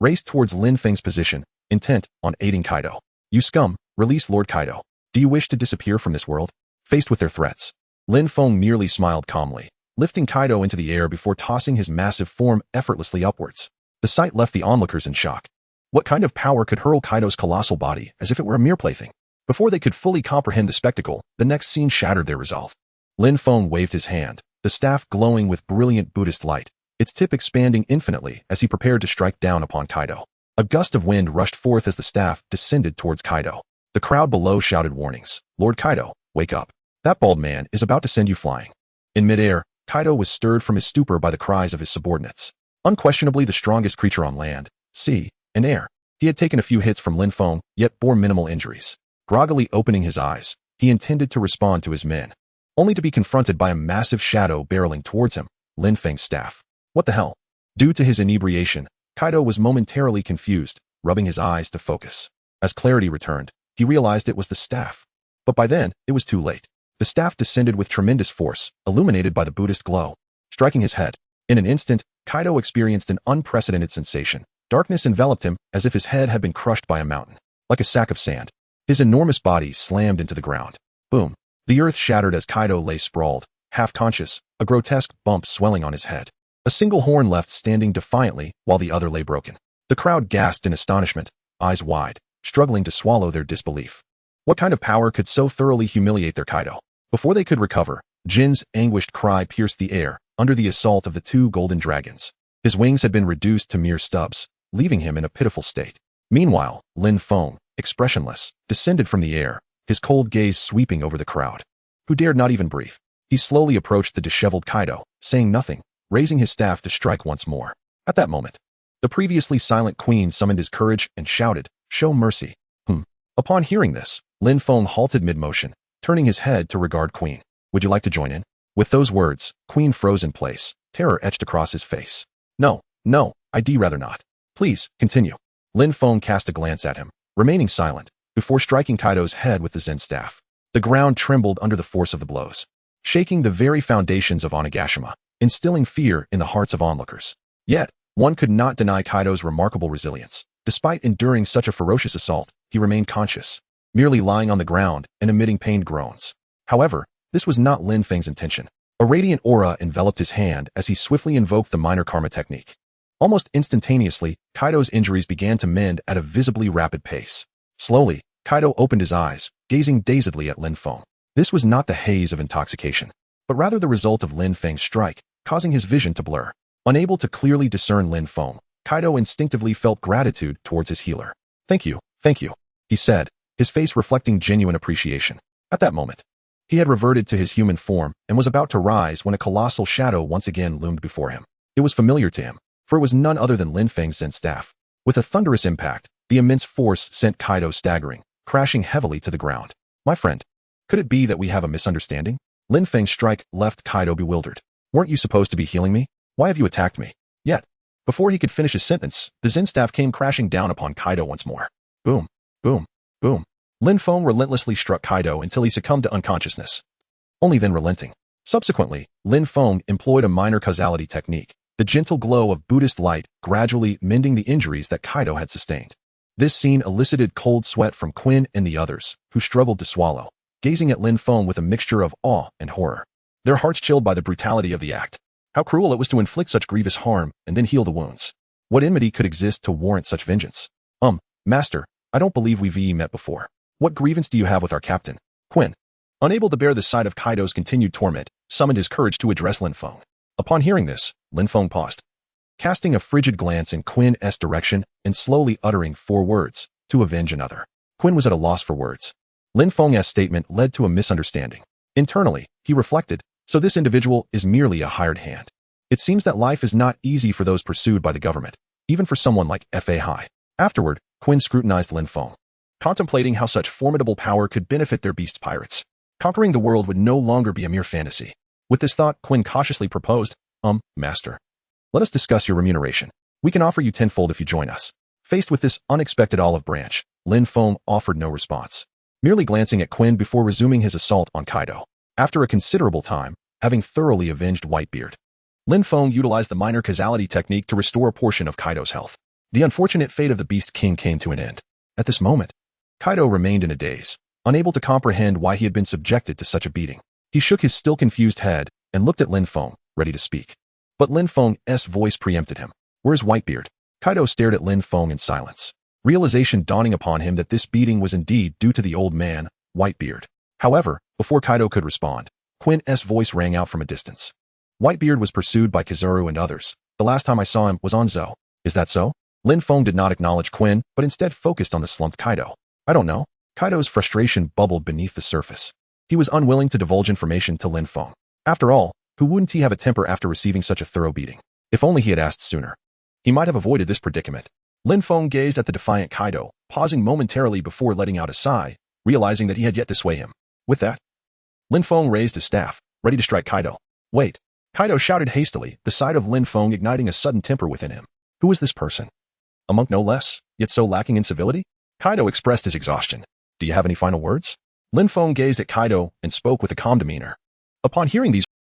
raced towards Lin Feng's position, intent on aiding Kaido. You scum, release Lord Kaido. Do you wish to disappear from this world? Faced with their threats, Lin Feng merely smiled calmly, lifting Kaido into the air before tossing his massive form effortlessly upwards. The sight left the onlookers in shock. What kind of power could hurl Kaido's colossal body as if it were a mere plaything? Before they could fully comprehend the spectacle, the next scene shattered their resolve. Lin Feng waved his hand, the staff glowing with brilliant Buddhist light, its tip expanding infinitely as he prepared to strike down upon Kaido. A gust of wind rushed forth as the staff descended towards Kaido. The crowd below shouted warnings. Lord Kaido, wake up. That bald man is about to send you flying. In midair, Kaido was stirred from his stupor by the cries of his subordinates. Unquestionably the strongest creature on land, sea, and air, he had taken a few hits from Lin Feng, yet bore minimal injuries. Groggily opening his eyes, he intended to respond to his men, only to be confronted by a massive shadow barreling towards him, Lin Feng's staff. What the hell? Due to his inebriation, Kaido was momentarily confused, rubbing his eyes to focus. As clarity returned, he realized it was the staff. But by then, it was too late. The staff descended with tremendous force, illuminated by the Buddhist glow, striking his head. In an instant, Kaido experienced an unprecedented sensation. Darkness enveloped him as if his head had been crushed by a mountain. Like a sack of sand, his enormous body slammed into the ground. Boom. The earth shattered as Kaido lay sprawled, half conscious, a grotesque bump swelling on his head. A single horn left standing defiantly while the other lay broken. The crowd gasped in astonishment, eyes wide, struggling to swallow their disbelief. What kind of power could so thoroughly humiliate their Kaido? Before they could recover, Jin's anguished cry pierced the air under the assault of the two golden dragons. His wings had been reduced to mere stubs, leaving him in a pitiful state. Meanwhile, Lin Feng, expressionless, descended from the air, his cold gaze sweeping over the crowd, who dared not even breathe. He slowly approached the disheveled Kaido, saying nothing, raising his staff to strike once more. At that moment, the previously silent Queen summoned his courage and shouted, "Show mercy." Upon hearing this, Lin Feng halted mid-motion, turning his head to regard Queen. Would you like to join in? With those words, Queen froze in place, terror etched across his face. No, I'd rather not. Please, continue. Lin Feng cast a glance at him, remaining silent, before striking Kaido's head with the Zen staff. The ground trembled under the force of the blows, shaking the very foundations of Onigashima, instilling fear in the hearts of onlookers. Yet, one could not deny Kaido's remarkable resilience. Despite enduring such a ferocious assault, he remained conscious, merely lying on the ground and emitting pained groans. However, this was not Lin Feng's intention. A radiant aura enveloped his hand as he swiftly invoked the minor karma technique. Almost instantaneously, Kaido's injuries began to mend at a visibly rapid pace. Slowly, Kaido opened his eyes, gazing dazedly at Lin Feng. This was not the haze of intoxication, but rather the result of Lin Feng's strike, causing his vision to blur. Unable to clearly discern Lin Feng, Kaido instinctively felt gratitude towards his healer. Thank you, he said, his face reflecting genuine appreciation. At that moment, he had reverted to his human form and was about to rise when a colossal shadow once again loomed before him. It was familiar to him, for it was none other than Lin Feng's Zen staff. With a thunderous impact, the immense force sent Kaido staggering, crashing heavily to the ground. My friend, could it be that we have a misunderstanding? Lin Feng's strike left Kaido bewildered. Weren't you supposed to be healing me? Why have you attacked me? Yet, before he could finish his sentence, the Zen staff came crashing down upon Kaido once more. Boom, boom, boom. Lin Feng relentlessly struck Kaido until he succumbed to unconsciousness, only then relenting. Subsequently, Lin Feng employed a minor causality technique, the gentle glow of Buddhist light gradually mending the injuries that Kaido had sustained. This scene elicited cold sweat from Quinn and the others, who struggled to swallow, gazing at Lin Feng with a mixture of awe and horror. Their hearts chilled by the brutality of the act. How cruel it was to inflict such grievous harm and then heal the wounds. What enmity could exist to warrant such vengeance? Master, I don't believe we've met before. What grievance do you have with our captain? Quinn, unable to bear the sight of Kaido's continued torment, summoned his courage to address Lin Feng. Upon hearing this, Lin Feng paused, casting a frigid glance in Quinn's direction and slowly uttering 4 words, to avenge another. Quinn was at a loss for words. Lin Feng's statement led to a misunderstanding. Internally, he reflected, so this individual is merely a hired hand. It seems that life is not easy for those pursued by the government, even for someone like Fahai. Afterward, Quinn scrutinized Lin Feng, contemplating how such formidable power could benefit their beast pirates. Conquering the world would no longer be a mere fantasy. With this thought, Quinn cautiously proposed, Master, let us discuss your remuneration. We can offer you tenfold if you join us. Faced with this unexpected olive branch, Lin Feng offered no response, merely glancing at Quinn before resuming his assault on Kaido. After a considerable time, having thoroughly avenged Whitebeard, Lin Feng utilized the minor causality technique to restore a portion of Kaido's health. The unfortunate fate of the Beast King came to an end. At this moment, Kaido remained in a daze, unable to comprehend why he had been subjected to such a beating. He shook his still confused head and looked at Lin Feng, ready to speak. But Lin Feng's voice preempted him. Where's Whitebeard? Kaido stared at Lin Feng in silence, realization dawning upon him that this beating was indeed due to the old man, Whitebeard. However, before Kaido could respond, Quinn's voice rang out from a distance. Whitebeard was pursued by Kizaru and others. The last time I saw him was on Zou. Is that so? Lin Feng did not acknowledge Quinn, but instead focused on the slumped Kaido. I don't know. Kaido's frustration bubbled beneath the surface. He was unwilling to divulge information to Lin Feng. After all, who wouldn't he have a temper after receiving such a thorough beating? If only he had asked sooner. He might have avoided this predicament. Lin Feng gazed at the defiant Kaido, pausing momentarily before letting out a sigh, realizing that he had yet to sway him. With that, Lin Feng raised his staff, ready to strike Kaido. Wait. Kaido shouted hastily, the sight of Lin Feng igniting a sudden temper within him. Who is this person? A monk no less, yet so lacking in civility? Kaido expressed his exhaustion. Do you have any final words? Lin Feng gazed at Kaido and spoke with a calm demeanor. Upon hearing these